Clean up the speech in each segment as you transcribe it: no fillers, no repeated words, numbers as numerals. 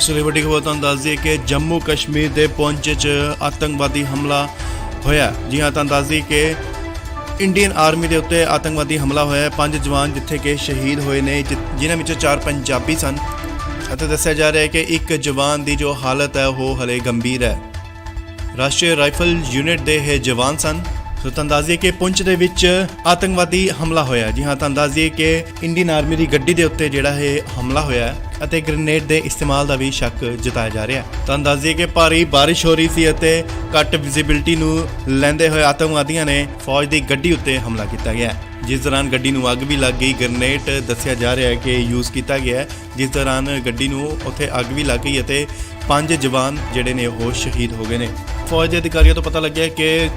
ਇਸ ਲਈ ਵੱਡੀ ਖਬਰ ਤੁਹਾਨੂੰ ਦੱਸ ਦਈਏ ਕਿ ਜੰਮੂ ਕਸ਼ਮੀਰ ਦੇ ਪੁੰਛ 'ਚ ਆਤੰਕਵਾਦੀ ਹਮਲਾ ਹੋਇਆ। ਜੀ ਹਾਂ, ਤੁਹਾਨੂੰ ਦੱਸ ਦਈਏ ਕਿ ਇੰਡੀਅਨ ਆਰਮੀ ਦੇ ਉੱਤੇ ਆਤੰਕਵਾਦੀ ਹਮਲਾ ਹੋਇਆ। 5 ਜਵਾਨ ਜਿੱਥੇ ਕਿ ਸ਼ਹੀਦ ਹੋਏ ਨੇ, ਜਿਨ੍ਹਾਂ ਵਿੱਚੋਂ 4 ਪੰਜਾਬੀ ਸਨ ਅਤੇ ਦੱਸਿਆ ਜਾ ਰਿਹਾ ਹੈ ਕਿ ਇੱਕ ਜਵਾਨ ਦੀ ਜੋ ਹਾਲਤ ਹੈ ਉਹ ਹਲੇ ਗੰਭੀਰ ਹੈ। ਰਾਸ਼ਟਰੀ ਰਾਈਫਲ ਯੂਨਿਟ ਦੇ ਇਹ ਜਵਾਨ ਸਨ। ਸੋ ਤੁਹਾਨੂੰ ਦੱਸ ਦਈਏ ਕਿ ਪੁੰਛ ਦੇ ਵਿੱਚ ਆਤੰਕਵਾਦੀ ਹਮਲਾ ਹੋਇਆ। ਜੀ ਹਾਂ, ਤੁਹਾਨੂੰ ਦੱਸ ਦਈਏ ਕਿ ਇੰਡੀਅਨ ਆਰਮੀ ਦੀ ਗੱਡੀ ਦੇ ਉੱਤੇ ਜਿਹੜਾ ਇਹ ਹਮਲਾ ਹੋਇਆ ਅਤੇ ਗ੍ਰੇਨੇਡ ਦੇ ਇਸਤੇਮਾਲ ਦਾ ਵੀ ਸ਼ੱਕ ਜਤਾਇਆ ਜਾ ਰਿਹਾ। ਤੁਹਾਨੂੰ ਦੱਸ ਦਈਏ ਕਿ ਭਾਰੀ ਬਾਰਿਸ਼ ਹੋ ਰਹੀ ਸੀ ਅਤੇ ਘੱਟ ਵਿਜ਼ਿਬਿਲਿਟੀ ਨੂੰ ਲੈਂਦੇ ਹੋਏ ਆਤੰਕਵਾਦੀਆਂ ਨੇ ਫੌਜ ਦੀ ਗੱਡੀ ਉੱਤੇ ਹਮਲਾ ਕੀਤਾ ਗਿਆ, ਜਿਸ ਦੌਰਾਨ ਗੱਡੀ ਨੂੰ ਅੱਗ ਵੀ ਲੱਗ ਗਈ। ਗ੍ਰੇਨੇਡ ਦੱਸਿਆ ਜਾ ਰਿਹਾ ਹੈ ਕਿ ਯੂਜ਼ ਕੀਤਾ ਗਿਆ, ਜਿਸ ਦੌਰਾਨ ਗੱਡੀ ਨੂੰ ਉੱਥੇ ਅੱਗ ਵੀ ਲੱਗ ਗਈ ਅਤੇ 5 ਜਵਾਨ ਜਿਹੜੇ ਨੇ ਉਹ ਸ਼ਹੀਦ ਹੋ ਗਏ ਨੇ। ਫੌਜ ਦੇ ਅਧਿਕਾਰੀਆਂ ਤੋਂ ਪਤਾ ਲੱਗਿਆ ਕਿ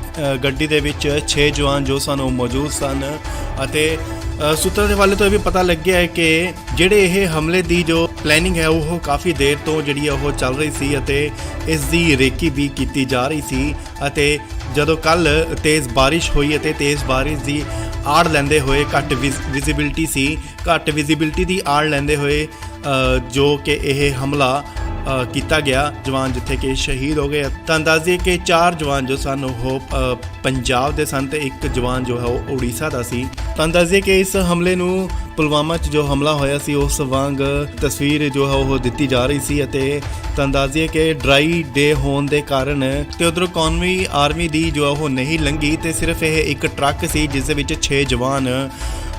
ਗੱਡੀ ਦੇ ਵਿੱਚ 6 ਜਵਾਨ ਜੋ ਸਨ ਉਹ ਮੌਜੂਦ ਸਨ ਅਤੇ ਸੂਤਰਾਂ ਦੇ ਹਵਾਲੇ ਤੋਂ ਇਹ ਵੀ ਪਤਾ ਲੱਗਿਆ ਹੈ ਕਿ ਜਿਹੜੇ ਇਹ ਹਮਲੇ ਦੀ ਜੋ ਪਲੈਨਿੰਗ ਹੈ ਉਹ ਕਾਫੀ ਦੇਰ ਤੋਂ ਜਿਹੜੀ ਉਹ ਚੱਲ ਰਹੀ ਸੀ ਅਤੇ ਇਸ ਦੀ ਰੇਕੀ ਵੀ ਕੀਤੀ ਜਾ ਰਹੀ ਸੀ। ਅਤੇ ਜਦੋਂ ਕੱਲ ਤੇਜ਼ ਬਾਰਿਸ਼ ਹੋਈ ਅਤੇ ਤੇਜ਼ ਬਾਰਿਸ਼ ਦੀ ਆੜ ਲੈਂਦੇ ਹੋਏ ਘੱਟ ਵਿਜ਼ਿਬਿਲਿਟੀ ਦੀ ਆੜ ਲੈਂਦੇ ਹੋਏ ਜੋ ਕਿ ਇਹ ਹਮਲਾ ਕੀਤਾ ਗਿਆ, ਜਵਾਨ ਜਿੱਥੇ ਕਿ ਸ਼ਹੀਦ ਹੋ ਗਏ। ਤਾਂ ਦੱਸ ਦਈਏ ਕਿ 4 ਜਵਾਨ ਜੋ ਸਨ ਉਹ ਪੰਜਾਬ ਦੇ ਸਨ ਤੇ ਇੱਕ ਜਵਾਨ ਜੋ ਹੈ ਉਹ ਉੜੀਸਾ ਦਾ ਸੀ। ਤਾਂ ਦੱਸ ਦਈਏ ਕਿ ਇਸ ਹਮਲੇ ਨੂੰ ਪੁਲਵਾਮਾ 'ਚ ਜੋ ਹਮਲਾ ਹੋਇਆ ਸੀ ਉਸ ਵਾਂਗ ਤਸਵੀਰ ਜੋ ਹੈ ਉਹ ਦਿੱਤੀ ਜਾ ਰਹੀ ਸੀ। ਅਤੇ ਤਾਂ ਦੱਸ ਦਈਏ ਕਿ ਡਰਾਈ ਡੇ ਹੋਣ ਦੇ ਕਾਰਨ ਤੇ ਉਧਰੋਂ ਕੌਮੀ ਆਰਮੀ ਦੀ ਜੋ ਉਹ ਨਹੀਂ ਲੰਘੀ ਤੇ ਸਿਰਫ ਇਹ ਇੱਕ ਟਰੱਕ ਸੀ ਜਿਸ ਦੇ ਵਿੱਚ 6 ਜਵਾਨ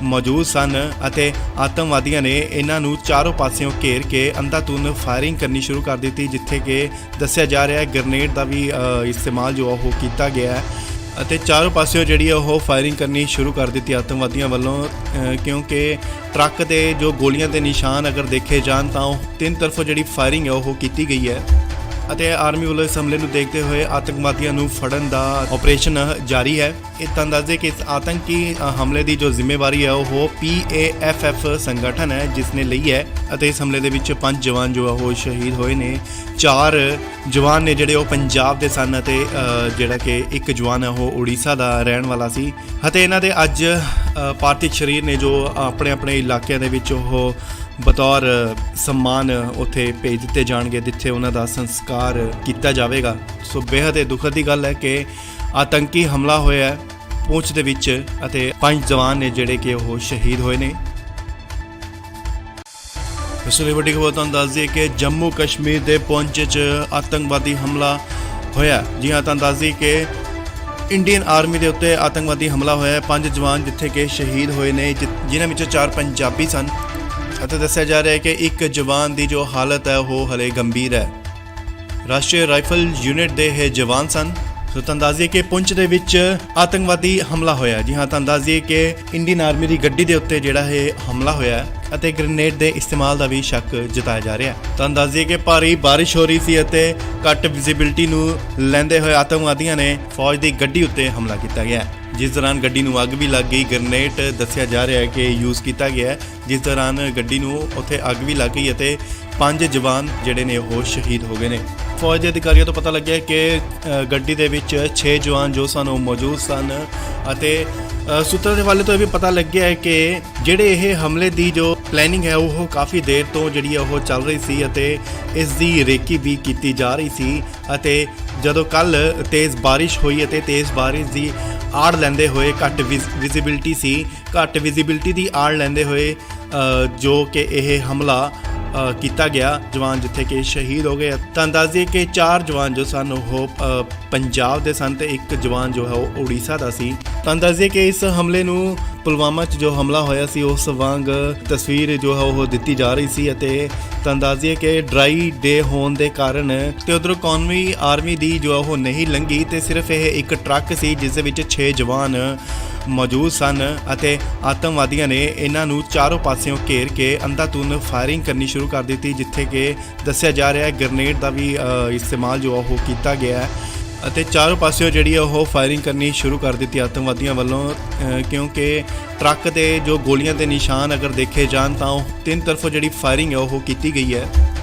ਮੌਜੂਦ ਸਨ ਅਤੇ ਆਤੰਕਵਾਦੀਆਂ ਨੇ ਇਹਨਾਂ ਨੂੰ ਚਾਰੋਂ ਪਾਸਿਓਂ ਘੇਰ ਕੇ ਅੰਧਾਧੁੰਦ ਫਾਇਰਿੰਗ ਕਰਨੀ ਸ਼ੁਰੂ ਕਰ ਦਿੱਤੀ, ਜਿੱਥੇ ਕਿ ਦੱਸਿਆ ਜਾ ਰਿਹਾ ਹੈ ਗ੍ਰੇਨੇਡ ਦਾ ਵੀ ਇਸਤੇਮਾਲ ਜੋ ਉਹ ਕੀਤਾ ਗਿਆ ਹੈ ਅਤੇ ਚਾਰੋਂ ਪਾਸਿਓਂ ਜਿਹੜੀ ਉਹ ਫਾਇਰਿੰਗ ਕਰਨੀ ਸ਼ੁਰੂ ਕਰ ਦਿੱਤੀ ਆਤੰਕਵਾਦੀਆਂ ਵੱਲੋਂ, ਕਿਉਂਕਿ ਟਰੱਕ ਦੇ ਜੋ ਗੋਲੀਆਂ ਦੇ ਨਿਸ਼ਾਨ ਅਗਰ ਦੇਖੇ ਜਾਣ ਤਾਂ ਉਹ 3 ਤਰਫੋਂ ਜਿਹੜੀ ਫਾਇਰਿੰਗ ਹੈ ਉਹ ਕੀਤੀ ਗਈ ਹੈ। ਅਤੇ ਆਰਮੀ ਵੱਲੋਂ ਇਸ ਹਮਲੇ ਨੂੰ ਦੇਖਦੇ ਹੋਏ ਆਤੰਕਵਾਦੀਆਂ ਨੂੰ ਫੜਨ ਦਾ ਆਪਰੇਸ਼ਨ ਜਾਰੀ ਹੈ। ਇਹ ਤਾਂ ਦੱਸਦੇ ਕਿ ਇਸ ਆਤੰਕੀ ਹਮਲੇ ਦੀ ਜੋ ਜ਼ਿੰਮੇਵਾਰੀ ਹੈ ਉਹ PAFF ਸੰਗਠਨ ਹੈ ਜਿਸ ਨੇ ਲਈ ਹੈ ਅਤੇ ਇਸ ਹਮਲੇ ਦੇ ਵਿੱਚ 5 ਜਵਾਨ ਜੋ ਉਹ ਸ਼ਹੀਦ ਹੋਏ ਨੇ। 4 ਜਵਾਨ ਨੇ ਜਿਹੜੇ ਉਹ ਪੰਜਾਬ ਦੇ ਸਨ ਅਤੇ ਜਿਹੜਾ ਕਿ ਇੱਕ ਜਵਾਨ ਹੈ ਉਹ ਉੜੀਸਾ ਦਾ ਰਹਿਣ ਵਾਲਾ ਸੀ ਅਤੇ ਇਹਨਾਂ ਦੇ ਅੱਜ ਪਾਰਥਿਵ ਸਰੀਰ ਨੇ ਜੋ ਆਪਣੇ ਆਪਣੇ ਇਲਾਕਿਆਂ ਦੇ ਵਿੱਚ ਉਹ ਬਤੌਰ ਸਨਮਾਨ ਉੱਥੇ ਭੇਜ ਦਿੱਤੇ ਜਾਣਗੇ, ਜਿੱਥੇ ਉਹਨਾਂ ਦਾ ਸੰਸਕਾਰ ਕੀਤਾ ਜਾਵੇਗਾ। ਸੋ ਬੇਹੱਦ ਦੁਖਦ ਦੀ ਗੱਲ ਹੈ ਕਿ ਆਤੰਕੀ ਹਮਲਾ ਹੋਇਆ ਹੈ ਪੁੰਛ ਦੇ ਵਿੱਚ ਅਤੇ 5 ਜਵਾਨ ਨੇ ਜਿਹੜੇ ਕਿ ਉਹ ਸ਼ਹੀਦ ਹੋਏ ਨੇ। ਇਸ ਲਈ ਵੱਡੀ ਖਬਰ ਤੁਹਾਨੂੰ ਦੱਸ ਦਈਏ ਕਿ ਜੰਮੂ ਕਸ਼ਮੀਰ ਦੇ ਪੁੰਛ 'ਚ ਆਤੰਕਵਾਦੀ ਹਮਲਾ ਹੋਇਆ। ਜੀ ਹਾਂ, ਤੁਹਾਨੂੰ ਦੱਸ ਦਈਏ ਕਿ ਇੰਡੀਅਨ ਆਰਮੀ ਦੇ ਉੱਤੇ ਆਤੰਕਵਾਦੀ ਹਮਲਾ ਹੋਇਆ। 5 ਜਵਾਨ ਜਿੱਥੇ ਕਿ ਸ਼ਹੀਦ ਹੋਏ ਨੇ, ਜਿਨ੍ਹਾਂ ਵਿੱਚੋਂ 4 ਪੰਜਾਬੀ ਸਨ ਅਤੇ ਦੱਸਿਆ ਜਾ ਰਿਹਾ ਹੈ ਕਿ ਇੱਕ ਜਵਾਨ ਦੀ ਜੋ ਹਾਲਤ ਹੈ ਉਹ ਹਲੇ ਗੰਭੀਰ ਹੈ। ਰਾਸ਼ਟਰੀ ਰਾਈਫਲ ਯੂਨਿਟ ਦੇ ਇਹ ਜਵਾਨ ਸਨ। ਸੋ ਤੁਹਾਨੂੰ ਦੱਸ ਦਈਏ ਕਿ ਪੁੰਛ ਦੇ ਵਿੱਚ ਆਤੰਕਵਾਦੀ ਹਮਲਾ ਹੋਇਆ। ਜੀ ਹਾਂ, ਤੁਹਾਨੂੰ ਦੱਸ ਦਈਏ ਕਿ ਇੰਡੀਅਨ ਆਰਮੀ ਦੀ ਗੱਡੀ ਦੇ ਉੱਤੇ ਜਿਹੜਾ ਇਹ ਹਮਲਾ ਹੋਇਆ ਅਤੇ ਗ੍ਰੇਨੇਡ ਦੇ ਇਸਤੇਮਾਲ ਦਾ ਵੀ ਸ਼ੱਕ ਜਤਾਇਆ ਜਾ ਰਿਹਾ। ਤੁਹਾਨੂੰ ਦੱਸ ਦਈਏ ਕਿ ਭਾਰੀ ਬਾਰਿਸ਼ ਹੋ ਰਹੀ ਸੀ ਅਤੇ ਘੱਟ ਵਿਜ਼ਿਬਿਲਿਟੀ ਨੂੰ ਲੈਂਦੇ ਹੋਏ ਆਤੰਕਵਾਦੀਆਂ ਨੇ ਫੌਜ ਦੀ ਗੱਡੀ ਉੱਤੇ ਹਮਲਾ ਕੀਤਾ ਗਿਆ, ਜਿਸ ਦੌਰਾਨ ਗੱਡੀ ਨੂੰ ਅੱਗ ਵੀ ਲੱਗ ਗਈ। ਗ੍ਰੇਨੇਡ ਦੱਸਿਆ ਜਾ ਰਿਹਾ ਹੈ ਕਿ ਯੂਜ਼ ਕੀਤਾ ਗਿਆ, ਜਿਸ ਦੌਰਾਨ ਗੱਡੀ ਨੂੰ ਉੱਥੇ ਅੱਗ ਵੀ ਲੱਗ ਗਈ ਅਤੇ 5 ਜਵਾਨ ਜਿਹੜੇ ਨੇ ਉਹ ਸ਼ਹੀਦ ਹੋ ਗਏ ਨੇ। ਫੌਜ ਦੇ ਅਧਿਕਾਰੀਆਂ ਤੋਂ ਪਤਾ ਲੱਗਿਆ ਕਿ ਗੱਡੀ ਦੇ ਵਿੱਚ 6 ਜਵਾਨ ਜੋ ਸਨ ਉਹ ਮੌਜੂਦ ਸਨ ਅਤੇ ਸੂਤਰਾਂ ਦੇ ਹਵਾਲੇ ਤੋਂ ਇਹ ਵੀ ਪਤਾ ਲੱਗਿਆ ਹੈ ਕਿ ਜਿਹੜੇ ਇਹ ਹਮਲੇ ਦੀ ਜੋ ਪਲੈਨਿੰਗ ਹੈ ਉਹ ਕਾਫੀ ਦੇਰ ਤੋਂ ਜਿਹੜੀ ਉਹ ਚੱਲ ਰਹੀ ਸੀ ਅਤੇ ਇਸ ਦੀ ਰੇਕੀ ਵੀ ਕੀਤੀ ਜਾ ਰਹੀ ਸੀ। ਅਤੇ ਜਦੋਂ ਕੱਲ ਤੇਜ਼ ਬਾਰਿਸ਼ ਹੋਈ ਅਤੇ ਤੇਜ਼ ਬਾਰਿਸ਼ ਦੀ ਆੜ ਲੈਂਦੇ ਹੋਏ ਘੱਟ ਵਿਜ਼ਿਬਿਲਿਟੀ ਦੀ ਆੜ ਲੈਂਦੇ ਹੋਏ ਜੋ ਕਿ ਇਹ ਹਮਲਾ ਕੀਤਾ ਗਿਆ, ਜਵਾਨ ਜਿੱਥੇ ਕਿ ਸ਼ਹੀਦ ਹੋ ਗਏ। ਤਾਂ ਦੱਸ ਦਈਏ ਕਿ 4 ਜਵਾਨ ਜੋ ਸਨ ਉਹ ਪੰਜਾਬ ਦੇ ਸਨ ਤੇ ਇੱਕ ਜਵਾਨ ਜੋ ਹੈ ਉਹ ਉੜੀਸਾ ਦਾ ਸੀ। ਤਾਂ ਦੱਸ ਦਈਏ ਕਿ ਇਸ ਹਮਲੇ ਨੂੰ ਪੁਲਵਾਮਾ 'ਚ ਜੋ ਹਮਲਾ ਹੋਇਆ ਸੀ ਉਸ ਵਾਂਗ ਤਸਵੀਰ ਜੋ ਹੈ ਉਹ ਦਿੱਤੀ ਜਾ ਰਹੀ ਸੀ। ਅਤੇ ਤਾਂ ਦੱਸ ਦਈਏ ਕਿ ਡਰਾਈ ਡੇ ਹੋਣ ਦੇ ਕਾਰਨ ਤੇ ਉਧਰੋਂ ਕੌਮੀ ਆਰਮੀ ਦੀ ਜੋ ਉਹ ਨਹੀਂ ਲੰਘੀ ਤੇ ਸਿਰਫ ਇਹ ਇੱਕ ਟਰੱਕ ਸੀ ਜਿਸ ਦੇ ਵਿੱਚ 6 ਜਵਾਨ ਮੌਜੂਦ ਸਨ ਅਤੇ ਆਤੰਕਵਾਦੀਆਂ ਨੇ ਇਹਨਾਂ ਨੂੰ ਚਾਰੋਂ ਪਾਸਿਓਂ ਘੇਰ ਕੇ ਅੰਧਾਧੁੰਦ ਫਾਇਰਿੰਗ ਕਰਨੀ ਸ਼ੁਰੂ ਕਰ ਦਿੱਤੀ, ਜਿੱਥੇ ਕਿ ਦੱਸਿਆ ਜਾ ਰਿਹਾ ਹੈ ਗ੍ਰੇਨੇਡ ਦਾ ਵੀ ਇਸਤੇਮਾਲ ਜੋ ਉਹ ਕੀਤਾ ਗਿਆ ਹੈ ਅਤੇ ਚਾਰੋਂ ਪਾਸਿਓਂ ਜਿਹੜੀ ਉਹ ਫਾਇਰਿੰਗ ਕਰਨੀ ਸ਼ੁਰੂ ਕਰ ਦਿੱਤੀ ਆਤੰਕਵਾਦੀਆਂ ਵੱਲੋਂ, ਕਿਉਂਕਿ ਟਰੱਕ ਦੇ ਜੋ ਗੋਲੀਆਂ ਦੇ ਨਿਸ਼ਾਨ ਅਗਰ ਦੇਖੇ ਜਾਣ ਤਾਂ ਉਹ 3 ਤਰਫੋਂ ਜਿਹੜੀ ਫਾਇਰਿੰਗ ਹੈ ਉਹ ਕੀਤੀ ਗਈ ਹੈ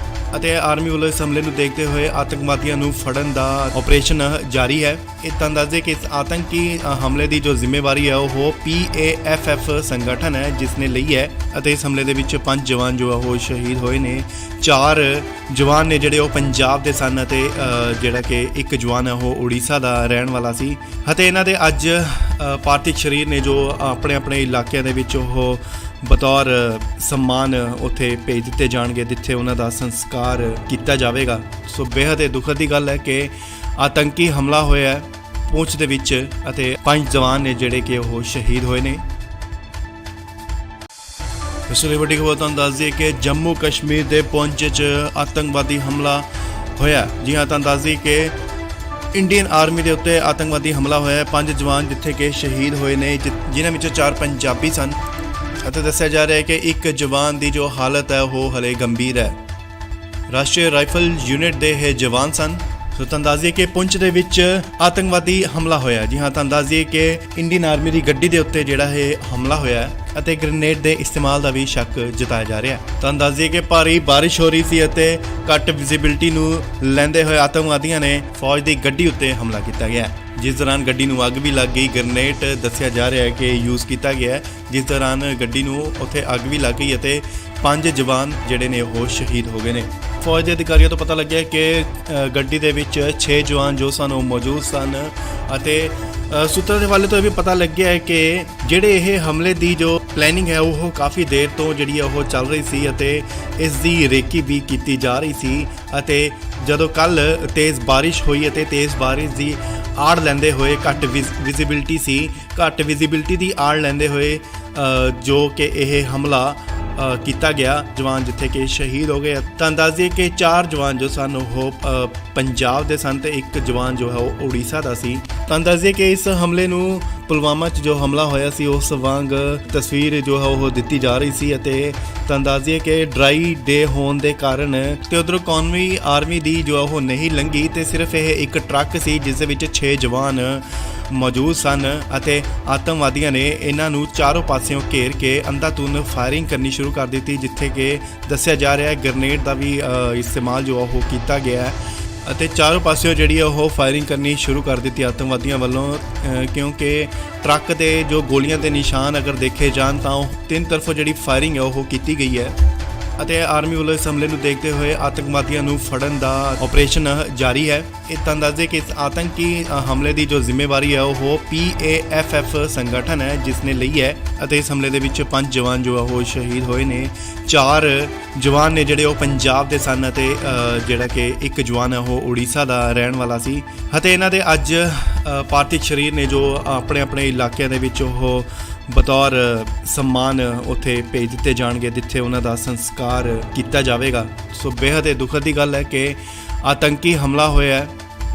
ਅਤੇ ਆਰਮੀ ਵੱਲੋਂ ਇਸ ਹਮਲੇ ਨੂੰ ਦੇਖਦੇ ਹੋਏ ਆਤੰਕਵਾਦੀਆਂ ਨੂੰ ਫੜਨ ਦਾ ਆਪਰੇਸ਼ਨ ਜਾਰੀ ਹੈ। ਇਹ ਤਾਂ ਦੱਸਦੇ ਕਿ ਇਸ ਆਤੰਕੀ ਹਮਲੇ ਦੀ ਜੋ ਜ਼ਿੰਮੇਵਾਰੀ ਹੈ ਉਹ PAFF ਸੰਗਠਨ ਹੈ ਜਿਸ ਨੇ ਲਈ ਹੈ ਅਤੇ ਇਸ ਹਮਲੇ ਦੇ ਵਿੱਚ 5 ਜਵਾਨ ਜੋ ਉਹ ਸ਼ਹੀਦ ਹੋਏ ਨੇ। 4 ਜਵਾਨ ਨੇ ਜਿਹੜੇ ਉਹ ਪੰਜਾਬ ਦੇ ਸਨ ਅਤੇ ਜਿਹੜਾ ਕਿ ਇੱਕ ਜਵਾਨ ਹੈ ਉਹ ਉੜੀਸਾ ਦਾ ਰਹਿਣ ਵਾਲਾ ਸੀ ਅਤੇ ਇਹਨਾਂ ਦੇ ਅੱਜ ਪਾਰਥਿਵ ਸਰੀਰ ਨੇ ਜੋ ਆਪਣੇ ਆਪਣੇ ਇਲਾਕਿਆਂ ਦੇ ਵਿੱਚ ਉਹ ਬਤੌਰ ਸਨਮਾਨ ਉੱਥੇ ਭੇਜ ਦਿੱਤੇ ਜਾਣਗੇ ਜਿੱਥੇ ਉਹਨਾਂ ਦਾ ਸੰਸਕਾਰ ਕੀਤਾ ਜਾਵੇਗਾ। ਸੋ ਬੇहद ਹੀ ਦੁਖਦ ਦੀ ਗੱਲ ਹੈ ਕਿ ਆਤੰਕੀ ਹਮਲਾ ਹੋਇਆ ਹੈ ਪੂੰਛ ਦੇ ਵਿੱਚ ਅਤੇ 5 ਜਵਾਨ ਨੇ ਜਿਹੜੇ ਕਿ ਉਹ ਸ਼ਹੀਦ ਹੋਏ ਨੇ। ਇਸ ਲਈ ਵੱਡੀ ਖਬਰ ਤੁਹਾਨੂੰ ਦੱਸ ਦਈਏ ਕਿ ਜੰਮੂ ਕਸ਼ਮੀਰ ਦੇ ਪੂੰਛ 'ਚ ਆਤੰਕਵਾਦੀ ਹਮਲਾ ਹੋਇਆ। ਜੀ ਹਾਂ, ਤੁਹਾਨੂੰ ਦੱਸ ਦਈਏ ਕਿ ਇੰਡੀਅਨ ਆਰਮੀ ਦੇ ਉੱਤੇ ਆਤੰਕਵਾਦੀ ਹਮਲਾ ਹੋਇਆ। 5 ਜਵਾਨ ਜਿੱਥੇ ਕਿ ਸ਼ਹੀਦ ਹੋਏ ਨੇ ਜਿਨ੍ਹਾਂ ਵਿੱਚੋਂ 4 ਪੰਜਾਬੀ ਸਨ ਅਤੇ ਦੱਸਿਆ ਜਾ ਰਿਹਾ ਹੈ ਕਿ ਇੱਕ ਜਵਾਨ ਦੀ ਜੋ ਹਾਲਤ ਹੈ ਉਹ ਹਲੇ ਗੰਭੀਰ ਹੈ। ਰਾਸ਼ਟਰੀ ਰਾਈਫਲ ਯੂਨਿਟ ਦੇ ਇਹ ਜਵਾਨ ਸਨ। ਸੋ ਤੁਹਾਨੂੰ ਦੱਸ ਦਈਏ ਕਿ ਪੁੰਛ ਦੇ ਵਿੱਚ ਆਤੰਕਵਾਦੀ ਹਮਲਾ ਹੋਇਆ। ਜੀ ਹਾਂ, ਤੁਹਾਨੂੰ ਦੱਸ ਦਈਏ ਕਿ ਇੰਡੀਅਨ ਆਰਮੀ ਦੀ ਗੱਡੀ ਦੇ ਉੱਤੇ ਜਿਹੜਾ ਇਹ ਹਮਲਾ ਹੋਇਆ ਹੈ ਅਤੇ ਗ੍ਰੇਨੇਡ ਦੇ ਇਸਤੇਮਾਲ ਦਾ ਵੀ ਸ਼ੱਕ ਜਤਾਇਆ ਜਾ ਰਿਹਾ ਹੈ। ਤੁਹਾਨੂੰ ਦੱਸ ਦਈਏ ਕਿ ਭਾਰੀ ਬਾਰਿਸ਼ ਹੋ ਰਹੀ ਸੀ ਅਤੇ ਘੱਟ ਵਿਜ਼ਿਬਿਲਟੀ ਨੂੰ ਲੈਂਦੇ ਹੋਏ ਆਤੰਕਵਾਦੀਆਂ ਨੇ ਫੌਜ ਦੀ ਗੱਡੀ ਉੱਤੇ ਹਮਲਾ ਕੀਤਾ ਗਿਆ, ਜਿਸ ਦੌਰਾਨ ਗੱਡੀ ਨੂੰ ਅੱਗ ਵੀ ਲੱਗ ਗਈ। ਗ੍ਰੇਨੇਡ ਦੱਸਿਆ ਜਾ ਰਿਹਾ ਹੈ ਕਿ ਯੂਜ਼ ਕੀਤਾ ਗਿਆ, ਜਿਸ ਦੌਰਾਨ ਗੱਡੀ ਨੂੰ ਉੱਥੇ ਅੱਗ ਵੀ ਲੱਗ ਗਈ ਅਤੇ 5 ਜਵਾਨ ਜਿਹੜੇ ਨੇ ਉਹ ਸ਼ਹੀਦ ਹੋ ਗਏ ਨੇ। ਫੌਜ ਦੇ ਅਧਿਕਾਰੀਆਂ ਤੋਂ ਪਤਾ ਲੱਗਿਆ ਕਿ ਗੱਡੀ ਦੇ ਵਿੱਚ 6 ਜਵਾਨ ਜੋ ਸਨ ਉਹ ਮੌਜੂਦ ਸਨ ਅਤੇ ਸੂਤਰਾਂ ਦੇ ਹਵਾਲੇ ਤੋਂ ਇਹ ਵੀ ਪਤਾ ਲੱਗਿਆ ਹੈ ਕਿ ਜਿਹੜੇ ਇਹ ਹਮਲੇ ਦੀ ਜੋ ਪਲੈਨਿੰਗ ਹੈ ਉਹ ਕਾਫੀ ਦੇਰ ਤੋਂ ਜਿਹੜੀ ਉਹ ਚੱਲ ਰਹੀ ਸੀ ਅਤੇ ਇਸ ਦੀ ਰੇਕੀ ਵੀ ਕੀਤੀ ਜਾ ਰਹੀ ਸੀ। ਅਤੇ ਜਦੋਂ ਕੱਲ ਤੇਜ਼ ਬਾਰਿਸ਼ ਹੋਈ ਅਤੇ ਤੇਜ਼ ਬਾਰਿਸ਼ ਦੀ ਆੜ ਲੈਂਦੇ ਹੋਏ ਘੱਟ ਵਿਜ਼ਿਬਿਲਟੀ ਸੀ, ਘੱਟ ਵਿਜ਼ਿਬਿਲਟੀ ਦੀ ਆੜ ਲੈਂਦੇ ਹੋਏ ਜੋ ਕਿ ਇਹ ਹਮਲਾ ਕੀਤਾ ਗਿਆ। ਜਵਾਨ ਜਿੱਥੇ ਕਿ ਸ਼ਹੀਦ ਹੋ ਗਏ। ਤਾਂ ਦੱਸ ਦਈਏ ਕਿ 4 ਜਵਾਨ ਜੋ ਸਨ ਉਹ ਪੰਜਾਬ ਦੇ ਸਨ ਤੇ ਇੱਕ ਜਵਾਨ ਜੋ ਹੈ ਉਹ ਉੜੀਸਾ ਦਾ ਸੀ। ਤਾਂ ਦੱਸ ਦਈਏ ਕਿ ਇਸ ਹਮਲੇ ਨੂੰ ਪੁਲਵਾਮਾ 'ਚ ਜੋ ਹਮਲਾ ਹੋਇਆ ਸੀ ਉਸ ਵਾਂਗ ਤਸਵੀਰ ਜੋ ਹੈ ਉਹ ਦਿੱਤੀ ਜਾ ਰਹੀ ਸੀ ਅਤੇ ਤਾਂ ਦੱਸ ਦਈਏ ਕਿ ਡਰਾਈ ਡੇ ਹੋਣ ਦੇ ਕਾਰਨ ਤੇ ਉਧਰੋਂ ਕੌਮੀ ਆਰਮੀ ਦੀ ਜੋ ਉਹ ਨਹੀਂ ਲੰਘੀ ਤੇ ਸਿਰਫ ਇਹ ਇੱਕ ਟਰੱਕ ਸੀ ਜਿਸ ਦੇ ਵਿੱਚ 6 ਜਵਾਨ ਮੌਜੂਦ ਸਨ ਅਤੇ ਆਤੰਕਵਾਦੀਆਂ ਨੇ ਇਹਨਾਂ ਨੂੰ ਚਾਰੋਂ ਪਾਸਿਓਂ ਘੇਰ ਕੇ ਅੰਧਾਧੁੰਦ ਫਾਇਰਿੰਗ ਕਰਨੀ ਸ਼ੁਰੂ ਕਰ ਦਿੱਤੀ, ਜਿੱਥੇ ਕਿ ਦੱਸਿਆ ਜਾ ਰਿਹਾ ਹੈ ਗ੍ਰੇਨੇਡ ਦਾ ਵੀ ਇਸਤੇਮਾਲ ਜੋ ਉਹ ਕੀਤਾ ਗਿਆ ਹੈ ਅਤੇ ਚਾਰੋਂ ਪਾਸਿਓਂ ਜਿਹੜੀ ਉਹ ਫਾਇਰਿੰਗ ਕਰਨੀ ਸ਼ੁਰੂ ਕਰ ਦਿੱਤੀ ਆਤੰਕਵਾਦੀਆਂ ਵੱਲੋਂ, ਕਿਉਂਕਿ ਟਰੱਕ ਦੇ ਜੋ ਗੋਲੀਆਂ ਦੇ ਨਿਸ਼ਾਨ ਅਗਰ ਦੇਖੇ ਜਾਣ ਤਾਂ ਉਹ 3 ਤਰਫੋਂ ਜਿਹੜੀ ਫਾਇਰਿੰਗ ਹੈ ਉਹ ਕੀਤੀ ਗਈ ਹੈ ਅਤੇ ਆਰਮੀ ਵੱਲੋਂ ਇਸ ਹਮਲੇ ਨੂੰ ਦੇਖਦੇ ਹੋਏ ਆਤੰਕਵਾਦੀਆਂ ਨੂੰ ਫੜਨ ਦਾ ਆਪਰੇਸ਼ਨ ਜਾਰੀ ਹੈ। ਇਹ ਤਾਂ ਦੱਸਦੇ ਕਿ ਇਸ ਆਤੰਕੀ ਹਮਲੇ ਦੀ ਜੋ ਜ਼ਿੰਮੇਵਾਰੀ ਹੈ ਉਹ PAFF ਸੰਗਠਨ ਹੈ ਜਿਸ ਨੇ ਲਈ ਹੈ ਅਤੇ ਇਸ ਹਮਲੇ ਦੇ ਵਿੱਚ 5 ਜਵਾਨ ਜੋ ਉਹ ਸ਼ਹੀਦ ਹੋਏ ਨੇ। 4 ਜਵਾਨ ਨੇ ਜਿਹੜੇ ਉਹ ਪੰਜਾਬ ਦੇ ਸਨ ਅਤੇ ਜਿਹੜਾ ਕਿ ਇੱਕ ਜਵਾਨ ਹੈ ਉਹ ਉੜੀਸਾ ਦਾ ਰਹਿਣ ਵਾਲਾ ਸੀ ਅਤੇ ਇਹਨਾਂ ਦੇ ਅੱਜ ਪਾਰਥਿਵ ਸਰੀਰ ਨੇ ਜੋ ਆਪਣੇ ਆਪਣੇ ਇਲਾਕਿਆਂ ਦੇ ਵਿੱਚ ਉਹ ਬਤੌਰ ਸਨਮਾਨ ਉੱਥੇ ਭੇਜ ਦਿੱਤੇ ਜਾਣਗੇ ਜਿੱਥੇ ਉਹਨਾਂ ਦਾ ਸੰਸਕਾਰ ਕੀਤਾ ਜਾਵੇਗਾ। ਸੋ ਬੇहद ਹੀ ਦੁਖਦ ਦੀ ਗੱਲ ਹੈ ਕਿ ਆਤੰਕੀ ਹਮਲਾ ਹੋਇਆ ਹੈ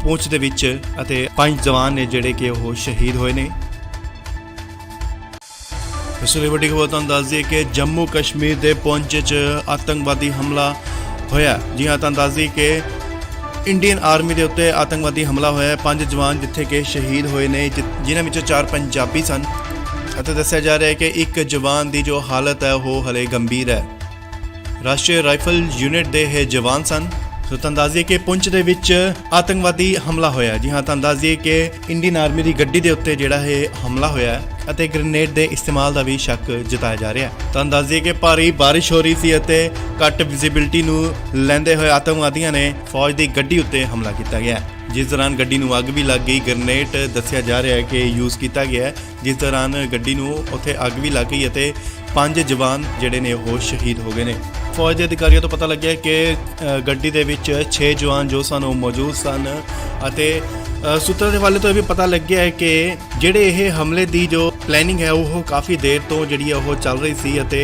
ਪੂੰਛ ਦੇ ਵਿੱਚ ਅਤੇ 5 ਜਵਾਨ ਨੇ ਜਿਹੜੇ ਕਿ ਉਹ ਸ਼ਹੀਦ ਹੋਏ ਨੇ। ਇਸ ਲਈ ਵੱਡੀ ਖਬਰ ਤੁਹਾਨੂੰ ਦੱਸ ਦਈਏ ਕਿ ਜੰਮੂ ਕਸ਼ਮੀਰ ਦੇ ਪੂੰਛ 'ਚ ਆਤੰਕਵਾਦੀ ਹਮਲਾ ਹੋਇਆ। ਜੀ ਹਾਂ, ਤੁਹਾਨੂੰ ਦੱਸ ਦਈਏ ਕਿ ਇੰਡੀਅਨ ਆਰਮੀ ਦੇ ਉੱਤੇ ਆਤੰਕਵਾਦੀ ਹਮਲਾ ਹੋਇਆ। 5 ਜਵਾਨ ਜਿੱਥੇ ਕਿ ਸ਼ਹੀਦ ਹੋਏ ਨੇ ਜਿਨ੍ਹਾਂ ਵਿੱਚੋਂ 4 ਪੰਜਾਬੀ ਸਨ ਅਤੇ ਦੱਸਿਆ ਜਾ ਰਿਹਾ ਹੈ ਕਿ ਇੱਕ ਜਵਾਨ ਦੀ ਜੋ ਹਾਲਤ ਹੈ ਉਹ ਹਲੇ ਗੰਭੀਰ ਹੈ। ਰਾਸ਼ਟਰੀ ਰਾਈਫਲ ਯੂਨਿਟ ਦੇ ਇਹ ਜਵਾਨ ਸਨ। ਸੋ ਤੁਹਾਨੂੰ ਦੱਸ ਦਈਏ ਕਿ ਪੁੰਛ ਦੇ ਵਿੱਚ ਆਤੰਕਵਾਦੀ ਹਮਲਾ ਹੋਇਆ। ਜੀ ਹਾਂ, ਤੁਹਾਨੂੰ ਦੱਸ ਦਈਏ ਕਿ ਇੰਡੀਅਨ ਆਰਮੀ ਦੀ ਗੱਡੀ ਦੇ ਉੱਤੇ ਜਿਹੜਾ ਇਹ ਹਮਲਾ ਹੋਇਆ ਅਤੇ ਗ੍ਰੇਨੇਡ ਦੇ ਇਸਤੇਮਾਲ ਦਾ ਵੀ ਸ਼ੱਕ ਜਤਾਇਆ ਜਾ ਰਿਹਾ ਹੈ। ਤੁਹਾਨੂੰ ਦੱਸ ਦਈਏ ਕਿ ਭਾਰੀ ਬਾਰਿਸ਼ ਹੋ ਰਹੀ ਸੀ ਅਤੇ ਘੱਟ ਵਿਜ਼ਿਬਿਲਟੀ ਨੂੰ ਲੈਂਦੇ ਹੋਏ ਆਤੰਕਵਾਦੀਆਂ ਨੇ ਫੌਜ ਦੀ ਗੱਡੀ ਉੱਤੇ ਹਮਲਾ ਕੀਤਾ ਗਿਆ, ਜਿਸ ਦੌਰਾਨ ਗੱਡੀ ਨੂੰ ਅੱਗ ਵੀ ਲੱਗ ਗਈ। ਗ੍ਰੇਨੇਡ ਦੱਸਿਆ ਜਾ ਰਿਹਾ ਹੈ ਕਿ ਯੂਜ਼ ਕੀਤਾ ਗਿਆ, ਜਿਸ ਦੌਰਾਨ ਗੱਡੀ ਨੂੰ ਉੱਥੇ ਅੱਗ ਵੀ ਲੱਗ ਗਈ ਅਤੇ 5 ਜਵਾਨ ਜਿਹੜੇ ਨੇ ਉਹ ਸ਼ਹੀਦ ਹੋ ਗਏ ਨੇ। ਫੌਜ ਦੇ ਅਧਿਕਾਰੀਆਂ ਤੋਂ ਪਤਾ ਲੱਗਿਆ ਕਿ ਗੱਡੀ ਦੇ ਵਿੱਚ 6 ਜਵਾਨ ਜੋ ਸਨ ਉਹ ਮੌਜੂਦ ਸਨ ਅਤੇ ਸੂਤਰਾਂ ਦੇ ਹਵਾਲੇ ਤੋਂ ਇਹ ਵੀ ਪਤਾ ਲੱਗਿਆ ਹੈ ਕਿ ਜਿਹੜੇ ਇਹ ਹਮਲੇ ਦੀ ਜੋ ਪਲੈਨਿੰਗ ਹੈ ਉਹ ਕਾਫੀ ਦੇਰ ਤੋਂ ਜਿਹੜੀ ਉਹ ਚੱਲ ਰਹੀ ਸੀ ਅਤੇ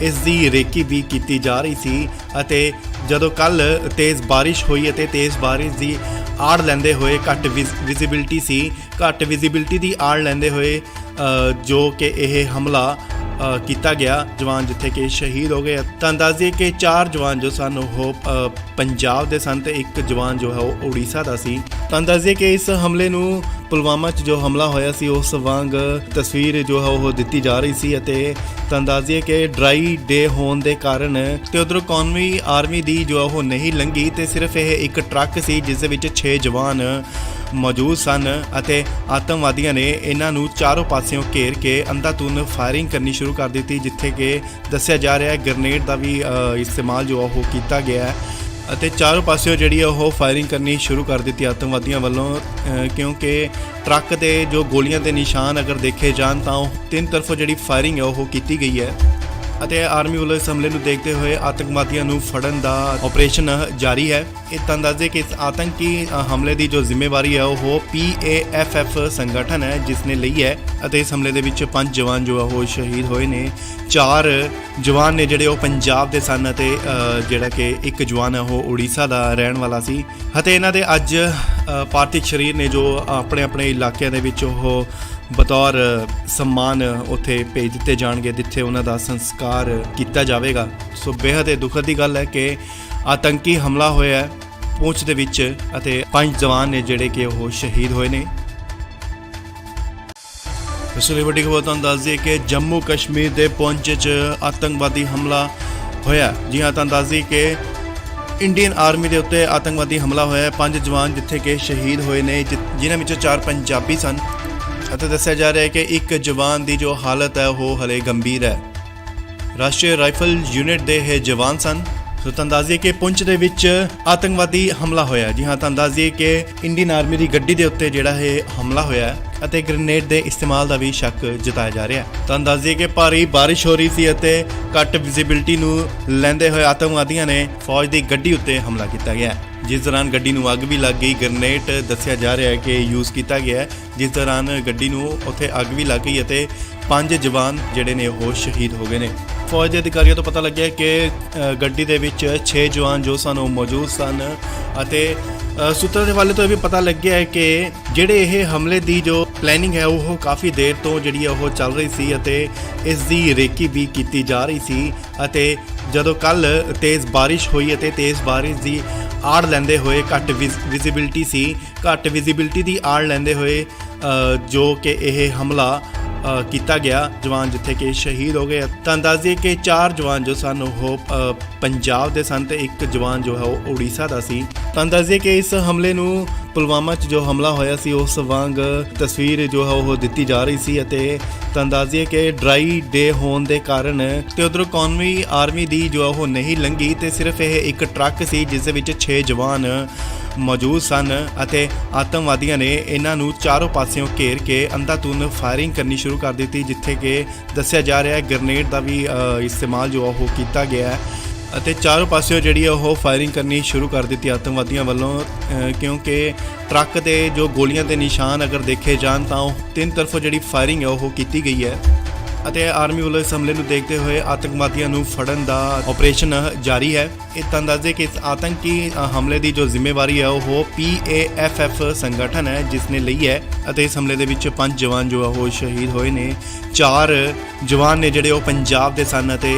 ਇਸ ਦੀ ਰੇਕੀ ਵੀ ਕੀਤੀ ਜਾ ਰਹੀ ਸੀ ਅਤੇ ਜਦੋਂ ਕੱਲ ਤੇਜ਼ ਬਾਰਿਸ਼ ਹੋਈ ਅਤੇ ਤੇਜ਼ ਬਾਰਿਸ਼ ਦੀ ਆੜ ਲੈਂਦੇ ਹੋਏ ਘੱਟ ਵਿਜ਼ਿਬਿਲਟੀ ਸੀ, ਘੱਟ ਵਿਜ਼ਿਬਿਲਟੀ ਦੀ ਆੜ ਲੈਂਦੇ ਹੋਏ ਜੋ ਕਿ ਇਹ ਹਮਲਾ ਕੀਤਾ ਗਿਆ ਜਵਾਨ ਜਿੱਥੇ ਕਿ ਸ਼ਹੀਦ ਹੋ ਗਏ। ਤਾਂ ਦੱਸ ਦਈਏ ਕਿ 4 ਜਵਾਨ ਜੋ ਸਨ ਉਹ ਪੰਜਾਬ ਦੇ ਸਨ ਤੇ ਇੱਕ ਜਵਾਨ ਜੋ ਹੈ ਉਹ ਉੜੀਸਾ ਦਾ ਸੀ। ਤਾਂ ਦੱਸ ਦਈਏ ਕਿ ਇਸ ਹਮਲੇ ਨੂੰ ਪੁਲਵਾਮਾ 'ਚ ਜੋ ਹਮਲਾ ਹੋਇਆ ਸੀ ਉਸ ਵਾਂਗ ਤਸਵੀਰ ਜੋ ਹੈ ਉਹ ਦਿੱਤੀ ਜਾ ਰਹੀ ਸੀ ਅਤੇ ਤਾਂ ਦੱਸ ਦਈਏ ਕਿ ਡਰਾਈ ਡੇ ਹੋਣ ਦੇ ਕਾਰਨ ਤੇ ਉਧਰੋਂ ਕੌਮੀ ਆਰਮੀ ਦੀ ਜੋ ਉਹ ਨਹੀਂ ਲੰਘੀ ਤੇ ਸਿਰਫ ਇਹ ਇੱਕ ਟਰੱਕ ਸੀ ਜਿਸ ਦੇ ਵਿੱਚ 6 ਜਵਾਨ ਮੌਜੂਦ ਸਨ ਅਤੇ ਆਤੰਕਵਾਦੀਆਂ ਨੇ ਇਹਨਾਂ ਨੂੰ ਚਾਰੋਂ ਪਾਸਿਓਂ ਘੇਰ ਕੇ ਅੰਧਾਧੁੰਦ ਫਾਇਰਿੰਗ ਕਰਨੀ ਸ਼ੁਰੂ ਕਰ ਦਿੱਤੀ, ਜਿੱਥੇ ਕਿ ਦੱਸਿਆ ਜਾ ਰਿਹਾ ਹੈ ਗ੍ਰੇਨੇਡ ਦਾ ਵੀ ਇਸਤੇਮਾਲ ਜੋ ਉਹ ਕੀਤਾ ਗਿਆ ਹੈ ਅਤੇ ਚਾਰੋਂ ਪਾਸਿਓਂ ਜਿਹੜੀ ਉਹ ਫਾਇਰਿੰਗ ਕਰਨੀ ਸ਼ੁਰੂ ਕਰ ਦਿੱਤੀ ਆਤੰਕਵਾਦੀਆਂ ਵੱਲੋਂ, ਕਿਉਂਕਿ ਟਰੱਕ ਦੇ ਜੋ ਗੋਲੀਆਂ ਦੇ ਨਿਸ਼ਾਨ ਅਗਰ ਦੇਖੇ ਜਾਣ ਤਾਂ ਉਹ ਤਿੰਨ ਤਰਫੋਂ ਜਿਹੜੀ ਫਾਇਰਿੰਗ ਹੈ ਉਹ ਕੀਤੀ ਗਈ ਹੈ ਅਤੇ ਆਰਮੀ ਵੱਲੋਂ ਇਸ ਹਮਲੇ ਨੂੰ ਦੇਖਦੇ ਹੋਏ ਆਤੰਕਵਾਦੀਆਂ ਨੂੰ ਫੜਨ ਦਾ ਆਪਰੇਸ਼ਨ ਜਾਰੀ ਹੈ। ਇਹ ਤਾਂ ਦੱਸ ਦੇ ਕਿ ਇਸ ਆਤੰਕੀ ਹਮਲੇ ਦੀ ਜੋ ਜ਼ਿੰਮੇਵਾਰੀ ਹੈ ਉਹ PAFF ਸੰਗਠਨ ਹੈ ਜਿਸ ਨੇ ਲਈ ਹੈ ਅਤੇ ਇਸ ਹਮਲੇ ਦੇ ਵਿੱਚ 5 ਜਵਾਨ ਜੋ ਉਹ ਸ਼ਹੀਦ ਹੋਏ ਨੇ। 4 ਜਵਾਨ ਨੇ ਜਿਹੜੇ ਉਹ ਪੰਜਾਬ ਦੇ ਸਨ ਅਤੇ ਜਿਹੜਾ ਕਿ ਇੱਕ ਜਵਾਨ ਹੈ ਉਹ ਉੜੀਸਾ ਦਾ ਰਹਿਣ ਵਾਲਾ ਸੀ ਅਤੇ ਇਹਨਾਂ ਦੇ ਅੱਜ ਪਾਰਥਿਵ ਸਰੀਰ ਨੇ ਜੋ ਆਪਣੇ ਆਪਣੇ ਇਲਾਕਿਆਂ ਦੇ ਵਿੱਚ ਉਹ ਬਤੌਰ ਸਨਮਾਨ ਉੱਥੇ ਭੇਜ ਦਿੱਤੇ ਜਾਣਗੇ ਜਿੱਥੇ ਉਹਨਾਂ ਦਾ ਸੰਸਕਾਰ ਕੀਤਾ ਜਾਵੇਗਾ। ਸੋ ਬੇਹੱਦ ਦੁਖਦ ਦੀ ਗੱਲ ਹੈ ਕਿ ਆਤੰਕੀ ਹਮਲਾ ਹੋਇਆ ਹੈ ਪੂੰਛ ਦੇ ਵਿੱਚ ਅਤੇ 5 ਜਵਾਨ ਨੇ ਜਿਹੜੇ ਕਿ ਉਹ ਸ਼ਹੀਦ ਹੋਏ ਨੇ। ਇਸ ਲਈ ਵੱਡੀ ਖਬਰ ਤੁਹਾਨੂੰ ਦੱਸ ਦਈਏ ਕਿ ਜੰਮੂ ਕਸ਼ਮੀਰ ਦੇ ਪੂੰਛ 'ਚ ਆਤੰਕਵਾਦੀ ਹਮਲਾ ਹੋਇਆ। ਜੀ ਹਾਂ, ਤੁਹਾਨੂੰ ਦੱਸ ਦਈਏ ਕਿ ਇੰਡੀਅਨ ਆਰਮੀ ਦੇ ਉੱਤੇ ਆਤੰਕਵਾਦੀ ਹਮਲਾ ਹੋਇਆ। 5 ਜਵਾਨ ਜਿੱਥੇ ਕਿ ਸ਼ਹੀਦ ਹੋਏ ਨੇ, ਜਿਨ੍ਹਾਂ ਵਿੱਚੋਂ 4 ਪੰਜਾਬੀ ਸਨ ਅਤੇ ਦੱਸਿਆ ਜਾ ਰਿਹਾ ਹੈ ਕਿ ਇੱਕ ਜਵਾਨ ਦੀ ਜੋ ਹਾਲਤ ਹੈ ਉਹ ਹਲੇ ਗੰਭੀਰ ਹੈ। ਰਾਸ਼ਟਰੀ ਰਾਈਫਲ ਯੂਨਿਟ ਦੇ ਇਹ ਜਵਾਨ ਸਨ। ਸੋ ਤੁਹਾਨੂੰ ਦੱਸ ਦਈਏ ਕਿ ਪੁੰਛ ਦੇ ਵਿੱਚ ਆਤੰਕਵਾਦੀ ਹਮਲਾ ਹੋਇਆ। ਜੀ ਹਾਂ, ਤੁਹਾਨੂੰ ਦੱਸ ਦਈਏ ਕਿ ਇੰਡੀਅਨ ਆਰਮੀ ਦੀ ਗੱਡੀ ਦੇ ਉੱਤੇ ਜਿਹੜਾ ਇਹ ਹਮਲਾ ਹੋਇਆ ਅਤੇ ਗ੍ਰੇਨੇਡ ਦੇ ਇਸਤੇਮਾਲ ਦਾ ਵੀ ਸ਼ੱਕ ਜਤਾਇਆ ਜਾ ਰਿਹਾ ਹੈ। ਤੁਹਾਨੂੰ ਦੱਸ ਦਈਏ ਕਿ ਭਾਰੀ ਬਾਰਿਸ਼ ਹੋ ਰਹੀ ਸੀ ਅਤੇ ਘੱਟ ਵਿਜ਼ਿਬਿਲਟੀ ਨੂੰ ਲੈਂਦੇ ਹੋਏ ਆਤੰਕਵਾਦੀਆਂ ਨੇ ਫੌਜ ਦੀ ਗੱਡੀ ਉੱਤੇ ਹਮਲਾ ਕੀਤਾ ਗਿਆ, ਜਿਸ ਦੌਰਾਨ ਗੱਡੀ ਨੂੰ ਅੱਗ ਵੀ ਲੱਗ ਗਈ। ਗ੍ਰੇਨੇਡ ਦੱਸਿਆ ਜਾ ਰਿਹਾ ਹੈ ਕਿ ਯੂਜ਼ ਕੀਤਾ ਗਿਆ, ਜਿਸ ਦੌਰਾਨ ਗੱਡੀ ਨੂੰ ਉੱਥੇ ਅੱਗ ਵੀ ਲੱਗ ਗਈ ਅਤੇ 5 ਜਵਾਨ ਜਿਹੜੇ ਨੇ ਉਹ ਸ਼ਹੀਦ ਹੋ ਗਏ ਨੇ। ਫੌਜ ਦੇ ਅਧਿਕਾਰੀਆਂ ਤੋਂ ਪਤਾ ਲੱਗਿਆ ਕਿ ਗੱਡੀ ਦੇ ਵਿੱਚ 6 ਜਵਾਨ ਜੋ ਸਨ ਉਹ ਮੌਜੂਦ ਸਨ ਅਤੇ ਸੂਤਰਾਂ ਦੇ ਹਵਾਲੇ ਤੋਂ ਇਹ ਵੀ ਪਤਾ ਲੱਗਿਆ ਹੈ ਕਿ ਜਿਹੜੇ ਇਹ ਹਮਲੇ ਦੀ ਜੋ ਪਲੈਨਿੰਗ ਹੈ ਉਹ ਕਾਫੀ ਦੇਰ ਤੋਂ ਜਿਹੜੀ ਉਹ ਚੱਲ ਰਹੀ ਸੀ ਅਤੇ ਇਸ ਦੀ ਰੇਕੀ ਵੀ ਕੀਤੀ ਜਾ ਰਹੀ ਸੀ ਅਤੇ ਜਦੋਂ ਕੱਲ ਤੇਜ਼ ਬਾਰਿਸ਼ ਹੋਈ ਅਤੇ ਤੇਜ਼ ਬਾਰਿਸ਼ ਦੀ ਆੜ ਲੈਂਦੇ ਹੋਏ ਘੱਟ ਵਿਜ਼ਿਬਿਲਟੀ ਸੀ, ਘੱਟ ਵਿਜ਼ਿਬਿਲਟੀ ਦੀ ਆੜ ਲੈਂਦੇ ਹੋਏ ਜੋ ਕਿ ਇਹ ਹਮਲਾ ਕੀਤਾ ਗਿਆ ਜਵਾਨ ਜਿੱਥੇ ਕਿ ਸ਼ਹੀਦ ਹੋ ਗਏ। ਤਾਂ ਦੱਸ ਦਈਏ ਕਿ 4 ਜਵਾਨ ਜੋ ਸਨ ਉਹ ਪੰਜਾਬ ਦੇ ਸਨ ਤੇ ਇੱਕ ਜਵਾਨ ਜੋ ਹੈ ਉਹ ਉੜੀਸਾ ਦਾ ਸੀ। ਤਾਂ ਦੱਸ ਦਈਏ ਕਿ ਇਸ ਹਮਲੇ ਨੂੰ ਪੁਲਵਾਮਾ 'ਚ ਜੋ ਹਮਲਾ ਹੋਇਆ ਸੀ ਉਸ ਵਾਂਗ ਤਸਵੀਰ ਜੋ ਹੈ ਉਹ ਦਿੱਤੀ ਜਾ ਰਹੀ ਸੀ ਅਤੇ ਤਾਂ ਦੱਸ ਦਈਏ ਕਿ ਡਰਾਈ ਡੇ ਹੋਣ ਦੇ ਕਾਰਨ ਤੇ ਉਧਰੋਂ ਕੌਮੀ ਆਰਮੀ ਦੀ ਜੋ ਉਹ ਨਹੀਂ ਲੰਘੀ ਤੇ ਸਿਰਫ ਇਹ ਇੱਕ ਟਰੱਕ ਸੀ ਜਿਸ ਦੇ ਵਿੱਚ 6 ਜਵਾਨ ਮੌਜੂਦ ਸਨ ਅਤੇ ਆਤੰਕਵਾਦੀਆਂ ਨੇ ਇਹਨਾਂ ਨੂੰ ਚਾਰੋਂ ਪਾਸਿਓਂ ਘੇਰ ਕੇ ਅੰਧਾਧੁੰਦ ਫਾਇਰਿੰਗ ਕਰਨੀ ਸ਼ੁਰੂ ਕਰ ਦਿੱਤੀ, ਜਿੱਥੇ ਕਿ ਦੱਸਿਆ ਜਾ ਰਿਹਾ ਹੈ ਗ੍ਰੇਨੇਡ ਦਾ ਵੀ ਇਸਤੇਮਾਲ ਜੋ ਉਹ ਕੀਤਾ ਗਿਆ ਹੈ ਅਤੇ ਚਾਰੋਂ ਪਾਸਿਓਂ ਜਿਹੜੀ ਉਹ ਫਾਇਰਿੰਗ ਕਰਨੀ ਸ਼ੁਰੂ ਕਰ ਦਿੱਤੀ ਆਤੰਕਵਾਦੀਆਂ ਵੱਲੋਂ, ਕਿਉਂਕਿ ਟਰੱਕ ਦੇ ਜੋ ਗੋਲੀਆਂ ਦੇ ਨਿਸ਼ਾਨ ਅਗਰ ਦੇਖੇ ਜਾਣ ਤਾਂ ਉਹ ਤਿੰਨ ਤਰਫੋਂ ਜਿਹੜੀ ਫਾਇਰਿੰਗ ਹੈ ਉਹ ਕੀਤੀ ਗਈ ਹੈ ਅਤੇ ਆਰਮੀ ਵੱਲੋਂ ਇਸ ਹਮਲੇ ਨੂੰ ਦੇਖਦੇ ਹੋਏ ਆਤੰਕਵਾਦੀਆਂ ਨੂੰ ਫੜਨ ਦਾ ਆਪਰੇਸ਼ਨ ਜਾਰੀ ਹੈ। ਇਹ ਤਾਂ ਦੱਸ ਦੇ ਕਿ ਇਸ ਆਤੰਕੀ ਹਮਲੇ ਦੀ ਜੋ ਜ਼ਿੰਮੇਵਾਰੀ ਹੈ ਉਹ PAFF ਸੰਗਠਨ ਹੈ ਜਿਸ ਨੇ ਲਈ ਹੈ ਅਤੇ ਇਸ ਹਮਲੇ ਦੇ ਵਿੱਚ 5 ਜਵਾਨ ਜੋ ਉਹ ਸ਼ਹੀਦ ਹੋਏ ਨੇ। 4 ਜਵਾਨ ਨੇ ਜਿਹੜੇ ਉਹ ਪੰਜਾਬ ਦੇ ਸਨ ਅਤੇ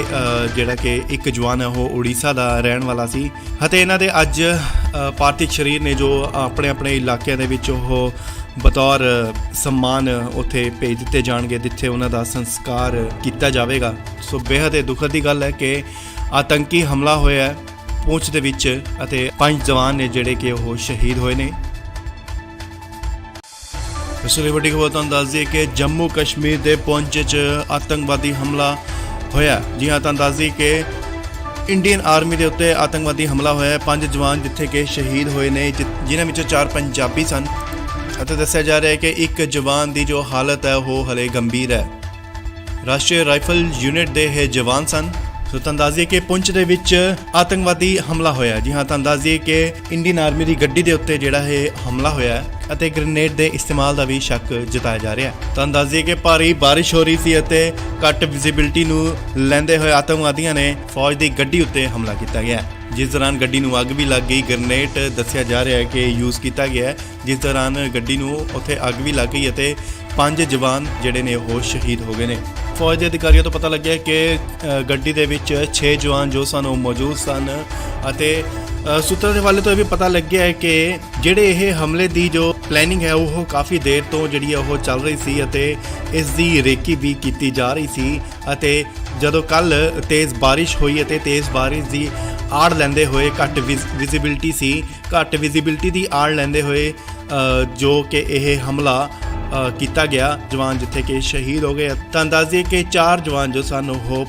ਜਿਹੜਾ ਕਿ ਇੱਕ ਜਵਾਨ ਹੈ ਉਹ ਉੜੀਸਾ ਦਾ ਰਹਿਣ ਵਾਲਾ ਸੀ ਅਤੇ ਇਹਨਾਂ ਦੇ ਅੱਜ ਪਾਰਥਿਵ ਸਰੀਰ ਨੇ ਜੋ ਆਪਣੇ ਆਪਣੇ ਇਲਾਕਿਆਂ ਦੇ ਵਿੱਚ ਉਹ ਬਤੌਰ ਸਨਮਾਨ ਉੱਥੇ ਭੇਜ ਦਿੱਤੇ ਜਾਣਗੇ ਜਿੱਥੇ ਉਹਨਾਂ ਦਾ ਸੰਸਕਾਰ ਕੀਤਾ ਜਾਵੇਗਾ। ਸੋ ਬੇਹੱਦ ਦੁਖਦ ਦੀ ਗੱਲ ਹੈ ਕਿ ਆਤੰਕੀ ਹਮਲਾ ਹੋਇਆ ਹੈ ਪੂੰਛ ਦੇ ਵਿੱਚ ਅਤੇ 5 ਜਵਾਨ ਨੇ ਜਿਹੜੇ ਕਿ ਉਹ ਸ਼ਹੀਦ ਹੋਏ ਨੇ। ਇਸ ਲਈ ਵੱਡੀ ਖਬਰ ਤੁਹਾਨੂੰ ਦੱਸ ਦਈਏ ਕਿ ਜੰਮੂ ਕਸ਼ਮੀਰ ਦੇ ਪੂੰਛ 'ਚ ਆਤੰਕਵਾਦੀ ਹਮਲਾ ਹੋਇਆ। ਜੀ ਹਾਂ, ਤੁਹਾਨੂੰ ਦੱਸ ਦਈਏ ਕਿ ਇੰਡੀਅਨ ਆਰਮੀ ਦੇ ਉੱਤੇ ਆਤੰਕਵਾਦੀ ਹਮਲਾ ਹੋਇਆ। 5 ਜਵਾਨ ਜਿੱਥੇ ਕਿ ਸ਼ਹੀਦ ਹੋਏ ਨੇ, ਜਿਨ੍ਹਾਂ ਵਿੱਚੋਂ 4 ਪੰਜਾਬੀ ਸਨ ਅਤੇ ਦੱਸਿਆ ਜਾ ਰਿਹਾ ਹੈ ਕਿ ਇੱਕ ਜਵਾਨ ਦੀ ਜੋ ਹਾਲਤ ਹੈ ਉਹ ਹਲੇ ਗੰਭੀਰ ਹੈ। ਰਾਸ਼ਟਰੀ ਰਾਈਫਲ ਯੂਨਿਟ ਦੇ ਇਹ ਜਵਾਨ ਸਨ। ਸੋ ਤੁਹਾਨੂੰ ਦੱਸ ਦਈਏ ਕਿ ਪੁੰਛ ਦੇ ਵਿੱਚ ਆਤੰਕਵਾਦੀ ਹਮਲਾ ਹੋਇਆ। ਜੀ ਹਾਂ, ਤੁਹਾਨੂੰ ਦੱਸ ਦਈਏ ਕਿ ਇੰਡੀਅਨ ਆਰਮੀ ਦੀ ਗੱਡੀ ਦੇ ਉੱਤੇ ਜਿਹੜਾ ਇਹ ਹਮਲਾ ਹੋਇਆ ਅਤੇ ਗ੍ਰੇਨੇਡ ਦੇ ਇਸਤੇਮਾਲ ਦਾ ਵੀ ਸ਼ੱਕ ਜਤਾਇਆ ਜਾ ਰਿਹਾ ਹੈ। ਤੁਹਾਨੂੰ ਦੱਸ ਦਈਏ ਕਿ ਭਾਰੀ ਬਾਰਿਸ਼ ਹੋ ਰਹੀ ਸੀ ਅਤੇ ਘੱਟ ਵਿਜ਼ਿਬਿਲਟੀ ਨੂੰ ਲੈਂਦੇ ਹੋਏ ਆਤੰਕਵਾਦੀਆਂ ਨੇ ਫੌਜ ਦੀ ਗੱਡੀ ਉੱਤੇ ਹਮਲਾ ਕੀਤਾ ਗਿਆ, ਜਿਸ ਦੌਰਾਨ ਗੱਡੀ ਨੂੰ ਅੱਗ ਵੀ ਲੱਗ ਗਈ। ਗ੍ਰੇਨੇਡ ਦੱਸਿਆ ਜਾ ਰਿਹਾ ਹੈ ਕਿ ਯੂਜ਼ ਕੀਤਾ ਗਿਆ, ਜਿਸ ਦੌਰਾਨ ਗੱਡੀ ਨੂੰ ਉੱਥੇ ਅੱਗ ਵੀ ਲੱਗ ਗਈ ਅਤੇ 5 ਜਵਾਨ ਜਿਹੜੇ ਨੇ ਉਹ ਸ਼ਹੀਦ ਹੋ ਗਏ ਨੇ। ਫੌਜ ਦੇ ਅਧਿਕਾਰੀਆਂ ਤੋਂ ਪਤਾ ਲੱਗਿਆ ਕਿ ਗੱਡੀ ਦੇ ਵਿੱਚ 6 ਜਵਾਨ ਜੋ ਸਨ ਉਹ ਮੌਜੂਦ ਸਨ ਅਤੇ ਸੂਤਰਾਂ ਦੇ ਹਵਾਲੇ ਤੋਂ ਇਹ ਵੀ ਪਤਾ ਲੱਗਿਆ ਹੈ ਕਿ ਜਿਹੜੇ ਇਹ ਹਮਲੇ ਦੀ ਜੋ ਪਲੈਨਿੰਗ ਹੈ ਉਹ ਕਾਫੀ ਦੇਰ ਤੋਂ ਜਿਹੜੀ ਉਹ ਚੱਲ ਰਹੀ ਸੀ ਅਤੇ ਇਸ ਦੀ ਰੇਕੀ ਵੀ ਕੀਤੀ ਜਾ ਰਹੀ ਸੀ ਅਤੇ ਜਦੋਂ ਕੱਲ ਤੇਜ਼ ਬਾਰਿਸ਼ ਹੋਈ ਅਤੇ ਤੇਜ਼ ਬਾਰਿਸ਼ ਦੀ ਆੜ ਲੈਂਦੇ ਹੋਏ ਘੱਟ ਵਿਜ਼ਿਬਿਲਟੀ ਦੀ ਆੜ ਲੈਂਦੇ ਹੋਏ ਜੋ ਕਿ ਇਹ ਹਮਲਾ ਕੀਤਾ ਗਿਆ ਜਵਾਨ ਜਿੱਥੇ ਕਿ ਸ਼ਹੀਦ ਹੋ ਗਏ। ਤਾਂ ਅੰਦਾਜ਼ੇ ਕਿ 4 ਜਵਾਨ ਜੋ ਸਨ ਉਹ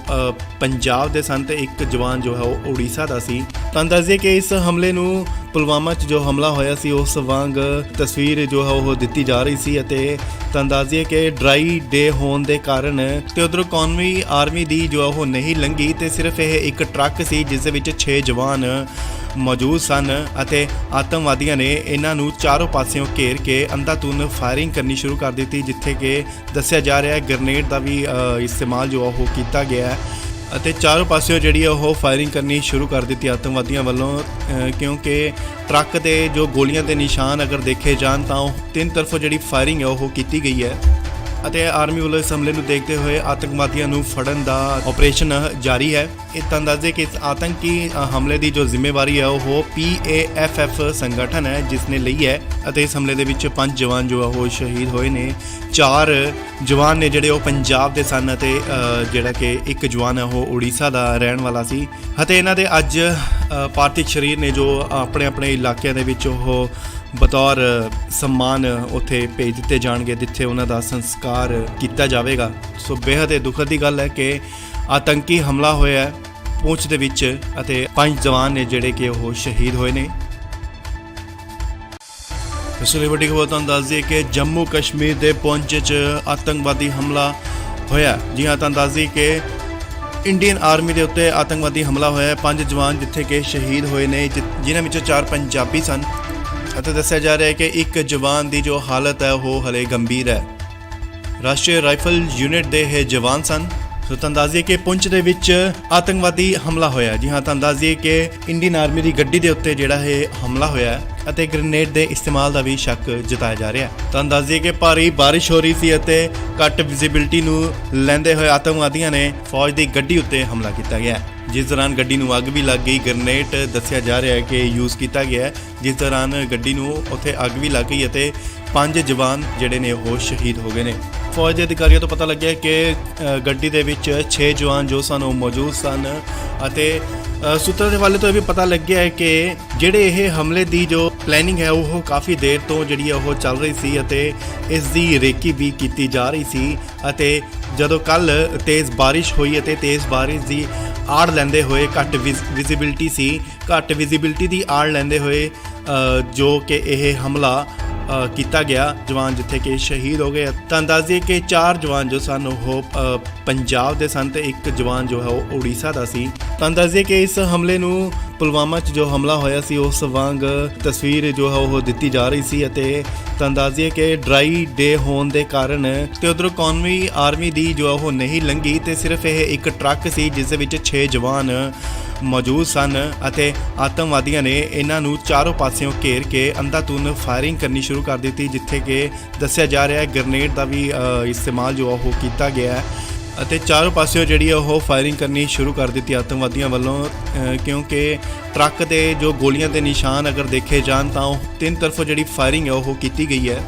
ਪੰਜਾਬ ਦੇ ਸਨ ਤੇ ਇੱਕ ਜਵਾਨ ਜੋ ਹੈ ਉਹ ਉੜੀਸਾ ਦਾ ਸੀ। ਤਾਂ ਅੰਦਾਜ਼ੇ ਕਿ ਇਸ ਹਮਲੇ ਨੂੰ ਪੁਲਵਾਮਾ 'ਚ ਜੋ ਹਮਲਾ ਹੋਇਆ ਸੀ ਉਸ ਵਾਂਗ ਤਸਵੀਰ ਜੋ ਹੈ ਉਹ ਦਿੱਤੀ ਜਾ ਰਹੀ ਸੀ ਅਤੇ ਤਾਂ ਅੰਦਾਜ਼ੇ ਕਿ ਡਰਾਈ ਡੇ ਹੋਣ ਦੇ ਕਾਰਨ ਤੇ ਉਧਰੋਂ ਕੌਮੀ ਆਰਮੀ ਦੀ ਜੋ ਉਹ ਨਹੀਂ ਲੰਘੀ ਤੇ ਸਿਰਫ ਇਹ ਇੱਕ ਟਰੱਕ ਸੀ ਜਿਸ ਦੇ ਵਿੱਚ 6 ਜਵਾਨ ਮੌਜੂਦ ਸਨ ਅਤੇ ਆਤੰਕਵਾਦੀਆਂ ਨੇ ਇਹਨਾਂ ਨੂੰ ਚਾਰੋਂ ਪਾਸਿਓਂ ਘੇਰ ਕੇ ਅੰਧਾਧੁੰਦ ਫਾਇਰਿੰਗ ਕਰਨੀ ਸ਼ੁਰੂ ਕਰ ਦਿੱਤੀ, ਜਿੱਥੇ ਕਿ ਦੱਸਿਆ ਜਾ ਰਿਹਾ ਹੈ ਗ੍ਰੇਨੇਡ ਦਾ ਵੀ ਇਸਤੇਮਾਲ ਜੋ ਉਹ ਕੀਤਾ ਗਿਆ ਹੈ ਅਤੇ ਚਾਰੋਂ ਪਾਸਿਓਂ ਜਿਹੜੀ ਉਹ ਫਾਇਰਿੰਗ ਕਰਨੀ ਸ਼ੁਰੂ ਕਰ ਦਿੱਤੀ ਆਤੰਕਵਾਦੀਆਂ ਵੱਲੋਂ ਕਿਉਂਕਿ ਟਰੱਕ ਦੇ ਜੋ ਗੋਲੀਆਂ ਦੇ ਨਿਸ਼ਾਨ ਅਗਰ ਦੇਖੇ ਜਾਣ ਤਾਂ ਉਹ ਤਿੰਨ ਤਰਫੋਂ ਜਿਹੜੀ ਫਾਇਰਿੰਗ ਹੈ ਉਹ ਕੀਤੀ ਗਈ ਹੈ ਅਤੇ ਆਰਮੀ ਵੱਲੋਂ ਇਸ ਹਮਲੇ ਨੂੰ ਦੇਖਦੇ ਹੋਏ ਆਤੰਕਵਾਦੀਆਂ ਨੂੰ ਫੜਨ ਦਾ ਆਪਰੇਸ਼ਨ ਜਾਰੀ ਹੈ। ਇਹ ਤਾਂ ਅੰਦਾਜ਼ੇ ਕਿ ਇਸ ਆਤੰਕੀ ਹਮਲੇ ਦੀ ਜੋ ਜ਼ਿੰਮੇਵਾਰੀ ਹੈ ਉਹ PAFF ਸੰਗਠਨ ਹੈ ਜਿਸ ਨੇ ਲਈ ਹੈ ਅਤੇ ਇਸ ਹਮਲੇ ਦੇ ਵਿੱਚ 5 ਜਵਾਨ ਜੋ ਉਹ ਸ਼ਹੀਦ ਹੋਏ ਨੇ। 4 ਜਵਾਨ ਨੇ ਜਿਹੜੇ ਉਹ ਪੰਜਾਬ ਦੇ ਸਨ ਅਤੇ ਜਿਹੜਾ ਕਿ ਇੱਕ ਜਵਾਨ ਹੈ ਉਹ ਉੜੀਸਾ ਦਾ ਰਹਿਣ ਵਾਲਾ ਸੀ ਅਤੇ ਇਹਨਾਂ ਦੇ ਅੱਜ ਪਾਰਥਿਵ ਸਰੀਰ ਨੇ ਜੋ ਆਪਣੇ ਇਲਾਕਿਆਂ ਦੇ ਵਿੱਚ ਉਹ ਬਤੌਰ ਸਨਮਾਨ ਉੱਥੇ ਭੇਜ ਦਿੱਤੇ ਜਾਣਗੇ ਜਿੱਥੇ ਉਹਨਾਂ ਦਾ ਸੰਸਕਾਰ ਕੀਤਾ ਜਾਵੇਗਾ। ਸੋ ਬੇਹੱਦ ਦੁਖਦ ਦੀ ਗੱਲ ਹੈ ਕਿ ਆਤੰਕੀ ਹਮਲਾ ਹੋਇਆ ਹੈ ਪੂੰਛ ਦੇ ਵਿੱਚ ਅਤੇ 5 ਜਵਾਨ ਨੇ ਜਿਹੜੇ ਕਿ ਉਹ ਸ਼ਹੀਦ ਹੋਏ ਨੇ। ਇਸ ਲਈ ਵੱਡੀ ਖਬਰ ਤੁਹਾਨੂੰ ਦੱਸ ਦਈਏ ਕਿ ਜੰਮੂ ਕਸ਼ਮੀਰ ਦੇ ਪੁੰਛ 'ਚ ਆਤੰਕਵਾਦੀ ਹਮਲਾ ਹੋਇਆ। ਜੀ ਹਾਂ, ਤਾਂ ਦੱਸ ਦਈਏ ਕਿ ਇੰਡੀਅਨ ਆਰਮੀ ਦੇ ਉੱਤੇ ਆਤੰਕਵਾਦੀ ਹਮਲਾ ਹੋਇਆ। 5 ਜਵਾਨ ਜਿੱਥੇ ਕਿ ਸ਼ਹੀਦ ਹੋਏ ਨੇ ਜਿਨ੍ਹਾਂ ਵਿੱਚੋਂ 4 ਪੰਜਾਬੀ ਸਨ ਅਤੇ ਦੱਸਿਆ ਜਾ ਰਿਹਾ ਹੈ ਕਿ ਇੱਕ ਜਵਾਨ ਦੀ ਜੋ ਹਾਲਤ ਹੈ ਉਹ ਹਲੇ ਗੰਭੀਰ ਹੈ। ਰਾਸ਼ਟਰੀ ਰਾਈਫਲ ਯੂਨਿਟ ਦੇ ਇਹ ਜਵਾਨ ਸਨ। ਸੋ ਤਾਂ ਅੰਦਾਜ਼ੇ ਕਿ ਪੁੰਛ ਦੇ ਵਿੱਚ ਆਤੰਕਵਾਦੀ ਹਮਲਾ ਹੋਇਆ। ਜੀ ਹਾਂ, ਤਾਂ ਅੰਦਾਜ਼ੇ ਕਿ ਇੰਡੀਅਨ ਆਰਮੀ ਦੀ ਗੱਡੀ ਦੇ ਉੱਤੇ ਜਿਹੜਾ ਇਹ ਹਮਲਾ ਹੋਇਆ ਅਤੇ ਗ੍ਰੇਨੇਡ ਦੇ ਇਸਤੇਮਾਲ ਦਾ ਵੀ ਸ਼ੱਕ ਜਤਾਇਆ ਜਾ ਰਿਹਾ ਹੈ। ਤਾਂ ਅੰਦਾਜ਼ੇ ਕਿ ਭਾਰੀ ਬਾਰਿਸ਼ ਹੋ ਰਹੀ ਸੀ ਅਤੇ ਘੱਟ ਵਿਜ਼ਿਬਿਲਟੀ ਨੂੰ ਲੈਂਦੇ ਹੋਏ ਆਤੰਕਵਾਦੀਆਂ ਨੇ ਫੌਜ ਦੀ ਗੱਡੀ ਉੱਤੇ ਹਮਲਾ ਕੀਤਾ ਗਿਆ, ਜਿਸ ਦੌਰਾਨ ਗੱਡੀ ਨੂੰ ਅੱਗ ਵੀ ਲੱਗ ਗਈ। ਗ੍ਰੇਨੇਡ ਦੱਸਿਆ ਜਾ ਰਿਹਾ ਹੈ ਕਿ ਯੂਜ਼ ਕੀਤਾ ਗਿਆ, ਜਿਸ ਦੌਰਾਨ ਗੱਡੀ ਨੂੰ ਉੱਥੇ ਅੱਗ ਵੀ ਲੱਗ ਗਈ ਅਤੇ 5 ਜਵਾਨ ਜਿਹੜੇ ਨੇ ਉਹ ਸ਼ਹੀਦ ਹੋ ਗਏ ਨੇ। ਫੌਜ ਦੇ ਅਧਿਕਾਰੀਆਂ ਤੋਂ ਪਤਾ ਲੱਗਿਆ ਕਿ ਗੱਡੀ ਦੇ ਵਿੱਚ 6 ਜਵਾਨ ਜੋ ਸਨ ਉਹ ਮੌਜੂਦ ਸਨ ਅਤੇ ਸੂਤਰਾਂ ਦੇ ਹਵਾਲੇ ਤੋਂ ਇਹ ਵੀ ਪਤਾ ਲੱਗਿਆ ਹੈ ਕਿ ਜਿਹੜੇ ਇਹ ਹਮਲੇ ਦੀ ਜੋ ਪਲੈਨਿੰਗ ਹੈ ਉਹ ਕਾਫੀ ਦੇਰ ਤੋਂ ਜਿਹੜੀ ਉਹ ਚੱਲ ਰਹੀ ਸੀ ਅਤੇ ਇਸ ਦੀ ਰੇਕੀ ਵੀ ਕੀਤੀ ਜਾ ਰਹੀ ਸੀ ਅਤੇ ਜਦੋਂ ਕੱਲ ਤੇਜ਼ ਬਾਰਿਸ਼ ਹੋਈ ਅਤੇ ਤੇਜ਼ ਬਾਰਿਸ਼ ਦੀ ਆੜ ਲੈਂਦੇ ਹੋਏ ਘੱਟ ਵਿਜ਼ਿਬਿਲਟੀ ਦੀ ਆੜ ਲੈਂਦੇ ਹੋਏ ਜੋ ਕਿ ਇਹ ਹਮਲਾ ਕੀਤਾ ਗਿਆ ਜਵਾਨ ਜਿੱਥੇ ਕਿ ਸ਼ਹੀਦ ਹੋ ਗਏ। ਤਾਂ ਅੰਦਾਜ਼ੇ ਕਿ 4 ਜਵਾਨ ਜੋ ਸਨ ਉਹ ਪੰਜਾਬ ਦੇ ਸਨ ਤੇ ਇੱਕ ਜਵਾਨ ਜੋ ਹੈ ਉਹ ਉੜੀਸਾ ਦਾ ਸੀ। ਤਾਂ ਅੰਦਾਜ਼ੇ ਕਿ ਇਸ ਹਮਲੇ ਨੂੰ ਪੁਲਵਾਮਾ 'ਚ ਜੋ ਹਮਲਾ ਹੋਇਆ ਸੀ ਉਸ ਵਾਂਗ ਤਸਵੀਰ ਜੋ ਹੈ ਉਹ ਦਿੱਤੀ ਜਾ ਰਹੀ ਸੀ ਅਤੇ ਤਾਂ ਅੰਦਾਜ਼ੇ ਕਿ ਡਰਾਈ ਡੇ ਹੋਣ ਦੇ ਕਾਰਨ ਤੇ ਉਧਰੋਂ ਕੌਮੀ ਆਰਮੀ ਦੀ ਜੋ ਉਹ ਨਹੀਂ ਲੰਘੀ ਤੇ ਸਿਰਫ ਇਹ ਇੱਕ ਟਰੱਕ ਸੀ ਜਿਸ ਦੇ ਵਿੱਚ 6 ਜਵਾਨ ਮੌਜੂਦ ਸਨ ਅਤੇ ਆਤੰਕਵਾਦੀਆਂ ਨੇ ਇਹਨਾਂ ਨੂੰ ਚਾਰੋਂ ਪਾਸਿਓਂ ਘੇਰ ਕੇ ਅੰਧਾਧੁੰਦ ਫਾਇਰਿੰਗ ਕਰਨੀ ਸ਼ੁਰੂ ਕਰ ਦਿੱਤੀ, ਜਿੱਥੇ ਕਿ ਦੱਸਿਆ ਜਾ ਰਿਹਾ ਹੈ ਗ੍ਰੇਨੇਡ ਦਾ ਵੀ ਇਸਤੇਮਾਲ ਜੋ ਉਹ ਕੀਤਾ ਗਿਆ ਹੈ ਅਤੇ ਚਾਰੋਂ ਪਾਸਿਓਂ ਜਿਹੜੀ ਉਹ ਫਾਇਰਿੰਗ ਕਰਨੀ ਸ਼ੁਰੂ ਕਰ ਦਿੱਤੀ ਆਤੰਕਵਾਦੀਆਂ ਵੱਲੋਂ ਕਿਉਂਕਿ ਟਰੱਕ ਦੇ ਜੋ ਗੋਲੀਆਂ ਦੇ ਨਿਸ਼ਾਨ ਅਗਰ ਦੇਖੇ ਜਾਣ ਤਾਂ ਉਹ ਤਿੰਨ ਤਰਫੋਂ ਜਿਹੜੀ ਫਾਇਰਿੰਗ ਹੈ ਉਹ ਕੀਤੀ ਗਈ ਹੈ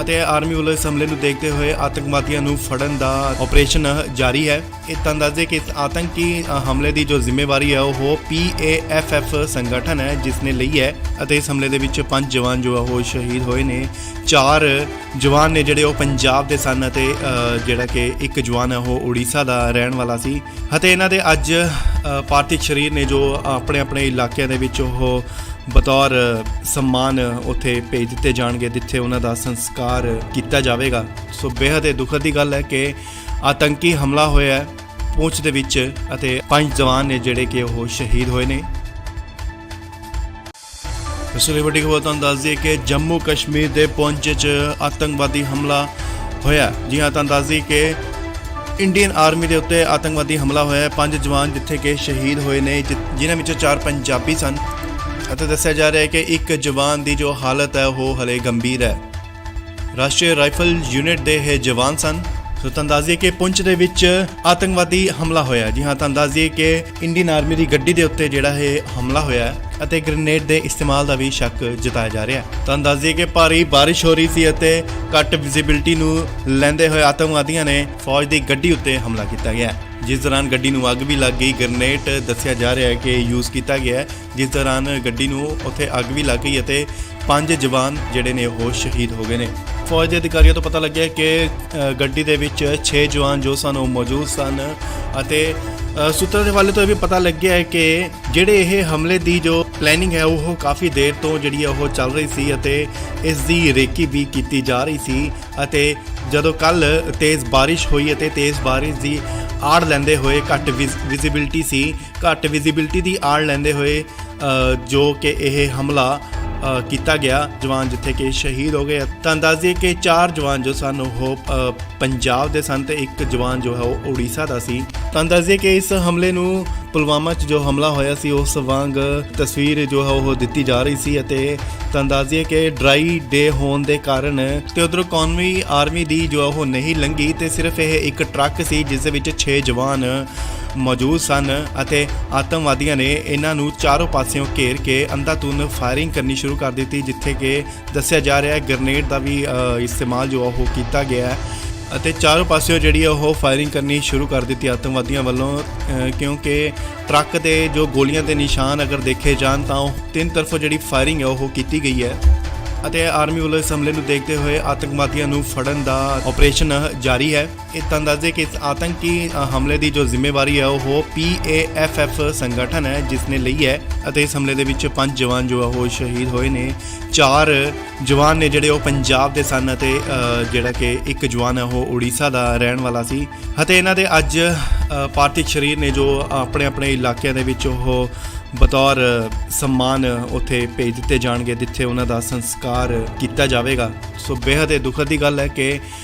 ਅਤੇ ਆਰਮੀ ਵੱਲੋਂ ਇਸ ਹਮਲੇ ਨੂੰ ਦੇਖਦੇ ਹੋਏ ਆਤੰਕਵਾਦੀਆਂ ਨੂੰ ਫੜਨ ਦਾ ਆਪਰੇਸ਼ਨ ਜਾਰੀ ਹੈ। ਇਹ ਤਾਂ ਅੰਦਾਜ਼ੇ ਕਿ ਇਸ ਆਤੰਕੀ ਹਮਲੇ ਦੀ ਜੋ ਜ਼ਿੰਮੇਵਾਰੀ ਹੈ ਉਹ PAFF ਸੰਗਠਨ ਹੈ ਜਿਸ ਨੇ ਲਈ ਹੈ ਅਤੇ ਇਸ ਹਮਲੇ ਦੇ ਵਿੱਚ 5 ਜਵਾਨ ਜੋ ਉਹ ਸ਼ਹੀਦ ਹੋਏ ਨੇ। 4 ਜਵਾਨ ਨੇ ਜਿਹੜੇ ਉਹ ਪੰਜਾਬ ਦੇ ਸਨ ਅਤੇ ਜਿਹੜਾ ਕਿ ਇੱਕ ਜਵਾਨ ਹੈ ਉਹ ਉੜੀਸਾ ਦਾ ਰਹਿਣ ਵਾਲਾ ਸੀ ਅਤੇ ਇਹਨਾਂ ਦੇ ਅੱਜ ਪਾਰਥਿਵ ਸਰੀਰ ਨੇ ਜੋ ਆਪਣੇ ਇਲਾਕਿਆਂ ਦੇ ਵਿੱਚ ਉਹ ਬਤੌਰ ਸਨਮਾਨ ਉੱਥੇ ਭੇਜ ਦਿੱਤੇ ਜਾਣਗੇ ਜਿੱਥੇ ਉਹਨਾਂ ਦਾ ਸੰਸਕਾਰ ਕੀਤਾ ਜਾਵੇਗਾ। ਸੋ ਬੇਹੱਦ ਦੁਖਦ ਦੀ ਗੱਲ ਹੈ ਕਿ ਆਤੰਕੀ ਹਮਲਾ ਹੋਇਆ ਹੈ ਪੂੰਛ ਦੇ ਵਿੱਚ ਅਤੇ 5 ਜਵਾਨ ਨੇ ਜਿਹੜੇ ਕਿ ਉਹ ਸ਼ਹੀਦ ਹੋਏ ਨੇ। ਇਸ ਲਈ ਵੱਡੀ ਖਬਰ ਤੁਹਾਨੂੰ ਦੱਸ ਦਈਏ ਕਿ ਜੰਮੂ ਕਸ਼ਮੀਰ ਦੇ ਪੁੰਛ 'ਚ ਆਤੰਕਵਾਦੀ ਹਮਲਾ ਹੋਇਆ। ਜੀ ਹਾਂ, ਤਾਂ ਦੱਸ ਦਈਏ ਕਿ ਇੰਡੀਅਨ ਆਰਮੀ ਦੇ ਉੱਤੇ ਆਤੰਕਵਾਦੀ ਹਮਲਾ ਹੋਇਆ। 5 ਜਵਾਨ ਜਿੱਥੇ ਕਿ ਸ਼ਹੀਦ ਹੋਏ ਨੇ ਜਿਨ੍ਹਾਂ ਵਿੱਚੋਂ 4 ਪੰਜਾਬੀ ਸਨ ਅਤੇ ਦੱਸਿਆ ਜਾ ਰਿਹਾ ਹੈ ਕਿ ਇੱਕ ਜਵਾਨ ਦੀ ਜੋ ਹਾਲਤ ਹੈ ਉਹ ਹਲੇ ਗੰਭੀਰ ਹੈ। ਰਾਸ਼ਟਰੀ ਰਾਈਫਲ ਯੂਨਿਟ ਦੇ ਇਹ ਜਵਾਨ ਸਨ। ਸੋ ਤੁਹਾਨੂੰ ਦੱਸ ਦਈਏ ਕਿ ਪੁੰਛ ਦੇ ਵਿੱਚ ਆਤੰਕਵਾਦੀ ਹਮਲਾ ਹੋਇਆ। ਜੀ ਹਾਂ, ਤੁਹਾਨੂੰ ਦੱਸ ਦਈਏ ਕਿ ਇੰਡੀਅਨ ਆਰਮੀ ਦੀ ਗੱਡੀ ਦੇ ਉੱਤੇ ਜਿਹੜਾ ਇਹ ਹਮਲਾ ਹੋਇਆ ਅਤੇ ਗ੍ਰੇਨੇਡ ਦੇ ਇਸਤੇਮਾਲ ਦਾ ਵੀ ਸ਼ੱਕ ਜਤਾਇਆ ਜਾ ਰਿਹਾ ਹੈ। ਤੁਹਾਨੂੰ ਦੱਸ ਦਈਏ ਕਿ ਭਾਰੀ ਬਾਰਿਸ਼ ਹੋ ਰਹੀ ਸੀ ਅਤੇ ਘੱਟ ਵਿਜ਼ਿਬਿਲਟੀ ਨੂੰ ਲੈਂਦੇ ਹੋਏ ਆਤੰਕਵਾਦੀਆਂ ਨੇ ਫੌਜ ਦੀ ਗੱਡੀ ਉੱਤੇ ਹਮਲਾ ਕੀਤਾ ਗਿਆ, ਜਿਸ ਦੌਰਾਨ ਗੱਡੀ ਨੂੰ ਅੱਗ ਵੀ ਲੱਗ ਗਈ। ਗ੍ਰੇਨੇਡ ਦੱਸਿਆ ਜਾ ਰਿਹਾ ਹੈ ਕਿ ਯੂਜ਼ ਕੀਤਾ ਗਿਆ ਹੈ, ਜਿਸ ਦੌਰਾਨ ਗੱਡੀ ਨੂੰ ਉੱਥੇ ਅੱਗ ਵੀ ਲੱਗ ਗਈ ਅਤੇ 5 ਜਵਾਨ ਜਿਹੜੇ ਨੇ ਉਹ ਸ਼ਹੀਦ ਹੋ ਗਏ ਨੇ। ਫੌਜ ਦੇ ਅਧਿਕਾਰੀਆਂ ਤੋਂ ਪਤਾ ਲੱਗਿਆ ਕਿ ਗੱਡੀ ਦੇ ਵਿੱਚ 6 ਜਵਾਨ ਜੋ ਸਨ ਉਹ ਮੌਜੂਦ ਸਨ ਅਤੇ ਸੂਤਰਾਂ ਦੇ ਹਵਾਲੇ ਤੋਂ ਇਹ ਵੀ ਪਤਾ ਲੱਗਿਆ ਹੈ ਕਿ ਜਿਹੜੇ ਇਹ ਹਮਲੇ ਦੀ ਜੋ ਪਲੈਨਿੰਗ ਹੈ ਉਹ ਕਾਫੀ ਦੇਰ ਤੋਂ ਜਿਹੜੀ ਉਹ ਚੱਲ ਰਹੀ ਸੀ ਅਤੇ ਇਸ ਦੀ ਰੇਕੀ ਵੀ ਕੀਤੀ ਜਾ ਰਹੀ ਸੀ। ਅਤੇ ਜਦੋਂ ਕੱਲ ਤੇਜ਼ ਬਾਰਿਸ਼ ਹੋਈ ਅਤੇ ਤੇਜ਼ ਬਾਰਿਸ਼ ਦੀ ਆੜ ਲੈਂਦੇ ਹੋਏ ਘੱਟ ਵਿਜ਼ਿਬਿਲਟੀ ਦੀ ਆੜ ਲੈਂਦੇ ਹੋਏ ਜੋ ਕਿ ਇਹ ਹਮਲਾ ਕੀਤਾ ਗਿਆ, ਜਵਾਨ ਜਿੱਥੇ ਕਿ ਸ਼ਹੀਦ ਹੋ ਗਏ। ਤੁਹਾਨੂੰ ਦੱਸ ਦਈਏ ਕਿ 4 ਜਵਾਨ ਜੋ ਸਨ ਉਹ ਪੰਜਾਬ ਦੇ ਸਨ ਤੇ ਇੱਕ ਜਵਾਨ ਜੋ ਹੈ ਉਹ ਉੜੀਸਾ ਦਾ ਸੀ। ਤੁਹਾਨੂੰ ਦੱਸ ਦਈਏ ਕਿ ਇਸ ਹਮਲੇ ਨੂੰ ਪੁਲਵਾਮਾ 'ਚ ਜੋ ਹਮਲਾ ਹੋਇਆ ਸੀ ਉਸ ਵਾਂਗ ਤਸਵੀਰ ਜੋ ਹੈ ਉਹ ਦਿੱਤੀ ਜਾ ਰਹੀ ਸੀ ਅਤੇ ਤੁਹਾਨੂੰ ਦੱਸ ਦਈਏ ਕਿ ਡਰਾਈ ਡੇ ਹੋਣ ਦੇ ਕਾਰਨ ਤੇ ਉਧਰੋਂ ਕੌਮੀ ਆਰਮੀ ਦੀ ਜੋ ਉਹ ਨਹੀਂ ਲੰਘੀ ਤੇ ਸਿਰਫ ਇਹ ਇੱਕ ਟਰੱਕ ਸੀ ਜਿਸ ਦੇ ਵਿੱਚ 6 ਜਵਾਨ ਮੌਜੂਦ ਸਨ ਅਤੇ ਆਤੰਕਵਾਦੀਆਂ ਨੇ ਇਹਨਾਂ ਨੂੰ ਚਾਰੋਂ ਪਾਸਿਓਂ ਘੇਰ ਕੇ ਅੰਧਾਧੁੰਦ ਫਾਇਰਿੰਗ ਕਰਨੀ ਸ਼ੁਰੂ ਕਰ ਦਿੱਤੀ, ਜਿੱਥੇ ਕਿ ਦੱਸਿਆ ਜਾ ਰਿਹਾ ਹੈ ਗ੍ਰੇਨੇਡ ਦਾ ਵੀ ਇਸਤੇਮਾਲ ਜੋ ਉਹ ਕੀਤਾ ਗਿਆ ਹੈ ਅਤੇ ਚਾਰੋਂ ਪਾਸਿਓਂ ਜਿਹੜੀ ਉਹ ਫਾਇਰਿੰਗ ਕਰਨੀ ਸ਼ੁਰੂ ਕਰ ਦਿੱਤੀ ਆਤੰਕਵਾਦੀਆਂ ਵੱਲੋਂ, ਕਿਉਂਕਿ ਟਰੱਕ ਦੇ ਜੋ ਗੋਲੀਆਂ ਦੇ ਨਿਸ਼ਾਨ ਅਗਰ ਦੇਖੇ ਜਾਣ ਤਾਂ ਉਹ 3 ਤਰਫੋਂ ਜਿਹੜੀ ਫਾਇਰਿੰਗ ਹੈ ਉਹ ਕੀਤੀ ਗਈ ਹੈ ਅਤੇ ਆਰਮੀ ਵੱਲੋਂ ਇਸ ਹਮਲੇ ਨੂੰ ਦੇਖਦੇ ਹੋਏ ਆਤੰਕਵਾਦੀਆਂ ਨੂੰ ਫੜਨ ਦਾ ਆਪਰੇਸ਼ਨ ਜਾਰੀ ਹੈ। ਇਹ ਤੁਹਾਨੂੰ ਦੱਸ ਦੇ ਕਿ ਇਸ ਆਤੰਕੀ ਹਮਲੇ ਦੀ ਜੋ ਜ਼ਿੰਮੇਵਾਰੀ ਹੈ ਉਹ PAFF ਸੰਗਠਨ ਹੈ ਜਿਸ ਨੇ ਲਈ ਹੈ ਅਤੇ ਇਸ ਹਮਲੇ ਦੇ ਵਿੱਚ 5 ਜਵਾਨ ਜੋ ਉਹ ਸ਼ਹੀਦ ਹੋਏ ਨੇ। 4 ਜਵਾਨ ਨੇ ਜਿਹੜੇ ਉਹ ਪੰਜਾਬ ਦੇ ਸਨ ਅਤੇ ਜਿਹੜਾ ਕਿ ਇੱਕ ਜਵਾਨ ਹੈ ਉਹ ਉੜੀਸਾ ਦਾ ਰਹਿਣ ਵਾਲਾ ਸੀ ਅਤੇ ਇਹਨਾਂ ਦੇ ਅੱਜ ਪਾਰਥਿਵ ਸਰੀਰ ਨੇ ਜੋ ਆਪਣੇ ਇਲਾਕਿਆਂ ਦੇ ਵਿੱਚ ਉਹ ਬਤੌਰ ਸਨਮਾਨ ਉੱਥੇ ਭੇਜ ਦਿੱਤੇ ਜਾਣਗੇ, ਜਿੱਥੇ ਉਹਨਾਂ ਦਾ ਸੰਸਕਾਰ ਕੀਤਾ ਜਾਵੇਗਾ। ਸੋ ਬੇਹੱਦ ਦੁਖਦ ਦੀ ਗੱਲ ਹੈ ਕਿ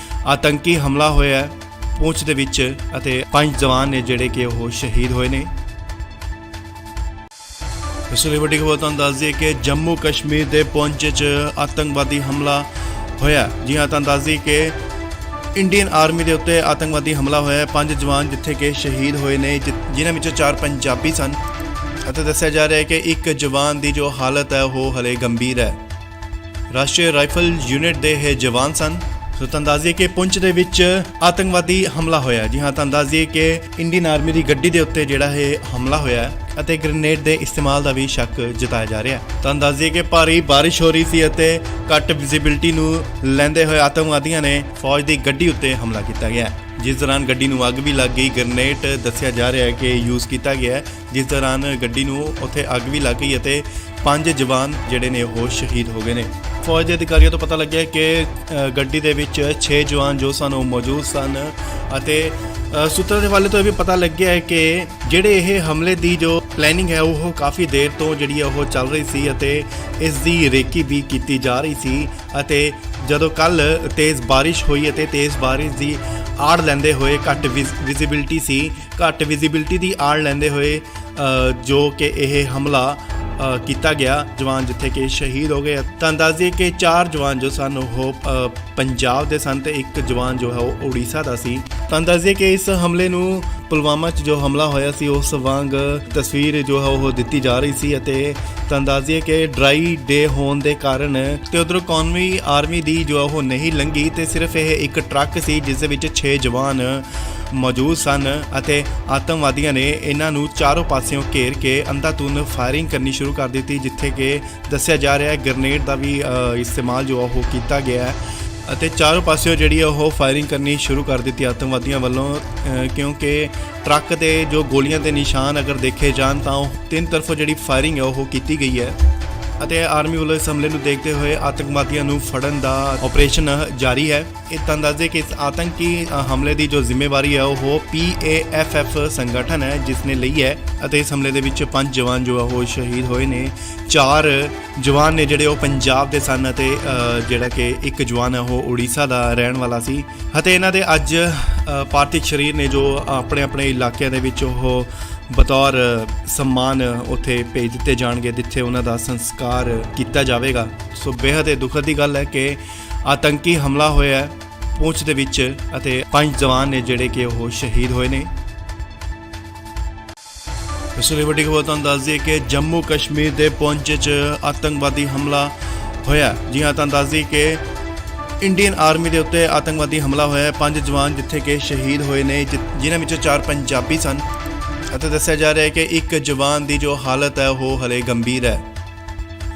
ਆਤੰਕੀ ਹਮਲਾ ਹੋਇਆ ਹੈ ਪੁੰਛ ਦੇ ਵਿੱਚ ਅਤੇ 5 ਜਵਾਨ ਨੇ ਜਿਹੜੇ ਕਿ ਉਹ ਸ਼ਹੀਦ ਹੋਏ ਨੇ। ਇਸ ਲਈ ਵੱਡੀ ਖਬਰ ਤੁਹਾਨੂੰ ਦੱਸ ਦਈਏ ਕਿ ਜੰਮੂ ਕਸ਼ਮੀਰ ਦੇ ਪੁੰਛ 'ਚ ਆਤੰਕਵਾਦੀ ਹਮਲਾ ਹੋਇਆ। ਜੀ ਹਾਂ, ਤੁਹਾਨੂੰ ਦੱਸ ਦਈਏ ਕਿ ਇੰਡੀਅਨ ਆਰਮੀ ਦੇ ਉੱਤੇ ਆਤੰਕਵਾਦੀ ਹਮਲਾ ਹੋਇਆ। 5 ਜਵਾਨ ਜਿੱਥੇ ਕਿ ਸ਼ਹੀਦ ਹੋਏ ਨੇ, ਜਿਨ੍ਹਾਂ ਵਿੱਚੋਂ 4 ਪੰਜਾਬੀ ਸਨ ਅਤੇ ਦੱਸਿਆ ਜਾ ਰਿਹਾ ਹੈ ਕਿ ਇੱਕ ਜਵਾਨ ਦੀ ਜੋ ਹਾਲਤ ਹੈ ਉਹ ਹਲੇ ਗੰਭੀਰ ਹੈ। ਰਾਸ਼ਟਰੀ ਰਾਈਫਲ ਯੂਨਿਟ ਦੇ ਇਹ ਜਵਾਨ ਸਨ। ਸੋ ਤੁਹਾਨੂੰ ਦੱਸ ਦਈਏ ਕਿ ਪੁੰਛ ਦੇ ਵਿੱਚ ਆਤੰਕਵਾਦੀ ਹਮਲਾ ਹੋਇਆ। ਜੀ ਹਾਂ, ਤੁਹਾਨੂੰ ਦੱਸ ਦਈਏ ਕਿ ਇੰਡੀਅਨ ਆਰਮੀ ਦੀ ਗੱਡੀ ਦੇ ਉੱਤੇ ਜਿਹੜਾ ਇਹ ਹਮਲਾ ਹੋਇਆ ਅਤੇ ਗ੍ਰੇਨੇਡ ਦੇ ਇਸਤੇਮਾਲ ਦਾ ਵੀ ਸ਼ੱਕ ਜਤਾਇਆ ਜਾ ਰਿਹਾ ਹੈ। ਤੁਹਾਨੂੰ ਦੱਸ ਦਈਏ ਕਿ ਭਾਰੀ ਬਾਰਿਸ਼ ਹੋ ਰਹੀ ਸੀ ਅਤੇ ਘੱਟ ਵਿਜ਼ਿਬਿਲਟੀ ਨੂੰ ਲੈਂਦੇ ਹੋਏ ਆਤੰਕਵਾਦੀਆਂ ਨੇ ਫੌਜ ਦੀ ਗੱਡੀ ਉੱਤੇ ਹਮਲਾ ਕੀਤਾ ਗਿਆ, ਜਿਸ ਦੌਰਾਨ ਗੱਡੀ ਨੂੰ ਅੱਗ ਵੀ ਲੱਗ ਗਈ। ਗ੍ਰੇਨੇਡ ਦੱਸਿਆ ਜਾ ਰਿਹਾ ਹੈ ਕਿ ਯੂਜ਼ ਕੀਤਾ ਗਿਆ ਹੈ, ਜਿਸ ਦੌਰਾਨ ਗੱਡੀ ਨੂੰ ਉੱਥੇ ਅੱਗ ਵੀ ਲੱਗ ਗਈ ਅਤੇ 5 ਜਵਾਨ ਜਿਹੜੇ ਨੇ ਉਹ ਸ਼ਹੀਦ ਹੋ ਗਏ ਨੇ। ਫੌਜ ਦੇ ਅਧਿਕਾਰੀਆਂ ਤੋਂ ਪਤਾ ਲੱਗਿਆ ਕਿ ਗੱਡੀ ਦੇ ਵਿੱਚ 6 ਜਵਾਨ ਜੋ ਸਨ ਉਹ ਮੌਜੂਦ ਸਨ ਅਤੇ ਸੂਤਰਾਂ ਦੇ ਹਵਾਲੇ ਤੋਂ ਇਹ ਵੀ ਪਤਾ ਲੱਗਿਆ ਹੈ ਕਿ ਜਿਹੜੇ ਇਹ ਹਮਲੇ ਦੀ ਜੋ ਪਲੈਨਿੰਗ ਹੈ ਉਹ ਕਾਫੀ ਦੇਰ ਤੋਂ ਜਿਹੜੀ ਉਹ ਚੱਲ ਰਹੀ ਸੀ ਅਤੇ ਇਸ ਦੀ ਰੇਕੀ ਵੀ ਕੀਤੀ ਜਾ ਰਹੀ ਸੀ ਅਤੇ ਜਦੋਂ ਕੱਲ ਤੇਜ਼ ਬਾਰਿਸ਼ ਹੋਈ ਅਤੇ ਤੇਜ਼ ਬਾਰਿਸ਼ ਦੀ ਆੜ ਲੈਂਦੇ ਹੋਏ ਘੱਟ ਵਿਜ਼ਿਬਿਲਟੀ ਦੀ ਆੜ ਲੈਂਦੇ ਹੋਏ ਜੋ ਕਿ ਇਹ ਹਮਲਾ ਕੀਤਾ ਗਿਆ, ਜਵਾਨ ਜਿੱਥੇ ਕਿ ਸ਼ਹੀਦ ਹੋ ਗਏ। ਤੁਹਾਨੂੰ ਦੱਸ ਦਈਏ ਕਿ 4 ਜਵਾਨ ਜੋ ਸਨ ਉਹ ਪੰਜਾਬ ਦੇ ਸਨ ਤੇ ਇੱਕ ਜਵਾਨ ਜੋ ਹੈ ਉਹ ਉੜੀਸਾ ਦਾ ਸੀ। ਤੁਹਾਨੂੰ ਦੱਸ ਦਈਏ ਕਿ ਇਸ ਹਮਲੇ ਨੂੰ ਪੁਲਵਾਮਾ 'ਚ ਜੋ ਹਮਲਾ ਹੋਇਆ ਸੀ ਉਸ ਵਾਂਗ ਤਸਵੀਰ ਜੋ ਹੈ ਉਹ ਦਿੱਤੀ ਜਾ ਰਹੀ ਸੀ ਅਤੇ ਤੁਹਾਨੂੰ ਦੱਸ ਦਈਏ ਕਿ ਡਰਾਈ ਡੇ ਹੋਣ ਦੇ ਕਾਰਨ ਤੇ ਉਧਰੋਂ ਕੌਮੀ ਆਰਮੀ ਦੀ ਜੋ ਉਹ ਨਹੀਂ ਲੰਘੀ ਤੇ ਸਿਰਫ ਇਹ ਇੱਕ ਟਰੱਕ ਸੀ ਜਿਸ ਦੇ ਵਿੱਚ 6 ਜਵਾਨ ਮੌਜੂਦ ਸਨ ਅਤੇ ਆਤੰਕਵਾਦੀਆਂ ਨੇ ਇਹਨਾਂ ਨੂੰ ਚਾਰੋਂ ਪਾਸਿਓਂ ਘੇਰ ਕੇ ਅੰਧਾਧੁੰਦ ਫਾਇਰਿੰਗ ਕਰਨੀ ਸ਼ੁਰੂ ਕਰ ਦਿੱਤੀ, ਜਿੱਥੇ ਕਿ ਦੱਸਿਆ ਜਾ ਰਿਹਾ ਹੈ ਗ੍ਰੇਨੇਡ ਦਾ ਵੀ ਇਸਤੇਮਾਲ ਜੋ ਉਹ ਕੀਤਾ ਗਿਆ ਹੈ ਅਤੇ ਚਾਰੋਂ ਪਾਸਿਓਂ ਜਿਹੜੀ ਉਹ ਫਾਇਰਿੰਗ ਕਰਨੀ ਸ਼ੁਰੂ ਕਰ ਦਿੱਤੀ ਆਤੰਕਵਾਦੀਆਂ ਵੱਲੋਂ, ਕਿਉਂਕਿ ਟਰੱਕ ਦੇ ਜੋ ਗੋਲੀਆਂ ਦੇ ਨਿਸ਼ਾਨ ਅਗਰ ਦੇਖੇ ਜਾਣ ਤਾਂ ਉਹ 3 ਤਰਫੋਂ ਜਿਹੜੀ ਫਾਇਰਿੰਗ ਹੈ ਉਹ ਕੀਤੀ ਗਈ ਹੈ ਅਤੇ ਆਰਮੀ ਵੱਲੋਂ ਇਸ ਹਮਲੇ ਨੂੰ ਦੇਖਦੇ ਹੋਏ ਆਤੰਕਵਾਦੀਆਂ ਨੂੰ ਫੜਨ ਦਾ ਆਪਰੇਸ਼ਨ ਜਾਰੀ ਹੈ। ਇਹ ਤੁਹਾਨੂੰ ਦੱਸ ਦੇ ਕਿ ਇਸ ਆਤੰਕੀ ਹਮਲੇ ਦੀ ਜੋ ਜ਼ਿੰਮੇਵਾਰੀ ਹੈ ਉਹ PAFF ਸੰਗਠਨ ਹੈ ਜਿਸ ਨੇ ਲਈ ਹੈ ਅਤੇ ਇਸ ਹਮਲੇ ਦੇ ਵਿੱਚ 5 ਜਵਾਨ ਜੋ ਉਹ ਸ਼ਹੀਦ ਹੋਏ ਨੇ। 4 ਜਵਾਨ ਨੇ ਜਿਹੜੇ ਉਹ ਪੰਜਾਬ ਦੇ ਸਨ ਅਤੇ ਜਿਹੜਾ ਕਿ ਇੱਕ ਜਵਾਨ ਹੈ ਉਹ ਉੜੀਸਾ ਦਾ ਰਹਿਣ ਵਾਲਾ ਸੀ ਅਤੇ ਇਹਨਾਂ ਦੇ ਅੱਜ ਪਾਰਥਿਵ ਸਰੀਰ ਨੇ ਜੋ ਆਪਣੇ ਇਲਾਕਿਆਂ ਦੇ ਵਿੱਚ ਉਹ ਬਤੌਰ ਸਨਮਾਨ ਉੱਥੇ ਭੇਜ ਦਿੱਤੇ ਜਾਣਗੇ, ਜਿੱਥੇ ਉਹਨਾਂ ਦਾ ਸੰਸਕਾਰ ਕੀਤਾ ਜਾਵੇਗਾ। ਸੋ ਬੇਹੱਦ ਦੁਖਦ ਦੀ ਗੱਲ ਹੈ ਕਿ ਆਤੰਕੀ ਹਮਲਾ ਹੋਇਆ ਹੈ ਪਹੁੰਚ ਦੇ ਵਿੱਚ ਅਤੇ 5 ਜਵਾਨ ਨੇ ਜਿਹੜੇ ਕਿ ਉਹ ਸ਼ਹੀਦ ਹੋਏ ਨੇ। ਇਸ ਲਈ ਵੱਡੀ ਖਬਰ ਤੁਹਾਨੂੰ ਦੱਸ ਦਈਏ ਕਿ ਜੰਮੂ ਕਸ਼ਮੀਰ ਦੇ ਪੁੰਛ 'ਚ ਆਤੰਕਵਾਦੀ ਹਮਲਾ ਹੋਇਆ। ਜੀ ਹਾਂ, ਤੁਹਾਨੂੰ ਦੱਸ ਦਈਏ ਕਿ ਇੰਡੀਅਨ ਆਰਮੀ ਦੇ ਉੱਤੇ ਆਤੰਕਵਾਦੀ ਹਮਲਾ ਹੋਇਆ। 5 ਜਵਾਨ ਜਿੱਥੇ ਕਿ ਸ਼ਹੀਦ ਹੋਏ ਨੇ, ਜਿਨ੍ਹਾਂ ਵਿੱਚੋਂ 4 ਪੰਜਾਬੀ ਸਨ ਅਤੇ ਦੱਸਿਆ ਜਾ ਰਿਹਾ ਹੈ ਕਿ ਇੱਕ ਜਵਾਨ ਦੀ ਜੋ ਹਾਲਤ ਹੈ ਉਹ ਹਲੇ ਗੰਭੀਰ ਹੈ।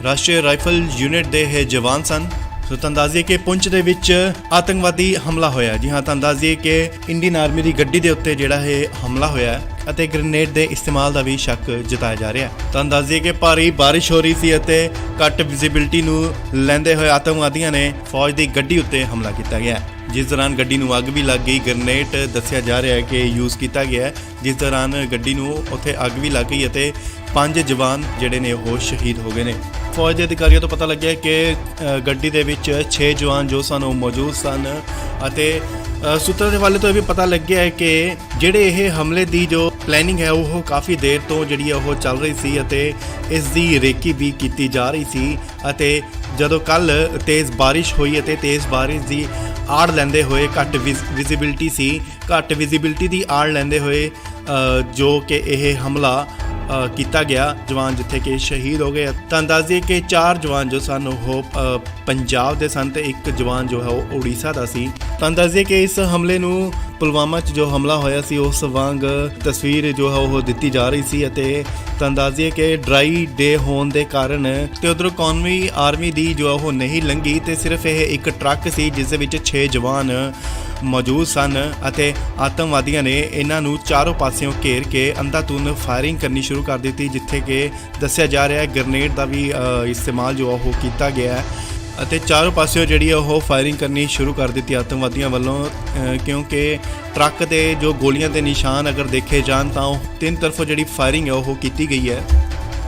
ਰਾਸ਼ਟਰੀ ਰਾਈਫਲ ਯੂਨਿਟ ਦੇ ਇਹ ਜਵਾਨ ਸਨ। ਸੋ ਤੁਹਾਨੂੰ ਦੱਸ ਦਈਏ ਕਿ ਪੁੰਛ ਦੇ ਵਿੱਚ ਆਤੰਕਵਾਦੀ ਹਮਲਾ ਹੋਇਆ। ਜੀ ਹਾਂ, ਤੁਹਾਨੂੰ ਦੱਸ ਦਈਏ ਕਿ ਇੰਡੀਅਨ ਆਰਮੀ ਦੀ ਗੱਡੀ ਦੇ ਉੱਤੇ ਜਿਹੜਾ ਇਹ ਹਮਲਾ ਹੋਇਆ ਅਤੇ ਗ੍ਰੇਨੇਡ ਦੇ ਇਸਤੇਮਾਲ ਦਾ ਵੀ ਸ਼ੱਕ ਜਤਾਇਆ ਜਾ ਰਿਹਾ ਹੈ। ਤੁਹਾਨੂੰ ਦੱਸ ਦਈਏ ਕਿ ਭਾਰੀ ਬਾਰਿਸ਼ ਹੋ ਰਹੀ ਸੀ ਅਤੇ ਘੱਟ ਵਿਜ਼ਿਬਿਲਟੀ ਨੂੰ ਲੈਂਦੇ ਹੋਏ ਆਤੰਕਵਾਦੀਆਂ ਨੇ ਫੌਜ ਦੀ ਗੱਡੀ ਉੱਤੇ ਹਮਲਾ ਕੀਤਾ ਗਿਆ, ਜਿਸ ਦੌਰਾਨ ਗੱਡੀ ਨੂੰ ਅੱਗ ਵੀ ਲੱਗ ਗਈ। ਗ੍ਰੇਨੇਡ ਦੱਸਿਆ ਜਾ ਰਿਹਾ ਹੈ ਕਿ ਯੂਜ਼ ਕੀਤਾ ਗਿਆ ਹੈ, ਜਿਸ ਦੌਰਾਨ ਗੱਡੀ ਨੂੰ ਉੱਥੇ ਅੱਗ ਵੀ ਲੱਗ ਗਈ ਅਤੇ 5 ਜਵਾਨ ਜਿਹੜੇ ਨੇ ਉਹ ਸ਼ਹੀਦ ਹੋ ਗਏ ਨੇ। ਫੌਜ ਦੇ ਅਧਿਕਾਰੀਆਂ ਤੋਂ ਪਤਾ ਲੱਗਿਆ ਕਿ ਗੱਡੀ ਦੇ ਵਿੱਚ 6 ਜਵਾਨ ਜੋ ਸਨ ਉਹ ਮੌਜੂਦ ਸਨ ਅਤੇ ਸੂਤਰਾਂ ਦੇ ਹਵਾਲੇ ਤੋਂ ਇਹ ਵੀ ਪਤਾ ਲੱਗਿਆ ਹੈ ਕਿ ਜਿਹੜੇ ਇਹ ਹਮਲੇ ਦੀ ਜੋ ਪਲੈਨਿੰਗ ਹੈ ਉਹ ਕਾਫੀ ਦੇਰ ਤੋਂ ਜਿਹੜੀ ਹੈ ਉਹ ਚੱਲ ਰਹੀ ਸੀ ਅਤੇ ਇਸ ਦੀ ਰੇਕੀ ਵੀ ਕੀਤੀ ਜਾ ਰਹੀ ਸੀ। ਅਤੇ ਜਦੋਂ ਕੱਲ ਤੇਜ਼ ਬਾਰਿਸ਼ ਹੋਈ ਅਤੇ ਤੇਜ਼ ਬਾਰਿਸ਼ ਦੀ ਆੜ ਲੈਂਦੇ ਹੋਏ ਘੱਟ ਵਿਜ਼ਿਬਿਲਟੀ ਸੀ, ਘੱਟ ਵਿਜ਼ਿਬਿਲਟੀ ਦੀ ਆੜ ਲੈਂਦੇ ਹੋਏ ਜੋ ਕਿ ਇਹ ਹਮਲਾ ਕੀਤਾ ਗਿਆ, ਜਵਾਨ ਜਿੱਥੇ ਕਿ ਸ਼ਹੀਦ ਹੋ ਗਏ। ਤਾਂ ਦੱਸ ਦਈਏ ਕਿ 4 ਜਵਾਨ ਜੋ ਸਨ ਉਹ ਪੰਜਾਬ ਦੇ ਸਨ ਤੇ ਇੱਕ ਜਵਾਨ ਜੋ ਹੈ ਉਹ ਉੜੀਸਾ ਦਾ ਸੀ। ਤਾਂ ਦੱਸ ਦਈਏ ਕਿ ਇਸ ਹਮਲੇ ਨੂੰ ਪੁਲਵਾਮਾ 'ਚ ਜੋ ਹਮਲਾ ਹੋਇਆ ਸੀ ਉਸ ਵਾਂਗ ਤਸਵੀਰ ਜੋ ਹੈ ਉਹ ਦਿੱਤੀ ਜਾ ਰਹੀ ਸੀ ਅਤੇ ਤਾਂ ਦੱਸ ਦਈਏ ਕਿ ਡਰਾਈ ਡੇ ਹੋਣ ਦੇ ਕਾਰਨ ਤੇ ਉਧਰੋਂ ਕੌਮੀ ਆਰਮੀ ਦੀ ਜੋ ਉਹ ਨਹੀਂ ਲੰਘੀ ਤੇ ਸਿਰਫ ਇਹ ਇੱਕ ਟਰੱਕ ਸੀ ਜਿਸ ਦੇ ਵਿੱਚ 6 ਜਵਾਨ ਮੌਜੂਦ ਸਨ ਅਤੇ ਆਤੰਕਵਾਦੀਆਂ ਨੇ ਇਹਨਾਂ ਨੂੰ ਚਾਰੋਂ ਪਾਸਿਓਂ ਘੇਰ ਕੇ ਅੰਧਾਧੁੰਦ ਫਾਇਰਿੰਗ ਕਰਨੀ ਸ਼ੁਰੂ ਕਰ ਦਿੱਤੀ, ਜਿੱਥੇ ਕਿ ਦੱਸਿਆ ਜਾ ਰਿਹਾ ਹੈ ਗ੍ਰੇਨੇਡ ਦਾ ਵੀ ਇਸਤੇਮਾਲ ਜੋ ਉਹ ਕੀਤਾ ਗਿਆ ਹੈ ਅਤੇ ਚਾਰੋਂ ਪਾਸਿਓਂ ਜਿਹੜੀ ਉਹ ਫਾਇਰਿੰਗ ਕਰਨੀ ਸ਼ੁਰੂ ਕਰ ਦਿੱਤੀ ਆਤੰਕਵਾਦੀਆਂ ਵੱਲੋਂ, ਕਿਉਂਕਿ ਟਰੱਕ ਦੇ ਜੋ ਗੋਲੀਆਂ ਦੇ ਨਿਸ਼ਾਨ ਅਗਰ ਦੇਖੇ ਜਾਣ ਤਾਂ ਉਹ 3 ਤਰਫੋਂ ਜਿਹੜੀ ਫਾਇਰਿੰਗ ਹੈ ਉਹ ਕੀਤੀ ਗਈ ਹੈ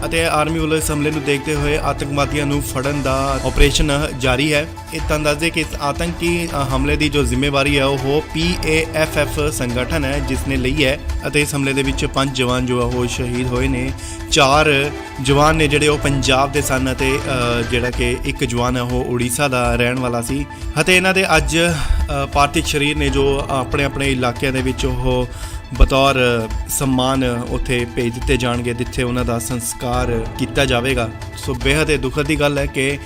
ਅਤੇ ਆਰਮੀ ਵੱਲੋਂ ਇਸ ਹਮਲੇ ਨੂੰ ਦੇਖਦੇ ਹੋਏ ਆਤੰਕਵਾਦੀਆਂ ਨੂੰ ਫੜਨ ਦਾ ਆਪਰੇਸ਼ਨ ਜਾਰੀ ਹੈ। ਇਹ ਤਾਂ ਦੱਸਦੇ ਕਿ ਇਸ ਆਤੰਕੀ ਹਮਲੇ ਦੀ ਜੋ ਜ਼ਿੰਮੇਵਾਰੀ ਹੈ ਉਹ PAFF ਸੰਗਠਨ ਹੈ ਜਿਸ ਨੇ ਲਈ ਹੈ ਅਤੇ ਇਸ ਹਮਲੇ ਦੇ ਵਿੱਚ 5 ਜਵਾਨ ਜੋ ਉਹ ਸ਼ਹੀਦ ਹੋਏ ਨੇ। 4 ਜਵਾਨ ਨੇ ਜਿਹੜੇ ਉਹ ਪੰਜਾਬ ਦੇ ਸਨ ਅਤੇ ਜਿਹੜਾ ਕਿ ਇੱਕ ਜਵਾਨ ਹੈ ਉਹ ਉੜੀਸਾ ਦਾ ਰਹਿਣ ਵਾਲਾ ਸੀ ਅਤੇ ਇਹਨਾਂ ਦੇ ਅੱਜ ਪਾਰਥਿਵ ਸਰੀਰ ਨੇ ਜੋ ਆਪਣੇ ਆਪਣੇ ਇਲਾਕਿਆਂ ਦੇ ਵਿੱਚ ਉਹ ਬਤੌਰ ਸਨਮਾਨ ਉੱਥੇ ਭੇਜ ਦਿੱਤੇ ਜਾਣਗੇ, ਜਿੱਥੇ ਉਹਨਾਂ ਦਾ ਸੰਸਕਾਰ ਕੀਤਾ ਜਾਵੇਗਾ। ਸੋ ਬੇਹੱਦ ਦੁਖਦ ਦੀ ਗੱਲ ਹੈ ਕਿ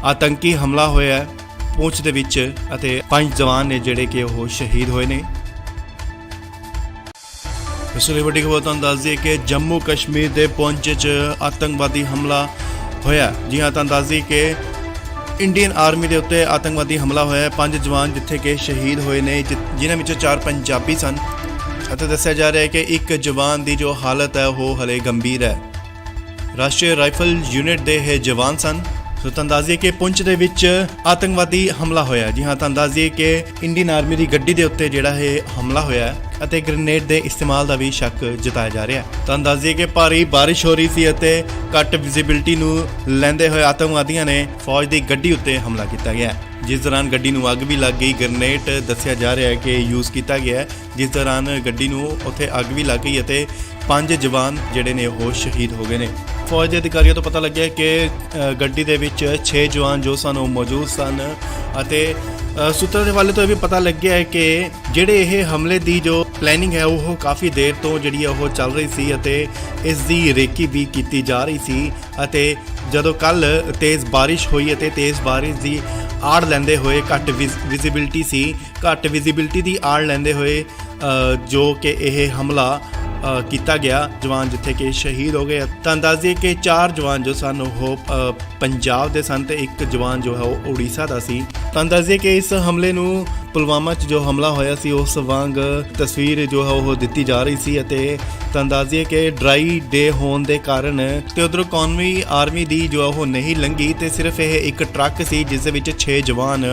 ਆਤੰਕੀ ਹਮਲਾ ਹੋਇਆ ਹੈ ਪੁੰਛ ਦੇ ਵਿੱਚ ਅਤੇ 5 ਜਵਾਨ ਨੇ ਜਿਹੜੇ ਕਿ ਉਹ ਸ਼ਹੀਦ ਹੋਏ ਨੇ। ਇਸ ਲਈ ਵੱਡੀ ਖਬਰ ਤੁਹਾਨੂੰ ਦੱਸ ਦਈਏ ਕਿ ਜੰਮੂ ਕਸ਼ਮੀਰ ਦੇ ਪੁੰਛ 'ਚ ਆਤੰਕਵਾਦੀ ਹਮਲਾ ਹੋਇਆ। ਜੀ ਹਾਂ, ਤੁਹਾਨੂੰ ਦੱਸ ਦਈਏ ਕਿ ਇੰਡੀਅਨ ਆਰਮੀ ਦੇ ਉੱਤੇ ਆਤੰਕਵਾਦੀ ਹਮਲਾ ਹੋਇਆ। 5 ਜਵਾਨ ਜਿੱਥੇ ਕਿ ਸ਼ਹੀਦ ਹੋਏ ਨੇ, ਜਿਨ੍ਹਾਂ ਵਿੱਚੋਂ 4 ਪੰਜਾਬੀ ਸਨ ਅਤੇ ਦੱਸਿਆ ਜਾ ਰਿਹਾ ਹੈ ਕਿ ਇੱਕ ਜਵਾਨ ਦੀ ਜੋ ਹਾਲਤ ਹੈ ਉਹ ਹਲੇ ਗੰਭੀਰ ਹੈ। ਰਾਸ਼ਟਰੀ ਰਾਈਫਲ ਯੂਨਿਟ ਦੇ ਇਹ ਜਵਾਨ ਸਨ। ਸੋ ਤੁਹਾਨੂੰ ਦੱਸ ਦਈਏ ਕਿ ਪੁੰਛ ਦੇ ਵਿੱਚ ਆਤੰਕਵਾਦੀ ਹਮਲਾ ਹੋਇਆ। ਜੀ ਹਾਂ, ਤੁਹਾਨੂੰ ਦੱਸ ਦਈਏ ਕਿ ਇੰਡੀਅਨ ਆਰਮੀ ਦੀ ਗੱਡੀ ਦੇ ਉੱਤੇ ਜਿਹੜਾ ਇਹ ਹਮਲਾ ਹੋਇਆ ਅਤੇ ਗ੍ਰੇਨੇਡ ਦੇ ਇਸਤੇਮਾਲ ਦਾ ਵੀ ਸ਼ੱਕ ਜਤਾਇਆ ਜਾ ਰਿਹਾ ਹੈ। ਤੁਹਾਨੂੰ ਦੱਸ ਦਈਏ ਕਿ ਭਾਰੀ ਬਾਰਿਸ਼ ਹੋ ਰਹੀ ਸੀ ਅਤੇ ਘੱਟ ਵਿਜ਼ਿਬਿਲਟੀ ਨੂੰ ਲੈਂਦੇ ਹੋਏ ਆਤੰਕਵਾਦੀਆਂ ਨੇ ਫੌਜ ਦੀ ਗੱਡੀ ਉੱਤੇ ਹਮਲਾ ਕੀਤਾ ਗਿਆ, ਜਿਸ ਦੌਰਾਨ ਗੱਡੀ ਨੂੰ ਅੱਗ ਵੀ ਲੱਗ ਗਈ। ਗ੍ਰੇਨੇਡ ਦੱਸਿਆ ਜਾ ਰਿਹਾ ਹੈ ਕਿ ਯੂਜ਼ ਕੀਤਾ ਗਿਆ, ਜਿਸ ਦੌਰਾਨ ਗੱਡੀ ਨੂੰ ਉੱਥੇ ਅੱਗ ਵੀ ਲੱਗ ਗਈ ਅਤੇ 5 ਜਵਾਨ ਜਿਹੜੇ ਨੇ ਉਹ ਸ਼ਹੀਦ ਹੋ ਗਏ ਨੇ। ਫੌਜ ਦੇ ਅਧਿਕਾਰੀਆਂ ਤੋਂ ਪਤਾ ਲੱਗਿਆ ਕਿ ਗੱਡੀ ਦੇ ਵਿੱਚ 6 ਜਵਾਨ ਜੋ ਸਨ ਉਹ ਮੌਜੂਦ ਸਨ ਅਤੇ ਸੂਤਰਾਂ ਦੇ ਹਵਾਲੇ ਤੋਂ ਇਹ ਵੀ ਪਤਾ ਲੱਗਿਆ ਹੈ ਕਿ ਜਿਹੜੇ ਇਹ ਹਮਲੇ ਦੀ ਜੋ ਪਲੈਨਿੰਗ ਹੈ ਉਹ ਕਾਫੀ ਦੇਰ ਤੋਂ ਜਿਹੜੀ ਉਹ ਚੱਲ ਰਹੀ ਸੀ ਅਤੇ ਇਸ ਦੀ ਰੇਕੀ ਵੀ ਕੀਤੀ ਜਾ ਰਹੀ ਸੀ ਅਤੇ ਜਦੋਂ ਕੱਲ ਤੇਜ਼ ਬਾਰਿਸ਼ ਹੋਈ ਅਤੇ ਤੇਜ਼ ਬਾਰਿਸ਼ ਦੀ ਆੜ ਲੈਂਦੇ ਹੋਏ ਘੱਟ ਵਿਜ਼ਿਬਿਲਟੀ ਸੀ, ਘੱਟ ਵਿਜ਼ਿਬਿਲਟੀ ਦੀ ਆੜ ਲੈਂਦੇ ਹੋਏ ਜੋ ਕਿ ਇਹ ਹਮਲਾ ਕੀਤਾ ਗਿਆ, ਜਵਾਨ ਜਿੱਥੇ ਕਿ ਸ਼ਹੀਦ ਹੋ ਗਏ। ਤਾਂ ਦੱਸ ਦਈਏ ਕਿ 4 ਜਵਾਨ ਜੋ ਸਨ ਉਹ ਪੰਜਾਬ ਦੇ ਸਨ ਤੇ ਇੱਕ ਜਵਾਨ ਜੋ ਹੈ ਉਹ ਉੜੀਸਾ ਦਾ ਸੀ। ਤਾਂ ਦੱਸ ਦਈਏ ਕਿ ਇਸ ਹਮਲੇ ਨੂੰ ਪੁਲਵਾਮਾ 'ਚ ਜੋ ਹਮਲਾ ਹੋਇਆ ਸੀ ਉਸ ਵਾਂਗ ਤਸਵੀਰ ਜੋ ਹੈ ਉਹ ਦਿੱਤੀ ਜਾ ਰਹੀ ਸੀ ਅਤੇ ਤਾਂ ਦੱਸ ਦਈਏ ਕਿ ਡਰਾਈ ਡੇ ਹੋਣ ਦੇ ਕਾਰਨ ਤੇ ਉਧਰੋਂ ਕੌਮੀ ਆਰਮੀ ਦੀ ਜੋ ਉਹ ਨਹੀਂ ਲੰਘੀ ਤੇ ਸਿਰਫ ਇਹ ਇੱਕ ਟਰੱਕ ਸੀ ਜਿਸ ਦੇ ਵਿੱਚ 6 ਜਵਾਨ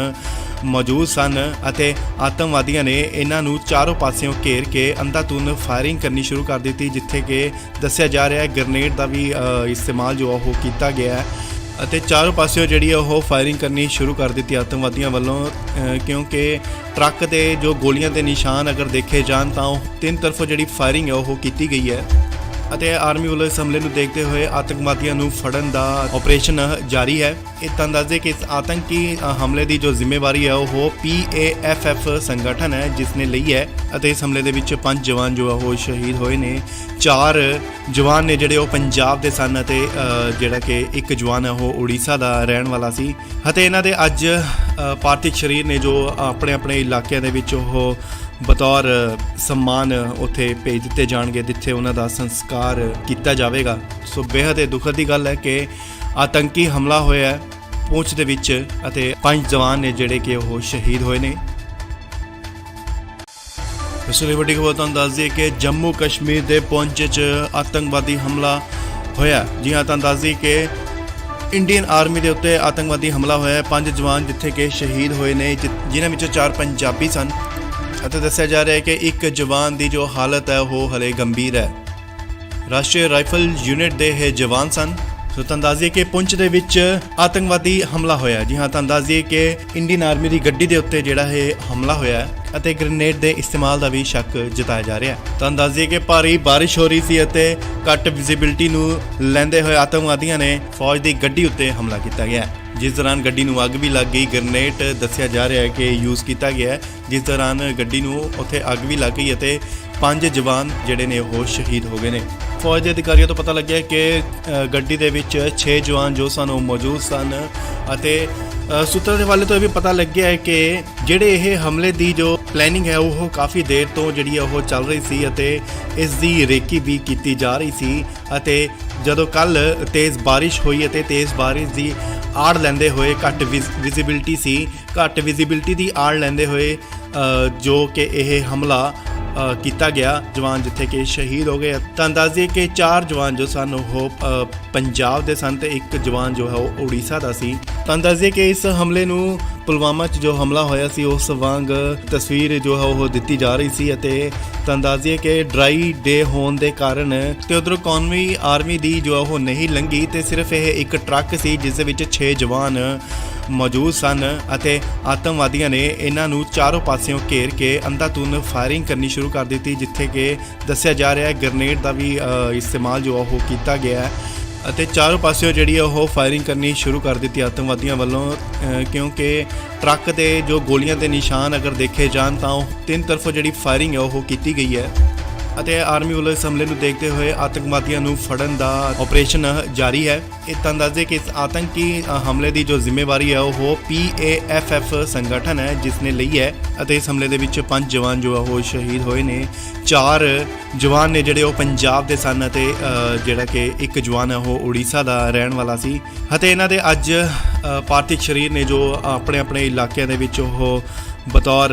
ਮੌਜੂਦ ਸਨ ਅਤੇ ਆਤੰਕਵਾਦੀਆਂ ਨੇ ਇਹਨਾਂ ਨੂੰ ਚਾਰੋਂ ਪਾਸਿਓਂ ਘੇਰ ਕੇ ਅੰਧਾਧੁੰਦ ਫਾਇਰਿੰਗ ਕਰਨੀ ਸ਼ੁਰੂ ਕਰ ਦਿੱਤੀ, ਜਿੱਥੇ ਕਿ ਦੱਸਿਆ ਜਾ ਰਿਹਾ ਹੈ ਗ੍ਰੇਨੇਡ ਦਾ ਵੀ ਇਸਤੇਮਾਲ ਜੋ ਉਹ ਕੀਤਾ ਗਿਆ ਅਤੇ ਚਾਰੋਂ ਪਾਸਿਓਂ ਜਿਹੜੀ ਉਹ ਫਾਇਰਿੰਗ ਕਰਨੀ ਸ਼ੁਰੂ ਕਰ ਦਿੱਤੀ ਆਤੰਕਵਾਦੀਆਂ ਵੱਲੋਂ, ਕਿਉਂਕਿ ਟਰੱਕ ਦੇ ਜੋ ਗੋਲੀਆਂ ਦੇ ਨਿਸ਼ਾਨ ਅਗਰ ਦੇਖੇ ਜਾਣ ਤਾਂ ਉਹ 3 ਤਰਫੋਂ ਜਿਹੜੀ ਫਾਇਰਿੰਗ ਹੈ ਉਹ ਕੀਤੀ ਗਈ ਹੈ ਅਤੇ ਆਰਮੀ ਵੱਲੋਂ ਇਸ ਹਮਲੇ ਨੂੰ ਦੇਖਦੇ ਹੋਏ ਆਤੰਕਵਾਦੀਆਂ ਨੂੰ ਫੜਨ ਦਾ ਆਪਰੇਸ਼ਨ ਜਾਰੀ ਹੈ। ਇਹ ਤਾਂ ਦੱਸਦੇ ਕਿ ਇਸ ਆਤੰਕੀ ਹਮਲੇ ਦੀ ਜੋ ਜ਼ਿੰਮੇਵਾਰੀ ਹੈ ਉਹ PAFF ਸੰਗਠਨ ਹੈ ਜਿਸ ਨੇ ਲਈ ਹੈ ਅਤੇ ਇਸ ਹਮਲੇ ਦੇ ਵਿੱਚ 5 ਜਵਾਨ ਜੋ ਉਹ ਸ਼ਹੀਦ ਹੋਏ ਨੇ। 4 ਜਵਾਨ ਨੇ ਜਿਹੜੇ ਉਹ ਪੰਜਾਬ ਦੇ ਸਨ ਅਤੇ ਜਿਹੜਾ ਕਿ ਇੱਕ ਜਵਾਨ ਹੈ ਉਹ ਉੜੀਸਾ ਦਾ ਰਹਿਣ ਵਾਲਾ ਸੀ ਅਤੇ ਇਹਨਾਂ ਦੇ ਅੱਜ ਪਾਰਥਿਵ ਸਰੀਰ ਨੇ ਜੋ ਆਪਣੇ ਇਲਾਕਿਆਂ ਦੇ ਵਿੱਚ ਉਹ ਬਤੌਰ ਸਨਮਾਨ ਉੱਥੇ ਭੇਜ ਦਿੱਤੇ ਜਾਣਗੇ ਜਿੱਥੇ ਉਹਨਾਂ ਦਾ ਸੰਸਕਾਰ ਕੀਤਾ ਜਾਵੇਗਾ। ਸੋ ਬੇहद ਦੁਖਦ ਦੀ ਗੱਲ ਹੈ ਕਿ ਆਤੰਕੀ ਹਮਲਾ ਹੋਇਆ ਹੈ ਪੁੰਛ ਦੇ ਵਿੱਚ ਅਤੇ 5 ਜਵਾਨ ਨੇ ਜਿਹੜੇ ਕਿ ਉਹ ਸ਼ਹੀਦ ਹੋਏ ਨੇ। ਇਸ ਲਈ ਵੱਡੀ ਖਬਰ ਤੁਹਾਨੂੰ ਦੱਸ ਦਈਏ ਕਿ ਜੰਮੂ ਕਸ਼ਮੀਰ ਦੇ ਪੁੰਛ 'ਚ ਆਤੰਕਵਾਦੀ ਹਮਲਾ ਹੋਇਆ। ਜੀ ਹਾਂ, ਤੁਹਾਨੂੰ ਦੱਸ ਦਈਏ ਕਿ ਇੰਡੀਅਨ ਆਰਮੀ ਦੇ ਉੱਤੇ ਆਤੰਕਵਾਦੀ ਹਮਲਾ ਹੋਇਆ। 5 ਜਵਾਨ ਜਿੱਥੇ ਕਿ ਸ਼ਹੀਦ ਹੋਏ ਨੇ ਜਿਨ੍ਹਾਂ ਵਿੱਚੋਂ 4 ਪੰਜਾਬੀ ਸਨ ਅਤੇ ਦੱਸਿਆ ਜਾ ਰਿਹਾ ਹੈ ਕਿ ਇੱਕ ਜਵਾਨ ਦੀ ਜੋ ਹਾਲਤ ਹੈ ਉਹ ਹਲੇ ਗੰਭੀਰ ਹੈ। ਰਾਸ਼ਟਰੀ ਰਾਈਫਲ ਯੂਨਿਟ ਦੇ ਇਹ ਜਵਾਨ ਸਨ। ਸੋ ਤੁਹਾਨੂੰ ਦੱਸ ਦਈਏ ਕਿ ਪੁੰਛ ਦੇ ਵਿੱਚ ਆਤੰਕਵਾਦੀ ਹਮਲਾ ਹੋਇਆ। ਜੀ ਹਾਂ, ਤੁਹਾਨੂੰ ਦੱਸ ਦਈਏ ਕਿ ਇੰਡੀਅਨ ਆਰਮੀ ਦੀ ਗੱਡੀ ਦੇ ਉੱਤੇ ਜਿਹੜਾ ਇਹ ਹਮਲਾ ਹੋਇਆ ਹੈ ਅਤੇ ਗ੍ਰੇਨੇਡ ਦੇ ਇਸਤੇਮਾਲ ਦਾ ਵੀ ਸ਼ੱਕ ਜਤਾਇਆ ਜਾ ਰਿਹਾ ਹੈ। ਤੁਹਾਨੂੰ ਦੱਸ ਦਈਏ ਕਿ ਭਾਰੀ ਬਾਰਿਸ਼ ਹੋ ਰਹੀ ਸੀ ਅਤੇ ਘੱਟ ਵਿਜ਼ਿਬਿਲਟੀ ਨੂੰ ਲੈਂਦੇ ਹੋਏ ਆਤੰਕਵਾਦੀਆਂ ਨੇ ਫੌਜ ਦੀ ਗੱਡੀ ਉੱਤੇ ਹਮਲਾ ਕੀਤਾ ਗਿਆ, ਜਿਸ ਦੌਰਾਨ ਗੱਡੀ ਨੂੰ ਅੱਗ ਵੀ ਲੱਗ ਗਈ। ਗ੍ਰੇਨੇਡ ਦੱਸਿਆ ਜਾ ਰਿਹਾ ਹੈ ਕਿ ਯੂਜ਼ ਕੀਤਾ ਗਿਆ ਹੈ, ਜਿਸ ਦੌਰਾਨ ਗੱਡੀ ਨੂੰ ਉੱਥੇ ਅੱਗ ਵੀ ਲੱਗ ਗਈ ਅਤੇ 5 ਜਵਾਨ ਜਿਹੜੇ ਨੇ ਉਹ ਸ਼ਹੀਦ ਹੋ ਗਏ ਨੇ। ਫੌਜ ਦੇ ਅਧਿਕਾਰੀਆਂ ਤੋਂ ਪਤਾ ਲੱਗਿਆ ਕਿ ਗੱਡੀ ਦੇ ਵਿੱਚ 6 ਜਵਾਨ ਜੋ ਸਨ ਉਹ ਮੌਜੂਦ ਸਨ ਅਤੇ ਸੂਤਰਾਂ ਦੇ ਹਵਾਲੇ ਤੋਂ ਇਹ ਵੀ ਪਤਾ ਲੱਗਿਆ ਹੈ ਕਿ ਜਿਹੜੇ ਇਹ ਹਮਲੇ ਦੀ ਜੋ ਪਲੈਨਿੰਗ ਹੈ ਉਹ ਕਾਫੀ ਦੇਰ ਤੋਂ ਜਿਹੜੀ ਉਹ ਚੱਲ ਰਹੀ ਸੀ ਅਤੇ ਇਸ ਦੀ ਰੇਕੀ ਵੀ ਕੀਤੀ ਜਾ ਰਹੀ ਸੀ। ਅਤੇ ਜਦੋਂ ਕੱਲ ਤੇਜ਼ ਬਾਰਿਸ਼ ਹੋਈ ਅਤੇ ਤੇਜ਼ ਬਾਰਿਸ਼ ਦੀ ਆੜ ਲੈਂਦੇ ਹੋਏ ਘੱਟ ਵਿਜ਼ਿਬਿਲਟੀ ਦੀ ਆੜ ਲੈਂਦੇ ਹੋਏ ਜੋ ਕਿ ਇਹ ਹਮਲਾ ਕੀਤਾ ਗਿਆ, ਜਵਾਨ ਜਿੱਥੇ ਕਿ ਸ਼ਹੀਦ ਹੋ ਗਏ। ਤਾਂ ਦੱਸ ਦਈਏ ਕਿ 4 ਜਵਾਨ ਜੋ ਸਨ ਉਹ ਪੰਜਾਬ ਦੇ ਸਨ ਤੇ ਇੱਕ ਜਵਾਨ ਜੋ ਹੈ ਉਹ ਉੜੀਸਾ ਦਾ ਸੀ। ਤਾਂ ਦੱਸ ਦਈਏ ਕਿ ਇਸ ਹਮਲੇ ਨੂੰ ਪੁਲਵਾਮਾ 'ਚ ਜੋ ਹਮਲਾ ਹੋਇਆ ਸੀ ਉਸ ਵਾਂਗ ਤਸਵੀਰ ਜੋ ਹੈ ਉਹ ਦਿੱਤੀ ਜਾ ਰਹੀ ਸੀ ਅਤੇ ਤਾਂ ਦੱਸ ਦਈਏ ਕਿ ਡਰਾਈ ਡੇ ਹੋਣ ਦੇ ਕਾਰਨ ਤੇ ਉਧਰੋਂ ਕੌਮੀ ਆਰਮੀ ਦੀ ਜੋ ਉਹ ਨਹੀਂ ਲੰਘੀ ਤੇ ਸਿਰਫ ਇਹ ਇੱਕ ਟਰੱਕ ਸੀ ਜਿਸ ਦੇ ਵਿੱਚ 6 ਜਵਾਨ ਮੌਜੂਦ ਸਨ ਅਤੇ ਆਤੰਕਵਾਦੀਆਂ ਨੇ ਇਹਨਾਂ ਨੂੰ ਚਾਰੋਂ ਪਾਸਿਓਂ ਘੇਰ ਕੇ ਅੰਧਾਧੁੰਦ ਫਾਇਰਿੰਗ ਕਰਨੀ ਸ਼ੁਰੂ ਕਰ ਦਿੱਤੀ, ਜਿੱਥੇ ਕਿ ਦੱਸਿਆ ਜਾ ਰਿਹਾ ਹੈ ਗ੍ਰੇਨੇਡ ਦਾ ਵੀ ਇਸਤੇਮਾਲ ਜੋ ਉਹ ਕੀਤਾ ਗਿਆ ਹੈ ਅਤੇ ਚਾਰੋਂ ਪਾਸਿਓਂ ਜਿਹੜੀ ਉਹ ਫਾਇਰਿੰਗ ਕਰਨੀ ਸ਼ੁਰੂ ਕਰ ਦਿੱਤੀ ਆਤੰਕਵਾਦੀਆਂ ਵੱਲੋਂ, ਕਿਉਂਕਿ ਟਰੱਕ ਦੇ ਜੋ ਗੋਲੀਆਂ ਦੇ ਨਿਸ਼ਾਨ ਅਗਰ ਦੇਖੇ ਜਾਣ ਤਾਂ ਉਹ 3 ਤਰਫੋਂ ਜਿਹੜੀ ਫਾਇਰਿੰਗ ਹੈ ਉਹ ਕੀਤੀ ਗਈ ਹੈ ਅਤੇ ਆਰਮੀ ਵੱਲੋਂ ਇਸ ਹਮਲੇ ਨੂੰ ਦੇਖਦੇ ਹੋਏ ਆਤੰਕਵਾਦੀਆਂ ਨੂੰ ਫੜਨ ਦਾ ਆਪਰੇਸ਼ਨ ਜਾਰੀ ਹੈ। ਇਹ ਤਾਂ ਦੱਸਦੇ ਕਿ ਇਸ ਆਤੰਕੀ ਹਮਲੇ ਦੀ ਜੋ ਜ਼ਿੰਮੇਵਾਰੀ ਹੈ ਉਹ PAFF ਸੰਗਠਨ ਹੈ ਜਿਸ ਨੇ ਲਈ ਹੈ ਅਤੇ ਇਸ ਹਮਲੇ ਦੇ ਵਿੱਚ 5 ਜਵਾਨ ਜੋ ਉਹ ਸ਼ਹੀਦ ਹੋਏ ਨੇ। 4 ਜਵਾਨ ਨੇ ਜਿਹੜੇ ਉਹ ਪੰਜਾਬ ਦੇ ਸਨ ਅਤੇ ਜਿਹੜਾ ਕਿ ਇੱਕ ਜਵਾਨ ਹੈ ਉਹ ਉੜੀਸਾ ਦਾ ਰਹਿਣ ਵਾਲਾ ਸੀ ਅਤੇ ਇਹਨਾਂ ਦੇ ਅੱਜ ਪਾਰਥਿਵ ਸਰੀਰ ਨੇ ਜੋ ਆਪਣੇ ਇਲਾਕਿਆਂ ਦੇ ਵਿੱਚ ਉਹ ਬਤੌਰ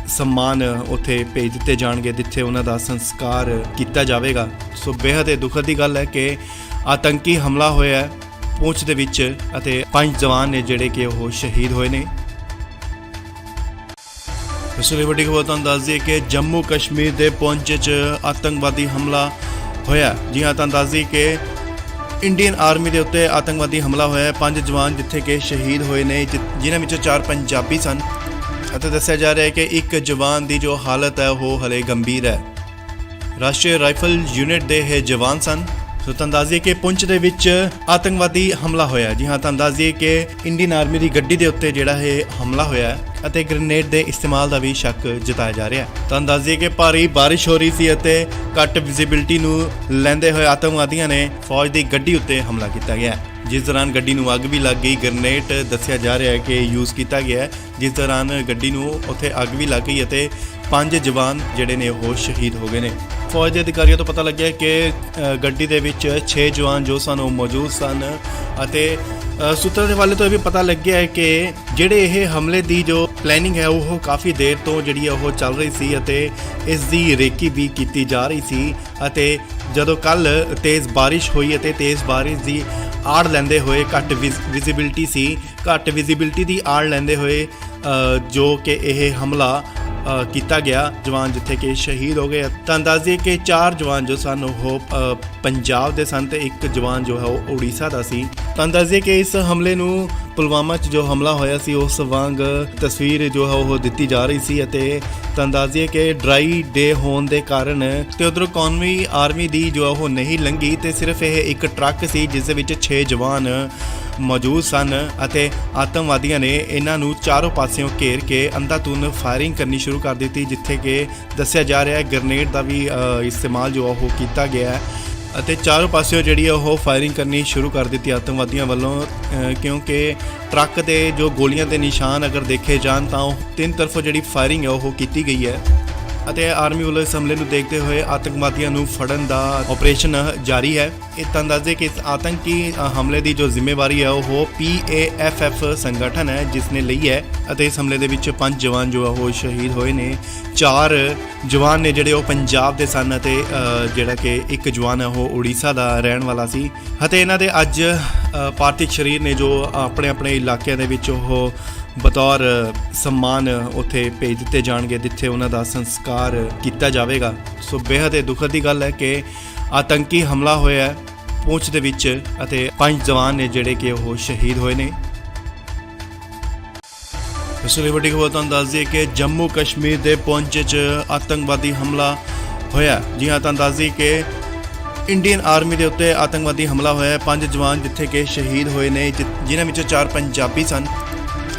ਸਨਮਾਨ ਉੱਥੇ ਭੇਜ ਦਿੱਤੇ ਜਾਣਗੇ ਜਿੱਥੇ ਉਹਨਾਂ ਦਾ ਸੰਸਕਾਰ ਕੀਤਾ ਜਾਵੇਗਾ। ਸੋ ਬੇहद ਦੁਖਦ ਦੀ ਗੱਲ ਹੈ ਕਿ ਆਤੰਕੀ ਹਮਲਾ ਹੋਇਆ ਹੈ ਪੁੰਛ ਦੇ ਵਿੱਚ ਅਤੇ 5 ਜਵਾਨ ਨੇ ਜਿਹੜੇ ਕਿ ਉਹ ਸ਼ਹੀਦ ਹੋਏ ਨੇ। ਇਸ ਲਈ ਵੱਡੀ ਖਬਰ ਤੁਹਾਨੂੰ ਦੱਸ ਦਈਏ ਕਿ ਜੰਮੂ ਕਸ਼ਮੀਰ ਦੇ ਪੁੰਛ 'ਚ ਆਤੰਕਵਾਦੀ ਹਮਲਾ ਹੋਇਆ। ਜੀ ਹਾਂ, ਤੁਹਾਨੂੰ ਦੱਸ ਦਈਏ ਕਿ ਇੰਡੀਅਨ ਆਰਮੀ ਦੇ ਉੱਤੇ ਆਤੰਕਵਾਦੀ ਹਮਲਾ ਹੋਇਆ। 5 ਜਵਾਨ ਜਿੱਥੇ ਕਿ ਸ਼ਹੀਦ ਹੋਏ ਨੇ ਜਿਨ੍ਹਾਂ ਵਿੱਚੋਂ 4 ਪੰਜਾਬੀ ਸਨ ਅਤੇ ਦੱਸਿਆ ਜਾ ਰਿਹਾ ਹੈ ਕਿ ਇੱਕ ਜਵਾਨ ਦੀ ਜੋ ਹਾਲਤ ਹੈ ਉਹ ਹਲੇ ਗੰਭੀਰ ਹੈ। ਰਾਸ਼ਟਰੀ ਰਾਈਫਲ ਯੂਨਿਟ ਦੇ ਇਹ ਜਵਾਨ ਸਨ। ਸੋ ਤੁਹਾਨੂੰ ਦੱਸ ਦਈਏ ਕਿ ਪੁੰਛ ਦੇ ਵਿੱਚ ਆਤੰਕਵਾਦੀ ਹਮਲਾ ਹੋਇਆ। ਜੀ ਹਾਂ, ਤੁਹਾਨੂੰ ਦੱਸ ਦਈਏ ਕਿ ਇੰਡੀਅਨ ਆਰਮੀ ਦੀ ਗੱਡੀ ਦੇ ਉੱਤੇ ਜਿਹੜਾ ਇਹ ਹਮਲਾ ਹੋਇਆ ਅਤੇ ਗ੍ਰੇਨੇਡ ਦੇ ਇਸਤੇਮਾਲ ਦਾ ਵੀ ਸ਼ੱਕ ਜਤਾਇਆ ਜਾ ਰਿਹਾ ਹੈ। ਤੁਹਾਨੂੰ ਦੱਸ ਦਈਏ ਕਿ ਭਾਰੀ ਬਾਰਿਸ਼ ਹੋ ਰਹੀ ਸੀ ਅਤੇ ਘੱਟ ਵਿਜ਼ਿਬਿਲਟੀ ਨੂੰ ਲੈਂਦੇ ਹੋਏ ਆਤੰਕਵਾਦੀਆਂ ਨੇ ਫੌਜ ਦੀ ਗੱਡੀ ਉੱਤੇ ਹਮਲਾ ਕੀਤਾ ਗਿਆ, ਜਿਸ ਦੌਰਾਨ ਗੱਡੀ ਨੂੰ ਅੱਗ ਵੀ ਲੱਗ ਗਈ। ਗ੍ਰੇਨੇਡ ਦੱਸਿਆ ਜਾ ਰਿਹਾ ਹੈ ਕਿ ਯੂਜ਼ ਕੀਤਾ ਗਿਆ, ਜਿਸ ਦੌਰਾਨ ਗੱਡੀ ਨੂੰ ਉੱਥੇ ਅੱਗ ਵੀ ਲੱਗ ਗਈ ਅਤੇ 5 ਜਵਾਨ ਜਿਹੜੇ ਨੇ ਉਹ ਸ਼ਹੀਦ ਹੋ ਗਏ ਨੇ। ਫੌਜ ਦੇ ਅਧਿਕਾਰੀਆਂ ਤੋਂ ਪਤਾ ਲੱਗਿਆ ਕਿ ਗੱਡੀ ਦੇ ਵਿੱਚ 6 ਜਵਾਨ ਜੋ ਸਨ ਉਹ ਮੌਜੂਦ ਸਨ ਅਤੇ ਸੂਤਰਾਂ ਦੇ ਹਵਾਲੇ ਤੋਂ ਇਹ ਵੀ ਪਤਾ ਲੱਗਿਆ ਹੈ ਕਿ ਜਿਹੜੇ ਇਹ ਹਮਲੇ ਦੀ ਜੋ ਪਲੈਨਿੰਗ ਹੈ ਉਹ ਕਾਫੀ ਦੇਰ ਤੋਂ ਜਿਹੜੀ ਉਹ ਚੱਲ ਰਹੀ ਸੀ ਅਤੇ ਇਸ ਦੀ ਰੇਕੀ ਵੀ ਕੀਤੀ ਜਾ ਰਹੀ ਸੀ ਅਤੇ ਜਦੋਂ ਕੱਲ ਤੇਜ਼ ਬਾਰਿਸ਼ ਹੋਈ ਅਤੇ ਤੇਜ਼ ਬਾਰਿਸ਼ ਦੀ ਆੜ ਲੈਂਦੇ ਹੋਏ ਘੱਟ ਵਿਜ਼ਿਬਿਲਟੀ ਦੀ ਆੜ ਲੈਂਦੇ ਹੋਏ ਜੋ ਕਿ ਇਹ ਹਮਲਾ ਕੀਤਾ ਗਿਆ, ਜਵਾਨ ਜਿੱਥੇ ਕਿ ਸ਼ਹੀਦ ਹੋ ਗਏ। ਤਾਂ ਦੱਸ ਦਈਏ ਕਿ 4 ਜਵਾਨ ਜੋ ਸਨ ਉਹ ਪੰਜਾਬ ਦੇ ਸਨ ਤੇ ਇੱਕ ਜਵਾਨ ਜੋ ਹੈ ਉਹ ਉੜੀਸਾ ਦਾ ਸੀ ਤੁਹਾਨੂੰ ਦੱਸ ਦਈਏ ਕਿ ਇਸ ਹਮਲੇ ਨੂੰ ਪੁਲਵਾਮਾ 'ਚ ਜੋ ਹਮਲਾ ਹੋਇਆ ਸੀ ਉਸ ਵਾਂਗ ਤਸਵੀਰ ਜੋ ਹੈ ਉਹ ਦਿੱਤੀ ਜਾ ਰਹੀ ਸੀ ਅਤੇ ਤੁਹਾਨੂੰ ਦੱਸ ਦਈਏ ਕਿ ਡਰਾਈ ਡੇ ਹੋਣ ਦੇ ਕਾਰਨ ਤੇ ਉਧਰੋਂ ਕੌਮੀ ਆਰਮੀ ਦੀ ਜੋ ਉਹ ਨਹੀਂ ਲੰਘੀ ਤੇ ਸਿਰਫ ਇਹ ਇੱਕ ਟਰੱਕ ਸੀ ਜਿਸ ਦੇ ਵਿੱਚ 6 ਜਵਾਨ ਮੌਜੂਦ ਸਨ ਅਤੇ ਆਤੰਕਵਾਦੀਆਂ ਨੇ ਇਹਨਾਂ ਨੂੰ ਚਾਰੋਂ ਪਾਸਿਓਂ ਘੇਰ ਕੇ ਅੰਧਾਧੁੰਦ ਫਾਇਰਿੰਗ ਕਰਨੀ ਸ਼ੁਰੂ ਕਰ ਦਿੱਤੀ, ਜਿੱਥੇ ਕਿ ਦੱਸਿਆ ਜਾ ਰਿਹਾ ਹੈ ਗ੍ਰੇਨੇਡ ਦਾ ਵੀ ਇਸਤੇਮਾਲ ਜੋ ਉਹ ਕੀਤਾ ਗਿਆ ਹੈ ਅਤੇ ਚਾਰੋਂ ਪਾਸਿਓਂ ਜਿਹੜੀ ਉਹ ਫਾਇਰਿੰਗ ਕਰਨੀ ਸ਼ੁਰੂ ਕਰ ਦਿੱਤੀ ਆਤੰਕਵਾਦੀਆਂ ਵੱਲੋਂ ਕਿਉਂਕਿ ਟਰੱਕ ਦੇ ਜੋ ਗੋਲੀਆਂ ਦੇ ਨਿਸ਼ਾਨ ਅਗਰ ਦੇਖੇ ਜਾਣ ਤਾਂ ਉਹ ਤਿੰਨ ਤਰਫੋਂ ਜਿਹੜੀ ਫਾਇਰਿੰਗ ਹੈ ਉਹ ਕੀਤੀ ਗਈ ਹੈ ਅਤੇ ਆਰਮੀ ਵੱਲੋਂ ਇਸ ਹਮਲੇ ਨੂੰ ਦੇਖਦੇ ਹੋਏ ਆਤੰਕਵਾਦੀਆਂ ਨੂੰ ਫੜਨ ਦਾ ਆਪਰੇਸ਼ਨ ਜਾਰੀ ਹੈ। ਇਹ ਤਾਂ ਦੱਸਦੇ ਕਿ ਇਸ ਆਤੰਕੀ ਹਮਲੇ ਦੀ ਜੋ ਜ਼ਿੰਮੇਵਾਰੀ ਹੈ ਉਹ PAFF ਸੰਗਠਨ ਹੈ ਜਿਸ ਨੇ ਲਈ ਹੈ ਅਤੇ ਇਸ ਹਮਲੇ ਦੇ ਵਿੱਚ 5 ਜਵਾਨ ਜੋ ਉਹ ਸ਼ਹੀਦ ਹੋਏ ਨੇ। 4 ਜਵਾਨ ਨੇ ਜਿਹੜੇ ਉਹ ਪੰਜਾਬ ਦੇ ਸਨ ਅਤੇ ਜਿਹੜਾ ਕਿ ਇੱਕ ਜਵਾਨ ਹੈ ਉਹ ਉੜੀਸਾ ਦਾ ਰਹਿਣ ਵਾਲਾ ਸੀ ਅਤੇ ਇਹਨਾਂ ਦੇ ਅੱਜ ਪਾਰਥਿਵ ਸਰੀਰ ਨੇ ਜੋ ਆਪਣੇ ਆਪਣੇ ਇਲਾਕਿਆਂ ਦੇ ਵਿੱਚ ਉਹ ਬਤੌਰ ਸਨਮਾਨ ਉੱਥੇ ਭੇਜ ਦਿੱਤੇ ਜਾਣਗੇ ਜਿੱਥੇ ਉਹਨਾਂ ਦਾ ਸੰਸਕਾਰ ਕੀਤਾ ਜਾਵੇਗਾ। ਸੋ ਬੇहद ਦੁਖਦ ਦੀ ਗੱਲ ਹੈ ਕਿ ਆਤੰਕੀ ਹਮਲਾ ਹੋਇਆ ਹੈ ਪੁੰਛ ਦੇ ਵਿੱਚ ਅਤੇ 5 ਜਵਾਨ ਨੇ ਜਿਹੜੇ ਕਿ ਉਹ ਸ਼ਹੀਦ ਹੋਏ ਨੇ। ਇਸ ਲਈ ਵੱਡੀ ਖਬਰ ਤੁਹਾਨੂੰ ਦੱਸ ਦਈਏ ਕਿ ਜੰਮੂ ਕਸ਼ਮੀਰ ਦੇ ਪੁੰਛ 'ਚ ਆਤੰਕਵਾਦੀ ਹਮਲਾ ਹੋਇਆ। ਜੀ ਹਾਂ, ਤੁਹਾਨੂੰ ਦੱਸ ਦਈਏ ਕਿ ਇੰਡੀਅਨ ਆਰਮੀ ਦੇ ਉੱਤੇ ਆਤੰਕਵਾਦੀ ਹਮਲਾ ਹੋਇਆ। 5 ਜਵਾਨ ਜਿੱਥੇ ਕਿ ਸ਼ਹੀਦ ਹੋਏ ਨੇ, ਜਿਨ੍ਹਾਂ ਵਿੱਚੋਂ 4 ਪੰਜਾਬੀ ਸਨ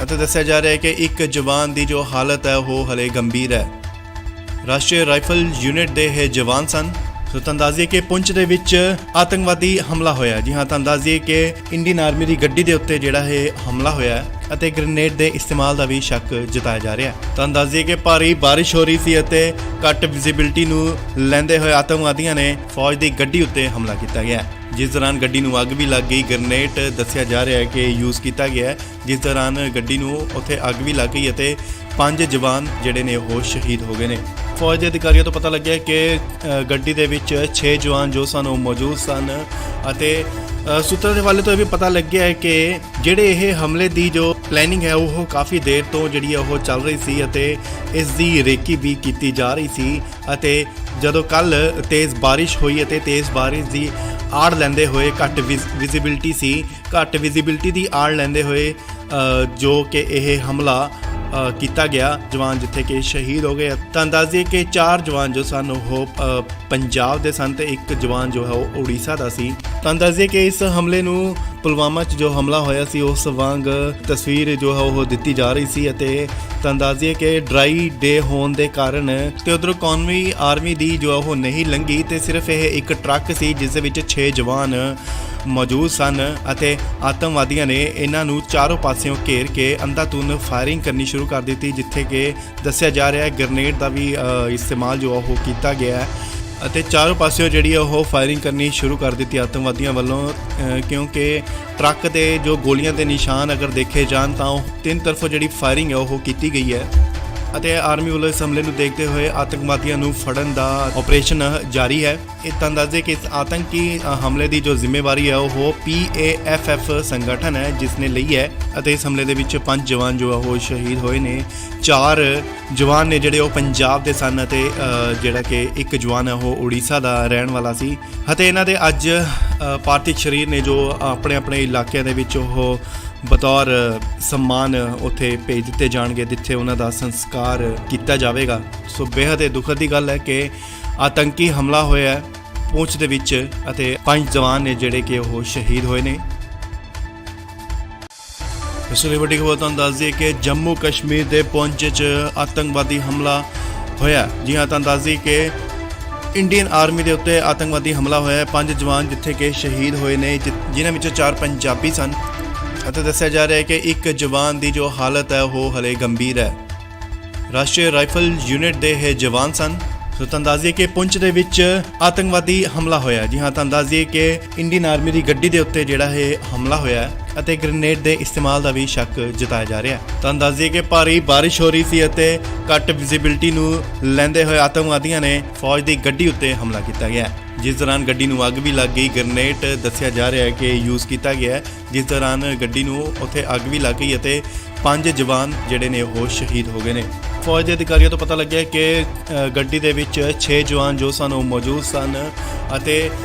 ਅਤੇ ਦੱਸਿਆ ਜਾ ਰਿਹਾ ਹੈ ਕਿ ਇੱਕ ਜਵਾਨ ਦੀ ਜੋ ਹਾਲਤ ਹੈ ਉਹ ਹਲੇ ਗੰਭੀਰ ਹੈ। ਰਾਸ਼ਟਰੀ ਰਾਈਫਲ ਯੂਨਿਟ ਦੇ ਇਹ ਜਵਾਨ ਸਨ। ਸੋ ਤੁਹਾਨੂੰ ਦੱਸ ਦਈਏ ਕਿ ਪੁੰਛ ਦੇ ਵਿੱਚ ਆਤੰਕਵਾਦੀ ਹਮਲਾ ਹੋਇਆ। ਜੀ ਹਾਂ, ਤੁਹਾਨੂੰ ਦੱਸ ਦਈਏ ਕਿ ਇੰਡੀਅਨ ਆਰਮੀ ਦੀ ਗੱਡੀ ਦੇ ਉੱਤੇ ਜਿਹੜਾ ਇਹ ਹਮਲਾ ਹੋਇਆ ਅਤੇ ਗ੍ਰੇਨੇਡ ਦੇ ਇਸਤੇਮਾਲ ਦਾ ਵੀ ਸ਼ੱਕ ਜਤਾਇਆ ਜਾ ਰਿਹਾ ਹੈ। ਤੁਹਾਨੂੰ ਦੱਸ ਦਈਏ ਕਿ ਭਾਰੀ ਬਾਰਿਸ਼ ਹੋ ਰਹੀ ਸੀ ਅਤੇ ਘੱਟ ਵਿਜ਼ਿਬਿਲਿਟੀ ਨੂੰ ਲੈਂਦੇ ਹੋਏ ਆਤੰਕਵਾਦੀਆਂ ਨੇ ਫੌਜ ਦੀ ਗੱਡੀ ਉੱਤੇ ਹਮਲਾ ਕੀਤਾ ਗਿਆ, ਜਿਸ ਦੌਰਾਨ ਗੱਡੀ ਨੂੰ ਅੱਗ ਵੀ ਲੱਗ ਗਈ। ਗ੍ਰੇਨੇਡ ਦੱਸਿਆ ਜਾ ਰਿਹਾ ਹੈ ਕਿ ਯੂਜ਼ ਕੀਤਾ ਗਿਆ ਹੈ, ਜਿਸ ਦੌਰਾਨ ਗੱਡੀ ਨੂੰ ਉੱਥੇ ਅੱਗ ਵੀ ਲੱਗ ਗਈ ਅਤੇ 5 ਜਵਾਨ ਜਿਹੜੇ ਨੇ ਉਹ ਸ਼ਹੀਦ ਹੋ ਗਏ ਨੇ। ਫੌਜ ਦੇ ਅਧਿਕਾਰੀਆਂ ਤੋਂ ਪਤਾ ਲੱਗਿਆ ਕਿ ਗੱਡੀ ਦੇ ਵਿੱਚ 6 ਜਵਾਨ ਜੋ ਸਨ ਉਹ ਮੌਜੂਦ ਸਨ ਅਤੇ ਸੂਤਰਾਂ ਦੇ ਹਵਾਲੇ ਤੋਂ ਇਹ ਵੀ ਪਤਾ ਲੱਗਿਆ ਹੈ ਕਿ ਜਿਹੜੇ ਇਹ ਹਮਲੇ ਦੀ ਜੋ ਪਲੈਨਿੰਗ ਹੈ ਉਹ ਕਾਫੀ ਦੇਰ ਤੋਂ ਜਿਹੜੀ ਉਹ ਚੱਲ ਰਹੀ ਸੀ ਅਤੇ ਇਸ ਦੀ ਰੇਕੀ ਵੀ ਕੀਤੀ ਜਾ ਰਹੀ ਸੀ ਅਤੇ ਜਦੋਂ ਕੱਲ ਤੇਜ਼ ਬਾਰਿਸ਼ ਹੋਈ ਅਤੇ ਤੇਜ਼ ਬਾਰਿਸ਼ ਦੀ ਆੜ ਲੈਂਦੇ ਹੋਏ ਘੱਟ ਵਿਜ਼ਿਬਿਲਿਟੀ ਦੀ ਆੜ ਲੈਂਦੇ ਹੋਏ ਜੋ ਕਿ ਇਹ ਹਮਲਾ ਕੀਤਾ ਗਿਆ, ਜਵਾਨ ਜਿੱਥੇ ਕਿ ਸ਼ਹੀਦ ਹੋ ਗਏ। ਤੁਹਾਨੂੰ ਦੱਸ ਦਈਏ ਕਿ 4 ਜਵਾਨ ਜੋ ਸਨ ਉਹ ਪੰਜਾਬ ਦੇ ਸਨ ਤੇ ਇੱਕ ਜਵਾਨ ਜੋ ਹੈ ਉਹ ਉੜੀਸਾ ਦਾ ਸੀ। ਤੁਹਾਨੂੰ ਦੱਸ ਦਈਏ ਕਿ ਇਸ ਹਮਲੇ ਨੂੰ ਪੁਲਵਾਮਾ 'ਚ ਜੋ ਹਮਲਾ ਹੋਇਆ ਸੀ ਉਸ ਵਾਂਗ ਤਸਵੀਰ ਜੋ ਹੈ ਉਹ ਦਿੱਤੀ ਜਾ ਰਹੀ ਸੀ ਅਤੇ ਤੁਹਾਨੂੰ ਦੱਸ ਦਈਏ ਕਿ ਡਰਾਈ ਡੇ ਹੋਣ ਦੇ ਕਾਰਨ ਤੇ ਉਧਰੋਂ ਕੌਮੀ ਆਰਮੀ ਦੀ ਜੋ ਉਹ ਨਹੀਂ ਲੰਘੀ ਤੇ ਸਿਰਫ ਇਹ ਇੱਕ ਟਰੱਕ ਸੀ ਜਿਸ ਦੇ ਵਿੱਚ 6 ਜਵਾਨ ਮੌਜੂਦ ਸਨ ਅਤੇ ਆਤੰਕਵਾਦੀਆਂ ਨੇ ਇਹਨਾਂ ਨੂੰ ਚਾਰੋਂ ਪਾਸਿਓਂ ਘੇਰ ਕੇ ਅੰਧਾਧੁੰਦ ਫਾਇਰਿੰਗ ਕਰਨੀ ਸ਼ੁਰੂ ਕਰ ਦਿੱਤੀ, ਜਿੱਥੇ ਕਿ ਦੱਸਿਆ ਜਾ ਰਿਹਾ ਹੈ ਗ੍ਰੇਨੇਡ ਦਾ ਵੀ ਇਸਤੇਮਾਲ ਜੋ ਉਹ ਕੀਤਾ ਗਿਆ ਹੈ ਅਤੇ ਚਾਰੋਂ ਪਾਸਿਓਂ ਜਿਹੜੀ ਉਹ ਫਾਇਰਿੰਗ ਕਰਨੀ ਸ਼ੁਰੂ ਕਰ ਦਿੱਤੀ ਆਤੰਕਵਾਦੀਆਂ ਵੱਲੋਂ ਕਿਉਂਕਿ ਟਰੱਕ ਦੇ ਜੋ ਗੋਲੀਆਂ ਦੇ ਨਿਸ਼ਾਨ ਅਗਰ ਦੇਖੇ ਜਾਣ ਤਾਂ ਉਹ ਤਿੰਨ ਤਰਫੋਂ ਜਿਹੜੀ ਫਾਇਰਿੰਗ ਹੈ ਉਹ ਕੀਤੀ ਗਈ ਹੈ ਅਤੇ ਆਰਮੀ ਵੱਲੋਂ ਇਸ ਹਮਲੇ ਨੂੰ ਦੇਖਦੇ ਹੋਏ ਆਤੰਕਵਾਦੀਆਂ ਨੂੰ ਫੜਨ ਦਾ ਆਪਰੇਸ਼ਨ ਜਾਰੀ ਹੈ। ਇਹ ਤਾਂ ਦੱਸਦੇ ਕਿ ਇਸ ਆਤੰਕੀ ਹਮਲੇ ਦੀ ਜੋ ਜ਼ਿੰਮੇਵਾਰੀ ਹੈ ਉਹ PAFF ਸੰਗਠਨ ਹੈ ਜਿਸ ਨੇ ਲਈ ਹੈ ਅਤੇ ਇਸ ਹਮਲੇ ਦੇ ਵਿੱਚ 5 ਜਵਾਨ ਜੋ ਉਹ ਸ਼ਹੀਦ ਹੋਏ ਨੇ। 4 ਜਵਾਨ ਨੇ ਜਿਹੜੇ ਉਹ ਪੰਜਾਬ ਦੇ ਸਨ ਅਤੇ ਜਿਹੜਾ ਕਿ ਇੱਕ ਜਵਾਨ ਹੈ ਉਹ ਉੜੀਸਾ ਦਾ ਰਹਿਣ ਵਾਲਾ ਸੀ ਅਤੇ ਇਹਨਾਂ ਦੇ ਅੱਜ ਪਾਰਥਿਵ ਸਰੀਰ ਨੇ ਜੋ ਆਪਣੇ ਆਪਣੇ ਇਲਾਕਿਆਂ ਦੇ ਵਿੱਚ ਉਹ ਬਤੌਰ ਸਨਮਾਨ ਉੱਥੇ ਭੇਜ ਦਿੱਤੇ ਜਾਣਗੇ ਜਿੱਥੇ ਉਹਨਾਂ ਦਾ ਸੰਸਕਾਰ ਕੀਤਾ ਜਾਵੇਗਾ। ਸੋ ਬੇहद ਦੁਖਦ ਦੀ ਗੱਲ ਹੈ ਕਿ ਆਤੰਕੀ ਹਮਲਾ ਹੋਇਆ ਹੈ ਪੁੰਛ ਦੇ ਵਿੱਚ ਅਤੇ 5 ਜਵਾਨ ਨੇ ਜਿਹੜੇ ਕਿ ਉਹ ਸ਼ਹੀਦ ਹੋਏ ਨੇ। ਇਸ ਲਈ ਵੱਡੀ ਖਬਰ ਤੁਹਾਨੂੰ ਦੱਸ ਦਈਏ ਕਿ ਜੰਮੂ ਕਸ਼ਮੀਰ ਦੇ ਪੁੰਛ 'ਚ ਆਤੰਕਵਾਦੀ ਹਮਲਾ ਹੋਇਆ। ਜੀ ਹਾਂ, ਤੁਹਾਨੂੰ ਦੱਸ ਦਈਏ ਕਿ ਇੰਡੀਅਨ ਆਰਮੀ ਦੇ ਉੱਤੇ ਆਤੰਕਵਾਦੀ ਹਮਲਾ ਹੋਇਆ। 5 ਜਵਾਨ ਜਿੱਥੇ ਕਿ ਸ਼ਹੀਦ ਹੋਏ ਨੇ, ਜਿਨ੍ਹਾਂ ਵਿੱਚੋਂ 4 ਪੰਜਾਬੀ ਸਨ ਅਤੇ ਦੱਸਿਆ ਜਾ ਰਿਹਾ ਹੈ ਕਿ ਇੱਕ ਜਵਾਨ ਦੀ ਜੋ ਹਾਲਤ ਹੈ ਉਹ ਹਲੇ ਗੰਭੀਰ ਹੈ। ਰਾਸ਼ਟਰੀ ਰਾਈਫਲ ਯੂਨਿਟ ਦੇ ਇਹ ਜਵਾਨ ਸਨ। ਸੋ ਤੁਹਾਨੂੰ ਦੱਸ ਦਈਏ ਕਿ ਪੁੰਛ ਦੇ ਵਿੱਚ ਆਤੰਕਵਾਦੀ ਹਮਲਾ ਹੋਇਆ। ਜੀ ਹਾਂ, ਤੁਹਾਨੂੰ ਦੱਸ ਦਈਏ ਕਿ ਇੰਡੀਅਨ ਆਰਮੀ ਦੀ ਗੱਡੀ ਦੇ ਉੱਤੇ ਜਿਹੜਾ ਇਹ ਹਮਲਾ ਹੋਇਆ ਅਤੇ ਗ੍ਰੇਨੇਡ ਦੇ ਇਸਤੇਮਾਲ ਦਾ ਵੀ ਸ਼ੱਕ ਜਤਾਇਆ ਜਾ ਰਿਹਾ ਹੈ। ਤੁਹਾਨੂੰ ਦੱਸ ਦਈਏ ਕਿ ਭਾਰੀ ਬਾਰਿਸ਼ ਹੋ ਰਹੀ ਸੀ ਅਤੇ ਘੱਟ ਵਿਜ਼ਿਬਿਲਿਟੀ ਨੂੰ ਲੈਂਦੇ ਹੋਏ ਆਤੰਕਵਾਦੀਆਂ ਨੇ ਫੌਜ ਦੀ ਗੱਡੀ ਉੱਤੇ ਹਮਲਾ ਕੀਤਾ ਗਿਆ, ਜਿਸ ਦੌਰਾਨ ਗੱਡੀ ਨੂੰ ਅੱਗ ਵੀ ਲੱਗ ਗਈ। ਗ੍ਰੇਨੇਡ ਦੱਸਿਆ ਜਾ ਰਿਹਾ ਹੈ ਕਿ ਯੂਜ਼ ਕੀਤਾ ਗਿਆ ਹੈ, ਜਿਸ ਦੌਰਾਨ ਗੱਡੀ ਨੂੰ ਉੱਥੇ ਅੱਗ ਵੀ ਲੱਗ ਗਈ ਅਤੇ 5 ਜਵਾਨ ਜਿਹੜੇ ਨੇ ਉਹ ਸ਼ਹੀਦ ਹੋ ਗਏ ਨੇ। ਫੌਜ ਦੇ ਅਧਿਕਾਰੀਆਂ ਤੋਂ ਪਤਾ ਲੱਗਿਆ ਕਿ ਗੱਡੀ ਦੇ ਵਿੱਚ 6 ਜਵਾਨ ਜੋ ਸਨ ਉਹ ਮੌਜੂਦ ਸਨ ਅਤੇ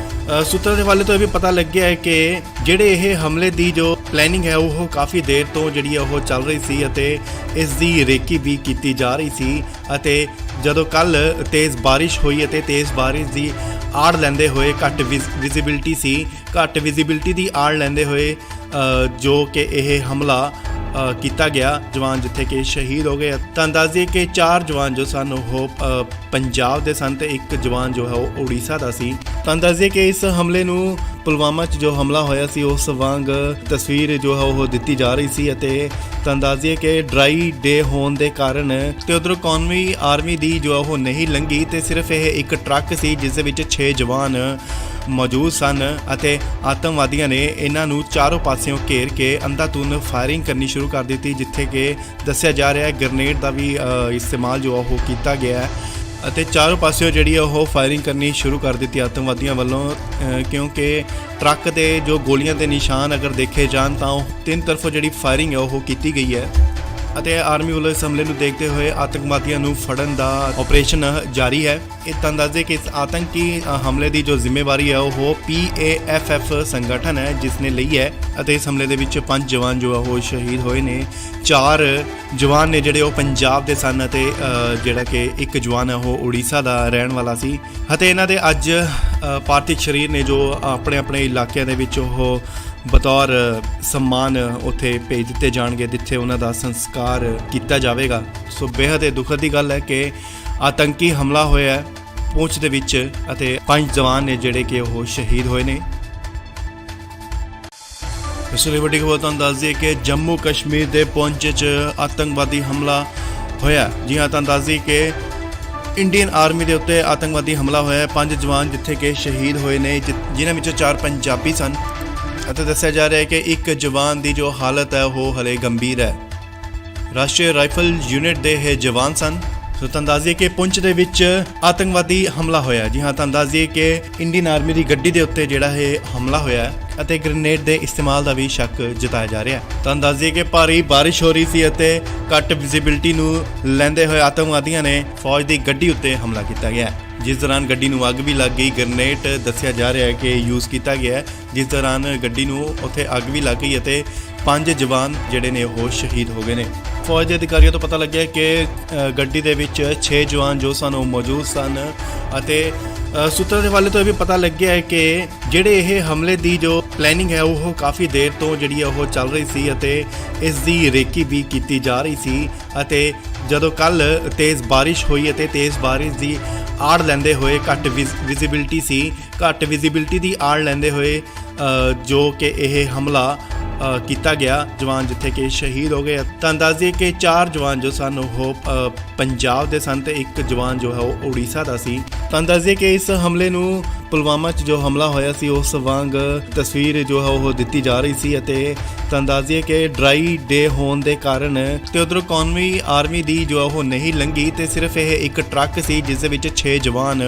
ਸੂਤਰਾਂ ਦੇ ਹਵਾਲੇ ਤੋਂ ਇਹ ਵੀ ਪਤਾ ਲੱਗਿਆ ਹੈ ਕਿ ਜਿਹੜੇ ਇਹ ਹਮਲੇ ਦੀ ਜੋ ਪਲੈਨਿੰਗ ਹੈ ਉਹ ਕਾਫੀ ਦੇਰ ਤੋਂ ਜਿਹੜੀ ਹੈ ਉਹ ਚੱਲ ਰਹੀ ਸੀ ਅਤੇ ਇਸ ਦੀ ਰੇਕੀ ਵੀ ਕੀਤੀ ਜਾ ਰਹੀ ਸੀ। ਅਤੇ ਜਦੋਂ ਕੱਲ ਤੇਜ਼ ਬਾਰਿਸ਼ ਹੋਈ ਅਤੇ ਤੇਜ਼ ਬਾਰਿਸ਼ ਦੀ ਆੜ ਲੈਂਦੇ ਹੋਏ ਘੱਟ ਵਿਜ਼ਿਬਿਲਟੀ ਦੀ ਆੜ ਲੈਂਦੇ ਹੋਏ ਜੋ ਕਿ ਇਹ ਹਮਲਾ ਕੀਤਾ ਗਿਆ ਜਵਾਨ ਜਿੱਥੇ ਕਿ ਸ਼ਹੀਦ ਹੋ ਗਏ। ਤਾਂ ਅੰਦਾਜ਼ੇ ਕਿ 4 ਜਵਾਨ ਜੋ ਸਨ ਉਹ ਪੰਜਾਬ ਦੇ ਸਨ ਤੇ ਇੱਕ ਜਵਾਨ ਜੋ ਹੈ ਉਹ ਉੜੀਸਾ ਦਾ ਸੀ। ਤਾਂ ਅੰਦਾਜ਼ੇ ਕਿ ਇਸ ਹਮਲੇ ਨੂੰ ਪੁਲਵਾਮਾ 'ਚ ਜੋ ਹਮਲਾ ਹੋਇਆ ਸੀ ਉਸ ਵਾਂਗ ਤਸਵੀਰ ਜੋ ਹੈ ਉਹ ਦਿੱਤੀ ਜਾ ਰਹੀ ਸੀ। ਅਤੇ ਤਾਂ ਅੰਦਾਜ਼ੇ ਕਿ ਡਰਾਈ ਡੇ ਹੋਣ ਦੇ ਕਾਰਨ ਤੇ ਉਧਰੋਂ ਕੌਮੀ ਆਰਮੀ ਦੀ ਜੋ ਉਹ ਨਹੀਂ ਲੰਘੀ ਤੇ ਸਿਰਫ ਇਹ ਇੱਕ ਟਰੱਕ ਸੀ ਜਿਸ ਦੇ ਵਿੱਚ 6 ਜਵਾਨ ਮੌਜੂਦ ਸਨ ਅਤੇ ਆਤੰਕਵਾਦੀਆਂ ਨੇ ਇਹਨਾਂ ਨੂੰ ਚਾਰੋਂ ਪਾਸਿਓਂ ਘੇਰ ਕੇ ਅੰਧਾਧੁੰਦ ਫਾਇਰਿੰਗ ਕਰਨੀ ਸ਼ੁਰੂ ਕਰ ਦਿੱਤੀ, ਜਿੱਥੇ ਕਿ ਦੱਸਿਆ ਜਾ ਰਿਹਾ ਹੈ ਗ੍ਰਨੇਡ ਦਾ ਵੀ ਇਸਤੇਮਾਲ ਜੋ ਉਹ ਕੀਤਾ ਗਿਆ ਹੈ ਅਤੇ ਚਾਰੋਂ ਪਾਸਿਓਂ ਜਿਹੜੀ ਉਹ ਫਾਇਰਿੰਗ ਕਰਨੀ ਸ਼ੁਰੂ ਕਰ ਦਿੱਤੀ ਆਤੰਕਵਾਦੀਆਂ ਵੱਲੋਂ, ਕਿਉਂਕਿ ਟਰੱਕ ਦੇ ਜੋ ਗੋਲੀਆਂ ਦੇ ਨਿਸ਼ਾਨ ਅਗਰ ਦੇਖੇ ਜਾਣ ਤਾਂ ਉਹ ਤਿੰਨ ਤਰਫੋਂ ਜਿਹੜੀ ਫਾਇਰਿੰਗ ਹੈ ਉਹ ਕੀਤੀ ਗਈ ਹੈ। ਅਤੇ ਆਰਮੀ ਵੱਲੋਂ ਇਸ ਹਮਲੇ ਨੂੰ ਦੇਖਦੇ ਹੋਏ ਆਤੰਕਵਾਦੀਆਂ ਨੂੰ ਫੜਨ ਦਾ ਆਪਰੇਸ਼ਨ ਜਾਰੀ ਹੈ। ਇਹ ਤਾਂ ਅੰਦਾਜ਼ੇ ਕਿ ਇਸ ਆਤੰਕੀ ਹਮਲੇ ਦੀ ਜੋ ਜ਼ਿੰਮੇਵਾਰੀ ਹੈ ਉਹ PAFF ਸੰਗਠਨ ਹੈ ਜਿਸ ਨੇ ਲਈ ਹੈ ਅਤੇ ਇਸ ਹਮਲੇ ਦੇ ਵਿੱਚ 5 ਜਵਾਨ ਜੋ ਉਹ ਸ਼ਹੀਦ ਹੋਏ ਨੇ। 4 ਜਵਾਨ ਨੇ ਜਿਹੜੇ ਉਹ ਪੰਜਾਬ ਦੇ ਸਨ ਅਤੇ ਜਿਹੜਾ ਕਿ ਇੱਕ ਜਵਾਨ ਹੈ ਉਹ ਉੜੀਸਾ ਦਾ ਰਹਿਣ ਵਾਲਾ ਸੀ। ਅਤੇ ਇਹਨਾਂ ਦੇ ਅੱਜ ਪਾਰਥਿਵ ਸਰੀਰ ਨੇ ਜੋ ਆਪਣੇ ਆਪਣੇ ਇਲਾਕਿਆਂ ਦੇ ਵਿੱਚ ਉਹ ਬਤੌਰ ਸਨਮਾਨ ਉੱਥੇ ਭੇਜ ਦਿੱਤੇ ਜਾਣਗੇ ਜਿੱਥੇ ਉਹਨਾਂ ਦਾ ਸੰਸਕਾਰ ਕੀਤਾ ਜਾਵੇਗਾ। ਸੋ ਬੇहद ਦੁਖਦ ਦੀ ਗੱਲ ਹੈ ਕਿ ਆਤੰਕੀ ਹਮਲਾ ਹੋਇਆ ਹੈ ਪੂੰਛ ਦੇ ਵਿੱਚ ਅਤੇ 5 ਜਵਾਨ ਨੇ ਜਿਹੜੇ ਕਿ ਉਹ ਸ਼ਹੀਦ ਹੋਏ ਨੇ। ਇਸ ਲਈ ਵੱਡੀ ਖਬਰ ਤੁਹਾਨੂੰ ਦੱਸ ਦਈਏ ਕਿ ਜੰਮੂ ਕਸ਼ਮੀਰ ਦੇ ਪੂੰਛ 'ਚ ਆਤੰਕਵਾਦੀ ਹਮਲਾ ਹੋਇਆ। ਜੀ ਹਾਂ, ਤਾਂ ਦੱਸ ਦਈਏ ਕਿ ਇੰਡੀਅਨ ਆਰਮੀ ਦੇ ਉੱਤੇ ਆਤੰਕਵਾਦੀ ਹਮਲਾ ਹੋਇਆ। 5 ਜਵਾਨ ਜਿੱਥੇ ਕਿ ਸ਼ਹੀਦ ਹੋਏ ਨੇ ਜਿਨ੍ਹਾਂ ਵਿੱਚੋਂ 4 ਪੰਜਾਬੀ ਸਨ ਅਤੇ ਦੱਸਿਆ ਜਾ ਰਿਹਾ ਹੈ ਕਿ ਇੱਕ ਜਵਾਨ ਦੀ ਜੋ ਹਾਲਤ ਹੈ ਉਹ ਹਲੇ ਗੰਭੀਰ ਹੈ। ਰਾਸ਼ਟਰੀ ਰਾਈਫਲ ਯੂਨਿਟ ਦੇ ਇਹ ਜਵਾਨ ਸਨ। ਸੋ ਤਾਂ ਅੰਦਾਜ਼ੇ ਕਿ ਪੁੰਛ ਦੇ ਵਿੱਚ ਆਤੰਕਵਾਦੀ ਹਮਲਾ ਹੋਇਆ। ਜੀ ਹਾਂ, ਤਾਂ ਅੰਦਾਜ਼ੇ ਕਿ ਇੰਡੀਅਨ ਆਰਮੀ ਦੀ ਗੱਡੀ ਦੇ ਉੱਤੇ ਜਿਹੜਾ ਇਹ ਹਮਲਾ ਹੋਇਆ ਅਤੇ ਗ੍ਰਨੇਡ ਦੇ ਇਸਤੇਮਾਲ ਦਾ ਵੀ ਸ਼ੱਕ ਜਤਾਇਆ ਜਾ ਰਿਹਾ ਹੈ। ਤਾਂ ਅੰਦਾਜ਼ੇ ਕਿ ਭਾਰੀ ਬਾਰਿਸ਼ ਹੋ ਰਹੀ ਸੀ ਅਤੇ ਘੱਟ ਵਿਜ਼ਿਬਿਲਟੀ ਨੂੰ ਲੈਂਦੇ ਹੋਏ ਆਤੰਕਵਾਦੀਆਂ ਨੇ ਫੌਜ ਦੀ ਗੱਡੀ ਉੱਤੇ ਹਮਲਾ ਕੀਤਾ ਗਿਆ, ਜਿਸ ਦੌਰਾਨ ਗੱਡੀ ਨੂੰ ਅੱਗ ਵੀ ਲੱਗ ਗਈ। ਗ੍ਰਨੇਡ ਦੱਸਿਆ ਜਾ ਰਿਹਾ ਹੈ ਕਿ ਯੂਜ਼ ਕੀਤਾ ਗਿਆ, ਜਿਸ ਦੌਰਾਨ ਗੱਡੀ ਨੂੰ ਉੱਥੇ ਅੱਗ ਵੀ ਲੱਗ ਗਈ ਅਤੇ 5 ਜਵਾਨ ਜਿਹੜੇ ਨੇ ਉਹ ਸ਼ਹੀਦ ਹੋ ਗਏ ਨੇ। ਫੌਜ ਦੇ ਅਧਿਕਾਰੀਆਂ ਤੋਂ ਪਤਾ ਲੱਗਿਆ ਕਿ ਗੱਡੀ ਦੇ ਵਿੱਚ 6 ਜਵਾਨ ਜੋ ਸਨ ਉਹ ਮੌਜੂਦ ਸਨ ਅਤੇ ਸੂਤਰਾਂ ਦੇ ਹਵਾਲੇ ਤੋਂ ਇਹ ਵੀ ਪਤਾ ਲੱਗਿਆ ਹੈ ਕਿ ਜਿਹੜੇ ਇਹ ਹਮਲੇ ਦੀ ਜੋ ਪਲੈਨਿੰਗ ਹੈ ਉਹ ਕਾਫੀ ਦੇਰ ਤੋਂ ਜਿਹੜੀ ਉਹ ਚੱਲ ਰਹੀ ਸੀ ਅਤੇ ਇਸ ਦੀ ਰੇਕੀ ਵੀ ਕੀਤੀ ਜਾ ਰਹੀ ਸੀ। ਅਤੇ ਜਦੋਂ ਕੱਲ ਤੇਜ਼ ਬਾਰਿਸ਼ ਹੋਈ ਅਤੇ ਤੇਜ਼ ਬਾਰਿਸ਼ ਦੀ ਆੜ ਲੈਂਦੇ ਹੋਏ ਘੱਟ ਵਿਜ਼ਿਬਿਲਟੀ ਦੀ ਆੜ ਲੈਂਦੇ ਹੋਏ ਜੋ ਕਿ ਇਹ ਹਮਲਾ ਕੀਤਾ ਗਿਆ ਜਵਾਨ ਜਿੱਥੇ ਕਿ ਸ਼ਹੀਦ ਹੋ ਗਏ। ਤਾਂ ਅੰਦਾਜ਼ੇ ਕਿ 4 ਜਵਾਨ ਜੋ ਸਨ ਉਹ ਪੰਜਾਬ ਦੇ ਸਨ ਤੇ ਇੱਕ ਜਵਾਨ ਜੋ ਹੈ ਉਹ ਉੜੀਸਾ ਦਾ ਸੀ। ਤਾਂ ਅੰਦਾਜ਼ੇ ਕਿ ਇਸ ਹਮਲੇ ਨੂੰ ਪੁਲਵਾਮਾ 'ਚ ਜੋ ਹਮਲਾ ਹੋਇਆ ਸੀ ਉਸ ਵਾਂਗ ਤਸਵੀਰ ਜੋ ਹੈ ਉਹ ਦਿੱਤੀ ਜਾ ਰਹੀ ਸੀ। ਅਤੇ ਤਾਂ ਅੰਦਾਜ਼ੇ ਕਿ ਡਰਾਈ ਡੇ ਹੋਣ ਦੇ ਕਾਰਨ ਤੇ ਉਧਰੋਂ ਕੌਮੀ ਆਰਮੀ ਦੀ ਜੋ ਉਹ ਨਹੀਂ ਲੰਘੀ ਤੇ ਸਿਰਫ ਇਹ ਇੱਕ ਟਰੱਕ ਸੀ ਜਿਸ ਦੇ ਵਿੱਚ 6 ਜਵਾਨ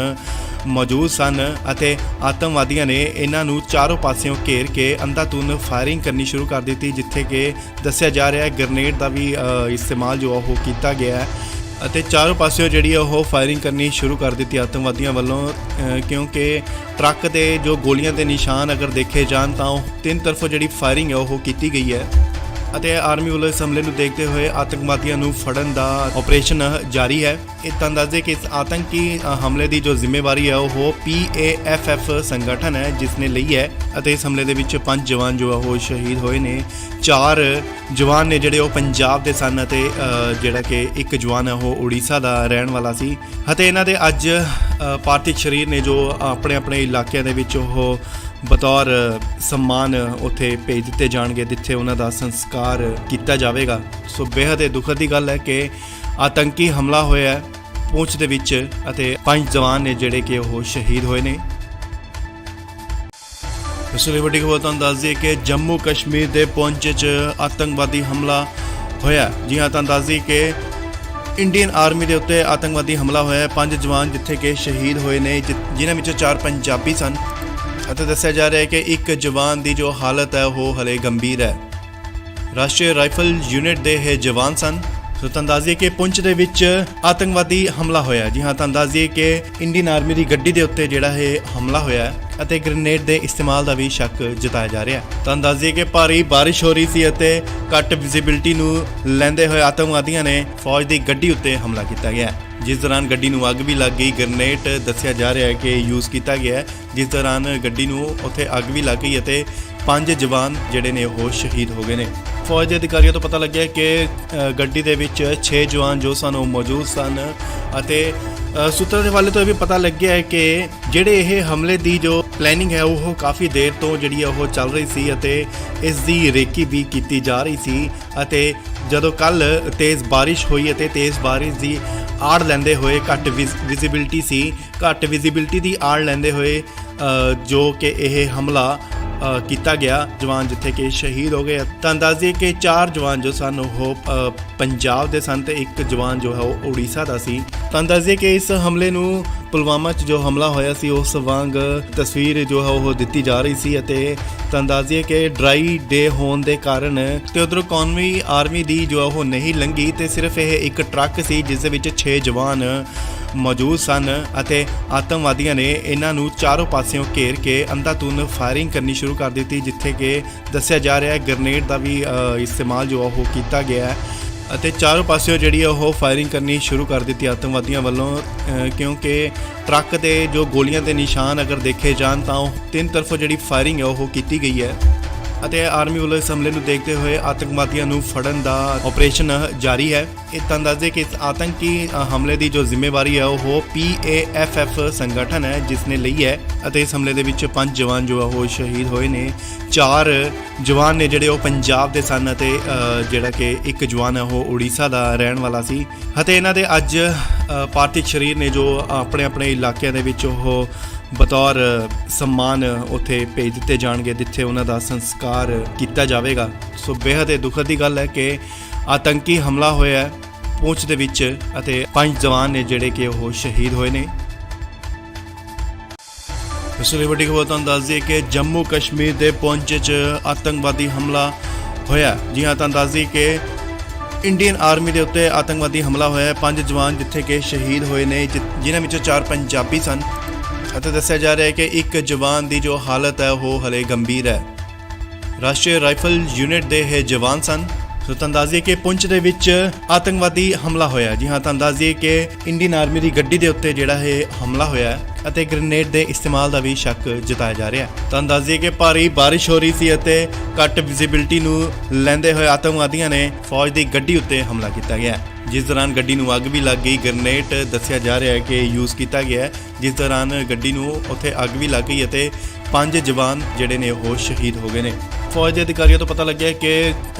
ਮੌਜੂਦ ਸਨ ਅਤੇ ਆਤੰਕਵਾਦੀਆਂ ਨੇ ਇਹਨਾਂ ਨੂੰ ਚਾਰੋਂ ਪਾਸਿਓਂ ਘੇਰ ਕੇ ਅੰਧਾਧੁੰਦ ਫਾਇਰਿੰਗ ਕਰਨੀ ਸ਼ੁਰੂ ਕਰ ਦਿੱਤੀ, ਜਿੱਥੇ ਕਿ ਦੱਸਿਆ ਜਾ ਰਿਹਾ ਹੈ ਗ੍ਰਨੇਡ ਦਾ ਵੀ ਇਸਤੇਮਾਲ ਜੋ ਉਹ ਕੀਤਾ ਗਿਆ ਹੈ ਅਤੇ ਚਾਰੋਂ ਪਾਸਿਓਂ ਜਿਹੜੀ ਉਹ ਫਾਇਰਿੰਗ ਕਰਨੀ ਸ਼ੁਰੂ ਕਰ ਦਿੱਤੀ ਆਤੰਕਵਾਦੀਆਂ ਵੱਲੋਂ, ਕਿਉਂਕਿ ਟਰੱਕ ਦੇ ਜੋ ਗੋਲੀਆਂ ਦੇ ਨਿਸ਼ਾਨ ਅਗਰ ਦੇਖੇ ਜਾਣ ਤਾਂ ਉਹ ਤਿੰਨ ਤਰਫੋਂ ਜਿਹੜੀ ਫਾਇਰਿੰਗ ਹੈ ਉਹ ਕੀਤੀ ਗਈ ਹੈ। ਅਤੇ ਆਰਮੀ ਵੱਲੋਂ ਇਸ ਹਮਲੇ ਨੂੰ ਦੇਖਦੇ ਹੋਏ ਆਤੰਕਵਾਦੀਆਂ ਨੂੰ ਫੜਨ ਦਾ ਆਪਰੇਸ਼ਨ ਜਾਰੀ ਹੈ। ਇਹ ਤਾਂ ਅੰਦਾਜ਼ੇ ਕਿ ਇਸ ਆਤੰਕੀ ਹਮਲੇ ਦੀ ਜੋ ਜ਼ਿੰਮੇਵਾਰੀ ਹੈ ਉਹ PAFF ਸੰਗਠਨ ਹੈ ਜਿਸ ਨੇ ਲਈ ਹੈ ਅਤੇ ਇਸ ਹਮਲੇ ਦੇ ਵਿੱਚ 5 ਜਵਾਨ ਜੋ ਉਹ ਸ਼ਹੀਦ ਹੋਏ ਨੇ। 4 ਜਵਾਨ ਨੇ ਜਿਹੜੇ ਉਹ ਪੰਜਾਬ ਦੇ ਸਨ ਅਤੇ ਜਿਹੜਾ ਕਿ ਇੱਕ ਜਵਾਨ ਹੈ ਉਹ ਉੜੀਸਾ ਦਾ ਰਹਿਣ ਵਾਲਾ ਸੀ। ਅਤੇ ਇਹਨਾਂ ਦੇ ਅੱਜ ਪਾਰਥਿਵ ਸਰੀਰ ਨੇ ਜੋ ਆਪਣੇ ਆਪਣੇ ਇਲਾਕਿਆਂ ਦੇ ਵਿੱਚ ਉਹ ਬਤੌਰ ਸਨਮਾਨ ਉੱਥੇ ਭੇਜ ਦਿੱਤੇ ਜਾਣਗੇ ਜਿੱਥੇ ਉਹਨਾਂ ਦਾ ਸੰਸਕਾਰ ਕੀਤਾ ਜਾਵੇਗਾ। ਸੋ ਬੇहद ਦੁਖਦ ਦੀ ਗੱਲ ਹੈ ਕਿ ਆਤੰਕੀ ਹਮਲਾ ਹੋਇਆ ਹੈ ਪੂੰਛ ਦੇ ਵਿੱਚ ਅਤੇ 5 ਜਵਾਨ ਨੇ ਜਿਹੜੇ ਕਿ ਉਹ ਸ਼ਹੀਦ ਹੋਏ ਨੇ। ਇਸ ਲਈ ਵੱਡੀ ਖਬਰ ਤੁਹਾਨੂੰ ਦੱਸ ਦਈਏ ਕਿ ਜੰਮੂ ਕਸ਼ਮੀਰ ਦੇ ਪੂੰਛ 'ਚ ਆਤੰਕਵਾਦੀ ਹਮਲਾ ਹੋਇਆ। ਜੀ ਹਾਂ, ਤਾਂ ਦੱਸ ਦਈਏ ਕਿ ਇੰਡੀਅਨ ਆਰਮੀ ਦੇ ਉੱਤੇ ਆਤੰਕਵਾਦੀ ਹਮਲਾ ਹੋਇਆ। 5 ਜਵਾਨ ਜਿੱਥੇ ਕਿ ਸ਼ਹੀਦ ਹੋਏ ਨੇ ਜਿਨ੍ਹਾਂ ਵਿੱਚੋਂ 4 ਪੰਜਾਬੀ ਸਨ ਅਤੇ ਦੱਸਿਆ ਜਾ ਰਿਹਾ ਹੈ ਕਿ ਇੱਕ ਜਵਾਨ ਦੀ ਜੋ ਹਾਲਤ ਹੈ ਉਹ ਹਲੇ ਗੰਭੀਰ ਹੈ। ਰਾਸ਼ਟਰੀ ਰਾਈਫਲ ਯੂਨਿਟ ਦੇ ਇਹ ਜਵਾਨ ਸਨ। ਸੋ ਤਾਂ ਅੰਦਾਜ਼ੇ ਕਿ ਪੁੰਛ ਦੇ ਵਿੱਚ ਆਤੰਕਵਾਦੀ ਹਮਲਾ ਹੋਇਆ। ਜੀ ਹਾਂ, ਤਾਂ ਅੰਦਾਜ਼ੇ ਕਿ ਇੰਡੀਅਨ ਆਰਮੀ ਦੀ ਗੱਡੀ ਦੇ ਉੱਤੇ ਜਿਹੜਾ ਇਹ ਹਮਲਾ ਹੋਇਆ ਅਤੇ ਗ੍ਰੇਨੇਡ ਦੇ ਇਸਤੇਮਾਲ ਦਾ ਵੀ ਸ਼ੱਕ ਜਤਾਇਆ ਜਾ ਰਿਹਾ ਹੈ। ਤਾਂ ਦੱਸ ਦਈਏ ਕਿ ਭਾਰੀ ਬਾਰਿਸ਼ ਹੋ ਰਹੀ ਸੀ ਅਤੇ ਘੱਟ ਵਿਜ਼ਿਬਿਲਟੀ ਨੂੰ ਲੈਂਦੇ ਹੋਏ ਆਤੰਕਵਾਦੀਆਂ ਨੇ ਫੌਜ ਦੀ ਗੱਡੀ ਉੱਤੇ ਹਮਲਾ ਕੀਤਾ ਗਿਆ, ਜਿਸ ਦੌਰਾਨ ਗੱਡੀ ਨੂੰ ਅੱਗ ਵੀ ਲੱਗ ਗਈ। ਗ੍ਰੇਨੇਡ ਦੱਸਿਆ ਜਾ ਰਿਹਾ ਹੈ ਕਿ ਯੂਜ਼ ਕੀਤਾ ਗਿਆ ਹੈ, ਜਿਸ ਦੌਰਾਨ ਗੱਡੀ ਨੂੰ ਉੱਥੇ ਅੱਗ ਵੀ ਲੱਗ ਗਈ ਅਤੇ 5 ਜਵਾਨ ਜਿਹੜੇ ਨੇ ਉਹ ਸ਼ਹੀਦ ਹੋ ਗਏ ਨੇ। ਫੌਜ ਦੇ ਅਧਿਕਾਰੀਆਂ ਤੋਂ ਪਤਾ ਲੱਗਿਆ ਕਿ ਗੱਡੀ ਦੇ ਵਿੱਚ 6 ਜਵਾਨ ਜੋ ਸਨ ਉਹ ਮੌਜੂਦ ਸਨ ਅਤੇ ਸੂਤਰਾਂ ਦੇ ਹਵਾਲੇ ਤੋਂ ਇਹ ਵੀ ਪਤਾ ਲੱਗਿਆ ਹੈ ਕਿ ਜਿਹੜੇ ਇਹ ਹਮਲੇ ਦੀ ਜੋ ਪਲੈਨਿੰਗ ਹੈ ਉਹ ਕਾਫੀ ਦੇਰ ਤੋਂ ਜਿਹੜੀ ਉਹ ਚੱਲ ਰਹੀ ਸੀ ਅਤੇ ਇਸ ਦੀ ਰੇਕੀ ਵੀ ਕੀਤੀ ਜਾ ਰਹੀ ਸੀ। ਅਤੇ ਜਦੋਂ ਕੱਲ ਤੇਜ਼ ਬਾਰਿਸ਼ ਹੋਈ ਅਤੇ ਤੇਜ਼ ਬਾਰਿਸ਼ ਦੀ ਆੜ ਲੈਂਦੇ ਹੋਏ ਘੱਟ ਵਿਜ਼ਿਬਿਲਟੀ ਦੀ ਆੜ ਲੈਂਦੇ ਹੋਏ ਜੋ ਕਿ ਇਹ ਹਮਲਾ ਕੀਤਾ ਗਿਆ, ਜਵਾਨ ਜਿੱਥੇ ਕਿ ਸ਼ਹੀਦ ਹੋ ਗਏ। ਤਾਂ ਦੱਸ ਦਈਏ ਕਿ 4 ਜਵਾਨ ਜੋ ਸਨ ਉਹ ਪੰਜਾਬ ਦੇ ਸਨ ਤੇ ਇੱਕ ਜਵਾਨ ਜੋ ਹੈ ਉਹ ਉੜੀਸਾ ਦਾ ਸੀ। ਤਾਂ ਦੱਸ ਦਈਏ ਕਿ ਇਸ ਹਮਲੇ ਨੂੰ ਪੁਲਵਾਮਾ 'ਚ ਜੋ ਹਮਲਾ ਹੋਇਆ ਸੀ ਉਸ ਵਾਂਗ ਤਸਵੀਰ ਜੋ ਹੈ ਉਹ ਦਿੱਤੀ ਜਾ ਰਹੀ ਸੀ ਅਤੇ ਤਾਂ ਦੱਸ ਦਈਏ ਕਿ ਡਰਾਈ ਡੇ ਹੋਣ ਦੇ ਕਾਰਨ ਤੇ ਉਧਰੋਂ ਕੌਮੀ ਆਰਮੀ ਦੀ ਜੋ ਉਹ ਨਹੀਂ ਲੰਘੀ ਤੇ ਸਿਰਫ ਇਹ ਇੱਕ ਟਰੱਕ ਸੀ ਜਿਸ ਦੇ ਵਿੱਚ 6 ਜਵਾਨ ਮੌਜੂਦ ਸਨ ਅਤੇ ਆਤੰਕਵਾਦੀਆਂ ਨੇ ਇਹਨਾਂ ਨੂੰ ਚਾਰੋਂ ਪਾਸਿਓਂ ਘੇਰ ਕੇ ਅੰਧਾਧੁੰਦ ਫਾਇਰਿੰਗ ਕਰਨੀ ਸ਼ੁਰੂ ਕਰ ਦਿੱਤੀ, ਜਿੱਥੇ ਕਿ ਦੱਸਿਆ ਜਾ ਰਿਹਾ ਹੈ ਗ੍ਰੇਨੇਡ ਦਾ ਵੀ ਇਸਤੇਮਾਲ ਜੋ ਉਹ ਕੀਤਾ ਗਿਆ ਹੈ ਅਤੇ ਚਾਰੋਂ ਪਾਸਿਓਂ ਜਿਹੜੀ ਉਹ ਫਾਇਰਿੰਗ ਕਰਨੀ ਸ਼ੁਰੂ ਕਰ ਦਿੱਤੀ ਆਤੰਕਵਾਦੀਆਂ ਵੱਲੋਂ, ਕਿਉਂਕਿ ਟਰੱਕ ਦੇ ਜੋ ਗੋਲੀਆਂ ਦੇ ਨਿਸ਼ਾਨ ਅਗਰ ਦੇਖੇ ਜਾਣ ਤਾਂ ਉਹ 3 ਤਰਫੋਂ ਜਿਹੜੀ ਫਾਇਰਿੰਗ ਹੈ ਉਹ ਕੀਤੀ ਗਈ ਹੈ ਅਤੇ ਆਰਮੀ ਵੱਲੋਂ ਇਸ ਹਮਲੇ ਨੂੰ ਦੇਖਦੇ ਹੋਏ ਆਤੰਕਵਾਦੀਆਂ ਨੂੰ ਫੜਨ ਦਾ ਆਪਰੇਸ਼ਨ ਜਾਰੀ ਹੈ। ਇਹ ਤਾਂ ਦੱਸਦੇ ਕਿ ਇਸ ਆਤੰਕੀ ਹਮਲੇ ਦੀ ਜੋ ਜ਼ਿੰਮੇਵਾਰੀ ਹੈ ਉਹ PAFF ਸੰਗਠਨ ਹੈ ਜਿਸ ਨੇ ਲਈ ਹੈ ਅਤੇ ਇਸ ਹਮਲੇ ਦੇ ਵਿੱਚ 5 ਜਵਾਨ ਜੋ ਉਹ ਸ਼ਹੀਦ ਹੋਏ ਨੇ। 4 ਜਵਾਨ ਨੇ ਜਿਹੜੇ ਉਹ ਪੰਜਾਬ ਦੇ ਸਨ ਅਤੇ ਜਿਹੜਾ ਕਿ ਇੱਕ ਜਵਾਨ ਹੈ ਉਹ ਉੜੀਸਾ ਦਾ ਰਹਿਣ ਵਾਲਾ ਸੀ ਅਤੇ ਇਹਨਾਂ ਦੇ ਅੱਜ ਪਾਰਥਿਵ ਸਰੀਰ ਨੇ ਜੋ ਆਪਣੇ ਇਲਾਕਿਆਂ ਦੇ ਵਿੱਚ ਉਹ ਬਤੌਰ ਸਨਮਾਨ ਉੱਥੇ ਭੇਜ ਦਿੱਤੇ ਜਾਣਗੇ ਜਿੱਥੇ ਉਹਨਾਂ ਦਾ ਸੰਸਕਾਰ ਕੀਤਾ ਜਾਵੇਗਾ। ਸੋ ਬੇहद ਦੁਖਦ ਦੀ ਗੱਲ ਹੈ ਕਿ ਆਤੰਕੀ ਹਮਲਾ ਹੋਇਆ ਹੈ ਪੂੰਛ ਦੇ ਵਿੱਚ ਅਤੇ 5 ਜਵਾਨ ਨੇ ਜਿਹੜੇ ਕਿ ਉਹ ਸ਼ਹੀਦ ਹੋਏ ਨੇ। ਇਸ ਲਈ ਵੱਡੀ ਖਬਰ ਤੁਹਾਨੂੰ ਦੱਸ ਦਈਏ ਕਿ ਜੰਮੂ ਕਸ਼ਮੀਰ ਦੇ ਪੂੰਛ 'ਚ ਆਤੰਕਵਾਦੀ ਹਮਲਾ ਹੋਇਆ। ਜੀ ਹਾਂ, ਤੁਹਾਨੂੰ ਦੱਸ ਦਈਏ ਕਿ ਇੰਡੀਅਨ ਆਰਮੀ ਦੇ ਉੱਤੇ ਆਤੰਕਵਾਦੀ ਹਮਲਾ ਹੋਇਆ। 5 ਜਵਾਨ ਜਿੱਥੇ ਕਿ ਸ਼ਹੀਦ ਹੋਏ ਨੇ, ਜਿਨ੍ਹਾਂ ਵਿੱਚੋਂ 4 ਪੰਜਾਬੀ ਸਨ ਅਤੇ ਦੱਸਿਆ ਜਾ ਰਿਹਾ ਹੈ ਕਿ ਇੱਕ ਜਵਾਨ ਦੀ ਜੋ ਹਾਲਤ ਹੈ ਉਹ ਹਲੇ ਗੰਭੀਰ ਹੈ। ਰਾਸ਼ਟਰੀ ਰਾਈਫਲ ਯੂਨਿਟ ਦੇ ਇਹ ਜਵਾਨ ਸਨ। ਸੋ ਤੁਹਾਨੂੰ ਦੱਸ ਦਈਏ ਕਿ ਪੁੰਛ ਦੇ ਵਿੱਚ ਆਤੰਕਵਾਦੀ ਹਮਲਾ ਹੋਇਆ। ਜੀ ਹਾਂ, ਤੁਹਾਨੂੰ ਦੱਸ ਦਈਏ ਕਿ ਇੰਡੀਅਨ ਆਰਮੀ ਦੀ ਗੱਡੀ ਦੇ ਉੱਤੇ ਜਿਹੜਾ ਇਹ ਹਮਲਾ ਹੋਇਆ ਅਤੇ ਗ੍ਰੇਨੇਡ ਦੇ ਇਸਤੇਮਾਲ ਦਾ ਵੀ ਸ਼ੱਕ ਜਤਾਇਆ ਜਾ ਰਿਹਾ ਹੈ। ਤੁਹਾਨੂੰ ਦੱਸ ਦਈਏ ਕਿ ਭਾਰੀ ਬਾਰਿਸ਼ ਹੋ ਰਹੀ ਸੀ ਅਤੇ ਘੱਟ ਵਿਜ਼ਿਬਿਲਟੀ ਨੂੰ ਲੈਂਦੇ ਹੋਏ ਆਤੰਕਵਾਦੀਆਂ ਨੇ ਫੌਜ ਦੀ ਗੱਡੀ ਉੱਤੇ ਹਮਲਾ ਕੀਤਾ ਗਿਆ, ਜਿਸ ਦੌਰਾਨ ਗੱਡੀ ਨੂੰ ਅੱਗ ਵੀ ਲੱਗ ਗਈ। ਗ੍ਰੇਨੇਡ ਦੱਸਿਆ ਜਾ ਰਿਹਾ ਹੈ ਕਿ ਯੂਜ਼ ਕੀਤਾ ਗਿਆ ਹੈ, ਜਿਸ ਦੌਰਾਨ ਗੱਡੀ ਨੂੰ ਉੱਥੇ ਅੱਗ ਵੀ ਲੱਗ ਗਈ ਅਤੇ 5 ਜਵਾਨ ਜਿਹੜੇ ਨੇ ਉਹ ਸ਼ਹੀਦ ਹੋ ਗਏ ਨੇ। ਫੌਜ ਦੇ ਅਧਿਕਾਰੀਆਂ ਤੋਂ ਪਤਾ ਲੱਗਿਆ ਕਿ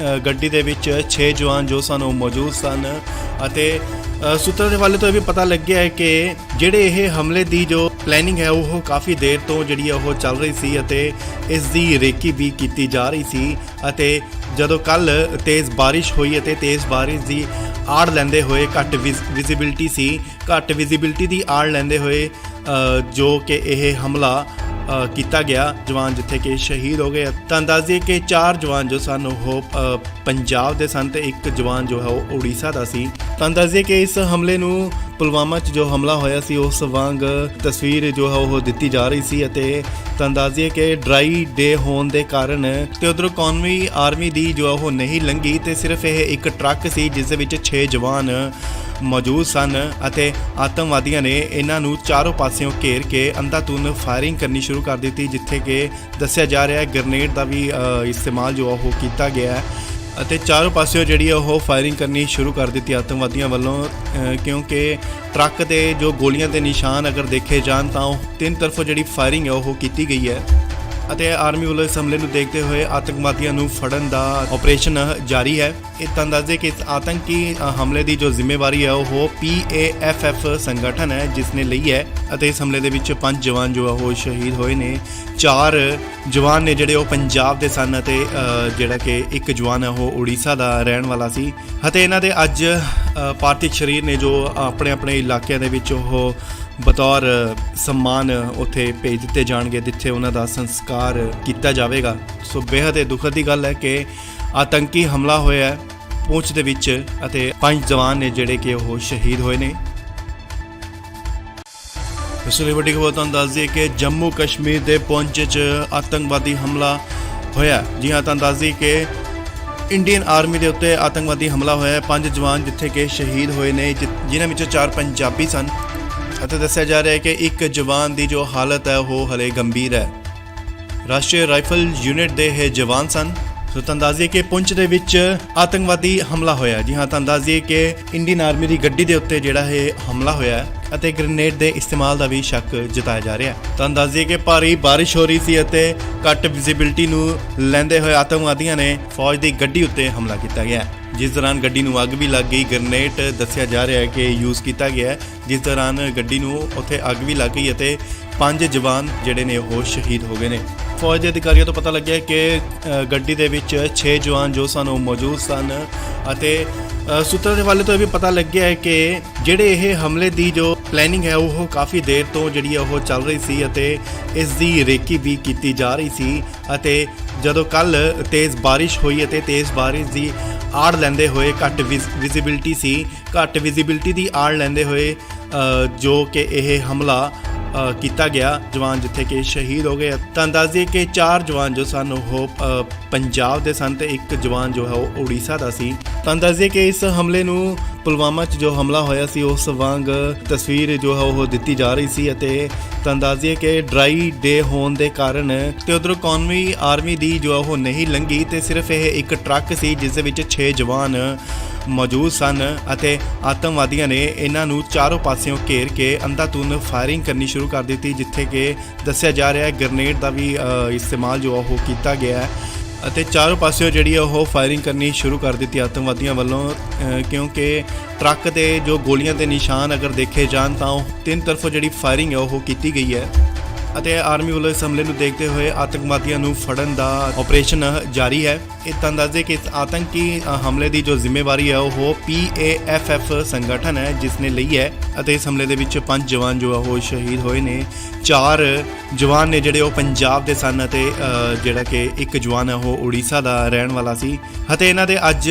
ਗੱਡੀ ਦੇ ਵਿੱਚ 6 ਜਵਾਨ ਜੋ ਸਨ ਉਹ ਮੌਜੂਦ ਸਨ ਅਤੇ ਸੂਤਰਾਂ ਦੇ ਹਵਾਲੇ ਤੋਂ ਇਹ ਵੀ ਪਤਾ ਲੱਗਿਆ ਹੈ ਕਿ ਜਿਹੜੇ ਇਹ ਹਮਲੇ ਦੀ ਜੋ ਪਲੈਨਿੰਗ ਹੈ ਉਹ ਕਾਫੀ ਦੇਰ ਤੋਂ ਜਿਹੜੀ ਉਹ ਚੱਲ ਰਹੀ ਸੀ ਅਤੇ ਇਸ ਦੀ ਰੇਕੀ ਵੀ ਕੀਤੀ ਜਾ ਰਹੀ ਸੀ ਅਤੇ ਜਦੋਂ ਕੱਲ ਤੇਜ਼ ਬਾਰਿਸ਼ ਹੋਈ ਅਤੇ ਤੇਜ਼ ਬਾਰਿਸ਼ ਦੀ ਆੜ ਲੈਂਦੇ ਹੋਏ ਘੱਟ ਵਿਜ਼ਿਬਿਲਟੀ ਦੀ ਆੜ ਲੈਂਦੇ ਹੋਏ ਜੋ ਕਿ ਇਹ ਹਮਲਾ ਕੀਤਾ ਗਿਆ, ਜਵਾਨ ਜਿੱਥੇ ਕਿ ਸ਼ਹੀਦ ਹੋ ਗਏ। ਤਾਂ ਦੱਸ ਦਈਏ ਕਿ 4 ਜਵਾਨ ਜੋ ਸਨ ਉਹ ਪੰਜਾਬ ਦੇ ਸਨ ਤੇ ਇੱਕ ਜਵਾਨ ਜੋ ਹੈ ਉਹ ਉੜੀਸਾ ਦਾ ਸੀ। ਤਾਂ ਦੱਸ ਦਈਏ ਕਿ ਇਸ ਹਮਲੇ ਨੂੰ ਪੁਲਵਾਮਾ 'ਚ ਜੋ ਹਮਲਾ ਹੋਇਆ ਸੀ ਉਸ ਵਾਂਗ ਤਸਵੀਰ ਜੋ ਹੈ ਉਹ ਦਿੱਤੀ ਜਾ ਰਹੀ ਸੀ ਅਤੇ ਤਾਂ ਦੱਸ ਦਈਏ ਕਿ ਡਰਾਈ ਡੇ ਹੋਣ ਦੇ ਕਾਰਨ ਤੇ ਉਧਰੋਂ ਕੌਮੀ ਆਰਮੀ ਦੀ ਜੋ ਉਹ ਨਹੀਂ ਲੰਘੀ ਤੇ ਸਿਰਫ ਇਹ ਇੱਕ ਟਰੱਕ ਸੀ ਜਿਸ ਦੇ ਵਿੱਚ 6 ਜਵਾਨ ਮੌਜੂਦ ਸਨ ਅਤੇ ਆਤੰਕਵਾਦੀਆਂ ਨੇ ਇਹਨਾਂ ਨੂੰ ਚਾਰੋਂ ਪਾਸਿਓਂ ਘੇਰ ਕੇ ਅੰਧਾਧੁੰਦ ਫਾਇਰਿੰਗ ਕਰਨੀ ਸ਼ੁਰੂ ਕਰ ਦਿੱਤੀ, ਜਿੱਥੇ ਕਿ ਦੱਸਿਆ ਜਾ ਰਿਹਾ ਹੈ ਗ੍ਰੇਨੇਡ ਦਾ ਵੀ ਇਸਤੇਮਾਲ ਜੋ ਉਹ ਕੀਤਾ ਗਿਆ ਹੈ ਅਤੇ ਚਾਰੋਂ ਪਾਸਿਓਂ ਜਿਹੜੀ ਉਹ ਫਾਇਰਿੰਗ ਕਰਨੀ ਸ਼ੁਰੂ ਕਰ ਦਿੱਤੀ ਆਤੰਕਵਾਦੀਆਂ ਵੱਲੋਂ, ਕਿਉਂਕਿ ਟਰੱਕ ਦੇ ਜੋ ਗੋਲੀਆਂ ਦੇ ਨਿਸ਼ਾਨ ਅਗਰ ਦੇਖੇ ਜਾਣ ਤਾਂ ਉਹ 3 ਤਰਫੋਂ ਜਿਹੜੀ ਫਾਇਰਿੰਗ ਹੈ ਉਹ ਕੀਤੀ ਗਈ ਹੈ ਅਤੇ ਆਰਮੀ ਵੱਲੋਂ ਇਸ ਹਮਲੇ ਨੂੰ ਦੇਖਦੇ ਹੋਏ ਆਤੰਕਵਾਦੀਆਂ ਨੂੰ ਫੜਨ ਦਾ ਆਪਰੇਸ਼ਨ ਜਾਰੀ ਹੈ। ਇਹ ਤਾਂ ਦੱਸਦੇ ਕਿ ਇਸ ਆਤੰਕੀ ਹਮਲੇ ਦੀ ਜੋ ਜ਼ਿੰਮੇਵਾਰੀ ਹੈ ਉਹ PAFF ਸੰਗਠਨ ਹੈ ਜਿਸ ਨੇ ਲਈ ਹੈ ਅਤੇ ਇਸ ਹਮਲੇ ਦੇ ਵਿੱਚ 5 ਜਵਾਨ ਜੋ ਉਹ ਸ਼ਹੀਦ ਹੋਏ ਨੇ। 4 ਜਵਾਨ ਨੇ ਜਿਹੜੇ ਉਹ ਪੰਜਾਬ ਦੇ ਸਨ ਅਤੇ ਜਿਹੜਾ ਕਿ ਇੱਕ ਜਵਾਨ ਹੈ ਉਹ ਉੜੀਸਾ ਦਾ ਰਹਿਣ ਵਾਲਾ ਸੀ ਅਤੇ ਇਹਨਾਂ ਦੇ ਅੱਜ ਪਾਰਥਿਵ ਸਰੀਰ ਨੇ ਜੋ ਆਪਣੇ ਇਲਾਕਿਆਂ ਦੇ ਵਿੱਚ ਉਹ ਬਤੌਰ ਸਨਮਾਨ ਉੱਥੇ ਭੇਜ ਦਿੱਤੇ ਜਾਣਗੇ ਜਿੱਥੇ ਉਹਨਾਂ ਦਾ ਸੰਸਕਾਰ ਕੀਤਾ ਜਾਵੇਗਾ। ਸੋ ਬੇहद ਦੁਖਦ ਦੀ ਗੱਲ ਹੈ ਕਿ ਆਤੰਕੀ ਹਮਲਾ ਹੋਇਆ ਹੈ ਪੂੰਛ ਦੇ ਵਿੱਚ ਅਤੇ 5 ਜਵਾਨ ਨੇ ਜਿਹੜੇ ਕਿ ਉਹ ਸ਼ਹੀਦ ਹੋਏ ਨੇ। ਇਸ ਲਈ ਵੱਡੀ ਖਬਰ ਤੁਹਾਨੂੰ ਦੱਸ ਦਈਏ ਕਿ ਜੰਮੂ ਕਸ਼ਮੀਰ ਦੇ ਪੁੰਛ 'ਚ ਆਤੰਕਵਾਦੀ ਹਮਲਾ ਹੋਇਆ। ਜੀ ਹਾਂ, ਤੁਹਾਨੂੰ ਦੱਸ ਦਈਏ ਕਿ ਇੰਡੀਅਨ ਆਰਮੀ ਦੇ ਉੱਤੇ ਆਤੰਕਵਾਦੀ ਹਮਲਾ ਹੋਇਆ। 5 ਜਵਾਨ ਜਿੱਥੇ ਕਿ ਸ਼ਹੀਦ ਹੋਏ ਨੇ, ਜਿਨ੍ਹਾਂ ਵਿੱਚੋਂ 4 ਪੰਜਾਬੀ ਸਨ ਅਤੇ ਦੱਸਿਆ ਜਾ ਰਿਹਾ ਹੈ ਕਿ ਇੱਕ ਜਵਾਨ ਦੀ ਜੋ ਹਾਲਤ ਹੈ ਉਹ ਹਲੇ ਗੰਭੀਰ ਹੈ। ਰਾਸ਼ਟਰੀ ਰਾਈਫਲ ਯੂਨਿਟ ਦੇ ਇਹ ਜਵਾਨ ਸਨ। ਸੋ ਤੁਹਾਨੂੰ ਦੱਸ ਦਈਏ ਕਿ ਪੁੰਛ ਦੇ ਵਿੱਚ ਆਤੰਕਵਾਦੀ ਹਮਲਾ ਹੋਇਆ। ਜੀ ਹਾਂ, ਤੁਹਾਨੂੰ ਦੱਸ ਦਈਏ ਕਿ ਇੰਡੀਅਨ ਆਰਮੀ ਦੀ ਗੱਡੀ ਦੇ ਉੱਤੇ ਜਿਹੜਾ ਇਹ ਹਮਲਾ ਹੋਇਆ ਹੈ ਅਤੇ ਗ੍ਰੇਨੇਡ ਦੇ ਇਸਤੇਮਾਲ ਦਾ ਵੀ ਸ਼ੱਕ ਜਤਾਇਆ ਜਾ ਰਿਹਾ ਹੈ। ਤੁਹਾਨੂੰ ਦੱਸ ਦਈਏ ਕਿ ਭਾਰੀ ਬਾਰਿਸ਼ ਹੋ ਰਹੀ ਸੀ ਅਤੇ ਘੱਟ ਵਿਜ਼ਿਬਿਲਟੀ ਨੂੰ ਲੈਂਦੇ ਹੋਏ ਆਤੰਕਵਾਦੀਆਂ ਨੇ ਫੌਜ ਦੀ ਗੱਡੀ ਉੱਤੇ ਹਮਲਾ ਕੀਤਾ ਗਿਆ, ਜਿਸ ਦੌਰਾਨ ਗੱਡੀ ਨੂੰ ਅੱਗ ਵੀ ਲੱਗ ਗਈ। ਗ੍ਰੇਨੇਡ ਦੱਸਿਆ ਜਾ ਰਿਹਾ ਹੈ ਕਿ ਯੂਜ਼ ਕੀਤਾ ਗਿਆ, ਜਿਸ ਦੌਰਾਨ ਗੱਡੀ ਨੂੰ ਉੱਥੇ ਅੱਗ ਵੀ ਲੱਗ ਗਈ ਅਤੇ 5 ਜਵਾਨ ਜਿਹੜੇ ਨੇ ਉਹ ਸ਼ਹੀਦ ਹੋ ਗਏ ਨੇ। ਫੌਜ ਦੇ ਅਧਿਕਾਰੀਆਂ ਤੋਂ ਪਤਾ ਲੱਗਿਆ ਕਿ ਗੱਡੀ ਦੇ ਵਿੱਚ 6 ਜਵਾਨ ਜੋ ਸਨ ਉਹ ਮੌਜੂਦ ਸਨ ਅਤੇ ਸੂਤਰਾਂ ਦੇ ਹਵਾਲੇ ਤੋਂ ਇਹ ਵੀ ਪਤਾ ਲੱਗਿਆ ਹੈ ਕਿ ਜਿਹੜੇ ਇਹ ਹਮਲੇ ਦੀ ਜੋ ਪਲੈਨਿੰਗ ਹੈ ਉਹ ਕਾਫੀ ਦੇਰ ਤੋਂ ਜਿਹੜੀ ਉਹ ਚੱਲ ਰਹੀ ਸੀ ਅਤੇ ਇਸ ਦੀ ਰੇਕੀ ਵੀ ਕੀਤੀ ਜਾ ਰਹੀ ਸੀ। ਅਤੇ ਜਦੋਂ ਕੱਲ ਤੇਜ਼ ਬਾਰਿਸ਼ ਹੋਈ ਅਤੇ ਤੇਜ਼ ਬਾਰਿਸ਼ ਦੀ ਆੜ ਲੈਂਦੇ ਹੋਏ ਘੱਟ ਵਿਜ਼ਿਬਿਲਟੀ ਸੀ, ਘੱਟ ਵਿਜ਼ਿਬਿਲਟੀ ਦੀ ਆੜ ਲੈਂਦੇ ਹੋਏ ਜੋ ਕਿ ਇਹ ਹਮਲਾ ਕੀਤਾ ਗਿਆ, ਜਵਾਨ ਜਿੱਥੇ ਕਿ ਸ਼ਹੀਦ ਹੋ ਗਏ। ਤਾਂ ਦੱਸ ਦਈਏ ਕਿ 4 ਜਵਾਨ ਜੋ ਸਨ ਉਹ ਪੰਜਾਬ ਦੇ ਸਨ ਤੇ ਇੱਕ ਜਵਾਨ ਜੋ ਹੈ ਉਹ ਉੜੀਸਾ ਦਾ ਸੀ। ਤਾਂ ਦੱਸ ਦਈਏ ਕਿ ਇਸ ਹਮਲੇ ਨੂੰ ਪੁਲਵਾਮਾ 'ਚ ਜੋ ਹਮਲਾ ਹੋਇਆ ਸੀ ਉਸ ਵਾਂਗ ਤਸਵੀਰ ਜੋ ਹੈ ਉਹ ਦਿੱਤੀ ਜਾ ਰਹੀ ਸੀ ਅਤੇ ਤਾਂ ਦੱਸ ਦਈਏ ਕਿ ਡਰਾਈ ਡੇ ਹੋਣ ਦੇ ਕਾਰਨ ਤੇ ਉਧਰੋਂ ਕੌਮੀ ਆਰਮੀ ਦੀ ਜੋ ਉਹ ਨਹੀਂ ਲੰਘੀ ਤੇ ਸਿਰਫ ਇਹ ਇੱਕ ਟਰੱਕ ਸੀ ਜਿਸ ਦੇ ਵਿੱਚ 6 ਜਵਾਨ ਮੌਜੂਦ ਸਨ ਅਤੇ ਆਤੰਕਵਾਦੀਆਂ ਨੇ ਇਹਨਾਂ ਨੂੰ ਚਾਰੋਂ ਪਾਸਿਓਂ ਘੇਰ ਕੇ ਅੰਧਾਧੁੰਦ ਫਾਇਰਿੰਗ ਕਰਨੀ ਸ਼ੁਰੂ ਕਰ ਦਿੱਤੀ, ਜਿੱਥੇ ਕਿ ਦੱਸਿਆ ਜਾ ਰਿਹਾ ਹੈ ਗ੍ਰੇਨੇਡ ਦਾ ਵੀ ਇਸਤੇਮਾਲ ਜੋ ਉਹ ਕੀਤਾ ਗਿਆ ਹੈ ਅਤੇ ਚਾਰੋਂ ਪਾਸਿਓਂ ਜਿਹੜੀ ਉਹ ਫਾਇਰਿੰਗ ਕਰਨੀ ਸ਼ੁਰੂ ਕਰ ਦਿੱਤੀ ਆਤੰਕਵਾਦੀਆਂ ਵੱਲੋਂ, ਕਿਉਂਕਿ ਟਰੱਕ ਦੇ ਜੋ ਗੋਲੀਆਂ ਦੇ ਨਿਸ਼ਾਨ ਅਗਰ ਦੇਖੇ ਜਾਣ ਤਾਂ ਉਹ 3 ਤਰਫੋਂ ਜਿਹੜੀ ਫਾਇਰਿੰਗ ਹੈ ਉਹ ਕੀਤੀ ਗਈ ਹੈ ਅਤੇ ਆਰਮੀ ਵੱਲੋਂ ਇਸ ਹਮਲੇ ਨੂੰ ਦੇਖਦੇ ਹੋਏ ਆਤੰਕਵਾਦੀਆਂ ਨੂੰ ਫੜਨ ਦਾ ਆਪਰੇਸ਼ਨ ਜਾਰੀ ਹੈ। ਇਹ ਤਾਂ ਦੱਸਦੇ ਕਿ ਇਸ ਆਤੰਕੀ ਹਮਲੇ ਦੀ ਜੋ ਜ਼ਿੰਮੇਵਾਰੀ ਹੈ ਉਹ PAFF ਸੰਗਠਨ ਹੈ ਜਿਸ ਨੇ ਲਈ ਹੈ ਅਤੇ ਇਸ ਹਮਲੇ ਦੇ ਵਿੱਚ 5 ਜਵਾਨ ਜੋ ਉਹ ਸ਼ਹੀਦ ਹੋਏ ਨੇ। 4 ਜਵਾਨ ਨੇ ਜਿਹੜੇ ਉਹ ਪੰਜਾਬ ਦੇ ਸਨ ਅਤੇ ਜਿਹੜਾ ਕਿ ਇੱਕ ਜਵਾਨ ਹੈ ਉਹ ਉੜੀਸਾ ਦਾ ਰਹਿਣ ਵਾਲਾ ਸੀ ਅਤੇ ਇਹਨਾਂ ਦੇ ਅੱਜ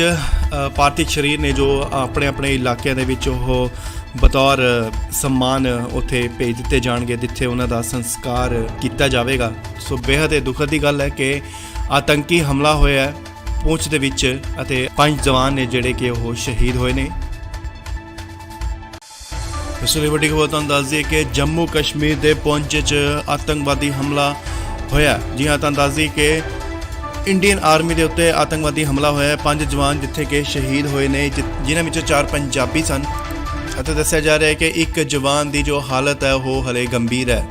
ਪਾਰਥਿਵ ਸਰੀਰ ਨੇ ਜੋ ਆਪਣੇ ਆਪਣੇ ਇਲਾਕਿਆਂ ਦੇ ਵਿੱਚ ਉਹ ਬਤੌਰ ਸਨਮਾਨ ਉੱਥੇ ਭੇਜ ਦਿੱਤੇ ਜਾਣਗੇ, ਜਿੱਥੇ ਉਹਨਾਂ ਦਾ ਸੰਸਕਾਰ ਕੀਤਾ ਜਾਵੇਗਾ। ਸੋ ਬੇਹੱਦ ਦੁਖਦ ਦੀ ਗੱਲ ਹੈ ਕਿ ਆਤੰਕੀ ਹਮਲਾ ਹੋਇਆ ਹੈ ਪੁੰਛ ਦੇ ਵਿੱਚ ਅਤੇ 5 ਜਵਾਨ ਨੇ ਜਿਹੜੇ ਕਿ ਉਹ ਸ਼ਹੀਦ ਹੋਏ ਨੇ। ਇਸ ਲਈ ਵੱਡੀ ਖਬਰ ਤੁਹਾਨੂੰ ਦੱਸ ਦਈਏ ਕਿ ਜੰਮੂ ਕਸ਼ਮੀਰ ਦੇ ਪੁੰਛ 'ਚ ਆਤੰਕਵਾਦੀ ਹਮਲਾ ਹੋਇਆ। ਜੀ ਹਾਂ, ਤੁਹਾਨੂੰ ਦੱਸ ਦਈਏ ਕਿ ਇੰਡੀਅਨ ਆਰਮੀ ਦੇ ਉੱਤੇ ਆਤੰਕਵਾਦੀ ਹਮਲਾ ਹੋਇਆ। 5 ਜਵਾਨ ਜਿੱਥੇ ਕਿ ਸ਼ਹੀਦ ਹੋਏ ਨੇ, ਜਿਨ੍ਹਾਂ ਵਿੱਚੋਂ 4 ਪੰਜਾਬੀ ਸਨ ਅਤੇ ਦੱਸਿਆ ਜਾ ਰਿਹਾ ਹੈ ਕਿ ਇੱਕ ਜਵਾਨ ਦੀ ਜੋ ਹਾਲਤ ਹੈ ਉਹ ਹਲੇ ਗੰਭੀਰ ਹੈ।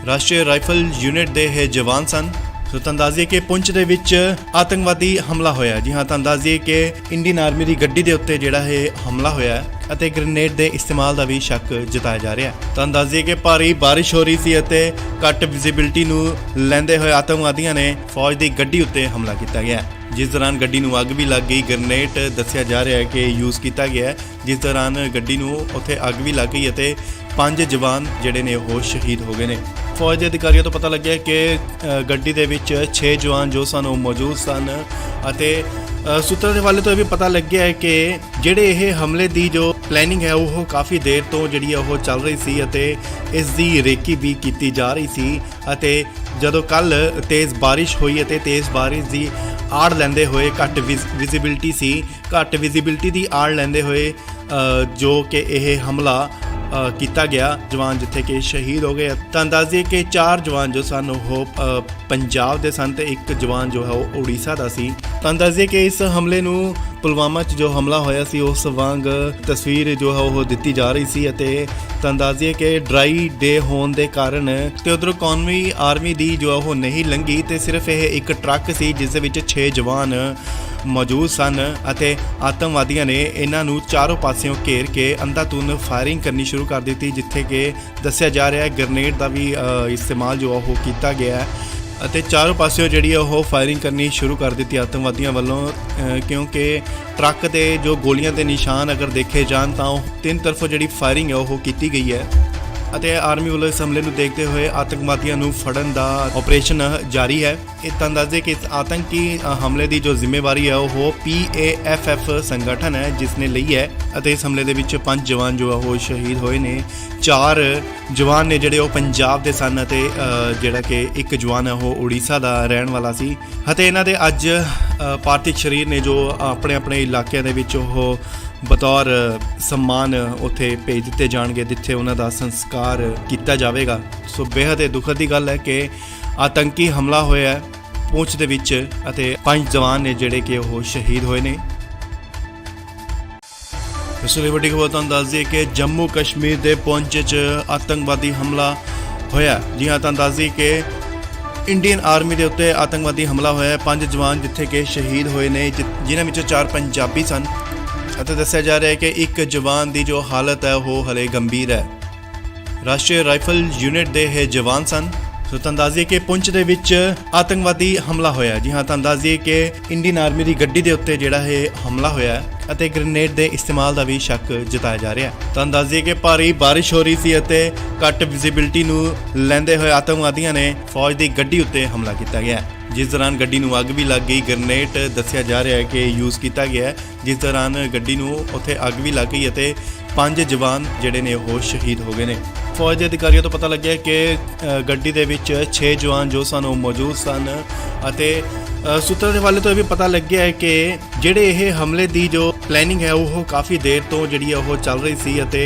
ਰਾਸ਼ਟਰੀ ਰਾਈਫਲ ਯੂਨਿਟ ਦੇ ਇਹ ਜਵਾਨ ਸਨ। ਸੋ ਤੁਹਾਨੂੰ ਦੱਸ ਦਈਏ ਕਿ ਪੁੰਛ ਦੇ ਵਿੱਚ ਆਤੰਕਵਾਦੀ ਹਮਲਾ ਹੋਇਆ। ਜੀ ਹਾਂ, ਤੁਹਾਨੂੰ ਦੱਸ ਦਈਏ ਕਿ ਇੰਡੀਅਨ ਆਰਮੀ ਦੀ ਗੱਡੀ ਦੇ ਉੱਤੇ ਜਿਹੜਾ ਇਹ ਹਮਲਾ ਹੋਇਆ ਹੈ ਅਤੇ ਗ੍ਰੇਨੇਡ ਦੇ ਇਸਤੇਮਾਲ ਦਾ ਵੀ ਸ਼ੱਕ ਜਤਾਇਆ ਜਾ ਰਿਹਾ ਹੈ। ਤੁਹਾਨੂੰ ਦੱਸ ਦਈਏ ਕਿ ਭਾਰੀ ਬਾਰਿਸ਼ ਹੋ ਰਹੀ ਸੀ ਅਤੇ ਘੱਟ ਵਿਜ਼ਿਬਿਲਟੀ ਨੂੰ ਲੈਂਦੇ ਹੋਏ ਆਤੰਕਵਾਦੀਆਂ ਨੇ ਫੌਜ ਦੀ ਗੱਡੀ ਉੱਤੇ ਹਮਲਾ ਕੀਤਾ ਗਿਆ, ਜਿਸ ਦੌਰਾਨ ਗੱਡੀ ਨੂੰ ਅੱਗ ਵੀ ਲੱਗ ਗਈ। ਗ੍ਰੇਨੇਡ ਦੱਸਿਆ ਜਾ ਰਿਹਾ ਹੈ ਕਿ ਯੂਜ਼ ਕੀਤਾ ਗਿਆ, ਜਿਸ ਦੌਰਾਨ ਗੱਡੀ ਨੂੰ ਉੱਥੇ ਅੱਗ ਵੀ ਲੱਗ ਗਈ ਅਤੇ 5 ਜਵਾਨ ਜਿਹੜੇ ਨੇ ਉਹ ਸ਼ਹੀਦ ਹੋ ਗਏ ਨੇ। ਫੌਜ ਦੇ ਅਧਿਕਾਰੀਆਂ ਤੋਂ ਪਤਾ ਲੱਗਿਆ ਕਿ ਗੱਡੀ ਦੇ ਵਿੱਚ 6 ਜਵਾਨ ਜੋ ਸਨ ਉਹ ਮੌਜੂਦ ਸਨ ਅਤੇ ਸੂਤਰਾਂ ਦੇ ਹਵਾਲੇ ਤੋਂ ਇਹ ਵੀ ਪਤਾ ਲੱਗਿਆ ਹੈ ਕਿ ਜਿਹੜੇ ਇਹ ਹਮਲੇ ਦੀ ਜੋ ਪਲੈਨਿੰਗ ਹੈ ਉਹ ਕਾਫੀ ਦੇਰ ਤੋਂ ਜਿਹੜੀ ਉਹ ਚੱਲ ਰਹੀ ਸੀ ਅਤੇ ਇਸ ਦੀ ਰੇਕੀ ਵੀ ਕੀਤੀ ਜਾ ਰਹੀ ਸੀ ਅਤੇ ਜਦੋਂ ਕੱਲ ਤੇਜ਼ ਬਾਰਿਸ਼ ਹੋਈ ਅਤੇ ਤੇਜ਼ ਬਾਰਿਸ਼ ਦੀ ਆੜ ਲੈਂਦੇ ਹੋਏ ਘੱਟ ਵਿਜ਼ਿਬਿਲਟੀ ਸੀ, ਘੱਟ ਵਿਜ਼ਿਬਿਲਟੀ ਦੀ ਆੜ ਲੈਂਦੇ ਹੋਏ ਜੋ ਕਿ ਇਹ ਹਮਲਾ ਕੀਤਾ ਗਿਆ, ਜਵਾਨ ਜਿੱਥੇ ਕਿ ਸ਼ਹੀਦ ਹੋ ਗਏ। ਤਾਂ ਦੱਸ ਦਈਏ ਕਿ 4 ਜਵਾਨ ਜੋ ਸਨ ਉਹ ਪੰਜਾਬ ਦੇ ਸਨ ਤੇ ਇੱਕ ਜਵਾਨ ਜੋ ਹੈ ਉਹ ਉੜੀਸਾ ਦਾ ਸੀ। ਤਾਂ ਦੱਸ ਦਈਏ ਕਿ ਇਸ ਹਮਲੇ ਨੂੰ ਪੁਲਵਾਮਾ 'ਚ ਜੋ ਹਮਲਾ ਹੋਇਆ ਸੀ ਉਸ ਵਾਂਗ ਤਸਵੀਰ ਜੋ ਹੈ ਉਹ ਦਿੱਤੀ ਜਾ ਰਹੀ ਸੀ ਅਤੇ ਤਾਂ ਦੱਸ ਦਈਏ ਕਿ ਡਰਾਈ ਡੇ ਹੋਣ ਦੇ ਕਾਰਨ ਤੇ ਉਧਰੋਂ ਕੌਮੀ ਆਰਮੀ ਦੀ ਜੋ ਉਹ ਨਹੀਂ ਲੰਘੀ ਤੇ ਸਿਰਫ ਇਹ ਇੱਕ ਟਰੱਕ ਸੀ ਜਿਸ ਦੇ ਵਿੱਚ 6 ਜਵਾਨ ਮੌਜੂਦ ਸਨ ਅਤੇ ਆਤੰਕਵਾਦੀਆਂ ਨੇ ਇਹਨਾਂ ਨੂੰ ਚਾਰੋਂ ਪਾਸਿਓਂ ਘੇਰ ਕੇ ਅੰਧਾਧੁੰਦ ਫਾਇਰਿੰਗ ਕਰਨੀ ਸ਼ੁਰੂ ਕਰ ਦਿੱਤੀ, ਜਿੱਥੇ ਕਿ ਦੱਸਿਆ ਜਾ ਰਿਹਾ ਹੈ ਗ੍ਰੇਨੇਡ ਦਾ ਵੀ ਇਸਤੇਮਾਲ ਜੋ ਉਹ ਕੀਤਾ ਗਿਆ ਹੈ ਅਤੇ ਚਾਰੋਂ ਪਾਸਿਓਂ ਜਿਹੜੀ ਉਹ ਫਾਇਰਿੰਗ ਕਰਨੀ ਸ਼ੁਰੂ ਕਰ ਦਿੱਤੀ ਆਤੰਕਵਾਦੀਆਂ ਵੱਲੋਂ, ਕਿਉਂਕਿ ਟਰੱਕ ਦੇ ਜੋ ਗੋਲੀਆਂ ਦੇ ਨਿਸ਼ਾਨ ਅਗਰ ਦੇਖੇ ਜਾਣ ਤਾਂ ਉਹ 3 ਤਰਫੋਂ ਜਿਹੜੀ ਫਾਇਰਿੰਗ ਹੈ ਉਹ ਕੀਤੀ ਗਈ ਹੈ ਅਤੇ ਆਰਮੀ ਵੱਲੋਂ ਇਸ ਹਮਲੇ ਨੂੰ ਦੇਖਦੇ ਹੋਏ ਆਤੰਕਵਾਦੀਆਂ ਨੂੰ ਫੜਨ ਦਾ ਆਪਰੇਸ਼ਨ ਜਾਰੀ ਹੈ। ਇਹ ਤੁਹਾਨੂੰ ਦੱਸ ਦੇ ਕਿ ਇਸ ਆਤੰਕੀ ਹਮਲੇ ਦੀ ਜੋ ਜ਼ਿੰਮੇਵਾਰੀ ਹੈ ਉਹ PAFF ਸੰਗਠਨ ਹੈ ਜਿਸ ਨੇ ਲਈ ਹੈ ਅਤੇ ਇਸ ਹਮਲੇ ਦੇ ਵਿੱਚ 5 ਜਵਾਨ ਜੋ ਉਹ ਸ਼ਹੀਦ ਹੋਏ ਨੇ। 4 ਜਵਾਨ ਨੇ ਜਿਹੜੇ ਉਹ ਪੰਜਾਬ ਦੇ ਸਨ ਅਤੇ ਜਿਹੜਾ ਕਿ ਇੱਕ ਜਵਾਨ ਹੈ ਉਹ ਉੜੀਸਾ ਦਾ ਰਹਿਣ ਵਾਲਾ ਸੀ ਅਤੇ ਇਹਨਾਂ ਦੇ ਅੱਜ ਪਾਰਥਿਵ ਸਰੀਰ ਨੇ ਜੋ ਆਪਣੇ ਆਪਣੇ ਇਲਾਕਿਆਂ ਦੇ ਵਿੱਚ ਉਹ ਬਤੌਰ ਸਨਮਾਨ ਉੱਥੇ ਭੇਜ ਦਿੱਤੇ ਜਾਣਗੇ ਜਿੱਥੇ ਉਹਨਾਂ ਦਾ ਸੰਸਕਾਰ ਕੀਤਾ ਜਾਵੇਗਾ। ਸੋ ਬੇहद ਹੀ ਦੁਖਦ ਦੀ ਗੱਲ ਹੈ ਕਿ ਆਤੰਕੀ ਹਮਲਾ ਹੋਇਆ ਹੈ ਪੂੰਛ ਦੇ ਵਿੱਚ ਅਤੇ 5 ਜਵਾਨ ਨੇ ਜਿਹੜੇ ਕਿ ਉਹ ਸ਼ਹੀਦ ਹੋਏ ਨੇ। ਇਸ ਲਈ ਵੱਡੀ ਖਬਰ ਤੁਹਾਨੂੰ ਦੱਸ ਦਈਏ ਕਿ ਜੰਮੂ ਕਸ਼ਮੀਰ ਦੇ ਪੂੰਛ 'ਚ ਆਤੰਕਵਾਦੀ ਹਮਲਾ ਹੋਇਆ। ਜੀ ਹਾਂ, ਤੁਹਾਨੂੰ ਦੱਸ ਦਈਏ ਕਿ ਇੰਡੀਅਨ ਆਰਮੀ ਦੇ ਉੱਤੇ ਆਤੰਕਵਾਦੀ ਹਮਲਾ ਹੋਇਆ। 5 ਜਵਾਨ ਜਿੱਥੇ ਕਿ ਸ਼ਹੀਦ ਹੋਏ ਨੇ ਜਿਨ੍ਹਾਂ ਵਿੱਚੋਂ 4 ਪੰਜਾਬੀ ਸਨ ਅਤੇ ਦੱਸਿਆ ਜਾ ਰਿਹਾ ਹੈ ਕਿ ਇੱਕ ਜਵਾਨ ਦੀ ਜੋ ਹਾਲਤ ਹੈ ਉਹ ਹਲੇ ਗੰਭੀਰ ਹੈ। ਰਾਸ਼ਟਰੀ ਰਾਈਫਲ ਯੂਨਿਟ ਦੇ ਇਹ ਜਵਾਨ ਸਨ। ਸੋ ਤੁਹਾਨੂੰ ਦੱਸ ਦਈਏ ਕਿ ਪੁੰਛ ਦੇ ਵਿੱਚ ਆਤੰਕਵਾਦੀ ਹਮਲਾ ਹੋਇਆ। ਜੀ ਹਾਂ, ਤੁਹਾਨੂੰ ਦੱਸ ਦਈਏ ਕਿ ਇੰਡੀਅਨ ਆਰਮੀ ਦੀ ਗੱਡੀ ਦੇ ਉੱਤੇ ਜਿਹੜਾ ਇਹ ਹਮਲਾ ਹੋਇਆ ਅਤੇ ਗ੍ਰੇਨੇਡ ਦੇ ਇਸਤੇਮਾਲ ਦਾ ਵੀ ਸ਼ੱਕ ਜਤਾਇਆ ਜਾ ਰਿਹਾ ਹੈ। ਤੁਹਾਨੂੰ ਦੱਸ ਦਈਏ ਕਿ ਭਾਰੀ ਬਾਰਿਸ਼ ਹੋ ਰਹੀ ਸੀ ਅਤੇ ਘੱਟ ਵਿਜ਼ਿਬਿਲਟੀ ਨੂੰ ਲੈਂਦੇ ਹੋਏ ਆਤੰਕਵਾਦੀਆਂ ਨੇ ਫੌਜ ਦੀ ਗੱਡੀ ਉੱਤੇ ਹਮਲਾ ਕੀਤਾ ਗਿਆ, ਜਿਸ ਦੌਰਾਨ ਗੱਡੀ ਨੂੰ ਅੱਗ ਵੀ ਲੱਗ ਗਈ। ਗ੍ਰੇਨੇਡ ਦੱਸਿਆ ਜਾ ਰਿਹਾ ਹੈ ਕਿ ਯੂਜ਼ ਕੀਤਾ ਗਿਆ ਹੈ, ਜਿਸ ਦੌਰਾਨ ਗੱਡੀ ਨੂੰ ਉੱਥੇ ਅੱਗ ਵੀ ਲੱਗ ਗਈ ਅਤੇ 5 ਜਵਾਨ ਜਿਹੜੇ ਨੇ ਉਹ ਸ਼ਹੀਦ ਹੋ ਗਏ ਨੇ। ਫੌਜ ਦੇ ਅਧਿਕਾਰੀਆਂ ਤੋਂ ਪਤਾ ਲੱਗਿਆ ਕਿ ਗੱਡੀ ਦੇ ਵਿੱਚ 6 ਜਵਾਨ ਜੋ ਸਨ ਉਹ ਮੌਜੂਦ ਸਨ ਅਤੇ ਸੂਤਰਾਂ ਦੇ ਹਵਾਲੇ ਤੋਂ ਇਹ ਵੀ ਪਤਾ ਲੱਗਿਆ ਹੈ ਕਿ ਜਿਹੜੇ ਇਹ ਹਮਲੇ ਦੀ ਜੋ ਪਲੈਨਿੰਗ ਹੈ ਉਹ ਕਾਫੀ ਦੇਰ ਤੋਂ ਜਿਹੜੀ ਹੈ ਉਹ ਚੱਲ ਰਹੀ ਸੀ ਅਤੇ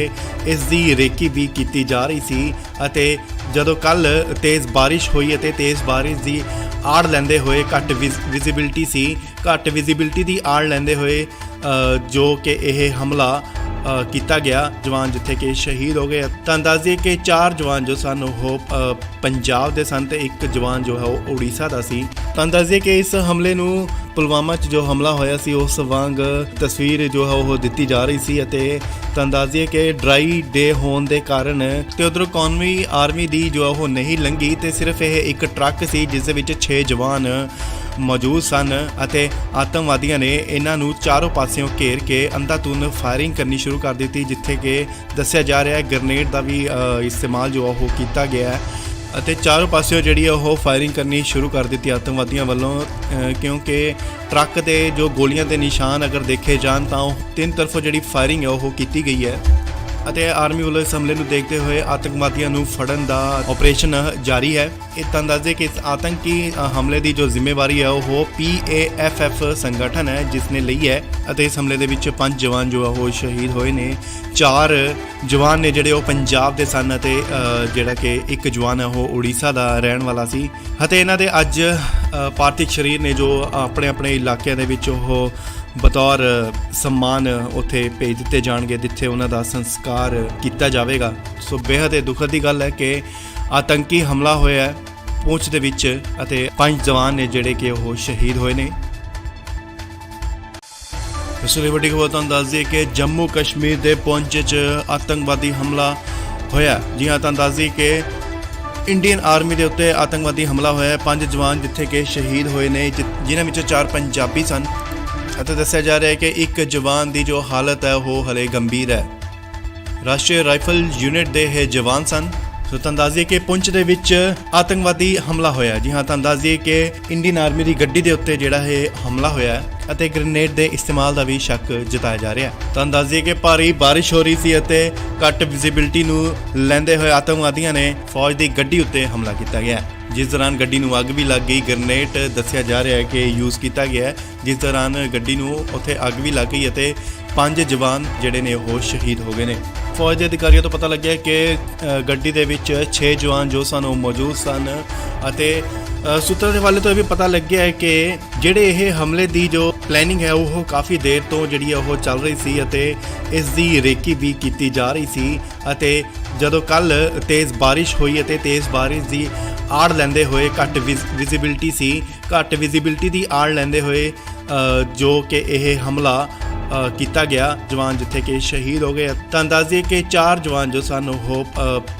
ਇਸ ਦੀ ਰੇਕੀ ਵੀ ਕੀਤੀ ਜਾ ਰਹੀ ਸੀ। ਅਤੇ ਜਦੋਂ ਕੱਲ ਤੇਜ਼ ਬਾਰਿਸ਼ ਹੋਈ ਅਤੇ ਤੇਜ਼ ਬਾਰਿਸ਼ ਦੀ ਆੜ ਲੈਂਦੇ ਹੋਏ ਘੱਟ ਵਿਜ਼ਿਬਿਲਟੀ ਸੀ, ਘੱਟ ਵਿਜ਼ਿਬਿਲਟੀ ਦੀ ਆੜ ਲੈਂਦੇ ਹੋਏ ਜੋ ਕਿ ਇਹ ਹਮਲਾ ਕੀਤਾ ਗਿਆ। ਜਵਾਨ ਜਿੱਥੇ ਕਿ ਸ਼ਹੀਦ ਹੋ ਗਏ। ਤਾਂ ਦੱਸ ਦਈਏ ਕਿ 4 ਜਵਾਨ ਜੋ ਸਨ ਉਹ ਪੰਜਾਬ ਦੇ ਸਨ ਤੇ ਇੱਕ ਜਵਾਨ ਜੋ ਹੈ ਉਹ ਉੜੀਸਾ ਦਾ ਸੀ। ਤਾਂ ਦੱਸ ਦਈਏ ਕਿ ਇਸ ਹਮਲੇ ਨੂੰ ਪੁਲਵਾਮਾ 'ਚ ਜੋ ਹਮਲਾ ਹੋਇਆ ਸੀ ਉਸ ਵਾਂਗ ਤਸਵੀਰ ਜੋ ਹੈ ਉਹ ਦਿੱਤੀ ਜਾ ਰਹੀ ਸੀ ਅਤੇ ਤਾਂ ਦੱਸ ਦਈਏ ਕਿ ਡਰਾਈ ਡੇ ਹੋਣ ਦੇ ਕਾਰਨ ਤੇ ਉਧਰੋਂ ਕੌਮੀ ਆਰਮੀ ਦੀ ਜੋ ਉਹ ਨਹੀਂ ਲੰਘੀ ਤੇ ਸਿਰਫ ਇਹ ਇੱਕ ਟਰੱਕ ਸੀ ਜਿਸ ਦੇ ਵਿੱਚ 6 ਜਵਾਨ ਮੌਜੂਦ ਸਨ ਅਤੇ ਆਤੰਕਵਾਦੀਆਂ ਨੇ ਇਹਨਾਂ ਨੂੰ ਚਾਰੋਂ ਪਾਸਿਓਂ ਘੇਰ ਕੇ ਅੰਧਾਧੁੰਦ ਫਾਇਰਿੰਗ ਕਰਨੀ ਸ਼ੁਰੂ ਕਰ ਦਿੱਤੀ, ਜਿੱਥੇ ਕਿ ਦੱਸਿਆ ਜਾ ਰਿਹਾ ਹੈ ਗ੍ਰੇਨੇਡ ਦਾ ਵੀ ਇਸਤੇਮਾਲ ਜੋ ਉਹ ਕੀਤਾ ਗਿਆ ਹੈ ਅਤੇ ਚਾਰੋਂ ਪਾਸਿਓਂ ਜਿਹੜੀ ਉਹ ਫਾਇਰਿੰਗ ਕਰਨੀ ਸ਼ੁਰੂ ਕਰ ਦਿੱਤੀ ਆਤੰਕਵਾਦੀਆਂ ਵੱਲੋਂ, ਕਿਉਂਕਿ ਟਰੱਕ ਦੇ ਜੋ ਗੋਲੀਆਂ ਦੇ ਨਿਸ਼ਾਨ ਅਗਰ ਦੇਖੇ ਜਾਣ ਤਾਂ ਉਹ 3 ਤਰਫੋਂ ਜਿਹੜੀ ਫਾਇਰਿੰਗ ਹੈ ਉਹ ਕੀਤੀ ਗਈ ਹੈ ਅਤੇ ਆਰਮੀ ਵੱਲੋਂ ਇਸ ਹਮਲੇ ਨੂੰ ਦੇਖਦੇ ਹੋਏ ਆਤੰਕਵਾਦੀਆਂ ਨੂੰ ਫੜਨ ਦਾ ਆਪਰੇਸ਼ਨ ਜਾਰੀ ਹੈ। ਇਹ ਤੁਹਾਨੂੰ ਦੱਸ ਦੇ ਕਿ ਇਸ ਆਤੰਕੀ ਹਮਲੇ ਦੀ ਜੋ ਜ਼ਿੰਮੇਵਾਰੀ ਹੈ ਉਹ PAFF ਸੰਗਠਨ ਹੈ ਜਿਸ ਨੇ ਲਈ ਹੈ ਅਤੇ ਇਸ ਹਮਲੇ ਦੇ ਵਿੱਚ 5 ਜਵਾਨ ਜੋ ਉਹ ਸ਼ਹੀਦ ਹੋਏ ਨੇ। 4 ਜਵਾਨ ਨੇ ਜਿਹੜੇ ਉਹ ਪੰਜਾਬ ਦੇ ਸਨ ਅਤੇ ਜਿਹੜਾ ਕਿ ਇੱਕ ਜਵਾਨ ਹੈ ਉਹ ਉੜੀਸਾ ਦਾ ਰਹਿਣ ਵਾਲਾ ਸੀ ਅਤੇ ਇਹਨਾਂ ਦੇ ਅੱਜ ਪਾਰਥਿਵ ਸਰੀਰ ਨੇ ਜੋ ਆਪਣੇ ਆਪਣੇ ਇਲਾਕਿਆਂ ਦੇ ਵਿੱਚ ਉਹ ਬਤੌਰ ਸਨਮਾਨ ਉੱਥੇ ਭੇਜ ਦਿੱਤੇ ਜਾਣਗੇ ਜਿੱਥੇ ਉਹਨਾਂ ਦਾ ਸੰਸਕਾਰ ਕੀਤਾ ਜਾਵੇਗਾ। ਸੋ ਬੇहद ਹੀ ਦੁਖਦ ਦੀ ਗੱਲ ਹੈ ਕਿ ਆਤੰਕੀ ਹਮਲਾ ਹੋਇਆ ਹੈ ਪੂੰਛ ਦੇ ਵਿੱਚ ਅਤੇ 5 ਜਵਾਨ ਨੇ ਜਿਹੜੇ ਕਿ ਉਹ ਸ਼ਹੀਦ ਹੋਏ ਨੇ। ਇਸ ਲਈ ਵੱਡੀ ਖਬਰ ਤੁਹਾਨੂੰ ਦੱਸ ਦਈਏ ਕਿ ਜੰਮੂ ਕਸ਼ਮੀਰ ਦੇ ਪੂੰਛ 'ਚ ਆਤੰਕਵਾਦੀ ਹਮਲਾ ਹੋਇਆ। ਜੀ ਹਾਂ, ਤੁਹਾਨੂੰ ਦੱਸ ਦਈਏ ਕਿ ਇੰਡੀਅਨ ਆਰਮੀ ਦੇ ਉੱਤੇ ਆਤੰਕਵਾਦੀ ਹਮਲਾ ਹੋਇਆ। 5 ਜਵਾਨ ਜਿੱਥੇ ਕਿ ਸ਼ਹੀਦ ਹੋਏ ਨੇ ਜਿਨ੍ਹਾਂ ਵਿੱਚੋਂ 4 ਪੰਜਾਬੀ ਸਨ ਅਤੇ ਦੱਸਿਆ ਜਾ ਰਿਹਾ ਹੈ ਕਿ ਇੱਕ ਜਵਾਨ ਦੀ ਜੋ ਹਾਲਤ ਹੈ ਉਹ ਹਲੇ ਗੰਭੀਰ ਹੈ। ਰਾਸ਼ਟਰੀ ਰਾਈਫਲ ਯੂਨਿਟ ਦੇ ਇਹ ਜਵਾਨ ਸਨ। ਸੋ ਤੁਹਾਨੂੰ ਦੱਸ ਦਈਏ ਕਿ ਪੁੰਛ ਦੇ ਵਿੱਚ ਆਤੰਕਵਾਦੀ ਹਮਲਾ ਹੋਇਆ। ਜੀ ਹਾਂ, ਤੁਹਾਨੂੰ ਦੱਸ ਦਈਏ ਕਿ ਇੰਡੀਅਨ ਆਰਮੀ ਦੀ ਗੱਡੀ ਦੇ ਉੱਤੇ ਜਿਹੜਾ ਇਹ ਹਮਲਾ ਹੋਇਆ ਅਤੇ ਗ੍ਰੇਨੇਡ ਦੇ ਇਸਤੇਮਾਲ ਦਾ ਵੀ ਸ਼ੱਕ ਜਤਾਇਆ ਜਾ ਰਿਹਾ ਹੈ। ਤੁਹਾਨੂੰ ਦੱਸ ਦਈਏ ਕਿ ਭਾਰੀ ਬਾਰਿਸ਼ ਹੋ ਰਹੀ ਸੀ ਅਤੇ ਘੱਟ ਵਿਜ਼ਿਬਿਲਟੀ ਨੂੰ ਲੈਂਦੇ ਹੋਏ ਆਤੰਕਵਾਦੀਆਂ ਨੇ ਫੌਜ ਦੀ ਗੱਡੀ ਉੱਤੇ ਹਮਲਾ ਕੀਤਾ ਗਿਆ, ਜਿਸ ਦੌਰਾਨ ਗੱਡੀ ਨੂੰ ਅੱਗ ਵੀ ਲੱਗ ਗਈ। ਗ੍ਰੇਨੇਡ ਦੱਸਿਆ ਜਾ ਰਿਹਾ ਹੈ ਕਿ ਯੂਜ਼ ਕੀਤਾ ਗਿਆ, ਜਿਸ ਦੌਰਾਨ ਗੱਡੀ ਨੂੰ ਉੱਥੇ ਅੱਗ ਵੀ ਲੱਗ ਗਈ ਅਤੇ 5 ਜਵਾਨ ਜਿਹੜੇ ਨੇ ਉਹ ਸ਼ਹੀਦ ਹੋ ਗਏ ਨੇ। ਫੌਜ ਦੇ ਅਧਿਕਾਰੀਆਂ ਤੋਂ ਪਤਾ ਲੱਗਿਆ ਕਿ ਗੱਡੀ ਦੇ ਵਿੱਚ 6 ਜਵਾਨ ਜੋ ਸਨ ਉਹ ਮੌਜੂਦ ਸਨ ਅਤੇ ਸੂਤਰਾਂ ਦੇ ਹਵਾਲੇ ਤੋਂ ਇਹ ਵੀ ਪਤਾ ਲੱਗਿਆ ਹੈ ਕਿ ਜਿਹੜੇ ਇਹ ਹਮਲੇ ਦੀ ਜੋ ਪਲੈਨਿੰਗ ਹੈ ਉਹ ਕਾਫੀ ਦੇਰ ਤੋਂ ਜਿਹੜੀ ਉਹ ਚੱਲ ਰਹੀ ਸੀ ਅਤੇ ਇਸ ਦੀ ਰੇਕੀ ਵੀ ਕੀਤੀ ਜਾ ਰਹੀ ਸੀ ਅਤੇ ਜਦੋਂ ਕੱਲ ਤੇਜ਼ ਬਾਰਿਸ਼ ਹੋਈ ਅਤੇ ਤੇਜ਼ ਬਾਰਿਸ਼ ਦੀ ਆੜ ਲੈਂਦੇ ਹੋਏ ਘੱਟ ਵਿਜ਼ਿਬਿਲਟੀ ਸੀ, ਘੱਟ ਵਿਜ਼ਿਬਿਲਟੀ ਦੀ ਆੜ ਲੈਂਦੇ ਹੋਏ ਜੋ ਕਿ ਇਹ ਹਮਲਾ ਕੀਤਾ ਗਿਆ। ਜਵਾਨ ਜਿੱਥੇ ਕਿ ਸ਼ਹੀਦ ਹੋ ਗਏ। ਤਾਂ ਦੱਸ ਦਈਏ ਕਿ 4 ਜਵਾਨ ਜੋ ਸਨ ਉਹ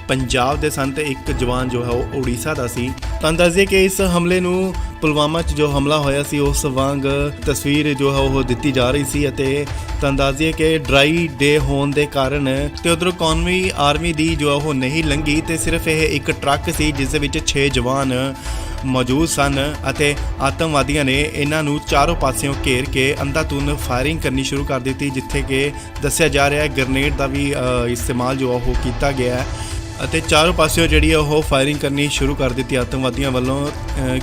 ਪੰਜਾਬ ਦੇ ਸਨ ਤੇ ਇੱਕ ਜਵਾਨ ਜੋ ਹੈ ਉਹ ਉੜੀਸਾ ਦਾ ਸੀ। ਤਾਂ ਦੱਸ ਦਈਏ ਕਿ ਇਸ ਹਮਲੇ ਨੂੰ ਪੁਲਵਾਮਾ 'ਚ ਜੋ ਹਮਲਾ ਹੋਇਆ ਸੀ ਉਸ ਵਾਂਗ ਤਸਵੀਰ ਜੋ ਹੈ ਉਹ ਦਿੱਤੀ ਜਾ ਰਹੀ ਸੀ ਅਤੇ ਤਾਂ ਦੱਸ ਦਈਏ ਕਿ ਡਰਾਈ ਡੇ ਹੋਣ ਦੇ ਕਾਰਨ ਤੇ ਉਧਰੋਂ ਕੌਮੀ ਆਰਮੀ ਦੀ ਜੋ ਉਹ ਨਹੀਂ ਲੰਘੀ ਤੇ ਸਿਰਫ ਇਹ ਇੱਕ ਟਰੱਕ ਸੀ ਜਿਸ ਦੇ ਵਿੱਚ 6 ਜਵਾਨ ਮੌਜੂਦ ਸਨ ਅਤੇ ਆਤੰਕਵਾਦੀਆਂ ਨੇ ਇਹਨਾਂ ਨੂੰ ਚਾਰੋਂ ਪਾਸਿਓਂ ਘੇਰ ਕੇ ਅੰਧਾਧੁੰਦ ਫਾਇਰਿੰਗ ਕਰਨੀ ਸ਼ੁਰੂ ਕਰ ਦਿੱਤੀ, ਜਿੱਥੇ ਕਿ ਦੱਸਿਆ ਜਾ ਰਿਹਾ ਹੈ ਗ੍ਰੇਨੇਡ ਦਾ ਵੀ ਇਸਤੇਮਾਲ ਜੋ ਉਹ ਕੀਤਾ ਗਿਆ ਹੈ ਅਤੇ ਚਾਰੋਂ ਪਾਸਿਓਂ ਜਿਹੜੀ ਉਹ ਫਾਇਰਿੰਗ ਕਰਨੀ ਸ਼ੁਰੂ ਕਰ ਦਿੱਤੀ ਆਤੰਕਵਾਦੀਆਂ ਵੱਲੋਂ,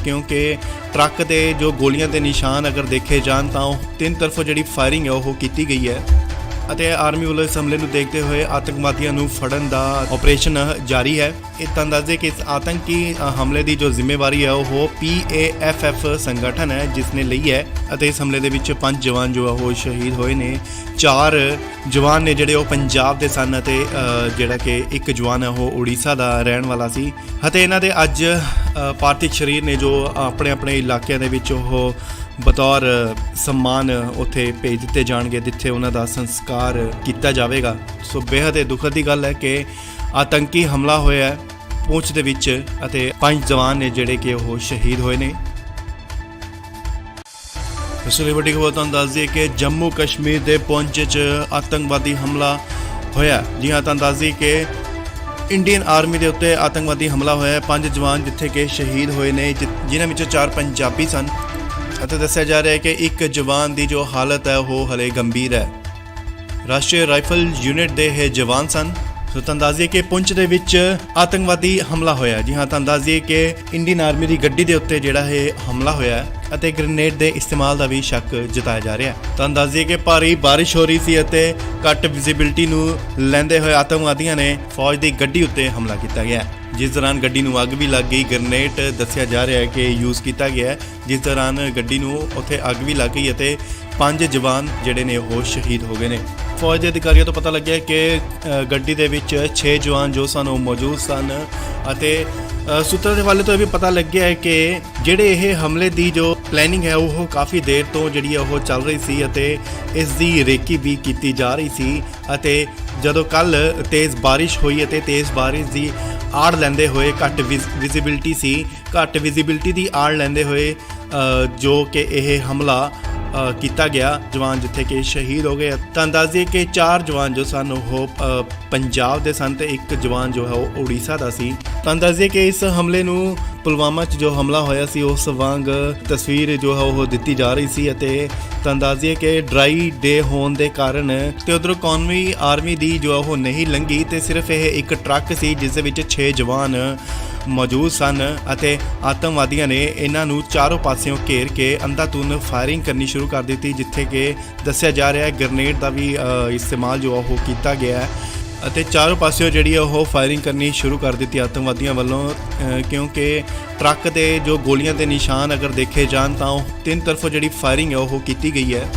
ਕਿਉਂਕਿ ਟਰੱਕ ਦੇ ਜੋ ਗੋਲੀਆਂ ਦੇ ਨਿਸ਼ਾਨ ਅਗਰ ਦੇਖੇ ਜਾਣ ਤਾਂ ਉਹ ਤਿੰਨ ਤਰਫੋਂ ਜਿਹੜੀ ਫਾਇਰਿੰਗ ਹੈ ਉਹ ਕੀਤੀ ਗਈ ਹੈ ਅਤੇ ਆਰਮੀ ਵੱਲੋਂ ਇਸ ਹਮਲੇ ਨੂੰ ਦੇਖਦੇ ਹੋਏ ਆਤੰਕਵਾਦੀਆਂ ਨੂੰ ਫੜਨ ਦਾ ਆਪਰੇਸ਼ਨ ਜਾਰੀ ਹੈ। ਇਹ ਤਾਂ ਦੱਸਦੇ ਕਿ ਇਸ ਆਤੰਕੀ ਹਮਲੇ ਦੀ ਜੋ ਜ਼ਿੰਮੇਵਾਰੀ ਹੈ ਉਹ PAFF ਸੰਗਠਨ ਹੈ ਜਿਸ ਨੇ ਲਈ ਹੈ ਅਤੇ ਇਸ ਹਮਲੇ ਦੇ ਵਿੱਚ 5 ਜਵਾਨ ਜੋ ਉਹ ਸ਼ਹੀਦ ਹੋਏ ਨੇ। 4 ਜਵਾਨ ਨੇ ਜਿਹੜੇ ਉਹ ਪੰਜਾਬ ਦੇ ਸਨ ਅਤੇ ਜਿਹੜਾ ਕਿ ਇੱਕ ਜਵਾਨ ਹੈ ਉਹ ਉੜੀਸਾ ਦਾ ਰਹਿਣ ਵਾਲਾ ਸੀ ਅਤੇ ਇਹਨਾਂ ਦੇ ਅੱਜ ਪਾਰਥਿਵ ਸਰੀਰ ਨੇ ਜੋ ਆਪਣੇ ਆਪਣੇ ਇਲਾਕਿਆਂ ਦੇ ਵਿੱਚ ਉਹ ਬਤੌਰ ਸਨਮਾਨ ਉੱਥੇ ਭੇਜ ਦਿੱਤੇ ਜਾਣਗੇ ਜਿੱਥੇ ਉਹਨਾਂ ਦਾ ਸੰਸਕਾਰ ਕੀਤਾ ਜਾਵੇਗਾ। ਸੋ ਬੇहद ਦੁਖਦ ਦੀ ਗੱਲ ਹੈ ਕਿ ਆਤੰਕੀ ਹਮਲਾ ਹੋਇਆ ਹੈ ਪੁੰਛ ਦੇ ਵਿੱਚ ਅਤੇ 5 ਜਵਾਨ ਨੇ ਜਿਹੜੇ ਕਿ ਉਹ ਸ਼ਹੀਦ ਹੋਏ ਨੇ। ਇਸ ਲਈ ਵੱਡੀ ਖਬਰ ਤੁਹਾਨੂੰ ਦੱਸ ਦਈਏ ਕਿ ਜੰਮੂ ਕਸ਼ਮੀਰ ਦੇ ਪੁੰਛ 'ਚ ਆਤੰਕਵਾਦੀ ਹਮਲਾ ਹੋਇਆ। ਜੀ ਹਾਂ, ਤੁਹਾਨੂੰ ਦੱਸ ਦਈਏ ਕਿ ਇੰਡੀਅਨ ਆਰਮੀ ਦੇ ਉੱਤੇ ਆਤੰਕਵਾਦੀ ਹਮਲਾ ਹੋਇਆ। 5 ਜਵਾਨ ਜਿੱਥੇ ਕਿ ਸ਼ਹੀਦ ਹੋਏ ਨੇ, ਜਿਨ੍ਹਾਂ ਵਿੱਚੋਂ 4 ਪੰਜਾਬੀ ਸਨ ਅਤੇ ਦੱਸਿਆ ਜਾ ਰਿਹਾ ਹੈ ਕਿ ਇੱਕ ਜਵਾਨ ਦੀ ਜੋ ਹਾਲਤ ਹੈ ਉਹ ਹਲੇ ਗੰਭੀਰ ਹੈ। ਰਾਸ਼ਟਰੀ ਰਾਈਫਲ ਯੂਨਿਟ ਦੇ ਇਹ ਜਵਾਨ ਸਨ। ਸੋ ਤੁਹਾਨੂੰ ਦੱਸ ਦਈਏ ਕਿ ਪੁੰਛ ਦੇ ਵਿੱਚ ਆਤੰਕਵਾਦੀ ਹਮਲਾ ਹੋਇਆ। ਜੀ ਹਾਂ, ਤੁਹਾਨੂੰ ਦੱਸ ਦਈਏ ਕਿ ਇੰਡੀਅਨ ਆਰਮੀ ਦੀ ਗੱਡੀ ਦੇ ਉੱਤੇ ਜਿਹੜਾ ਇਹ ਹਮਲਾ ਹੋਇਆ ਅਤੇ ਗ੍ਰੇਨੇਡ ਦੇ ਇਸਤੇਮਾਲ ਦਾ ਵੀ ਸ਼ੱਕ ਜਤਾਇਆ ਜਾ ਰਿਹਾ। ਤੁਹਾਨੂੰ ਦੱਸ ਦਈਏ ਕਿ ਭਾਰੀ ਬਾਰਿਸ਼ ਹੋ ਰਹੀ ਸੀ ਅਤੇ ਘੱਟ ਵਿਜ਼ਿਬਿਲਟੀ ਨੂੰ ਲੈਂਦੇ ਹੋਏ ਆਤੰਕਵਾਦੀਆਂ ਨੇ ਫੌਜ ਦੀ ਗੱਡੀ ਉੱਤੇ ਹਮਲਾ ਕੀਤਾ ਗਿਆ, ਜਿਸ ਦੌਰਾਨ ਗੱਡੀ ਨੂੰ ਅੱਗ ਵੀ ਲੱਗ ਗਈ। ਗ੍ਰੇਨੇਡ ਦੱਸਿਆ ਜਾ ਰਿਹਾ ਹੈ ਕਿ ਯੂਜ਼ ਕੀਤਾ ਗਿਆ ਹੈ, ਜਿਸ ਦੌਰਾਨ ਗੱਡੀ ਨੂੰ ਉੱਥੇ ਅੱਗ ਵੀ ਲੱਗ ਗਈ ਅਤੇ 5 ਜਵਾਨ ਜਿਹੜੇ ਨੇ ਉਹ ਸ਼ਹੀਦ ਹੋ ਗਏ ਨੇ। ਫੌਜ ਦੇ ਅਧਿਕਾਰੀਆਂ ਤੋਂ ਪਤਾ ਲੱਗਿਆ ਕਿ ਗੱਡੀ ਦੇ ਵਿੱਚ 6 ਜਵਾਨ ਜੋ ਸਨ ਉਹ ਮੌਜੂਦ ਸਨ ਅਤੇ ਸੂਤਰਾਂ ਦੇ ਹਵਾਲੇ ਤੋਂ ਇਹ ਵੀ ਪਤਾ ਲੱਗਿਆ ਹੈ ਕਿ ਜਿਹੜੇ ਇਹ ਹਮਲੇ ਦੀ ਜੋ ਪਲੈਨਿੰਗ ਹੈ ਉਹ ਕਾਫੀ ਦੇਰ ਤੋਂ ਜਿਹੜੀ ਉਹ ਚੱਲ ਰਹੀ ਸੀ ਅਤੇ ਇਸ ਦੀ ਰੇਕੀ ਵੀ ਕੀਤੀ ਜਾ ਰਹੀ ਸੀ ਅਤੇ ਜਦੋਂ ਕੱਲ ਤੇਜ਼ ਬਾਰਿਸ਼ ਹੋਈ ਅਤੇ ਤੇਜ਼ ਬਾਰਿਸ਼ ਦੀ ਆੜ ਲੈਂਦੇ ਹੋਏ ਘੱਟ ਵਿਜ਼ਿਬਿਲਟੀ ਦੀ ਆੜ ਲੈਂਦੇ ਹੋਏ ਜੋ ਕਿ ਇਹ ਹਮਲਾ ਕੀਤਾ ਗਿਆ, ਜਵਾਨ ਜਿੱਥੇ ਕਿ ਸ਼ਹੀਦ ਹੋ ਗਏ। ਤਾਂ ਦੱਸ ਦਈਏ ਕਿ 4 ਜਵਾਨ ਜੋ ਸਨ ਉਹ ਪੰਜਾਬ ਦੇ ਸਨ ਤੇ ਇੱਕ ਜਵਾਨ ਜੋ ਹੈ ਉਹ ਉੜੀਸਾ ਦਾ ਸੀ। ਤਾਂ ਦੱਸ ਦਈਏ ਕਿ ਇਸ ਹਮਲੇ ਨੂੰ ਪੁਲਵਾਮਾ 'ਚ ਜੋ ਹਮਲਾ ਹੋਇਆ ਸੀ ਉਸ ਵਾਂਗ ਤਸਵੀਰ ਜੋ ਹੈ ਉਹ ਦਿੱਤੀ ਜਾ ਰਹੀ ਸੀ ਅਤੇ ਤਾਂ ਦੱਸ ਦਈਏ ਕਿ ਡਰਾਈ ਡੇ ਹੋਣ ਦੇ ਕਾਰਨ ਤੇ ਉਧਰੋਂ ਕੌਮੀ ਆਰਮੀ ਦੀ ਜੋ ਉਹ ਨਹੀਂ ਲੰਘੀ ਤੇ ਸਿਰਫ ਇਹ ਇੱਕ ਟਰੱਕ ਸੀ ਜਿਸ ਦੇ ਵਿੱਚ 6 ਜਵਾਨ ਮੌਜੂਦ ਸਨ ਅਤੇ ਆਤੰਕਵਾਦੀਆਂ ਨੇ ਇਹਨਾਂ ਨੂੰ ਚਾਰੋਂ ਪਾਸਿਓਂ ਘੇਰ ਕੇ ਅੰਧਾਧੁੰਦ ਫਾਇਰਿੰਗ ਕਰਨੀ ਸ਼ੁਰੂ ਕਰ ਦਿੱਤੀ, ਜਿੱਥੇ ਕਿ ਦੱਸਿਆ ਜਾ ਰਿਹਾ ਹੈ ਗ੍ਰੇਨੇਡ ਦਾ ਵੀ ਇਸਤੇਮਾਲ ਜੋ ਉਹ ਕੀਤਾ ਗਿਆ ਹੈ ਅਤੇ ਚਾਰੋਂ ਪਾਸਿਓਂ ਜਿਹੜੀ ਉਹ ਫਾਇਰਿੰਗ ਕਰਨੀ ਸ਼ੁਰੂ ਕਰ ਦਿੱਤੀ ਆਤੰਕਵਾਦੀਆਂ ਵੱਲੋਂ, ਕਿਉਂਕਿ ਟਰੱਕ ਦੇ ਜੋ ਗੋਲੀਆਂ ਦੇ ਨਿਸ਼ਾਨ ਅਗਰ ਦੇਖੇ ਜਾਣ ਤਾਂ ਉਹ ਤਿੰਨ ਤਰਫੋਂ ਜਿਹੜੀ ਫਾਇਰਿੰਗ ਹੈ ਉਹ ਕੀਤੀ ਗਈ ਹੈ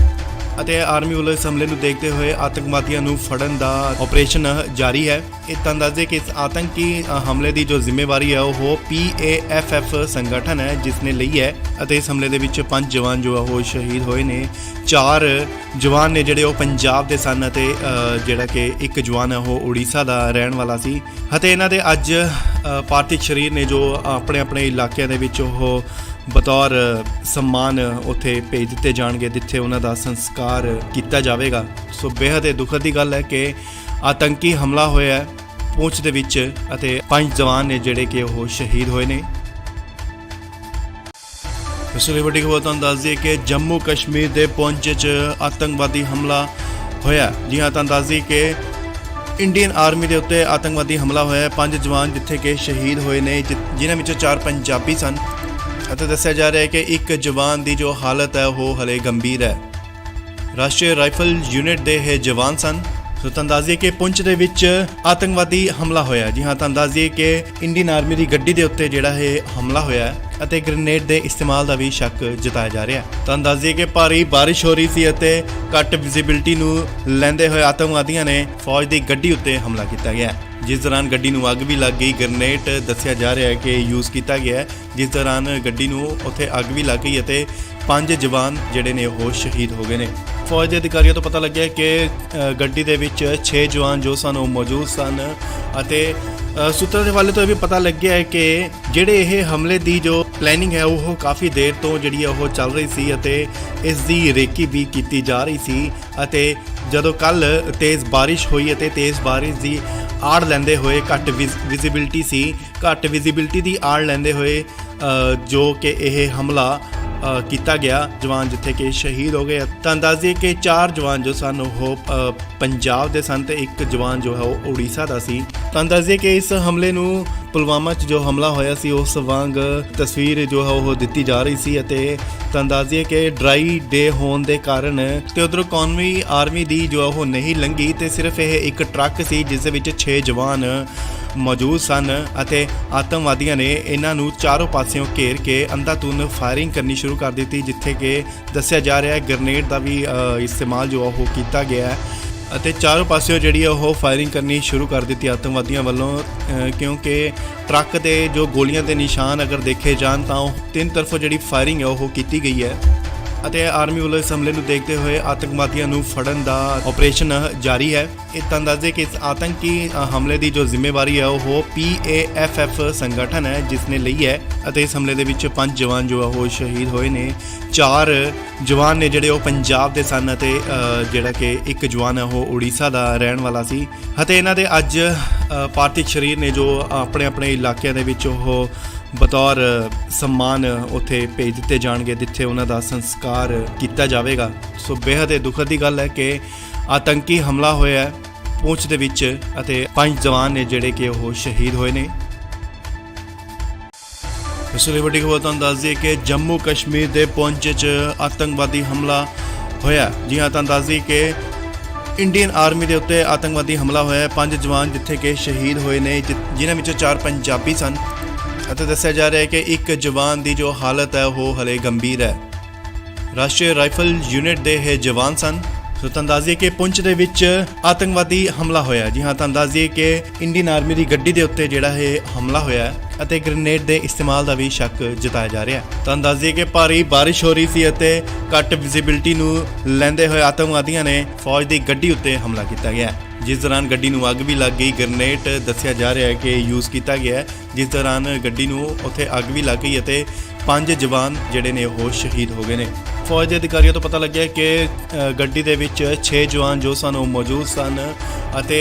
ਅਤੇ ਆਰਮੀ ਵੱਲੋਂ ਇਸ ਹਮਲੇ ਨੂੰ ਦੇਖਦੇ ਹੋਏ ਆਤੰਕਵਾਦੀਆਂ ਨੂੰ ਫੜਨ ਦਾ ਆਪਰੇਸ਼ਨ ਜਾਰੀ ਹੈ। ਇਹ ਤਾਂ ਦੱਸਦੇ ਕਿ ਇਸ ਆਤੰਕੀ ਹਮਲੇ ਦੀ ਜੋ ਜ਼ਿੰਮੇਵਾਰੀ ਹੈ ਉਹ PAFF ਸੰਗਠਨ ਹੈ ਜਿਸ ਨੇ ਲਈ ਹੈ ਅਤੇ ਇਸ ਹਮਲੇ ਦੇ ਵਿੱਚ 5 ਜਵਾਨ ਜੋ ਉਹ ਸ਼ਹੀਦ ਹੋਏ ਨੇ। 4 ਜਵਾਨ ਨੇ ਜਿਹੜੇ ਉਹ ਪੰਜਾਬ ਦੇ ਸਨ ਅਤੇ ਜਿਹੜਾ ਕਿ ਇੱਕ ਜਵਾਨ ਹੈ ਉਹ ਉੜੀਸਾ ਦਾ ਰਹਿਣ ਵਾਲਾ ਸੀ ਅਤੇ ਇਹਨਾਂ ਦੇ ਅੱਜ ਪਾਰਥਿਵ ਸਰੀਰ ਨੇ ਜੋ ਆਪਣੇ ਆਪਣੇ ਇਲਾਕਿਆਂ ਦੇ ਵਿੱਚ ਉਹ ਬਤੌਰ ਸਨਮਾਨ ਉੱਥੇ ਭੇਜ ਦਿੱਤੇ ਜਾਣਗੇ ਜਿੱਥੇ ਉਹਨਾਂ ਦਾ ਸੰਸਕਾਰ ਕੀਤਾ ਜਾਵੇਗਾ। ਸੋ ਬੇहद ਦੁਖਦ ਦੀ ਗੱਲ ਹੈ ਕਿ ਆਤੰਕੀ ਹਮਲਾ ਹੋਇਆ ਹੈ ਪੁੰਛ ਦੇ ਵਿੱਚ ਅਤੇ 5 ਜਵਾਨ ਨੇ ਜਿਹੜੇ ਕਿ ਉਹ ਸ਼ਹੀਦ ਹੋਏ ਨੇ। ਇਸ ਲਈ ਵੱਡੀ ਖਬਰ ਤੁਹਾਨੂੰ ਦੱਸ ਦਈਏ ਕਿ ਜੰਮੂ ਕਸ਼ਮੀਰ ਦੇ ਪੁੰਛ 'ਚ ਆਤੰਕਵਾਦੀ ਹਮਲਾ ਹੋਇਆ। ਜੀ ਹਾਂ, ਤੁਹਾਨੂੰ ਦੱਸ ਦਈਏ ਕਿ ਇੰਡੀਅਨ ਆਰਮੀ ਦੇ ਉੱਤੇ ਆਤੰਕਵਾਦੀ ਹਮਲਾ ਹੋਇਆ। 5 ਜਵਾਨ ਜਿੱਥੇ ਕਿ ਸ਼ਹੀਦ ਹੋਏ ਨੇ, ਜਿਨ੍ਹਾਂ ਵਿੱਚੋਂ 4 ਪੰਜਾਬੀ ਸਨ ਅਤੇ ਦੱਸਿਆ ਜਾ ਰਿਹਾ ਹੈ ਕਿ ਇੱਕ ਜਵਾਨ ਦੀ ਜੋ ਹਾਲਤ ਹੈ ਉਹ ਹਲੇ ਗੰਭੀਰ ਹੈ। ਰਾਸ਼ਟਰੀ ਰਾਈਫਲ ਯੂਨਿਟ ਦੇ ਇਹ ਜਵਾਨ ਸਨ। ਸੋ ਤੁਹਾਨੂੰ ਦੱਸ ਦਈਏ ਕਿ ਪੁੰਛ ਦੇ ਵਿੱਚ ਆਤੰਕਵਾਦੀ ਹਮਲਾ ਹੋਇਆ। ਜੀ ਹਾਂ, ਤੁਹਾਨੂੰ ਦੱਸ ਦਈਏ ਕਿ ਇੰਡੀਅਨ ਆਰਮੀ ਦੀ ਗੱਡੀ ਦੇ ਉੱਤੇ ਜਿਹੜਾ ਇਹ ਹਮਲਾ ਹੋਇਆ ਅਤੇ ਗ੍ਰੇਨੇਡ ਦੇ ਇਸਤੇਮਾਲ ਦਾ ਵੀ ਸ਼ੱਕ ਜਤਾਇਆ ਜਾ ਰਿਹਾ। ਤੁਹਾਨੂੰ ਦੱਸ ਦਈਏ ਕਿ ਭਾਰੀ ਬਾਰਿਸ਼ ਹੋ ਰਹੀ ਸੀ ਅਤੇ ਘੱਟ ਵਿਜ਼ਿਬਿਲਟੀ ਨੂੰ ਲੈਂਦੇ ਹੋਏ ਆਤੰਕਵਾਦੀਆਂ ਨੇ ਫੌਜ ਦੀ ਗੱਡੀ ਉੱਤੇ ਹਮਲਾ ਕੀਤਾ ਗਿਆ, ਜਿਸ ਦੌਰਾਨ ਗੱਡੀ ਨੂੰ ਅੱਗ ਵੀ ਲੱਗ ਗਈ। ਗ੍ਰੇਨੇਡ ਦੱਸਿਆ ਜਾ ਰਿਹਾ ਹੈ ਕਿ ਯੂਜ਼ ਕੀਤਾ ਗਿਆ ਹੈ, ਜਿਸ ਦੌਰਾਨ ਗੱਡੀ ਨੂੰ ਉੱਥੇ ਅੱਗ ਵੀ ਲੱਗ ਗਈ ਅਤੇ 5 ਜਵਾਨ ਜਿਹੜੇ ਨੇ ਉਹ ਸ਼ਹੀਦ ਹੋ ਗਏ ਨੇ। ਫੌਜ ਦੇ ਅਧਿਕਾਰੀਆਂ ਤੋਂ ਪਤਾ ਲੱਗਿਆ ਕਿ ਗੱਡੀ ਦੇ ਵਿੱਚ 6 ਜਵਾਨ ਜੋ ਸਨ ਉਹ ਮੌਜੂਦ ਸਨ ਅਤੇ ਸੂਤਰਾਂ ਦੇ ਹਵਾਲੇ ਤੋਂ ਇਹ ਵੀ ਪਤਾ ਲੱਗਿਆ ਹੈ ਕਿ ਜਿਹੜੇ ਇਹ ਹਮਲੇ ਦੀ ਜੋ ਪਲੈਨਿੰਗ ਹੈ ਉਹ ਕਾਫੀ ਦੇਰ ਤੋਂ ਜਿਹੜੀ ਹੈ ਉਹ ਚੱਲ ਰਹੀ ਸੀ ਅਤੇ ਇਸ ਦੀ ਰੇਕੀ ਵੀ ਕੀਤੀ ਜਾ ਰਹੀ ਸੀ। ਅਤੇ ਜਦੋਂ ਕੱਲ ਤੇਜ਼ ਬਾਰਿਸ਼ ਹੋਈ ਅਤੇ ਤੇਜ਼ ਬਾਰਿਸ਼ ਦੀ ਆੜ ਲੈਂਦੇ ਹੋਏ ਘੱਟ ਵਿਜ਼ਿਬਿਲਟੀ ਦੀ ਆੜ ਲੈਂਦੇ ਹੋਏ ਜੋ ਕਿ ਇਹ ਹਮਲਾ ਕੀਤਾ ਗਿਆ ਜਵਾਨ ਜਿੱਥੇ ਕਿ ਸ਼ਹੀਦ ਹੋ ਗਏ। ਤਾਂ ਦੱਸ ਦਈਏ ਕਿ 4 ਜਵਾਨ ਜੋ ਸਨ ਉਹ ਪੰਜਾਬ ਦੇ ਸਨ ਤੇ ਇੱਕ ਜਵਾਨ ਜੋ ਹੈ ਉਹ ਉੜੀਸਾ ਦਾ ਸੀ। ਤਾਂ ਦੱਸ ਦਈਏ ਕਿ ਇਸ ਹਮਲੇ ਨੂੰ ਪੁਲਵਾਮਾ 'ਚ ਜੋ ਹਮਲਾ ਹੋਇਆ ਸੀ ਉਸ ਵਾਂਗ ਤਸਵੀਰ ਜੋ ਹੈ ਉਹ ਦਿੱਤੀ ਜਾ ਰਹੀ ਸੀ। ਅਤੇ ਤਾਂ ਦੱਸ ਦਈਏ ਕਿ ਡਰਾਈ ਡੇ ਹੋਣ ਦੇ ਕਾਰਨ ਤੇ ਉਧਰੋਂ ਕੌਮੀ ਆਰਮੀ ਦੀ ਜੋ ਉਹ ਨਹੀਂ ਲੰਘੀ ਤੇ ਸਿਰਫ ਇਹ ਇੱਕ ਟਰੱਕ ਸੀ ਜਿਸ ਦੇ ਵਿੱਚ 6 ਜਵਾਨ ਮੌਜੂਦ ਸਨ ਅਤੇ ਆਤੰਕਵਾਦੀਆਂ ਨੇ ਇਹਨਾਂ ਨੂੰ ਚਾਰੋਂ ਪਾਸਿਓਂ ਘੇਰ ਕੇ ਅੰਧਾਧੁੰਦ ਫਾਇਰਿੰਗ ਕਰਨੀ ਸ਼ੁਰੂ ਕਰ ਦਿੱਤੀ, ਜਿੱਥੇ ਕਿ ਦੱਸਿਆ ਜਾ ਰਿਹਾ ਹੈ ਗ੍ਰੇਨੇਡ ਦਾ ਵੀ ਇਸਤੇਮਾਲ ਜੋ ਉਹ ਕੀਤਾ ਗਿਆ ਹੈ ਅਤੇ ਚਾਰੋਂ ਪਾਸਿਓਂ ਜਿਹੜੀ ਉਹ ਫਾਇਰਿੰਗ ਕਰਨੀ ਸ਼ੁਰੂ ਕਰ ਦਿੱਤੀ ਆਤੰਕਵਾਦੀਆਂ ਵੱਲੋਂ, ਕਿਉਂਕਿ ਟਰੱਕ ਦੇ ਜੋ ਗੋਲੀਆਂ ਦੇ ਨਿਸ਼ਾਨ ਅਗਰ ਦੇਖੇ ਜਾਣ ਤਾਂ ਉਹ ਤਿੰਨ ਤਰਫੋਂ ਜਿਹੜੀ ਫਾਇਰਿੰਗ ਹੈ ਉਹ ਕੀਤੀ ਗਈ ਹੈ। ਅਤੇ ਆਰਮੀ ਵੱਲੋਂ ਇਸ ਹਮਲੇ ਨੂੰ ਦੇਖਦੇ ਹੋਏ ਆਤੰਕਵਾਦੀਆਂ ਨੂੰ ਫੜਨ ਦਾ ਆਪਰੇਸ਼ਨ ਜਾਰੀ ਹੈ। ਇਹ ਤਾਂ ਦੱਸਦੇ ਕਿ ਇਸ ਆਤੰਕੀ ਹਮਲੇ ਦੀ ਜੋ ਜ਼ਿੰਮੇਵਾਰੀ ਹੈ ਉਹ PAFF ਸੰਗਠਨ ਹੈ ਜਿਸ ਨੇ ਲਈ ਹੈ ਅਤੇ ਇਸ ਹਮਲੇ ਦੇ ਵਿੱਚ 5 ਜਵਾਨ ਜੋ ਉਹ ਸ਼ਹੀਦ ਹੋਏ ਨੇ। 4 ਜਵਾਨ ਨੇ ਜਿਹੜੇ ਉਹ ਪੰਜਾਬ ਦੇ ਸਨ ਅਤੇ ਜਿਹੜਾ ਕਿ ਇੱਕ ਜਵਾਨ ਹੈ ਉਹ ਉੜੀਸਾ ਦਾ ਰਹਿਣ ਵਾਲਾ ਸੀ। ਅਤੇ ਇਹਨਾਂ ਦੇ ਅੱਜ ਪਾਰਥਿਵ ਸਰੀਰ ਨੇ ਜੋ ਆਪਣੇ ਇਲਾਕਿਆਂ ਦੇ ਵਿੱਚ ਉਹ ਬਤੌਰ ਸਨਮਾਨ ਉੱਥੇ ਭੇਜ ਦਿੱਤੇ ਜਾਣਗੇ ਜਿੱਥੇ ਉਹਨਾਂ ਦਾ ਸੰਸਕਾਰ ਕੀਤਾ ਜਾਵੇਗਾ। ਸੋ ਬੇहद ਦੁਖਦ ਦੀ ਗੱਲ ਹੈ ਕਿ ਆਤੰਕੀ ਹਮਲਾ ਹੋਇਆ ਹੈ ਪੂੰਛ ਦੇ ਵਿੱਚ ਅਤੇ 5 ਜਵਾਨ ਨੇ ਜਿਹੜੇ ਕਿ ਉਹ ਸ਼ਹੀਦ ਹੋਏ ਨੇ। ਇਸ ਲਈ ਵੱਡੀ ਖਬਰ ਤੁਹਾਨੂੰ ਦੱਸ ਦਈਏ ਕਿ ਜੰਮੂ ਕਸ਼ਮੀਰ ਦੇ ਪੂੰਛ 'ਚ ਆਤੰਕਵਾਦੀ ਹਮਲਾ ਹੋਇਆ। ਜੀ ਹਾਂ, ਤੁਹਾਨੂੰ ਦੱਸ ਦਈਏ ਕਿ ਇੰਡੀਅਨ ਆਰਮੀ ਦੇ ਉੱਤੇ ਆਤੰਕਵਾਦੀ ਹਮਲਾ ਹੋਇਆ। 5 ਜਵਾਨ ਜਿੱਥੇ ਕਿ ਸ਼ਹੀਦ ਹੋਏ ਨੇ ਜਿਨ੍ਹਾਂ ਵਿੱਚੋਂ 4 ਪੰਜਾਬੀ ਸਨ ਅਤੇ ਦੱਸਿਆ ਜਾ ਰਿਹਾ ਹੈ ਕਿ ਇੱਕ ਜਵਾਨ ਦੀ ਜੋ ਹਾਲਤ ਹੈ ਉਹ ਹਲੇ ਗੰਭੀਰ ਹੈ। ਰਾਸ਼ਟਰੀ ਰਾਈਫਲ ਯੂਨਿਟ ਦੇ ਇਹ ਜਵਾਨ ਸਨ। ਸੋ ਤੁਹਾਨੂੰ ਦੱਸ ਦਈਏ ਕਿ ਪੁੰਛ ਦੇ ਵਿੱਚ ਆਤੰਕਵਾਦੀ ਹਮਲਾ ਹੋਇਆ। ਜੀ ਹਾਂ, ਤੁਹਾਨੂੰ ਦੱਸ ਦਈਏ ਕਿ ਇੰਡੀਅਨ ਆਰਮੀ ਦੀ ਗੱਡੀ ਦੇ ਉੱਤੇ ਜਿਹੜਾ ਇਹ ਹਮਲਾ ਹੋਇਆ ਅਤੇ ਗ੍ਰੇਨੇਡ ਦੇ ਇਸਤੇਮਾਲ ਦਾ ਵੀ ਸ਼ੱਕ ਜਤਾਇਆ ਜਾ ਰਿਹਾ। ਤੁਹਾਨੂੰ ਦੱਸ ਦਈਏ ਕਿ ਭਾਰੀ ਬਾਰਿਸ਼ ਹੋ ਰਹੀ ਸੀ ਅਤੇ ਘੱਟ ਵਿਜ਼ਿਬਿਲਟੀ ਨੂੰ ਲੈਂਦੇ ਹੋਏ ਆਤੰਕਵਾਦੀਆਂ ਨੇ ਫੌਜ ਦੀ ਗੱਡੀ ਉੱਤੇ ਹਮਲਾ ਕੀਤਾ ਗਿਆ, ਜਿਸ ਦੌਰਾਨ ਗੱਡੀ ਨੂੰ ਅੱਗ ਵੀ ਲੱਗ ਗਈ। ਗ੍ਰੇਨੇਡ ਦੱਸਿਆ ਜਾ ਰਿਹਾ ਹੈ ਕਿ ਯੂਜ਼ ਕੀਤਾ ਗਿਆ, ਜਿਸ ਦੌਰਾਨ ਗੱਡੀ ਨੂੰ ਉੱਥੇ ਅੱਗ ਵੀ ਲੱਗ ਗਈ ਅਤੇ 5 ਜਵਾਨ ਜਿਹੜੇ ਨੇ ਉਹ ਸ਼ਹੀਦ ਹੋ ਗਏ ਨੇ। ਫੌਜ ਦੇ ਅਧਿਕਾਰੀਆਂ ਤੋਂ ਪਤਾ ਲੱਗਿਆ ਕਿ ਗੱਡੀ ਦੇ ਵਿੱਚ 6 ਜਵਾਨ ਜੋ ਸਨ ਉਹ ਮੌਜੂਦ ਸਨ ਅਤੇ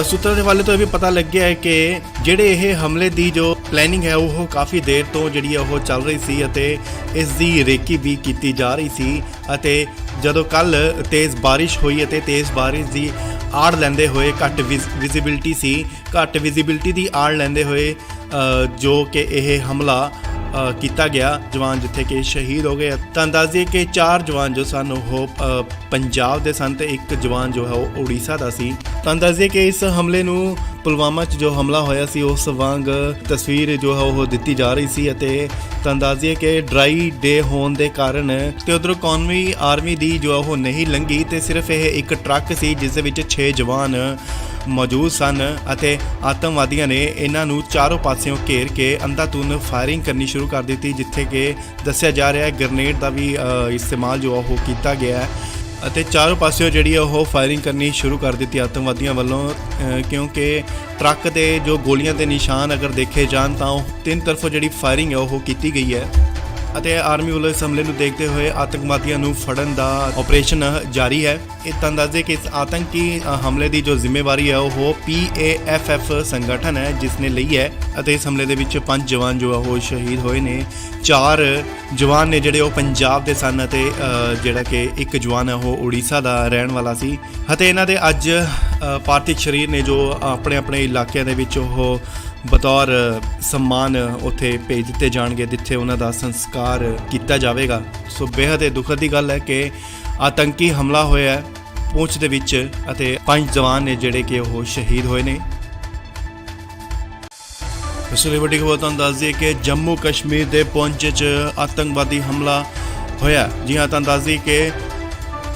ਸੂਤਰਾਂ ਦੇ ਹਵਾਲੇ ਤੋਂ ਇਹ ਵੀ ਪਤਾ ਲੱਗਿਆ ਹੈ ਕਿ ਜਿਹੜੇ ਇਹ ਹਮਲੇ ਦੀ ਜੋ ਪਲੈਨਿੰਗ ਹੈ ਉਹ ਕਾਫੀ ਦੇਰ ਤੋਂ ਜਿਹੜੀ ਹੈ ਉਹ ਚੱਲ ਰਹੀ ਸੀ ਅਤੇ ਇਸ ਦੀ ਰੇਕੀ ਵੀ ਕੀਤੀ ਜਾ ਰਹੀ ਸੀ। ਅਤੇ ਜਦੋਂ ਕੱਲ ਤੇਜ਼ ਬਾਰਿਸ਼ ਹੋਈ ਅਤੇ ਤੇਜ਼ ਬਾਰਿਸ਼ ਦੀ ਆੜ ਲੈਂਦੇ ਹੋਏ ਘੱਟ ਵਿਜ਼ਿਬਿਲਟੀ ਦੀ ਆੜ ਲੈਂਦੇ ਹੋਏ ਜੋ ਕਿ ਇਹ ਹਮਲਾ ਕੀਤਾ ਗਿਆ ਜਵਾਨ ਜਿੱਥੇ ਕਿ ਸ਼ਹੀਦ ਹੋ ਗਏ। ਤਾਂ ਦੱਸ ਦਈਏ ਕਿ 4 ਜਵਾਨ ਜੋ ਸਨ ਉਹ ਪੰਜਾਬ ਦੇ ਸਨ ਤੇ ਇੱਕ ਜਵਾਨ ਜੋ ਹੈ ਉਹ ਉੜੀਸਾ ਦਾ ਸੀ। ਤਾਂ ਦੱਸ ਦਈਏ ਕਿ ਇਸ ਹਮਲੇ ਨੂੰ ਪੁਲਵਾਮਾ 'ਚ ਜੋ ਹਮਲਾ ਹੋਇਆ ਸੀ ਉਸ ਵਾਂਗ ਤਸਵੀਰ ਜੋ ਹੈ ਉਹ ਦਿੱਤੀ ਜਾ ਰਹੀ ਸੀ। ਅਤੇ ਤਾਂ ਦੱਸ ਦਈਏ ਕਿ ਡਰਾਈ ਡੇ ਹੋਣ ਦੇ ਕਾਰਨ ਤੇ ਉਧਰੋਂ ਕੌਮੀ ਆਰਮੀ ਦੀ ਜੋ ਉਹ ਨਹੀਂ ਲੰਘੀ ਤੇ ਸਿਰਫ ਇਹ ਇੱਕ ਟਰੱਕ ਸੀ ਜਿਸ ਦੇ ਵਿੱਚ 6 ਜਵਾਨ ਮੌਜੂਦ ਸਨ ਅਤੇ ਆਤੰਕਵਾਦੀਆਂ ਨੇ ਇਹਨਾਂ ਨੂੰ ਚਾਰੋਂ ਪਾਸਿਓਂ ਘੇਰ ਕੇ ਅੰਧਾਧੁੰਦ ਫਾਇਰਿੰਗ ਕਰਨੀ ਸ਼ੁਰੂ ਕਰ ਦਿੱਤੀ, ਜਿੱਥੇ ਕਿ ਦੱਸਿਆ ਜਾ ਰਿਹਾ ਹੈ ਗ੍ਰੇਨੇਡ ਦਾ ਵੀ ਇਸਤੇਮਾਲ ਜੋ ਉਹ ਕੀਤਾ ਗਿਆ ਹੈ ਅਤੇ ਚਾਰੋਂ ਪਾਸਿਓਂ ਜਿਹੜੀ ਉਹ ਫਾਇਰਿੰਗ ਕਰਨੀ ਸ਼ੁਰੂ ਕਰ ਦਿੱਤੀ ਆਤੰਕਵਾਦੀਆਂ ਵੱਲੋਂ, ਕਿਉਂਕਿ ਟਰੱਕ ਦੇ ਜੋ ਗੋਲੀਆਂ ਦੇ ਨਿਸ਼ਾਨ ਅਗਰ ਦੇਖੇ ਜਾਣ ਤਾਂ ਉਹ ਤਿੰਨ ਤਰਫੋਂ ਜਿਹੜੀ ਫਾਇਰਿੰਗ ਹੈ ਉਹ ਕੀਤੀ ਗਈ ਹੈ। ਅਤੇ ਆਰਮੀ ਵੱਲੋਂ ਇਸ ਹਮਲੇ ਨੂੰ ਦੇਖਦੇ ਹੋਏ ਆਤੰਕਵਾਦੀਆਂ ਨੂੰ ਫੜਨ ਦਾ ਆਪਰੇਸ਼ਨ ਜਾਰੀ ਹੈ। ਇਹ ਤਾਂ ਦੱਸਦੇ ਕਿ ਇਸ ਆਤੰਕੀ ਹਮਲੇ ਦੀ ਜੋ ਜ਼ਿੰਮੇਵਾਰੀ ਹੈ ਉਹ PAFF ਸੰਗਠਨ ਹੈ ਜਿਸ ਨੇ ਲਈ ਹੈ ਅਤੇ ਇਸ ਹਮਲੇ ਦੇ ਵਿੱਚ 5 ਜਵਾਨ ਜੋ ਉਹ ਸ਼ਹੀਦ ਹੋਏ ਨੇ। 4 ਜਵਾਨ ਨੇ ਜਿਹੜੇ ਉਹ ਪੰਜਾਬ ਦੇ ਸਨ ਅਤੇ ਜਿਹੜਾ ਕਿ ਇੱਕ ਜਵਾਨ ਹੈ ਉਹ ਉੜੀਸਾ ਦਾ ਰਹਿਣ ਵਾਲਾ ਸੀ। ਅਤੇ ਇਹਨਾਂ ਦੇ ਅੱਜ ਪਾਰਥਿਵ ਸਰੀਰ ਨੇ ਜੋ ਆਪਣੇ ਇਲਾਕਿਆਂ ਦੇ ਵਿੱਚ ਉਹ ਬਤੌਰ ਸਨਮਾਨ ਉੱਥੇ ਭੇਜ ਦਿੱਤੇ ਜਾਣਗੇ ਜਿੱਥੇ ਉਹਨਾਂ ਦਾ ਸੰਸਕਾਰ ਕੀਤਾ ਜਾਵੇਗਾ। ਸੋ ਬੇहद ਦੁਖਦ ਦੀ ਗੱਲ ਹੈ ਕਿ ਆਤੰਕੀ ਹਮਲਾ ਹੋਇਆ ਹੈ ਪੂੰਛ ਦੇ ਵਿੱਚ ਅਤੇ 5 ਜਵਾਨ ਨੇ ਜਿਹੜੇ ਕਿ ਉਹ ਸ਼ਹੀਦ ਹੋਏ ਨੇ। ਇਸ ਲਈ ਵੱਡੀ ਖਬਰ ਤੁਹਾਨੂੰ ਦੱਸ ਦਈਏ ਕਿ ਜੰਮੂ ਕਸ਼ਮੀਰ ਦੇ ਪੂੰਛ 'ਚ ਆਤੰਕਵਾਦੀ ਹਮਲਾ ਹੋਇਆ। ਜੀ ਹਾਂ, ਤੁਹਾਨੂੰ ਦੱਸ ਦਈਏ ਕਿ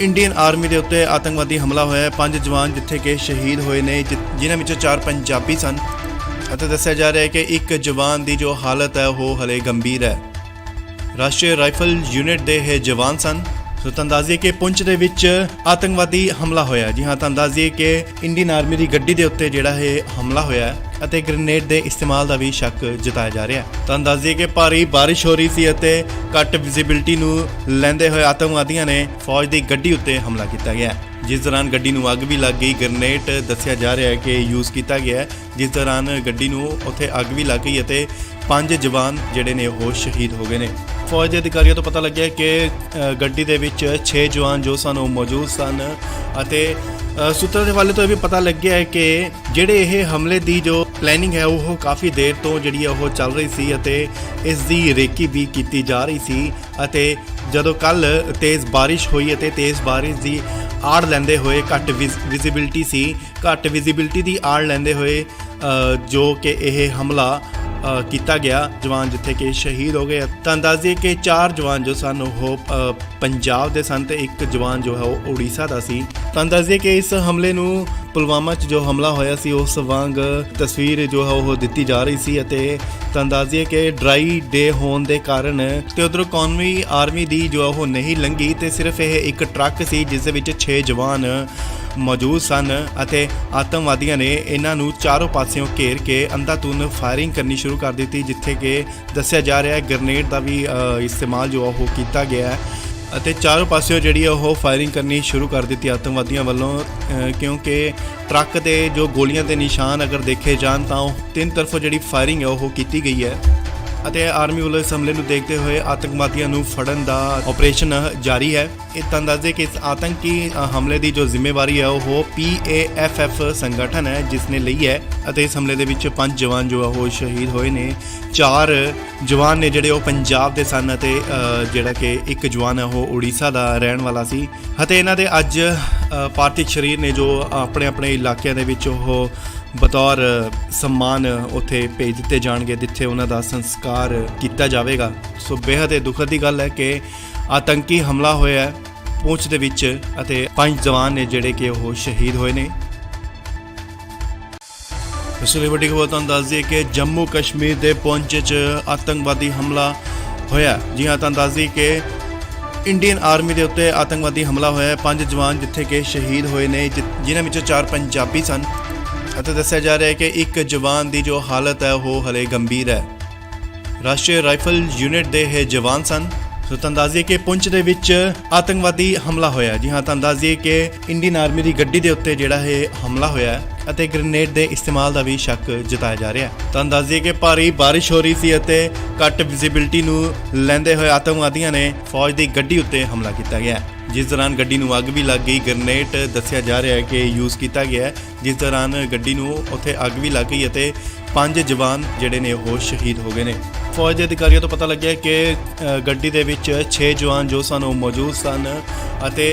ਇੰਡੀਅਨ ਆਰਮੀ ਦੇ ਉੱਤੇ ਆਤੰਕਵਾਦੀ ਹਮਲਾ ਹੋਇਆ। 5 ਜਵਾਨ ਜਿੱਥੇ ਕਿ ਸ਼ਹੀਦ ਹੋਏ ਨੇ ਜਿਨ੍ਹਾਂ ਵਿੱਚੋਂ 4 ਪੰਜਾਬੀ ਸਨ ਅਤੇ ਦੱਸਿਆ ਜਾ ਰਿਹਾ ਹੈ ਕਿ ਇੱਕ ਜਵਾਨ ਦੀ ਜੋ ਹਾਲਤ ਹੈ ਉਹ ਹਲੇ ਗੰਭੀਰ ਹੈ। ਰਾਸ਼ਟਰੀ ਰਾਈਫਲ ਯੂਨਿਟ ਦੇ ਇਹ ਜਵਾਨ ਸਨ। ਸੋ ਤੁਹਾਨੂੰ ਦੱਸ ਦਈਏ ਕਿ ਪੁੰਛ ਦੇ ਵਿੱਚ ਆਤੰਕਵਾਦੀ ਹਮਲਾ ਹੋਇਆ। ਜੀ ਹਾਂ, ਤੁਹਾਨੂੰ ਦੱਸ ਦਈਏ ਕਿ ਇੰਡੀਅਨ ਆਰਮੀ ਦੀ ਗੱਡੀ ਦੇ ਉੱਤੇ ਜਿਹੜਾ ਇਹ ਹਮਲਾ ਹੋਇਆ ਹੈ ਅਤੇ ਗ੍ਰੇਨੇਡ ਦੇ ਇਸਤੇਮਾਲ ਦਾ ਵੀ ਸ਼ੱਕ ਜਤਾਇਆ ਜਾ ਰਿਹਾ ਹੈ। ਤੁਹਾਨੂੰ ਦੱਸ ਦਈਏ ਕਿ ਭਾਰੀ ਬਾਰਿਸ਼ ਹੋ ਰਹੀ ਸੀ ਅਤੇ ਘੱਟ ਵਿਜ਼ਿਬਿਲਟੀ ਨੂੰ ਲੈਂਦੇ ਹੋਏ ਆਤੰਕਵਾਦੀਆਂ ਨੇ ਫੌਜ ਦੀ ਗੱਡੀ ਉੱਤੇ ਹਮਲਾ ਕੀਤਾ ਗਿਆ, ਜਿਸ ਦੌਰਾਨ ਗੱਡੀ ਨੂੰ ਅੱਗ ਵੀ ਲੱਗ ਗਈ। ਗ੍ਰੇਨੇਡ ਦੱਸਿਆ ਜਾ ਰਿਹਾ ਹੈ ਕਿ ਯੂਜ਼ ਕੀਤਾ ਗਿਆ ਹੈ, ਜਿਸ ਦੌਰਾਨ ਗੱਡੀ ਨੂੰ ਉੱਥੇ ਅੱਗ ਵੀ ਲੱਗ ਗਈ ਅਤੇ 5 ਜਵਾਨ ਜਿਹੜੇ ਨੇ ਉਹ ਸ਼ਹੀਦ ਹੋ ਗਏ ਨੇ। ਫੌਜ ਦੇ ਅਧਿਕਾਰੀਆਂ ਤੋਂ ਪਤਾ ਲੱਗਿਆ ਕਿ ਗੱਡੀ ਦੇ ਵਿੱਚ 6 ਜਵਾਨ ਜੋ ਸਨ ਉਹ ਮੌਜੂਦ ਸਨ ਅਤੇ ਸੂਤਰਾਂ ਦੇ ਹਵਾਲੇ ਤੋਂ ਇਹ ਵੀ ਪਤਾ ਲੱਗਿਆ ਹੈ ਕਿ ਜਿਹੜੇ ਇਹ ਹਮਲੇ ਦੀ ਜੋ ਪਲੈਨਿੰਗ ਹੈ ਉਹ ਕਾਫੀ ਦੇਰ ਤੋਂ ਜਿਹੜੀ ਉਹ ਚੱਲ ਰਹੀ ਸੀ ਅਤੇ ਇਸ ਦੀ ਰੇਕੀ ਵੀ ਕੀਤੀ ਜਾ ਰਹੀ ਸੀ। ਅਤੇ ਜਦੋਂ ਕੱਲ ਤੇਜ਼ ਬਾਰਿਸ਼ ਹੋਈ ਅਤੇ ਤੇਜ਼ ਬਾਰਿਸ਼ ਦੀ ਆੜ ਲੈਂਦੇ ਹੋਏ ਘੱਟ ਵਿਜ਼ਿਬਿਲਟੀ ਦੀ ਆੜ ਲੈਂਦੇ ਹੋਏ ਜੋ ਕਿ ਇਹ ਹਮਲਾ ਕੀਤਾ ਗਿਆ, ਜਵਾਨ ਜਿੱਥੇ ਕਿ ਸ਼ਹੀਦ ਹੋ ਗਏ। ਤੁਹਾਨੂੰ ਦੱਸ ਦਈਏ ਕਿ 4 ਜਵਾਨ ਜੋ ਸਨ ਉਹ ਪੰਜਾਬ ਦੇ ਸਨ ਤੇ ਇੱਕ ਜਵਾਨ ਜੋ ਹੈ ਉਹ ਉੜੀਸਾ ਦਾ ਸੀ। ਤੁਹਾਨੂੰ ਦੱਸ ਦਈਏ ਕਿ ਇਸ ਹਮਲੇ ਨੂੰ ਪੁਲਵਾਮਾ 'ਚ ਜੋ ਹਮਲਾ ਹੋਇਆ ਸੀ ਉਸ ਵਾਂਗ ਤਸਵੀਰ ਜੋ ਹੈ ਉਹ ਦਿੱਤੀ ਜਾ ਰਹੀ ਸੀ ਅਤੇ ਤੁਹਾਨੂੰ ਦੱਸ ਦਈਏ ਕਿ ਡਰਾਈ ਡੇ ਹੋਣ ਦੇ ਕਾਰਨ ਤੇ ਉਧਰੋਂ ਕੌਮੀ ਆਰਮੀ ਦੀ ਜੋ ਉਹ ਨਹੀਂ ਲੰਘੀ ਤੇ ਸਿਰਫ ਇਹ ਇੱਕ ਟਰੱਕ ਸੀ ਜਿਸ ਦੇ ਵਿੱਚ 6 ਜਵਾਨ ਮੌਜੂਦ ਸਨ ਅਤੇ ਆਤੰਕਵਾਦੀਆਂ ਨੇ ਇਹਨਾਂ ਨੂੰ ਚਾਰੋਂ ਪਾਸਿਓਂ ਘੇਰ ਕੇ ਅੰਧਾਧੁੰਦ ਫਾਇਰਿੰਗ ਕਰਨੀ ਸ਼ੁਰੂ ਕਰ ਦਿੱਤੀ, ਜਿੱਥੇ ਕਿ ਦੱਸਿਆ ਜਾ ਰਿਹਾ ਹੈ ਗ੍ਰੇਨੇਡ ਦਾ ਵੀ ਇਸਤੇਮਾਲ ਜੋ ਉਹ ਕੀਤਾ ਗਿਆ ਹੈ ਅਤੇ ਚਾਰੋਂ ਪਾਸਿਓਂ ਜਿਹੜੀ ਉਹ ਫਾਇਰਿੰਗ ਕਰਨੀ ਸ਼ੁਰੂ ਕਰ ਦਿੱਤੀ ਆਤੰਕਵਾਦੀਆਂ ਵੱਲੋਂ, ਕਿਉਂਕਿ ਟਰੱਕ ਦੇ ਜੋ ਗੋਲੀਆਂ ਦੇ ਨਿਸ਼ਾਨ ਅਗਰ ਦੇਖੇ ਜਾਣ ਤਾਂ ਉਹ 3 ਤਰਫੋਂ ਜਿਹੜੀ ਫਾਇਰਿੰਗ ਹੈ ਉਹ ਕੀਤੀ ਗਈ ਹੈ ਅਤੇ ਆਰਮੀ ਵੱਲੋਂ ਇਸ ਹਮਲੇ ਨੂੰ ਦੇਖਦੇ ਹੋਏ ਆਤੰਕਵਾਦੀਆਂ ਨੂੰ ਫੜਨ ਦਾ ਆਪਰੇਸ਼ਨ ਜਾਰੀ ਹੈ। ਇਹ ਤੁਹਾਨੂੰ ਦੱਸ ਦੇ ਕਿ ਇਸ ਆਤੰਕੀ ਹਮਲੇ ਦੀ ਜੋ ਜ਼ਿੰਮੇਵਾਰੀ ਹੈ ਉਹ PAFF ਸੰਗਠਨ ਹੈ ਜਿਸ ਨੇ ਲਈ ਹੈ ਅਤੇ ਇਸ ਹਮਲੇ ਦੇ ਵਿੱਚ 5 ਜਵਾਨ ਜੋ ਉਹ ਸ਼ਹੀਦ ਹੋਏ ਨੇ। 4 ਜਵਾਨ ਨੇ ਜਿਹੜੇ ਉਹ ਪੰਜਾਬ ਦੇ ਸਨ ਅਤੇ ਜਿਹੜਾ ਕਿ ਇੱਕ ਜਵਾਨ ਹੈ ਉਹ ਉੜੀਸਾ ਦਾ ਰਹਿਣ ਵਾਲਾ ਸੀ ਅਤੇ ਇਹਨਾਂ ਦੇ ਅੱਜ ਪਾਰਥਿਵ ਸਰੀਰ ਨੇ ਜੋ ਆਪਣੇ ਆਪਣੇ ਇਲਾਕਿਆਂ ਦੇ ਵਿੱਚ ਉਹ ਬਤੌਰ ਸਨਮਾਨ ਉੱਥੇ ਭੇਜ ਦਿੱਤੇ ਜਾਣਗੇ ਜਿੱਥੇ ਉਹਨਾਂ ਦਾ ਸੰਸਕਾਰ ਕੀਤਾ ਜਾਵੇਗਾ। ਸੋ ਬੇਹੱਦ ਦੁਖਦ ਦੀ ਗੱਲ ਹੈ ਕਿ ਆਤੰਕੀ ਹਮਲਾ ਹੋਇਆ ਹੈ ਪੁੰਛ ਦੇ ਵਿੱਚ ਅਤੇ 5 ਜਵਾਨ ਨੇ ਜਿਹੜੇ ਕਿ ਉਹ ਸ਼ਹੀਦ ਹੋਏ ਨੇ। ਇਸ ਲਈ ਵੱਡੀ ਖਬਰ ਤੁਹਾਨੂੰ ਦੱਸ ਦਈਏ ਕਿ ਜੰਮੂ ਕਸ਼ਮੀਰ ਦੇ ਪੁੰਛ 'ਚ ਆਤੰਕਵਾਦੀ ਹਮਲਾ ਹੋਇਆ। ਜੀ ਹਾਂ, ਤੁਹਾਨੂੰ ਦੱਸ ਦਈਏ ਕਿ ਇੰਡੀਅਨ ਆਰਮੀ ਦੇ ਉੱਤੇ ਆਤੰਕਵਾਦੀ ਹਮਲਾ ਹੋਇਆ। 5 ਜਵਾਨ ਜਿੱਥੇ ਕਿ ਸ਼ਹੀਦ ਹੋਏ ਨੇ, ਜਿਨ੍ਹਾਂ ਵਿੱਚੋਂ 4 ਪੰਜਾਬੀ ਸਨ ਅਤੇ ਦੱਸਿਆ ਜਾ ਰਿਹਾ ਹੈ ਕਿ ਇੱਕ ਜਵਾਨ ਦੀ ਜੋ ਹਾਲਤ ਹੈ ਉਹ ਹਲੇ ਗੰਭੀਰ ਹੈ। ਰਾਸ਼ਟਰੀ ਰਾਈਫਲ ਯੂਨਿਟ ਦੇ ਇਹ ਜਵਾਨ ਸਨ। ਸੋ ਤੁਹਾਨੂੰ ਦੱਸ ਦਈਏ ਕਿ ਪੁੰਛ ਦੇ ਵਿੱਚ ਆਤੰਕਵਾਦੀ ਹਮਲਾ ਹੋਇਆ। ਜੀ ਹਾਂ, ਤੁਹਾਨੂੰ ਦੱਸ ਦਈਏ ਕਿ ਇੰਡੀਅਨ ਆਰਮੀ ਦੀ ਗੱਡੀ ਦੇ ਉੱਤੇ ਜਿਹੜਾ ਇਹ ਹਮਲਾ ਹੋਇਆ ਅਤੇ ਗ੍ਰੇਨੇਡ ਦੇ ਇਸਤੇਮਾਲ ਦਾ ਵੀ ਸ਼ੱਕ ਜਤਾਇਆ ਜਾ ਰਿਹਾ ਹੈ। ਤੁਹਾਨੂੰ ਦੱਸ ਦਈਏ ਕਿ ਭਾਰੀ ਬਾਰਿਸ਼ ਹੋ ਰਹੀ ਸੀ ਅਤੇ ਘੱਟ ਵਿਜ਼ਿਬਿਲਟੀ ਨੂੰ ਲੈਂਦੇ ਹੋਏ ਆਤੰਕਵਾਦੀਆਂ ਨੇ ਫੌਜ ਦੀ ਗੱਡੀ ਉੱਤੇ ਹਮਲਾ ਕੀਤਾ ਗਿਆ, ਜਿਸ ਦੌਰਾਨ ਗੱਡੀ ਨੂੰ ਅੱਗ ਵੀ ਲੱਗ ਗਈ। ਗ੍ਰੇਨੇਡ ਦੱਸਿਆ ਜਾ ਰਿਹਾ ਹੈ ਕਿ ਯੂਜ਼ ਕੀਤਾ ਗਿਆ ਹੈ, ਜਿਸ ਦੌਰਾਨ ਗੱਡੀ ਨੂੰ ਉੱਥੇ ਅੱਗ ਵੀ ਲੱਗ ਗਈ ਅਤੇ 5 ਜਵਾਨ ਜਿਹੜੇ ਨੇ ਉਹ ਸ਼ਹੀਦ ਹੋ ਗਏ ਨੇ। ਫੌਜ ਦੇ ਅਧਿਕਾਰੀਆਂ ਤੋਂ ਪਤਾ ਲੱਗਿਆ ਕਿ ਗੱਡੀ ਦੇ ਵਿੱਚ 6 ਜਵਾਨ ਜੋ ਸਨ ਉਹ ਮੌਜੂਦ ਸਨ ਅਤੇ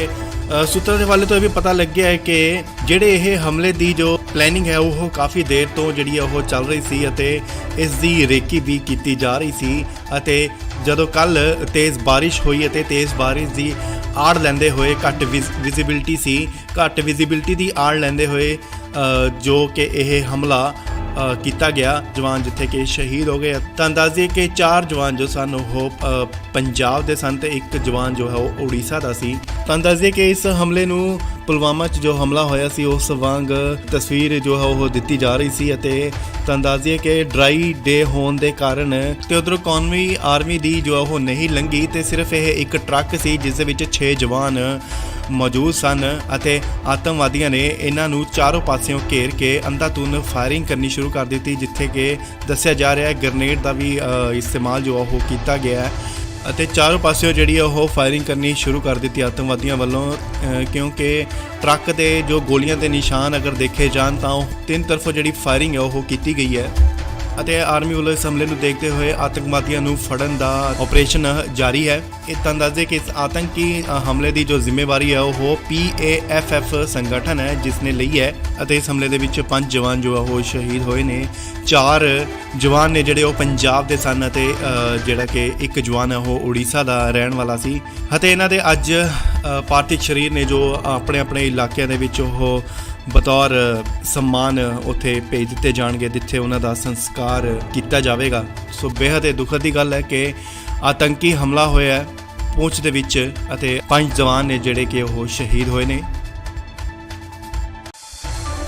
ਸੂਤਰਾਂ ਦੇ ਹਵਾਲੇ ਤੋਂ ਇਹ ਵੀ ਪਤਾ ਲੱਗਿਆ ਹੈ ਕਿ ਜਿਹੜੇ ਇਹ ਹਮਲੇ ਦੀ ਜੋ ਪਲੈਨਿੰਗ ਹੈ ਉਹ ਕਾਫੀ ਦੇਰ ਤੋਂ ਜਿਹੜੀ ਉਹ ਚੱਲ ਰਹੀ ਸੀ ਅਤੇ ਇਸ ਦੀ ਰੇਕੀ ਵੀ ਕੀਤੀ ਜਾ ਰਹੀ ਸੀ ਅਤੇ ਜਦੋਂ ਕੱਲ ਤੇਜ਼ ਬਾਰਿਸ਼ ਹੋਈ ਅਤੇ ਤੇਜ਼ ਬਾਰਿਸ਼ ਦੀ ਆੜ ਲੈਂਦੇ ਹੋਏ ਘੱਟ ਵਿਜ਼ਿਬਿਲਟੀ ਦੀ ਆੜ ਲੈਂਦੇ ਹੋਏ ਜੋ ਕਿ ਇਹ ਹਮਲਾ ਕੀਤਾ ਗਿਆ, ਜਵਾਨ ਜਿੱਥੇ ਕਿ ਸ਼ਹੀਦ ਹੋ ਗਏ। ਤੁਹਾਨੂੰ ਦੱਸ ਦਈਏ ਕਿ 4 ਜਵਾਨ ਜੋ ਸਨ ਉਹ ਪੰਜਾਬ ਦੇ ਸਨ ਤੇ ਇੱਕ ਜਵਾਨ ਜੋ ਹੈ ਉਹ ਉੜੀਸਾ ਦਾ ਸੀ। ਤੁਹਾਨੂੰ ਦੱਸ ਦਈਏ ਕਿ ਇਸ ਹਮਲੇ ਨੂੰ ਪੁਲਵਾਮਾ 'ਚ ਜੋ ਹਮਲਾ ਹੋਇਆ ਸੀ ਉਸ ਵਾਂਗ ਤਸਵੀਰ ਜੋ ਹੈ ਉਹ ਦਿੱਤੀ ਜਾ ਰਹੀ ਸੀ ਅਤੇ ਤੁਹਾਨੂੰ ਦੱਸ ਦਈਏ ਕਿ ਡਰਾਈ ਡੇ ਹੋਣ ਦੇ ਕਾਰਨ ਤੇ ਉਧਰੋਂ ਕੌਮੀ ਆਰਮੀ ਦੀ ਜੋ ਉਹ ਨਹੀਂ ਲੰਘੀ ਤੇ ਸਿਰਫ ਇਹ ਇੱਕ ਟਰੱਕ ਸੀ ਜਿਸ ਦੇ ਵਿੱਚ 6 ਜਵਾਨ ਮੌਜੂਦ ਸਨ ਅਤੇ ਆਤੰਕਵਾਦੀਆਂ ਨੇ ਇਹਨਾਂ ਨੂੰ ਚਾਰੋਂ ਪਾਸਿਓਂ ਘੇਰ ਕੇ ਅੰਧਾਧੁੰਦ ਫਾਇਰਿੰਗ ਕਰਨੀ ਸ਼ੁਰੂ ਕਰ ਦਿੱਤੀ, ਜਿੱਥੇ ਕਿ ਦੱਸਿਆ ਜਾ ਰਿਹਾ ਹੈ ਗ੍ਰੇਨੇਡ ਦਾ ਵੀ ਇਸਤੇਮਾਲ ਜੋ ਉਹ ਕੀਤਾ ਗਿਆ ਹੈ ਅਤੇ ਚਾਰੋਂ ਪਾਸਿਓਂ ਜਿਹੜੀ ਉਹ ਫਾਇਰਿੰਗ ਕਰਨੀ ਸ਼ੁਰੂ ਕਰ ਦਿੱਤੀ ਆਤੰਕਵਾਦੀਆਂ ਵੱਲੋਂ, ਕਿਉਂਕਿ ਟਰੱਕ ਦੇ ਜੋ ਗੋਲੀਆਂ ਦੇ ਨਿਸ਼ਾਨ ਅਗਰ ਦੇਖੇ ਜਾਣ ਤਾਂ ਉਹ 3 ਤਰਫੋਂ ਜਿਹੜੀ ਫਾਇਰਿੰਗ ਹੈ ਉਹ ਕੀਤੀ ਗਈ ਹੈ ਅਤੇ ਆਰਮੀ ਵੱਲੋਂ ਇਸ ਹਮਲੇ ਨੂੰ ਦੇਖਦੇ ਹੋਏ ਆਤੰਕਵਾਦੀਆਂ ਨੂੰ ਫੜਨ ਦਾ ਆਪਰੇਸ਼ਨ ਜਾਰੀ ਹੈ। ਇਹ ਤੁਹਾਨੂੰ ਦੱਸ ਦੇ ਕਿ ਇਸ ਆਤੰਕੀ ਹਮਲੇ ਦੀ ਜੋ ਜ਼ਿੰਮੇਵਾਰੀ ਹੈ ਉਹ PAFF ਸੰਗਠਨ ਹੈ ਜਿਸ ਨੇ ਲਈ ਹੈ ਅਤੇ ਇਸ ਹਮਲੇ ਦੇ ਵਿੱਚ 5 ਜਵਾਨ ਜੋ ਉਹ ਸ਼ਹੀਦ ਹੋਏ ਨੇ। 4 ਜਵਾਨ ਨੇ ਜਿਹੜੇ ਉਹ ਪੰਜਾਬ ਦੇ ਸਨ ਅਤੇ ਜਿਹੜਾ ਕਿ ਇੱਕ ਜਵਾਨ ਹੈ ਉਹ ਉੜੀਸਾ ਦਾ ਰਹਿਣ ਵਾਲਾ ਸੀ ਅਤੇ ਇਹਨਾਂ ਦੇ ਅੱਜ ਪਾਰਥਿਵ ਸਰੀਰ ਨੇ ਜੋ ਆਪਣੇ ਆਪਣੇ ਇਲਾਕਿਆਂ ਦੇ ਵਿੱਚ ਉਹ ਬਤੌਰ ਸਨਮਾਨ ਉੱਥੇ ਭੇਜ ਦਿੱਤੇ ਜਾਣਗੇ ਜਿੱਥੇ ਉਹਨਾਂ ਦਾ ਸੰਸਕਾਰ ਕੀਤਾ ਜਾਵੇਗਾ। ਸੋ ਬੇਹੱਦ ਦੁਖਦ ਦੀ ਗੱਲ ਹੈ ਕਿ ਆਤੰਕੀ ਹਮਲਾ ਹੋਇਆ ਹੈ ਪਹੁੰਚ ਦੇ ਵਿੱਚ ਅਤੇ 5 ਜਵਾਨ ਨੇ ਜਿਹੜੇ ਕਿ ਉਹ ਸ਼ਹੀਦ ਹੋਏ ਨੇ।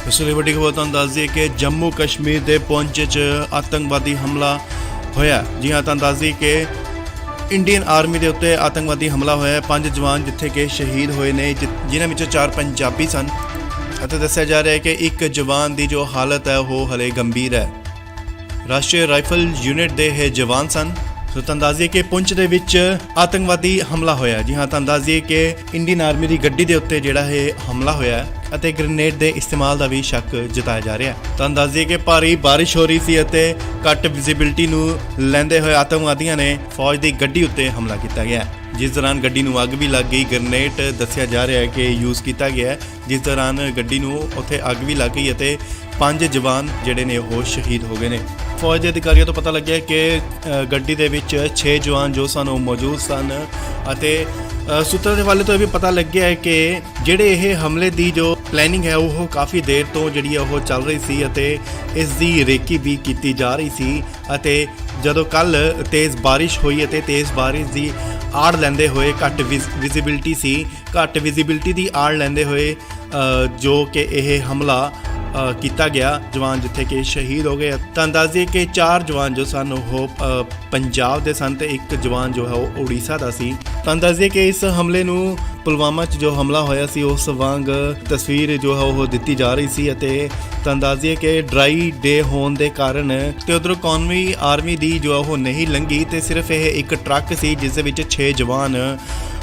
ਇਸ ਲਈ ਵੱਡੀ ਖਬਰ ਤੁਹਾਨੂੰ ਦੱਸ ਦਈਏ ਕਿ ਜੰਮੂ ਕਸ਼ਮੀਰ ਦੇ ਪੁੰਛ 'ਚ ਆਤੰਕਵਾਦੀ ਹਮਲਾ ਹੋਇਆ। ਜੀ ਹਾਂ, ਤੁਹਾਨੂੰ ਦੱਸ ਦਈਏ ਕਿ ਇੰਡੀਅਨ ਆਰਮੀ ਦੇ ਉੱਤੇ ਆਤੰਕਵਾਦੀ ਹਮਲਾ ਹੋਇਆ। 5 ਜਵਾਨ ਜਿੱਥੇ ਕਿ ਸ਼ਹੀਦ ਹੋਏ ਨੇ, ਜਿਨ੍ਹਾਂ ਵਿੱਚੋਂ 4 ਪੰਜਾਬੀ ਸਨ ਅਤੇ ਦੱਸਿਆ ਜਾ ਰਿਹਾ ਹੈ ਕਿ ਇੱਕ ਜਵਾਨ ਦੀ ਜੋ ਹਾਲਤ ਹੈ ਉਹ ਹਲੇ ਗੰਭੀਰ ਹੈ। ਰਾਸ਼ਟਰੀ ਰਾਈਫਲ ਯੂਨਿਟ ਦੇ ਇਹ ਜਵਾਨ ਸਨ। ਸੋ ਤੁਹਾਨੂੰ ਦੱਸ ਦਈਏ ਕਿ ਪੁੰਛ ਦੇ ਵਿੱਚ ਆਤੰਕਵਾਦੀ ਹਮਲਾ ਹੋਇਆ। ਜੀ ਹਾਂ, ਤੁਹਾਨੂੰ ਦੱਸ ਦਈਏ ਕਿ ਇੰਡੀਅਨ ਆਰਮੀ ਦੀ ਗੱਡੀ ਦੇ ਉੱਤੇ ਜਿਹੜਾ ਇਹ ਹਮਲਾ ਹੋਇਆ ਅਤੇ ਗ੍ਰੇਨੇਡ ਦੇ ਇਸਤੇਮਾਲ ਦਾ ਵੀ ਸ਼ੱਕ ਜਤਾਇਆ ਜਾ ਰਿਹਾ ਹੈ। ਤੁਹਾਨੂੰ ਦੱਸ ਦਈਏ ਕਿ ਭਾਰੀ ਬਾਰਿਸ਼ ਹੋ ਰਹੀ ਸੀ ਅਤੇ ਘੱਟ ਵਿਜ਼ਿਬਿਲਿਟੀ ਨੂੰ ਲੈਂਦੇ ਹੋਏ ਆਤੰਕਵਾਦੀਆਂ ਨੇ ਫੌਜ ਦੀ ਗੱਡੀ ਉੱਤੇ ਹਮਲਾ ਕੀਤਾ ਗਿਆ, ਜਿਸ ਦੌਰਾਨ ਗੱਡੀ ਨੂੰ ਅੱਗ ਵੀ ਲੱਗ ਗਈ। ਗ੍ਰੇਨੇਡ ਦੱਸਿਆ ਜਾ ਰਿਹਾ ਹੈ ਕਿ ਯੂਜ਼ ਕੀਤਾ ਗਿਆ, ਜਿਸ ਦੌਰਾਨ ਗੱਡੀ ਨੂੰ ਉੱਥੇ ਅੱਗ ਵੀ ਲੱਗ ਗਈ ਅਤੇ 5 ਜਵਾਨ ਜਿਹੜੇ ਨੇ ਉਹ ਸ਼ਹੀਦ ਹੋ ਗਏ ਨੇ। ਫੌਜ ਦੇ ਅਧਿਕਾਰੀਆਂ ਤੋਂ ਪਤਾ ਲੱਗਿਆ ਕਿ ਗੱਡੀ ਦੇ ਵਿੱਚ 6 ਜਵਾਨ ਜੋ ਸਨ ਉਹ ਮੌਜੂਦ ਸਨ ਅਤੇ ਸੂਤਰਾਂ ਦੇ ਹਵਾਲੇ ਤੋਂ ਇਹ ਵੀ ਪਤਾ ਲੱਗਿਆ ਹੈ ਕਿ ਜਿਹੜੇ ਇਹ ਹਮਲੇ ਦੀ ਜੋ ਪਲੈਨਿੰਗ ਹੈ ਉਹ ਕਾਫੀ ਦੇਰ ਤੋਂ ਜਿਹੜੀ ਉਹ ਚੱਲ ਰਹੀ ਸੀ ਅਤੇ ਇਸ ਦੀ ਰੇਕੀ ਵੀ ਕੀਤੀ ਜਾ ਰਹੀ ਸੀ। ਅਤੇ ਜਦੋਂ ਕੱਲ ਤੇਜ਼ ਬਾਰਿਸ਼ ਹੋਈ ਅਤੇ ਤੇਜ਼ ਬਾਰਿਸ਼ ਦੀ ਆੜ ਲੈਂਦੇ ਹੋਏ ਘੱਟ ਵਿਜ਼ਿਬਿਲਿਟੀ ਦੀ ਆੜ ਲੈਂਦੇ ਹੋਏ ਜੋ ਕਿ ਇਹ ਹਮਲਾ ਕੀਤਾ ਗਿਆ, ਜਵਾਨ ਜਿੱਥੇ ਕਿ ਸ਼ਹੀਦ ਹੋ ਗਏ। ਤੁਹਾਨੂੰ ਦੱਸ ਦਈਏ ਕਿ 4 ਜਵਾਨ ਜੋ ਸਨ ਉਹ ਪੰਜਾਬ ਦੇ ਸਨ ਤੇ ਇੱਕ ਜਵਾਨ ਜੋ ਹੈ ਉਹ ਉੜੀਸਾ ਦਾ ਸੀ। ਤੁਹਾਨੂੰ ਦੱਸ ਦਈਏ ਕਿ ਇਸ ਹਮਲੇ ਨੂੰ ਪੁਲਵਾਮਾ 'ਚ ਜੋ ਹਮਲਾ ਹੋਇਆ ਸੀ ਉਸ ਵਾਂਗ ਤਸਵੀਰ ਜੋ ਹੈ ਉਹ ਦਿੱਤੀ ਜਾ ਰਹੀ ਸੀ ਅਤੇ ਤੁਹਾਨੂੰ ਦੱਸ ਦਈਏ ਕਿ ਡਰਾਈ ਡੇ ਹੋਣ ਦੇ ਕਾਰਨ ਤੇ ਉਧਰੋਂ ਕੌਮੀ ਆਰਮੀ ਦੀ ਜੋ ਉਹ ਨਹੀਂ ਲੰਘੀ ਤੇ ਸਿਰਫ ਇਹ ਇੱਕ ਟਰੱਕ ਸੀ ਜਿਸ ਦੇ ਵਿੱਚ 6 ਜਵਾਨ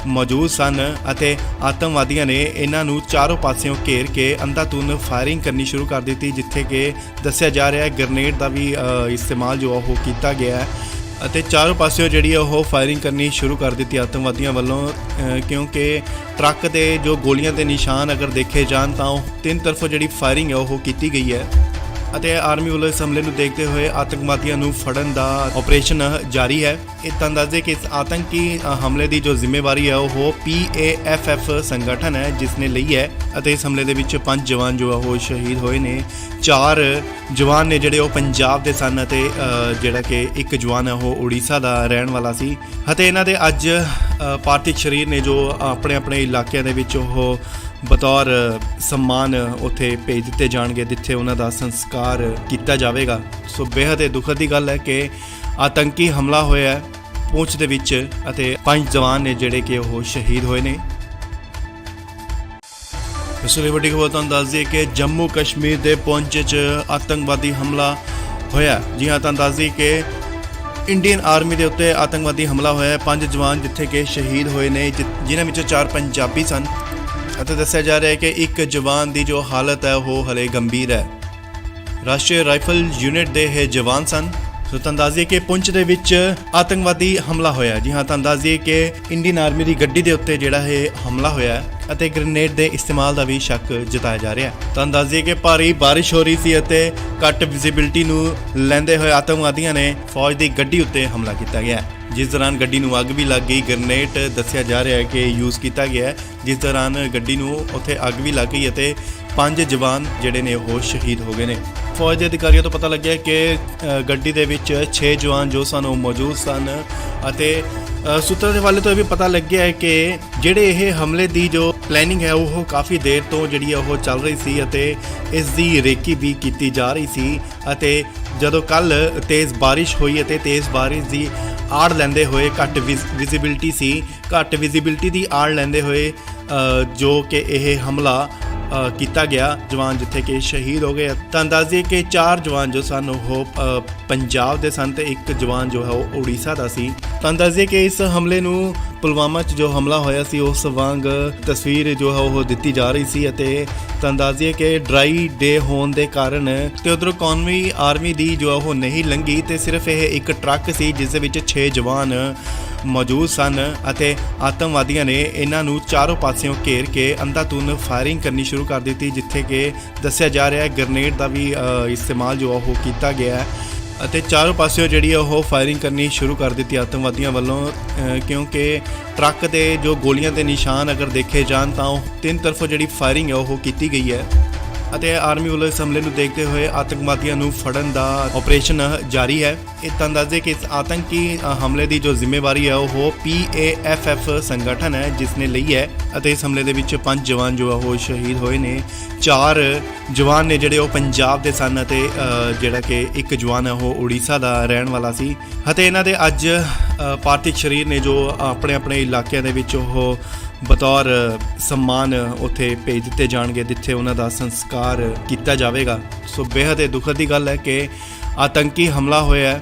ਮੌਜੂਦ ਸਨ ਅਤੇ ਆਤੰਕਵਾਦੀਆਂ ਨੇ ਇਹਨਾਂ ਨੂੰ ਚਾਰੋਂ ਪਾਸਿਓਂ ਘੇਰ ਕੇ ਅੰਧਾਧੁੰਦ ਫਾਇਰਿੰਗ ਕਰਨੀ ਸ਼ੁਰੂ ਕਰ ਦਿੱਤੀ, ਜਿੱਥੇ ਕਿ ਦੱਸਿਆ ਜਾ ਰਿਹਾ ਹੈ ਗ੍ਰੇਨੇਡ ਦਾ ਵੀ ਇਸਤੇਮਾਲ ਜੋ ਉਹ ਕੀਤਾ ਗਿਆ ਹੈ ਅਤੇ ਚਾਰੋਂ ਪਾਸਿਓਂ ਜਿਹੜੀ ਉਹ ਫਾਇਰਿੰਗ ਕਰਨੀ ਸ਼ੁਰੂ ਕਰ ਦਿੱਤੀ ਆਤੰਕਵਾਦੀਆਂ ਵੱਲੋਂ, ਕਿਉਂਕਿ ਟਰੱਕ ਦੇ ਜੋ ਗੋਲੀਆਂ ਦੇ ਨਿਸ਼ਾਨ ਅਗਰ ਦੇਖੇ ਜਾਣ ਤਾਂ ਉਹ 3 ਤਰਫੋਂ ਜਿਹੜੀ ਫਾਇਰਿੰਗ ਹੈ ਉਹ ਕੀਤੀ ਗਈ ਹੈ ਅਤੇ ਆਰਮੀ ਵੱਲੋਂ ਇਸ ਹਮਲੇ ਨੂੰ ਦੇਖਦੇ ਹੋਏ ਆਤੰਕਵਾਦੀਆਂ ਨੂੰ ਫੜਨ ਦਾ ਆਪਰੇਸ਼ਨ ਜਾਰੀ ਹੈ। ਇਹ ਤਾਂ ਦੱਸਦੇ ਕਿ ਇਸ ਆਤੰਕੀ ਹਮਲੇ ਦੀ ਜੋ ਜ਼ਿੰਮੇਵਾਰੀ ਹੈ ਉਹ PAFF ਸੰਗਠਨ ਹੈ ਜਿਸ ਨੇ ਲਈ ਹੈ ਅਤੇ ਇਸ ਹਮਲੇ ਦੇ ਵਿੱਚ 5 ਜਵਾਨ ਜੋ ਉਹ ਸ਼ਹੀਦ ਹੋਏ ਨੇ। 4 ਜਵਾਨ ਨੇ ਜਿਹੜੇ ਉਹ ਪੰਜਾਬ ਦੇ ਸਨ ਅਤੇ ਜਿਹੜਾ ਕਿ ਇੱਕ ਜਵਾਨ ਹੈ ਉਹ ਉੜੀਸਾ ਦਾ ਰਹਿਣ ਵਾਲਾ ਸੀ ਅਤੇ ਇਹਨਾਂ ਦੇ ਅੱਜ ਪਾਰਥਿਵ ਸਰੀਰ ਨੇ ਜੋ ਆਪਣੇ ਇਲਾਕਿਆਂ ਦੇ ਵਿੱਚ ਉਹ ਬਤੌਰ ਸਨਮਾਨ ਉੱਥੇ ਭੇਜ ਦਿੱਤੇ ਜਾਣਗੇ, ਜਿੱਥੇ ਉਹਨਾਂ ਦਾ ਸੰਸਕਾਰ ਕੀਤਾ ਜਾਵੇਗਾ। ਸੋ ਬੇਹੱਦ ਦੁਖਦ ਦੀ ਗੱਲ ਹੈ ਕਿ ਆਤੰਕੀ ਹਮਲਾ ਹੋਇਆ ਹੈ ਪੁੰਛ ਦੇ ਵਿੱਚ ਅਤੇ 5 ਜਵਾਨ ਨੇ ਜਿਹੜੇ ਕਿ ਉਹ ਸ਼ਹੀਦ ਹੋਏ ਨੇ। ਇਸ ਲਈ ਵੱਡੀ ਖਬਰ ਤੁਹਾਨੂੰ ਦੱਸ ਦਈਏ ਕਿ ਜੰਮੂ ਕਸ਼ਮੀਰ ਦੇ ਪੁੰਛ 'ਚ ਆਤੰਕਵਾਦੀ ਹਮਲਾ ਹੋਇਆ। ਜੀ ਹਾਂ, ਤੁਹਾਨੂੰ ਦੱਸ ਦਈਏ ਕਿ ਇੰਡੀਅਨ ਆਰਮੀ ਦੇ ਉੱਤੇ ਆਤੰਕਵਾਦੀ ਹਮਲਾ ਹੋਇਆ। 5 ਜਵਾਨ ਜਿੱਥੇ ਕਿ ਸ਼ਹੀਦ ਹੋਏ ਨੇ, ਜਿਨ੍ਹਾਂ ਵਿੱਚੋਂ 4 ਪੰਜਾਬੀ ਸਨ ਅਤੇ ਦੱਸਿਆ ਜਾ ਰਿਹਾ ਹੈ ਕਿ ਇੱਕ ਜਵਾਨ ਦੀ ਜੋ ਹਾਲਤ ਹੈ ਉਹ ਹਲੇ ਗੰਭੀਰ ਹੈ। ਰਾਸ਼ਟਰੀ ਰਾਈਫਲ ਯੂਨਿਟ ਦੇ ਇਹ ਜਵਾਨ ਸਨ। ਸੋ ਤੁਹਾਨੂੰ ਦੱਸ ਦਈਏ ਕਿ ਪੁੰਛ ਦੇ ਵਿੱਚ ਆਤੰਕਵਾਦੀ ਹਮਲਾ ਹੋਇਆ। ਜੀ ਹਾਂ, ਤੁਹਾਨੂੰ ਦੱਸ ਦਈਏ ਕਿ ਇੰਡੀਅਨ ਆਰਮੀ ਦੀ ਗੱਡੀ ਦੇ ਉੱਤੇ ਜਿਹੜਾ ਇਹ ਹਮਲਾ ਹੋਇਆ ਅਤੇ ਗ੍ਰੇਨੇਡ ਦੇ ਇਸਤੇਮਾਲ ਦਾ ਵੀ ਸ਼ੱਕ ਜਤਾਇਆ ਜਾ ਰਿਹਾ ਹੈ। ਤੁਹਾਨੂੰ ਦੱਸ ਦਈਏ ਕਿ ਭਾਰੀ ਬਾਰਿਸ਼ ਹੋ ਰਹੀ ਸੀ ਅਤੇ ਘੱਟ ਵਿਜ਼ਿਬਿਲਿਟੀ ਨੂੰ ਲੈਂਦੇ ਹੋਏ ਆਤੰਕਵਾਦੀਆਂ ਨੇ ਫੌਜ ਦੀ ਗੱਡੀ ਉੱਤੇ ਹਮਲਾ ਕੀਤਾ ਗਿਆ, ਜਿਸ ਦੌਰਾਨ ਗੱਡੀ ਨੂੰ ਅੱਗ ਵੀ ਲੱਗ ਗਈ। ਗ੍ਰੇਨੇਡ ਦੱਸਿਆ ਜਾ ਰਿਹਾ ਹੈ ਕਿ ਯੂਜ਼ ਕੀਤਾ ਗਿਆ, ਜਿਸ ਦੌਰਾਨ ਗੱਡੀ ਨੂੰ ਉੱਥੇ ਅੱਗ ਵੀ ਲੱਗ ਗਈ ਅਤੇ 5 ਜਵਾਨ ਜਿਹੜੇ ਨੇ ਉਹ ਸ਼ਹੀਦ ਹੋ ਗਏ ਨੇ। ਫੌਜ ਦੇ ਅਧਿਕਾਰੀਆਂ ਤੋਂ ਪਤਾ ਲੱਗਿਆ ਕਿ ਗੱਡੀ ਦੇ ਵਿੱਚ 6 ਜਵਾਨ ਜੋ ਸਨ ਉਹ ਮੌਜੂਦ ਸਨ ਅਤੇ ਸੂਤਰਾਂ ਦੇ ਹਵਾਲੇ ਤੋਂ ਇਹ ਵੀ ਪਤਾ ਲੱਗਿਆ ਹੈ ਕਿ ਜਿਹੜੇ ਇਹ ਹਮਲੇ ਦੀ ਜੋ ਪਲੈਨਿੰਗ ਹੈ ਉਹ ਕਾਫੀ ਦੇਰ ਤੋਂ ਜਿਹੜੀ ਉਹ ਚੱਲ ਰਹੀ ਸੀ ਅਤੇ ਇਸ ਦੀ ਰੇਕੀ ਵੀ ਕੀਤੀ ਜਾ ਰਹੀ ਸੀ ਅਤੇ ਜਦੋਂ ਕੱਲ ਤੇਜ਼ ਬਾਰਿਸ਼ ਹੋਈ ਅਤੇ ਤੇਜ਼ ਬਾਰਿਸ਼ ਦੀ ਆੜ ਲੈਂਦੇ ਹੋਏ ਘੱਟ ਵਿਜ਼ਿਬਿਲਿਟੀ ਦੀ ਆੜ ਲੈਂਦੇ ਹੋਏ ਜੋ ਕਿ ਇਹ ਹਮਲਾ ਕੀਤਾ ਗਿਆ, ਜਵਾਨ ਜਿੱਥੇ ਕਿ ਸ਼ਹੀਦ ਹੋ ਗਏ। ਤੁਹਾਨੂੰ ਦੱਸ ਦਈਏ ਕਿ 4 ਜਵਾਨ ਜੋ ਸਨ ਉਹ ਪੰਜਾਬ ਦੇ ਸਨ ਤੇ ਇੱਕ ਜਵਾਨ ਜੋ ਹੈ ਉਹ ਉੜੀਸਾ ਦਾ ਸੀ। ਤੁਹਾਨੂੰ ਦੱਸ ਦਈਏ ਕਿ ਇਸ ਹਮਲੇ ਨੂੰ ਪੁਲਵਾਮਾ 'ਚ ਜੋ ਹਮਲਾ ਹੋਇਆ ਸੀ ਉਸ ਵਾਂਗ ਤਸਵੀਰ ਜੋ ਹੈ ਉਹ ਦਿੱਤੀ ਜਾ ਰਹੀ ਸੀ ਅਤੇ ਤੁਹਾਨੂੰ ਦੱਸ ਦਈਏ ਕਿ ਡਰਾਈ ਡੇ ਹੋਣ ਦੇ ਕਾਰਨ ਤੇ ਉਧਰੋਂ ਕੌਮੀ ਆਰਮੀ ਦੀ ਜੋ ਉਹ ਨਹੀਂ ਲੰਘੀ ਤੇ ਸਿਰਫ ਇਹ ਇੱਕ ਟਰੱਕ ਸੀ ਜਿਸ ਦੇ ਵਿੱਚ 6 ਜਵਾਨ ਮੌਜੂਦ ਸਨ ਅਤੇ ਆਤੰਕਵਾਦੀਆਂ ਨੇ ਇਹਨਾਂ ਨੂੰ ਚਾਰੋਂ ਪਾਸਿਓਂ ਘੇਰ ਕੇ ਅੰਧਾਧੁੰਦ ਫਾਇਰਿੰਗ ਕਰਨੀ ਸ਼ੁਰੂ ਕਰ ਦਿੱਤੀ, ਜਿੱਥੇ ਕਿ ਦੱਸਿਆ ਜਾ ਰਿਹਾ ਹੈ ਗ੍ਰੇਨੇਡ ਦਾ ਵੀ ਇਸਤੇਮਾਲ ਜੋ ਉਹ ਕੀਤਾ ਗਿਆ ਹੈ ਅਤੇ ਚਾਰੋਂ ਪਾਸਿਓਂ ਜਿਹੜੀ ਉਹ ਫਾਇਰਿੰਗ ਕਰਨੀ ਸ਼ੁਰੂ ਕਰ ਦਿੱਤੀ ਆਤੰਕਵਾਦੀਆਂ ਵੱਲੋਂ, ਕਿਉਂਕਿ ਟਰੱਕ ਦੇ ਜੋ ਗੋਲੀਆਂ ਦੇ ਨਿਸ਼ਾਨ ਅਗਰ ਦੇਖੇ ਜਾਣ ਤਾਂ ਉਹ 3 ਤਰਫੋਂ ਜਿਹੜੀ ਫਾਇਰਿੰਗ ਹੈ ਉਹ ਕੀਤੀ ਗਈ ਹੈ ਅਤੇ ਆਰਮੀ ਵੱਲੋਂ ਇਸ ਹਮਲੇ ਨੂੰ ਦੇਖਦੇ ਹੋਏ ਆਤੰਕਵਾਦੀਆਂ ਨੂੰ ਫੜਨ ਦਾ ਆਪਰੇਸ਼ਨ ਜਾਰੀ ਹੈ। ਇਹ ਤਾਂ ਦੱਸਦੇ ਕਿ ਇਸ ਆਤੰਕੀ ਹਮਲੇ ਦੀ ਜੋ ਜ਼ਿੰਮੇਵਾਰੀ ਹੈ ਉਹ PAFF ਸੰਗਠਨ ਹੈ ਜਿਸ ਨੇ ਲਈ ਹੈ ਅਤੇ ਇਸ ਹਮਲੇ ਦੇ ਵਿੱਚ 5 ਜਵਾਨ ਜੋ ਉਹ ਸ਼ਹੀਦ ਹੋਏ ਨੇ। 4 ਜਵਾਨ ਨੇ ਜਿਹੜੇ ਉਹ ਪੰਜਾਬ ਦੇ ਸਨ ਅਤੇ ਜਿਹੜਾ ਕਿ ਇੱਕ ਜਵਾਨ ਹੈ ਉਹ ਉੜੀਸਾ ਦਾ ਰਹਿਣ ਵਾਲਾ ਸੀ ਅਤੇ ਇਹਨਾਂ ਦੇ ਅੱਜ ਪਾਰਥਿਵ ਸਰੀਰ ਨੇ ਜੋ ਆਪਣੇ ਆਪਣੇ ਇਲਾਕਿਆਂ ਦੇ ਵਿੱਚ ਉਹ ਬਤੌਰ ਸਨਮਾਨ ਉੱਥੇ ਭੇਜ ਦਿੱਤੇ ਜਾਣਗੇ ਜਿੱਥੇ ਉਹਨਾਂ ਦਾ ਸੰਸਕਾਰ ਕੀਤਾ ਜਾਵੇਗਾ। ਸੋ ਬੇहद ਦੁਖਦ ਦੀ ਗੱਲ ਹੈ ਕਿ ਆਤੰਕੀ ਹਮਲਾ ਹੋਇਆ ਹੈ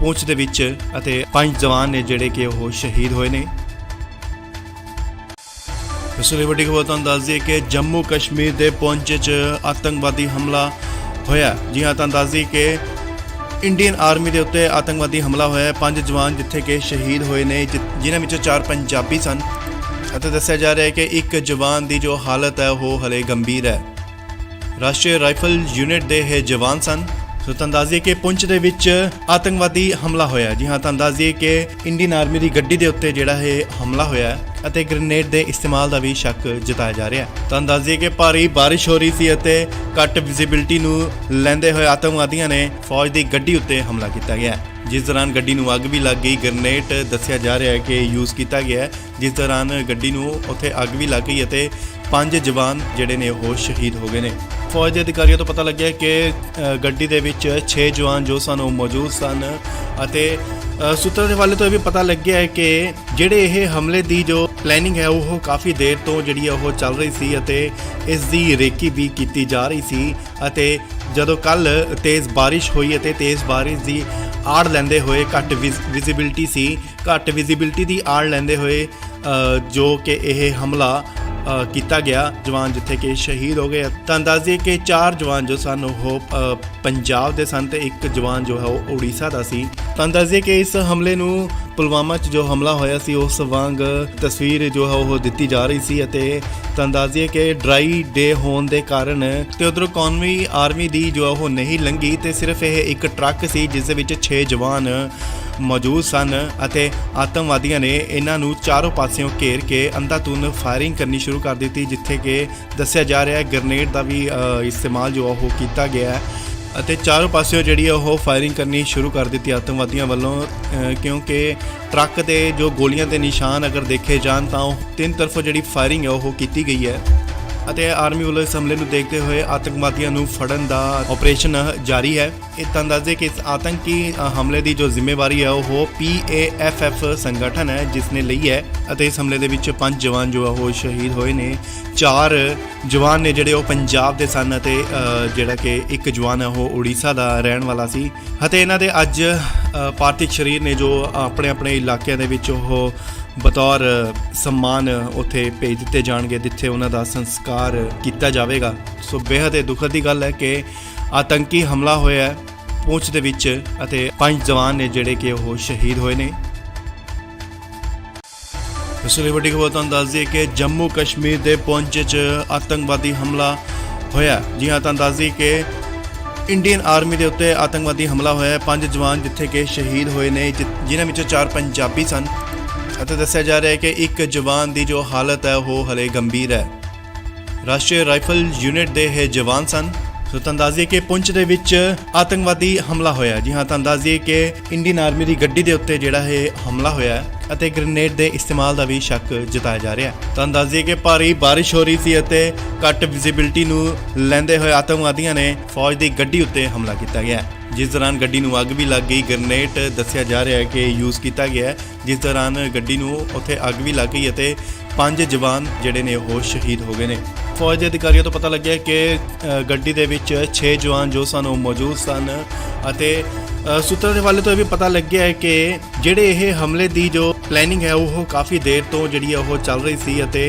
ਪੂੰਛ ਦੇ ਵਿੱਚ ਅਤੇ 5 ਜਵਾਨ ਨੇ ਜਿਹੜੇ ਕਿ ਉਹ ਸ਼ਹੀਦ ਹੋਏ ਨੇ। ਇਸ ਲਈ ਵੱਡੀ ਖਬਰ ਤੁਹਾਨੂੰ ਦੱਸ ਦਈਏ ਕਿ ਜੰਮੂ ਕਸ਼ਮੀਰ ਦੇ ਪੂੰਛ 'ਚ ਆਤੰਕਵਾਦੀ ਹਮਲਾ ਹੋਇਆ। ਜੀ ਹਾਂ, ਤੁਹਾਨੂੰ ਦੱਸ ਦਈਏ ਕਿ ਇੰਡੀਅਨ ਆਰਮੀ ਦੇ ਉੱਤੇ ਆਤੰਕਵਾਦੀ ਹਮਲਾ ਹੋਇਆ। 5 ਜਵਾਨ ਜਿੱਥੇ ਕਿ ਸ਼ਹੀਦ ਹੋਏ ਨੇ ਜਿਨ੍ਹਾਂ ਵਿੱਚੋਂ 4 ਪੰਜਾਬੀ ਸਨ ਅਤੇ ਦੱਸਿਆ ਜਾ ਰਿਹਾ ਹੈ ਕਿ ਇੱਕ ਜਵਾਨ ਦੀ ਜੋ ਹਾਲਤ ਹੈ ਉਹ ਹਲੇ ਗੰਭੀਰ ਹੈ। ਰਾਸ਼ਟਰੀ ਰਾਈਫਲ ਯੂਨਿਟ ਦੇ ਇਹ ਜਵਾਨ ਸਨ। ਸੋ ਤੁਹਾਨੂੰ ਦੱਸ ਦਈਏ ਕਿ ਪੁੰਛ ਦੇ ਵਿੱਚ ਆਤੰਕਵਾਦੀ ਹਮਲਾ ਹੋਇਆ। ਜੀ ਹਾਂ, ਤੁਹਾਨੂੰ ਦੱਸ ਦਈਏ ਕਿ ਇੰਡੀਅਨ ਆਰਮੀ ਦੀ ਗੱਡੀ ਦੇ ਉੱਤੇ ਜਿਹੜਾ ਇਹ ਹਮਲਾ ਹੋਇਆ ਅਤੇ ਗ੍ਰੇਨੇਡ ਦੇ ਇਸਤੇਮਾਲ ਦਾ ਵੀ ਸ਼ੱਕ ਜਤਾਇਆ ਜਾ ਰਿਹਾ ਹੈ। ਤੁਹਾਨੂੰ ਦੱਸ ਦਈਏ ਕਿ ਭਾਰੀ ਬਾਰਿਸ਼ ਹੋ ਰਹੀ ਸੀ ਅਤੇ ਘੱਟ ਵਿਜ਼ਿਬਿਲਟੀ ਨੂੰ ਲੈਂਦੇ ਹੋਏ ਆਤੰਕਵਾਦੀਆਂ ਨੇ ਫੌਜ ਦੀ ਗੱਡੀ ਉੱਤੇ ਹਮਲਾ ਕੀਤਾ ਗਿਆ, ਜਿਸ ਦੌਰਾਨ ਗੱਡੀ ਨੂੰ ਅੱਗ ਵੀ ਲੱਗ ਗਈ। ਗ੍ਰੇਨੇਡ ਦੱਸਿਆ ਜਾ ਰਿਹਾ ਹੈ ਕਿ ਯੂਜ਼ ਕੀਤਾ ਗਿਆ ਹੈ, ਜਿਸ ਦੌਰਾਨ ਗੱਡੀ ਨੂੰ ਉੱਥੇ ਅੱਗ ਵੀ ਲੱਗ ਗਈ ਅਤੇ 5 ਜਵਾਨ ਜਿਹੜੇ ਨੇ ਉਹ ਸ਼ਹੀਦ ਹੋ ਗਏ ਨੇ। ਫੌਜ ਦੇ ਅਧਿਕਾਰੀਆਂ ਤੋਂ ਪਤਾ ਲੱਗਿਆ ਕਿ ਗੱਡੀ ਦੇ ਵਿੱਚ 6 ਜਵਾਨ ਜੋ ਸਨ ਉਹ ਮੌਜੂਦ ਸਨ ਅਤੇ ਸੂਤਰਾਂ ਦੇ ਹਵਾਲੇ ਤੋਂ ਇਹ ਵੀ ਪਤਾ ਲੱਗਿਆ ਹੈ ਕਿ ਜਿਹੜੇ ਇਹ ਹਮਲੇ ਦੀ ਜੋ ਪਲੈਨਿੰਗ ਹੈ ਉਹ ਕਾਫੀ ਦੇਰ ਤੋਂ ਜਿਹੜੀ ਹੈ ਉਹ ਚੱਲ ਰਹੀ ਸੀ ਅਤੇ ਇਸ ਦੀ ਰੇਕੀ ਵੀ ਕੀਤੀ ਜਾ ਰਹੀ ਸੀ। ਅਤੇ ਜਦੋਂ ਕੱਲ ਤੇਜ਼ ਬਾਰਿਸ਼ ਹੋਈ ਅਤੇ ਤੇਜ਼ ਬਾਰਿਸ਼ ਦੀ ਆੜ ਲੈਂਦੇ ਹੋਏ ਘੱਟ ਵਿਜ਼ਿਬਿਲਟੀ ਸੀ, ਘੱਟ ਵਿਜ਼ਿਬਿਲਟੀ ਦੀ ਆੜ ਲੈਂਦੇ ਹੋਏ ਜੋ ਕਿ ਇਹ ਹਮਲਾ ਕੀਤਾ ਗਿਆ, ਜਵਾਨ ਜਿੱਥੇ ਕਿ ਸ਼ਹੀਦ ਹੋ ਗਏ। ਤਾਂ ਦੱਸ ਦਈਏ ਕਿ 4 ਜਵਾਨ ਜੋ ਸਨ ਉਹ ਪੰਜਾਬ ਦੇ ਸਨ ਤੇ ਇੱਕ ਜਵਾਨ ਜੋ ਹੈ ਉਹ ਉੜੀਸਾ ਦਾ ਸੀ। ਤਾਂ ਦੱਸ ਦਈਏ ਕਿ ਇਸ ਹਮਲੇ ਨੂੰ ਪੁਲਵਾਮਾ 'ਚ ਜੋ ਹਮਲਾ ਹੋਇਆ ਸੀ ਉਸ ਵਾਂਗ ਤਸਵੀਰ ਜੋ ਹੈ ਉਹ ਦਿੱਤੀ ਜਾ ਰਹੀ ਸੀ ਅਤੇ ਤਾਂ ਦੱਸ ਦਈਏ ਕਿ ਡਰਾਈ ਡੇ ਹੋਣ ਦੇ ਕਾਰਨ ਤੇ ਉਧਰੋਂ ਕੌਮੀ ਆਰਮੀ ਦੀ ਜੋ ਉਹ ਨਹੀਂ ਲੰਘੀ ਤੇ ਸਿਰਫ ਇਹ ਇੱਕ ਟਰੱਕ ਸੀ ਜਿਸ ਦੇ ਵਿੱਚ 6 ਜਵਾਨ ਮੌਜੂਦ ਸਨ ਅਤੇ ਆਤੰਕਵਾਦੀਆਂ ਨੇ ਇਹਨਾਂ ਨੂੰ ਚਾਰੋਂ ਪਾਸਿਓਂ ਘੇਰ ਕੇ ਅੰਧਾਧੁੰਦ ਫਾਇਰਿੰਗ ਕਰਨੀ ਸ਼ੁਰੂ ਕਰ ਦਿੱਤੀ, ਜਿੱਥੇ ਕਿ ਦੱਸਿਆ ਜਾ ਰਿਹਾ ਹੈ ਗ੍ਰੇਨੇਡ ਦਾ ਵੀ ਇਸਤੇਮਾਲ ਜੋ ਉਹ ਕੀਤਾ ਗਿਆ ਹੈ ਅਤੇ ਚਾਰੋਂ ਪਾਸਿਓਂ ਜਿਹੜੀ ਉਹ ਫਾਇਰਿੰਗ ਕਰਨੀ ਸ਼ੁਰੂ ਕਰ ਦਿੱਤੀ ਆਤੰਕਵਾਦੀਆਂ ਵੱਲੋਂ, ਕਿਉਂਕਿ ਟਰੱਕ ਦੇ ਜੋ ਗੋਲੀਆਂ ਦੇ ਨਿਸ਼ਾਨ ਅਗਰ ਦੇਖੇ ਜਾਣ ਤਾਂ ਉਹ 3 ਤਰਫੋਂ ਜਿਹੜੀ ਫਾਇਰਿੰਗ ਹੈ ਉਹ ਕੀਤੀ ਗਈ ਹੈ ਅਤੇ ਆਰਮੀ ਵੱਲੋਂ ਇਸ ਹਮਲੇ ਨੂੰ ਦੇਖਦੇ ਹੋਏ ਆਤੰਕਵਾਦੀਆਂ ਨੂੰ ਫੜਨ ਦਾ ਆਪਰੇਸ਼ਨ ਜਾਰੀ ਹੈ। ਇਹ ਤਾਂ ਦੱਸਦੇ ਕਿ ਇਸ ਆਤੰਕੀ ਹਮਲੇ ਦੀ ਜੋ ਜ਼ਿੰਮੇਵਾਰੀ ਹੈ ਉਹ PAFF ਸੰਗਠਨ ਹੈ ਜਿਸ ਨੇ ਲਈ ਹੈ ਅਤੇ ਇਸ ਹਮਲੇ ਦੇ ਵਿੱਚ 5 ਜਵਾਨ ਜੋ ਉਹ ਸ਼ਹੀਦ ਹੋਏ ਨੇ। 4 ਜਵਾਨ ਨੇ ਜਿਹੜੇ ਉਹ ਪੰਜਾਬ ਦੇ ਸਨ ਅਤੇ ਜਿਹੜਾ ਕਿ ਇੱਕ ਜਵਾਨ ਹੈ ਉਹ ਉੜੀਸਾ ਦਾ ਰਹਿਣ ਵਾਲਾ ਸੀ ਅਤੇ ਇਹਨਾਂ ਦੇ ਅੱਜ ਪਾਰਥਿਵ ਸਰੀਰ ਨੇ ਜੋ ਆਪਣੇ ਆਪਣੇ ਇਲਾਕਿਆਂ ਦੇ ਵਿੱਚ ਉਹ ਬਤੌਰ ਸਨਮਾਨ ਉੱਥੇ ਭੇਜ ਦਿੱਤੇ ਜਾਣਗੇ ਜਿੱਥੇ ਉਹਨਾਂ ਦਾ ਸੰਸਕਾਰ ਕੀਤਾ ਜਾਵੇਗਾ। ਸੋ ਬੇहद ਦੁਖਦ ਦੀ ਗੱਲ ਹੈ ਕਿ ਆਤੰਕੀ ਹਮਲਾ ਹੋਇਆ ਹੈ ਪੂੰਛ ਦੇ ਵਿੱਚ ਅਤੇ 5 ਜਵਾਨ ਨੇ ਜਿਹੜੇ ਕਿ ਉਹ ਸ਼ਹੀਦ ਹੋਏ ਨੇ। ਇਸ ਲਈ ਵੱਡੀ ਖਬਰ ਤੁਹਾਨੂੰ ਦੱਸ ਦਈਏ ਕਿ ਜੰਮੂ ਕਸ਼ਮੀਰ ਦੇ ਪੂੰਛ 'ਚ ਆਤੰਕਵਾਦੀ ਹਮਲਾ ਹੋਇਆ। ਜੀ ਹਾਂ, ਤੁਹਾਨੂੰ ਦੱਸ ਦਈਏ ਕਿ ਇੰਡੀਅਨ ਆਰਮੀ ਦੇ ਉੱਤੇ ਆਤੰਕਵਾਦੀ ਹਮਲਾ ਹੋਇਆ। 5 ਜਵਾਨ ਜਿੱਥੇ ਕਿ ਸ਼ਹੀਦ ਹੋਏ ਨੇ ਜਿਨ੍ਹਾਂ ਵਿੱਚੋਂ 4 ਪੰਜਾਬੀ ਸਨ ਅਤੇ ਦੱਸਿਆ ਜਾ ਰਿਹਾ ਹੈ ਕਿ ਇੱਕ ਜਵਾਨ ਦੀ ਜੋ ਹਾਲਤ ਹੈ ਉਹ ਹਲੇ ਗੰਭੀਰ ਹੈ। ਰਾਸ਼ਟਰੀ ਰਾਈਫਲ ਯੂਨਿਟ ਦੇ ਇਹ ਜਵਾਨ ਸਨ। ਸੋ ਤੁਹਾਨੂੰ ਦੱਸ ਦਈਏ ਕਿ ਪੁੰਛ ਦੇ ਵਿੱਚ ਆਤੰਕਵਾਦੀ ਹਮਲਾ ਹੋਇਆ। ਜੀ ਹਾਂ, ਤੁਹਾਨੂੰ ਦੱਸ ਦਈਏ ਕਿ ਇੰਡੀਅਨ ਆਰਮੀ ਦੀ ਗੱਡੀ ਦੇ ਉੱਤੇ ਜਿਹੜਾ ਇਹ ਹਮਲਾ ਹੋਇਆ ਅਤੇ ਗ੍ਰੇਨੇਡ ਦੇ ਇਸਤੇਮਾਲ ਦਾ ਵੀ ਸ਼ੱਕ ਜਤਾਇਆ ਜਾ ਰਿਹਾ ਹੈ। ਤੁਹਾਨੂੰ ਦੱਸ ਦਈਏ ਕਿ ਭਾਰੀ ਬਾਰਿਸ਼ ਹੋ ਰਹੀ ਸੀ ਅਤੇ ਘੱਟ ਵਿਜ਼ਿਬਿਲਟੀ ਨੂੰ ਲੈਂਦੇ ਹੋਏ ਆਤੰਕਵਾਦੀਆਂ ਨੇ ਫੌਜ ਦੀ ਗੱਡੀ ਉੱਤੇ ਹਮਲਾ ਕੀਤਾ ਗਿਆ, ਜਿਸ ਦੌਰਾਨ ਗੱਡੀ ਨੂੰ ਅੱਗ ਵੀ ਲੱਗ ਗਈ। ਗ੍ਰੇਨੇਡ ਦੱਸਿਆ ਜਾ ਰਿਹਾ ਹੈ ਕਿ ਯੂਜ਼ ਕੀਤਾ ਗਿਆ, ਜਿਸ ਦੌਰਾਨ ਗੱਡੀ ਨੂੰ ਉੱਥੇ ਅੱਗ ਵੀ ਲੱਗ ਗਈ ਅਤੇ 5 ਜਵਾਨ ਜਿਹੜੇ ਨੇ ਉਹ ਸ਼ਹੀਦ ਹੋ ਗਏ ਨੇ। ਫੌਜ ਦੇ ਅਧਿਕਾਰੀਆਂ ਤੋਂ ਪਤਾ ਲੱਗਿਆ ਕਿ ਗੱਡੀ ਦੇ ਵਿੱਚ 6 ਜਵਾਨ ਜੋ ਸਨ ਉਹ ਮੌਜੂਦ ਸਨ ਅਤੇ ਸੂਤਰਾਂ ਦੇ ਹਵਾਲੇ ਤੋਂ ਇਹ ਵੀ ਪਤਾ ਲੱਗਿਆ ਹੈ ਕਿ ਜਿਹੜੇ ਇਹ ਹਮਲੇ ਦੀ ਜੋ ਪਲੈਨਿੰਗ ਹੈ ਉਹ ਕਾਫੀ ਦੇਰ ਤੋਂ ਜਿਹੜੀ ਉਹ ਚੱਲ ਰਹੀ ਸੀ ਅਤੇ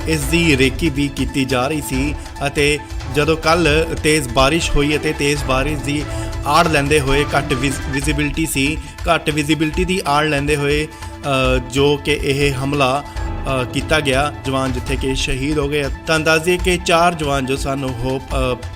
ਇਸ ਦੀ ਰੇਕੀ ਵੀ ਕੀਤੀ ਜਾ ਰਹੀ ਸੀ ਅਤੇ ਜਦੋਂ ਕੱਲ ਤੇਜ਼ ਬਾਰਿਸ਼ ਹੋਈ ਅਤੇ ਤੇਜ਼ ਬਾਰਿਸ਼ ਦੀ ਆੜ ਲੈਂਦੇ ਹੋਏ ਘੱਟ ਵਿਜ਼ਿਬਿਲਟੀ ਸੀ, ਘੱਟ ਵਿਜ਼ਿਬਿਲਟੀ ਦੀ ਆੜ ਲੈਂਦੇ ਹੋਏ ਜੋ ਕਿ ਇਹ ਹਮਲਾ ਕੀਤਾ ਗਿਆ ਜਵਾਨ ਜਿੱਥੇ ਕਿ ਸ਼ਹੀਦ ਹੋ ਗਏ। ਤਾਂ ਦੱਸ ਦਈਏ ਕਿ 4 ਜਵਾਨ ਜੋ ਸਨ ਉਹ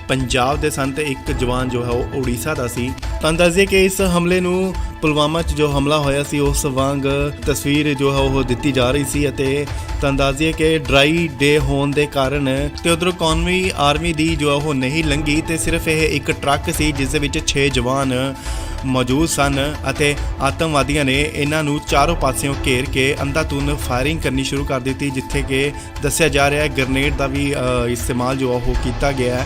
ਪੰਜਾਬ ਦੇ ਸਨ ਤੇ ਇੱਕ ਜਵਾਨ ਜੋ ਹੈ ਉਹ ਉੜੀਸਾ ਦਾ ਸੀ। ਤਾਂ ਦੱਸ ਦਈਏ ਕਿ ਇਸ ਹਮਲੇ ਨੂੰ ਪੁਲਵਾਮਾ 'ਚ ਜੋ ਹਮਲਾ ਹੋਇਆ ਸੀ ਉਸ ਵਾਂਗ ਤਸਵੀਰ ਜੋ ਹੈ ਉਹ ਦਿੱਤੀ ਜਾ ਰਹੀ ਸੀ ਅਤੇ ਤਾਂ ਦੱਸ ਦਈਏ ਕਿ ਡਰਾਈ ਡੇ ਹੋਣ ਦੇ ਕਾਰਨ ਤੇ ਉਧਰੋਂ ਕੌਮੀ ਆਰਮੀ ਦੀ ਜੋ ਉਹ ਨਹੀਂ ਲੰਘੀ ਤੇ ਸਿਰਫ ਇਹ ਇੱਕ ਟਰੱਕ ਸੀ ਜਿਸ ਦੇ ਵਿੱਚ 6 ਜਵਾਨ ਮੌਜੂਦ ਸਨ ਅਤੇ ਆਤੰਕਵਾਦੀਆਂ ਨੇ ਇਹਨਾਂ ਨੂੰ ਚਾਰੋਂ ਪਾਸਿਓਂ ਘੇਰ ਕੇ ਅੰਧਾਧੁੰਦ ਫਾਇਰਿੰਗ ਕਰਨੀ ਸ਼ੁਰੂ ਕਰ ਦਿੱਤੀ, ਜਿੱਥੇ ਕਿ ਦੱਸਿਆ ਜਾ ਰਿਹਾ ਹੈ ਗ੍ਰਨੇਡ ਦਾ ਵੀ ਇਸਤੇਮਾਲ ਜੋ ਉਹ ਕੀਤਾ ਗਿਆ ਹੈ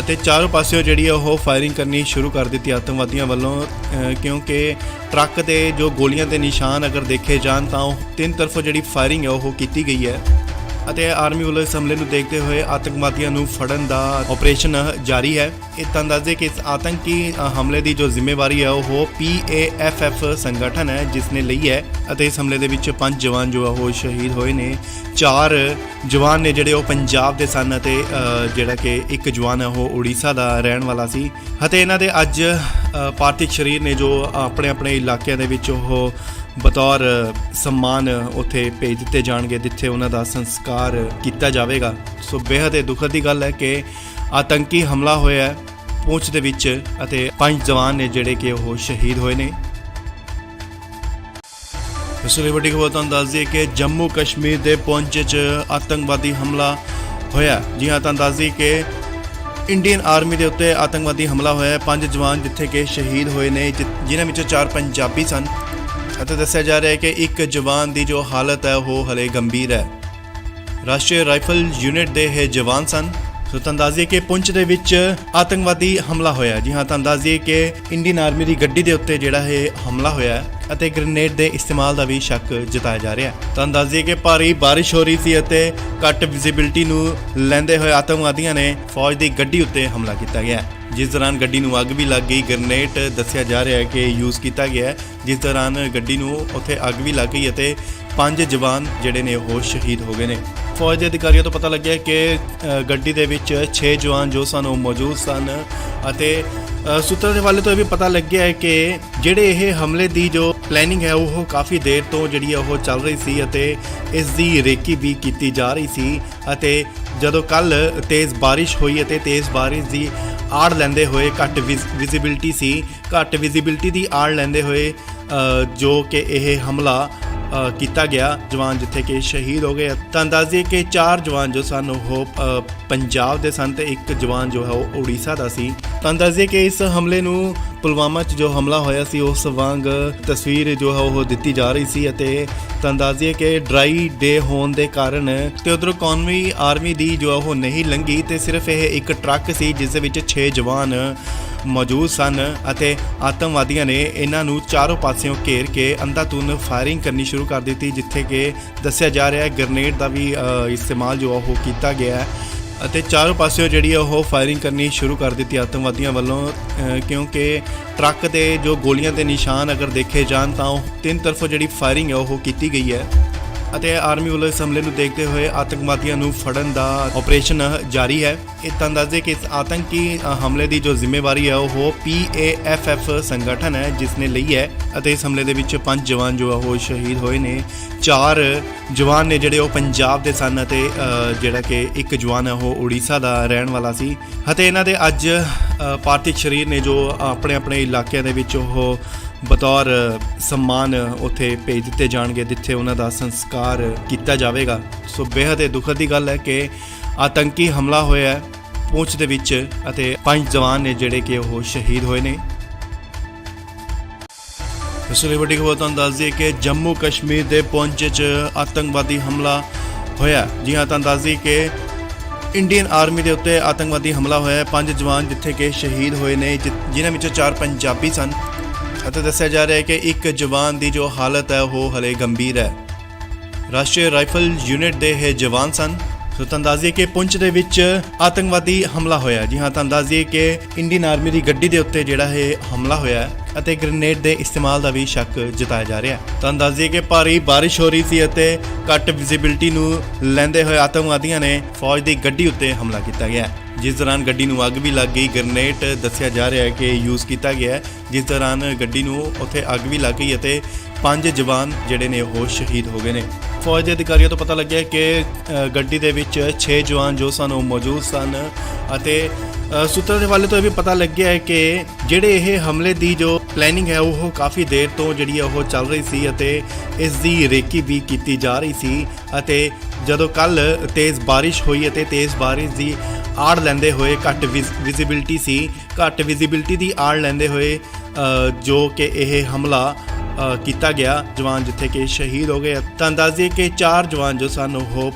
ਅਤੇ ਚਾਰੋਂ ਪਾਸਿਓਂ ਜਿਹੜੀ ਉਹ ਫਾਇਰਿੰਗ ਕਰਨੀ ਸ਼ੁਰੂ ਕਰ ਦਿੱਤੀ ਆਤੰਕਵਾਦੀਆਂ ਵੱਲੋਂ, ਕਿਉਂਕਿ ਟਰੱਕ ਤੇ ਜੋ ਗੋਲੀਆਂ ਦੇ ਨਿਸ਼ਾਨ ਅਗਰ ਦੇਖੇ ਜਾਣ ਤਾਂ ਉਹ ਤਿੰਨ ਤਰਫੋਂ ਜਿਹੜੀ ਫਾਇਰਿੰਗ ਹੈ ਉਹ ਕੀਤੀ ਗਈ ਹੈ ਅਤੇ ਆਰਮੀ ਵੱਲੋਂ ਇਸ ਹਮਲੇ ਨੂੰ ਦੇਖਦੇ ਹੋਏ ਆਤੰਕਵਾਦੀਆਂ ਨੂੰ ਫੜਨ ਦਾ ਆਪਰੇਸ਼ਨ ਜਾਰੀ ਹੈ। ਇਹ ਤਾਂ ਦੱਸਦੇ ਕਿ ਇਸ ਆਤੰਕੀ ਹਮਲੇ ਦੀ ਜੋ ਜ਼ਿੰਮੇਵਾਰੀ ਹੈ ਉਹ PAFF ਸੰਗਠਨ ਹੈ ਜਿਸ ਨੇ ਲਈ ਹੈ ਅਤੇ ਇਸ ਹਮਲੇ ਦੇ ਵਿੱਚ 5 ਜਵਾਨ ਜੋ ਉਹ ਸ਼ਹੀਦ ਹੋਏ ਨੇ। 4 ਜਵਾਨ ਨੇ ਜਿਹੜੇ ਉਹ ਪੰਜਾਬ ਦੇ ਸਨ ਅਤੇ ਜਿਹੜਾ ਕਿ ਇੱਕ ਜਵਾਨ ਹੈ ਉਹ ਉੜੀਸਾ ਦਾ ਰਹਿਣ ਵਾਲਾ ਸੀ ਅਤੇ ਇਹਨਾਂ ਦੇ ਅੱਜ ਪਾਰਥਿਵ ਸਰੀਰ ਨੇ ਜੋ ਆਪਣੇ ਆਪਣੇ ਇਲਾਕਿਆਂ ਦੇ ਵਿੱਚ ਉਹ ਬਤੌਰ ਸਨਮਾਨ ਉੱਥੇ ਭੇਜ ਦਿੱਤੇ ਜਾਣਗੇ ਜਿੱਥੇ ਉਹਨਾਂ ਦਾ ਸੰਸਕਾਰ ਕੀਤਾ ਜਾਵੇਗਾ। ਸੋ ਬੇहद ਦੁਖਦ ਦੀ ਗੱਲ ਹੈ ਕਿ ਆਤੰਕੀ ਹਮਲਾ ਹੋਇਆ ਹੈ ਪੁੰਛ ਦੇ ਵਿੱਚ ਅਤੇ 5 ਜਵਾਨ ਨੇ ਜਿਹੜੇ ਕਿ ਉਹ ਸ਼ਹੀਦ ਹੋਏ ਨੇ। ਇਸ ਲਈ ਵੱਡੀ ਖਬਰ ਤੁਹਾਨੂੰ ਦੱਸ ਦਈਏ ਕਿ ਜੰਮੂ ਕਸ਼ਮੀਰ ਦੇ ਪੁੰਛ 'ਚ ਆਤੰਕਵਾਦੀ ਹਮਲਾ ਹੋਇਆ। ਜੀ ਹਾਂ, ਤੁਹਾਨੂੰ ਦੱਸ ਦਈਏ ਕਿ ਇੰਡੀਅਨ ਆਰਮੀ ਦੇ ਉੱਤੇ ਆਤੰਕਵਾਦੀ ਹਮਲਾ ਹੋਇਆ। 5 ਜਵਾਨ ਜਿੱਥੇ ਕਿ ਸ਼ਹੀਦ ਹੋਏ ਨੇ ਜਿਨ੍ਹਾਂ ਵਿੱਚੋਂ 4 ਪੰਜਾਬੀ ਸਨ ਅਤੇ ਦੱਸਿਆ ਜਾ ਰਿਹਾ ਹੈ ਕਿ ਇੱਕ ਜਵਾਨ ਦੀ ਜੋ ਹਾਲਤ ਹੈ ਉਹ ਹਲੇ ਗੰਭੀਰ ਹੈ। ਰਾਸ਼ਟਰੀ ਰਾਈਫਲ ਯੂਨਿਟ ਦੇ ਇਹ ਜਵਾਨ ਸਨ। ਸੋ ਤੁਹਾਨੂੰ ਦੱਸ ਦਈਏ ਕਿ ਪੁੰਛ ਦੇ ਵਿੱਚ ਆਤੰਕਵਾਦੀ ਹਮਲਾ ਹੋਇਆ। ਜੀ ਹਾਂ, ਤੁਹਾਨੂੰ ਦੱਸ ਦਈਏ ਕਿ ਇੰਡੀਅਨ ਆਰਮੀ ਦੀ ਗੱਡੀ ਦੇ ਉੱਤੇ ਜਿਹੜਾ ਇਹ ਹਮਲਾ ਹੋਇਆ ਹੈ ਅਤੇ ਗ੍ਰਨੇਡ ਦੇ ਇਸਤੇਮਾਲ ਦਾ ਵੀ ਸ਼ੱਕ ਜਤਾਇਆ ਜਾ ਰਿਹਾ ਹੈ। ਤੁਹਾਨੂੰ ਦੱਸ ਦਈਏ ਕਿ ਭਾਰੀ ਬਾਰਿਸ਼ ਹੋ ਰਹੀ ਸੀ ਅਤੇ ਘੱਟ ਵਿਜ਼ਿਬਿਲਟੀ ਨੂੰ ਲੈਂਦੇ ਹੋਏ ਆਤੰਕਵਾਦੀਆਂ ਨੇ ਫੌਜ ਦੀ ਗੱਡੀ ਉੱਤੇ ਹਮਲਾ ਕੀਤਾ ਗਿਆ, ਜਿਸ ਦੌਰਾਨ ਗੱਡੀ ਨੂੰ ਅੱਗ ਵੀ ਲੱਗ ਗਈ। ਗ੍ਰਨੇਡ ਦੱਸਿਆ ਜਾ ਰਿਹਾ ਹੈ ਕਿ ਯੂਜ਼ ਕੀਤਾ ਗਿਆ ਹੈ, ਜਿਸ ਦੌਰਾਨ ਗੱਡੀ ਨੂੰ ਉੱਥੇ ਅੱਗ ਵੀ ਲੱਗ ਗਈ ਅਤੇ 5 ਜਵਾਨ ਜਿਹੜੇ ਨੇ ਉਹ ਸ਼ਹੀਦ ਹੋ ਗਏ ਨੇ। ਫੌਜ ਦੇ ਅਧਿਕਾਰੀਆਂ ਤੋਂ ਪਤਾ ਲੱਗਿਆ ਕਿ ਗੱਡੀ ਦੇ ਵਿੱਚ 6 ਜਵਾਨ ਜੋ ਸਨ ਉਹ ਮੌਜੂਦ ਸਨ ਅਤੇ ਸੂਤਰਾਂ ਦੇ ਹਵਾਲੇ ਤੋਂ ਇਹ ਵੀ ਪਤਾ ਲੱਗਿਆ ਹੈ ਕਿ ਜਿਹੜੇ ਇਹ ਹਮਲੇ ਦੀ ਜੋ ਪਲੈਨਿੰਗ ਹੈ ਉਹ ਕਾਫੀ ਦੇਰ ਤੋਂ ਜਿਹੜੀ ਉਹ ਚੱਲ ਰਹੀ ਸੀ ਅਤੇ ਇਸ ਦੀ ਰੇਕੀ ਵੀ ਕੀਤੀ ਜਾ ਰਹੀ ਸੀ ਅਤੇ ਜਦੋਂ ਕੱਲ ਤੇਜ਼ ਬਾਰਿਸ਼ ਹੋਈ ਅਤੇ ਤੇਜ਼ ਬਾਰਿਸ਼ ਦੀ ਆੜ ਲੈਂਦੇ ਹੋਏ ਘੱਟ ਵਿਜ਼ਿਬਿਲਟੀ ਸੀ, ਘੱਟ ਵਿਜ਼ਿਬਿਲਟੀ ਦੀ ਆੜ ਲੈਂਦੇ ਹੋਏ ਜੋ ਕਿ ਇਹ ਹਮਲਾ ਕੀਤਾ ਗਿਆ ਜਵਾਨ ਜਿੱਥੇ ਕਿ ਸ਼ਹੀਦ ਹੋ ਗਏ। ਤਾਂ ਦੱਸ ਦਈਏ ਕਿ 4 ਜਵਾਨ ਜੋ ਸਨ ਉਹ ਪੰਜਾਬ ਦੇ ਸਨ ਤੇ ਇੱਕ ਜਵਾਨ ਜੋ ਹੈ ਉਹ ਉੜੀਸਾ ਦਾ ਸੀ। ਤਾਂ ਦੱਸ ਦਈਏ ਕਿ ਇਸ ਹਮਲੇ ਨੂੰ ਪੁਲਵਾਮਾ 'ਚ ਜੋ ਹਮਲਾ ਹੋਇਆ ਸੀ ਉਸ ਵਾਂਗ ਤਸਵੀਰ ਜੋ ਹੈ ਉਹ ਦਿੱਤੀ ਜਾ ਰਹੀ ਸੀ ਅਤੇ ਤਾਂ ਦੱਸ ਦਈਏ ਕਿ ਡਰਾਈ ਡੇ ਹੋਣ ਦੇ ਕਾਰਨ ਤੇ ਉਧਰੋਂ ਕੌਮੀ ਆਰਮੀ ਦੀ ਜੋ ਉਹ ਨਹੀਂ ਲੰਘੀ ਤੇ ਸਿਰਫ ਇਹ ਇੱਕ ਟਰੱਕ ਸੀ ਜਿਸ ਦੇ ਵਿੱਚ 6 ਜਵਾਨ ਮੌਜੂਦ ਸਨ ਅਤੇ ਆਤੰਕਵਾਦੀਆਂ ਨੇ ਇਹਨਾਂ ਨੂੰ ਚਾਰੋਂ ਪਾਸਿਓਂ ਘੇਰ ਕੇ ਅੰਧਾਧੁੰਦ ਫਾਇਰਿੰਗ ਕਰਨੀ ਸ਼ੁਰੂ ਕਰ ਦਿੱਤੀ, ਜਿੱਥੇ ਕਿ ਦੱਸਿਆ ਜਾ ਰਿਹਾ ਹੈ ਗ੍ਰਨੇਡ ਦਾ ਵੀ ਇਸਤੇਮਾਲ ਜੋ ਉਹ ਕੀਤਾ ਗਿਆ ਹੈ ਅਤੇ ਚਾਰੋਂ ਪਾਸਿਓਂ ਜਿਹੜੀ ਉਹ ਫਾਇਰਿੰਗ ਕਰਨੀ ਸ਼ੁਰੂ ਕਰ ਦਿੱਤੀ ਆਤੰਕਵਾਦੀਆਂ ਵੱਲੋਂ, ਕਿਉਂਕਿ ਟਰੱਕ ਤੇ ਜੋ ਗੋਲੀਆਂ ਦੇ ਨਿਸ਼ਾਨ ਅਗਰ ਦੇਖੇ ਜਾਣ ਤਾਂ ਉਹ ਤਿੰਨ ਤਰਫੋਂ ਜਿਹੜੀ ਫਾਇਰਿੰਗ ਹੈ ਉਹ ਕੀਤੀ ਗਈ ਹੈ ਅਤੇ ਆਰਮੀ ਵੱਲੋਂ ਇਸ ਹਮਲੇ ਨੂੰ ਦੇਖਦੇ ਹੋਏ ਆਤੰਕਵਾਦੀਆਂ ਨੂੰ ਫੜਨ ਦਾ ਆਪਰੇਸ਼ਨ ਜਾਰੀ ਹੈ। ਇਹ ਤਾਂ ਦੱਸਦੇ ਕਿ ਇਸ ਆਤੰਕੀ ਹਮਲੇ ਦੀ ਜੋ ਜ਼ਿੰਮੇਵਾਰੀ ਹੈ ਉਹ PAFF ਸੰਗਠਨ ਹੈ ਜਿਸ ਨੇ ਲਈ ਹੈ ਅਤੇ ਇਸ ਹਮਲੇ ਦੇ ਵਿੱਚ 5 ਜਵਾਨ ਜੋ ਉਹ ਸ਼ਹੀਦ ਹੋਏ ਨੇ। 4 ਜਵਾਨ ਨੇ ਜਿਹੜੇ ਉਹ ਪੰਜਾਬ ਦੇ ਸਨ ਅਤੇ ਜਿਹੜਾ ਕਿ ਇੱਕ ਜਵਾਨ ਹੈ ਉਹ ਉੜੀਸਾ ਦਾ ਰਹਿਣ ਵਾਲਾ ਸੀ ਅਤੇ ਇਹਨਾਂ ਦੇ ਅੱਜ ਪਾਰਥਿਵ ਸਰੀਰ ਨੇ ਜੋ ਆਪਣੇ ਆਪਣੇ ਇਲਾਕਿਆਂ ਦੇ ਵਿੱਚ ਉਹ ਬਤੌਰ ਸਨਮਾਨ ਉੱਥੇ ਭੇਜ ਦਿੱਤੇ ਜਾਣਗੇ ਜਿੱਥੇ ਉਹਨਾਂ ਦਾ ਸੰਸਕਾਰ ਕੀਤਾ ਜਾਵੇਗਾ। ਸੋ ਬੇहद ਦੁਖਦ ਦੀ ਗੱਲ ਹੈ ਕਿ ਆਤੰਕੀ ਹਮਲਾ ਹੋਇਆ ਹੈ ਪੁੰਛ ਦੇ ਵਿੱਚ ਅਤੇ 5 ਜਵਾਨ ਨੇ ਜਿਹੜੇ ਕਿ ਉਹ ਸ਼ਹੀਦ ਹੋਏ ਨੇ। ਇਸ ਲਈ ਵੱਡੀ ਖਬਰ ਤੁਹਾਨੂੰ ਦੱਸ ਦਈਏ ਕਿ ਜੰਮੂ ਕਸ਼ਮੀਰ ਦੇ ਪੁੰਛ 'ਚ ਆਤੰਕਵਾਦੀ ਹਮਲਾ ਹੋਇਆ। ਜੀ ਹਾਂ, ਤੁਹਾਨੂੰ ਦੱਸ ਦਈਏ ਕਿ ਇੰਡੀਅਨ ਆਰਮੀ ਦੇ ਉੱਤੇ ਆਤੰਕਵਾਦੀ ਹਮਲਾ ਹੋਇਆ। 5 ਜਵਾਨ ਜਿੱਥੇ ਕਿ ਸ਼ਹੀਦ ਹੋਏ ਨੇ ਜਿਨ੍ਹਾਂ ਵਿੱਚੋਂ 4 ਪੰਜਾਬੀ ਸਨ ਅਤੇ ਦੱਸਿਆ ਜਾ ਰਿਹਾ ਹੈ ਕਿ ਇੱਕ ਜਵਾਨ ਦੀ ਜੋ ਹਾਲਤ ਹੈ ਉਹ ਹਲੇ ਗੰਭੀਰ ਹੈ। ਰਾਸ਼ਟਰੀ ਰਾਈਫਲ ਯੂਨਿਟ ਦੇ ਇਹ ਜਵਾਨ ਸਨ। ਸੋ ਤੁਹਾਨੂੰ ਦੱਸ ਦਈਏ ਕਿ ਪੁੰਛ ਦੇ ਵਿੱਚ ਆਤੰਕਵਾਦੀ ਹਮਲਾ ਹੋਇਆ। ਜੀ ਹਾਂ, ਤੁਹਾਨੂੰ ਦੱਸ ਦਈਏ ਕਿ ਇੰਡੀਅਨ ਆਰਮੀ ਦੀ ਗੱਡੀ ਦੇ ਉੱਤੇ ਜਿਹੜਾ ਇਹ ਹਮਲਾ ਹੋਇਆ ਅਤੇ ਗ੍ਰਨੇਡ ਦੇ ਇਸਤੇਮਾਲ ਦਾ ਵੀ ਸ਼ੱਕ ਜਤਾਇਆ ਜਾ ਰਿਹਾ ਹੈ। ਤੁਹਾਨੂੰ ਦੱਸ ਦਈਏ ਕਿ ਭਾਰੀ ਬਾਰਿਸ਼ ਹੋ ਰਹੀ ਸੀ ਅਤੇ ਘੱਟ ਵਿਜ਼ਿਬਿਲਟੀ ਨੂੰ ਲੈਂਦੇ ਹੋਏ ਆਤੰਕਵਾਦੀਆਂ ਨੇ ਫੌਜ ਦੀ ਗੱਡੀ ਉੱਤੇ ਹਮਲਾ ਕੀਤਾ ਗਿਆ, ਜਿਸ ਦੌਰਾਨ ਗੱਡੀ ਨੂੰ ਅੱਗ ਵੀ ਲੱਗ ਗਈ। ਗ੍ਰਨੇਡ ਦੱਸਿਆ ਜਾ ਰਿਹਾ ਹੈ ਕਿ ਯੂਜ਼ ਕੀਤਾ ਗਿਆ, ਜਿਸ ਦੌਰਾਨ ਗੱਡੀ ਨੂੰ ਉੱਥੇ ਅੱਗ ਵੀ ਲੱਗ ਗਈ ਅਤੇ 5 ਜਵਾਨ ਜਿਹੜੇ ਨੇ ਉਹ ਸ਼ਹੀਦ ਹੋ ਗਏ ਨੇ। ਫੌਜ ਦੇ ਅਧਿਕਾਰੀਆਂ ਤੋਂ ਪਤਾ ਲੱਗਿਆ ਕਿ ਗੱਡੀ ਦੇ ਵਿੱਚ 6 ਜਵਾਨ ਜੋ ਸਨ ਉਹ ਮੌਜੂਦ ਸਨ ਅਤੇ ਸੂਤਰਾਂ ਦੇ ਹਵਾਲੇ ਤੋਂ ਇਹ ਵੀ ਪਤਾ ਲੱਗਿਆ ਹੈ ਕਿ ਜਿਹੜੇ ਇਹ ਹਮਲੇ ਦੀ ਜੋ ਪਲੈਨਿੰਗ ਹੈ ਉਹ ਕਾਫੀ ਦੇਰ ਤੋਂ ਜਿਹੜੀ ਹੈ ਉਹ ਚੱਲ ਰਹੀ ਸੀ ਅਤੇ ਇਸ ਦੀ ਰੇਕੀ ਵੀ ਕੀਤੀ ਜਾ ਰਹੀ ਸੀ ਅਤੇ ਜਦੋਂ ਕੱਲ ਤੇਜ਼ ਬਾਰਿਸ਼ ਹੋਈ ਅਤੇ ਤੇਜ਼ ਬਾਰਿਸ਼ ਦੀ ਆੜ ਲੈਂਦੇ ਹੋਏ ਘੱਟ ਵਿਜ਼ਿਬਿਲਟੀ ਦੀ ਆੜ ਲੈਂਦੇ ਹੋਏ ਜੋ ਕਿ ਇਹ ਹਮਲਾ ਕੀਤਾ ਗਿਆ ਜਵਾਨ ਜਿੱਥੇ ਕਿ ਸ਼ਹੀਦ ਹੋ ਗਏ। ਤਾਂ ਦੱਸ ਦਈਏ ਕਿ 4 ਜਵਾਨ ਜੋ ਸਨ ਉਹ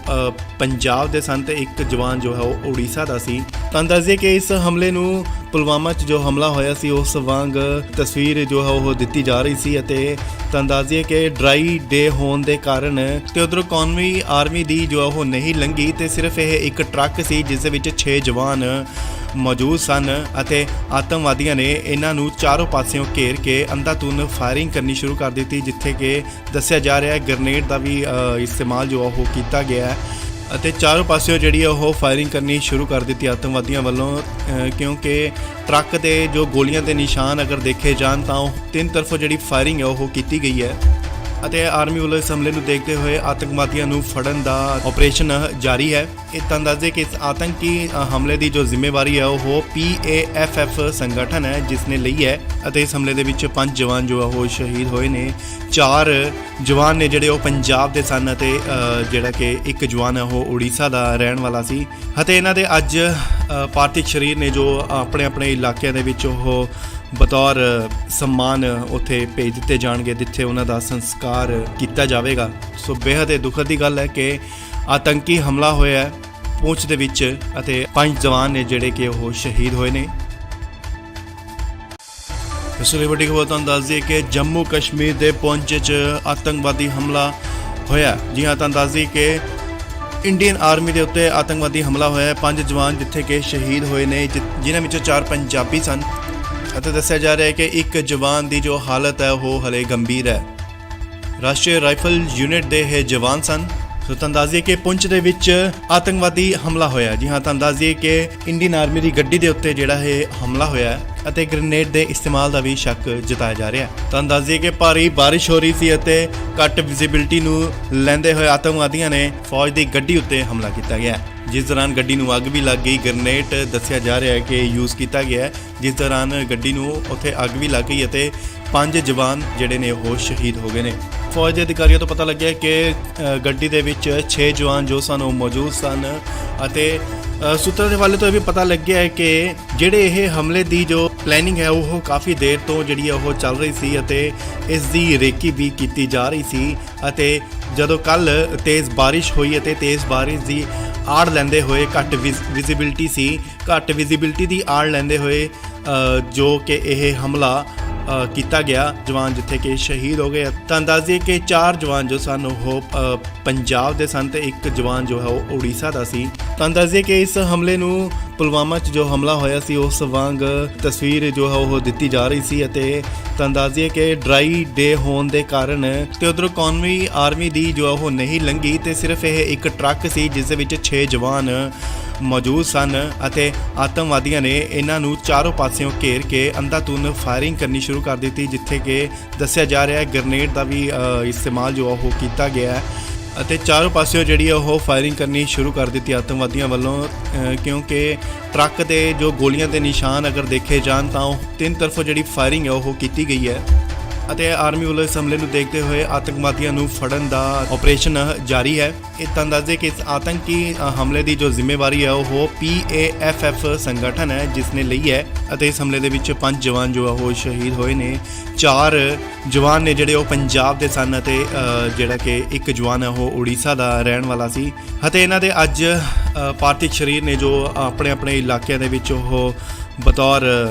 ਪੰਜਾਬ ਦੇ ਸਨ ਤੇ ਇੱਕ ਜਵਾਨ ਜੋ ਹੈ ਉਹ ਉੜੀਸਾ ਦਾ ਸੀ। ਤਾਂ ਦੱਸ ਦਈਏ ਕਿ ਇਸ ਹਮਲੇ ਨੂੰ ਪੁਲਵਾਮਾ 'ਚ ਜੋ ਹਮਲਾ ਹੋਇਆ ਸੀ ਉਸ ਵਾਂਗ ਤਸਵੀਰ ਜੋ ਹੈ ਉਹ ਦਿੱਤੀ ਜਾ ਰਹੀ ਸੀ ਅਤੇ ਤਾਂ ਦੱਸ ਦਈਏ ਕਿ ਡਰਾਈ ਡੇ ਹੋਣ ਦੇ ਕਾਰਨ ਤੇ ਉਧਰੋਂ ਕੌਮੀ ਆਰਮੀ ਦੀ ਜੋ ਉਹ ਨਹੀਂ ਲੰਘੀ ਤੇ ਸਿਰਫ ਇਹ ਇੱਕ ਟਰੱਕ ਸੀ ਜਿਸ ਦੇ ਵਿੱਚ 6 ਜਵਾਨ ਮੌਜੂਦ ਸਨ ਅਤੇ ਆਤੰਕਵਾਦੀਆਂ ਨੇ ਇਹਨਾਂ ਨੂੰ ਚਾਰੋਂ ਪਾਸਿਓਂ ਘੇਰ ਕੇ ਅੰਧਾਧੁੰਦ ਫਾਇਰਿੰਗ ਕਰਨੀ ਸ਼ੁਰੂ ਕਰ ਦਿੱਤੀ, ਜਿੱਥੇ ਕਿ ਦੱਸਿਆ ਜਾ ਰਿਹਾ ਹੈ ਗ੍ਰਨੇਡ ਦਾ ਵੀ ਇਸਤੇਮਾਲ ਜੋ ਉਹ ਕੀਤਾ ਗਿਆ ਹੈ ਅਤੇ ਚਾਰੋਂ ਪਾਸਿਓਂ ਜਿਹੜੀ ਉਹ ਫਾਇਰਿੰਗ ਕਰਨੀ ਸ਼ੁਰੂ ਕਰ ਦਿੱਤੀ ਆਤੰਕਵਾਦੀਆਂ ਵੱਲੋਂ ਕਿਉਂਕਿ ਟਰੱਕ ਦੇ ਜੋ ਗੋਲੀਆਂ ਦੇ ਨਿਸ਼ਾਨ ਅਗਰ ਦੇਖੇ ਜਾਣ ਤਾਂ ਉਹ ਤਿੰਨ ਤਰਫੋਂ ਜਿਹੜੀ ਫਾਇਰਿੰਗ ਹੈ ਉਹ ਕੀਤੀ ਗਈ ਹੈ ਅਤੇ ਆਰਮੀ ਵੱਲੋਂ ਇਸ ਹਮਲੇ ਨੂੰ ਦੇਖਦੇ ਹੋਏ ਆਤੰਕਵਾਦੀਆਂ ਨੂੰ ਫੜਨ ਦਾ ਆਪਰੇਸ਼ਨ ਜਾਰੀ ਹੈ। ਇਹ ਤਾਂ ਦੱਸਦੇ ਕਿ ਇਸ ਆਤੰਕੀ ਹਮਲੇ ਦੀ ਜੋ ਜ਼ਿੰਮੇਵਾਰੀ ਹੈ ਉਹ PAFF ਸੰਗਠਨ ਹੈ ਜਿਸ ਨੇ ਲਈ ਹੈ ਅਤੇ ਇਸ ਹਮਲੇ ਦੇ ਵਿੱਚ 5 ਜਵਾਨ ਜੋ ਉਹ ਸ਼ਹੀਦ ਹੋਏ ਨੇ। 4 ਜਵਾਨ ਨੇ ਜਿਹੜੇ ਉਹ ਪੰਜਾਬ ਦੇ ਸਨ ਅਤੇ ਜਿਹੜਾ ਕਿ ਇੱਕ ਜਵਾਨ ਹੈ ਉਹ ਉੜੀਸਾ ਦਾ ਰਹਿਣ ਵਾਲਾ ਸੀ ਅਤੇ ਇਹਨਾਂ ਦੇ ਅੱਜ ਪਾਰਥਿਵ ਸਰੀਰ ਨੇ ਜੋ ਆਪਣੇ ਇਲਾਕਿਆਂ ਦੇ ਵਿੱਚ ਉਹ ਬਤੌਰ ਸਨਮਾਨ ਉੱਥੇ ਭੇਜ ਦਿੱਤੇ ਜਾਣਗੇ ਜਿੱਥੇ ਉਹਨਾਂ ਦਾ ਸੰਸਕਾਰ ਕੀਤਾ ਜਾਵੇਗਾ। ਸੋ ਬੇहद ਦੁਖਦ ਦੀ ਗੱਲ ਹੈ ਕਿ ਆਤੰਕੀ ਹਮਲਾ ਹੋਇਆ ਹੈ ਪੁੰਛ ਦੇ ਵਿੱਚ ਅਤੇ 5 ਜਵਾਨ ਨੇ ਜਿਹੜੇ ਕਿ ਉਹ ਸ਼ਹੀਦ ਹੋਏ ਨੇ। ਇਸ ਲਈ ਵੱਡੀ ਖਬਰ ਤੁਹਾਨੂੰ ਦੱਸ ਦਈਏ ਕਿ ਜੰਮੂ ਕਸ਼ਮੀਰ ਦੇ ਪੁੰਛ 'ਚ ਆਤੰਕਵਾਦੀ ਹਮਲਾ ਹੋਇਆ। ਜੀ ਹਾਂ, ਤੁਹਾਨੂੰ ਦੱਸ ਦਈਏ ਕਿ ਇੰਡੀਅਨ ਆਰਮੀ ਦੇ ਉੱਤੇ ਆਤੰਕਵਾਦੀ ਹਮਲਾ ਹੋਇਆ। 5 ਜਵਾਨ ਜਿੱਥੇ ਕਿ ਸ਼ਹੀਦ ਹੋਏ ਨੇ ਜਿਨ੍ਹਾਂ ਵਿੱਚੋਂ 4 ਪੰਜਾਬੀ ਸਨ ਅਤੇ ਦੱਸਿਆ ਜਾ ਰਿਹਾ ਹੈ ਕਿ ਇੱਕ ਜਵਾਨ ਦੀ ਜੋ ਹਾਲਤ ਹੈ ਉਹ ਹਲੇ ਗੰਭੀਰ ਹੈ। ਰਾਸ਼ਟਰੀ ਰਾਈਫਲ ਯੂਨਿਟ ਦੇ ਇਹ ਜਵਾਨ ਸਨ। ਸੋ ਤੁਹਾਨੂੰ ਦੱਸ ਦਈਏ ਕਿ ਪੁੰਛ ਦੇ ਵਿੱਚ ਆਤੰਕਵਾਦੀ ਹਮਲਾ ਹੋਇਆ। ਜੀ ਹਾਂ, ਤੁਹਾਨੂੰ ਦੱਸ ਦਈਏ ਕਿ ਇੰਡੀਅਨ ਆਰਮੀ ਦੀ ਗੱਡੀ ਦੇ ਉੱਤੇ ਜਿਹੜਾ ਇਹ ਹਮਲਾ ਹੋਇਆ ਅਤੇ ਗ੍ਰਨੇਡ ਦੇ ਇਸਤੇਮਾਲ ਦਾ ਵੀ ਸ਼ੱਕ ਜਤਾਇਆ ਜਾ ਰਿਹਾ। ਤੁਹਾਨੂੰ ਦੱਸ ਦਈਏ ਕਿ ਭਾਰੀ ਬਾਰਿਸ਼ ਹੋ ਰਹੀ ਸੀ ਅਤੇ ਘੱਟ ਵਿਜ਼ਿਬਿਲਟੀ ਨੂੰ ਲੈਂਦੇ ਹੋਏ ਆਤੰਕਵਾਦੀਆਂ ਨੇ ਫੌਜ ਦੀ ਗੱਡੀ ਉੱਤੇ ਹਮਲਾ ਕੀਤਾ ਗਿਆ, ਜਿਸ ਦੌਰਾਨ ਗੱਡੀ ਨੂੰ ਅੱਗ ਵੀ ਲੱਗ ਗਈ। ਗ੍ਰਨੇਡ ਦੱਸਿਆ ਜਾ ਰਿਹਾ ਹੈ ਕਿ ਯੂਜ਼ ਕੀਤਾ ਗਿਆ ਹੈ, ਜਿਸ ਦੌਰਾਨ ਗੱਡੀ ਨੂੰ ਉੱਥੇ ਅੱਗ ਵੀ ਲੱਗ ਗਈ ਅਤੇ 5 ਜਵਾਨ ਜਿਹੜੇ ਨੇ ਉਹ ਸ਼ਹੀਦ ਹੋ ਗਏ ਨੇ। ਫੌਜ ਦੇ ਅਧਿਕਾਰੀਆਂ ਤੋਂ ਪਤਾ ਲੱਗਿਆ ਕਿ ਗੱਡੀ ਦੇ ਵਿੱਚ 6 ਜਵਾਨ ਜੋ ਸਨ ਉਹ ਮੌਜੂਦ ਸਨ ਅਤੇ ਸੂਤਰਾਂ ਦੇ ਹਵਾਲੇ ਤੋਂ ਇਹ ਵੀ ਪਤਾ ਲੱਗਿਆ ਹੈ ਕਿ ਜਿਹੜੇ ਇਹ ਹਮਲੇ ਦੀ ਜੋ ਪਲੈਨਿੰਗ ਹੈ ਉਹ ਕਾਫੀ ਦੇਰ ਤੋਂ ਜਿਹੜੀ ਉਹ ਚੱਲ ਰਹੀ ਸੀ ਅਤੇ ਇਸ ਦੀ ਰੇਕੀ ਵੀ ਕੀਤੀ ਜਾ ਰਹੀ ਸੀ ਅਤੇ ਜਦੋਂ ਕੱਲ ਤੇਜ਼ ਬਾਰਿਸ਼ ਹੋਈ ਅਤੇ ਤੇਜ਼ ਬਾਰਿਸ਼ ਦੀ ਆੜ ਲੈਂਦੇ ਹੋਏ ਘੱਟ ਵਿਜ਼ਿਬਿਲਟੀ ਦੀ ਆੜ ਲੈਂਦੇ ਹੋਏ ਜੋ ਕਿ ਇਹ ਹਮਲਾ ਕੀਤਾ ਗਿਆ ਜਵਾਨ ਜਿੱਥੇ ਕਿ ਸ਼ਹੀਦ ਹੋ ਗਏ। ਤਾਂ ਦੱਸ ਦਈਏ ਕਿ 4 ਜਵਾਨ ਜੋ ਸਨ ਉਹ ਪੰਜਾਬ ਦੇ ਸਨ ਤੇ ਇੱਕ ਜਵਾਨ ਜੋ ਹੈ ਉਹ ਉੜੀਸਾ ਦਾ ਸੀ। ਤਾਂ ਦੱਸ ਦਈਏ ਕਿ ਇਸ ਹਮਲੇ ਨੂੰ ਪੁਲਵਾਮਾ 'ਚ ਜੋ ਹਮਲਾ ਹੋਇਆ ਸੀ ਉਸ ਵਾਂਗ ਤਸਵੀਰ ਜੋ ਹੈ ਉਹ ਦਿੱਤੀ ਜਾ ਰਹੀ ਸੀ ਅਤੇ ਤਾਂ ਦੱਸ ਦਈਏ ਕਿ ਡਰਾਈ ਡੇ ਹੋਣ ਦੇ ਕਾਰਨ ਤੇ ਉਧਰੋਂ ਕੌਮੀ ਆਰਮੀ ਦੀ ਜੋ ਉਹ ਨਹੀਂ ਲੰਘੀ ਤੇ ਸਿਰਫ ਇਹ ਇੱਕ ਟਰੱਕ ਸੀ ਜਿਸ ਦੇ ਵਿੱਚ 6 ਜਵਾਨ ਮੌਜੂਦ ਸਨ ਅਤੇ ਆਤੰਕਵਾਦੀਆਂ ਨੇ ਇਹਨਾਂ ਨੂੰ ਚਾਰੋਂ ਪਾਸਿਓਂ ਘੇਰ ਕੇ ਅੰਧਾਧੁੰਦ ਫਾਇਰਿੰਗ ਕਰਨੀ ਸ਼ੁਰੂ ਕਰ ਦਿੱਤੀ, ਜਿੱਥੇ ਕਿ ਦੱਸਿਆ ਜਾ ਰਿਹਾ ਹੈ ਗ੍ਰਨੇਡ ਦਾ ਵੀ ਇਸਤੇਮਾਲ ਜੋ ਉਹ ਕੀਤਾ ਗਿਆ ਹੈ ਅਤੇ ਚਾਰੋਂ ਪਾਸਿਓਂ ਜਿਹੜੀ ਉਹ ਫਾਇਰਿੰਗ ਕਰਨੀ ਸ਼ੁਰੂ ਕਰ ਦਿੱਤੀ ਆਤੰਕਵਾਦੀਆਂ ਵੱਲੋਂ ਕਿਉਂਕਿ ਟਰੱਕ ਦੇ ਜੋ ਗੋਲੀਆਂ ਦੇ ਨਿਸ਼ਾਨ ਅਗਰ ਦੇਖੇ ਜਾਣ ਤਾਂ ਉਹ ਤਿੰਨ ਤਰਫੋਂ ਜਿਹੜੀ ਫਾਇਰਿੰਗ ਹੈ ਉਹ ਕੀਤੀ ਗਈ ਹੈ ਅਤੇ ਆਰਮੀ ਵੱਲੋਂ ਇਸ ਹਮਲੇ ਨੂੰ ਦੇਖਦੇ ਹੋਏ ਆਤੰਕਵਾਦੀਆਂ ਨੂੰ ਫੜਨ ਦਾ ਆਪਰੇਸ਼ਨ ਜਾਰੀ ਹੈ। ਇਹ ਤਾਂ ਦੱਸਦੇ ਕਿ ਇਸ ਆਤੰਕੀ ਹਮਲੇ ਦੀ ਜੋ ਜ਼ਿੰਮੇਵਾਰੀ ਹੈ ਉਹ PAFF ਸੰਗਠਨ ਹੈ ਜਿਸ ਨੇ ਲਈ ਹੈ ਅਤੇ ਇਸ ਹਮਲੇ ਦੇ ਵਿੱਚ 5 ਜਵਾਨ ਜੋ ਉਹ ਸ਼ਹੀਦ ਹੋਏ ਨੇ। 4 ਜਵਾਨ ਨੇ ਜਿਹੜੇ ਉਹ ਪੰਜਾਬ ਦੇ ਸਨ ਅਤੇ ਜਿਹੜਾ ਕਿ ਇੱਕ ਜਵਾਨ ਹੈ ਉਹ ਉੜੀਸਾ ਦਾ ਰਹਿਣ ਵਾਲਾ ਸੀ ਅਤੇ ਇਹਨਾਂ ਦੇ ਅੱਜ ਪਾਰਥਿਵ ਸਰੀਰ ਨੇ ਜੋ ਆਪਣੇ ਇਲਾਕਿਆਂ ਦੇ ਵਿੱਚ ਉਹ ਬਤੌਰ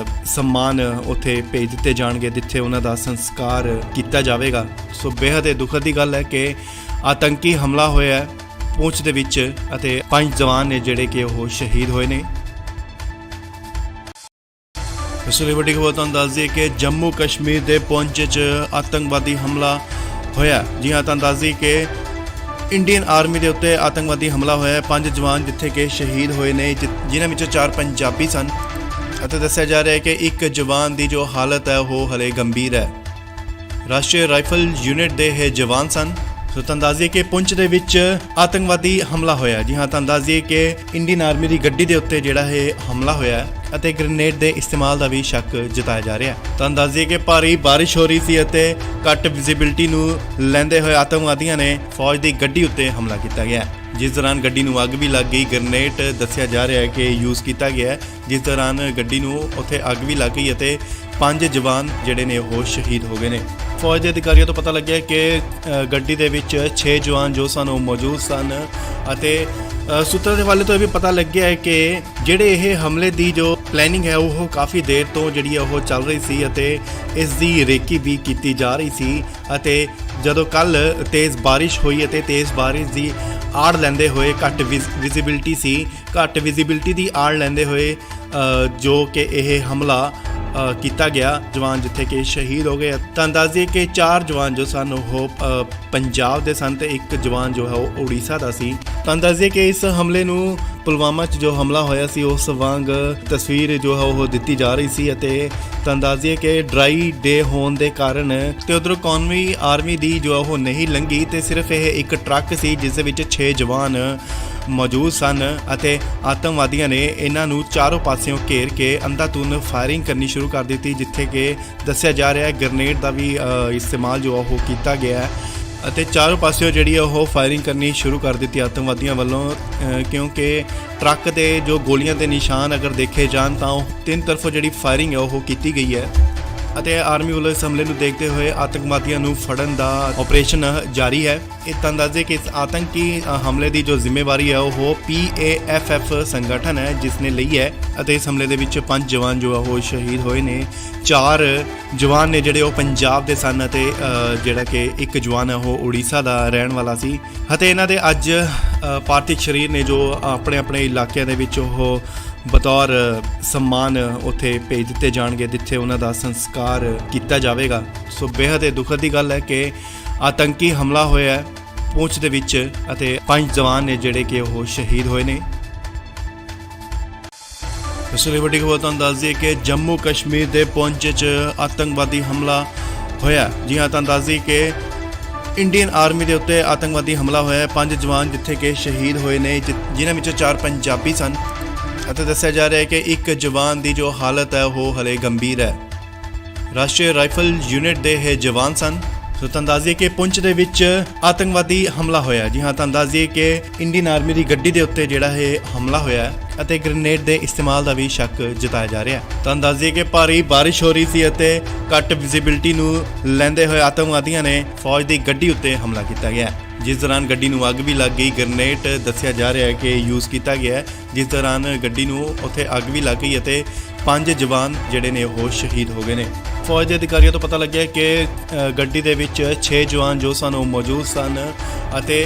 ਸਨਮਾਨ ਉੱਥੇ ਭੇਜ ਦਿੱਤੇ ਜਾਣਗੇ ਜਿੱਥੇ ਉਹਨਾਂ ਦਾ ਸੰਸਕਾਰ ਕੀਤਾ ਜਾਵੇਗਾ। ਸੋ ਬੇहद ਦੁਖਦ ਦੀ ਗੱਲ ਹੈ ਕਿ ਆਤੰਕੀ ਹਮਲਾ ਹੋਇਆ ਹੈ ਪੁੰਛ ਦੇ ਵਿੱਚ ਅਤੇ 5 ਜਵਾਨ ਨੇ ਜਿਹੜੇ ਕਿ ਉਹ ਸ਼ਹੀਦ ਹੋਏ ਨੇ। ਇਸ ਲਈ ਵੱਡੀ ਖਬਰ ਤੁਹਾਨੂੰ ਦੱਸ ਦਈਏ ਕਿ ਜੰਮੂ ਕਸ਼ਮੀਰ ਦੇ ਪੁੰਛ 'ਚ ਆਤੰਕਵਾਦੀ ਹਮਲਾ ਹੋਇਆ। ਜੀ ਹਾਂ, ਤੁਹਾਨੂੰ ਦੱਸ ਦਈਏ ਕਿ ਇੰਡੀਅਨ ਆਰਮੀ ਦੇ ਉੱਤੇ ਆਤੰਕਵਾਦੀ ਹਮਲਾ ਹੋਇਆ। 5 ਜਵਾਨ ਜਿੱਥੇ ਕਿ ਸ਼ਹੀਦ ਹੋਏ ਨੇ ਜਿਨ੍ਹਾਂ ਵਿੱਚੋਂ 4 ਪੰਜਾਬੀ ਸਨ ਅਤੇ ਦੱਸਿਆ ਜਾ ਰਿਹਾ ਹੈ ਕਿ ਇੱਕ ਜਵਾਨ ਦੀ ਜੋ ਹਾਲਤ ਹੈ ਉਹ ਹਲੇ ਗੰਭੀਰ ਹੈ। ਰਾਸ਼ਟਰੀ ਰਾਈਫਲ ਯੂਨਿਟ ਦੇ ਇਹ ਜਵਾਨ ਸਨ। ਸੋ ਤੁਹਾਨੂੰ ਦੱਸ ਦਈਏ ਕਿ ਪੁੰਛ ਦੇ ਵਿੱਚ ਆਤੰਕਵਾਦੀ ਹਮਲਾ ਹੋਇਆ। ਜੀ ਹਾਂ, ਤੁਹਾਨੂੰ ਦੱਸ ਦਈਏ ਕਿ ਇੰਡੀਅਨ ਆਰਮੀ ਦੀ ਗੱਡੀ ਦੇ ਉੱਤੇ ਜਿਹੜਾ ਇਹ ਹਮਲਾ ਹੋਇਆ ਅਤੇ ਗ੍ਰੇਨੇਡ ਦੇ ਇਸਤੇਮਾਲ ਦਾ ਵੀ ਸ਼ੱਕ ਜਤਾਇਆ ਜਾ ਰਿਹਾ। ਤੁਹਾਨੂੰ ਦੱਸ ਦਈਏ ਕਿ ਭਾਰੀ ਬਾਰਿਸ਼ ਹੋ ਰਹੀ ਸੀ ਅਤੇ ਘੱਟ ਵਿਜ਼ਿਬਿਲਟੀ ਨੂੰ ਲੈਂਦੇ ਹੋਏ ਆਤੰਕਵਾਦੀਆਂ ਨੇ ਫੌਜ ਦੀ ਗੱਡੀ ਉੱਤੇ ਹਮਲਾ ਕੀਤਾ ਗਿਆ, ਜਿਸ ਦੌਰਾਨ ਗੱਡੀ ਨੂੰ ਅੱਗ ਵੀ ਲੱਗ ਗਈ। ਗ੍ਰੇਨੇਡ ਦੱਸਿਆ ਜਾ ਰਿਹਾ ਹੈ ਕਿ ਯੂਜ਼ ਕੀਤਾ ਗਿਆ ਹੈ, ਜਿਸ ਦੌਰਾਨ ਗੱਡੀ ਨੂੰ ਉੱਥੇ ਅੱਗ ਵੀ ਲੱਗ ਗਈ ਅਤੇ 5 ਜਵਾਨ ਜਿਹੜੇ ਨੇ ਉਹ ਸ਼ਹੀਦ ਹੋ ਗਏ ਨੇ। ਫੌਜ ਦੇ ਅਧਿਕਾਰੀਆਂ ਤੋਂ ਪਤਾ ਲੱਗਿਆ ਕਿ ਗੱਡੀ ਦੇ ਵਿੱਚ 6 ਜਵਾਨ ਜੋ ਸਨ ਉਹ ਮੌਜੂਦ ਸਨ ਅਤੇ ਸੂਤਰਾਂ ਦੇ ਹਵਾਲੇ ਤੋਂ ਇਹ ਵੀ ਪਤਾ ਲੱਗਿਆ ਹੈ ਕਿ ਜਿਹੜੇ ਇਹ ਹਮਲੇ ਦੀ ਜੋ ਪਲੈਨਿੰਗ ਹੈ ਉਹ ਕਾਫੀ ਦੇਰ ਤੋਂ ਜਿਹੜੀ ਹੈ ਉਹ ਚੱਲ ਰਹੀ ਸੀ ਅਤੇ ਇਸ ਦੀ ਰੇਕੀ ਵੀ ਕੀਤੀ ਜਾ ਰਹੀ ਸੀ। ਅਤੇ ਜਦੋਂ ਕੱਲ ਤੇਜ਼ ਬਾਰਿਸ਼ ਹੋਈ ਅਤੇ ਤੇਜ਼ ਬਾਰਿਸ਼ ਦੀ ਆੜ ਲੈਂਦੇ ਹੋਏ ਘੱਟ ਵਿਜ਼ਿਬਿਲਟੀ ਸੀ, ਘੱਟ ਵਿਜ਼ਿਬਿਲਟੀ ਦੀ ਆੜ ਲੈਂਦੇ ਹੋਏ ਜੋ ਕਿ ਇਹ ਹਮਲਾ ਕੀਤਾ ਗਿਆ, ਜਵਾਨ ਜਿੱਥੇ ਕਿ ਸ਼ਹੀਦ ਹੋ ਗਏ। ਤਾਂ ਦੱਸ ਦਈਏ ਕਿ 4 ਜਵਾਨ ਜੋ ਸਨ ਉਹ ਪੰਜਾਬ ਦੇ ਸਨ ਤੇ ਇੱਕ ਜਵਾਨ ਜੋ ਹੈ ਉਹ ਉੜੀਸਾ ਦਾ ਸੀ। ਤਾਂ ਦੱਸ ਦਈਏ ਕਿ ਇਸ ਹਮਲੇ ਨੂੰ ਪੁਲਵਾਮਾ 'ਚ ਜੋ ਹਮਲਾ ਹੋਇਆ ਸੀ ਉਸ ਵਾਂਗ ਤਸਵੀਰ ਜੋ ਹੈ ਉਹ ਦਿੱਤੀ ਜਾ ਰਹੀ ਸੀ ਅਤੇ ਤਾਂ ਦੱਸ ਦਈਏ ਕਿ ਡਰਾਈ ਡੇ ਹੋਣ ਦੇ ਕਾਰਨ ਤੇ ਉਧਰੋਂ ਕੌਮੀ ਆਰਮੀ ਦੀ ਜੋ ਉਹ ਨਹੀਂ ਲੰਘੀ ਤੇ ਸਿਰਫ ਇਹ ਇੱਕ ਟਰੱਕ ਸੀ ਜਿਸ ਦੇ ਵਿੱਚ 6 ਜਵਾਨ ਮੌਜੂਦ ਸਨ ਅਤੇ ਆਤੰਕਵਾਦੀਆਂ ਨੇ ਇਹਨਾਂ ਨੂੰ ਚਾਰੋਂ ਪਾਸਿਓਂ ਘੇਰ ਕੇ ਅੰਧਾਧੁੰਦ ਫਾਇਰਿੰਗ ਕਰਨੀ ਸ਼ੁਰੂ ਕਰ ਦਿੱਤੀ, ਜਿੱਥੇ ਕਿ ਦੱਸਿਆ ਜਾ ਰਿਹਾ ਹੈ ਗ੍ਰੇਨੇਡ ਦਾ ਵੀ ਇਸਤੇਮਾਲ ਜੋ ਉਹ ਕੀਤਾ ਗਿਆ ਹੈ ਅਤੇ ਚਾਰੋਂ ਪਾਸਿਓਂ ਜਿਹੜੀ ਉਹ ਫਾਇਰਿੰਗ ਕਰਨੀ ਸ਼ੁਰੂ ਕਰ ਦਿੱਤੀ ਆਤੰਕਵਾਦੀਆਂ ਵੱਲੋਂ, ਕਿਉਂਕਿ ਟਰੱਕ ਦੇ ਜੋ ਗੋਲੀਆਂ ਦੇ ਨਿਸ਼ਾਨ ਅਗਰ ਦੇਖੇ ਜਾਣ ਤਾਂ ਉਹ 3 ਤਰਫੋਂ ਜਿਹੜੀ ਫਾਇਰਿੰਗ ਹੈ ਉਹ ਕੀਤੀ ਗਈ ਹੈ ਅਤੇ ਆਰਮੀ ਵੱਲੋਂ ਇਸ ਹਮਲੇ ਨੂੰ ਦੇਖਦੇ ਹੋਏ ਆਤੰਕਵਾਦੀਆਂ ਨੂੰ ਫੜਨ ਦਾ ਆਪਰੇਸ਼ਨ ਜਾਰੀ ਹੈ। ਇਹ ਤਾਂ ਦੱਸਦੇ ਕਿ ਇਸ ਆਤੰਕੀ ਹਮਲੇ ਦੀ ਜੋ ਜ਼ਿੰਮੇਵਾਰੀ ਹੈ ਉਹ PAFF ਸੰਗਠਨ ਹੈ ਜਿਸ ਨੇ ਲਈ ਹੈ ਅਤੇ ਇਸ ਹਮਲੇ ਦੇ ਵਿੱਚ 5 ਜਵਾਨ ਜੋ ਉਹ ਸ਼ਹੀਦ ਹੋਏ ਨੇ। 4 ਜਵਾਨ ਨੇ ਜਿਹੜੇ ਉਹ ਪੰਜਾਬ ਦੇ ਸਨ ਅਤੇ ਜਿਹੜਾ ਕਿ ਇੱਕ ਜਵਾਨ ਹੈ ਉਹ ਉੜੀਸਾ ਦਾ ਰਹਿਣ ਵਾਲਾ ਸੀ ਅਤੇ ਇਹਨਾਂ ਦੇ ਅੱਜ ਪਾਰਥਿਵ ਸਰੀਰ ਨੇ ਜੋ ਆਪਣੇ ਆਪਣੇ ਇਲਾਕਿਆਂ ਦੇ ਵਿੱਚ ਉਹ ਬਤੌਰ ਸਨਮਾਨ ਉੱਥੇ ਭੇਜ ਦਿੱਤੇ ਜਾਣਗੇ ਜਿੱਥੇ ਉਹਨਾਂ ਦਾ ਸੰਸਕਾਰ ਕੀਤਾ ਜਾਵੇਗਾ। ਸੋ ਬੇਹੱਦ ਹੀ ਦੁਖਦ ਦੀ ਗੱਲ ਹੈ ਕਿ ਆਤੰਕੀ ਹਮਲਾ ਹੋਇਆ ਹੈ ਪੁੰਛ ਦੇ ਵਿੱਚ ਅਤੇ 5 ਜਵਾਨ ਨੇ ਜਿਹੜੇ ਕਿ ਉਹ ਸ਼ਹੀਦ ਹੋਏ ਨੇ। ਇਸ ਲਈ ਵੱਡੀ ਖਬਰ ਤੁਹਾਨੂੰ ਦੱਸ ਦਈਏ ਕਿ ਜੰਮੂ ਕਸ਼ਮੀਰ ਦੇ ਪੁੰਛ 'ਚ ਆਤੰਕਵਾਦੀ ਹਮਲਾ ਹੋਇਆ। ਜੀ ਹਾਂ, ਤੁਹਾਨੂੰ ਦੱਸ ਦਈਏ ਕਿ ਇੰਡੀਅਨ ਆਰਮੀ ਦੇ ਉੱਤੇ ਆਤੰਕਵਾਦੀ ਹਮਲਾ ਹੋਇਆ। 5 ਜਵਾਨ ਜਿੱਥੇ ਕਿ ਸ਼ਹੀਦ ਹੋਏ ਨੇ, ਜਿਨ੍ਹਾਂ ਵਿੱਚੋਂ 4 ਪੰਜਾਬੀ ਸਨ ਅਤੇ ਦੱਸਿਆ ਜਾ ਰਿਹਾ ਹੈ ਕਿ ਇੱਕ ਜਵਾਨ ਦੀ ਜੋ ਹਾਲਤ ਹੈ ਉਹ ਹਲੇ ਗੰਭੀਰ ਹੈ। ਰਾਸ਼ਟਰੀ ਰਾਈਫਲ ਯੂਨਿਟ ਦੇ ਇਹ ਜਵਾਨ ਸਨ। ਸੋ ਤੁਹਾਨੂੰ ਦੱਸ ਦਈਏ ਕਿ ਪੁੰਛ ਦੇ ਵਿੱਚ ਆਤੰਕਵਾਦੀ ਹਮਲਾ ਹੋਇਆ। ਜੀ ਹਾਂ, ਤੁਹਾਨੂੰ ਦੱਸ ਦਈਏ ਕਿ ਇੰਡੀਅਨ ਆਰਮੀ ਦੀ ਗੱਡੀ ਦੇ ਉੱਤੇ ਜਿਹੜਾ ਇਹ ਹਮਲਾ ਹੋਇਆ ਅਤੇ ਗ੍ਰੇਨੇਡ ਦੇ ਇਸਤੇਮਾਲ ਦਾ ਵੀ ਸ਼ੱਕ ਜਤਾਇਆ ਜਾ ਰਿਹਾ। ਤੁਹਾਨੂੰ ਦੱਸ ਦਈਏ ਕਿ ਭਾਰੀ ਬਾਰਿਸ਼ ਹੋ ਰਹੀ ਸੀ ਅਤੇ ਘੱਟ ਵਿਜ਼ਿਬਿਲਟੀ ਨੂੰ ਲੈਂਦੇ ਹੋਏ ਆਤੰਕਵਾਦੀਆਂ ਨੇ ਫੌਜ ਦੀ ਗੱਡੀ ਉੱਤੇ ਹਮਲਾ ਕੀਤਾ ਗਿਆ, ਜਿਸ ਦੌਰਾਨ ਗੱਡੀ ਨੂੰ ਅੱਗ ਵੀ ਲੱਗ ਗਈ। ਗ੍ਰੇਨੇਡ ਦੱਸਿਆ ਜਾ ਰਿਹਾ ਹੈ ਕਿ ਯੂਜ਼ ਕੀਤਾ ਗਿਆ, ਜਿਸ ਦੌਰਾਨ ਗੱਡੀ ਨੂੰ ਉੱਥੇ ਅੱਗ ਵੀ ਲੱਗ ਗਈ ਅਤੇ 5 ਜਵਾਨ ਜਿਹੜੇ ਨੇ ਉਹ ਸ਼ਹੀਦ ਹੋ ਗਏ ਨੇ। ਫੌਜ ਦੇ ਅਧਿਕਾਰੀਆਂ ਤੋਂ ਪਤਾ ਲੱਗਿਆ ਕਿ ਗੱਡੀ ਦੇ ਵਿੱਚ 6 ਜਵਾਨ ਜੋ ਸਨ ਉਹ ਮੌਜੂਦ ਸਨ ਅਤੇ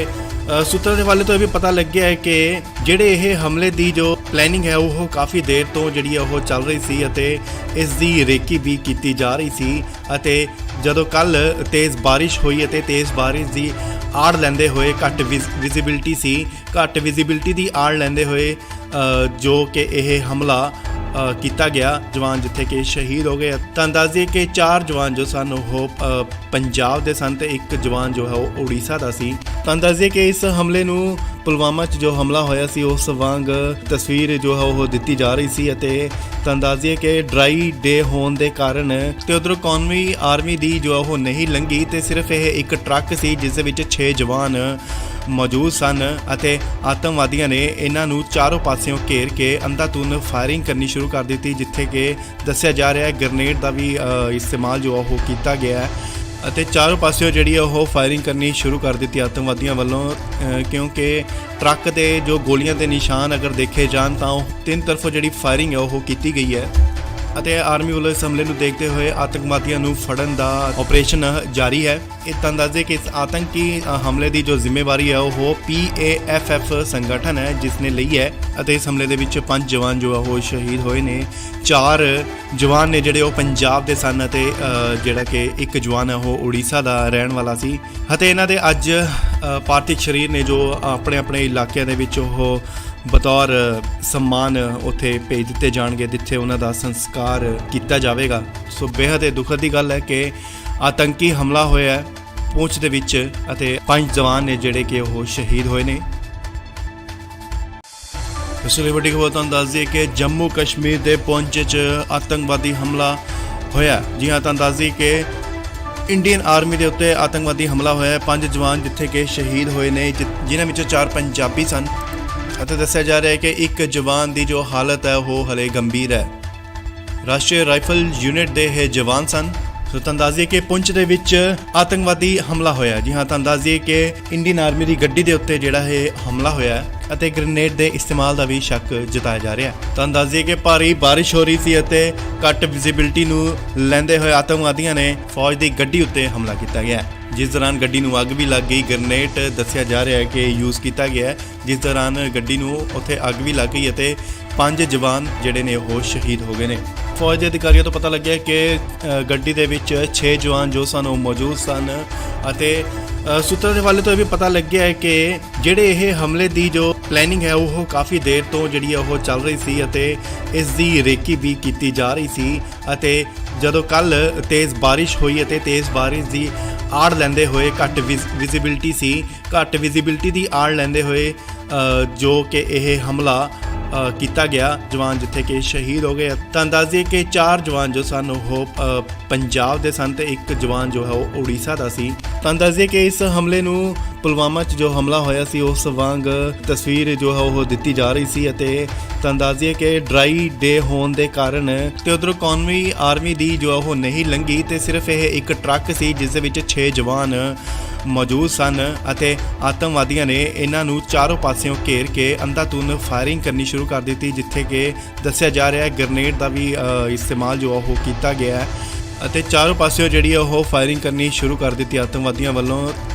ਸੂਤਰਾਂ ਦੇ ਹਵਾਲੇ ਤੋਂ ਇਹ ਵੀ ਪਤਾ ਲੱਗਿਆ ਹੈ ਕਿ ਜਿਹੜੇ ਇਹ ਹਮਲੇ ਦੀ ਜੋ ਪਲੈਨਿੰਗ ਹੈ ਉਹ ਕਾਫੀ ਦੇਰ ਤੋਂ ਜਿਹੜੀ ਉਹ ਚੱਲ ਰਹੀ ਸੀ ਅਤੇ ਇਸ ਦੀ ਰੇਕੀ ਵੀ ਕੀਤੀ ਜਾ ਰਹੀ ਸੀ ਅਤੇ ਜਦੋਂ ਕੱਲ ਤੇਜ਼ ਬਾਰਿਸ਼ ਹੋਈ ਅਤੇ ਤੇਜ਼ ਬਾਰਿਸ਼ ਦੀ ਆੜ ਲੈਂਦੇ ਹੋਏ ਘੱਟ ਵਿਜ਼ਿਬਿਲਟੀ ਸੀ, ਘੱਟ ਵਿਜ਼ਿਬਿਲਟੀ ਦੀ ਆੜ ਲੈਂਦੇ ਹੋਏ ਜੋ ਕਿ ਇਹ ਹਮਲਾ ਕੀਤਾ ਗਿਆ, ਜਵਾਨ ਜਿੱਥੇ ਕਿ ਸ਼ਹੀਦ ਹੋ ਗਏ। ਤਾਂ ਦੱਸ ਦਈਏ ਕਿ 4 ਜਵਾਨ ਜੋ ਸਨ ਉਹ ਪੰਜਾਬ ਦੇ ਸਨ ਤੇ ਇੱਕ ਜਵਾਨ ਜੋ ਹੈ ਉਹ ਉੜੀਸਾ ਦਾ ਸੀ। ਤਾਂ ਦੱਸ ਦਈਏ ਕਿ ਇਸ ਹਮਲੇ ਨੂੰ ਪੁਲਵਾਮਾ 'ਚ ਜੋ ਹਮਲਾ ਹੋਇਆ ਸੀ ਉਸ ਵਾਂਗ ਤਸਵੀਰ ਜੋ ਹੈ ਉਹ ਦਿੱਤੀ ਜਾ ਰਹੀ ਸੀ ਅਤੇ ਤਾਂ ਦੱਸ ਦਈਏ ਕਿ ਡਰਾਈ ਡੇ ਹੋਣ ਦੇ ਕਾਰਨ ਤੇ ਉਧਰੋਂ ਕੌਮੀ ਆਰਮੀ ਦੀ ਜੋ ਉਹ ਨਹੀਂ ਲੰਘੀ ਤੇ ਸਿਰਫ ਇਹ ਇੱਕ ਟਰੱਕ ਸੀ ਜਿਸ ਦੇ ਵਿੱਚ 6 ਜਵਾਨ ਮੌਜੂਦ ਸਨ ਅਤੇ ਆਤੰਕਵਾਦੀਆਂ ਨੇ ਇਹਨਾਂ ਨੂੰ ਚਾਰੋਂ ਪਾਸਿਓਂ ਘੇਰ ਕੇ ਅੰਧਾਧੁੰਦ ਫਾਇਰਿੰਗ ਕਰਨੀ ਸ਼ੁਰੂ ਕਰ ਦਿੱਤੀ, ਜਿੱਥੇ ਕਿ ਦੱਸਿਆ ਜਾ ਰਿਹਾ ਹੈ ਗ੍ਰੇਨੇਡ ਦਾ ਵੀ ਇਸਤੇਮਾਲ ਜੋ ਉਹ ਕੀਤਾ ਗਿਆ ਹੈ ਅਤੇ ਚਾਰੋਂ ਪਾਸਿਓਂ ਜਿਹੜੀ ਉਹ ਫਾਇਰਿੰਗ ਕਰਨੀ ਸ਼ੁਰੂ ਕਰ ਦਿੱਤੀ ਆਤੰਕਵਾਦੀਆਂ ਵੱਲੋਂ, ਕਿਉਂਕਿ ਟਰੱਕ ਦੇ ਜੋ ਗੋਲੀਆਂ ਦੇ ਨਿਸ਼ਾਨ ਅਗਰ ਦੇਖੇ ਜਾਣ ਤਾਂ ਉਹ 3 ਤਰਫੋਂ ਜਿਹੜੀ ਫਾਇਰਿੰਗ ਹੈ ਉਹ ਕੀਤੀ ਗਈ ਹੈ ਅਤੇ ਆਰਮੀ ਵੱਲੋਂ ਇਸ ਹਮਲੇ ਨੂੰ ਦੇਖਦੇ ਹੋਏ ਆਤੰਕਵਾਦੀਆਂ ਨੂੰ ਫੜਨ ਦਾ ਆਪਰੇਸ਼ਨ ਜਾਰੀ ਹੈ। ਇਹ ਤਾਂ ਦੱਸਦੇ ਕਿ ਇਸ ਆਤੰਕੀ ਹਮਲੇ ਦੀ ਜੋ ਜ਼ਿੰਮੇਵਾਰੀ ਹੈ ਉਹ PAFF ਸੰਗਠਨ ਹੈ ਜਿਸ ਨੇ ਲਈ ਹੈ ਅਤੇ ਇਸ ਹਮਲੇ ਦੇ ਵਿੱਚ 5 ਜਵਾਨ ਜੋ ਉਹ ਸ਼ਹੀਦ ਹੋਏ ਨੇ। 4 ਜਵਾਨ ਨੇ ਜਿਹੜੇ ਉਹ ਪੰਜਾਬ ਦੇ ਸਨ ਅਤੇ ਜਿਹੜਾ ਕਿ ਇੱਕ ਜਵਾਨ ਹੈ ਉਹ ਉੜੀਸਾ ਦਾ ਰਹਿਣ ਵਾਲਾ ਸੀ ਅਤੇ ਇਹਨਾਂ ਦੇ ਅੱਜ ਪਾਰਥਿਵ ਸਰੀਰ ਨੇ ਜੋ ਆਪਣੇ ਆਪਣੇ ਇਲਾਕਿਆਂ ਦੇ ਵਿੱਚ ਉਹ ਬਤੌਰ ਸਨਮਾਨ ਉੱਥੇ ਭੇਜ ਦਿੱਤੇ ਜਾਣਗੇ ਜਿੱਥੇ ਉਹਨਾਂ ਦਾ ਸੰਸਕਾਰ ਕੀਤਾ ਜਾਵੇਗਾ। ਸੋ ਬੇਹੱਦ ਹੀ ਦੁਖਦ ਦੀ ਗੱਲ ਹੈ ਕਿ ਆਤੰਕੀ ਹਮਲਾ ਹੋਇਆ ਹੈ ਪੁੰਛ ਦੇ ਵਿੱਚ ਅਤੇ 5 ਜਵਾਨ ਨੇ ਜਿਹੜੇ ਕਿ ਉਹ ਸ਼ਹੀਦ ਹੋਏ ਨੇ। ਇਸ ਲਈ ਵੱਡੀ ਖਬਰ ਤੁਹਾਨੂੰ ਦੱਸ ਦਈਏ ਕਿ ਜੰਮੂ ਕਸ਼ਮੀਰ ਦੇ ਪੁੰਛ 'ਚ ਆਤੰਕਵਾਦੀ ਹਮਲਾ ਹੋਇਆ। ਜੀ ਹਾਂ, ਤੁਹਾਨੂੰ ਦੱਸ ਦਈਏ ਕਿ ਇੰਡੀਅਨ ਆਰਮੀ ਦੇ ਉੱਤੇ ਆਤੰਕਵਾਦੀ ਹਮਲਾ ਹੋਇਆ। 5 ਜਵਾਨ ਜਿੱਥੇ ਕਿ ਸ਼ਹੀਦ ਹੋਏ ਨੇ, ਜਿਨ੍ਹਾਂ ਵਿੱਚੋਂ 4 ਪੰਜਾਬੀ ਸਨ ਅਤੇ ਦੱਸਿਆ ਜਾ ਰਿਹਾ ਹੈ ਕਿ ਇੱਕ ਜਵਾਨ ਦੀ ਜੋ ਹਾਲਤ ਹੈ ਉਹ ਹਲੇ ਗੰਭੀਰ ਹੈ। ਰਾਸ਼ਟਰੀ ਰਾਈਫਲ ਯੂਨਿਟ ਦੇ ਇਹ ਜਵਾਨ ਸਨ। ਸੋ ਤੁਹਾਨੂੰ ਦੱਸ ਦਈਏ ਕਿ ਪੁੰਛ ਦੇ ਵਿੱਚ ਆਤੰਕਵਾਦੀ ਹਮਲਾ ਹੋਇਆ। ਜੀ ਹਾਂ, ਤੁਹਾਨੂੰ ਦੱਸ ਦਈਏ ਕਿ ਇੰਡੀਅਨ ਆਰਮੀ ਦੀ ਗੱਡੀ ਦੇ ਉੱਤੇ ਜਿਹੜਾ ਇਹ ਹਮਲਾ ਹੋਇਆ ਅਤੇ ਗ੍ਰੇਨੇਡ ਦੇ ਇਸਤੇਮਾਲ ਦਾ ਵੀ ਸ਼ੱਕ ਜਤਾਇਆ ਜਾ ਰਿਹਾ। ਤੁਹਾਨੂੰ ਦੱਸ ਦਈਏ ਕਿ ਭਾਰੀ ਬਾਰਿਸ਼ ਹੋ ਰਹੀ ਸੀ ਅਤੇ ਘੱਟ ਵਿਜ਼ਿਬਿਲਟੀ ਨੂੰ ਲੈਂਦੇ ਹੋਏ ਆਤੰਕਵਾਦੀਆਂ ਨੇ ਫੌਜ ਦੀ ਗੱਡੀ ਉੱਤੇ ਹਮਲਾ ਕੀਤਾ ਗਿਆ, ਜਿਸ ਦੌਰਾਨ ਗੱਡੀ ਨੂੰ ਅੱਗ ਵੀ ਲੱਗ ਗਈ। ਗ੍ਰੇਨੇਡ ਦੱਸਿਆ ਜਾ ਰਿਹਾ ਹੈ ਕਿ ਯੂਜ਼ ਕੀਤਾ ਗਿਆ, ਜਿਸ ਦੌਰਾਨ ਗੱਡੀ ਨੂੰ ਉੱਥੇ ਅੱਗ ਵੀ ਲੱਗ ਗਈ ਅਤੇ 5 ਜਵਾਨ ਜਿਹੜੇ ਨੇ ਉਹ ਸ਼ਹੀਦ ਹੋ ਗਏ ਨੇ। ਫੌਜ ਦੇ ਅਧਿਕਾਰੀਆਂ ਤੋਂ ਪਤਾ ਲੱਗਿਆ ਕਿ ਗੱਡੀ ਦੇ ਵਿੱਚ 6 ਜਵਾਨ ਜੋ ਸਨ ਉਹ ਮੌਜੂਦ ਸਨ ਅਤੇ ਸੂਤਰਾਂ ਦੇ ਹਵਾਲੇ ਤੋਂ ਇਹ ਵੀ ਪਤਾ ਲੱਗਿਆ ਹੈ ਕਿ ਜਿਹੜੇ ਇਹ ਹਮਲੇ ਦੀ ਜੋ ਪਲੈਨਿੰਗ ਹੈ ਉਹ ਕਾਫੀ ਦੇਰ ਤੋਂ ਜਿਹੜੀ ਉਹ ਚੱਲ ਰਹੀ ਸੀ ਅਤੇ ਇਸ ਦੀ ਰੇਕੀ ਵੀ ਕੀਤੀ ਜਾ ਰਹੀ ਸੀ। ਅਤੇ ਜਦੋਂ ਕੱਲ ਤੇਜ਼ ਬਾਰਿਸ਼ ਹੋਈ ਅਤੇ ਤੇਜ਼ ਬਾਰਿਸ਼ ਦੀ ਆੜ ਲੈਂਦੇ ਹੋਏ ਘੱਟ ਵਿਜ਼ਿਬਿਲਟੀ ਦੀ ਆੜ ਲੈਂਦੇ ਹੋਏ ਜੋ ਕਿ ਇਹ ਹਮਲਾ ਕੀਤਾ ਗਿਆ, ਜਵਾਨ ਜਿੱਥੇ ਕਿ ਸ਼ਹੀਦ ਹੋ ਗਏ। ਤੁਹਾਨੂੰ ਦੱਸ ਦਈਏ ਕਿ 4 ਜਵਾਨ ਜੋ ਸਨ ਉਹ ਪੰਜਾਬ ਦੇ ਸਨ ਤੇ ਇੱਕ ਜਵਾਨ ਜੋ ਹੈ ਉਹ ਉੜੀਸਾ ਦਾ ਸੀ। ਤੁਹਾਨੂੰ ਦੱਸ ਦਈਏ ਕਿ ਇਸ ਹਮਲੇ ਨੂੰ ਪੁਲਵਾਮਾ 'ਚ ਜੋ ਹਮਲਾ ਹੋਇਆ ਸੀ ਉਸ ਵਾਂਗ ਤਸਵੀਰ ਜੋ ਹੈ ਉਹ ਦਿੱਤੀ ਜਾ ਰਹੀ ਸੀ ਅਤੇ ਤੁਹਾਨੂੰ ਦੱਸ ਦਈਏ ਕਿ ਡਰਾਈ ਡੇ ਹੋਣ ਦੇ ਕਾਰਨ ਤੇ ਉਧਰੋਂ ਕੌਮੀ ਆਰਮੀ ਦੀ ਜੋ ਉਹ ਨਹੀਂ ਲੰਘੀ ਤੇ ਸਿਰਫ ਇਹ ਇੱਕ ਟਰੱਕ ਸੀ ਜਿਸ ਦੇ ਵਿੱਚ 6 ਜਵਾਨ ਮੌਜੂਦ ਸਨ ਅਤੇ ਆਤੰਕਵਾਦੀਆਂ ਨੇ ਇਹਨਾਂ ਨੂੰ ਚਾਰੋਂ ਪਾਸਿਓਂ ਘੇਰ ਕੇ ਅੰਧਾਧੁੰਦ ਫਾਇਰਿੰਗ ਕਰਨੀ ਸ਼ੁਰੂ ਕਰ ਦਿੱਤੀ, ਜਿੱਥੇ ਕਿ ਦੱਸਿਆ ਜਾ ਰਿਹਾ ਹੈ ਗ੍ਰੇਨੇਡ ਦਾ ਵੀ ਇਸਤੇਮਾਲ ਜੋ ਉਹ ਕੀਤਾ ਗਿਆ ਹੈ ਅਤੇ ਚਾਰੋਂ ਪਾਸਿਓਂ ਜਿਹੜੀ ਉਹ ਫਾਇਰਿੰਗ ਕਰਨੀ ਸ਼ੁਰੂ ਕਰ ਦਿੱਤੀ ਆਤੰਕਵਾਦੀਆਂ ਵੱਲੋਂ,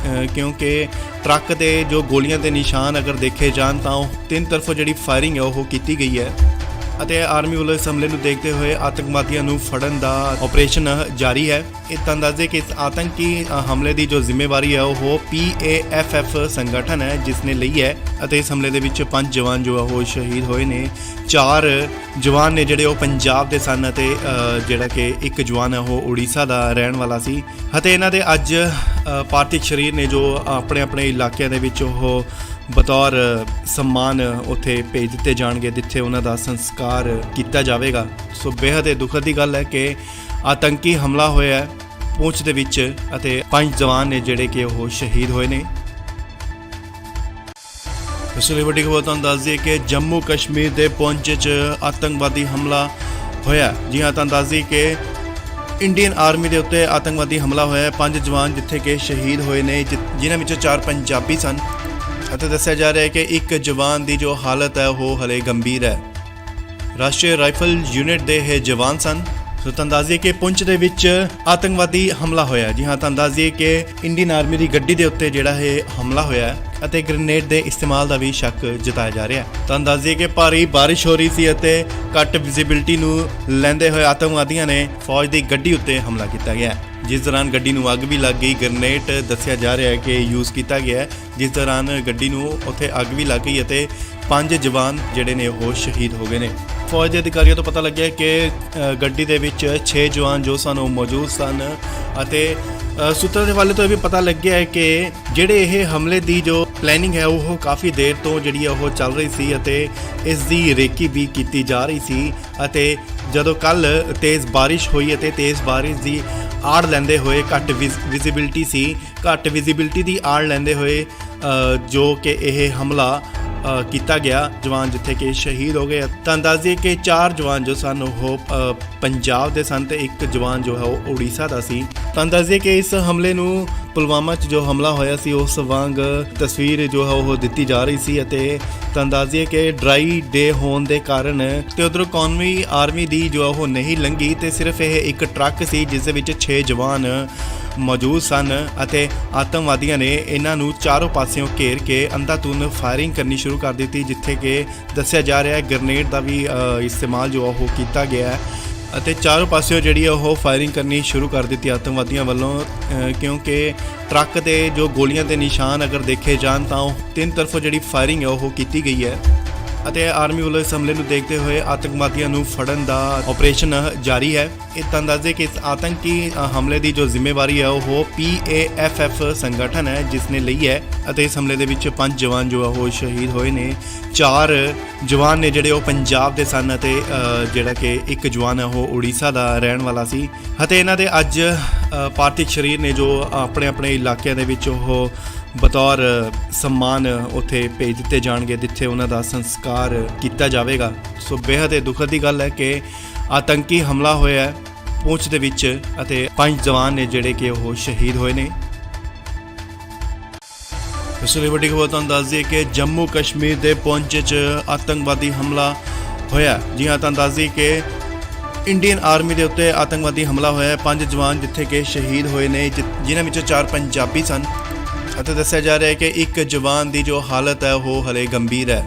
ਕਿਉਂਕਿ ਟਰੱਕ ਦੇ ਜੋ ਗੋਲੀਆਂ ਦੇ ਨਿਸ਼ਾਨ ਅਗਰ ਦੇਖੇ ਜਾਣ ਤਾਂ ਉਹ 3 ਤਰਫੋਂ ਜਿਹੜੀ ਫਾਇਰਿੰਗ ਹੈ ਉਹ ਕੀਤੀ ਗਈ ਹੈ ਅਤੇ ਆਰਮੀ ਵੱਲੋਂ ਇਸ ਹਮਲੇ ਨੂੰ ਦੇਖਦੇ ਹੋਏ ਆਤੰਕਵਾਦੀਆਂ ਨੂੰ ਫੜਨ ਦਾ ਆਪਰੇਸ਼ਨ ਜਾਰੀ ਹੈ। ਇਹ ਤਾਂ ਦੱਸਦੇ ਕਿ ਇਸ ਆਤੰਕੀ ਹਮਲੇ ਦੀ ਜੋ ਜ਼ਿੰਮੇਵਾਰੀ ਹੈ ਉਹ PAFF ਸੰਗਠਨ ਹੈ ਜਿਸ ਨੇ ਲਈ ਹੈ ਅਤੇ ਇਸ ਹਮਲੇ ਦੇ ਵਿੱਚ 5 ਜਵਾਨ ਜੋ ਉਹ ਸ਼ਹੀਦ ਹੋਏ ਨੇ। 4 ਜਵਾਨ ਨੇ ਜਿਹੜੇ ਉਹ ਪੰਜਾਬ ਦੇ ਸਨ ਅਤੇ ਜਿਹੜਾ ਕਿ ਇੱਕ ਜਵਾਨ ਹੈ ਉਹ ਉੜੀਸਾ ਦਾ ਰਹਿਣ ਵਾਲਾ ਸੀ ਅਤੇ ਇਹਨਾਂ ਦੇ ਅੱਜ ਪਾਰਥਿਵ ਸਰੀਰ ਨੇ ਜੋ ਆਪਣੇ ਇਲਾਕਿਆਂ ਦੇ ਵਿੱਚ ਉਹ ਬਤੌਰ ਸਨਮਾਨ ਉੱਥੇ ਭੇਜ ਦਿੱਤੇ ਜਾਣਗੇ, ਜਿੱਥੇ ਉਹਨਾਂ ਦਾ ਸੰਸਕਾਰ ਕੀਤਾ ਜਾਵੇਗਾ। ਸੋ ਬੇहद ਦੁਖਦ ਦੀ ਗੱਲ ਹੈ ਕਿ ਆਤੰਕੀ ਹਮਲਾ ਹੋਇਆ ਹੈ ਪੁੰਛ ਦੇ ਵਿੱਚ ਅਤੇ 5 ਜਵਾਨ ਨੇ ਜਿਹੜੇ ਕਿ ਉਹ ਸ਼ਹੀਦ ਹੋਏ ਨੇ। ਇਸ ਲਈ ਵੱਡੀ ਖਬਰ ਤੁਹਾਨੂੰ ਦੱਸ ਦਈਏ ਕਿ ਜੰਮੂ ਕਸ਼ਮੀਰ ਦੇ ਪੁੰਛ 'ਚ ਆਤੰਕਵਾਦੀ ਹਮਲਾ ਹੋਇਆ। ਜੀ ਹਾਂ, ਤੁਹਾਨੂੰ ਦੱਸ ਦਈਏ ਕਿ ਇੰਡੀਅਨ ਆਰਮੀ ਦੇ ਉੱਤੇ ਆਤੰਕਵਾਦੀ ਹਮਲਾ ਹੋਇਆ। 5 ਜਵਾਨ ਜਿੱਥੇ ਕਿ ਸ਼ਹੀਦ ਹੋਏ ਨੇ, ਜਿਨ੍ਹਾਂ ਵਿੱਚੋਂ 4 ਪੰਜਾਬੀ ਸਨ ਅਤੇ ਦੱਸਿਆ ਜਾ ਰਿਹਾ ਹੈ ਕਿ ਇੱਕ ਜਵਾਨ ਦੀ ਜੋ ਹਾਲਤ ਹੈ ਉਹ ਹਲੇ ਗੰਭੀਰ ਹੈ। ਰਾਸ਼ਟਰੀ ਰਾਈਫਲ ਯੂਨਿਟ ਦੇ ਇਹ ਜਵਾਨ ਸਨ। ਸੋ ਤੁਹਾਨੂੰ ਦੱਸ ਦਈਏ ਕਿ ਪੁੰਛ ਦੇ ਵਿੱਚ ਆਤੰਕਵਾਦੀ ਹਮਲਾ ਹੋਇਆ। ਜੀ ਹਾਂ, ਤੁਹਾਨੂੰ ਦੱਸ ਦਈਏ ਕਿ ਇੰਡੀਅਨ ਆਰਮੀ ਦੀ ਗੱਡੀ ਦੇ ਉੱਤੇ ਜਿਹੜਾ ਇਹ ਹਮਲਾ ਹੋਇਆ ਅਤੇ ਗ੍ਰੇਨੇਡ ਦੇ ਇਸਤੇਮਾਲ ਦਾ ਵੀ ਸ਼ੱਕ ਜਤਾਇਆ ਜਾ ਰਿਹਾ। ਤੁਹਾਨੂੰ ਦੱਸ ਦਈਏ ਕਿ ਭਾਰੀ ਬਾਰਿਸ਼ ਹੋ ਰਹੀ ਸੀ ਅਤੇ ਘੱਟ ਵਿਜ਼ਿਬਿਲਟੀ ਨੂੰ ਲੈਂਦੇ ਹੋਏ ਆਤੰਕਵਾਦੀਆਂ ਨੇ ਫੌਜ ਦੀ ਗੱਡੀ ਉੱਤੇ ਹਮਲਾ ਕੀਤਾ ਗਿਆ, ਜਿਸ ਦੌਰਾਨ ਗੱਡੀ ਨੂੰ ਅੱਗ ਵੀ ਲੱਗ ਗਈ। ਗ੍ਰੇਨੇਡ ਦੱਸਿਆ ਜਾ ਰਿਹਾ ਹੈ ਕਿ ਯੂਜ਼ ਕੀਤਾ ਗਿਆ, ਜਿਸ ਦੌਰਾਨ ਗੱਡੀ ਨੂੰ ਉੱਥੇ ਅੱਗ ਵੀ ਲੱਗ ਗਈ ਅਤੇ 5 ਜਵਾਨ ਜਿਹੜੇ ਨੇ ਉਹ ਸ਼ਹੀਦ ਹੋ ਗਏ ਨੇ। ਫੌਜ ਦੇ ਅਧਿਕਾਰੀਆਂ ਤੋਂ ਪਤਾ ਲੱਗਿਆ ਕਿ ਗੱਡੀ ਦੇ ਵਿੱਚ 6 ਜਵਾਨ ਜੋ ਸਨ ਉਹ ਮੌਜੂਦ ਸਨ ਅਤੇ ਸੂਤਰਾਂ ਦੇ ਹਵਾਲੇ ਤੋਂ ਇਹ ਵੀ ਪਤਾ ਲੱਗਿਆ ਹੈ ਕਿ ਜਿਹੜੇ ਇਹ ਹਮਲੇ ਦੀ ਜੋ ਪਲੈਨਿੰਗ ਹੈ ਉਹ ਕਾਫੀ ਦੇਰ ਤੋਂ ਜਿਹੜੀ ਉਹ ਚੱਲ ਰਹੀ ਸੀ ਅਤੇ ਇਸ ਦੀ ਰੇਕੀ ਵੀ ਕੀਤੀ ਜਾ ਰਹੀ ਸੀ ਅਤੇ ਜਦੋਂ ਕੱਲ ਤੇਜ਼ ਬਾਰਿਸ਼ ਹੋਈ ਅਤੇ ਤੇਜ਼ ਬਾਰਿਸ਼ ਦੀ ਆੜ ਲੈਂਦੇ ਹੋਏ ਘੱਟ ਵਿਜ਼ਿਬਿਲਟੀ ਦੀ ਆੜ ਲੈਂਦੇ ਹੋਏ ਜੋ ਕਿ ਇਹ ਹਮਲਾ ਕੀਤਾ ਗਿਆ, ਜਵਾਨ ਜਿੱਥੇ ਕਿ ਸ਼ਹੀਦ ਹੋ ਗਏ। ਤਾਂ ਦੱਸ ਦਈਏ ਕਿ 4 ਜਵਾਨ ਜੋ ਸਨ ਉਹ ਪੰਜਾਬ ਦੇ ਸਨ ਤੇ ਇੱਕ ਜਵਾਨ ਜੋ ਹੈ ਉਹ ਉੜੀਸਾ ਦਾ ਸੀ। ਤਾਂ ਦੱਸ ਦਈਏ ਕਿ ਇਸ ਹਮਲੇ ਨੂੰ ਪੁਲਵਾਮਾ 'ਚ ਜੋ ਹਮਲਾ ਹੋਇਆ ਸੀ ਉਸ ਵਾਂਗ ਤਸਵੀਰ ਜੋ ਹੈ ਉਹ ਦਿੱਤੀ ਜਾ ਰਹੀ ਸੀ ਅਤੇ ਤਾਂ ਦੱਸ ਦਈਏ ਕਿ ਡਰਾਈ ਡੇ ਹੋਣ ਦੇ ਕਾਰਨ ਤੇ ਉਧਰੋਂ ਕੌਮੀ ਆਰਮੀ ਦੀ ਜੋ ਉਹ ਨਹੀਂ ਲੰਘੀ ਤੇ ਸਿਰਫ ਇਹ ਇੱਕ ਟਰੱਕ ਸੀ ਜਿਸ ਦੇ ਵਿੱਚ 6 ਜਵਾਨ ਮੌਜੂਦ ਸਨ ਅਤੇ ਆਤੰਕਵਾਦੀਆਂ ਨੇ ਇਹਨਾਂ ਨੂੰ ਚਾਰੋਂ ਪਾਸਿਓਂ ਘੇਰ ਕੇ ਅੰਧਾਧੁੰਦ ਫਾਇਰਿੰਗ ਕਰਨੀ ਸ਼ੁਰੂ ਕਰ ਦਿੱਤੀ, ਜਿੱਥੇ ਕਿ ਦੱਸਿਆ ਜਾ ਰਿਹਾ ਹੈ ਗ੍ਰੇਨੇਡ ਦਾ ਵੀ ਇਸਤੇਮਾਲ ਜੋ ਉਹ ਕੀਤਾ ਗਿਆ ਹੈ ਅਤੇ ਚਾਰੋਂ ਪਾਸਿਓਂ ਜਿਹੜੀ ਉਹ ਫਾਇਰਿੰਗ ਕਰਨੀ ਸ਼ੁਰੂ ਕਰ ਦਿੱਤੀ ਆਤੰਕਵਾਦੀਆਂ ਵੱਲੋਂ, ਕਿਉਂਕਿ ਟਰੱਕ ਦੇ ਜੋ ਗੋਲੀਆਂ ਦੇ ਨਿਸ਼ਾਨ ਅਗਰ ਦੇਖੇ ਜਾਣ ਤਾਂ ਉਹ 3 ਤਰਫੋਂ ਜਿਹੜੀ ਫਾਇਰਿੰਗ ਹੈ ਉਹ ਕੀਤੀ ਗਈ ਹੈ ਅਤੇ ਆਰਮੀ ਵੱਲੋਂ ਇਸ ਹਮਲੇ ਨੂੰ ਦੇਖਦੇ ਹੋਏ ਆਤੰਕਵਾਦੀਆਂ ਨੂੰ ਫੜਨ ਦਾ ਆਪਰੇਸ਼ਨ ਜਾਰੀ ਹੈ। ਇਹ ਤਾਂ ਦੱਸਦੇ ਕਿ ਇਸ ਆਤੰਕੀ ਹਮਲੇ ਦੀ ਜੋ ਜ਼ਿੰਮੇਵਾਰੀ ਹੈ ਉਹ PAFF ਸੰਗਠਨ ਹੈ ਜਿਸ ਨੇ ਲਈ ਹੈ ਅਤੇ ਇਸ ਹਮਲੇ ਦੇ ਵਿੱਚ 5 ਜਵਾਨ ਜੋ ਉਹ ਸ਼ਹੀਦ ਹੋਏ ਨੇ। 4 ਜਵਾਨ ਨੇ ਜਿਹੜੇ ਉਹ ਪੰਜਾਬ ਦੇ ਸਨ ਅਤੇ ਜਿਹੜਾ ਕਿ ਇੱਕ ਜਵਾਨ ਹੈ ਉਹ ਉੜੀਸਾ ਦਾ ਰਹਿਣ ਵਾਲਾ ਸੀ ਅਤੇ ਇਹਨਾਂ ਦੇ ਅੱਜ ਪਾਰਥਿਵ ਸਰੀਰ ਨੇ ਜੋ ਆਪਣੇ ਆਪਣੇ ਇਲਾਕਿਆਂ ਦੇ ਵਿੱਚ ਉਹ ਬਤੌਰ ਸਨਮਾਨ ਉੱਥੇ ਭੇਜ ਦਿੱਤੇ ਜਾਣਗੇ ਜਿੱਥੇ ਉਹਨਾਂ ਦਾ ਸੰਸਕਾਰ ਕੀਤਾ ਜਾਵੇਗਾ। ਸੋ ਬੇहद ਹੀ ਦੁਖਦ ਦੀ ਗੱਲ ਹੈ ਕਿ ਆਤੰਕੀ ਹਮਲਾ ਹੋਇਆ ਹੈ ਪੂੰਛ ਦੇ ਵਿੱਚ ਅਤੇ 5 ਜਵਾਨ ਨੇ ਜਿਹੜੇ ਕਿ ਉਹ ਸ਼ਹੀਦ ਹੋਏ ਨੇ। ਇਸ ਲਈ ਵੱਡੀ ਖਬਰ ਤੁਹਾਨੂੰ ਦੱਸ ਦਈਏ ਕਿ ਜੰਮੂ ਕਸ਼ਮੀਰ ਦੇ ਪੁੰਛ 'ਚ ਆਤੰਕਵਾਦੀ ਹਮਲਾ ਹੋਇਆ। ਜੀ ਹਾਂ, ਤੁਹਾਨੂੰ ਦੱਸ ਦਈਏ ਕਿ ਇੰਡੀਅਨ ਆਰਮੀ ਦੇ ਉੱਤੇ ਆਤੰਕਵਾਦੀ ਹਮਲਾ ਹੋਇਆ। 5 ਜਵਾਨ ਜਿੱਥੇ ਕਿ ਸ਼ਹੀਦ ਹੋਏ ਨੇ ਜਿਨ੍ਹਾਂ ਵਿੱਚੋਂ 4 ਪੰਜਾਬੀ ਸਨ ਅਤੇ ਦੱਸਿਆ ਜਾ ਰਿਹਾ ਹੈ ਕਿ ਇੱਕ ਜਵਾਨ ਦੀ ਜੋ ਹਾਲਤ ਹੈ ਉਹ ਹਲੇ ਗੰਭੀਰ ਹੈ।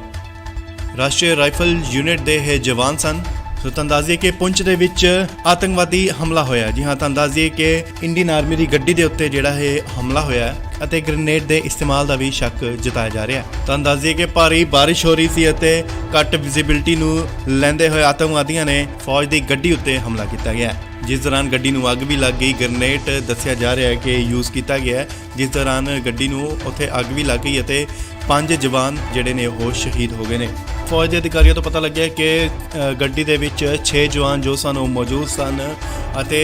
ਰਾਸ਼ਟਰੀ ਰਾਈਫਲ ਯੂਨਿਟ ਦੇ ਇਹ ਜਵਾਨ ਸਨ। ਸੋ ਤੁਹਾਨੂੰ ਦੱਸ ਦਈਏ ਕਿ ਪੁੰਛ ਦੇ ਵਿੱਚ ਆਤੰਕਵਾਦੀ ਹਮਲਾ ਹੋਇਆ। ਜੀ ਹਾਂ, ਤੁਹਾਨੂੰ ਦੱਸ ਦਈਏ ਕਿ ਇੰਡੀਅਨ ਆਰਮੀ ਦੀ ਗੱਡੀ ਦੇ ਉੱਤੇ ਜਿਹੜਾ ਇਹ ਹਮਲਾ ਹੋਇਆ ਹੈ ਅਤੇ ਗ੍ਰੇਨੇਡ ਦੇ ਇਸਤੇਮਾਲ ਦਾ ਵੀ ਸ਼ੱਕ ਜਤਾਇਆ ਜਾ ਰਿਹਾ ਹੈ। ਤੁਹਾਨੂੰ ਦੱਸ ਦਈਏ ਕਿ ਭਾਰੀ ਬਾਰਿਸ਼ ਹੋ ਰਹੀ ਸੀ ਅਤੇ ਘੱਟ ਵਿਜ਼ਿਬਿਲਿਟੀ ਨੂੰ ਲੈਂਦੇ ਹੋਏ ਆਤੰਕਵਾਦੀਆਂ ਨੇ ਫੌਜ ਦੀ ਗੱਡੀ ਉੱਤੇ ਹਮਲਾ ਕੀਤਾ ਗਿਆ, ਜਿਸ ਦੌਰਾਨ ਗੱਡੀ ਨੂੰ ਅੱਗ ਵੀ ਲੱਗ ਗਈ। ਗ੍ਰੇਨੇਡ ਦੱਸਿਆ ਜਾ ਰਿਹਾ ਹੈ ਕਿ ਯੂਜ਼ ਕੀਤਾ ਗਿਆ, ਜਿਸ ਦੌਰਾਨ ਗੱਡੀ ਨੂੰ ਉੱਥੇ ਅੱਗ ਵੀ ਲੱਗ ਗਈ ਅਤੇ 5 ਜਵਾਨ ਜਿਹੜੇ ਨੇ ਉਹ ਸ਼ਹੀਦ ਹੋ ਗਏ ਨੇ। ਫੌਜ ਦੇ ਅਧਿਕਾਰੀਆਂ ਤੋਂ ਪਤਾ ਲੱਗਿਆ ਕਿ ਗੱਡੀ ਦੇ ਵਿੱਚ 6 ਜਵਾਨ ਜੋ ਸਨ ਉਹ ਮੌਜੂਦ ਸਨ ਅਤੇ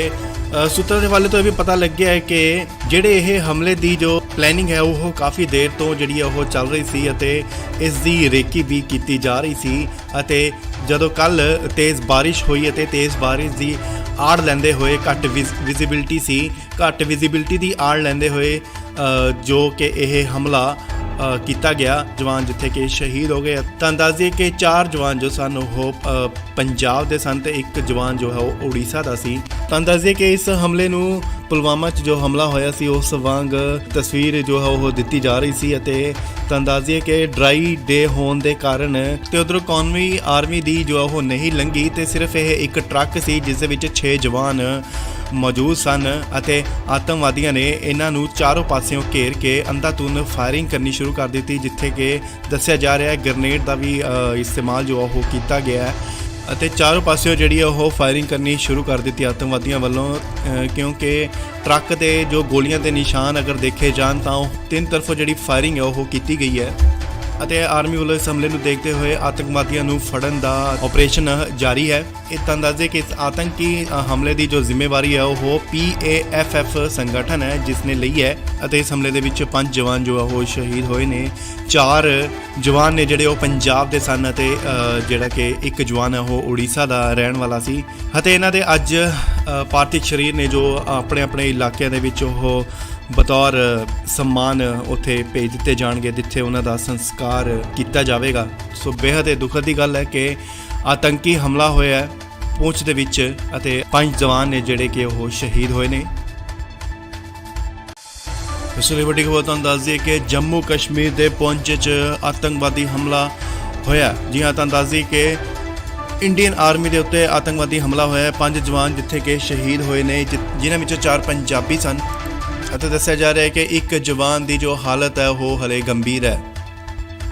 ਸੂਤਰਾਂ ਦੇ ਹਵਾਲੇ ਤੋਂ ਇਹ ਵੀ ਪਤਾ ਲੱਗਿਆ ਹੈ ਕਿ ਜਿਹੜੇ ਇਹ ਹਮਲੇ ਦੀ ਜੋ ਪਲੈਨਿੰਗ ਹੈ ਉਹ ਕਾਫੀ ਦੇਰ ਤੋਂ ਜਿਹੜੀ ਉਹ ਚੱਲ ਰਹੀ ਸੀ ਅਤੇ ਇਸ ਦੀ ਰੇਕੀ ਵੀ ਕੀਤੀ ਜਾ ਰਹੀ ਸੀ। ਅਤੇ ਜਦੋਂ ਕੱਲ ਤੇਜ਼ ਬਾਰਿਸ਼ ਹੋਈ ਅਤੇ ਤੇਜ਼ ਬਾਰਿਸ਼ ਦੀ ਆੜ ਲੈਂਦੇ ਹੋਏ ਘੱਟ ਵਿਜ਼ਿਬਿਲਿਟੀ ਸੀ, ਘੱਟ ਵਿਜ਼ਿਬਿਲਿਟੀ ਦੀ ਆੜ ਲੈਂਦੇ ਹੋਏ ਜੋ ਕਿ ਇਹ ਹਮਲਾ ਕੀਤਾ ਗਿਆ। ਜਵਾਨ ਜਿੱਥੇ ਕਿ ਸ਼ਹੀਦ ਹੋ ਗਏ। ਤਾਂ ਦੱਸ ਦਈਏ ਕਿ 4 ਜਵਾਨ ਜੋ ਸਨ ਉਹ ਪੰਜਾਬ ਦੇ ਸਨ ਤੇ ਇੱਕ ਜਵਾਨ ਜੋ ਹੈ ਉਹ ਉੜੀਸਾ ਦਾ ਸੀ। ਤਾਂ ਦੱਸ ਦਈਏ ਕਿ ਇਸ ਹਮਲੇ ਨੂੰ ਪੁਲਵਾਮਾ 'ਚ ਜੋ ਹਮਲਾ ਹੋਇਆ ਸੀ ਉਸ ਵਾਂਗ ਤਸਵੀਰ ਜੋ ਹੈ ਉਹ ਦਿੱਤੀ ਜਾ ਰਹੀ ਸੀ ਅਤੇ ਤਾਂ ਦੱਸ ਦਈਏ ਕਿ ਡਰਾਈ ਡੇ ਹੋਣ ਦੇ ਕਾਰਨ ਤੇ ਉਧਰੋਂ ਕੌਮੀ ਆਰਮੀ ਦੀ ਜੋ ਉਹ ਨਹੀਂ ਲੰਘੀ ਤੇ ਸਿਰਫ ਇਹ ਇੱਕ ਟਰੱਕ ਸੀ ਜਿਸ ਦੇ ਵਿੱਚ 6 ਜਵਾਨ ਮੌਜੂਦ ਸਨ ਅਤੇ ਆਤੰਕਵਾਦੀਆਂ ਨੇ ਇਹਨਾਂ ਨੂੰ ਚਾਰੋਂ ਪਾਸਿਓਂ ਘੇਰ ਕੇ ਅੰਧਾਧੁੰਦ ਫਾਇਰਿੰਗ ਕਰਨੀ ਸ਼ੁਰੂ ਕਰ ਦਿੱਤੀ, ਜਿੱਥੇ ਕਿ ਦੱਸਿਆ ਜਾ ਰਿਹਾ ਹੈ ਗ੍ਰੇਨੇਡ ਦਾ ਵੀ ਇਸਤੇਮਾਲ ਜੋ ਉਹ ਕੀਤਾ ਗਿਆ ਹੈ ਅਤੇ ਚਾਰੋਂ ਪਾਸਿਓਂ ਜਿਹੜੀ ਉਹ ਫਾਇਰਿੰਗ ਕਰਨੀ ਸ਼ੁਰੂ ਕਰ ਦਿੱਤੀ ਆਤੰਕਵਾਦੀਆਂ ਵੱਲੋਂ, ਕਿਉਂਕਿ ਟਰੱਕ ਦੇ ਜੋ ਗੋਲੀਆਂ ਦੇ ਨਿਸ਼ਾਨ ਅਗਰ ਦੇਖੇ ਜਾਣ ਤਾਂ ਉਹ 3 ਤਰਫੋਂ ਜਿਹੜੀ ਫਾਇਰਿੰਗ ਹੈ ਉਹ ਕੀਤੀ ਗਈ ਹੈ ਅਤੇ ਆਰਮੀ ਵੱਲੋਂ ਇਸ ਹਮਲੇ ਨੂੰ ਦੇਖਦੇ ਹੋਏ ਆਤੰਕਵਾਦੀਆਂ ਨੂੰ ਫੜਨ ਦਾ ਆਪਰੇਸ਼ਨ ਜਾਰੀ ਹੈ। ਇਹ ਤਾਂ ਦੱਸਦੇ ਕਿ ਇਸ ਆਤੰਕੀ ਹਮਲੇ ਦੀ ਜੋ ਜ਼ਿੰਮੇਵਾਰੀ ਹੈ ਉਹ PAFF ਸੰਗਠਨ ਹੈ ਜਿਸ ਨੇ ਲਈ ਹੈ ਅਤੇ ਇਸ ਹਮਲੇ ਦੇ ਵਿੱਚ 5 ਜਵਾਨ ਜੋ ਉਹ ਸ਼ਹੀਦ ਹੋਏ ਨੇ। 4 ਜਵਾਨ ਨੇ ਜਿਹੜੇ ਉਹ ਪੰਜਾਬ ਦੇ ਸਨ ਅਤੇ ਜਿਹੜਾ ਕਿ ਇੱਕ ਜਵਾਨ ਹੈ ਉਹ ਉੜੀਸਾ ਦਾ ਰਹਿਣ ਵਾਲਾ ਸੀ ਅਤੇ ਇਹਨਾਂ ਦੇ ਅੱਜ ਪਾਰਥਿਵ ਸਰੀਰ ਨੇ ਜੋ ਆਪਣੇ ਆਪਣੇ ਇਲਾਕਿਆਂ ਦੇ ਵਿੱਚ ਉਹ ਬਤੌਰ ਸਨਮਾਨ ਉੱਥੇ ਭੇਜ ਦਿੱਤੇ ਜਾਣਗੇ ਜਿੱਥੇ ਉਹਨਾਂ ਦਾ ਸੰਸਕਾਰ ਕੀਤਾ ਜਾਵੇਗਾ। ਸੋ ਬੇहद ਹੀ ਦੁਖਦ ਦੀ ਗੱਲ ਹੈ ਕਿ ਆਤੰਕੀ ਹਮਲਾ ਹੋਇਆ ਹੈ ਪੂੰਛ ਦੇ ਵਿੱਚ ਅਤੇ 5 ਜਵਾਨ ਨੇ ਜਿਹੜੇ ਕਿ ਉਹ ਸ਼ਹੀਦ ਹੋਏ ਨੇ। ਇਸ ਲਈ ਵੱਡੀ ਖਬਰ ਤੁਹਾਨੂੰ ਦੱਸ ਦਈਏ ਕਿ ਜੰਮੂ ਕਸ਼ਮੀਰ ਦੇ ਪੁੰਛ 'ਚ ਆਤੰਕਵਾਦੀ ਹਮਲਾ ਹੋਇਆ। ਜੀ ਹਾਂ, ਤੁਹਾਨੂੰ ਦੱਸ ਦਈਏ ਕਿ ਇੰਡੀਅਨ ਆਰਮੀ ਦੇ ਉੱਤੇ ਆਤੰਕਵਾਦੀ ਹਮਲਾ ਹੋਇਆ। 5 ਜਵਾਨ ਜਿੱਥੇ ਕਿ ਸ਼ਹੀਦ ਹੋਏ ਨੇ ਜਿਨ੍ਹਾਂ ਵਿੱਚੋਂ 4 ਪੰਜਾਬੀ ਸਨ ਅਤੇ ਦੱਸਿਆ ਜਾ ਰਿਹਾ ਹੈ ਕਿ ਇੱਕ ਜਵਾਨ ਦੀ ਜੋ ਹਾਲਤ ਹੈ ਉਹ ਹਲੇ ਗੰਭੀਰ ਹੈ।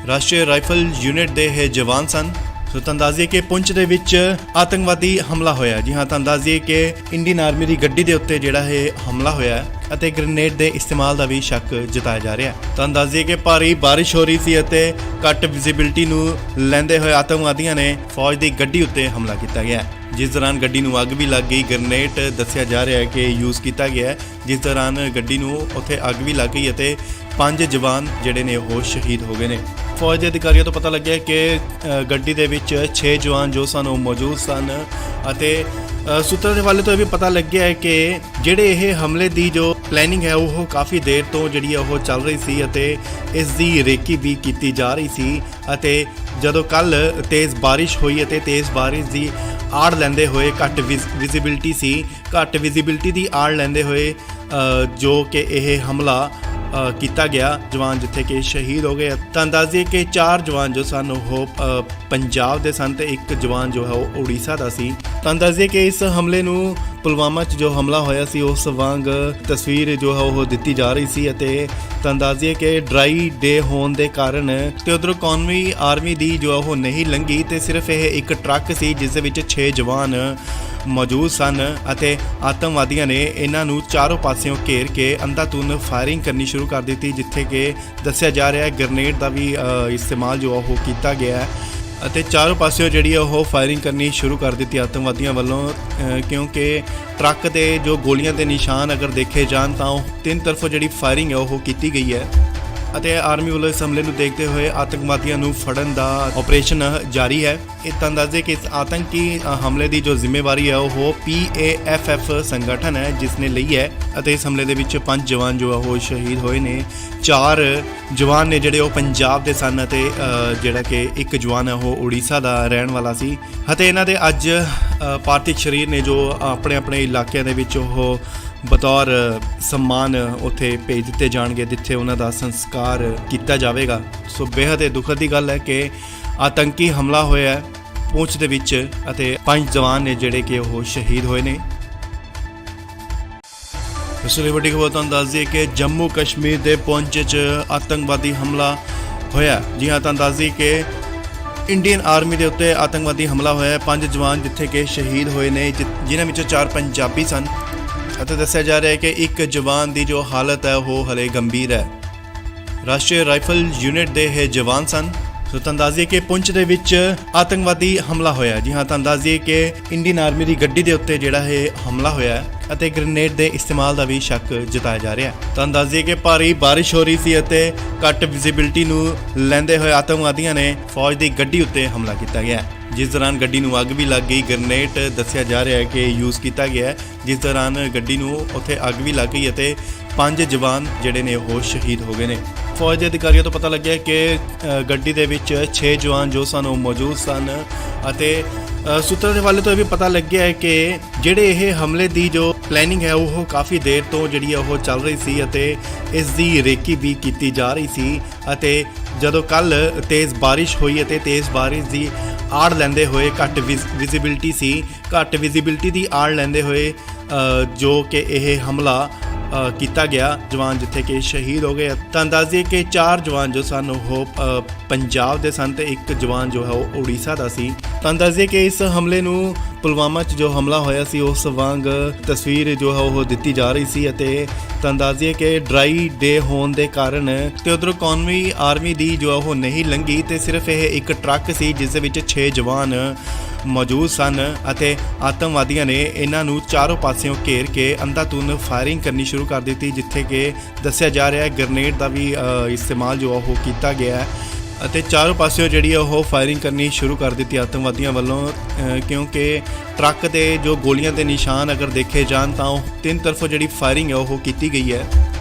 ਰਾਸ਼ਟਰੀ ਰਾਈਫਲ ਯੂਨਿਟ ਦੇ ਇਹ ਜਵਾਨ ਸਨ। ਸੋ ਤੁਹਾਨੂੰ ਦੱਸ ਦਈਏ ਕਿ ਪੁੰਛ ਦੇ ਵਿੱਚ ਆਤੰਕਵਾਦੀ ਹਮਲਾ ਹੋਇਆ। ਜੀ ਹਾਂ, ਤੁਹਾਨੂੰ ਦੱਸ ਦਈਏ ਕਿ ਇੰਡੀਅਨ ਆਰਮੀ ਦੀ ਗੱਡੀ ਦੇ ਉੱਤੇ ਜਿਹੜਾ ਇਹ ਹਮਲਾ ਹੋਇਆ ਅਤੇ ਗ੍ਰੇਨੇਡ ਦੇ ਇਸਤੇਮਾਲ ਦਾ ਵੀ ਸ਼ੱਕ ਜਤਾਇਆ ਜਾ ਰਿਹਾ ਹੈ। ਤੁਹਾਨੂੰ ਦੱਸ ਦਈਏ ਕਿ ਭਾਰੀ ਬਾਰਿਸ਼ ਹੋ ਰਹੀ ਸੀ ਅਤੇ ਘੱਟ ਵਿਜ਼ਿਬਿਲਿਟੀ ਨੂੰ ਲੈਂਦੇ ਹੋਏ ਆਤੰਕਵਾਦੀਆਂ ਨੇ ਫੌਜ ਦੀ ਗੱਡੀ ਉੱਤੇ ਹਮਲਾ ਕੀਤਾ ਗਿਆ, ਜਿਸ ਦੌਰਾਨ ਗੱਡੀ ਨੂੰ ਅੱਗ ਵੀ ਲੱਗ ਗਈ। ਗ੍ਰੇਨੇਡ ਦੱਸਿਆ ਜਾ ਰਿਹਾ ਹੈ ਕਿ ਯੂਜ਼ ਕੀਤਾ ਗਿਆ, ਜਿਸ ਦੌਰਾਨ ਗੱਡੀ ਨੂੰ ਉੱਥੇ ਅੱਗ ਵੀ ਲੱਗ ਗਈ ਅਤੇ 5 ਜਵਾਨ ਜਿਹੜੇ ਨੇ ਉਹ ਸ਼ਹੀਦ ਹੋ ਗਏ ਨੇ। ਫੌਜ ਦੇ ਅਧਿਕਾਰੀਆਂ ਤੋਂ ਪਤਾ ਲੱਗਿਆ ਕਿ ਗੱਡੀ ਦੇ ਵਿੱਚ 6 ਜਵਾਨ ਜੋ ਸਨ ਉਹ ਮੌਜੂਦ ਸਨ ਅਤੇ ਸੂਤਰਾਂ ਦੇ ਹਵਾਲੇ ਤੋਂ ਇਹ ਵੀ ਪਤਾ ਲੱਗਿਆ ਹੈ ਕਿ ਜਿਹੜੇ ਇਹ ਹਮਲੇ ਦੀ ਜੋ ਪਲੈਨਿੰਗ ਹੈ ਉਹ ਕਾਫੀ ਦੇਰ ਤੋਂ ਜਿਹੜੀ ਉਹ ਚੱਲ ਰਹੀ ਸੀ ਅਤੇ ਇਸ ਦੀ ਰੇਕੀ ਵੀ ਕੀਤੀ ਜਾ ਰਹੀ ਸੀ ਅਤੇ ਜਦੋਂ ਕੱਲ ਤੇਜ਼ ਬਾਰਿਸ਼ ਹੋਈ ਅਤੇ ਤੇਜ਼ ਬਾਰਿਸ਼ ਦੀ ਆੜ ਲੈਂਦੇ ਹੋਏ ਘੱਟ ਵਿਜ਼ਿਬਿਲਿਟੀ ਸੀ, ਘੱਟ ਵਿਜ਼ਿਬਿਲਿਟੀ ਦੀ ਆੜ ਲੈਂਦੇ ਹੋਏ ਜੋ ਕਿ ਇਹ ਹਮਲਾ ਕੀਤਾ ਗਿਆ ਜਵਾਨ ਜਿੱਥੇ ਕਿ ਸ਼ਹੀਦ ਹੋ ਗਏ। ਤਾਂ ਦੱਸ ਦਈਏ ਕਿ 4 ਜਵਾਨ ਜੋ ਸਨ ਉਹ ਪੰਜਾਬ ਦੇ ਸਨ ਤੇ ਇੱਕ ਜਵਾਨ ਜੋ ਹੈ ਉਹ ਉੜੀਸਾ ਦਾ ਸੀ। ਤਾਂ ਦੱਸ ਦਈਏ ਕਿ ਇਸ ਹਮਲੇ ਨੂੰ ਪੁਲਵਾਮਾ 'ਚ ਜੋ ਹਮਲਾ ਹੋਇਆ ਸੀ ਉਸ ਵਾਂਗ ਤਸਵੀਰ ਜੋ ਹੈ ਉਹ ਦਿੱਤੀ ਜਾ ਰਹੀ ਸੀ ਅਤੇ ਤਾਂ ਦੱਸ ਦਈਏ ਕਿ ਡਰਾਈ ਡੇ ਹੋਣ ਦੇ ਕਾਰਨ ਤੇ ਉਧਰ ਕੌਮੀ ਆਰਮੀ ਦੀ ਜੋ ਉਹ ਨਹੀਂ ਲੰਘੀ ਤੇ ਸਿਰਫ ਇਹ ਇੱਕ ਟਰੱਕ ਸੀ ਜਿਸ ਦੇ ਵਿੱਚ 6 ਜਵਾਨ ਮੌਜੂਦ ਸਨ ਅਤੇ ਆਤੰਕਵਾਦੀਆਂ ਨੇ ਇਹਨਾਂ ਨੂੰ ਚਾਰੋਂ ਪਾਸਿਓਂ ਘੇਰ ਕੇ ਅੰਧਾਧੁੰਦ ਫਾਇਰਿੰਗ ਕਰਨੀ ਸ਼ੁਰੂ ਕਰ ਦਿੱਤੀ, ਜਿੱਥੇ ਕਿ ਦੱਸਿਆ ਜਾ ਰਿਹਾ ਹੈ ਗ੍ਰੇਨੇਡ ਦਾ ਵੀ ਇਸਤੇਮਾਲ ਜੋ ਉਹ ਕੀਤਾ ਗਿਆ ਹੈ ਅਤੇ ਚਾਰੋਂ ਪਾਸਿਓਂ ਜਿਹੜੀ ਉਹ ਫਾਇਰਿੰਗ ਕਰਨੀ ਸ਼ੁਰੂ ਕਰ ਦਿੱਤੀ ਆਤੰਕਵਾਦੀਆਂ ਵੱਲੋਂ, ਕਿਉਂਕਿ ਟਰੱਕ ਦੇ ਜੋ ਗੋਲੀਆਂ ਦੇ ਨਿਸ਼ਾਨ ਅਗਰ ਦੇਖੇ ਜਾਣ ਤਾਂ ਉਹ ਤਿੰਨ ਤਰਫੋਂ ਜਿਹੜੀ ਫਾਇਰਿੰਗ ਹੈ ਉਹ ਕੀਤੀ ਗਈ ਹੈ ਅਤੇ ਆਰਮੀ ਵੱਲੋਂ ਇਸ ਹਮਲੇ ਨੂੰ ਦੇਖਦੇ ਹੋਏ ਆਤੰਕਵਾਦੀਆਂ ਨੂੰ ਫੜਨ ਦਾ ਆਪਰੇਸ਼ਨ ਜਾਰੀ ਹੈ। ਇਹ ਤਾਂ ਅੰਦਾਜ਼ੇ ਕਿ ਇਸ ਆਤੰਕੀ ਹਮਲੇ ਦੀ ਜੋ ਜ਼ਿੰਮੇਵਾਰੀ ਹੈ ਉਹ PAFF ਸੰਗਠਨ ਹੈ ਜਿਸ ਨੇ ਲਈ ਹੈ ਅਤੇ ਇਸ ਹਮਲੇ ਦੇ ਵਿੱਚ 5 ਜਵਾਨ ਜੋ ਉਹ ਸ਼ਹੀਦ ਹੋਏ ਨੇ। 4 ਜਵਾਨ ਨੇ ਜਿਹੜੇ ਉਹ ਪੰਜਾਬ ਦੇ ਸਨ ਅਤੇ ਜਿਹੜਾ ਕਿ ਇੱਕ ਜਵਾਨ ਹੈ ਉਹ ਉੜੀਸਾ ਦਾ ਰਹਿਣ ਵਾਲਾ ਸੀ ਅਤੇ ਇਹਨਾਂ ਦੇ ਅੱਜ ਪਾਰਥਿਵ ਸਰੀਰ ਨੇ ਜੋ ਆਪਣੇ ਆਪਣੇ ਇਲਾਕਿਆਂ ਦੇ ਵਿੱਚ ਉਹ ਬਤੌਰ ਸਨਮਾਨ ਉੱਥੇ ਭੇਜ ਦਿੱਤੇ ਜਾਣਗੇ ਜਿੱਥੇ ਉਹਨਾਂ ਦਾ ਸੰਸਕਾਰ ਕੀਤਾ ਜਾਵੇਗਾ। ਸੋ ਬੇहद ਹੀ ਦੁਖਦ ਦੀ ਗੱਲ ਹੈ ਕਿ ਆਤੰਕੀ ਹਮਲਾ ਹੋਇਆ ਹੈ ਪੂੰਛ ਦੇ ਵਿੱਚ ਅਤੇ 5 ਜਵਾਨ ਨੇ ਜਿਹੜੇ ਕਿ ਉਹ ਸ਼ਹੀਦ ਹੋਏ ਨੇ। ਇਸ ਲਈ ਵੱਡੀ ਖਬਰ ਤੁਹਾਨੂੰ ਦੱਸ ਦਈਏ ਕਿ ਜੰਮੂ ਕਸ਼ਮੀਰ ਦੇ ਪੂੰਛ 'ਚ ਆਤੰਕਵਾਦੀ ਹਮਲਾ ਹੋਇਆ। ਜੀ ਹਾਂ, ਤੁਹਾਨੂੰ ਦੱਸ ਦਈਏ ਕਿ ਇੰਡੀਅਨ ਆਰਮੀ ਦੇ ਉੱਤੇ ਆਤੰਕਵਾਦੀ ਹਮਲਾ ਹੋਇਆ। 5 ਜਵਾਨ ਜਿੱਥੇ ਕਿ ਸ਼ਹੀਦ ਹੋਏ ਨੇ, ਜਿਨ੍ਹਾਂ ਵਿੱਚੋਂ 4 ਪੰਜਾਬੀ ਸਨ ਅਤੇ ਦੱਸਿਆ ਜਾ ਰਿਹਾ ਹੈ ਕਿ ਇੱਕ ਜਵਾਨ ਦੀ ਜੋ ਹਾਲਤ ਹੈ ਉਹ ਹਲੇ ਗੰਭੀਰ ਹੈ। ਰਾਸ਼ਟਰੀ ਰਾਈਫਲ ਯੂਨਿਟ ਦੇ ਇਹ ਜਵਾਨ ਸਨ। ਸੋ ਤੁਹਾਨੂੰ ਦੱਸ ਦਈਏ ਕਿ ਪੁੰਛ ਦੇ ਵਿੱਚ ਆਤੰਕਵਾਦੀ ਹਮਲਾ ਹੋਇਆ। ਜੀ ਹਾਂ, ਤੁਹਾਨੂੰ ਦੱਸ ਦਈਏ ਕਿ ਇੰਡੀਅਨ ਆਰਮੀ ਦੀ ਗੱਡੀ ਦੇ ਉੱਤੇ ਜਿਹੜਾ ਇਹ ਹਮਲਾ ਹੋਇਆ ਅਤੇ ਗ੍ਰੇਨੇਡ ਦੇ ਇਸਤੇਮਾਲ ਦਾ ਵੀ ਸ਼ੱਕ ਜਤਾਇਆ ਜਾ ਰਿਹਾ ਹੈ। ਤੁਹਾਨੂੰ ਦੱਸ ਦਈਏ ਕਿ ਭਾਰੀ ਬਾਰਿਸ਼ ਹੋ ਰਹੀ ਸੀ ਅਤੇ ਘੱਟ ਵਿਜ਼ਿਬਿਲਟੀ ਨੂੰ ਲੈਂਦੇ ਹੋਏ ਆਤੰਕਵਾਦੀਆਂ ਨੇ ਫੌਜ ਦੀ ਗੱਡੀ ਉੱਤੇ ਹਮਲਾ ਕੀਤਾ ਗਿਆ, ਜਿਸ ਦੌਰਾਨ ਗੱਡੀ ਨੂੰ ਅੱਗ ਵੀ ਲੱਗ ਗਈ। ਗ੍ਰੇਨੇਡ ਦੱਸਿਆ ਜਾ ਰਿਹਾ ਹੈ ਕਿ ਯੂਜ਼ ਕੀਤਾ ਗਿਆ ਹੈ, ਜਿਸ ਦੌਰਾਨ ਗੱਡੀ ਨੂੰ ਉੱਥੇ ਅੱਗ ਵੀ ਲੱਗ ਗਈ ਅਤੇ 5 ਜਵਾਨ ਜਿਹੜੇ ਨੇ ਉਹ ਸ਼ਹੀਦ ਹੋ ਗਏ ਨੇ। ਫੌਜ ਦੇ ਅਧਿਕਾਰੀਆਂ ਤੋਂ ਪਤਾ ਲੱਗਿਆ ਕਿ ਗੱਡੀ ਦੇ ਵਿੱਚ 6 ਜਵਾਨ ਜੋ ਸਨ ਉਹ ਮੌਜੂਦ ਸਨ ਅਤੇ ਸੂਤਰਾਂ ਦੇ ਹਵਾਲੇ ਤੋਂ ਇਹ ਵੀ ਪਤਾ ਲੱਗਿਆ ਹੈ ਕਿ ਜਿਹੜੇ ਇਹ ਹਮਲੇ ਦੀ ਜੋ ਪਲੈਨਿੰਗ ਹੈ ਉਹ ਕਾਫੀ ਦੇਰ ਤੋਂ ਜਿਹੜੀ ਉਹ ਚੱਲ ਰਹੀ ਸੀ ਅਤੇ ਇਸ ਦੀ ਰੇਕੀ ਵੀ ਕੀਤੀ ਜਾ ਰਹੀ ਸੀ ਅਤੇ ਜਦੋਂ ਕੱਲ ਤੇਜ਼ ਬਾਰਿਸ਼ ਹੋਈ ਅਤੇ ਤੇਜ਼ ਬਾਰਿਸ਼ ਦੀ ਆੜ ਲੈਂਦੇ ਹੋਏ ਘੱਟ ਵਿਜ਼ਿਬਿਲਟੀ ਸੀ, ਘੱਟ ਵਿਜ਼ਿਬਿਲਟੀ ਦੀ ਆੜ ਲੈਂਦੇ ਹੋਏ ਜੋ ਕਿ ਇਹ ਹਮਲਾ ਕੀਤਾ ਗਿਆ ਜਵਾਨ ਜਿੱਥੇ ਕਿ ਸ਼ਹੀਦ ਹੋ ਗਏ। ਤਾਂ ਦੱਸ ਦਈਏ ਕਿ 4 ਜਵਾਨ ਜੋ ਸਨ ਉਹ ਪੰਜਾਬ ਦੇ ਸਨ ਤੇ ਇੱਕ ਜਵਾਨ ਜੋ ਹੈ ਉਹ ਉੜੀਸਾ ਦਾ ਸੀ। ਤਾਂ ਦੱਸ ਦਈਏ ਕਿ ਇਸ ਹਮਲੇ ਨੂੰ ਪੁਲਵਾਮਾ 'ਚ ਜੋ ਹਮਲਾ ਹੋਇਆ ਸੀ ਉਸ ਵਾਂਗ ਤਸਵੀਰ ਜੋ ਹੈ ਉਹ ਦਿੱਤੀ ਜਾ ਰਹੀ ਸੀ ਅਤੇ ਤਾਂ ਦੱਸ ਦਈਏ ਕਿ ਡਰਾਈ ਡੇ ਹੋਣ ਦੇ ਕਾਰਨ ਤੇ ਉਧਰ ਕੌਮੀ ਆਰਮੀ ਦੀ ਜੋ ਉਹ ਨਹੀਂ ਲੰਘੀ ਤੇ ਸਿਰਫ ਇਹ ਇੱਕ ਟਰੱਕ ਸੀ ਜਿਸ ਦੇ ਵਿੱਚ 6 ਜਵਾਨ ਮੌਜੂਦ ਸਨ ਅਤੇ ਆਤੰਕਵਾਦੀਆਂ ਨੇ ਇਹਨਾਂ ਨੂੰ ਚਾਰੋਂ ਪਾਸਿਓਂ ਘੇਰ ਕੇ ਅੰਧਾਧੁੰਦ ਫਾਇਰਿੰਗ ਕਰਨੀ ਸ਼ੁਰੂ ਕਰ ਦਿੱਤੀ, ਜਿੱਥੇ ਕਿ ਦੱਸਿਆ ਜਾ ਰਿਹਾ ਹੈ ਗ੍ਰੇਨੇਡ ਦਾ ਵੀ ਇਸਤੇਮਾਲ ਜੋ ਉਹ ਕੀਤਾ ਗਿਆ ਹੈ ਅਤੇ ਚਾਰੋਂ ਪਾਸਿਓਂ ਜਿਹੜੀ ਉਹ ਫਾਇਰਿੰਗ ਕਰਨੀ ਸ਼ੁਰੂ ਕਰ ਦਿੱਤੀ ਆਤੰਕਵਾਦੀਆਂ ਵੱਲੋਂ, ਕਿਉਂਕਿ ਟਰੱਕ ਦੇ ਜੋ ਗੋਲੀਆਂ ਦੇ ਨਿਸ਼ਾਨ ਅਗਰ ਦੇਖੇ ਜਾਣ ਤਾਂ ਉਹ ਤਿੰਨ ਤਰਫੋਂ ਜਿਹੜੀ ਫਾਇਰਿੰਗ ਹੈ ਉਹ ਕੀਤੀ ਗਈ ਹੈ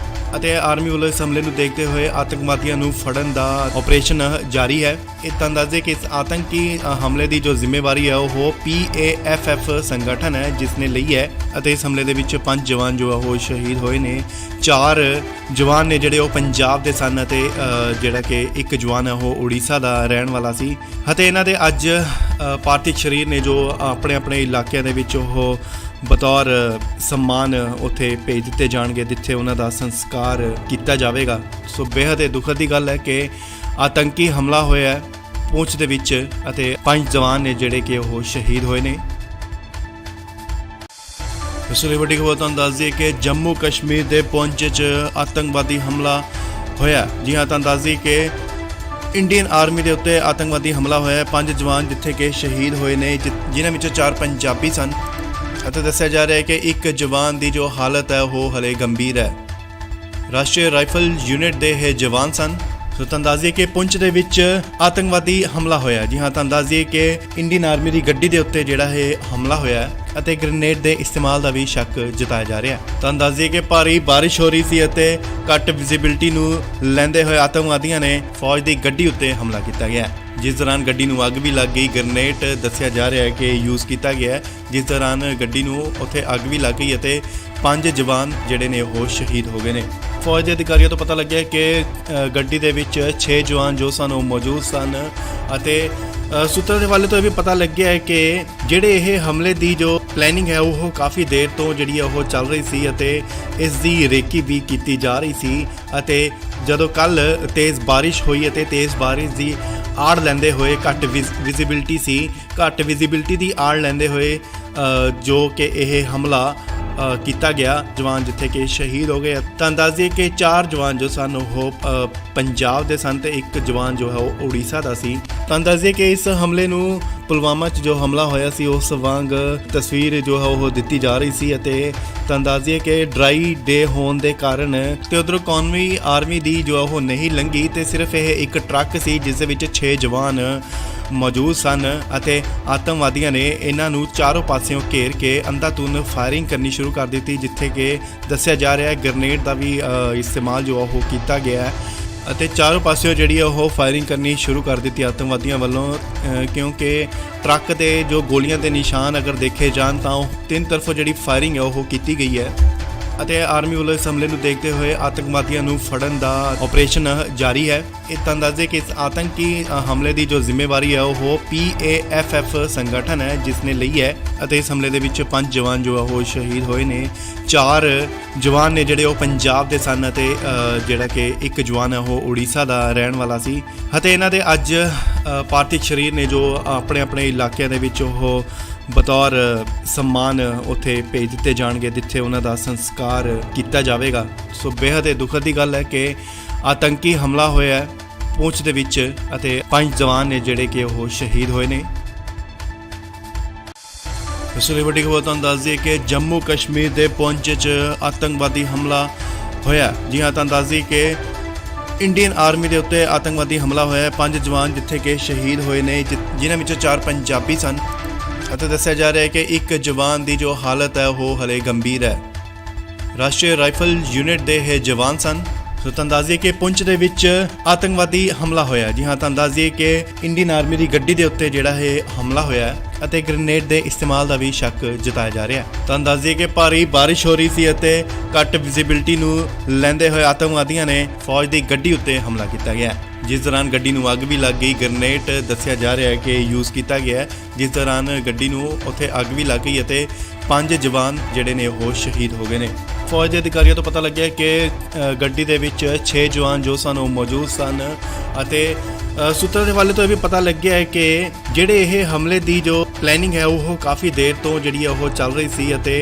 ਅਤੇ ਆਰਮੀ ਵੱਲੋਂ ਇਸ ਹਮਲੇ ਨੂੰ ਦੇਖਦੇ ਹੋਏ ਆਤੰਕਵਾਦੀਆਂ ਨੂੰ ਫੜਨ ਦਾ ਆਪਰੇਸ਼ਨ ਜਾਰੀ ਹੈ। ਇਹ ਤਾਂ ਅੰਦਾਜ਼ੇ ਕਿ ਇਸ ਆਤੰਕੀ ਹਮਲੇ ਦੀ ਜੋ ਜ਼ਿੰਮੇਵਾਰੀ ਹੈ ਉਹ PAFF ਸੰਗਠਨ ਹੈ ਜਿਸ ਨੇ ਲਈ ਹੈ ਅਤੇ ਇਸ ਹਮਲੇ ਦੇ ਵਿੱਚ 5 ਜਵਾਨ ਜੋ ਉਹ ਸ਼ਹੀਦ ਹੋਏ ਨੇ। 4 ਜਵਾਨ ਨੇ ਜਿਹੜੇ ਉਹ ਪੰਜਾਬ ਦੇ ਸਨ ਅਤੇ ਜਿਹੜਾ ਕਿ ਇੱਕ ਜਵਾਨ ਹੈ ਉਹ ਉੜੀਸਾ ਦਾ ਰਹਿਣ ਵਾਲਾ ਸੀ ਅਤੇ ਇਹਨਾਂ ਦੇ ਅੱਜ ਪਾਰਥਿਵ ਸਰੀਰ ਨੇ ਜੋ ਆਪਣੇ ਆਪਣੇ ਇਲਾਕਿਆਂ ਦੇ ਵਿੱਚ ਉਹ ਬਤੌਰ ਸਨਮਾਨ ਉੱਥੇ ਭੇਜ ਦਿੱਤੇ ਜਾਣਗੇ ਜਿੱਥੇ ਉਹਨਾਂ ਦਾ ਸੰਸਕਾਰ ਕੀਤਾ ਜਾਵੇਗਾ। ਸੋ ਬੇहद ਹੀ ਦੁਖਦ ਦੀ ਗੱਲ ਹੈ ਕਿ ਆਤੰਕੀ ਹਮਲਾ ਹੋਇਆ ਹੈ ਪੂੰਛ ਦੇ ਵਿੱਚ ਅਤੇ 5 ਜਵਾਨ ਨੇ ਜਿਹੜੇ ਕਿ ਉਹ ਸ਼ਹੀਦ ਹੋਏ ਨੇ। ਇਸ ਲਈ ਵੱਡੀ ਖਬਰ ਤੁਹਾਨੂੰ ਦੱਸ ਦਈਏ ਕਿ ਜੰਮੂ ਕਸ਼ਮੀਰ ਦੇ ਪੂੰਛ 'ਚ ਆਤੰਕਵਾਦੀ ਹਮਲਾ ਹੋਇਆ। ਜੀ ਹਾਂ, ਤੁਹਾਨੂੰ ਦੱਸ ਦਈਏ ਕਿ ਇੰਡੀਅਨ ਆਰਮੀ ਦੇ ਉੱਤੇ ਆਤੰਕਵਾਦੀ ਹਮਲਾ ਹੋਇਆ। 5 ਜਵਾਨ ਜਿੱਥੇ ਕਿ ਸ਼ਹੀਦ ਹੋਏ ਨੇ, ਜਿਨ੍ਹਾਂ ਵਿੱਚੋਂ 4 ਪੰਜਾਬੀ ਸਨ ਅਤੇ ਦੱਸਿਆ ਜਾ ਰਿਹਾ ਹੈ ਕਿ ਇੱਕ ਜਵਾਨ ਦੀ ਜੋ ਹਾਲਤ ਹੈ ਉਹ ਹਲੇ ਗੰਭੀਰ ਹੈ। ਰਾਸ਼ਟਰੀ ਰਾਈਫਲ ਯੂਨਿਟ ਦੇ ਇਹ ਜਵਾਨ ਸਨ। ਸੋ ਤੁਹਾਨੂੰ ਦੱਸ ਦਈਏ ਕਿ ਪੁੰਛ ਦੇ ਵਿੱਚ ਆਤੰਕਵਾਦੀ ਹਮਲਾ ਹੋਇਆ। ਜੀ ਹਾਂ, ਤੁਹਾਨੂੰ ਦੱਸ ਦਈਏ ਕਿ ਇੰਡੀਅਨ ਆਰਮੀ ਦੀ ਗੱਡੀ ਦੇ ਉੱਤੇ ਜਿਹੜਾ ਇਹ ਹਮਲਾ ਹੋਇਆ ਅਤੇ ਗ੍ਰੇਨੇਡ ਦੇ ਇਸਤੇਮਾਲ ਦਾ ਵੀ ਸ਼ੱਕ ਜਤਾਇਆ ਜਾ ਰਿਹਾ ਹੈ। ਤੁਹਾਨੂੰ ਦੱਸ ਦਈਏ ਕਿ ਭਾਰੀ ਬਾਰਿਸ਼ ਹੋ ਰਹੀ ਸੀ ਅਤੇ ਘੱਟ ਵਿਜ਼ਿਬਿਲਟੀ ਨੂੰ ਲੈਂਦੇ ਹੋਏ ਆਤੰਕਵਾਦੀਆਂ ਨੇ ਫੌਜ ਦੀ ਗੱਡੀ ਉੱਤੇ ਹਮਲਾ ਕੀਤਾ ਗਿਆ, ਜਿਸ ਦੌਰਾਨ ਗੱਡੀ ਨੂੰ ਅੱਗ ਵੀ ਲੱਗ ਗਈ। ਗ੍ਰੇਨੇਡ ਦੱਸਿਆ ਜਾ ਰਿਹਾ ਹੈ ਕਿ ਯੂਜ਼ ਕੀਤਾ ਗਿਆ, ਜਿਸ ਦੌਰਾਨ ਗੱਡੀ ਨੂੰ ਉੱਥੇ ਅੱਗ ਵੀ ਲੱਗ ਗਈ ਅਤੇ 5 ਜਵਾਨ ਜਿਹੜੇ ਨੇ ਉਹ ਸ਼ਹੀਦ ਹੋ ਗਏ ਨੇ। ਫੌਜ ਦੇ ਅਧਿਕਾਰੀਆਂ ਤੋਂ ਪਤਾ ਲੱਗਿਆ ਕਿ ਗੱਡੀ ਦੇ ਵਿੱਚ 6 ਜਵਾਨ ਜੋ ਸਨ ਉਹ ਮੌਜੂਦ ਸਨ ਅਤੇ ਸੂਤਰਾਂ ਦੇ ਹਵਾਲੇ ਤੋਂ ਇਹ ਵੀ ਪਤਾ ਲੱਗਿਆ ਹੈ ਕਿ ਜਿਹੜੇ ਇਹ ਹਮਲੇ ਦੀ ਜੋ ਪਲੈਨਿੰਗ ਹੈ ਉਹ ਕਾਫੀ ਦੇਰ ਤੋਂ ਜਿਹੜੀ ਉਹ ਚੱਲ ਰਹੀ ਸੀ ਅਤੇ ਇਸ ਦੀ ਰੇਕੀ ਵੀ ਕੀਤੀ ਜਾ ਰਹੀ ਸੀ ਅਤੇ ਜਦੋਂ ਕੱਲ ਤੇਜ਼ ਬਾਰਿਸ਼ ਹੋਈ ਅਤੇ ਤੇਜ਼ ਬਾਰਿਸ਼ ਦੀ ਆੜ ਲੈਂਦੇ ਹੋਏ ਘੱਟ ਵਿਜ਼ਿਬਿਲਟੀ ਦੀ ਆੜ ਲੈਂਦੇ ਹੋਏ ਜੋ ਕਿ ਇਹ ਹਮਲਾ ਕੀਤਾ ਗਿਆ ਜਵਾਨ ਜਿੱਥੇ ਕਿ ਸ਼ਹੀਦ ਹੋ ਗਏ। ਤਾਂ ਦੱਸ ਦਈਏ ਕਿ 4 ਜਵਾਨ ਜੋ ਸਨ ਉਹ ਪੰਜਾਬ ਦੇ ਸਨ ਤੇ ਇੱਕ ਜਵਾਨ ਜੋ ਹੈ ਉਹ ਉੜੀਸਾ ਦਾ ਸੀ। ਤਾਂ ਦੱਸ ਦਈਏ ਕਿ ਇਸ ਹਮਲੇ ਨੂੰ ਪੁਲਵਾਮਾ 'ਚ ਜੋ ਹਮਲਾ ਹੋਇਆ ਸੀ ਉਸ ਵਾਂਗ ਤਸਵੀਰ ਜੋ ਹੈ ਉਹ ਦਿੱਤੀ ਜਾ ਰਹੀ ਸੀ ਅਤੇ ਤਾਂ ਦੱਸ ਦਈਏ ਕਿ ਡਰਾਈ ਡੇ ਹੋਣ ਦੇ ਕਾਰਨ ਤੇ ਉਧਰੋਂ ਕੌਮੀ ਆਰਮੀ ਦੀ ਜੋ ਉਹ ਨਹੀਂ ਲੰਘੀ ਤੇ ਸਿਰਫ ਇਹ ਇੱਕ ਟਰੱਕ ਸੀ ਜਿਸ ਦੇ ਵਿੱਚ 6 ਜਵਾਨ ਮੌਜੂਦ ਸਨ ਅਤੇ ਆਤੰਕਵਾਦੀਆਂ ਨੇ ਇਹਨਾਂ ਨੂੰ ਚਾਰੋਂ ਪਾਸਿਓਂ ਘੇਰ ਕੇ ਅੰਧਾਧੁੰਦ ਫਾਇਰਿੰਗ ਕਰਨੀ ਸ਼ੁਰੂ ਕਰ ਦਿੱਤੀ, ਜਿੱਥੇ ਕਿ ਦੱਸਿਆ ਜਾ ਰਿਹਾ ਹੈ ਗ੍ਰਨੇਡ ਦਾ ਵੀ ਇਸਤੇਮਾਲ ਜੋ ਉਹ ਕੀਤਾ ਗਿਆ ਹੈ ਅਤੇ ਚਾਰੋਂ ਪਾਸਿਓਂ ਜਿਹੜੀ ਉਹ ਫਾਇਰਿੰਗ ਕਰਨੀ ਸ਼ੁਰੂ ਕਰ ਦਿੱਤੀ ਆਤੰਕਵਾਦੀਆਂ ਵੱਲੋਂ ਕਿਉਂਕਿ ਟਰੱਕ ਦੇ ਜੋ ਗੋਲੀਆਂ ਦੇ ਨਿਸ਼ਾਨ ਅਗਰ ਦੇਖੇ ਜਾਣ ਤਾਂ ਉਹ ਤਿੰਨ ਤਰਫੋਂ ਜਿਹੜੀ ਫਾਇਰਿੰਗ ਹੈ ਉਹ ਕੀਤੀ ਗਈ ਹੈ ਅਤੇ ਆਰਮੀ ਵੱਲੋਂ ਇਸ ਹਮਲੇ ਨੂੰ ਦੇਖਦੇ ਹੋਏ ਆਤੰਕਵਾਦੀਆਂ ਨੂੰ ਫੜਨ ਦਾ ਆਪਰੇਸ਼ਨ ਜਾਰੀ ਹੈ। ਇਹ ਤਾਂ ਦੱਸਦੇ ਕਿ ਇਸ ਆਤੰਕੀ ਹਮਲੇ ਦੀ ਜੋ ਜ਼ਿੰਮੇਵਾਰੀ ਹੈ ਉਹ PAFF ਸੰਗਠਨ ਹੈ ਜਿਸ ਨੇ ਲਈ ਹੈ ਅਤੇ ਇਸ ਹਮਲੇ ਦੇ ਵਿੱਚ 5 ਜਵਾਨ ਜੋ ਉਹ ਸ਼ਹੀਦ ਹੋਏ ਨੇ। 4 ਜਵਾਨ ਨੇ ਜਿਹੜੇ ਉਹ ਪੰਜਾਬ ਦੇ ਸਨ ਅਤੇ ਜਿਹੜਾ ਕਿ ਇੱਕ ਜਵਾਨ ਹੈ ਉਹ ਉੜੀਸਾ ਦਾ ਰਹਿਣ ਵਾਲਾ ਸੀ ਅਤੇ ਇਹਨਾਂ ਦੇ ਅੱਜ ਪਾਰਥਿਵ ਸਰੀਰ ਨੇ ਜੋ ਆਪਣੇ ਇਲਾਕਿਆਂ ਦੇ ਵਿੱਚ ਉਹ ਬਤੌਰ ਸਨਮਾਨ ਉੱਥੇ ਭੇਜ ਦਿੱਤੇ ਜਾਣਗੇ ਜਿੱਥੇ ਉਹਨਾਂ ਦਾ ਸੰਸਕਾਰ ਕੀਤਾ ਜਾਵੇਗਾ। ਸੋ ਬੇहद ਦੁਖਦ ਦੀ ਗੱਲ ਹੈ ਕਿ ਆਤੰਕੀ ਹਮਲਾ ਹੋਇਆ ਹੈ ਪੂੰਛ ਦੇ ਵਿੱਚ ਅਤੇ 5 ਜਵਾਨ ਨੇ ਜਿਹੜੇ ਕਿ ਉਹ ਸ਼ਹੀਦ ਹੋਏ ਨੇ। ਇਸ ਲਈ ਵੱਡੀ ਖਬਰ ਤੁਹਾਨੂੰ ਦੱਸ ਦਈਏ ਕਿ ਜੰਮੂ ਕਸ਼ਮੀਰ ਦੇ ਪੁੰਛ 'ਚ ਆਤੰਕਵਾਦੀ ਹਮਲਾ ਹੋਇਆ। ਜੀ ਹਾਂ, ਤੁਹਾਨੂੰ ਦੱਸ ਦਈਏ ਕਿ ਇੰਡੀਅਨ ਆਰਮੀ ਦੇ ਉੱਤੇ ਆਤੰਕਵਾਦੀ ਹਮਲਾ ਹੋਇਆ। 5 ਜਵਾਨ ਜਿੱਥੇ ਕਿ ਸ਼ਹੀਦ ਹੋਏ ਨੇ ਜਿਨ੍ਹਾਂ ਵਿੱਚੋਂ 4 ਪੰਜਾਬੀ ਸਨ ਅਤੇ ਦੱਸਿਆ ਜਾ ਰਿਹਾ ਹੈ ਕਿ ਇੱਕ ਜਵਾਨ ਦੀ ਜੋ ਹਾਲਤ ਹੈ ਉਹ ਹਲੇ ਗੰਭੀਰ ਹੈ। ਰਾਸ਼ਟਰੀ ਰਾਈਫਲ ਯੂਨਿਟ ਦੇ ਇਹ ਜਵਾਨ ਸਨ। ਸੋ ਤੁਹਾਨੂੰ ਦੱਸ ਦਈਏ ਕਿ ਪੁੰਛ ਦੇ ਵਿੱਚ ਆਤੰਕਵਾਦੀ ਹਮਲਾ ਹੋਇਆ। ਜੀ ਹਾਂ, ਤੁਹਾਨੂੰ ਦੱਸ ਦਈਏ ਕਿ ਇੰਡੀਅਨ ਆਰਮੀ ਦੀ ਗੱਡੀ ਦੇ ਉੱਤੇ ਜਿਹੜਾ ਇਹ ਹਮਲਾ ਹੋਇਆ ਹੈ ਅਤੇ ਗ੍ਰਨੇਡ ਦੇ ਇਸਤੇਮਾਲ ਦਾ ਵੀ ਸ਼ੱਕ ਜਤਾਇਆ ਜਾ ਰਿਹਾ ਹੈ। ਤੁਹਾਨੂੰ ਦੱਸ ਦਈਏ ਕਿ ਭਾਰੀ ਬਾਰਿਸ਼ ਹੋ ਰਹੀ ਸੀ ਅਤੇ ਘੱਟ ਵਿਜ਼ਿਬਿਲਟੀ ਨੂੰ ਲੈਂਦੇ ਹੋਏ ਆਤੰਕਵਾਦੀਆਂ ਨੇ ਫੌਜ ਦੀ ਗੱਡੀ ਉੱਤੇ ਹਮਲਾ ਕੀਤਾ ਗਿਆ, ਜਿਸ ਦੌਰਾਨ ਗੱਡੀ ਨੂੰ ਅੱਗ ਵੀ ਲੱਗ ਗਈ। ਗ੍ਰਨੇਡ ਦੱਸਿਆ ਜਾ ਰਿਹਾ ਹੈ ਕਿ ਯੂਜ਼ ਕੀਤਾ ਗਿਆ ਹੈ, ਜਿਸ ਦੌਰਾਨ ਗੱਡੀ ਨੂੰ ਉੱਥੇ ਅੱਗ ਵੀ ਲੱਗ ਗਈ ਅਤੇ 5 ਜਵਾਨ ਜਿਹੜੇ ਨੇ ਉਹ ਸ਼ਹੀਦ ਹੋ ਗਏ ਨੇ। ਫੌਜ ਦੇ ਅਧਿਕਾਰੀਆਂ ਤੋਂ ਪਤਾ ਲੱਗਿਆ ਕਿ ਗੱਡੀ ਦੇ ਵਿੱਚ 6 ਜਵਾਨ ਜੋ ਸਨ ਉਹ ਮੌਜੂਦ ਸਨ ਅਤੇ ਸੂਤਰਾਂ ਦੇ ਹਵਾਲੇ ਤੋਂ ਇਹ ਵੀ ਪਤਾ ਲੱਗਿਆ ਹੈ ਕਿ ਜਿਹੜੇ ਇਹ ਹਮਲੇ ਦੀ ਜੋ ਪਲੈਨਿੰਗ ਹੈ ਉਹ ਕਾਫੀ ਦੇਰ ਤੋਂ ਜਿਹੜੀ ਉਹ ਚੱਲ ਰਹੀ ਸੀ ਅਤੇ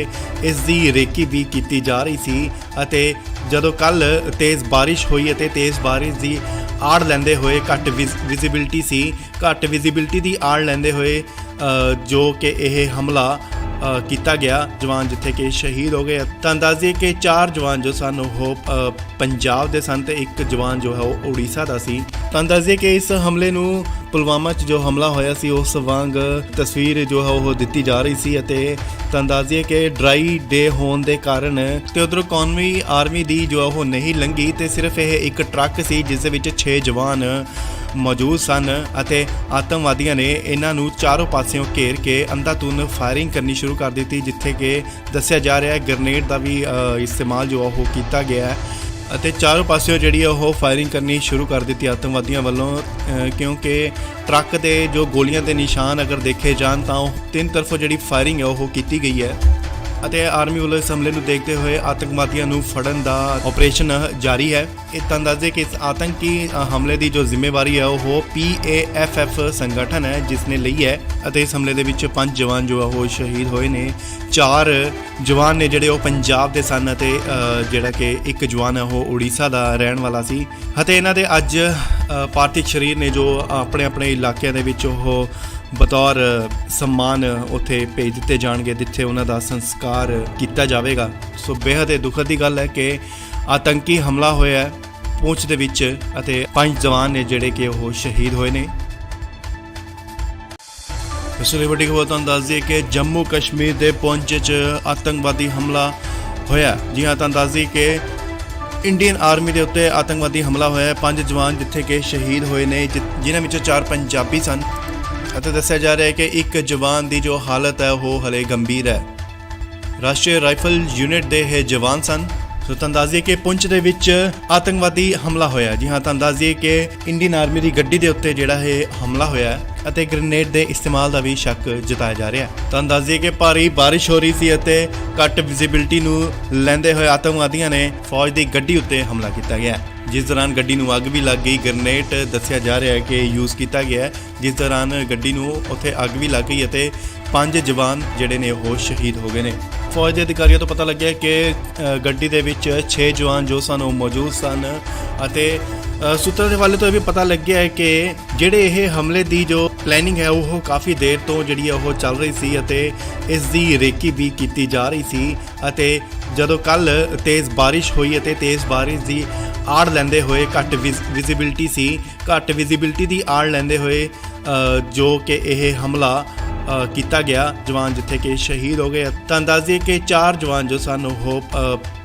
ਇਸ ਦੀ ਰੇਕੀ ਵੀ ਕੀਤੀ ਜਾ ਰਹੀ ਸੀ ਅਤੇ ਜਦੋਂ ਕੱਲ ਤੇਜ਼ ਬਾਰਿਸ਼ ਹੋਈ ਅਤੇ ਤੇਜ਼ ਬਾਰਿਸ਼ ਦੀ ਆੜ ਲੈਂਦੇ ਹੋਏ ਘੱਟ ਵਿਜ਼ਿਬਿਲਟੀ ਦੀ ਆੜ ਲੈਂਦੇ ਹੋਏ ਜੋ ਕਿ ਇਹ ਹਮਲਾ ਕੀਤਾ ਗਿਆ ਜਵਾਨ ਜਿੱਥੇ ਕਿ ਸ਼ਹੀਦ ਹੋ ਗਏ। ਤਾਂ ਦੱਸ ਦਈਏ ਕਿ 4 ਜਵਾਨ ਜੋ ਸਨ ਉਹ ਪੰਜਾਬ ਦੇ ਸਨ ਤੇ ਇੱਕ ਜਵਾਨ ਜੋ ਹੈ ਉਹ ਉੜੀਸਾ ਦਾ ਸੀ। ਤਾਂ ਦੱਸ ਦਈਏ ਕਿ ਇਸ ਹਮਲੇ ਨੂੰ ਪੁਲਵਾਮਾ 'ਚ ਜੋ ਹਮਲਾ ਹੋਇਆ ਸੀ ਉਸ ਵਾਂਗ ਤਸਵੀਰ ਜੋ ਹੈ ਉਹ ਦਿੱਤੀ ਜਾ ਰਹੀ ਸੀ ਅਤੇ ਤਾਂ ਦੱਸ ਦਈਏ ਕਿ ਡਰਾਈ ਡੇ ਹੋਣ ਦੇ ਕਾਰਨ ਤੇ ਉਧਰੋਂ ਕੌਮੀ ਆਰਮੀ ਦੀ ਜੋ ਉਹ ਨਹੀਂ ਲੰਘੀ ਤੇ ਸਿਰਫ ਇਹ ਇੱਕ ਟਰੱਕ ਸੀ ਜਿਸ ਦੇ ਵਿੱਚ 6 ਜਵਾਨ ਮੌਜੂਦ ਸਨ ਅਤੇ ਆਤੰਕਵਾਦੀਆਂ ਨੇ ਇਹਨਾਂ ਨੂੰ ਚਾਰੋਂ ਪਾਸਿਓਂ ਘੇਰ ਕੇ ਅੰਧਾਧੁੰਦ ਫਾਇਰਿੰਗ ਕਰਨੀ ਸ਼ੁਰੂ ਕਰ ਦਿੱਤੀ, ਜਿੱਥੇ ਕਿ ਦੱਸਿਆ ਜਾ ਰਿਹਾ ਹੈ ਗ੍ਰਨੇਡ ਦਾ ਵੀ ਇਸਤੇਮਾਲ ਜੋ ਉਹ ਕੀਤਾ ਗਿਆ ਹੈ ਅਤੇ ਚਾਰੋਂ ਪਾਸਿਓਂ ਜਿਹੜੀ ਉਹ ਫਾਇਰਿੰਗ ਕਰਨੀ ਸ਼ੁਰੂ ਕਰ ਦਿੱਤੀ ਆਤੰਕਵਾਦੀਆਂ ਵੱਲੋਂ ਕਿਉਂਕਿ ਟਰੱਕ ਦੇ ਜੋ ਗੋਲੀਆਂ ਦੇ ਨਿਸ਼ਾਨ ਅਗਰ ਦੇਖੇ ਜਾਣ ਤਾਂ ਉਹ ਤਿੰਨ ਤਰਫੋਂ ਜਿਹੜੀ ਫਾਇਰਿੰਗ ਹੈ ਉਹ ਕੀਤੀ ਗਈ ਹੈ ਅਤੇ ਆਰਮੀ ਵੱਲੋਂ ਇਸ ਹਮਲੇ ਨੂੰ ਦੇਖਦੇ ਹੋਏ ਆਤੰਕਵਾਦੀਆਂ ਨੂੰ ਫੜਨ ਦਾ ਆਪਰੇਸ਼ਨ ਜਾਰੀ ਹੈ। ਇਹ ਤਾਂ ਦੱਸਦੇ ਕਿ ਇਸ ਆਤੰਕੀ ਹਮਲੇ ਦੀ ਜੋ ਜ਼ਿੰਮੇਵਾਰੀ ਹੈ ਉਹ PAFF ਸੰਗਠਨ ਹੈ ਜਿਸ ਨੇ ਲਈ ਹੈ ਅਤੇ ਇਸ ਹਮਲੇ ਦੇ ਵਿੱਚ 5 ਜਵਾਨ ਜੋ ਉਹ ਸ਼ਹੀਦ ਹੋਏ ਨੇ। 4 ਜਵਾਨ ਨੇ ਜਿਹੜੇ ਉਹ ਪੰਜਾਬ ਦੇ ਸਨ ਅਤੇ ਜਿਹੜਾ ਕਿ ਇੱਕ ਜਵਾਨ ਹੈ ਉਹ ਉੜੀਸਾ ਦਾ ਰਹਿਣ ਵਾਲਾ ਸੀ ਅਤੇ ਇਹਨਾਂ ਦੇ ਅੱਜ ਪਾਰਥਿਵ ਸਰੀਰ ਨੇ ਜੋ ਆਪਣੇ ਇਲਾਕਿਆਂ ਦੇ ਵਿੱਚ ਉਹ ਬਤੌਰ ਸਨਮਾਨ ਉੱਥੇ ਭੇਜ ਦਿੱਤੇ ਜਾਣਗੇ ਜਿੱਥੇ ਉਹਨਾਂ ਦਾ ਸੰਸਕਾਰ ਕੀਤਾ ਜਾਵੇਗਾ। ਸੋ ਬੇहद ਦੁਖਦ ਦੀ ਗੱਲ ਹੈ ਕਿ ਆਤੰਕੀ ਹਮਲਾ ਹੋਇਆ ਹੈ ਪੂੰਛ ਦੇ ਵਿੱਚ ਅਤੇ 5 ਜਵਾਨ ਨੇ ਜਿਹੜੇ ਕਿ ਉਹ ਸ਼ਹੀਦ ਹੋਏ ਨੇ। ਇਸ ਲਈ ਵੱਡੀ ਖਬਰ ਤੁਹਾਨੂੰ ਦੱਸ ਦਈਏ ਕਿ ਜੰਮੂ ਕਸ਼ਮੀਰ ਦੇ ਪੁੰਛ 'ਚ ਆਤੰਕਵਾਦੀ ਹਮਲਾ ਹੋਇਆ। ਜੀ ਹਾਂ, ਤੁਹਾਨੂੰ ਦੱਸ ਦਈਏ ਕਿ ਇੰਡੀਅਨ ਆਰਮੀ ਦੇ ਉੱਤੇ ਆਤੰਕਵਾਦੀ ਹਮਲਾ ਹੋਇਆ। 5 ਜਵਾਨ ਜਿੱਥੇ ਕਿ ਸ਼ਹੀਦ ਹੋਏ ਨੇ ਜਿਨ੍ਹਾਂ ਵਿੱਚੋਂ 4 ਪੰਜਾਬੀ ਸਨ ਅਤੇ ਦੱਸਿਆ ਜਾ ਰਿਹਾ ਹੈ ਕਿ ਇੱਕ ਜਵਾਨ ਦੀ ਜੋ ਹਾਲਤ ਹੈ ਉਹ ਹਲੇ ਗੰਭੀਰ ਹੈ। ਰਾਸ਼ਟਰੀ ਰਾਈਫਲ ਯੂਨਿਟ ਦੇ ਇਹ ਜਵਾਨ ਸਨ। ਸੋ ਤੁਹਾਨੂੰ ਦੱਸ ਦਈਏ ਕਿ ਪੁੰਛ ਦੇ ਵਿੱਚ ਆਤੰਕਵਾਦੀ ਹਮਲਾ ਹੋਇਆ। ਜੀ ਹਾਂ, ਤੁਹਾਨੂੰ ਦੱਸ ਦਈਏ ਕਿ ਇੰਡੀਅਨ ਆਰਮੀ ਦੀ ਗੱਡੀ ਦੇ ਉੱਤੇ ਜਿਹੜਾ ਇਹ ਹਮਲਾ ਹੋਇਆ ਅਤੇ ਗ੍ਰੇਨੇਡ ਦੇ ਇਸਤੇਮਾਲ ਦਾ ਵੀ ਸ਼ੱਕ ਜਤਾਇਆ ਜਾ ਰਿਹਾ ਹੈ। ਤੁਹਾਨੂੰ ਦੱਸ ਦਈਏ ਕਿ ਭਾਰੀ ਬਾਰਿਸ਼ ਹੋ ਰਹੀ ਸੀ ਅਤੇ ਘੱਟ ਵਿਜ਼ਿਬਿਲਟੀ ਨੂੰ ਲੈਂਦੇ ਹੋਏ ਆਤੰਕਵਾਦੀਆਂ ਨੇ ਫੌਜ ਦੀ ਗੱਡੀ ਉੱਤੇ ਹਮਲਾ ਕੀਤਾ ਗਿਆ, ਜਿਸ ਦੌਰਾਨ ਗੱਡੀ ਨੂੰ ਅੱਗ ਵੀ ਲੱਗ ਗਈ। ਗ੍ਰੇਨੇਡ ਦੱਸਿਆ ਜਾ ਰਿਹਾ ਹੈ ਕਿ ਯੂਜ਼ ਕੀਤਾ ਗਿਆ, ਜਿਸ ਦੌਰਾਨ ਗੱਡੀ ਨੂੰ ਉੱਥੇ ਅੱਗ ਵੀ ਲੱਗ ਗਈ ਅਤੇ 5 ਜਵਾਨ ਜਿਹੜੇ ਨੇ ਉਹ ਸ਼ਹੀਦ ਹੋ ਗਏ ਨੇ। ਫੌਜ ਦੇ ਅਧਿਕਾਰੀਆਂ ਤੋਂ ਪਤਾ ਲੱਗਿਆ ਕਿ ਗੱਡੀ ਦੇ ਵਿੱਚ 6 ਜਵਾਨ ਜੋ ਸਨ ਉਹ ਮੌਜੂਦ ਸਨ ਅਤੇ ਸੂਤਰਾਂ ਦੇ ਹਵਾਲੇ ਤੋਂ ਇਹ ਵੀ ਪਤਾ ਲੱਗਿਆ ਹੈ ਕਿ ਜਿਹੜੇ ਇਹ ਹਮਲੇ ਦੀ ਜੋ ਪਲੈਨਿੰਗ ਹੈ ਉਹ ਕਾਫੀ ਦੇਰ ਤੋਂ ਜਿਹੜੀ ਹੈ ਉਹ ਚੱਲ ਰਹੀ ਸੀ ਅਤੇ ਇਸ ਦੀ ਰੇਕੀ ਵੀ ਕੀਤੀ ਜਾ ਰਹੀ ਸੀ। ਅਤੇ ਜਦੋਂ ਕੱਲ ਤੇਜ਼ ਬਾਰਿਸ਼ ਹੋਈ ਅਤੇ ਤੇਜ਼ ਬਾਰਿਸ਼ ਦੀ ਆੜ ਲੈਂਦੇ ਹੋਏ ਘੱਟ ਵਿਜ਼ਿਬਿਲਟੀ ਸੀ, ਘੱਟ ਵਿਜ਼ਿਬਿਲਟੀ ਦੀ ਆੜ ਲੈਂਦੇ ਹੋਏ ਜੋ ਕਿ ਇਹ ਹਮਲਾ ਕੀਤਾ ਗਿਆ, ਜਵਾਨ ਜਿੱਥੇ ਕਿ ਸ਼ਹੀਦ ਹੋ ਗਏ। ਤੁਹਾਨੂੰ ਦੱਸ ਦਈਏ ਕਿ 4 ਜਵਾਨ ਜੋ ਸਨ ਉਹ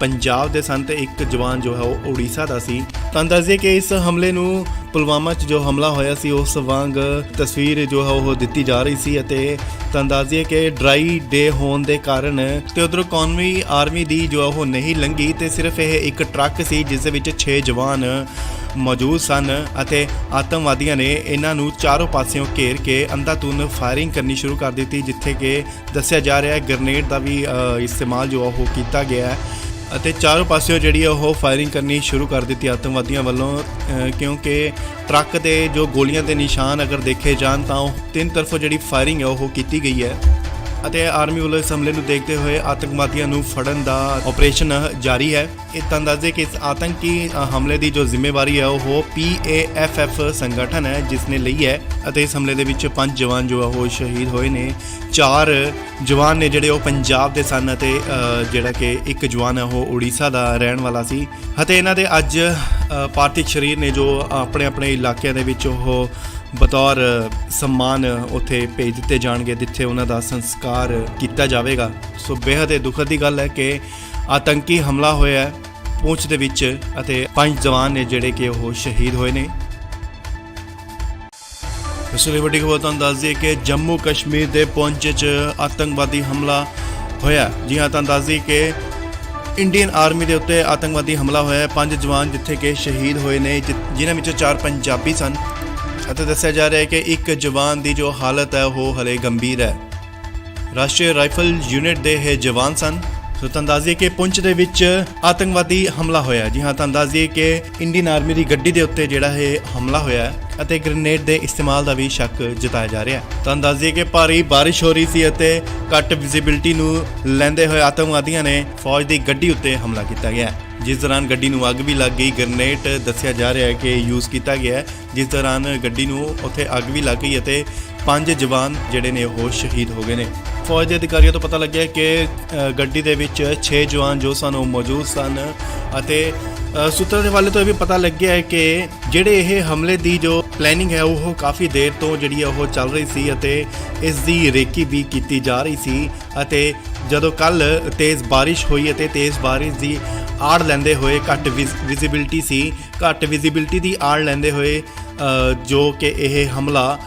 ਪੰਜਾਬ ਦੇ ਸਨ ਤੇ ਇੱਕ ਜਵਾਨ ਜੋ ਹੈ ਉਹ ਉੜੀਸਾ ਦਾ ਸੀ। ਤੁਹਾਨੂੰ ਦੱਸ ਦਈਏ ਕਿ ਇਸ ਹਮਲੇ ਨੂੰ ਪੁਲਵਾਮਾ 'ਚ ਜੋ ਹਮਲਾ ਹੋਇਆ ਸੀ ਉਸ ਵਾਂਗ ਤਸਵੀਰ ਜੋ ਹੈ ਉਹ ਦਿੱਤੀ ਜਾ ਰਹੀ ਸੀ ਅਤੇ ਤੁਹਾਨੂੰ ਦੱਸ ਦਈਏ ਕਿ ਡਰਾਈ ਡੇ ਹੋਣ ਦੇ ਕਾਰਨ ਤੇ ਉਧਰੋਂ ਕੌਮੀ ਆਰਮੀ ਦੀ ਜੋ ਉਹ ਨਹੀਂ ਲੰਘੀ ਤੇ ਸਿਰਫ ਇਹ ਇੱਕ ਟਰੱਕ ਸੀ ਜਿਸ ਦੇ ਵਿੱਚ 6 ਜਵਾਨ ਮੌਜੂਦ ਸਨ ਅਤੇ ਆਤੰਕਵਾਦੀਆਂ ਨੇ ਇਹਨਾਂ ਨੂੰ ਚਾਰੋਂ ਪਾਸਿਓਂ ਘੇਰ ਕੇ ਅੰਧਾਧੁੰਦ ਫਾਇਰਿੰਗ ਕਰਨੀ ਸ਼ੁਰੂ ਕਰ ਦਿੱਤੀ, ਜਿੱਥੇ ਕਿ ਦੱਸਿਆ ਜਾ ਰਿਹਾ ਹੈ ਗ੍ਰੇਨੇਡ ਦਾ ਵੀ ਇਸਤੇਮਾਲ ਜੋ ਉਹ ਕੀਤਾ ਗਿਆ ਹੈ ਅਤੇ ਚਾਰੋਂ ਪਾਸਿਓਂ ਜਿਹੜੀ ਉਹ ਫਾਇਰਿੰਗ ਕਰਨੀ ਸ਼ੁਰੂ ਕਰ ਦਿੱਤੀ ਆਤੰਕਵਾਦੀਆਂ ਵੱਲੋਂ, ਕਿਉਂਕਿ ਟਰੱਕ ਦੇ ਜੋ ਗੋਲੀਆਂ ਦੇ ਨਿਸ਼ਾਨ ਅਗਰ ਦੇਖੇ ਜਾਣ ਤਾਂ ਉਹ ਤਿੰਨ ਤਰਫੋਂ ਜਿਹੜੀ ਫਾਇਰਿੰਗ ਹੈ ਉਹ ਕੀਤੀ ਗਈ ਹੈ ਅਤੇ ਆਰਮੀ ਵੱਲੋਂ ਇਸ ਹਮਲੇ ਨੂੰ ਦੇਖਦੇ ਹੋਏ ਆਤੰਕਵਾਦੀਆਂ ਨੂੰ ਫੜਨ ਦਾ ਆਪਰੇਸ਼ਨ ਜਾਰੀ ਹੈ। ਇਹ ਤਾਂ ਅੰਦਾਜ਼ੇ ਕਿ ਇਸ ਆਤੰਕੀ ਹਮਲੇ ਦੀ ਜੋ ਜ਼ਿੰਮੇਵਾਰੀ ਹੈ ਉਹ PAFF ਸੰਗਠਨ ਹੈ ਜਿਸ ਨੇ ਲਈ ਹੈ ਅਤੇ ਇਸ ਹਮਲੇ ਦੇ ਵਿੱਚ 5 ਜਵਾਨ ਜੋ ਉਹ ਸ਼ਹੀਦ ਹੋਏ ਨੇ। 4 ਜਵਾਨ ਨੇ ਜਿਹੜੇ ਉਹ ਪੰਜਾਬ ਦੇ ਸਨ ਅਤੇ ਜਿਹੜਾ ਕਿ ਇੱਕ ਜਵਾਨ ਹੈ ਉਹ ਉੜੀਸਾ ਦਾ ਰਹਿਣ ਵਾਲਾ ਸੀ ਅਤੇ ਇਹਨਾਂ ਦੇ ਅੱਜ ਪਾਰਥਿਵ ਸਰੀਰ ਨੇ ਜੋ ਆਪਣੇ ਆਪਣੇ ਇਲਾਕਿਆਂ ਦੇ ਵਿੱਚ ਉਹ ਬਤੌਰ ਸਨਮਾਨ ਉੱਥੇ ਭੇਜ ਦਿੱਤੇ ਜਾਣਗੇ ਜਿੱਥੇ ਉਹਨਾਂ ਦਾ ਸੰਸਕਾਰ ਕੀਤਾ ਜਾਵੇਗਾ। ਸੋ ਬੇहद ਦੁਖਦ ਦੀ ਗੱਲ ਹੈ ਕਿ ਆਤੰਕੀ ਹਮਲਾ ਹੋਇਆ ਹੈ ਪੁੰਛ ਦੇ ਵਿੱਚ ਅਤੇ 5 ਜਵਾਨ ਨੇ ਜਿਹੜੇ ਕਿ ਉਹ ਸ਼ਹੀਦ ਹੋਏ ਨੇ। ਇਸ ਲਈ ਵੱਡੀ ਖਬਰ ਤੁਹਾਨੂੰ ਦੱਸ ਦਈਏ ਕਿ ਜੰਮੂ ਕਸ਼ਮੀਰ ਦੇ ਪੁੰਛ 'ਚ ਆਤੰਕਵਾਦੀ ਹਮਲਾ ਹੋਇਆ। ਜੀ ਹਾਂ, ਤੁਹਾਨੂੰ ਦੱਸ ਦਈਏ ਕਿ ਇੰਡੀਅਨ ਆਰਮੀ ਦੇ ਉੱਤੇ ਆਤੰਕਵਾਦੀ ਹਮਲਾ ਹੋਇਆ। 5 ਜਵਾਨ ਜਿੱਥੇ ਕਿ ਸ਼ਹੀਦ ਹੋਏ ਨੇ, ਜਿਨ੍ਹਾਂ ਵਿੱਚੋਂ 4 ਪੰਜਾਬੀ ਸਨ ਅਤੇ ਦੱਸਿਆ ਜਾ ਰਿਹਾ ਹੈ ਕਿ ਇੱਕ ਜਵਾਨ ਦੀ ਜੋ ਹਾਲਤ ਹੈ ਉਹ ਹਲੇ ਗੰਭੀਰ ਹੈ। ਰਾਸ਼ਟਰੀ ਰਾਈਫਲ ਯੂਨਿਟ ਦੇ ਇਹ ਜਵਾਨ ਸਨ। ਸੋ ਤੁਹਾਨੂੰ ਦੱਸ ਦਈਏ ਕਿ ਪੁੰਛ ਦੇ ਵਿੱਚ ਆਤੰਕਵਾਦੀ ਹਮਲਾ ਹੋਇਆ। ਜੀ ਹਾਂ, ਤੁਹਾਨੂੰ ਦੱਸ ਦਈਏ ਕਿ ਇੰਡੀਅਨ ਆਰਮੀ ਦੀ ਗੱਡੀ ਦੇ ਉੱਤੇ ਜਿਹੜਾ ਇਹ ਹਮਲਾ ਹੋਇਆ ਅਤੇ ਗ੍ਰੇਨੇਡ ਦੇ ਇਸਤੇਮਾਲ ਦਾ ਵੀ ਸ਼ੱਕ ਜਤਾਇਆ ਜਾ ਰਿਹਾ ਹੈ। ਤੁਹਾਨੂੰ ਦੱਸ ਦਈਏ ਕਿ ਭਾਰੀ ਬਾਰਿਸ਼ ਹੋ ਰਹੀ ਸੀ ਅਤੇ ਘੱਟ ਵਿਜ਼ਿਬਿਲਟੀ ਨੂੰ ਲੈਂਦੇ ਹੋਏ ਆਤੰਕਵਾਦੀਆਂ ਨੇ ਫੌਜ ਦੀ ਗੱਡੀ ਉੱਤੇ ਹਮਲਾ ਕੀਤਾ ਗਿਆ, ਜਿਸ ਦੌਰਾਨ ਗੱਡੀ ਨੂੰ ਅੱਗ ਵੀ ਲੱਗ ਗਈ। ਗ੍ਰੇਨੇਡ ਦੱਸਿਆ ਜਾ ਰਿਹਾ ਹੈ ਕਿ ਯੂਜ਼ ਕੀਤਾ ਗਿਆ, ਜਿਸ ਦੌਰਾਨ ਗੱਡੀ ਨੂੰ ਉੱਥੇ ਅੱਗ ਵੀ ਲੱਗ ਗਈ ਅਤੇ 5 ਜਵਾਨ ਜਿਹੜੇ ਨੇ ਉਹ ਸ਼ਹੀਦ ਹੋ ਗਏ ਨੇ। ਫੌਜ ਦੇ ਅਧਿਕਾਰੀਆਂ ਤੋਂ ਪਤਾ ਲੱਗਿਆ ਕਿ ਗੱਡੀ ਦੇ ਵਿੱਚ 6 ਜਵਾਨ ਜੋ ਸਨ ਉਹ ਮੌਜੂਦ ਸਨ ਅਤੇ ਸੂਤਰਾਂ ਦੇ ਹਵਾਲੇ ਤੋਂ ਇਹ ਵੀ ਪਤਾ ਲੱਗਿਆ ਹੈ ਕਿ ਜਿਹੜੇ ਇਹ ਹਮਲੇ ਦੀ ਜੋ ਪਲੈਨਿੰਗ ਹੈ ਉਹ ਕਾਫੀ ਦੇਰ ਤੋਂ ਜਿਹੜੀ ਹੈ ਉਹ ਚੱਲ ਰਹੀ ਸੀ ਅਤੇ ਇਸ ਦੀ ਰੇਕੀ ਵੀ ਕੀਤੀ ਜਾ ਰਹੀ ਸੀ ਅਤੇ ਜਦੋਂ ਕੱਲ ਤੇਜ਼ ਬਾਰਿਸ਼ ਹੋਈ ਅਤੇ ਤੇਜ਼ ਬਾਰਿਸ਼ ਦੀ ਆੜ ਲੈਂਦੇ ਹੋਏ ਘੱਟ ਵਿਜ਼ਿਬਿਲਟੀ ਸੀ, ਘੱਟ ਵਿਜ਼ਿਬਿਲਟੀ ਦੀ ਆੜ ਲੈਂਦੇ ਹੋਏ ਜੋ ਕਿ ਇਹ ਹਮਲਾ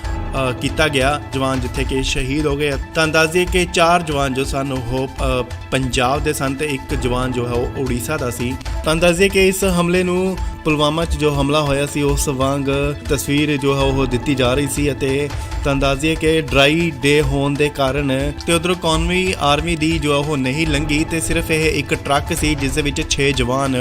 ਕੀਤਾ ਗਿਆ, ਜਵਾਨ ਜਿੱਥੇ ਕਿ ਸ਼ਹੀਦ ਹੋ ਗਏ। ਤੁਹਾਨੂੰ ਦੱਸ ਦਈਏ ਕਿ 4 ਜਵਾਨ ਜੋ ਸਨ ਉਹ ਪੰਜਾਬ ਦੇ ਸਨ ਤੇ ਇੱਕ ਜਵਾਨ ਜੋ ਹੈ ਉਹ ਉੜੀਸਾ ਦਾ ਸੀ। ਤੁਹਾਨੂੰ ਦੱਸ ਦਈਏ ਕਿ ਇਸ ਹਮਲੇ ਨੂੰ ਪੁਲਵਾਮਾ 'ਚ ਜੋ ਹਮਲਾ ਹੋਇਆ ਸੀ ਉਸ ਵਾਂਗ ਤਸਵੀਰ ਜੋ ਹੈ ਉਹ ਦਿੱਤੀ ਜਾ ਰਹੀ ਸੀ ਅਤੇ ਤੁਹਾਨੂੰ ਦੱਸ ਦਈਏ ਕਿ ਡਰਾਈ ਡੇ ਹੋਣ ਦੇ ਕਾਰਨ ਤੇ ਉਧਰੋਂ ਕੌਮੀ ਆਰਮੀ ਦੀ ਜੋ ਉਹ ਨਹੀਂ ਲੰਘੀ ਤੇ ਸਿਰਫ ਇਹ ਇੱਕ ਟਰੱਕ ਸੀ ਜਿਸ ਦੇ ਵਿੱਚ 6 ਜਵਾਨ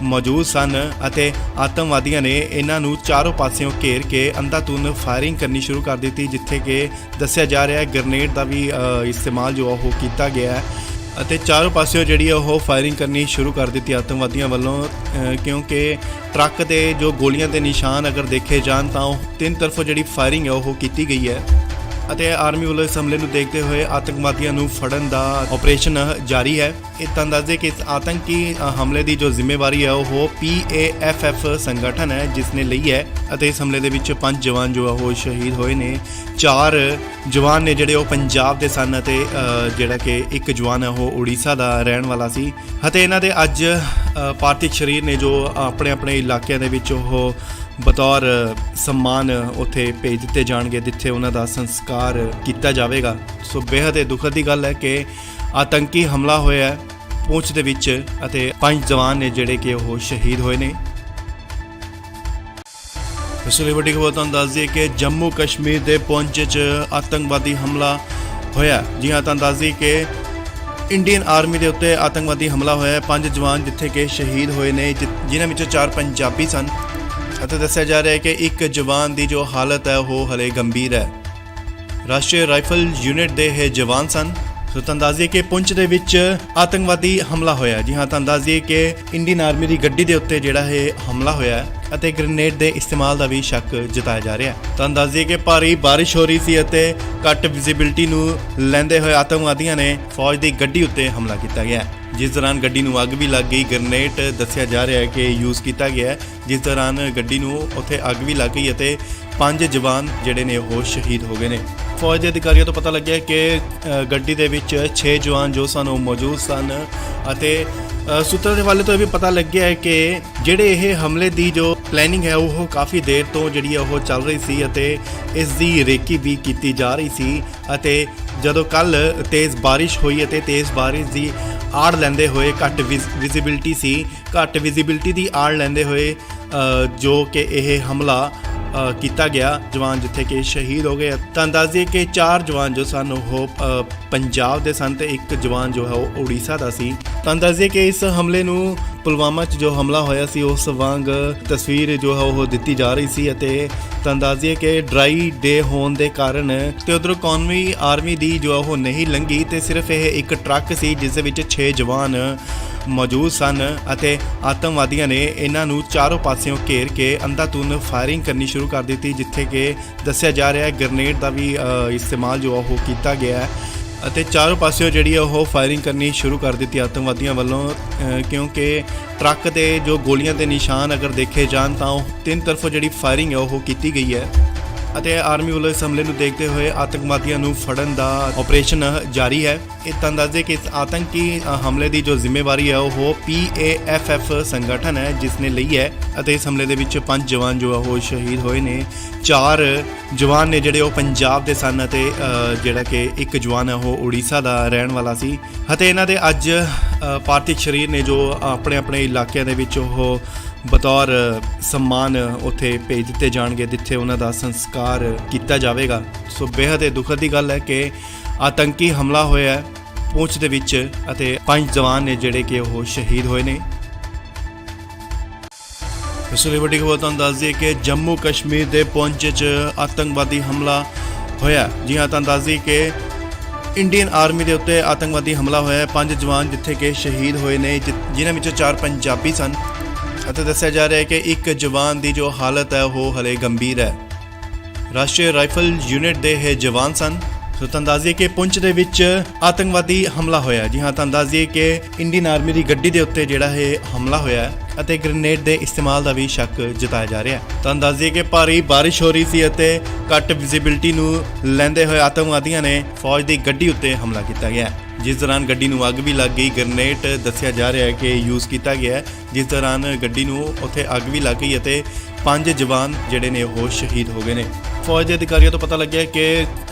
ਮੌਜੂਦ ਸਨ ਅਤੇ ਆਤੰਕਵਾਦੀਆਂ ਨੇ ਇਹਨਾਂ ਨੂੰ ਚਾਰੋਂ ਪਾਸਿਓਂ ਘੇਰ ਕੇ ਅੰਧਾਧੁੰਦ ਫਾਇਰਿੰਗ ਕਰਨੀ ਸ਼ੁਰੂ ਕਰ ਦਿੱਤੀ, ਜਿੱਥੇ ਕਿ ਦੱਸਿਆ ਜਾ ਰਿਹਾ ਹੈ ਗ੍ਰੇਨੇਡ ਦਾ ਵੀ ਇਸਤੇਮਾਲ ਜੋ ਉਹ ਕੀਤਾ ਗਿਆ ਹੈ ਅਤੇ ਚਾਰੋਂ ਪਾਸਿਓਂ ਜਿਹੜੀ ਉਹ ਫਾਇਰਿੰਗ ਕਰਨੀ ਸ਼ੁਰੂ ਕਰ ਦਿੱਤੀ ਆਤੰਕਵਾਦੀਆਂ ਵੱਲੋਂ, ਕਿਉਂਕਿ ਟਰੱਕ ਦੇ ਜੋ ਗੋਲੀਆਂ ਦੇ ਨਿਸ਼ਾਨ ਅਗਰ ਦੇਖੇ ਜਾਣ ਤਾਂ ਉਹ ਤਿੰਨ ਤਰਫੋਂ ਜਿਹੜੀ ਫਾਇਰਿੰਗ ਹੈ ਉਹ ਕੀਤੀ ਗਈ ਹੈ ਅਤੇ ਆਰਮੀ ਵੱਲੋਂ ਇਸ ਹਮਲੇ ਨੂੰ ਦੇਖਦੇ ਹੋਏ ਆਤੰਕਵਾਦੀਆਂ ਨੂੰ ਫੜਨ ਦਾ ਆਪਰੇਸ਼ਨ ਜਾਰੀ ਹੈ। ਇਹ ਤਾਂ ਅੰਦਾਜ਼ੇ ਕਿ ਇਸ ਆਤੰਕੀ ਹਮਲੇ ਦੀ ਜੋ ਜ਼ਿੰਮੇਵਾਰੀ ਹੈ ਉਹ PAFF ਸੰਗਠਨ ਹੈ ਜਿਸ ਨੇ ਲਈ ਹੈ ਅਤੇ ਇਸ ਹਮਲੇ ਦੇ ਵਿੱਚ 5 ਜਵਾਨ ਜੋ ਉਹ ਸ਼ਹੀਦ ਹੋਏ ਨੇ। 4 ਜਵਾਨ ਨੇ ਜਿਹੜੇ ਉਹ ਪੰਜਾਬ ਦੇ ਸਨ ਅਤੇ ਜਿਹੜਾ ਕਿ ਇੱਕ ਜਵਾਨ ਹੈ ਉਹ ਉੜੀਸਾ ਦਾ ਰਹਿਣ ਵਾਲਾ ਸੀ ਅਤੇ ਇਹਨਾਂ ਦੇ ਅੱਜ ਪਾਰਥਿਵ ਸਰੀਰ ਨੇ ਜੋ ਆਪਣੇ ਆਪਣੇ ਇਲਾਕਿਆਂ ਦੇ ਵਿੱਚ ਉਹ ਬਤੌਰ ਸਨਮਾਨ ਉੱਥੇ ਭੇਜ ਦਿੱਤੇ ਜਾਣਗੇ ਜਿੱਥੇ ਉਹਨਾਂ ਦਾ ਸੰਸਕਾਰ ਕੀਤਾ ਜਾਵੇਗਾ। ਸੋ ਬੇहद ਦੁਖਦ ਦੀ ਗੱਲ ਹੈ ਕਿ ਆਤੰਕੀ ਹਮਲਾ ਹੋਇਆ ਹੈ ਪੁੰਛ ਦੇ ਵਿੱਚ ਅਤੇ 5 ਜਵਾਨ ਨੇ ਜਿਹੜੇ ਕਿ ਉਹ ਸ਼ਹੀਦ ਹੋਏ ਨੇ। ਇਸ ਲਈ ਵੱਡੀ ਖਬਰ ਤੁਹਾਨੂੰ ਦੱਸ ਦਈਏ ਕਿ ਜੰਮੂ ਕਸ਼ਮੀਰ ਦੇ ਪੁੰਛ 'ਚ ਆਤੰਕਵਾਦੀ ਹਮਲਾ ਹੋਇਆ। ਜੀ ਹਾਂ, ਤੁਹਾਨੂੰ ਦੱਸ ਦਈਏ ਕਿ ਇੰਡੀਅਨ ਆਰਮੀ ਦੇ ਉੱਤੇ ਆਤੰਕਵਾਦੀ ਹਮਲਾ ਹੋਇਆ। 5 ਜਵਾਨ ਜਿੱਥੇ ਕਿ ਸ਼ਹੀਦ ਹੋਏ ਨੇ, ਜਿਨ੍ਹਾਂ ਵਿੱਚੋਂ 4 ਪੰਜਾਬੀ ਸਨ ਅਤੇ ਦੱਸਿਆ ਜਾ ਰਿਹਾ ਹੈ ਕਿ ਇੱਕ ਜਵਾਨ ਦੀ ਜੋ ਹਾਲਤ ਹੈ ਉਹ ਹਲੇ ਗੰਭੀਰ ਹੈ। ਰਾਸ਼ਟਰੀ ਰਾਈਫਲ ਯੂਨਿਟ ਦੇ ਇਹ ਜਵਾਨ ਸਨ। ਸੋ ਤੁਹਾਨੂੰ ਦੱਸ ਦਈਏ ਕਿ ਪੁੰਛ ਦੇ ਵਿੱਚ ਆਤੰਕਵਾਦੀ ਹਮਲਾ ਹੋਇਆ। ਜੀ ਹਾਂ, ਤੁਹਾਨੂੰ ਦੱਸ ਦਈਏ ਕਿ ਇੰਡੀਅਨ ਆਰਮੀ ਦੀ ਗੱਡੀ ਦੇ ਉੱਤੇ ਜਿਹੜਾ ਇਹ ਹਮਲਾ ਹੋਇਆ ਅਤੇ ਗ੍ਰੇਨੇਡ ਦੇ ਇਸਤੇਮਾਲ ਦਾ ਵੀ ਸ਼ੱਕ ਜਤਾਇਆ ਜਾ ਰਿਹਾ ਹੈ। ਤੁਹਾਨੂੰ ਦੱਸ ਦਈਏ ਕਿ ਭਾਰੀ ਬਾਰਿਸ਼ ਹੋ ਰਹੀ ਸੀ ਅਤੇ ਘੱਟ ਵਿਜ਼ਿਬਿਲਟੀ ਨੂੰ ਲੈਂਦੇ ਹੋਏ ਆਤੰਕਵਾਦੀਆਂ ਨੇ ਫੌਜ ਦੀ ਗੱਡੀ ਉੱਤੇ ਹਮਲਾ ਕੀਤਾ ਗਿਆ, ਜਿਸ ਦੌਰਾਨ ਗੱਡੀ ਨੂੰ ਅੱਗ ਵੀ ਲੱਗ ਗਈ। ਗ੍ਰੇਨੇਡ ਦੱਸਿਆ ਜਾ ਰਿਹਾ ਹੈ ਕਿ ਯੂਜ਼ ਕੀਤਾ ਗਿਆ ਹੈ, ਜਿਸ ਦੌਰਾਨ ਗੱਡੀ ਨੂੰ ਉੱਥੇ ਅੱਗ ਵੀ ਲੱਗ ਗਈ ਅਤੇ 5 ਜਵਾਨ ਜਿਹੜੇ ਨੇ ਉਹ ਸ਼ਹੀਦ ਹੋ ਗਏ ਨੇ। ਫੌਜ ਦੇ ਅਧਿਕਾਰੀਆਂ ਤੋਂ ਪਤਾ ਲੱਗਿਆ ਕਿ ਗੱਡੀ ਦੇ ਵਿੱਚ 6 ਜਵਾਨ ਜੋ ਸਨ ਉਹ ਮੌਜੂਦ ਸਨ ਅਤੇ ਸੂਤਰਾਂ ਦੇ ਹਵਾਲੇ ਤੋਂ ਇਹ ਵੀ ਪਤਾ ਲੱਗਿਆ ਹੈ ਕਿ ਜਿਹੜੇ ਇਹ ਹਮਲੇ ਦੀ ਜੋ ਪਲੈਨਿੰਗ ਹੈ ਉਹ ਕਾਫੀ ਦੇਰ ਤੋਂ ਜਿਹੜੀ ਉਹ ਚੱਲ ਰਹੀ ਸੀ ਅਤੇ ਇਸ ਦੀ ਰੇਕੀ ਵੀ ਕੀਤੀ ਜਾ ਰਹੀ ਸੀ। ਅਤੇ ਜਦੋਂ ਕੱਲ ਤੇਜ਼ ਬਾਰਿਸ਼ ਹੋਈ ਅਤੇ ਤੇਜ਼ ਬਾਰਿਸ਼ ਦੀ ਆੜ ਲੈਂਦੇ ਹੋਏ ਘੱਟ ਵਿਜ਼ਿਬਿਲਟੀ ਦੀ ਆੜ ਲੈਂਦੇ ਹੋਏ ਜੋ ਕਿ ਇਹ ਹਮਲਾ ਕੀਤਾ ਗਿਆ, ਜਵਾਨ ਜਿੱਥੇ ਕਿ ਸ਼ਹੀਦ ਹੋ ਗਏ। ਤਾਂ ਦੱਸ ਦਈਏ ਕਿ 4 ਜਵਾਨ ਜੋ ਸਨ ਉਹ ਪੰਜਾਬ ਦੇ ਸਨ ਤੇ ਇੱਕ ਜਵਾਨ ਜੋ ਹੈ ਉਹ ਉੜੀਸਾ ਦਾ ਸੀ। ਤਾਂ ਦੱਸ ਦਈਏ ਕਿ ਇਸ ਹਮਲੇ ਨੂੰ ਪੁਲਵਾਮਾ 'ਚ ਜੋ ਹਮਲਾ ਹੋਇਆ ਸੀ ਉਸ ਵਾਂਗ ਤਸਵੀਰ ਜੋ ਹੈ ਉਹ ਦਿੱਤੀ ਜਾ ਰਹੀ ਸੀ ਅਤੇ ਤਾਂ ਦੱਸ ਦਈਏ ਕਿ ਡਰਾਈ ਡੇ ਹੋਣ ਦੇ ਕਾਰਨ ਤੇ ਉਧਰੋਂ ਕੌਮੀ ਆਰਮੀ ਦੀ ਜੋ ਉਹ ਨਹੀਂ ਲੰਘੀ ਤੇ ਸਿਰਫ ਇਹ ਇੱਕ ਟਰੱਕ ਸੀ ਜਿਸ ਦੇ ਵਿੱਚ 6 ਜਵਾਨ ਮੌਜੂਦ ਸਨ ਅਤੇ ਆਤੰਕਵਾਦੀਆਂ ਨੇ ਇਹਨਾਂ ਨੂੰ ਚਾਰੋਂ ਪਾਸਿਓਂ ਘੇਰ ਕੇ ਅੰਧਾਧੁੰਦ ਫਾਇਰਿੰਗ ਕਰਨੀ ਸ਼ੁਰੂ ਕਰ ਦਿੱਤੀ, ਜਿੱਥੇ ਕਿ ਦੱਸਿਆ ਜਾ ਰਿਹਾ ਹੈ ਗ੍ਰੇਨੇਡ ਦਾ ਵੀ ਇਸਤੇਮਾਲ ਜੋ ਉਹ ਕੀਤਾ ਗਿਆ ਹੈ ਅਤੇ ਚਾਰੋਂ ਪਾਸਿਓਂ ਜਿਹੜੀ ਉਹ ਫਾਇਰਿੰਗ ਕਰਨੀ ਸ਼ੁਰੂ ਕਰ ਦਿੱਤੀ ਆਤੰਕਵਾਦੀਆਂ ਵੱਲੋਂ, ਕਿਉਂਕਿ ਟਰੱਕ ਦੇ ਜੋ ਗੋਲੀਆਂ ਦੇ ਨਿਸ਼ਾਨ ਅਗਰ ਦੇਖੇ ਜਾਣ ਤਾਂ ਉਹ 3 ਤਰਫੋਂ ਜਿਹੜੀ ਫਾਇਰਿੰਗ ਹੈ ਉਹ ਕੀਤੀ ਗਈ ਹੈ ਅਤੇ ਆਰਮੀ ਵੱਲੋਂ ਇਸ ਹਮਲੇ ਨੂੰ ਦੇਖਦੇ ਹੋਏ ਆਤੰਕਵਾਦੀਆਂ ਨੂੰ ਫੜਨ ਦਾ ਆਪਰੇਸ਼ਨ ਜਾਰੀ ਹੈ। ਇਹ ਤਾਂ ਦੱਸ ਦੇ ਕਿ ਇਸ ਆਤੰਕੀ ਹਮਲੇ ਦੀ ਜੋ ਜ਼ਿੰਮੇਵਾਰੀ ਹੈ ਉਹ PAFF ਸੰਗਠਨ ਹੈ ਜਿਸ ਨੇ ਲਈ ਹੈ ਅਤੇ ਇਸ ਹਮਲੇ ਦੇ ਵਿੱਚ 5 ਜਵਾਨ ਜੋ ਉਹ ਸ਼ਹੀਦ ਹੋਏ ਨੇ। 4 ਜਵਾਨ ਨੇ ਜਿਹੜੇ ਉਹ ਪੰਜਾਬ ਦੇ ਸਨ ਅਤੇ ਜਿਹੜਾ ਕਿ ਇੱਕ ਜਵਾਨ ਹੈ ਉਹ ਉੜੀਸਾ ਦਾ ਰਹਿਣ ਵਾਲਾ ਸੀ ਅਤੇ ਇਹਨਾਂ ਦੇ ਅੱਜ ਪਾਰਥਿਵ ਸਰੀਰ ਨੇ ਜੋ ਆਪਣੇ ਇਲਾਕਿਆਂ ਦੇ ਵਿੱਚ ਉਹ ਬਤੌਰ ਸਨਮਾਨ ਉੱਥੇ ਭੇਜ ਦਿੱਤੇ ਜਾਣਗੇ, ਜਿੱਥੇ ਉਹਨਾਂ ਦਾ ਸੰਸਕਾਰ ਕੀਤਾ ਜਾਵੇਗਾ। ਸੋ ਬੇਹੱਦ ਦੁਖਦ ਦੀ ਗੱਲ ਹੈ ਕਿ ਆਤੰਕੀ ਹਮਲਾ ਹੋਇਆ ਹੈ ਪੁੰਛ ਦੇ ਵਿੱਚ ਅਤੇ 5 ਜਵਾਨ ਨੇ ਜਿਹੜੇ ਕਿ ਉਹ ਸ਼ਹੀਦ ਹੋਏ ਨੇ। ਇਸ ਲਈ ਵੱਡੀ ਖਬਰ ਤੁਹਾਨੂੰ ਦੱਸ ਦਈਏ ਕਿ ਜੰਮੂ ਕਸ਼ਮੀਰ ਦੇ ਪੁੰਛ 'ਚ ਆਤੰਕਵਾਦੀ ਹਮਲਾ ਹੋਇਆ। ਜੀ ਹਾਂ, ਤੁਹਾਨੂੰ ਦੱਸ ਦਈਏ ਕਿ ਇੰਡੀਅਨ ਆਰਮੀ ਦੇ ਉੱਤੇ ਆਤੰਕਵਾਦੀ ਹਮਲਾ ਹੋਇਆ। 5 ਜਵਾਨ ਜਿੱਥੇ ਕਿ ਸ਼ਹੀਦ ਹੋਏ ਨੇ, ਜਿਨ੍ਹਾਂ ਵਿੱਚੋਂ 4 ਪੰਜਾਬੀ ਸਨ ਅਤੇ ਦੱਸਿਆ ਜਾ ਰਿਹਾ ਹੈ ਕਿ ਇੱਕ ਜਵਾਨ ਦੀ ਜੋ ਹਾਲਤ ਹੈ ਉਹ ਹਲੇ ਗੰਭੀਰ ਹੈ। ਰਾਸ਼ਟਰੀ ਰਾਈਫਲ ਯੂਨਿਟ ਦੇ ਇਹ ਜਵਾਨ ਸਨ। ਸੋ ਤੁਹਾਨੂੰ ਦੱਸ ਦਈਏ ਕਿ ਪੁੰਛ ਦੇ ਵਿੱਚ ਆਤੰਕਵਾਦੀ ਹਮਲਾ ਹੋਇਆ। ਜੀ ਹਾਂ, ਤੁਹਾਨੂੰ ਦੱਸ ਦਈਏ ਕਿ ਇੰਡੀਅਨ ਆਰਮੀ ਦੀ ਗੱਡੀ ਦੇ ਉੱਤੇ ਜਿਹੜਾ ਇਹ ਹਮਲਾ ਹੋਇਆ ਅਤੇ ਗ੍ਰੇਨੇਡ ਦੇ ਇਸਤੇਮਾਲ ਦਾ ਵੀ ਸ਼ੱਕ ਜਤਾਇਆ ਜਾ ਰਿਹਾ ਹੈ। ਤੁਹਾਨੂੰ ਦੱਸ ਦਈਏ ਕਿ ਭਾਰੀ ਬਾਰਿਸ਼ ਹੋ ਰਹੀ ਸੀ ਅਤੇ ਘੱਟ ਵਿਜ਼ਿਬਿਲਟੀ ਨੂੰ ਲੈਂਦੇ ਹੋਏ ਆਤੰਕਵਾਦੀਆਂ ਨੇ ਫੌਜ ਦੀ ਗੱਡੀ ਉੱਤੇ ਹਮਲਾ ਕੀਤਾ ਗਿਆ, ਜਿਸ ਦੌਰਾਨ ਗੱਡੀ ਨੂੰ ਅੱਗ ਵੀ ਲੱਗ ਗਈ। ਗ੍ਰੇਨੇਡ ਦੱਸਿਆ ਜਾ ਰਿਹਾ ਹੈ ਕਿ ਯੂਜ਼ ਕੀਤਾ ਗਿਆ ਹੈ, ਜਿਸ ਦੌਰਾਨ ਗੱਡੀ ਨੂੰ ਉੱਥੇ ਅੱਗ ਵੀ ਲੱਗ ਗਈ ਅਤੇ 5 ਜਵਾਨ ਜਿਹੜੇ ਨੇ ਉਹ ਸ਼ਹੀਦ ਹੋ ਗਏ ਨੇ। ਫੌਜ ਦੇ ਅਧਿਕਾਰੀਆਂ ਤੋਂ ਪਤਾ ਲੱਗਿਆ ਕਿ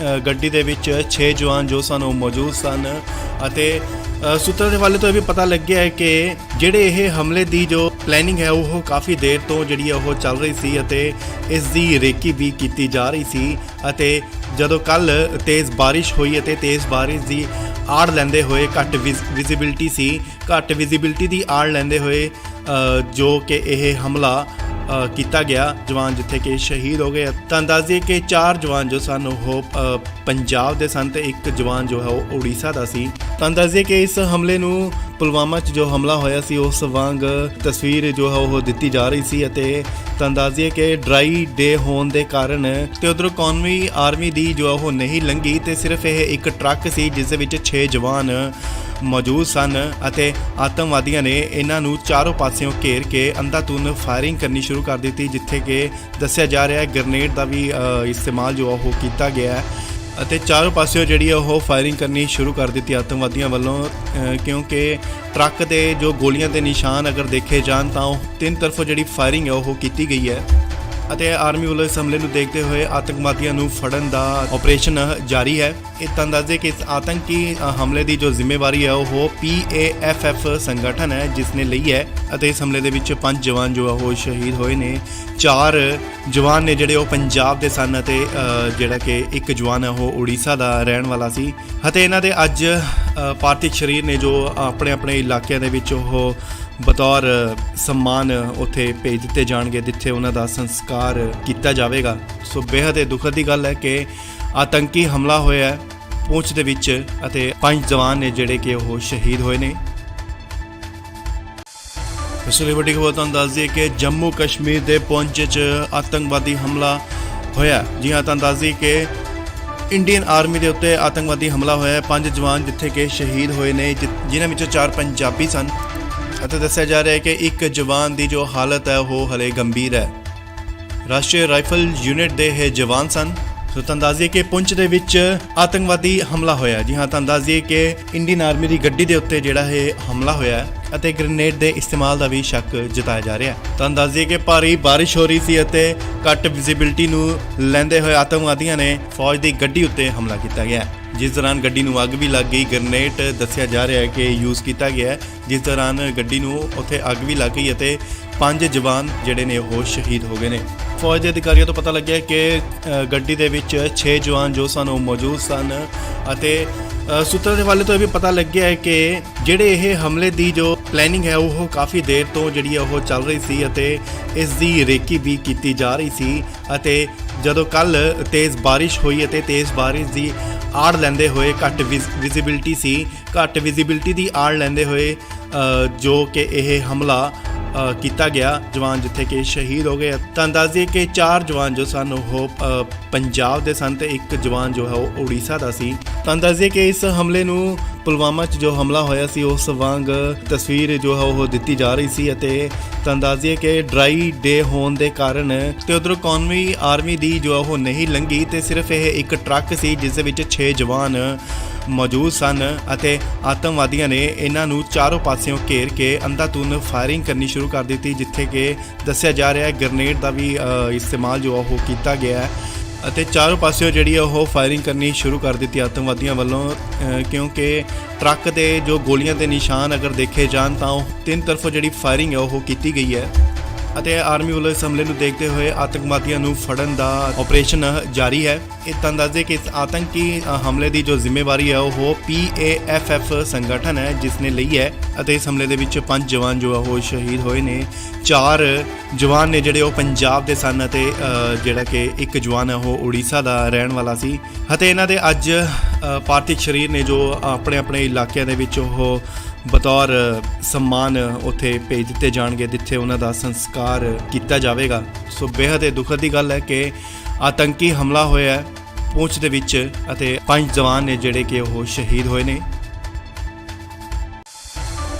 ਗੱਡੀ ਦੇ ਵਿੱਚ 6 ਜਵਾਨ ਜੋ ਸਨ ਉਹ ਮੌਜੂਦ ਸਨ ਅਤੇ ਸੂਤਰਾਂ ਦੇ ਹਵਾਲੇ ਤੋਂ ਇਹ ਵੀ ਪਤਾ ਲੱਗਿਆ ਹੈ ਕਿ ਜਿਹੜੇ ਇਹ ਹਮਲੇ ਦੀ ਜੋ ਪਲੈਨਿੰਗ ਹੈ ਉਹ ਕਾਫੀ ਦੇਰ ਤੋਂ ਜਿਹੜੀ ਉਹ ਚੱਲ ਰਹੀ ਸੀ ਅਤੇ ਇਸ ਦੀ ਰੇਕੀ ਵੀ ਕੀਤੀ ਜਾ ਰਹੀ ਸੀ ਅਤੇ ਜਦੋਂ ਕੱਲ ਤੇਜ਼ ਬਾਰਿਸ਼ ਹੋਈ ਅਤੇ ਤੇਜ਼ ਬਾਰਿਸ਼ ਦੀ ਆੜ ਲੈਂਦੇ ਹੋਏ ਘੱਟ ਵਿਜ਼ਿਬਿਲਟੀ ਦੀ ਆੜ ਲੈਂਦੇ ਹੋਏ ਜੋ ਕਿ ਇਹ ਹਮਲਾ ਕੀਤਾ ਗਿਆ, ਜਵਾਨ ਜਿੱਥੇ ਕਿ ਸ਼ਹੀਦ ਹੋ ਗਏ। ਤਾਂ ਦੱਸ ਦਈਏ ਕਿ 4 ਜਵਾਨ ਜੋ ਸਨ ਉਹ ਪੰਜਾਬ ਦੇ ਸਨ ਤੇ ਇੱਕ ਜਵਾਨ ਜੋ ਹੈ ਉਹ ਉੜੀਸਾ ਦਾ ਸੀ। ਤਾਂ ਦੱਸ ਦਈਏ ਕਿ ਇਸ ਹਮਲੇ ਨੂੰ ਪੁਲਵਾਮਾ 'ਚ ਜੋ ਹਮਲਾ ਹੋਇਆ ਸੀ ਉਸ ਵਾਂਗ ਤਸਵੀਰ ਜੋ ਹੈ ਉਹ ਦਿੱਤੀ ਜਾ ਰਹੀ ਸੀ ਅਤੇ ਤਾਂ ਦੱਸ ਦਈਏ ਕਿ ਡਰਾਈ ਡੇ ਹੋਣ ਦੇ ਕਾਰਨ ਤੇ ਉਧਰੋਂ ਕੌਮੀ ਆਰਮੀ ਦੀ ਜੋ ਉਹ ਨਹੀਂ ਲੰਘੀ ਤੇ ਸਿਰਫ ਇਹ ਇੱਕ ਟਰੱਕ ਸੀ ਜਿਸ ਦੇ ਵਿੱਚ 6 ਜਵਾਨ ਮੌਜੂਦ ਸਨ ਅਤੇ ਆਤੰਕਵਾਦੀਆਂ ਨੇ ਇਹਨਾਂ ਨੂੰ ਚਾਰੋਂ ਪਾਸਿਓਂ ਘੇਰ ਕੇ ਅੰਧਾਧੁੰਦ ਫਾਇਰਿੰਗ ਕਰਨੀ ਸ਼ੁਰੂ ਕਰ ਦਿੱਤੀ, ਜਿੱਥੇ ਕਿ ਦੱਸਿਆ ਜਾ ਰਿਹਾ ਹੈ ਗ੍ਰੇਨੇਡ ਦਾ ਵੀ ਇਸਤੇਮਾਲ ਜੋ ਉਹ ਕੀਤਾ ਗਿਆ ਹੈ ਅਤੇ ਚਾਰੋਂ ਪਾਸਿਓਂ ਜਿਹੜੀ ਉਹ ਫਾਇਰਿੰਗ ਕਰਨੀ ਸ਼ੁਰੂ ਕਰ ਦਿੱਤੀ ਆਤੰਕਵਾਦੀਆਂ ਵੱਲੋਂ, ਕਿਉਂਕਿ ਟਰੱਕ ਦੇ ਜੋ ਗੋਲੀਆਂ ਦੇ ਨਿਸ਼ਾਨ ਅਗਰ ਦੇਖੇ ਜਾਣ ਤਾਂ ਉਹ 3 ਤਰਫੋਂ ਜਿਹੜੀ ਫਾਇਰਿੰਗ ਹੈ ਉਹ ਕੀਤੀ ਗਈ ਹੈ ਅਤੇ ਆਰਮੀ ਵੱਲੋਂ ਇਸ ਹਮਲੇ ਨੂੰ ਦੇਖਦੇ ਹੋਏ ਆਤੰਕਵਾਦੀਆਂ ਨੂੰ ਫੜਨ ਦਾ ਆਪਰੇਸ਼ਨ ਜਾਰੀ ਹੈ। ਇਹ ਤਾਂ ਦੱਸਦੇ ਕਿ ਇਸ ਆਤੰਕੀ ਹਮਲੇ ਦੀ ਜੋ ਜ਼ਿੰਮੇਵਾਰੀ ਹੈ ਉਹ PAFF ਸੰਗਠਨ ਹੈ ਜਿਸ ਨੇ ਲਈ ਹੈ ਅਤੇ ਇਸ ਹਮਲੇ ਦੇ ਵਿੱਚ 5 ਜਵਾਨ ਜੋ ਉਹ ਸ਼ਹੀਦ ਹੋਏ ਨੇ। 4 ਜਵਾਨ ਨੇ ਜਿਹੜੇ ਉਹ ਪੰਜਾਬ ਦੇ ਸਨ ਅਤੇ ਜਿਹੜਾ ਕਿ ਇੱਕ ਜਵਾਨ ਹੈ ਉਹ ਉੜੀਸਾ ਦਾ ਰਹਿਣ ਵਾਲਾ ਸੀ ਅਤੇ ਇਹਨਾਂ ਦੇ ਅੱਜ ਪਾਰਥਿਵ ਸਰੀਰ ਨੇ ਜੋ ਆਪਣੇ ਇਲਾਕਿਆਂ ਦੇ ਵਿੱਚ ਉਹ ਬਤੌਰ ਸਨਮਾਨ ਉੱਥੇ ਭੇਜ ਦਿੱਤੇ ਜਾਣਗੇ ਜਿੱਥੇ ਉਹਨਾਂ ਦਾ ਸੰਸਕਾਰ ਕੀਤਾ ਜਾਵੇਗਾ। ਸੋ ਬੇहद ਹੀ ਦੁਖਦ ਦੀ ਗੱਲ ਹੈ ਕਿ ਆਤੰਕੀ ਹਮਲਾ ਹੋਇਆ ਹੈ ਪੂੰਛ ਦੇ ਵਿੱਚ ਅਤੇ 5 ਜਵਾਨ ਨੇ ਜਿਹੜੇ ਕਿ ਉਹ ਸ਼ਹੀਦ ਹੋਏ ਨੇ। ਇਸ ਲਈ ਵੱਡੀ ਖਬਰ ਤੁਹਾਨੂੰ ਦੱਸ ਦਈਏ ਕਿ ਜੰਮੂ ਕਸ਼ਮੀਰ ਦੇ ਪੁੰਛ 'ਚ ਆਤੰਕਵਾਦੀ ਹਮਲਾ ਹੋਇਆ। ਜੀ ਹਾਂ, ਤੁਹਾਨੂੰ ਦੱਸ ਦਈਏ ਕਿ ਇੰਡੀਅਨ ਆਰਮੀ ਦੇ ਉੱਤੇ ਆਤੰਕਵਾਦੀ ਹਮਲਾ ਹੋਇਆ ਹੈ। 5 ਜਵਾਨ ਜਿੱਥੇ ਕਿ ਸ਼ਹੀਦ ਹੋਏ ਨੇ ਜਿਨ੍ਹਾਂ ਵਿੱਚੋਂ 4 ਪੰਜਾਬੀ ਸਨ ਅਤੇ ਦੱਸਿਆ ਜਾ ਰਿਹਾ ਹੈ ਕਿ ਇੱਕ ਜਵਾਨ ਦੀ ਜੋ ਹਾਲਤ ਹੈ ਉਹ ਹਲੇ ਗੰਭੀਰ ਹੈ। ਰਾਸ਼ਟਰੀ ਰਾਈਫਲ ਯੂਨਿਟ ਦੇ ਇਹ ਜਵਾਨ ਸਨ। ਸੋ ਤੁਹਾਨੂੰ ਦੱਸ ਦਈਏ ਕਿ ਪੁੰਛ ਦੇ ਵਿੱਚ ਆਤੰਕਵਾਦੀ ਹਮਲਾ ਹੋਇਆ। ਜੀ ਹਾਂ, ਤੁਹਾਨੂੰ ਦੱਸ ਦਈਏ ਕਿ ਇੰਡੀਅਨ ਆਰਮੀ ਦੀ ਗੱਡੀ ਦੇ ਉੱਤੇ ਜਿਹੜਾ ਇਹ ਹਮਲਾ ਹੋਇਆ ਹੈ ਅਤੇ ਗ੍ਰੇਨੇਡ ਦੇ ਇਸਤੇਮਾਲ ਦਾ ਵੀ ਸ਼ੱਕ ਜਤਾਇਆ ਜਾ ਰਿਹਾ ਹੈ। ਤੁਹਾਨੂੰ ਦੱਸ ਦਈਏ ਕਿ ਭਾਰੀ ਬਾਰਿਸ਼ ਹੋ ਰਹੀ ਸੀ ਅਤੇ ਘੱਟ ਵਿਜ਼ਿਬਿਲਿਟੀ ਨੂੰ ਲੈਂਦੇ ਹੋਏ ਆਤੰਕਵਾਦੀਆਂ ਨੇ ਫੌਜ ਦੀ ਗੱਡੀ ਉੱਤੇ ਹਮਲਾ ਕੀਤਾ ਗਿਆ, ਜਿਸ ਦੌਰਾਨ ਗੱਡੀ ਨੂੰ ਅੱਗ ਵੀ ਲੱਗ ਗਈ। ਗ੍ਰੇਨੇਡ ਦੱਸਿਆ ਜਾ ਰਿਹਾ ਹੈ ਕਿ ਯੂਜ਼ ਕੀਤਾ ਗਿਆ, ਜਿਸ ਦੌਰਾਨ ਗੱਡੀ ਨੂੰ ਉੱਥੇ ਅੱਗ ਵੀ ਲੱਗ ਗਈ ਅਤੇ 5 ਜਵਾਨ ਜਿਹੜੇ ਨੇ ਉਹ ਸ਼ਹੀਦ ਹੋ ਗਏ ਨੇ। ਫੌਜ ਦੇ ਅਧਿਕਾਰੀਆਂ ਤੋਂ ਪਤਾ ਲੱਗਿਆ ਕਿ ਗੱਡੀ ਦੇ ਵਿੱਚ 6 ਜਵਾਨ ਜੋ ਸਨ ਉਹ ਮੌਜੂਦ ਸਨ ਅਤੇ ਸੂਤਰਾਂ ਦੇ ਹਵਾਲੇ ਤੋਂ ਇਹ ਵੀ ਪਤਾ ਲੱਗਿਆ ਹੈ ਕਿ ਜਿਹੜੇ ਇਹ ਹਮਲੇ ਦੀ ਜੋ ਪਲੈਨਿੰਗ ਹੈ ਉਹ ਕਾਫੀ ਦੇਰ ਤੋਂ ਜਿਹੜੀ ਉਹ ਚੱਲ ਰਹੀ ਸੀ ਅਤੇ ਇਸ ਦੀ ਰੇਕੀ ਵੀ ਕੀਤੀ ਜਾ ਰਹੀ ਸੀ। ਅਤੇ ਜਦੋਂ ਕੱਲ ਤੇਜ਼ ਬਾਰਿਸ਼ ਹੋਈ ਅਤੇ ਤੇਜ਼ ਬਾਰਿਸ਼ ਦੀ ਆੜ ਲੈਂਦੇ ਹੋਏ ਘੱਟ ਵਿਜ਼ਿਬਿਲਿਟੀ ਦੀ ਆੜ ਲੈਂਦੇ ਹੋਏ ਜੋ ਕਿ ਇਹ ਹਮਲਾ ਕੀਤਾ ਗਿਆ, ਜਵਾਨ ਜਿੱਥੇ ਕਿ ਸ਼ਹੀਦ ਹੋ ਗਏ। ਤਾਂ ਦੱਸ ਦਈਏ ਕਿ 4 ਜਵਾਨ ਜੋ ਸਨ ਉਹ ਪੰਜਾਬ ਦੇ ਸਨ ਤੇ ਇੱਕ ਜਵਾਨ ਜੋ ਹੈ ਉਹ ਉੜੀਸਾ ਦਾ ਸੀ। ਤਾਂ ਦੱਸ ਦਈਏ ਕਿ ਇਸ ਹਮਲੇ ਨੂੰ ਪੁਲਵਾਮਾ 'ਚ ਜੋ ਹਮਲਾ ਹੋਇਆ ਸੀ ਉਸ ਵਾਂਗ ਤਸਵੀਰ ਜੋ ਹੈ ਉਹ ਦਿੱਤੀ ਜਾ ਰਹੀ ਸੀ ਅਤੇ ਤਾਂ ਦੱਸ ਦਈਏ ਕਿ ਡਰਾਈ ਡੇ ਹੋਣ ਦੇ ਕਾਰਨ ਤੇ ਉਧਰੋਂ ਕੌਮੀ ਆਰਮੀ ਦੀ ਜੋ ਉਹ ਨਹੀਂ ਲੰਘੀ ਤੇ ਸਿਰਫ ਇਹ ਇੱਕ ਟਰੱਕ ਸੀ ਜਿਸ ਦੇ ਵਿੱਚ 6 ਜਵਾਨ ਮੌਜੂਦ ਸਨ ਅਤੇ ਆਤੰਕਵਾਦੀਆਂ ਨੇ ਇਹਨਾਂ ਨੂੰ ਚਾਰੋਂ ਪਾਸਿਓਂ ਘੇਰ ਕੇ ਅੰਧਾਧੁੰਦ ਫਾਇਰਿੰਗ ਕਰਨੀ ਸ਼ੁਰੂ ਕਰ ਦਿੱਤੀ, ਜਿੱਥੇ ਕਿ ਦੱਸਿਆ ਜਾ ਰਿਹਾ ਹੈ ਗ੍ਰੇਨੇਡ ਦਾ ਵੀ ਇਸਤੇਮਾਲ ਜੋ ਉਹ ਕੀਤਾ ਗਿਆ ਹੈ ਅਤੇ ਚਾਰੋਂ ਪਾਸਿਓਂ ਜਿਹੜੀ ਉਹ ਫਾਇਰਿੰਗ ਕਰਨੀ ਸ਼ੁਰੂ ਕਰ ਦਿੱਤੀ ਆਤੰਕਵਾਦੀਆਂ ਵੱਲੋਂ, ਕਿਉਂਕਿ ਟਰੱਕ ਦੇ ਜੋ ਗੋਲੀਆਂ ਦੇ ਨਿਸ਼ਾਨ ਅਗਰ ਦੇਖੇ ਜਾਣ ਤਾਂ ਉਹ 3 ਤਰਫੋਂ ਜਿਹੜੀ ਫਾਇਰਿੰਗ ਹੈ ਉਹ ਕੀਤੀ ਗਈ ਹੈ ਅਤੇ ਆਰਮੀ ਵੱਲੋਂ ਇਸ ਹਮਲੇ ਨੂੰ ਦੇਖਦੇ ਹੋਏ ਆਤੰਕਵਾਦੀਆਂ ਨੂੰ ਫੜਨ ਦਾ ਆਪਰੇਸ਼ਨ ਜਾਰੀ ਹੈ। ਇਹ ਤਾਂ ਦੱਸਦੇ ਕਿ ਇਸ ਆਤੰਕੀ ਹਮਲੇ ਦੀ ਜੋ ਜ਼ਿੰਮੇਵਾਰੀ ਹੈ ਉਹ PAFF ਸੰਗਠਨ ਹੈ ਜਿਸ ਨੇ ਲਈ ਹੈ ਅਤੇ ਇਸ ਹਮਲੇ ਦੇ ਵਿੱਚ 5 ਜਵਾਨ ਜੋ ਉਹ ਸ਼ਹੀਦ ਹੋਏ ਨੇ। 4 ਜਵਾਨ ਨੇ ਜਿਹੜੇ ਉਹ ਪੰਜਾਬ ਦੇ ਸਨ ਅਤੇ ਜਿਹੜਾ ਕਿ ਇੱਕ ਜਵਾਨ ਹੈ ਉਹ ਉੜੀਸਾ ਦਾ ਰਹਿਣ ਵਾਲਾ ਸੀ ਅਤੇ ਇਹਨਾਂ ਦੇ ਅੱਜ ਪਾਰਥਿਵ ਸਰੀਰ ਨੇ ਜੋ ਆਪਣੇ ਇਲਾਕਿਆਂ ਦੇ ਵਿੱਚ ਉਹ ਬਤੌਰ ਸਨਮਾਨ ਉੱਥੇ ਭੇਜ ਦਿੱਤੇ ਜਾਣਗੇ ਜਿੱਥੇ ਉਹਨਾਂ ਦਾ ਸੰਸਕਾਰ ਕੀਤਾ ਜਾਵੇਗਾ। ਸੋ ਬੇहद ਹੀ ਦੁਖਦ ਦੀ ਗੱਲ ਹੈ ਕਿ ਆਤੰਕੀ ਹਮਲਾ ਹੋਇਆ ਹੈ ਪੂੰਛ ਦੇ ਵਿੱਚ ਅਤੇ 5 ਜਵਾਨ ਨੇ ਜਿਹੜੇ ਕਿ ਉਹ ਸ਼ਹੀਦ ਹੋਏ ਨੇ।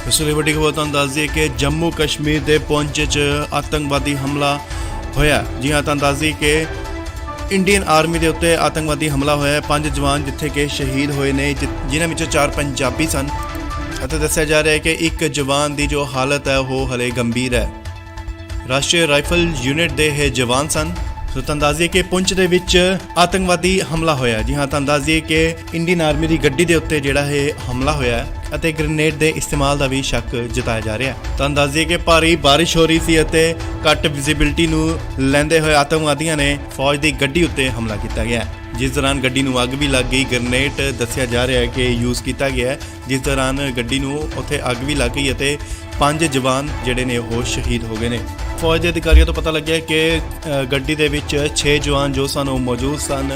ਇਸ ਲਈ ਵੱਡੀ ਖਬਰ ਤੁਹਾਨੂੰ ਦੱਸ ਦਈਏ ਕਿ ਜੰਮੂ ਕਸ਼ਮੀਰ ਦੇ ਪੁੰਛ 'ਚ ਆਤੰਕਵਾਦੀ ਹਮਲਾ ਹੋਇਆ। ਜੀ ਹਾਂ, ਤੁਹਾਨੂੰ ਦੱਸ ਦਈਏ ਕਿ ਇੰਡੀਅਨ ਆਰਮੀ ਦੇ ਉੱਤੇ ਆਤੰਕਵਾਦੀ ਹਮਲਾ ਹੋਇਆ ਹੈ। 5 ਜਵਾਨ ਜਿੱਥੇ ਕਿ ਸ਼ਹੀਦ ਹੋਏ ਨੇ ਜਿਨ੍ਹਾਂ ਵਿੱਚੋਂ 4 ਪੰਜਾਬੀ ਸਨ ਅਤੇ ਦੱਸਿਆ ਜਾ ਰਿਹਾ ਹੈ ਕਿ ਇੱਕ ਜਵਾਨ ਦੀ ਜੋ ਹਾਲਤ ਹੈ ਉਹ ਹਲੇ ਗੰਭੀਰ ਹੈ। ਰਾਸ਼ਟਰੀ ਰਾਈਫਲ ਯੂਨਿਟ ਦੇ ਇਹ ਜਵਾਨ ਸਨ। ਸੋ ਤੁਹਾਨੂੰ ਦੱਸ ਦਈਏ ਕਿ ਪੁੰਛ ਦੇ ਵਿੱਚ ਆਤੰਕਵਾਦੀ ਹਮਲਾ ਹੋਇਆ। ਜੀ ਹਾਂ, ਤੁਹਾਨੂੰ ਦੱਸ ਦਈਏ ਕਿ ਇੰਡੀਅਨ ਆਰਮੀ ਦੀ ਗੱਡੀ ਦੇ ਉੱਤੇ ਜਿਹੜਾ ਇਹ ਹਮਲਾ ਹੋਇਆ ਹੈ ਅਤੇ ਗ੍ਰੇਨੇਡ ਦੇ ਇਸਤੇਮਾਲ ਦਾ ਵੀ ਸ਼ੱਕ ਜਤਾਇਆ ਜਾ ਰਿਹਾ ਹੈ। ਤੁਹਾਨੂੰ ਦੱਸ ਦਈਏ ਕਿ ਭਾਰੀ ਬਾਰਿਸ਼ ਹੋ ਰਹੀ ਸੀ ਅਤੇ ਘੱਟ ਵਿਜ਼ਿਬਿਲਿਟੀ ਨੂੰ ਲੈਂਦੇ ਹੋਏ ਆਤੰਕਵਾਦੀਆਂ ਨੇ ਫੌਜ ਦੀ ਗੱਡੀ ਉੱਤੇ ਹਮਲਾ ਕੀਤਾ ਗਿਆ, ਜਿਸ ਦੌਰਾਨ ਗੱਡੀ ਨੂੰ ਅੱਗ ਵੀ ਲੱਗ ਗਈ। ਗ੍ਰੇਨੇਡ ਦੱਸਿਆ ਜਾ ਰਿਹਾ ਹੈ ਕਿ ਯੂਜ਼ ਕੀਤਾ ਗਿਆ, ਜਿਸ ਦੌਰਾਨ ਗੱਡੀ ਨੂੰ ਉੱਥੇ ਅੱਗ ਵੀ ਲੱਗ ਗਈ ਅਤੇ 5 ਜਵਾਨ ਜਿਹੜੇ ਨੇ ਉਹ ਸ਼ਹੀਦ ਹੋ ਗਏ ਨੇ। ਫੌਜ ਦੇ ਅਧਿਕਾਰੀਆਂ ਤੋਂ ਪਤਾ ਲੱਗਿਆ ਕਿ ਗੱਡੀ ਦੇ ਵਿੱਚ 6 ਜਵਾਨ ਜੋ ਸਨ ਉਹ ਮੌਜੂਦ ਸਨ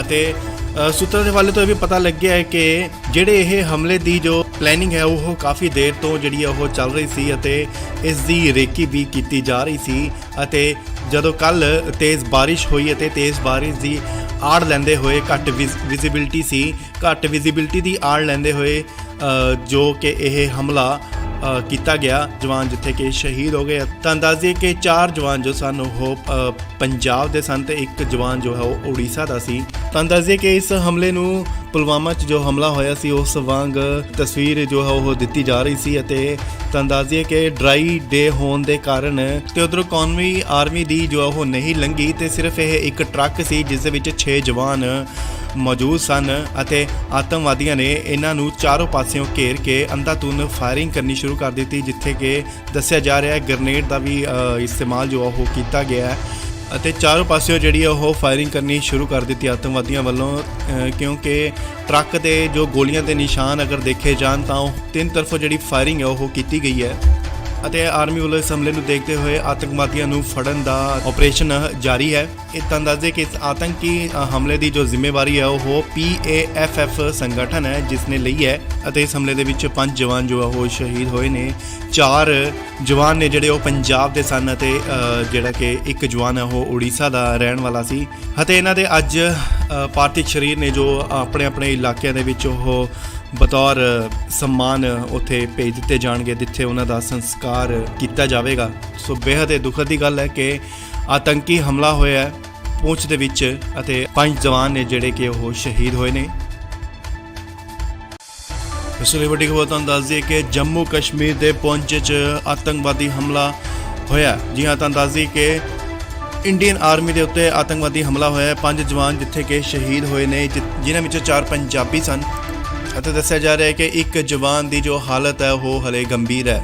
ਅਤੇ ਸੂਤਰਾਂ ਦੇ ਹਵਾਲੇ ਤੋਂ ਇਹ ਵੀ ਪਤਾ ਲੱਗਿਆ ਹੈ ਕਿ ਜਿਹੜੇ ਇਹ ਹਮਲੇ ਦੀ ਜੋ ਪਲੈਨਿੰਗ ਹੈ ਉਹ ਕਾਫੀ ਦੇਰ ਤੋਂ ਜਿਹੜੀ ਉਹ ਚੱਲ ਰਹੀ ਸੀ ਅਤੇ ਇਸ ਦੀ ਰੇਕੀ ਵੀ ਕੀਤੀ ਜਾ ਰਹੀ ਸੀ ਅਤੇ ਜਦੋਂ ਕੱਲ ਤੇਜ਼ ਬਾਰਿਸ਼ ਹੋਈ ਅਤੇ ਤੇਜ਼ ਬਾਰਿਸ਼ ਦੀ ਆੜ ਲੈਂਦੇ ਹੋਏ ਘੱਟ ਵਿਜ਼ਿਬਿਲਿਟੀ ਦੀ ਆੜ ਲੈਂਦੇ ਹੋਏ ਜੋ ਕਿ ਇਹ ਹਮਲਾ ਕੀਤਾ ਗਿਆ ਜਵਾਨ ਜਿੱਥੇ ਕਿ ਸ਼ਹੀਦ ਹੋ ਗਏ। ਤਾਂ ਦੱਸ ਦਈਏ ਕਿ 4 ਜਵਾਨ ਜੋ ਸਨ ਉਹ ਪੰਜਾਬ ਦੇ ਸਨ ਤੇ ਇੱਕ ਜਵਾਨ ਜੋ ਹੈ ਉਹ ਉੜੀਸਾ ਦਾ ਸੀ। ਤਾਂ ਦੱਸ ਦਈਏ ਕਿ ਇਸ ਹਮਲੇ ਨੂੰ ਪੁਲਵਾਮਾ 'ਚ ਜੋ ਹਮਲਾ ਹੋਇਆ ਸੀ ਉਸ ਵਾਂਗ ਤਸਵੀਰ ਜੋ ਹੈ ਉਹ ਦਿੱਤੀ ਜਾ ਰਹੀ ਸੀ ਅਤੇ ਤਾਂ ਦੱਸ ਦਈਏ ਕਿ ਡਰਾਈ ਡੇ ਹੋਣ ਦੇ ਕਾਰਨ ਤੇ ਉਧਰੋਂ ਕੌਮੀ ਆਰਮੀ ਦੀ ਜੋ ਉਹ ਨਹੀਂ ਲੰਘੀ ਤੇ ਸਿਰਫ ਇਹ ਇੱਕ ਟਰੱਕ ਸੀ ਜਿਸ ਦੇ ਵਿੱਚ 6 ਜਵਾਨ ਮੌਜੂਦ ਸਨ ਅਤੇ ਆਤੰਕਵਾਦੀਆਂ ਨੇ ਇਹਨਾਂ ਨੂੰ ਚਾਰੋਂ ਪਾਸਿਓਂ ਘੇਰ ਕੇ ਅੰਧਾਧੁੰਦ ਫਾਇਰਿੰਗ ਕਰਨੀ ਸ਼ੁਰੂ ਕਰ ਦਿੱਤੀ, ਜਿੱਥੇ ਕਿ ਦੱਸਿਆ ਜਾ ਰਿਹਾ ਹੈ ਗ੍ਰਨੇਡ ਦਾ ਵੀ ਇਸਤੇਮਾਲ ਜੋ ਉਹ ਕੀਤਾ ਗਿਆ ਹੈ ਅਤੇ ਚਾਰੋਂ ਪਾਸਿਓਂ ਜਿਹੜੀ ਉਹ ਫਾਇਰਿੰਗ ਕਰਨੀ ਸ਼ੁਰੂ ਕਰ ਦਿੱਤੀ ਆਤੰਕਵਾਦੀਆਂ ਵੱਲੋਂ, ਕਿਉਂਕਿ ਟਰੱਕ ਦੇ ਜੋ ਗੋਲੀਆਂ ਦੇ ਨਿਸ਼ਾਨ ਅਗਰ ਦੇਖੇ ਜਾਣ ਤਾਂ ਉਹ ਤਿੰਨ ਤਰਫੋਂ ਜਿਹੜੀ ਫਾਇਰਿੰਗ ਹੈ ਉਹ ਕੀਤੀ ਗਈ ਹੈ ਅਤੇ ਆਰਮੀ ਵੱਲੋਂ ਇਸ ਹਮਲੇ ਨੂੰ ਦੇਖਦੇ ਹੋਏ ਆਤੰਕਵਾਦੀਆਂ ਨੂੰ ਫੜਨ ਦਾ ਆਪਰੇਸ਼ਨ ਜਾਰੀ ਹੈ। ਇਹ ਤਾਂ ਦੱਸਦੇ ਕਿ ਇਸ ਆਤੰਕੀ ਹਮਲੇ ਦੀ ਜੋ ਜ਼ਿੰਮੇਵਾਰੀ ਹੈ ਉਹ PAFF ਸੰਗਠਨ ਹੈ ਜਿਸ ਨੇ ਲਈ ਹੈ ਅਤੇ ਇਸ ਹਮਲੇ ਦੇ ਵਿੱਚ 5 ਜਵਾਨ ਜੋ ਉਹ ਸ਼ਹੀਦ ਹੋਏ ਨੇ। 4 ਜਵਾਨ ਨੇ ਜਿਹੜੇ ਉਹ ਪੰਜਾਬ ਦੇ ਸਨ ਅਤੇ ਜਿਹੜਾ ਕਿ ਇੱਕ ਜਵਾਨ ਹੈ ਉਹ ਉੜੀਸਾ ਦਾ ਰਹਿਣ ਵਾਲਾ ਸੀ ਅਤੇ ਇਹਨਾਂ ਦੇ ਅੱਜ ਪਾਰਥਿਵ ਸਰੀਰ ਨੇ ਜੋ ਆਪਣੇ ਆਪਣੇ ਇਲਾਕਿਆਂ ਦੇ ਵਿੱਚ ਉਹ ਬਤੌਰ ਸਨਮਾਨ ਉੱਥੇ ਭੇਜ ਦਿੱਤੇ ਜਾਣਗੇ ਜਿੱਥੇ ਉਹਨਾਂ ਦਾ ਸੰਸਕਾਰ ਕੀਤਾ ਜਾਵੇਗਾ। ਸੋ ਬੇहद ਦੁਖਦ ਦੀ ਗੱਲ ਹੈ ਕਿ ਆਤੰਕੀ ਹਮਲਾ ਹੋਇਆ ਹੈ ਪੂੰਛ ਦੇ ਵਿੱਚ ਅਤੇ 5 ਜਵਾਨ ਨੇ ਜਿਹੜੇ ਕਿ ਉਹ ਸ਼ਹੀਦ ਹੋਏ ਨੇ। ਇਸ ਲਈ ਵੱਡੀ ਖਬਰ ਤੁਹਾਨੂੰ ਦੱਸ ਦਈਏ ਕਿ ਜੰਮੂ ਕਸ਼ਮੀਰ ਦੇ ਪੂੰਛ 'ਚ ਆਤੰਕਵਾਦੀ ਹਮਲਾ ਹੋਇਆ। ਜੀ ਹਾਂ, ਤੁਹਾਨੂੰ ਦੱਸ ਦਈਏ ਕਿ ਇੰਡੀਅਨ ਆਰਮੀ ਦੇ ਉੱਤੇ ਆਤੰਕਵਾਦੀ ਹਮਲਾ ਹੋਇਆ। 5 ਜਵਾਨ ਜਿੱਥੇ ਕਿ ਸ਼ਹੀਦ ਹੋਏ ਨੇ, ਜਿਨ੍ਹਾਂ ਵਿੱਚੋਂ 4 ਪੰਜਾਬੀ ਸਨ ਅਤੇ ਦੱਸਿਆ ਜਾ ਰਿਹਾ ਹੈ ਕਿ ਇੱਕ ਜਵਾਨ ਦੀ ਜੋ ਹਾਲਤ ਹੈ ਉਹ ਹਲੇ ਗੰਭੀਰ ਹੈ।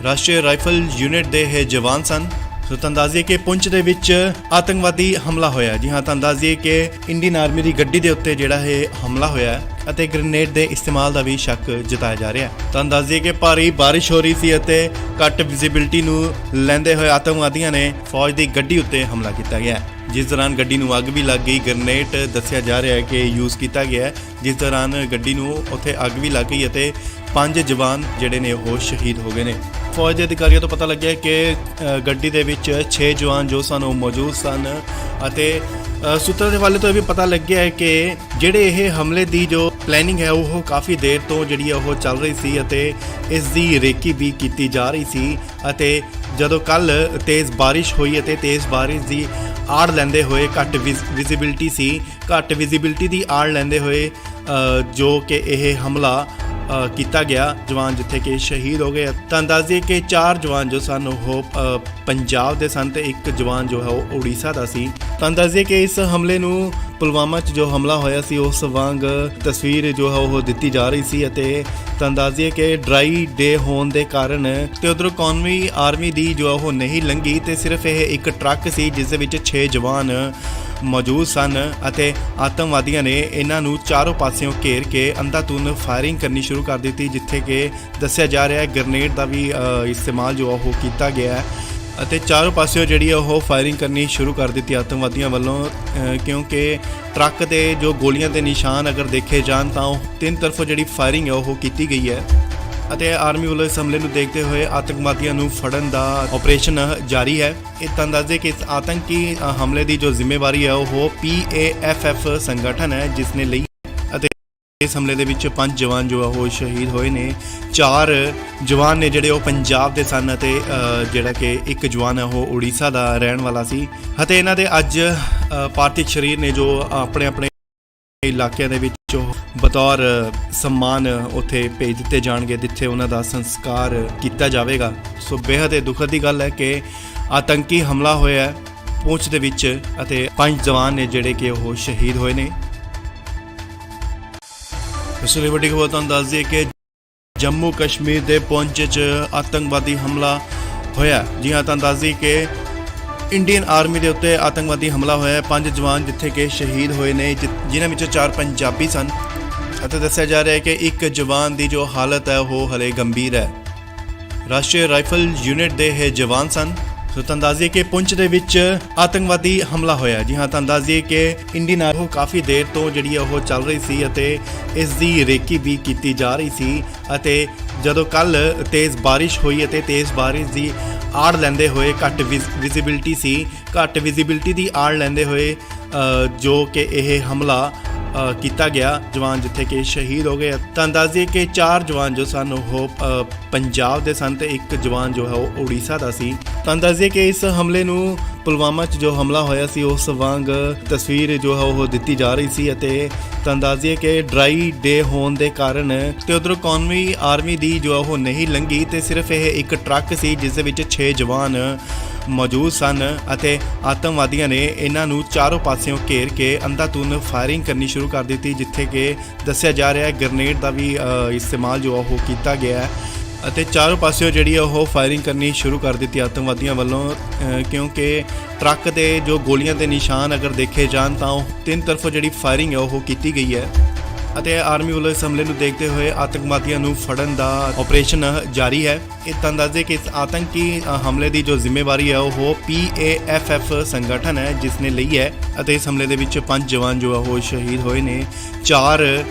ਰਾਸ਼ਟਰੀ ਰਾਈਫਲ ਯੂਨਿਟ ਦੇ ਇਹ ਜਵਾਨ ਸਨ। ਸੋ ਤੁਹਾਨੂੰ ਦੱਸ ਦਈਏ ਕਿ ਪੁੰਛ ਦੇ ਵਿੱਚ ਆਤੰਕਵਾਦੀ ਹਮਲਾ ਹੋਇਆ। ਜੀ ਹਾਂ, ਤੁਹਾਨੂੰ ਦੱਸ ਦਈਏ ਕਿ ਇੰਡੀਅਨ ਆਰਮੀ ਦੀ ਗੱਡੀ ਦੇ ਉੱਤੇ ਜਿਹੜਾ ਇਹ ਹਮਲਾ ਹੋਇਆ ਅਤੇ ਗ੍ਰਨੇਡ ਦੇ ਇਸਤੇਮਾਲ ਦਾ ਵੀ ਸ਼ੱਕ ਜਤਾਇਆ ਜਾ ਰਿਹਾ ਹੈ। ਤੁਹਾਨੂੰ ਦੱਸ ਦਈਏ ਕਿ ਭਾਰੀ ਬਾਰਿਸ਼ ਹੋ ਰਹੀ ਸੀ ਅਤੇ ਘੱਟ ਵਿਜ਼ਿਬਿਲਟੀ ਨੂੰ ਲੈਂਦੇ ਹੋਏ ਆਤੰਕਵਾਦੀਆਂ ਨੇ ਫੌਜ ਦੀ ਗੱਡੀ ਉੱਤੇ ਹਮਲਾ ਕੀਤਾ ਗਿਆ, ਜਿਸ ਦੌਰਾਨ ਗੱਡੀ ਨੂੰ ਅੱਗ ਵੀ ਲੱਗ ਗਈ। ਗ੍ਰਨੇਡ ਦੱਸਿਆ ਜਾ ਰਿਹਾ ਹੈ ਕਿ ਯੂਜ਼ ਕੀਤਾ ਗਿਆ ਹੈ, ਜਿਸ ਦੌਰਾਨ ਗੱਡੀ ਨੂੰ ਉੱਥੇ ਅੱਗ ਵੀ ਲੱਗ ਗਈ ਅਤੇ 5 ਜਵਾਨ ਜਿਹੜੇ ਨੇ ਉਹ ਸ਼ਹੀਦ ਹੋ ਗਏ ਨੇ। ਫੌਜ ਦੇ ਅਧਿਕਾਰੀਆਂ ਤੋਂ ਪਤਾ ਲੱਗਿਆ ਕਿ ਗੱਡੀ ਦੇ ਵਿੱਚ 6 ਜਵਾਨ ਜੋ ਸਨ ਉਹ ਮੌਜੂਦ ਸਨ ਅਤੇ ਸੂਤਰਾਂ ਦੇ ਹਵਾਲੇ ਤੋਂ ਇਹ ਵੀ ਪਤਾ ਲੱਗਿਆ ਹੈ ਕਿ ਜਿਹੜੇ ਇਹ ਹਮਲੇ ਦੀ ਜੋ ਪਲੈਨਿੰਗ ਹੈ ਉਹ ਕਾਫੀ ਦੇਰ ਤੋਂ ਜਿਹੜੀ ਉਹ ਚੱਲ ਰਹੀ ਸੀ ਅਤੇ ਇਸ ਦੀ ਰੇਕੀ ਵੀ ਕੀਤੀ ਜਾ ਰਹੀ ਸੀ ਅਤੇ ਜਦੋਂ ਕੱਲ ਤੇਜ਼ ਬਾਰਿਸ਼ ਹੋਈ ਅਤੇ ਤੇਜ਼ ਬਾਰਿਸ਼ ਦੀ ਆੜ ਲੈਂਦੇ ਹੋਏ ਘੱਟ ਵਿਜ਼ਿਬਿਲਟੀ ਸੀ, ਘੱਟ ਵਿਜ਼ਿਬਿਲਟੀ ਦੀ ਆੜ ਲੈਂਦੇ ਹੋਏ ਜੋ ਕਿ ਇਹ ਹਮਲਾ ਕੀਤਾ ਗਿਆ ਜਵਾਨ ਜਿੱਥੇ ਕਿ ਸ਼ਹੀਦ ਹੋ ਗਏ। ਤਾਂ ਦੱਸ ਦਈਏ ਕਿ 4 ਜਵਾਨ ਜੋ ਸਨ ਉਹ ਪੰਜਾਬ ਦੇ ਸਨ ਤੇ ਇੱਕ ਜਵਾਨ ਜੋ ਹੈ ਉਹ ਉੜੀਸਾ ਦਾ ਸੀ। ਤਾਂ ਦੱਸ ਦਈਏ ਕਿ ਇਸ ਹਮਲੇ ਨੂੰ ਪੁਲਵਾਮਾ 'ਚ ਜੋ ਹਮਲਾ ਹੋਇਆ ਸੀ ਉਸ ਵਾਂਗ ਤਸਵੀਰ ਜੋ ਹੈ ਉਹ ਦਿੱਤੀ ਜਾ ਰਹੀ ਸੀ ਅਤੇ ਤਾਂ ਦੱਸ ਦਈਏ ਕਿ ਡਰਾਈ ਡੇ ਹੋਣ ਦੇ ਕਾਰਨ ਤੇ ਉਧਰੋਂ ਕੌਮੀ ਆਰਮੀ ਦੀ ਜੋ ਉਹ ਨਹੀਂ ਲੰਘੀ ਤੇ ਸਿਰਫ ਇਹ ਇੱਕ ਟਰੱਕ ਸੀ ਜਿਸ ਦੇ ਵਿੱਚ 6 ਜਵਾਨ ਮੌਜੂਦ ਸਨ ਅਤੇ ਆਤੰਕਵਾਦੀਆਂ ਨੇ ਇਹਨਾਂ ਨੂੰ ਚਾਰੋਂ ਪਾਸਿਓਂ ਘੇਰ ਕੇ ਅੰਧਾਧੁੰਦ ਫਾਇਰਿੰਗ ਕਰਨੀ ਸ਼ੁਰੂ ਕਰ ਦਿੱਤੀ, ਜਿੱਥੇ ਕਿ ਦੱਸਿਆ ਜਾ ਰਿਹਾ ਹੈ ਗ੍ਰਨੇਡ ਦਾ ਵੀ ਇਸਤੇਮਾਲ ਜੋ ਉਹ ਕੀਤਾ ਗਿਆ ਹੈ ਅਤੇ ਚਾਰੋਂ ਪਾਸਿਓਂ ਜਿਹੜੀ ਉਹ ਫਾਇਰਿੰਗ ਕਰਨੀ ਸ਼ੁਰੂ ਕਰ ਦਿੱਤੀ ਆਤੰਕਵਾਦੀਆਂ ਵੱਲੋਂ, ਕਿਉਂਕਿ ਟਰੱਕ ਦੇ ਜੋ ਗੋਲੀਆਂ ਦੇ ਨਿਸ਼ਾਨ ਅਗਰ ਦੇਖੇ ਜਾਣ ਤਾਂ ਉਹ ਤਿੰਨ ਤਰਫੋਂ ਜਿਹੜੀ ਫਾਇਰਿੰਗ ਹੈ ਉਹ ਕੀਤੀ ਗਈ ਹੈ ਅਤੇ ਆਰਮੀ ਵੱਲੋਂ ਇਸ ਹਮਲੇ ਨੂੰ ਦੇਖਦੇ ਹੋਏ ਆਤੰਕਵਾਦੀਆਂ ਨੂੰ ਫੜਨ ਦਾ ਆਪਰੇਸ਼ਨ ਜਾਰੀ ਹੈ। ਇਹ ਤਾਂ ਦੱਸਦੇ ਕਿ ਇਸ ਆਤੰਕੀ ਹਮਲੇ ਦੀ ਜੋ ਜ਼ਿੰਮੇਵਾਰੀ ਹੈ ਉਹ PAFF ਸੰਗਠਨ ਹੈ ਜਿਸ ਨੇ ਲਈ ਅਤੇ ਇਸ ਹਮਲੇ ਦੇ ਵਿੱਚ 5 ਜਵਾਨ ਜੋ ਉਹ ਸ਼ਹੀਦ ਹੋਏ ਨੇ। 4 ਜਵਾਨ ਨੇ ਜਿਹੜੇ ਉਹ ਪੰਜਾਬ ਦੇ ਸਨ ਅਤੇ ਜਿਹੜਾ ਕਿ ਇੱਕ ਜਵਾਨ ਹੈ ਉਹ ਉੜੀਸਾ ਦਾ ਰਹਿਣ ਵਾਲਾ ਸੀ ਅਤੇ ਇਹਨਾਂ ਦੇ ਅੱਜ ਪਾਰਥਿਵ ਸਰੀਰ ਨੇ ਜੋ ਆਪਣੇ ਆਪਣੇ ਇਲਾਕਿਆਂ ਦੇ ਵਿੱਚ ਬਤੌਰ ਸਨਮਾਨ ਉੱਥੇ ਭੇਜ ਦਿੱਤੇ ਜਾਣਗੇ ਜਿੱਥੇ ਉਹਨਾਂ ਦਾ ਸੰਸਕਾਰ ਕੀਤਾ ਜਾਵੇਗਾ। ਸੋ ਬੇहद ਦੁਖਦ ਦੀ ਗੱਲ ਹੈ ਕਿ ਆਤੰਕੀ ਹਮਲਾ ਹੋਇਆ ਹੈ ਪੂੰਛ ਦੇ ਵਿੱਚ ਅਤੇ 5 ਜਵਾਨ ਨੇ ਜਿਹੜੇ ਕਿ ਉਹ ਸ਼ਹੀਦ ਹੋਏ ਨੇ। ਇਸ ਲਈ ਵੱਡੀ ਖਬਰ ਤੁਹਾਨੂੰ ਦੱਸ ਦਈਏ ਕਿ ਜੰਮੂ ਕਸ਼ਮੀਰ ਦੇ ਪੂੰਛ 'ਚ ਆਤੰਕਵਾਦੀ ਹਮਲਾ ਹੋਇਆ। ਜੀ ਹਾਂ, ਤੁਹਾਨੂੰ ਦੱਸ ਦਈਏ ਕਿ ਇੰਡੀਅਨ ਆਰਮੀ ਦੇ ਉੱਤੇ ਆਤੰਕਵਾਦੀ ਹਮਲਾ ਹੋਇਆ। 5 ਜਵਾਨ ਜਿੱਥੇ ਕਿ ਸ਼ਹੀਦ ਹੋਏ ਨੇ, ਜਿਨ੍ਹਾਂ ਵਿੱਚੋਂ 4 ਪੰਜਾਬੀ ਸਨ ਅਤੇ ਦੱਸਿਆ ਜਾ ਰਿਹਾ ਹੈ ਕਿ ਇੱਕ ਜਵਾਨ ਦੀ ਜੋ ਹਾਲਤ ਹੈ ਉਹ ਹਲੇ ਗੰਭੀਰ ਹੈ। ਰਾਸ਼ਟਰੀ ਰਾਈਫਲ ਯੂਨਿਟ ਦੇ ਇਹ ਜਵਾਨ ਸਨ। ਸੋ ਤੁਹਾਨੂੰ ਦੱਸ ਦਈਏ ਕਿ ਪੁੰਛ ਦੇ ਵਿੱਚ ਆਤੰਕਵਾਦੀ ਹਮਲਾ ਹੋਇਆ। ਜੀ ਹਾਂ, ਤੁਹਾਨੂੰ ਦੱਸ ਦਈਏ ਕਿ ਇੰਡੀਅਨ ਆਰਮੀ ਕਾਫੀ ਦੇਰ ਤੋਂ ਜਿਹੜੀ ਉਹ ਚੱਲ ਰਹੀ ਸੀ ਅਤੇ ਇਸ ਦੀ ਰੇਕੀ ਵੀ ਕੀਤੀ ਜਾ ਰਹੀ ਸੀ ਅਤੇ ਜਦੋਂ ਕੱਲ ਤੇਜ਼ ਬਾਰਿਸ਼ ਹੋਈ ਅਤੇ ਤੇਜ਼ ਬਾਰਿਸ਼ ਦੀ ਆੜ ਲੈਂਦੇ ਹੋਏ ਘੱਟ ਵਿਜ਼ਿਬਿਲਟੀ ਸੀ, ਘੱਟ ਵਿਜ਼ਿਬਿਲਟੀ ਦੀ ਆੜ ਲੈਂਦੇ ਹੋਏ ਜੋ ਕਿ ਇਹ ਹਮਲਾ ਕੀਤਾ ਗਿਆ ਜਵਾਨ ਜਿੱਥੇ ਕਿ ਸ਼ਹੀਦ ਹੋ ਗਏ। ਤਾਂ ਦੱਸ ਦਈਏ ਕਿ 4 ਜਵਾਨ ਜੋ ਸਨ ਉਹ ਪੰਜਾਬ ਦੇ ਸਨ ਤੇ ਇੱਕ ਜਵਾਨ ਜੋ ਹੈ ਉਹ ਉੜੀਸਾ ਦਾ ਸੀ। ਤਾਂ ਦੱਸ ਦਈਏ ਕਿ ਇਸ ਹਮਲੇ ਨੂੰ ਪੁਲਵਾਮਾ 'ਚ ਜੋ ਹਮਲਾ ਹੋਇਆ ਸੀ ਉਸ ਵਾਂਗ ਤਸਵੀਰ ਜੋ ਹੈ ਉਹ ਦਿੱਤੀ ਜਾ ਰਹੀ ਸੀ ਅਤੇ ਤਾਂ ਦੱਸ ਦਈਏ ਕਿ ਡਰਾਈ ਡੇ ਹੋਣ ਦੇ ਕਾਰਨ ਤੇ ਉਧਰੋਂ ਕੌਮੀ ਆਰਮੀ ਦੀ ਜੋ ਉਹ ਨਹੀਂ ਲੰਘੀ ਤੇ ਸਿਰਫ ਇਹ ਇੱਕ ਟਰੱਕ ਸੀ ਜਿਸ ਦੇ ਵਿੱਚ 6 ਜਵਾਨ ਮੌਜੂਦ ਸਨ ਅਤੇ ਆਤੰਕਵਾਦੀਆਂ ਨੇ ਇਹਨਾਂ ਨੂੰ ਚਾਰੋਂ ਪਾਸਿਓਂ ਘੇਰ ਕੇ ਅੰਧਾਧੁੰਦ ਫਾਇਰਿੰਗ ਕਰਨੀ ਸ਼ੁਰੂ ਕਰ ਦਿੱਤੀ, ਜਿੱਥੇ ਕਿ ਦੱਸਿਆ ਜਾ ਰਿਹਾ ਹੈ ਗ੍ਰਨੇਡ ਦਾ ਵੀ ਇਸਤੇਮਾਲ ਜੋ ਉਹ ਕੀਤਾ ਗਿਆ ਹੈ ਅਤੇ ਚਾਰੋਂ ਪਾਸਿਓਂ ਜਿਹੜੀ ਉਹ ਫਾਇਰਿੰਗ ਕਰਨੀ ਸ਼ੁਰੂ ਕਰ ਦਿੱਤੀ ਆਤੰਕਵਾਦੀਆਂ ਵੱਲੋਂ, ਕਿਉਂਕਿ ਟਰੱਕ ਦੇ ਜੋ ਗੋਲੀਆਂ ਦੇ ਨਿਸ਼ਾਨ ਅਗਰ ਦੇਖੇ ਜਾਣ ਤਾਂ ਉਹ ਤਿੰਨ ਤਰਫੋਂ ਜਿਹੜੀ ਫਾਇਰਿੰਗ ਹੈ ਉਹ ਕੀਤੀ ਗਈ ਹੈ ਅਤੇ ਆਰਮੀ ਵੱਲੋਂ ਇਸ ਹਮਲੇ ਨੂੰ ਦੇਖਦੇ ਹੋਏ ਆਤੰਕਵਾਦੀਆਂ ਨੂੰ ਫੜਨ ਦਾ ਆਪਰੇਸ਼ਨ ਜਾਰੀ ਹੈ। ਇਹ ਤਾਂ ਦੱਸਦੇ ਕਿ ਇਸ ਆਤੰਕੀ ਹਮਲੇ ਦੀ ਜੋ ਜ਼ਿੰਮੇਵਾਰੀ ਹੈ ਉਹ PAFF ਸੰਗਠਨ ਹੈ ਜਿਸ ਨੇ ਲਈ ਹੈ ਅਤੇ ਇਸ ਹਮਲੇ ਦੇ ਵਿੱਚ 5 ਜਵਾਨ ਜੋ ਉਹ ਸ਼ਹੀਦ ਹੋਏ ਨੇ। 4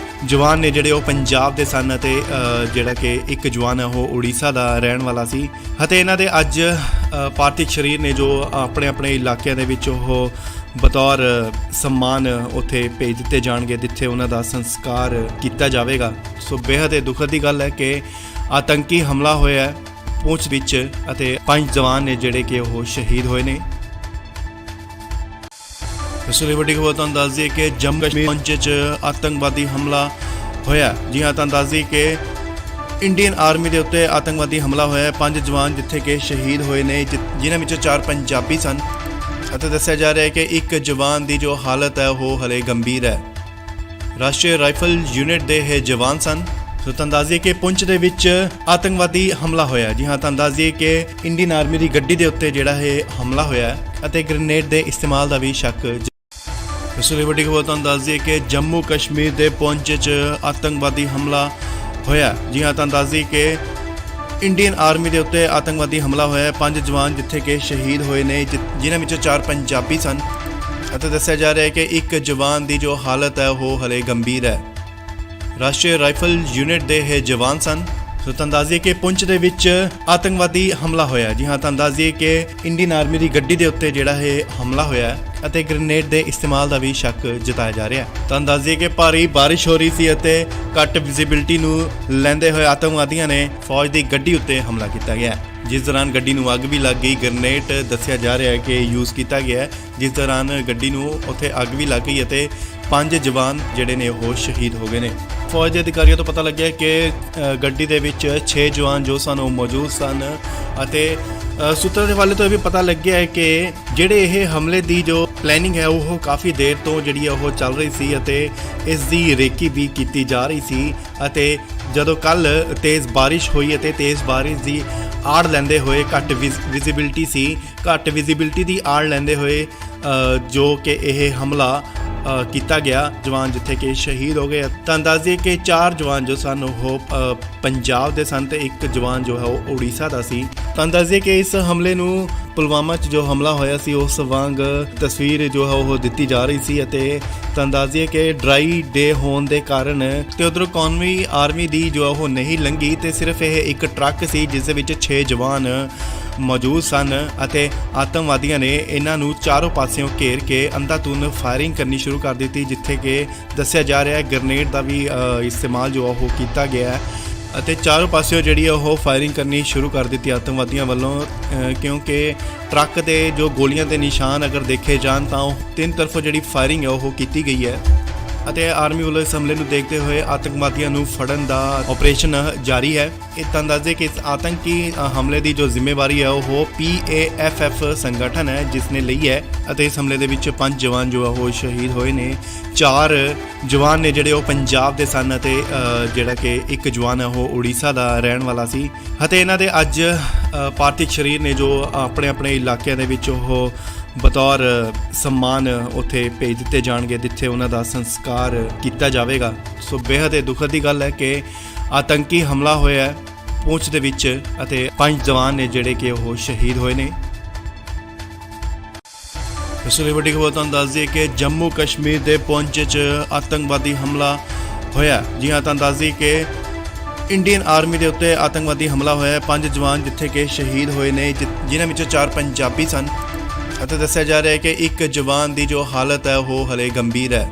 ਜਵਾਨ ਨੇ ਜਿਹੜੇ ਉਹ ਪੰਜਾਬ ਦੇ ਸਨ ਅਤੇ ਜਿਹੜਾ ਕਿ ਇੱਕ ਜਵਾਨ ਹੈ ਉਹ ਉੜੀਸਾ ਦਾ ਰਹਿਣ ਵਾਲਾ ਸੀ ਅਤੇ ਇਹਨਾਂ ਦੇ ਅੱਜ ਪਾਰਥਿਵ ਸਰੀਰ ਨੇ ਜੋ ਆਪਣੇ ਆਪਣੇ ਇਲਾਕਿਆਂ ਦੇ ਵਿੱਚ ਉਹ ਬਤੌਰ ਸਨਮਾਨ ਉੱਥੇ ਭੇਜ ਦਿੱਤੇ ਜਾਣਗੇ ਜਿੱਥੇ ਉਹਨਾਂ ਦਾ ਸੰਸਕਾਰ ਕੀਤਾ ਜਾਵੇਗਾ। ਸੋ ਬੇहद ਦੁਖਦ ਦੀ ਗੱਲ ਹੈ ਕਿ ਆਤੰਕੀ ਹਮਲਾ ਹੋਇਆ ਹੈ ਪੂੰਛ ਵਿੱਚ ਅਤੇ 5 ਜਵਾਨ ਨੇ ਜਿਹੜੇ ਕਿ ਉਹ ਸ਼ਹੀਦ ਹੋਏ ਨੇ। ਇਸ ਲਈ ਵੱਡੀ ਖਬਰ ਤੁਹਾਨੂੰ ਦੱਸ ਦਈਏ ਕਿ ਜੰਮੂ ਕਸ਼ਮੀਰ ਪਹੁੰਚੇ 'ਚ ਆਤੰਕਵਾਦੀ ਹਮਲਾ ਹੋਇਆ। ਜੀ ਹਾਂ, ਤੁਹਾਨੂੰ ਦੱਸ ਦਈਏ ਕਿ ਇੰਡੀਅਨ ਆਰਮੀ ਦੇ ਉੱਤੇ ਆਤੰਕਵਾਦੀ ਹਮਲਾ ਹੋਇਆ। 5 ਜਵਾਨ ਜਿੱਥੇ ਕਿ ਸ਼ਹੀਦ ਹੋਏ ਨੇ, ਜਿਨ੍ਹਾਂ ਵਿੱਚੋਂ 4 ਪੰਜਾਬੀ ਸਨ ਅਤੇ ਦੱਸਿਆ ਜਾ ਰਿਹਾ ਹੈ ਕਿ ਇੱਕ ਜਵਾਨ ਦੀ ਜੋ ਹਾਲਤ ਹੈ ਉਹ ਹਲੇ ਗੰਭੀਰ ਹੈ। ਰਾਸ਼ਟਰੀ ਰਾਈਫਲ ਯੂਨਿਟ ਦੇ ਇਹ ਜਵਾਨ ਸਨ। ਸੋ ਤੁਹਾਨੂੰ ਦੱਸ ਦਈਏ ਕਿ ਪੁੰਛ ਦੇ ਵਿੱਚ ਆਤੰਕਵਾਦੀ ਹਮਲਾ ਹੋਇਆ। ਜੀ ਹਾਂ, ਤੁਹਾਨੂੰ ਦੱਸ ਦਈਏ ਕਿ ਇੰਡੀਅਨ ਆਰਮੀ ਦੀ ਗੱਡੀ ਦੇ ਉੱਤੇ ਜਿਹੜਾ ਇਹ ਹਮਲਾ ਹੋਇਆ ਅਤੇ ਗ੍ਰਨੇਡ ਦੇ ਇਸਤੇਮਾਲ ਦਾ ਵੀ ਸ਼ੱਕ। ਇਸ ਲਈ ਵੱਡੀ ਖਬਰ ਤੁਹਾਨੂੰ ਦੱਸ ਦਈਏ ਕਿ ਜੰਮੂ ਕਸ਼ਮੀਰ ਦੇ ਪੁੰਛ 'ਚ ਆਤੰਕਵਾਦੀ ਹਮਲਾ ਹੋਇਆ। ਜੀ ਹਾਂ, ਤੁਹਾਨੂੰ ਦੱਸ ਦਈਏ ਕਿ ਇੰਡੀਅਨ ਆਰਮੀ ਦੇ ਉੱਤੇ ਆਤੰਕਵਾਦੀ ਹਮਲਾ ਹੋਇਆ। 5 ਜਵਾਨ ਜਿੱਥੇ ਕਿ ਸ਼ਹੀਦ ਹੋਏ ਨੇ, ਜਿਨ੍ਹਾਂ ਵਿੱਚੋਂ 4 ਪੰਜਾਬੀ ਸਨ ਅਤੇ ਦੱਸਿਆ ਜਾ ਰਿਹਾ ਹੈ ਕਿ ਇੱਕ ਜਵਾਨ ਦੀ ਜੋ ਹਾਲਤ ਹੈ ਉਹ ਹਲੇ ਗੰਭੀਰ ਹੈ। ਰਾਸ਼ਟਰੀ ਰਾਈਫਲ ਯੂਨਿਟ ਦੇ ਇਹ ਜਵਾਨ ਸਨ। ਸੋ ਤੁਹਾਨੂੰ ਦੱਸ ਦਈਏ ਕਿ ਪੁੰਛ ਦੇ ਵਿੱਚ ਆਤੰਕਵਾਦੀ ਹਮਲਾ ਹੋਇਆ। ਜੀ ਹਾਂ, ਤੁਹਾਨੂੰ ਦੱਸ ਦਈਏ ਕਿ ਇੰਡੀਅਨ ਆਰਮੀ ਦੀ ਗੱਡੀ ਦੇ ਉੱਤੇ ਜਿਹੜਾ ਇਹ ਹਮਲਾ ਹੋਇਆ ਅਤੇ ਗ੍ਰਨੇਡ ਦੇ ਇਸਤੇਮਾਲ ਦਾ ਵੀ ਸ਼ੱਕ ਜਤਾਇਆ ਜਾ ਰਿਹਾ ਹੈ। ਤੁਹਾਨੂੰ ਦੱਸ ਦਈਏ ਕਿ ਭਾਰੀ ਬਾਰਿਸ਼ ਹੋ ਰਹੀ ਸੀ ਅਤੇ ਘੱਟ ਵਿਜ਼ਿਬਿਲਿਟੀ ਨੂੰ ਲੈਂਦੇ ਹੋਏ ਆਤੰਕਵਾਦੀਆਂ ਨੇ ਫੌਜ ਦੀ ਗੱਡੀ ਉੱਤੇ ਹਮਲਾ ਕੀਤਾ ਗਿਆ, ਜਿਸ ਦੌਰਾਨ ਗੱਡੀ ਨੂੰ ਅੱਗ ਵੀ ਲੱਗ ਗਈ। ਗ੍ਰਨੇਡ ਦੱਸਿਆ ਜਾ ਰਿਹਾ ਹੈ ਕਿ ਯੂਜ਼ ਕੀਤਾ ਗਿਆ, ਜਿਸ ਦੌਰਾਨ ਗੱਡੀ ਨੂੰ ਉੱਥੇ ਅੱਗ ਵੀ ਲੱਗ ਗਈ ਅਤੇ 5 ਜਵਾਨ ਜਿਹੜੇ ਨੇ ਉਹ ਸ਼ਹੀਦ ਹੋ ਗਏ ਨੇ। ਫੌਜ ਦੇ ਅਧਿਕਾਰੀਆਂ ਤੋਂ ਪਤਾ ਲੱਗਿਆ ਕਿ ਗੱਡੀ ਦੇ ਵਿੱਚ 6 ਜਵਾਨ ਜੋ ਸਨ ਉਹ ਮੌਜੂਦ ਸਨ ਅਤੇ ਸੂਤਰਾਂ ਦੇ ਹਵਾਲੇ ਤੋਂ ਇਹ ਵੀ ਪਤਾ ਲੱਗਿਆ ਹੈ ਕਿ ਜਿਹੜੇ ਇਹ ਹਮਲੇ ਦੀ ਜੋ ਪਲੈਨਿੰਗ ਹੈ ਉਹ ਕਾਫੀ ਦੇਰ ਤੋਂ ਜਿਹੜੀ ਉਹ ਚੱਲ ਰਹੀ ਸੀ ਅਤੇ ਇਸ ਦੀ ਰੇਕੀ ਵੀ ਕੀਤੀ ਜਾ ਰਹੀ ਸੀ ਅਤੇ ਜਦੋਂ ਕੱਲ ਤੇਜ਼ ਬਾਰਿਸ਼ ਹੋਈ ਅਤੇ ਤੇਜ਼ ਬਾਰਿਸ਼ ਦੀ ਆੜ ਲੈਂਦੇ ਹੋਏ ਘੱਟ ਵਿਜ਼ਿਬਿਲਿਟੀ ਸੀ, ਘੱਟ ਵਿਜ਼ਿਬਿਲਿਟੀ ਦੀ ਆੜ ਲੈਂਦੇ ਹੋਏ ਜੋ ਕਿ ਇਹ ਹਮਲਾ ਕੀਤਾ ਗਿਆ ਜਵਾਨ ਜਿੱਥੇ ਕਿ ਸ਼ਹੀਦ ਹੋ ਗਏ। ਤਾਂ ਦੱਸ ਦਈਏ ਕਿ 4 ਜਵਾਨ ਜੋ ਸਨ ਉਹ ਪੰਜਾਬ ਦੇ ਸਨ ਤੇ ਇੱਕ ਜਵਾਨ ਜੋ ਹੈ ਉਹ ਉੜੀਸਾ ਦਾ ਸੀ। ਤਾਂ ਦੱਸ ਦਈਏ ਕਿ ਇਸ ਹਮਲੇ ਨੂੰ ਪੁਲਵਾਮਾ 'ਚ ਜੋ ਹਮਲਾ ਹੋਇਆ ਸੀ ਉਸ ਵਾਂਗ ਤਸਵੀਰ ਜੋ ਹੈ ਉਹ ਦਿੱਤੀ ਜਾ ਰਹੀ ਸੀ ਅਤੇ ਤਾਂ ਦੱਸ ਦਈਏ ਕਿ ਡਰਾਈ ਡੇ ਹੋਣ ਦੇ ਕਾਰਨ ਤੇ ਉਧਰੋਂ ਕੌਮੀ ਆਰਮੀ ਦੀ ਜੋ ਉਹ ਨਹੀਂ ਲੰਘੀ ਤੇ ਸਿਰਫ ਇਹ ਇੱਕ ਟਰੱਕ ਸੀ ਜਿਸ ਦੇ ਵਿੱਚ 6 ਜਵਾਨ ਮੌਜੂਦ ਸਨ ਅਤੇ ਆਤੰਕਵਾਦੀਆਂ ਨੇ ਇਹਨਾਂ ਨੂੰ ਚਾਰੋਂ ਪਾਸਿਓਂ ਘੇਰ ਕੇ ਅੰਧਾਧੁੰਦ ਫਾਇਰਿੰਗ ਕਰਨੀ ਸ਼ੁਰੂ ਕਰ ਦਿੱਤੀ, ਜਿੱਥੇ ਕਿ ਦੱਸਿਆ ਜਾ ਰਿਹਾ ਹੈ ਗ੍ਰਨੇਡ ਦਾ ਵੀ ਇਸਤੇਮਾਲ ਜੋ ਉਹ ਕੀਤਾ ਗਿਆ ਅਤੇ ਚਾਰੋਂ ਪਾਸਿਓਂ ਜਿਹੜੀ ਉਹ ਫਾਇਰਿੰਗ ਕਰਨੀ ਸ਼ੁਰੂ ਕਰ ਦਿੱਤੀ ਆਤੰਕਵਾਦੀਆਂ ਵੱਲੋਂ, ਕਿਉਂਕਿ ਟਰੱਕ ਦੇ ਜੋ ਗੋਲੀਆਂ ਦੇ ਨਿਸ਼ਾਨ ਅਗਰ ਦੇਖੇ ਜਾਣ ਤਾਂ ਉਹ ਤਿੰਨ ਤਰਫੋਂ ਜਿਹੜੀ ਫਾਇਰਿੰਗ ਹੈ ਉਹ ਕੀਤੀ ਗਈ ਹੈ ਅਤੇ ਆਰਮੀ ਵੱਲੋਂ ਇਸ ਹਮਲੇ ਨੂੰ ਦੇਖਦੇ ਹੋਏ ਆਤੰਕਵਾਦੀਆਂ ਨੂੰ ਫੜਨ ਦਾ ਆਪਰੇਸ਼ਨ ਜਾਰੀ ਹੈ। ਇਹ ਤਾਂ ਦੱਸਦੇ ਕਿ ਇਸ ਆਤੰਕੀ ਹਮਲੇ ਦੀ ਜੋ ਜ਼ਿੰਮੇਵਾਰੀ ਹੈ ਉਹ PAFF ਸੰਗਠਨ ਹੈ ਜਿਸ ਨੇ ਲਈ ਹੈ ਅਤੇ ਇਸ ਹਮਲੇ ਦੇ ਵਿੱਚ 5 ਜਵਾਨ ਜੋ ਉਹ ਸ਼ਹੀਦ ਹੋਏ ਨੇ। 4 ਜਵਾਨ ਨੇ ਜਿਹੜੇ ਉਹ ਪੰਜਾਬ ਦੇ ਸਨ ਅਤੇ ਜਿਹੜਾ ਕਿ ਇੱਕ ਜਵਾਨ ਹੈ ਉਹ ਉੜੀਸਾ ਦਾ ਰਹਿਣ ਵਾਲਾ ਸੀ ਅਤੇ ਇਹਨਾਂ ਦੇ ਅੱਜ ਪਾਰਥਿਵ ਸਰੀਰ ਨੇ ਜੋ ਆਪਣੇ ਆਪਣੇ ਇਲਾਕਿਆਂ ਦੇ ਵਿੱਚ ਉਹ ਬਤੌਰ ਸਨਮਾਨ ਉੱਥੇ ਭੇਜ ਦਿੱਤੇ ਜਾਣਗੇ ਜਿੱਥੇ ਉਹਨਾਂ ਦਾ ਸੰਸਕਾਰ ਕੀਤਾ ਜਾਵੇਗਾ। ਸੋ ਬੇहद ਦੁਖਦ ਦੀ ਗੱਲ ਹੈ ਕਿ ਆਤੰਕੀ ਹਮਲਾ ਹੋਇਆ ਹੈ ਪੂੰਛ ਦੇ ਵਿੱਚ ਅਤੇ 5 ਜਵਾਨ ਨੇ ਜਿਹੜੇ ਕਿ ਉਹ ਸ਼ਹੀਦ ਹੋਏ ਨੇ। ਇਸ ਲਈ ਵੱਡੀ ਖਬਰ ਤੁਹਾਨੂੰ ਦੱਸ ਦਈਏ ਕਿ ਜੰਮੂ ਕਸ਼ਮੀਰ ਦੇ ਪੁੰਛ 'ਚ ਆਤੰਕਵਾਦੀ ਹਮਲਾ ਹੋਇਆ। ਜੀ ਹਾਂ, ਤੁਹਾਨੂੰ ਦੱਸ ਦਈਏ ਕਿ ਇੰਡੀਅਨ ਆਰਮੀ ਦੇ ਉੱਤੇ ਆਤੰਕਵਾਦੀ ਹਮਲਾ ਹੋਇਆ। 5 ਜਵਾਨ ਜਿੱਥੇ ਕਿ ਸ਼ਹੀਦ ਹੋਏ ਨੇ, ਜਿਨ੍ਹਾਂ ਵਿੱਚੋਂ 4 ਪੰਜਾਬੀ ਸਨ ਅਤੇ ਦੱਸਿਆ ਜਾ ਰਿਹਾ ਹੈ ਕਿ ਇੱਕ ਜਵਾਨ ਦੀ ਜੋ ਹਾਲਤ ਹੈ ਉਹ ਹਲੇ ਗੰਭੀਰ ਹੈ।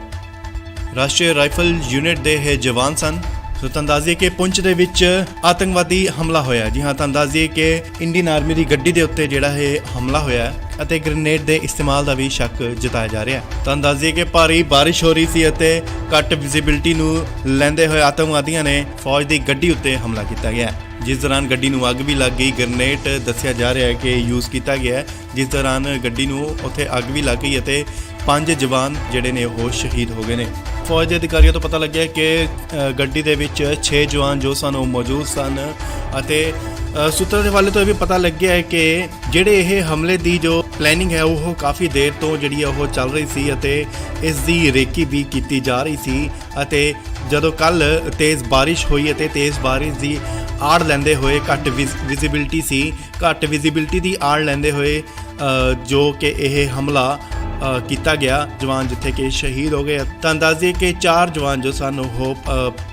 ਰਾਸ਼ਟਰੀ ਰਾਈਫਲ ਯੂਨਿਟ ਦੇ ਇਹ ਜਵਾਨ ਸਨ। ਸੋ ਤੁਹਾਨੂੰ ਦੱਸ ਦਈਏ ਕਿ ਪੁੰਛ ਦੇ ਵਿੱਚ ਆਤੰਕਵਾਦੀ ਹਮਲਾ ਹੋਇਆ। ਜੀ ਹਾਂ, ਤੁਹਾਨੂੰ ਦੱਸ ਦਈਏ ਕਿ ਇੰਡੀਅਨ ਆਰਮੀ ਦੀ ਗੱਡੀ ਦੇ ਉੱਤੇ ਜਿਹੜਾ ਇਹ ਹਮਲਾ ਹੋਇਆ ਅਤੇ ਗ੍ਰੇਨੇਡ ਦੇ ਇਸਤੇਮਾਲ ਦਾ ਵੀ ਸ਼ੱਕ ਜਤਾਇਆ ਜਾ ਰਿਹਾ। ਤੁਹਾਨੂੰ ਦੱਸ ਦਈਏ ਕਿ ਭਾਰੀ ਬਾਰਿਸ਼ ਹੋ ਰਹੀ ਸੀ ਅਤੇ ਘੱਟ ਵਿਜ਼ਿਬਿਲਟੀ ਨੂੰ ਲੈਂਦੇ ਹੋਏ ਆਤੰਕਵਾਦੀਆਂ ਨੇ ਫੌਜ ਦੀ ਗੱਡੀ ਉੱਤੇ ਹਮਲਾ ਕੀਤਾ ਗਿਆ, ਜਿਸ ਦੌਰਾਨ ਗੱਡੀ ਨੂੰ ਅੱਗ ਵੀ ਲੱਗ ਗਈ। ਗ੍ਰੇਨੇਡ ਦੱਸਿਆ ਜਾ ਰਿਹਾ ਹੈ ਕਿ ਯੂਜ਼ ਕੀਤਾ ਗਿਆ, ਜਿਸ ਦੌਰਾਨ ਗੱਡੀ ਨੂੰ ਉੱਥੇ ਅੱਗ ਵੀ ਲੱਗ ਗਈ ਅਤੇ 5 ਜਵਾਨ ਜਿਹੜੇ ਨੇ ਉਹ ਸ਼ਹੀਦ ਹੋ ਗਏ ਨੇ। ਫੌਜ ਦੇ ਅਧਿਕਾਰੀਆਂ ਤੋਂ ਪਤਾ ਲੱਗਿਆ ਕਿ ਗੱਡੀ ਦੇ ਵਿੱਚ 6 ਜਵਾਨ ਜੋ ਸਨ ਉਹ ਮੌਜੂਦ ਸਨ ਅਤੇ ਸੂਤਰਾਂ ਦੇ ਹਵਾਲੇ ਤੋਂ ਇਹ ਵੀ ਪਤਾ ਲੱਗਿਆ ਹੈ ਕਿ ਜਿਹੜੇ ਇਹ ਹਮਲੇ ਦੀ ਜੋ ਪਲੈਨਿੰਗ ਹੈ ਉਹ ਕਾਫੀ ਦੇਰ ਤੋਂ ਜਿਹੜੀ ਉਹ ਚੱਲ ਰਹੀ ਸੀ ਅਤੇ ਇਸ ਦੀ ਰੇਕੀ ਵੀ ਕੀਤੀ ਜਾ ਰਹੀ ਸੀ। ਅਤੇ ਜਦੋਂ ਕੱਲ ਤੇਜ਼ ਬਾਰਿਸ਼ ਹੋਈ ਅਤੇ ਤੇਜ਼ ਬਾਰਿਸ਼ ਦੀ ਆੜ ਲੈਂਦੇ ਹੋਏ ਘੱਟ ਵਿਜ਼ਿਬਿਲਟੀ ਦੀ ਆੜ ਲੈਂਦੇ ਹੋਏ ਜੋ ਕਿ ਇਹ ਹਮਲਾ ਕੀਤਾ ਗਿਆ, ਜਵਾਨ ਜਿੱਥੇ ਕਿ ਸ਼ਹੀਦ ਹੋ ਗਏ। ਤੁਹਾਨੂੰ ਦੱਸ ਦਈਏ ਕਿ 4 ਜਵਾਨ ਜੋ ਸਨ ਉਹ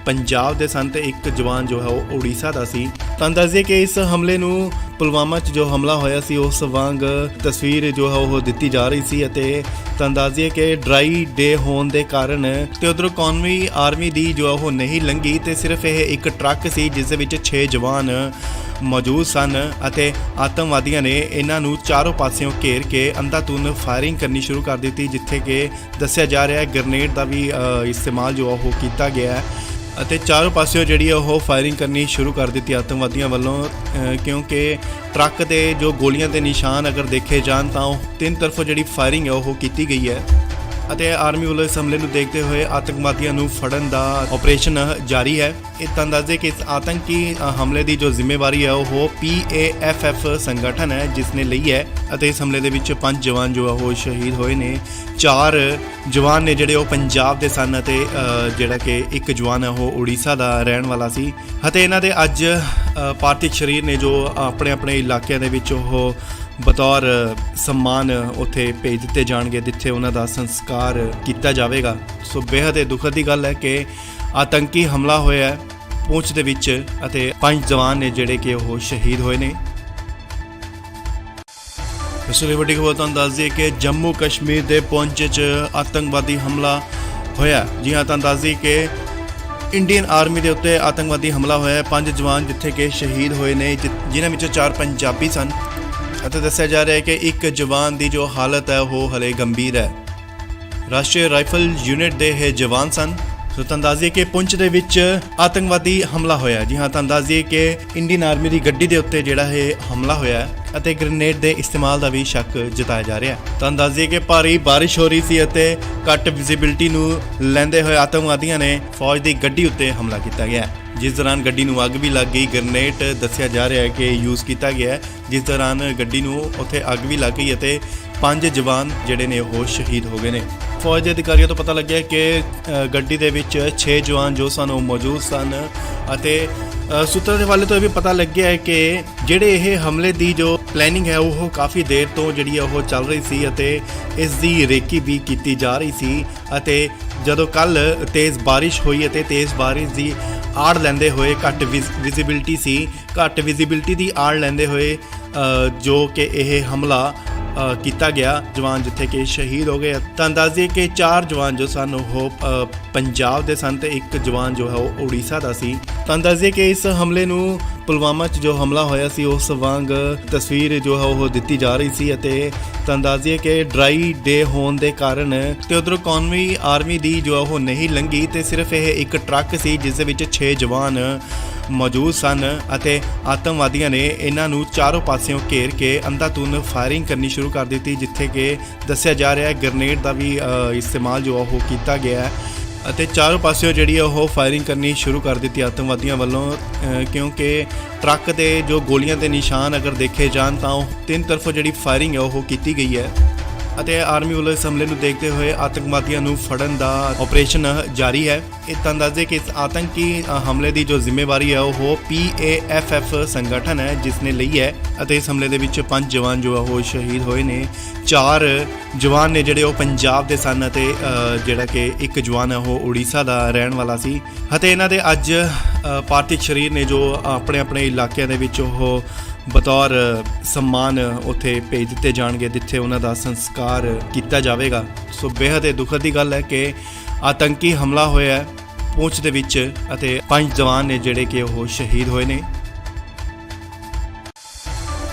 ਪੰਜਾਬ ਦੇ ਸਨ ਤੇ ਇੱਕ ਜਵਾਨ ਜੋ ਹੈ ਉਹ ਉੜੀਸਾ ਦਾ ਸੀ। ਤੁਹਾਨੂੰ ਦੱਸ ਦਈਏ ਕਿ ਇਸ ਹਮਲੇ ਨੂੰ ਪੁਲਵਾਮਾ 'ਚ ਜੋ ਹਮਲਾ ਹੋਇਆ ਸੀ ਉਸ ਵਾਂਗ ਤਸਵੀਰ ਜੋ ਹੈ ਉਹ ਦਿੱਤੀ ਜਾ ਰਹੀ ਸੀ ਅਤੇ ਤੁਹਾਨੂੰ ਦੱਸ ਦਈਏ ਕਿ ਡਰਾਈ ਡੇ ਹੋਣ ਦੇ ਕਾਰਨ ਤੇ ਉਧਰੋਂ ਕੌਮੀ ਆਰਮੀ ਦੀ ਜੋ ਉਹ ਨਹੀਂ ਲੰਘੀ ਤੇ ਸਿਰਫ ਇਹ ਇੱਕ ਟਰੱਕ ਸੀ ਜਿਸ ਦੇ ਵਿੱਚ 6 ਜਵਾਨ ਮੌਜੂਦ ਸਨ ਅਤੇ ਆਤੰਕਵਾਦੀਆਂ ਨੇ ਇਹਨਾਂ ਨੂੰ ਚਾਰੋਂ ਪਾਸਿਓਂ ਘੇਰ ਕੇ ਅੰਧਾਧੁੰਦ ਫਾਇਰਿੰਗ ਕਰਨੀ ਸ਼ੁਰੂ ਕਰ ਦਿੱਤੀ, ਜਿੱਥੇ ਕਿ ਦੱਸਿਆ ਜਾ ਰਿਹਾ ਹੈ ਗ੍ਰੇਨੇਡ ਦਾ ਵੀ ਇਸਤੇਮਾਲ ਜੋ ਉਹ ਕੀਤਾ ਗਿਆ ਹੈ ਅਤੇ ਚਾਰੋਂ ਪਾਸਿਓਂ ਜਿਹੜੀ ਉਹ ਫਾਇਰਿੰਗ ਕਰਨੀ ਸ਼ੁਰੂ ਕਰ ਦਿੱਤੀ ਆਤੰਕਵਾਦੀਆਂ ਵੱਲੋਂ, ਕਿਉਂਕਿ ਟਰੱਕ ਦੇ ਜੋ ਗੋਲੀਆਂ ਦੇ ਨਿਸ਼ਾਨ ਅਗਰ ਦੇਖੇ ਜਾਣ ਤਾਂ ਉਹ 3 ਤਰਫੋਂ ਜਿਹੜੀ ਫਾਇਰਿੰਗ ਹੈ ਉਹ ਕੀਤੀ ਗਈ ਹੈ ਅਤੇ ਆਰਮੀ ਵੱਲੋਂ ਇਸ ਹਮਲੇ ਨੂੰ ਦੇਖਦੇ ਹੋਏ ਆਤੰਕਵਾਦੀਆਂ ਨੂੰ ਫੜਨ ਦਾ ਆਪਰੇਸ਼ਨ ਜਾਰੀ ਹੈ। ਇਹ ਤੁਹਾਨੂੰ ਦੱਸ ਦੇ ਕਿ ਇਸ ਆਤੰਕੀ ਹਮਲੇ ਦੀ ਜੋ ਜ਼ਿੰਮੇਵਾਰੀ ਹੈ ਉਹ PAFF ਸੰਗਠਨ ਹੈ ਜਿਸ ਨੇ ਲਈ ਹੈ ਅਤੇ ਇਸ ਹਮਲੇ ਦੇ ਵਿੱਚ 5 ਜਵਾਨ ਜੋ ਉਹ ਸ਼ਹੀਦ ਹੋਏ ਨੇ। 4 ਜਵਾਨ ਨੇ ਜਿਹੜੇ ਉਹ ਪੰਜਾਬ ਦੇ ਸਨ ਅਤੇ ਜਿਹੜਾ ਕਿ ਇੱਕ ਜਵਾਨ ਹੈ ਉਹ ਉੜੀਸਾ ਦਾ ਰਹਿਣ ਵਾਲਾ ਸੀ ਅਤੇ ਇਹਨਾਂ ਦੇ ਅੱਜ ਪਾਰਥਿਵ ਸਰੀਰ ਨੇ ਜੋ ਆਪਣੇ ਇਲਾਕਿਆਂ ਦੇ ਵਿੱਚ ਉਹ ਬਤੌਰ ਸਨਮਾਨ ਉੱਥੇ ਭੇਜ ਦਿੱਤੇ ਜਾਣਗੇ, ਜਿੱਥੇ ਉਹਨਾਂ ਦਾ ਸੰਸਕਾਰ ਕੀਤਾ ਜਾਵੇਗਾ। ਸੋ ਬੇहद ਦੁਖਦ ਦੀ ਗੱਲ ਹੈ ਕਿ ਆਤੰਕੀ ਹਮਲਾ ਹੋਇਆ ਹੈ ਪੁੰਛ ਦੇ ਵਿੱਚ ਅਤੇ 5 ਜਵਾਨ ਨੇ ਜਿਹੜੇ ਕਿ ਉਹ ਸ਼ਹੀਦ ਹੋਏ ਨੇ। ਇਸ ਲਈ ਵੱਡੀ ਖਬਰ ਤੁਹਾਨੂੰ ਦੱਸ ਦਈਏ ਕਿ ਜੰਮੂ ਕਸ਼ਮੀਰ ਦੇ ਪੁੰਛ 'ਚ ਆਤੰਕਵਾਦੀ ਹਮਲਾ ਹੋਇਆ। ਜੀ ਹਾਂ, ਤੁਹਾਨੂੰ ਦੱਸ ਦਈਏ ਕਿ ਇੰਡੀਅਨ ਆਰਮੀ ਦੇ ਉੱਤੇ ਆਤੰਕਵਾਦੀ ਹਮਲਾ ਹੋਇਆ। 5 ਜਵਾਨ ਜਿੱਥੇ ਕਿ ਸ਼ਹੀਦ ਹੋਏ ਨੇ, ਜਿਨ੍ਹਾਂ ਵਿੱਚੋਂ 4 ਪੰਜਾਬੀ ਸਨ ਅਤੇ ਦੱਸਿਆ ਜਾ ਰਿਹਾ ਹੈ ਕਿ ਇੱਕ ਜਵਾਨ ਦੀ ਜੋ ਹਾਲਤ ਹੈ ਉਹ ਹਲੇ ਗੰਭੀਰ ਹੈ। ਰਾਸ਼ਟਰੀ ਰਾਈਫਲ ਯੂਨਿਟ ਦੇ ਇਹ ਜਵਾਨ ਸਨ। ਸੋ ਤੁਹਾਨੂੰ ਦੱਸ ਦਈਏ ਕਿ ਪੁੰਛ ਦੇ ਵਿੱਚ ਆਤੰਕਵਾਦੀ ਹਮਲਾ ਹੋਇਆ। ਜੀ ਹਾਂ, ਤੁਹਾਨੂੰ ਦੱਸ ਦਈਏ ਕਿ ਇੰਡੀਅਨ ਆਰਮੀ ਦੀ ਗੱਡੀ ਦੇ ਉੱਤੇ ਜਿਹੜਾ ਇਹ ਹਮਲਾ ਹੋਇਆ ਅਤੇ ਗ੍ਰੇਨੇਡ ਦੇ ਇਸਤੇਮਾਲ ਦਾ ਵੀ ਸ਼ੱਕ ਜਤਾਇਆ ਜਾ ਰਿਹਾ। ਤੁਹਾਨੂੰ ਦੱਸ ਦਈਏ ਕਿ ਭਾਰੀ ਬਾਰਿਸ਼ ਹੋ ਰਹੀ ਸੀ ਅਤੇ ਘੱਟ ਵਿਜ਼ਿਬਿਲਟੀ ਨੂੰ ਲੈਂਦੇ ਹੋਏ ਆਤੰਕਵਾਦੀਆਂ ਨੇ ਫੌਜ ਦੀ ਗੱਡੀ ਉੱਤੇ ਹਮਲਾ ਕੀਤਾ ਗਿਆ, ਜਿਸ ਦੌਰਾਨ ਗੱਡੀ ਨੂੰ ਅੱਗ ਵੀ ਲੱਗ ਗਈ। ਗ੍ਰੇਨੇਡ ਦੱਸਿਆ ਜਾ ਰਿਹਾ ਹੈ ਕਿ ਯੂਜ਼ ਕੀਤਾ ਗਿਆ, ਜਿਸ ਦੌਰਾਨ ਗੱਡੀ ਨੂੰ ਉੱਥੇ ਅੱਗ ਵੀ ਲੱਗ ਗਈ ਅਤੇ 5 ਜਵਾਨ ਜਿਹੜੇ ਨੇ ਉਹ ਸ਼ਹੀਦ ਹੋ ਗਏ ਨੇ। ਫੌਜ ਦੇ ਅਧਿਕਾਰੀਆਂ ਤੋਂ ਪਤਾ ਲੱਗਿਆ ਕਿ ਗੱਡੀ ਦੇ ਵਿੱਚ 6 ਜਵਾਨ ਜੋ ਸਨ ਉਹ ਮੌਜੂਦ ਸਨ ਅਤੇ ਸੂਤਰਾਂ ਦੇ ਹਵਾਲੇ ਤੋਂ ਇਹ ਵੀ ਪਤਾ ਲੱਗਿਆ ਹੈ ਕਿ ਜਿਹੜੇ ਇਹ ਹਮਲੇ ਦੀ ਜੋ ਪਲੈਨਿੰਗ ਹੈ ਉਹ ਕਾਫੀ ਦੇਰ ਤੋਂ ਜਿਹੜੀ ਉਹ ਚੱਲ ਰਹੀ ਸੀ ਅਤੇ ਇਸ ਦੀ ਰੇਕੀ ਵੀ ਕੀਤੀ ਜਾ ਰਹੀ ਸੀ ਅਤੇ ਜਦੋਂ ਕੱਲ ਤੇਜ਼ ਬਾਰਿਸ਼ ਹੋਈ ਅਤੇ ਤੇਜ਼ ਬਾਰਿਸ਼ ਦੀ ਆੜ ਲੈਂਦੇ ਹੋਏ ਘੱਟ ਵਿਜ਼ਿਬਿਲਟੀ ਦੀ ਆੜ ਲੈਂਦੇ ਹੋਏ ਜੋ ਕਿ ਇਹ ਹਮਲਾ ਕੀਤਾ ਗਿਆ, ਜਵਾਨ ਜਿੱਥੇ ਕਿ ਸ਼ਹੀਦ ਹੋ ਗਏ। ਤੁਹਾਨੂੰ ਦੱਸ ਦਈਏ ਕਿ 4 ਜਵਾਨ ਜੋ ਸਨ ਉਹ ਪੰਜਾਬ ਦੇ ਸਨ ਤੇ ਇੱਕ ਜਵਾਨ ਜੋ ਹੈ ਉਹ ਉੜੀਸਾ ਦਾ ਸੀ। ਤੁਹਾਨੂੰ ਦੱਸ ਦਈਏ ਕਿ ਇਸ ਹਮਲੇ ਨੂੰ ਪੁਲਵਾਮਾ 'ਚ ਜੋ ਹਮਲਾ ਹੋਇਆ ਸੀ ਉਸ ਵਾਂਗ ਤਸਵੀਰ ਜੋ ਹੈ ਉਹ ਦਿੱਤੀ ਜਾ ਰਹੀ ਸੀ ਅਤੇ ਤੁਹਾਨੂੰ ਦੱਸ ਦਈਏ ਕਿ ਡਰਾਈ ਡੇ ਹੋਣ ਦੇ ਕਾਰਨ ਤੇ ਉਧਰੋਂ ਕੌਮੀ ਆਰਮੀ ਦੀ ਜੋ ਉਹ ਨਹੀਂ ਲੰਘੀ ਤੇ ਸਿਰਫ ਇਹ ਇੱਕ ਟਰੱਕ ਸੀ ਜਿਸ ਦੇ ਵਿੱਚ 6 ਜਵਾਨ ਮੌਜੂਦ ਸਨ ਅਤੇ ਆਤੰਕਵਾਦੀਆਂ ਨੇ ਇਹਨਾਂ ਨੂੰ ਚਾਰੋਂ ਪਾਸਿਓਂ ਘੇਰ ਕੇ ਅੰਧਾਧੁੰਦ ਫਾਇਰਿੰਗ ਕਰਨੀ ਸ਼ੁਰੂ ਕਰ ਦਿੱਤੀ, ਜਿੱਥੇ ਕਿ ਦੱਸਿਆ ਜਾ ਰਿਹਾ ਹੈ ਗ੍ਰੇਨੇਡ ਦਾ ਵੀ ਇਸਤੇਮਾਲ ਜੋ ਉਹ ਕੀਤਾ ਗਿਆ ਹੈ ਅਤੇ ਚਾਰੋਂ ਪਾਸਿਓਂ ਜਿਹੜੀ ਉਹ ਫਾਇਰਿੰਗ ਕਰਨੀ ਸ਼ੁਰੂ ਕਰ ਦਿੱਤੀ ਆਤੰਕਵਾਦੀਆਂ ਵੱਲੋਂ, ਕਿਉਂਕਿ ਟਰੱਕ ਦੇ ਜੋ ਗੋਲੀਆਂ ਦੇ ਨਿਸ਼ਾਨ ਅਗਰ ਦੇਖੇ ਜਾਣ ਤਾਂ ਉਹ 3 ਤਰਫੋਂ ਜਿਹੜੀ ਫਾਇਰਿੰਗ ਹੈ ਉਹ ਕੀਤੀ ਗਈ ਹੈ ਅਤੇ ਆਰਮੀ ਵੱਲੋਂ ਇਸ ਹਮਲੇ ਨੂੰ ਦੇਖਦੇ ਹੋਏ ਆਤੰਕਵਾਦੀਆਂ ਨੂੰ ਫੜਨ ਦਾ ਆਪਰੇਸ਼ਨ ਜਾਰੀ ਹੈ। ਇਹ ਤੁਹਾਨੂੰ ਦੱਸ ਦੇ ਕਿ ਇਸ ਆਤੰਕੀ ਹਮਲੇ ਦੀ ਜੋ ਜ਼ਿੰਮੇਵਾਰੀ ਹੈ ਉਹ PAFF ਸੰਗਠਨ ਹੈ ਜਿਸ ਨੇ ਲਈ ਹੈ ਅਤੇ ਇਸ ਹਮਲੇ ਦੇ ਵਿੱਚ 5 ਜਵਾਨ ਜੋ ਉਹ ਸ਼ਹੀਦ ਹੋਏ ਨੇ। 4 ਜਵਾਨ ਨੇ ਜਿਹੜੇ ਉਹ ਪੰਜਾਬ ਦੇ ਸਨ ਅਤੇ ਜਿਹੜਾ ਕਿ ਇੱਕ ਜਵਾਨ ਹੈ ਉਹ ਉੜੀਸਾ ਦਾ ਰਹਿਣ ਵਾਲਾ ਸੀ ਅਤੇ ਇਹਨਾਂ ਦੇ ਅੱਜ ਪਾਰਥਿਵ ਸਰੀਰ ਨੇ ਜੋ ਆਪਣੇ ਇਲਾਕਿਆਂ ਦੇ ਵਿੱਚ ਉਹ ਬਤੌਰ ਸਨਮਾਨ ਉੱਥੇ ਭੇਜ ਦਿੱਤੇ ਜਾਣਗੇ, ਜਿੱਥੇ ਉਹਨਾਂ ਦਾ ਸੰਸਕਾਰ ਕੀਤਾ ਜਾਵੇਗਾ। ਸੋ ਬੇहद ਦੁਖਦ ਦੀ ਗੱਲ ਹੈ ਕਿ ਆਤੰਕੀ ਹਮਲਾ ਹੋਇਆ ਹੈ ਪੂੰਛ ਦੇ ਵਿੱਚ ਅਤੇ 5 ਜਵਾਨ ਨੇ ਜਿਹੜੇ ਕਿ ਉਹ ਸ਼ਹੀਦ ਹੋਏ ਨੇ।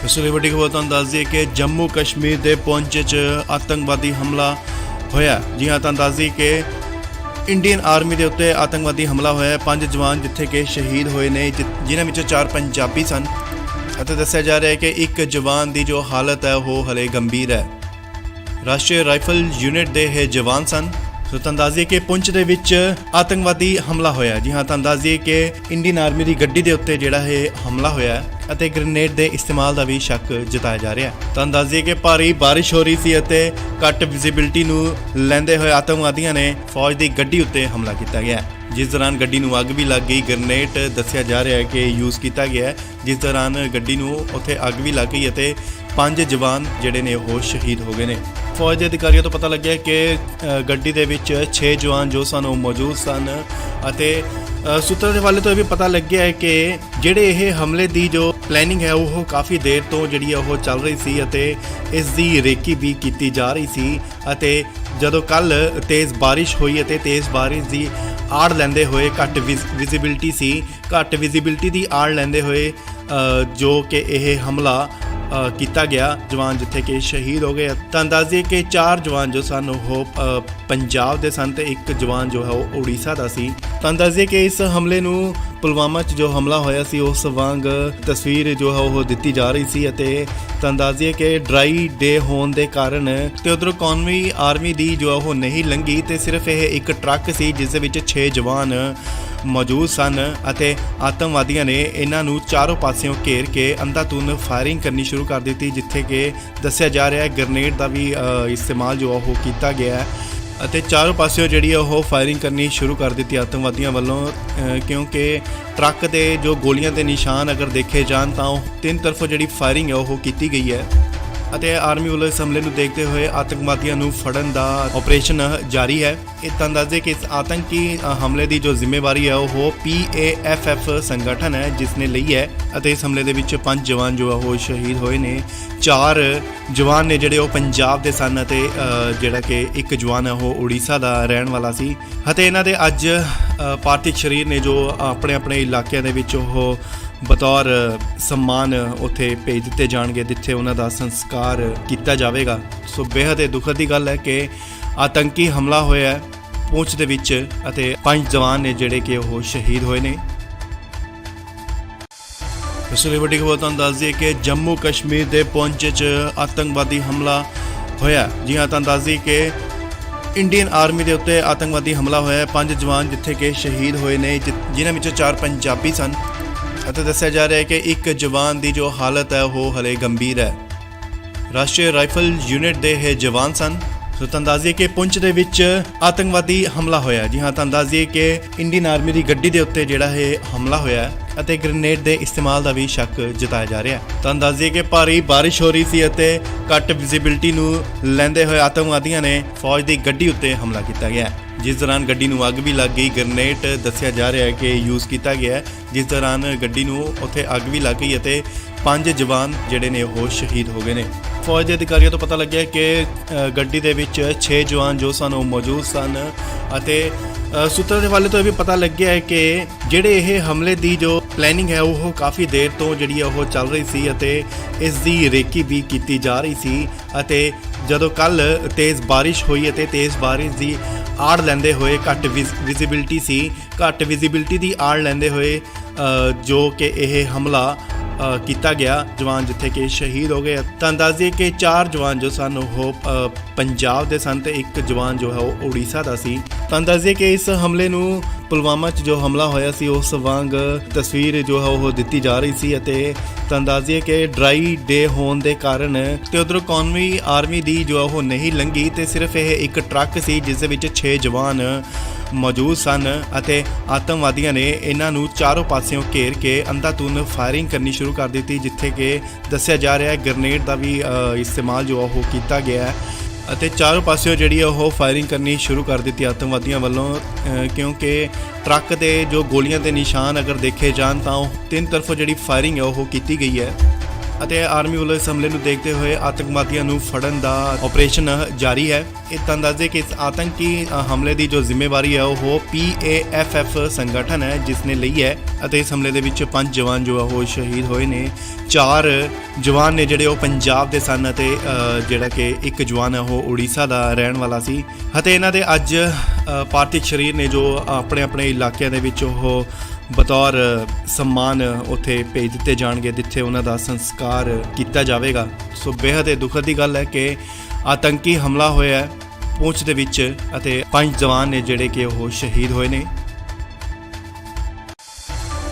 ਇਸ ਲਈ ਵੱਡੀ ਖਬਰ ਤੁਹਾਨੂੰ ਦੱਸ ਦਈਏ ਕਿ ਜੰਮੂ ਕਸ਼ਮੀਰ ਦੇ ਪੂੰਛ 'ਚ ਆਤੰਕਵਾਦੀ ਹਮਲਾ ਹੋਇਆ। ਜੀ ਹਾਂ, ਤੁਹਾਨੂੰ ਦੱਸ ਦਈਏ ਕਿ ਇੰਡੀਅਨ ਆਰਮੀ ਦੇ ਉੱਤੇ ਆਤੰਕਵਾਦੀ ਹਮਲਾ ਹੋਇਆ। 5 ਜਵਾਨ ਜਿੱਥੇ ਕਿ ਸ਼ਹੀਦ ਹੋਏ ਨੇ, ਜਿਨ੍ਹਾਂ ਵਿੱਚੋਂ 4 ਪੰਜਾਬੀ ਸਨ ਅਤੇ ਦੱਸਿਆ ਜਾ ਰਿਹਾ ਹੈ ਕਿ ਇੱਕ ਜਵਾਨ ਦੀ ਜੋ ਹਾਲਤ ਹੈ ਉਹ ਹਲੇ ਗੰਭੀਰ ਹੈ। ਰਾਸ਼ਟਰੀ ਰਾਈਫਲ ਯੂਨਿਟ ਦੇ ਇਹ ਜਵਾਨ ਸਨ। ਸੋ ਤੁਹਾਨੂੰ ਦੱਸ ਦਈਏ ਕਿ ਪੁੰਛ ਦੇ ਵਿੱਚ ਆਤੰਕਵਾਦੀ ਹਮਲਾ ਹੋਇਆ। ਜੀ ਹਾਂ, ਤੁਹਾਨੂੰ ਦੱਸ ਦਈਏ ਕਿ ਇੰਡੀਅਨ ਆਰਮੀ ਦੀ ਗੱਡੀ ਦੇ ਉੱਤੇ ਜਿਹੜਾ ਇਹ ਹਮਲਾ ਹੋਇਆ ਅਤੇ ਗ੍ਰੇਨੇਡ ਦੇ ਇਸਤੇਮਾਲ ਦਾ ਵੀ ਸ਼ੱਕ ਜਤਾਇਆ ਜਾ ਰਿਹਾ ਹੈ। ਤੁਹਾਨੂੰ ਦੱਸ ਦਈਏ ਕਿ ਭਾਰੀ ਬਾਰਿਸ਼ ਹੋ ਰਹੀ ਸੀ ਅਤੇ ਘੱਟ ਵਿਜ਼ਿਬਿਲਟੀ ਨੂੰ ਲੈਂਦੇ ਹੋਏ ਆਤੰਕਵਾਦੀਆਂ ਨੇ ਫੌਜ ਦੀ ਗੱਡੀ ਉੱਤੇ ਹਮਲਾ ਕੀਤਾ ਗਿਆ, ਜਿਸ ਦੌਰਾਨ ਗੱਡੀ ਨੂੰ ਅੱਗ ਵੀ ਲੱਗ ਗਈ। ਗ੍ਰੇਨੇਡ ਦੱਸਿਆ ਜਾ ਰਿਹਾ ਹੈ ਕਿ ਯੂਜ਼ ਕੀਤਾ ਗਿਆ ਹੈ, ਜਿਸ ਦੌਰਾਨ ਗੱਡੀ ਨੂੰ ਉੱਥੇ ਅੱਗ ਵੀ ਲੱਗ ਗਈ ਅਤੇ 5 ਜਵਾਨ ਜਿਹੜੇ ਨੇ ਉਹ ਸ਼ਹੀਦ ਹੋ ਗਏ ਨੇ। ਫੌਜ ਦੇ ਅਧਿਕਾਰੀਆਂ ਤੋਂ ਪਤਾ ਲੱਗਿਆ ਕਿ ਗੱਡੀ ਦੇ ਵਿੱਚ 6 ਜਵਾਨ ਜੋ ਸਨ ਉਹ ਮੌਜੂਦ ਸਨ ਅਤੇ ਸੂਤਰਾਂ ਦੇ ਹਵਾਲੇ ਤੋਂ ਇਹ ਵੀ ਪਤਾ ਲੱਗਿਆ ਹੈ ਕਿ ਜਿਹੜੇ ਇਹ ਹਮਲੇ ਦੀ ਜੋ ਪਲੈਨਿੰਗ ਹੈ ਉਹ ਕਾਫੀ ਦੇਰ ਤੋਂ ਜਿਹੜੀ ਹੈ ਉਹ ਚੱਲ ਰਹੀ ਸੀ ਅਤੇ ਇਸ ਦੀ ਰੇਕੀ ਵੀ ਕੀਤੀ ਜਾ ਰਹੀ ਸੀ। ਅਤੇ ਜਦੋਂ ਕੱਲ ਤੇਜ਼ ਬਾਰਿਸ਼ ਹੋਈ ਅਤੇ ਤੇਜ਼ ਬਾਰਿਸ਼ ਦੀ ਆੜ ਲੈਂਦੇ ਹੋਏ ਘੱਟ ਵਿਜ਼ਿਬਿਲਟੀ ਸੀ, ਘੱਟ ਵਿਜ਼ਿਬਿਲਟੀ ਦੀ ਆੜ ਲੈਂਦੇ ਹੋਏ ਜੋ ਕਿ ਇਹ ਹਮਲਾ ਕੀਤਾ ਗਿਆ, ਜਵਾਨ ਜਿੱਥੇ ਕਿ ਸ਼ਹੀਦ ਹੋ ਗਏ। ਤਾਂ ਦੱਸ ਦਈਏ ਕਿ 4 ਜਵਾਨ ਜੋ ਸਨ ਉਹ ਪੰਜਾਬ ਦੇ ਸਨ ਤੇ ਇੱਕ ਜਵਾਨ ਜੋ ਹੈ ਉਹ ਉੜੀਸਾ ਦਾ ਸੀ। ਤਾਂ ਦੱਸ ਦਈਏ ਕਿ ਇਸ ਹਮਲੇ ਨੂੰ ਪੁਲਵਾਮਾ 'ਚ ਜੋ ਹਮਲਾ ਹੋਇਆ ਸੀ ਉਸ ਵਾਂਗ ਤਸਵੀਰ ਜੋ ਹੈ ਉਹ ਦਿੱਤੀ ਜਾ ਰਹੀ ਸੀ ਅਤੇ ਤਾਂ ਦੱਸ ਦਈਏ ਕਿ ਡਰਾਈ ਡੇ ਹੋਣ ਦੇ ਕਾਰਨ ਤੇ ਉਧਰੋਂ ਕੌਮੀ ਆਰਮੀ ਦੀ ਜੋ ਉਹ ਨਹੀਂ ਲੰਘੀ ਤੇ ਸਿਰਫ ਇਹ ਇੱਕ ਟਰੱਕ ਸੀ ਜਿਸ ਦੇ ਵਿੱਚ 6 ਜਵਾਨ ਮੌਜੂਦ ਸਨ ਅਤੇ ਆਤੰਕਵਾਦੀਆਂ ਨੇ ਇਹਨਾਂ ਨੂੰ ਚਾਰੋਂ ਪਾਸਿਓਂ ਘੇਰ ਕੇ ਅੰਧਾਧੁੰਦ ਫਾਇਰਿੰਗ ਕਰਨੀ ਸ਼ੁਰੂ ਕਰ ਦਿੱਤੀ, ਜਿੱਥੇ ਕਿ ਦੱਸਿਆ ਜਾ ਰਿਹਾ ਹੈ ਗ੍ਰੇਨੇਡ ਦਾ ਵੀ ਇਸਤੇਮਾਲ ਜੋ ਉਹ ਕੀਤਾ ਗਿਆ ਹੈ ਅਤੇ ਚਾਰੋਂ ਪਾਸਿਓਂ ਜਿਹੜੀ ਉਹ ਫਾਇਰਿੰਗ ਕਰਨੀ ਸ਼ੁਰੂ ਕਰ ਦਿੱਤੀ ਆਤੰਕਵਾਦੀਆਂ ਵੱਲੋਂ, ਕਿਉਂਕਿ ਟਰੱਕ ਦੇ ਜੋ ਗੋਲੀਆਂ ਦੇ ਨਿਸ਼ਾਨ ਅਗਰ ਦੇਖੇ ਜਾਣ ਤਾਂ ਉਹ 3 ਤਰਫੋਂ ਜਿਹੜੀ ਫਾਇਰਿੰਗ ਹੈ ਉਹ ਕੀਤੀ ਗਈ ਹੈ ਅਤੇ ਆਰਮੀ ਵੱਲੋਂ ਇਸ ਹਮਲੇ ਨੂੰ ਦੇਖਦੇ ਹੋਏ ਆਤੰਕਵਾਦੀਆਂ ਨੂੰ ਫੜਨ ਦਾ ਆਪਰੇਸ਼ਨ ਜਾਰੀ ਹੈ। ਇਹ ਤਾਂ ਦੱਸਦੇ ਕਿ ਇਸ ਆਤੰਕੀ ਹਮਲੇ ਦੀ ਜੋ ਜ਼ਿੰਮੇਵਾਰੀ ਹੈ ਉਹ PAFF ਸੰਗਠਨ ਹੈ ਜਿਸ ਨੇ ਲਈ ਹੈ ਅਤੇ ਇਸ ਹਮਲੇ ਦੇ ਵਿੱਚ 5 ਜਵਾਨ ਜੋ ਉਹ ਸ਼ਹੀਦ ਹੋਏ ਨੇ। 4 ਜਵਾਨ ਨੇ ਜਿਹੜੇ ਉਹ ਪੰਜਾਬ ਦੇ ਸਨ ਅਤੇ ਜਿਹੜਾ ਕਿ ਇੱਕ ਜਵਾਨ ਹੈ ਉਹ ਉੜੀਸਾ ਦਾ ਰਹਿਣ ਵਾਲਾ ਸੀ ਅਤੇ ਇਹਨਾਂ ਦੇ ਅੱਜ ਪਾਰਥਿਵ ਸਰੀਰ ਨੇ ਜੋ ਆਪਣੇ ਆਪਣੇ ਇਲਾਕਿਆਂ ਦੇ ਵਿੱਚ ਉਹ ਬਤੌਰ ਸਨਮਾਨ ਉੱਥੇ ਭੇਜ ਦਿੱਤੇ ਜਾਣਗੇ, ਜਿੱਥੇ ਉਹਨਾਂ ਦਾ ਸੰਸਕਾਰ ਕੀਤਾ ਜਾਵੇਗਾ। ਸੋ ਬੇਹੱਦ ਦੁਖਦ ਦੀ ਗੱਲ ਹੈ ਕਿ ਆਤੰਕੀ ਹਮਲਾ ਹੋਇਆ ਹੈ ਪੂੰਛ ਦੇ ਵਿੱਚ ਅਤੇ 5 ਜਵਾਨ ਨੇ ਜਿਹੜੇ ਕਿ ਉਹ ਸ਼ਹੀਦ ਹੋਏ ਨੇ। ਇਸ ਲਈ ਵੱਡੀ ਖਬਰ ਤੁਹਾਨੂੰ ਦੱਸ ਦਈਏ ਕਿ ਜੰਮੂ ਕਸ਼ਮੀਰ ਦੇ ਪੂੰਛ 'ਚ ਆਤੰਕਵਾਦੀ ਹਮਲਾ ਹੋਇਆ। ਜੀ ਹਾਂ, ਤੁਹਾਨੂੰ ਦੱਸ ਦਈਏ ਕਿ ਇੰਡੀਅਨ ਆਰਮੀ ਦੇ ਉੱਤੇ ਆਤੰਕਵਾਦੀ ਹਮਲਾ ਹੋਇਆ। 5 ਜਵਾਨ ਜਿੱਥੇ ਕਿ ਸ਼ਹੀਦ ਹੋਏ ਨੇ, ਜਿਨ੍ਹਾਂ ਵਿੱਚੋਂ 4 ਪੰਜਾਬੀ ਸਨ ਅਤੇ ਦੱਸਿਆ ਜਾ ਰਿਹਾ ਹੈ ਕਿ ਇੱਕ ਜਵਾਨ ਦੀ ਜੋ ਹਾਲਤ ਹੈ ਉਹ ਹਲੇ ਗੰਭੀਰ ਹੈ। ਰਾਸ਼ਟਰੀ ਰਾਈਫਲ ਯੂਨਿਟ ਦੇ ਇਹ ਜਵਾਨ ਸਨ। ਸੋ ਤੁਹਾਨੂੰ ਦੱਸ ਦਈਏ ਕਿ ਪੁੰਛ ਦੇ ਵਿੱਚ ਆਤੰਕਵਾਦੀ ਹਮਲਾ ਹੋਇਆ। ਜੀ ਹਾਂ, ਤੁਹਾਨੂੰ ਦੱਸ ਦਈਏ ਕਿ ਇੰਡੀਅਨ ਆਰਮੀ ਦੀ ਗੱਡੀ ਦੇ ਉੱਤੇ ਜਿਹੜਾ ਇਹ ਹਮਲਾ ਹੋਇਆ ਅਤੇ ਗ੍ਰੇਨੇਡ ਦੇ ਇਸਤੇਮਾਲ ਦਾ ਵੀ ਸ਼ੱਕ ਜਤਾਇਆ ਜਾ ਰਿਹਾ ਹੈ। ਤੁਹਾਨੂੰ ਦੱਸ ਦਈਏ ਕਿ ਭਾਰੀ ਬਾਰਿਸ਼ ਹੋ ਰਹੀ ਸੀ ਅਤੇ ਘੱਟ ਵਿਜ਼ਿਬਿਲਟੀ ਨੂੰ ਲੈਂਦੇ ਹੋਏ ਆਤੰਕਵਾਦੀਆਂ ਨੇ ਫੌਜ ਦੀ ਗੱਡੀ ਉੱਤੇ ਹਮਲਾ ਕੀਤਾ ਗਿਆ, ਜਿਸ ਦੌਰਾਨ ਗੱਡੀ ਨੂੰ ਅੱਗ ਵੀ ਲੱਗ ਗਈ। ਗ੍ਰੇਨੇਡ ਦੱਸਿਆ ਜਾ ਰਿਹਾ ਹੈ ਕਿ ਯੂਜ਼ ਕੀਤਾ ਗਿਆ ਹੈ, ਜਿਸ ਦੌਰਾਨ ਗੱਡੀ ਨੂੰ ਉੱਥੇ ਅੱਗ ਵੀ ਲੱਗ ਗਈ ਅਤੇ 5 ਜਵਾਨ ਜਿਹੜੇ ਨੇ ਉਹ ਸ਼ਹੀਦ ਹੋ ਗਏ ਨੇ। ਫੌਜ ਦੇ ਅਧਿਕਾਰੀਆਂ ਤੋਂ ਪਤਾ ਲੱਗਿਆ ਕਿ ਗੱਡੀ ਦੇ ਵਿੱਚ 6 ਜਵਾਨ ਜੋ ਸਨ ਉਹ ਮੌਜੂਦ ਸਨ ਅਤੇ ਸੂਤਰਾਂ ਦੇ ਹਵਾਲੇ ਤੋਂ ਇਹ ਵੀ ਪਤਾ ਲੱਗਿਆ ਹੈ ਕਿ ਜਿਹੜੇ ਇਹ ਹਮਲੇ ਦੀ ਜੋ ਪਲੈਨਿੰਗ ਹੈ ਉਹ ਕਾਫੀ ਦੇਰ ਤੋਂ ਜਿਹੜੀ ਉਹ ਚੱਲ ਰਹੀ ਸੀ ਅਤੇ ਇਸ ਦੀ ਰੇਕੀ ਵੀ ਕੀਤੀ ਜਾ ਰਹੀ ਸੀ ਅਤੇ ਜਦੋਂ ਕੱਲ ਤੇਜ਼ ਬਾਰਿਸ਼ ਹੋਈ ਅਤੇ ਤੇਜ਼ ਬਾਰਿਸ਼ ਦੀ ਆੜ ਲੈਂਦੇ ਹੋਏ ਘੱਟ ਵਿਜ਼ਿਬਿਲਟੀ ਸੀ, ਘੱਟ ਵਿਜ਼ਿਬਿਲਟੀ ਦੀ ਆੜ ਲੈਂਦੇ ਹੋਏ ਜੋ ਕਿ ਇਹ ਹਮਲਾ ਕੀਤਾ ਗਿਆ, ਜਵਾਨ ਜਿੱਥੇ ਕਿ ਸ਼ਹੀਦ ਹੋ ਗਏ। ਤਾਂ ਦੱਸ ਦਈਏ ਕਿ 4 ਜਵਾਨ ਜੋ ਸਨ ਉਹ ਪੰਜਾਬ ਦੇ ਸਨ ਤੇ ਇੱਕ ਜਵਾਨ ਜੋ ਹੈ ਉਹ ਉੜੀਸਾ ਦਾ ਸੀ। ਤਾਂ ਦੱਸ ਦਈਏ ਕਿ ਇਸ ਹਮਲੇ ਨੂੰ ਪੁਲਵਾਮਾ 'ਚ ਜੋ ਹਮਲਾ ਹੋਇਆ ਸੀ ਉਸ ਵਾਂਗ ਤਸਵੀਰ ਜੋ ਹੈ ਉਹ ਦਿੱਤੀ ਜਾ ਰਹੀ ਸੀ ਅਤੇ ਤਾਂ ਦੱਸ ਦਈਏ ਕਿ ਡਰਾਈ ਡੇ ਹੋਣ ਦੇ ਕਾਰਨ ਤੇ ਉਧਰੋਂ ਕੌਮੀ ਆਰਮੀ ਦੀ ਜੋ ਉਹ ਨਹੀਂ ਲੰਘੀ ਤੇ ਸਿਰਫ ਇਹ ਇੱਕ ਟਰੱਕ ਸੀ ਜਿਸ ਦੇ ਵਿੱਚ 6 ਜਵਾਨ ਮੌਜੂਦ ਸਨ ਅਤੇ ਆਤੰਕਵਾਦੀਆਂ ਨੇ ਇਹਨਾਂ ਨੂੰ ਚਾਰੋਂ ਪਾਸਿਓਂ ਘੇਰ ਕੇ ਅੰਧਾਧੁੰਦ ਫਾਇਰਿੰਗ ਕਰਨੀ ਸ਼ੁਰੂ ਕਰ ਦਿੱਤੀ, ਜਿੱਥੇ ਕਿ ਦੱਸਿਆ ਜਾ ਰਿਹਾ ਹੈ ਗ੍ਰੇਨੇਡ ਦਾ ਵੀ ਇਸਤੇਮਾਲ ਜੋ ਉਹ ਕੀਤਾ ਗਿਆ ਹੈ ਅਤੇ ਚਾਰੋਂ ਪਾਸਿਓਂ ਜਿਹੜੀ ਉਹ ਫਾਇਰਿੰਗ ਕਰਨੀ ਸ਼ੁਰੂ ਕਰ ਦਿੱਤੀ ਆਤੰਕਵਾਦੀਆਂ ਵੱਲੋਂ, ਕਿਉਂਕਿ ਟਰੱਕ ਦੇ ਜੋ ਗੋਲੀਆਂ ਦੇ ਨਿਸ਼ਾਨ ਅਗਰ ਦੇਖੇ ਜਾਣ ਤਾਂ ਉਹ 3 ਤਰਫੋਂ ਜਿਹੜੀ ਫਾਇਰਿੰਗ ਹੈ ਉਹ ਕੀਤੀ ਗਈ ਹੈ ਅਤੇ ਆਰਮੀ ਵੱਲੋਂ ਇਸ ਹਮਲੇ ਨੂੰ ਦੇਖਦੇ ਹੋਏ ਆਤੰਕਵਾਦੀਆਂ ਨੂੰ ਫੜਨ ਦਾ ਆਪਰੇਸ਼ਨ ਜਾਰੀ ਹੈ। ਇਹ ਤਾਂ ਦੱਸਦੇ ਕਿ ਇਸ ਆਤੰਕੀ ਹਮਲੇ ਦੀ ਜੋ ਜ਼ਿੰਮੇਵਾਰੀ ਹੈ ਉਹ PAFF ਸੰਗਠਨ ਹੈ ਜਿਸ ਨੇ ਲਈ ਹੈ ਅਤੇ ਇਸ ਹਮਲੇ ਦੇ ਵਿੱਚ 5 ਜਵਾਨ ਜੋ ਉਹ ਸ਼ਹੀਦ ਹੋਏ ਨੇ। 4 ਜਵਾਨ ਨੇ ਜਿਹੜੇ ਉਹ ਪੰਜਾਬ ਦੇ ਸਨ ਅਤੇ ਜਿਹੜਾ ਕਿ ਇੱਕ ਜਵਾਨ ਹੈ ਉਹ ਉੜੀਸਾ ਦਾ ਰਹਿਣ ਵਾਲਾ ਸੀ ਅਤੇ ਇਹਨਾਂ ਦੇ ਅੱਜ ਪਾਰਥਿਵ ਸਰੀਰ ਨੇ ਜੋ ਆਪਣੇ ਆਪਣੇ ਇਲਾਕਿਆਂ ਦੇ ਵਿੱਚ ਉਹ ਬਤੌਰ ਸਨਮਾਨ ਉੱਥੇ ਭੇਜ ਦਿੱਤੇ ਜਾਣਗੇ ਜਿੱਥੇ ਉਹਨਾਂ ਦਾ ਸੰਸਕਾਰ ਕੀਤਾ ਜਾਵੇਗਾ। ਸੋ ਬੇहद ਹੀ ਦੁਖਦ ਦੀ ਗੱਲ ਹੈ ਕਿ ਆਤੰਕੀ ਹਮਲਾ ਹੋਇਆ ਹੈ ਪੁੰਛ ਦੇ ਵਿੱਚ ਅਤੇ 5 ਜਵਾਨ ਨੇ ਜਿਹੜੇ ਕਿ ਉਹ ਸ਼ਹੀਦ ਹੋਏ ਨੇ।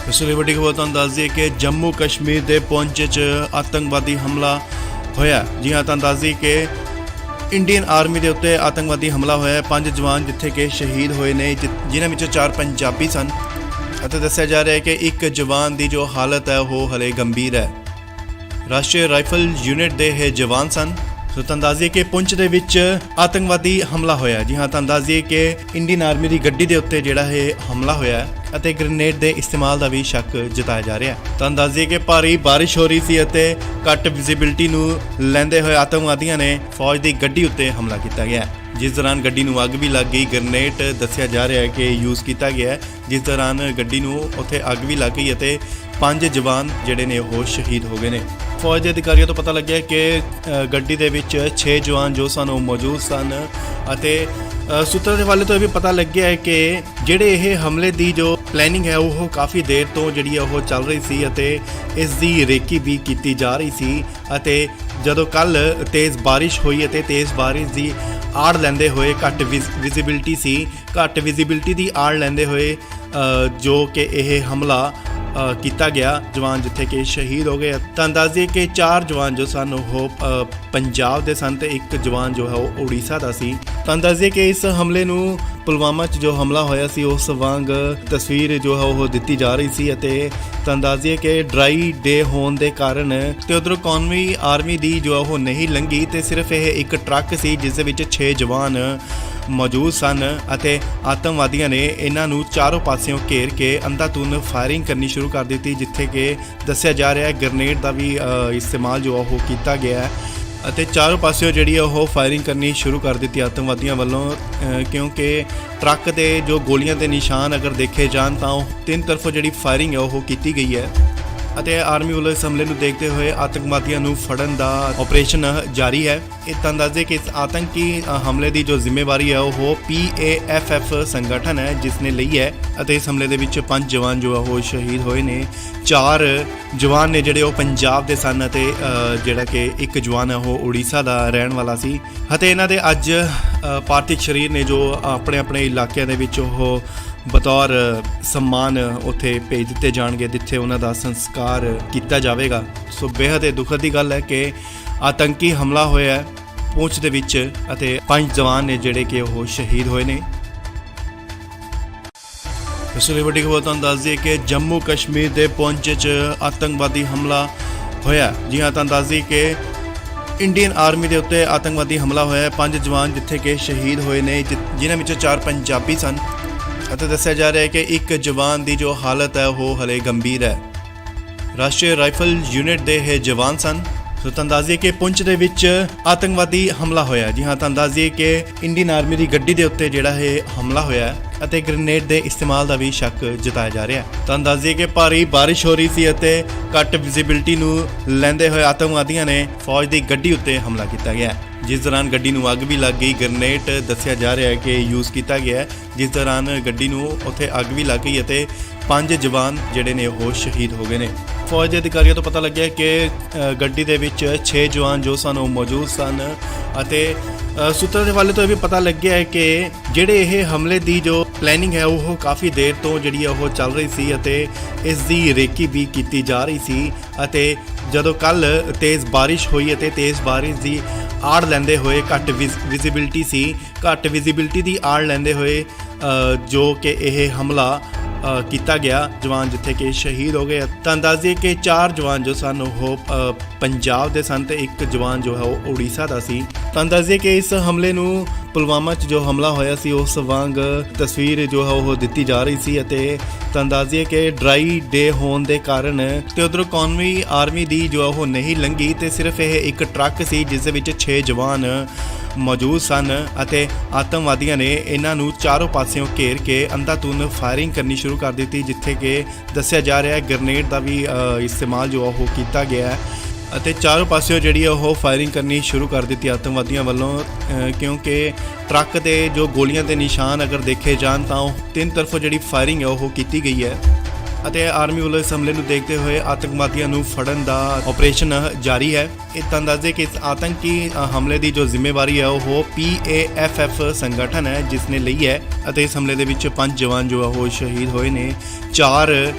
ਇਸ ਲਈ ਵੱਡੀ ਖਬਰ ਤੁਹਾਨੂੰ ਦੱਸ ਦਈਏ ਕਿ ਜੰਮੂ ਕਸ਼ਮੀਰ ਦੇ ਪੁੰਛ 'ਚ ਆਤੰਕਵਾਦੀ ਹਮਲਾ ਹੋਇਆ। ਜੀ ਹਾਂ, ਤੁਹਾਨੂੰ ਦੱਸ ਦਈਏ ਕਿ ਇੰਡੀਅਨ ਆਰਮੀ ਦੇ ਉੱਤੇ ਆਤੰਕਵਾਦੀ ਹਮਲਾ ਹੋਇਆ। 5 ਜਵਾਨ ਜਿੱਥੇ ਕਿ ਸ਼ਹੀਦ ਹੋਏ ਨੇ ਜਿਨ੍ਹਾਂ ਵਿੱਚੋਂ 4 ਪੰਜਾਬੀ ਸਨ ਅਤੇ ਦੱਸਿਆ ਜਾ ਰਿਹਾ ਹੈ ਕਿ ਇੱਕ ਜਵਾਨ ਦੀ ਜੋ ਹਾਲਤ ਹੈ ਉਹ ਹਲੇ ਗੰਭੀਰ ਹੈ। ਰਾਸ਼ਟਰੀ ਰਾਈਫਲ ਯੂਨਿਟ ਦੇ ਇਹ ਜਵਾਨ ਸਨ। ਸੋ ਤੁਹਾਨੂੰ ਦੱਸ ਦਈਏ ਕਿ ਪੁੰਛ ਦੇ ਵਿੱਚ ਆਤੰਕਵਾਦੀ ਹਮਲਾ ਹੋਇਆ। ਜੀ ਹਾਂ, ਤੁਹਾਨੂੰ ਦੱਸ ਦਈਏ ਕਿ ਇੰਡੀਅਨ ਆਰਮੀ ਦੀ ਗੱਡੀ ਦੇ ਉੱਤੇ ਜਿਹੜਾ ਇਹ ਹਮਲਾ ਹੋਇਆ ਹੈ ਅਤੇ ਗ੍ਰੇਨੇਡ ਦੇ ਇਸਤੇਮਾਲ ਦਾ ਵੀ ਸ਼ੱਕ ਜਤਾਇਆ ਜਾ ਰਿਹਾ ਹੈ। ਤੁਹਾਨੂੰ ਦੱਸ ਦਈਏ ਕਿ ਭਾਰੀ ਬਾਰਿਸ਼ ਹੋ ਰਹੀ ਸੀ ਅਤੇ ਘੱਟ ਵਿਜ਼ਿਬਿਲਟੀ ਨੂੰ ਲੈਂਦੇ ਹੋਏ ਆਤੰਕਵਾਦੀਆਂ ਨੇ ਫੌਜ ਦੀ ਗੱਡੀ ਉੱਤੇ ਹਮਲਾ ਕੀਤਾ ਗਿਆ, ਜਿਸ ਦੌਰਾਨ ਗੱਡੀ ਨੂੰ ਅੱਗ ਵੀ ਲੱਗ ਗਈ। ਗ੍ਰੇਨੇਡ ਦੱਸਿਆ ਜਾ ਰਿਹਾ ਹੈ ਕਿ ਯੂਜ਼ ਕੀਤਾ ਗਿਆ, ਜਿਸ ਦੌਰਾਨ ਗੱਡੀ ਨੂੰ ਉੱਥੇ ਅੱਗ ਵੀ ਲੱਗ ਗਈ ਅਤੇ 5 ਜਵਾਨ ਜਿਹੜੇ ਨੇ ਉਹ ਸ਼ਹੀਦ ਹੋ ਗਏ ਨੇ। ਫੌਜ ਦੇ ਅਧਿਕਾਰੀਆਂ ਤੋਂ ਪਤਾ ਲੱਗਿਆ ਕਿ ਗੱਡੀ ਦੇ ਵਿੱਚ 6 ਜਵਾਨ ਜੋ ਸਨ ਉਹ ਮੌਜੂਦ ਸਨ ਅਤੇ ਸੂਤਰਾਂ ਦੇ ਹਵਾਲੇ ਤੋਂ ਇਹ ਵੀ ਪਤਾ ਲੱਗਿਆ ਹੈ ਕਿ ਜਿਹੜੇ ਇਹ ਹਮਲੇ ਦੀ ਜੋ ਪਲੈਨਿੰਗ ਹੈ ਉਹ ਕਾਫੀ ਦੇਰ ਤੋਂ ਜਿਹੜੀ ਉਹ ਚੱਲ ਰਹੀ ਸੀ ਅਤੇ ਇਸ ਦੀ ਰੇਕੀ ਵੀ ਕੀਤੀ ਜਾ ਰਹੀ ਸੀ। ਅਤੇ ਜਦੋਂ ਕੱਲ ਤੇਜ਼ ਬਾਰਿਸ਼ ਹੋਈ ਅਤੇ ਤੇਜ਼ ਬਾਰਿਸ਼ ਦੀ ਆੜ ਲੈਂਦੇ ਹੋਏ ਘੱਟ ਵਿਜ਼ਿਬਿਲਟੀ ਸੀ, ਘੱਟ ਵਿਜ਼ਿਬਿਲਟੀ ਦੀ ਆੜ ਲੈਂਦੇ ਹੋਏ ਜੋ ਕਿ ਇਹ ਹਮਲਾ ਕੀਤਾ ਗਿਆ। ਜਵਾਨ ਜਿੱਥੇ ਕਿ ਸ਼ਹੀਦ ਹੋ ਗਏ। ਤਾਂ ਦੱਸ ਦਈਏ ਕਿ 4 ਜਵਾਨ ਜੋ ਸਨ ਉਹ ਪੰਜਾਬ ਦੇ ਸਨ ਤੇ ਇੱਕ ਜਵਾਨ ਜੋ ਹੈ ਉਹ ਉੜੀਸਾ ਦਾ ਸੀ। ਤਾਂ ਦੱਸ ਦਈਏ ਕਿ ਇਸ ਹਮਲੇ ਨੂੰ ਪੁਲਵਾਮਾ 'ਚ ਜੋ ਹਮਲਾ ਹੋਇਆ ਸੀ ਉਸ ਵਾਂਗ ਤਸਵੀਰ ਜੋ ਹੈ ਉਹ ਦਿੱਤੀ ਜਾ ਰਹੀ ਸੀ ਅਤੇ ਤਾਂ ਦੱਸ ਦਈਏ ਕਿ ਡਰਾਈ ਡੇ ਹੋਣ ਦੇ ਕਾਰਨ ਤੇ ਉਧਰੋਂ ਕੌਮੀ ਆਰਮੀ ਦੀ ਜੋ ਉਹ ਨਹੀਂ ਲੰਘੀ ਤੇ ਸਿਰਫ ਇਹ ਇੱਕ ਟਰੱਕ ਸੀ ਜਿਸ ਦੇ ਵਿੱਚ 6 ਜਵਾਨ ਮੌਜੂਦ ਸਨ ਅਤੇ ਆਤੰਕਵਾਦੀਆਂ ਨੇ ਇਹਨਾਂ ਨੂੰ ਚਾਰੋਂ ਪਾਸਿਓਂ ਘੇਰ ਕੇ ਅੰਧਾਧੁੰਦ ਫਾਇਰਿੰਗ ਕਰਨੀ ਸ਼ੁਰੂ ਕਰ ਦਿੱਤੀ, ਜਿੱਥੇ ਕਿ ਦੱਸਿਆ ਜਾ ਰਿਹਾ ਹੈ ਗ੍ਰੇਨੇਡ ਦਾ ਵੀ ਇਸਤੇਮਾਲ ਜੋ ਉਹ ਕੀਤਾ ਗਿਆ ਹੈ ਅਤੇ ਚਾਰੋਂ ਪਾਸਿਓਂ ਜਿਹੜੀ ਉਹ ਫਾਇਰਿੰਗ ਕਰਨੀ ਸ਼ੁਰੂ ਕਰ ਦਿੱਤੀ ਆਤੰਕਵਾਦੀਆਂ ਵੱਲੋਂ, ਕਿਉਂਕਿ ਟਰੱਕ ਦੇ ਜੋ ਗੋਲੀਆਂ ਦੇ ਨਿਸ਼ਾਨ ਅਗਰ ਦੇਖੇ ਜਾਣ ਤਾਂ ਉਹ 3 ਤਰਫੋਂ ਜਿਹੜੀ ਫਾਇਰਿੰਗ ਹੈ ਉਹ ਕੀਤੀ ਗਈ ਹੈ ਅਤੇ ਆਰਮੀ ਵੱਲੋਂ ਇਸ ਹਮਲੇ ਨੂੰ ਦੇਖਦੇ ਹੋਏ ਆਤੰਕਵਾਦੀਆਂ ਨੂੰ ਫੜਨ ਦਾ ਆਪਰੇਸ਼ਨ ਜਾਰੀ ਹੈ। ਇਹ ਤਾਂ ਦੱਸਦੇ ਕਿ ਇਸ ਆਤੰਕੀ ਹਮਲੇ ਦੀ ਜੋ ਜ਼ਿੰਮੇਵਾਰੀ ਹੈ ਉਹ PAFF ਸੰਗਠਨ ਹੈ ਜਿਸ ਨੇ ਲਈ ਹੈ ਅਤੇ ਇਸ ਹਮਲੇ ਦੇ ਵਿੱਚ 5 ਜਵਾਨ ਜੋ ਉਹ ਸ਼ਹੀਦ ਹੋਏ ਨੇ। 4 ਜਵਾਨ ਨੇ ਜਿਹੜੇ ਉਹ ਪੰਜਾਬ ਦੇ ਸਨ ਅਤੇ ਜਿਹੜਾ ਕਿ ਇੱਕ ਜਵਾਨ ਹੈ ਉਹ ਉੜੀਸਾ ਦਾ ਰਹਿਣ ਵਾਲਾ ਸੀ ਅਤੇ ਇਹਨਾਂ ਦੇ ਅੱਜ ਪਾਰਥਿਵ ਸਰੀਰ ਨੇ ਜੋ ਆਪਣੇ ਆਪਣੇ ਇਲਾਕਿਆਂ ਦੇ ਵਿੱਚ ਉਹ ਬਤੌਰ ਸਨਮਾਨ ਉੱਥੇ ਭੇਜ ਦਿੱਤੇ ਜਾਣਗੇ ਜਿੱਥੇ ਉਹਨਾਂ ਦਾ ਸੰਸਕਾਰ ਕੀਤਾ ਜਾਵੇਗਾ। ਸੋ ਬੇहद ਹੀ ਦੁਖਦ ਦੀ ਗੱਲ ਹੈ ਕਿ ਆਤੰਕੀ ਹਮਲਾ ਹੋਇਆ ਹੈ ਪੁੰਛ ਦੇ ਵਿੱਚ ਅਤੇ 5 ਜਵਾਨ ਨੇ ਜਿਹੜੇ ਕਿ ਉਹ ਸ਼ਹੀਦ ਹੋਏ ਨੇ। ਇਸ ਲਈ ਵੱਡੀ ਖਬਰ ਤੁਹਾਨੂੰ ਦੱਸ ਦਈਏ ਕਿ ਜੰਮੂ ਕਸ਼ਮੀਰ ਦੇ ਪੁੰਛ 'ਚ ਆਤੰਕਵਾਦੀ ਹਮਲਾ ਹੋਇਆ। ਜੀ ਹਾਂ, ਤੁਹਾਨੂੰ ਦੱਸ ਦਈਏ ਕਿ ਇੰਡੀਅਨ ਆਰਮੀ ਦੇ ਉੱਤੇ ਆਤੰਕਵਾਦੀ ਹਮਲਾ ਹੋਇਆ। 5 ਜਵਾਨ ਜਿੱਥੇ ਕਿ ਸ਼ਹੀਦ ਹੋਏ ਨੇ ਜਿਨ੍ਹਾਂ ਵਿੱਚੋਂ 4 ਪੰਜਾਬੀ ਸਨ ਅਤੇ ਦੱਸਿਆ ਜਾ ਰਿਹਾ ਹੈ ਕਿ ਇੱਕ ਜਵਾਨ ਦੀ ਜੋ ਹਾਲਤ ਹੈ ਉਹ ਹਲੇ ਗੰਭੀਰ ਹੈ। ਰਾਸ਼ਟਰੀ ਰਾਈਫਲ ਯੂਨਿਟ ਦੇ ਇਹ ਜਵਾਨ ਸਨ। ਸੋ ਤੁਹਾਨੂੰ ਦੱਸ ਦਈਏ ਕਿ ਪੁੰਛ ਦੇ ਵਿੱਚ ਆਤੰਕਵਾਦੀ ਹਮਲਾ ਹੋਇਆ। ਜੀ ਹਾਂ, ਤੁਹਾਨੂੰ ਦੱਸ ਦਈਏ ਕਿ ਇੰਡੀਅਨ ਆਰਮੀ ਦੀ ਗੱਡੀ ਦੇ ਉੱਤੇ ਜਿਹੜਾ ਇਹ ਹਮਲਾ ਹੋਇਆ ਅਤੇ ਗ੍ਰੇਨੇਡ ਦੇ ਇਸਤੇਮਾਲ ਦਾ ਵੀ ਸ਼ੱਕ ਜਤਾਇਆ ਜਾ ਰਿਹਾ ਹੈ। ਤੁਹਾਨੂੰ ਦੱਸ ਦਈਏ ਕਿ ਭਾਰੀ ਬਾਰਿਸ਼ ਹੋ ਰਹੀ ਸੀ ਅਤੇ ਘੱਟ ਵਿਜ਼ਿਬਿਲਟੀ ਨੂੰ ਲੈਂਦੇ ਹੋਏ ਆਤੰਕਵਾਦੀਆਂ ਨੇ ਫੌਜ ਦੀ ਗੱਡੀ ਉੱਤੇ ਹਮਲਾ ਕੀਤਾ ਗਿਆ, ਜਿਸ ਦੌਰਾਨ ਗੱਡੀ ਨੂੰ ਅੱਗ ਵੀ ਲੱਗ ਗਈ। ਗ੍ਰੇਨੇਡ ਦੱਸਿਆ ਜਾ ਰਿਹਾ ਹੈ ਕਿ ਯੂਜ਼ ਕੀਤਾ ਗਿਆ, ਜਿਸ ਦੌਰਾਨ ਗੱਡੀ ਨੂੰ ਉੱਥੇ ਅੱਗ ਵੀ ਲੱਗ ਗਈ ਅਤੇ 5 ਜਵਾਨ ਜਿਹੜੇ ਨੇ ਉਹ ਸ਼ਹੀਦ ਹੋ ਗਏ ਨੇ। ਫੌਜ ਦੇ ਅਧਿਕਾਰੀਆਂ ਤੋਂ ਪਤਾ ਲੱਗਿਆ ਕਿ ਗੱਡੀ ਦੇ ਵਿੱਚ 6 ਜਵਾਨ ਜੋ ਸਨ ਉਹ ਮੌਜੂਦ ਸਨ ਅਤੇ ਸੂਤਰਾਂ ਦੇ ਹਵਾਲੇ ਤੋਂ ਇਹ ਵੀ ਪਤਾ ਲੱਗਿਆ ਹੈ ਕਿ ਜਿਹੜੇ ਇਹ ਹਮਲੇ ਦੀ ਜੋ ਪਲੈਨਿੰਗ ਹੈ ਉਹ ਕਾਫੀ ਦੇਰ ਤੋਂ ਜਿਹੜੀ ਉਹ ਚੱਲ ਰਹੀ ਸੀ ਅਤੇ ਇਸ ਦੀ ਰੇਕੀ ਵੀ ਕੀਤੀ ਜਾ ਰਹੀ ਸੀ ਅਤੇ ਜਦੋਂ ਕੱਲ ਤੇਜ਼ ਬਾਰਿਸ਼ ਹੋਈ ਅਤੇ ਤੇਜ਼ ਬਾਰਿਸ਼ ਦੀ ਆੜ ਲੈਂਦੇ ਹੋਏ ਘੱਟ ਵਿਜ਼ਿਬਿਲਟੀ ਸੀ, ਘੱਟ ਵਿਜ਼ਿਬਿਲਟੀ ਦੀ ਆੜ ਲੈਂਦੇ ਹੋਏ ਜੋ ਕਿ ਇਹ ਹਮਲਾ ਕੀਤਾ ਗਿਆ। ਜਵਾਨ ਜਿੱਥੇ ਕਿ ਸ਼ਹੀਦ ਹੋ ਗਏ। ਤਾਂ ਦੱਸ ਦਈਏ ਕਿ 4 ਜਵਾਨ ਜੋ ਸਨ ਉਹ ਪੰਜਾਬ ਦੇ ਸਨ ਤੇ ਇੱਕ ਜਵਾਨ ਜੋ ਹੈ ਉਹ ਉੜੀਸਾ ਦਾ ਸੀ। ਤਾਂ ਦੱਸ ਦਈਏ ਕਿ ਇਸ ਹਮਲੇ ਨੂੰ ਪੁਲਵਾਮਾ 'ਚ ਜੋ ਹਮਲਾ ਹੋਇਆ ਸੀ ਉਸ ਵਾਂਗ ਤਸਵੀਰ ਜੋ ਹੈ ਉਹ ਦਿੱਤੀ ਜਾ ਰਹੀ ਸੀ ਅਤੇ ਤਾਂ ਦੱਸ ਦਈਏ ਕਿ ਡਰਾਈ ਡੇ ਹੋਣ ਦੇ ਕਾਰਨ ਤੇ ਉਧਰੋਂ ਕੌਮੀ ਆਰਮੀ ਦੀ ਜੋ ਉਹ ਨਹੀਂ ਲੰਘੀ ਤੇ ਸਿਰਫ ਇਹ ਇੱਕ ਟਰੱਕ ਸੀ ਜਿਸ ਦੇ ਵਿੱਚ 6 ਜਵਾਨ ਮੌਜੂਦ ਸਨ ਅਤੇ ਆਤੰਕਵਾਦੀਆਂ ਨੇ ਇਹਨਾਂ ਨੂੰ ਚਾਰੋਂ ਪਾਸਿਓਂ ਘੇਰ ਕੇ ਅੰਧਾਧੁੰਦ ਫਾਇਰਿੰਗ ਕਰਨੀ ਸ਼ੁਰੂ ਕਰ ਦਿੱਤੀ, ਜਿੱਥੇ ਕਿ ਦੱਸਿਆ ਜਾ ਰਿਹਾ ਹੈ ਗ੍ਰੇਨੇਡ ਦਾ ਵੀ ਇਸਤੇਮਾਲ ਜੋ ਉਹ ਕੀਤਾ ਗਿਆ ਹੈ ਅਤੇ ਚਾਰੋਂ ਪਾਸਿਓਂ ਜਿਹੜੀ ਉਹ ਫਾਇਰਿੰਗ ਕਰਨੀ ਸ਼ੁਰੂ ਕਰ ਦਿੱਤੀ ਆਤੰਕਵਾਦੀਆਂ ਵੱਲੋਂ, ਕਿਉਂਕਿ ਟਰੱਕ ਦੇ ਜੋ ਗੋਲੀਆਂ ਦੇ ਨਿਸ਼ਾਨ ਅਗਰ ਦੇਖੇ ਜਾਣ ਤਾਂ ਉਹ ਤਿੰਨ ਤਰਫੋਂ ਜਿਹੜੀ ਫਾਇਰਿੰਗ ਹੈ ਉਹ ਕੀਤੀ ਗਈ ਹੈ ਅਤੇ ਆਰਮੀ ਵੱਲੋਂ ਇਸ ਹਮਲੇ ਨੂੰ ਦੇਖਦੇ ਹੋਏ ਆਤੰਕਵਾਦੀਆਂ ਨੂੰ ਫੜਨ ਦਾ ਆਪਰੇਸ਼ਨ ਜਾਰੀ ਹੈ। ਇਹ ਤਾਂ ਦੱਸਦੇ ਕਿ ਇਸ ਆਤੰਕੀ ਹਮਲੇ ਦੀ ਜੋ ਜ਼ਿੰਮੇਵਾਰੀ ਹੈ ਉਹ PAFF ਸੰਗਠਨ ਹੈ ਜਿਸ ਨੇ ਲਈ ਹੈ ਅਤੇ ਇਸ ਹਮਲੇ ਦੇ ਵਿੱਚ 5 ਜਵਾਨ ਜੋ ਉਹ ਸ਼ਹੀਦ ਹੋਏ ਨੇ। 4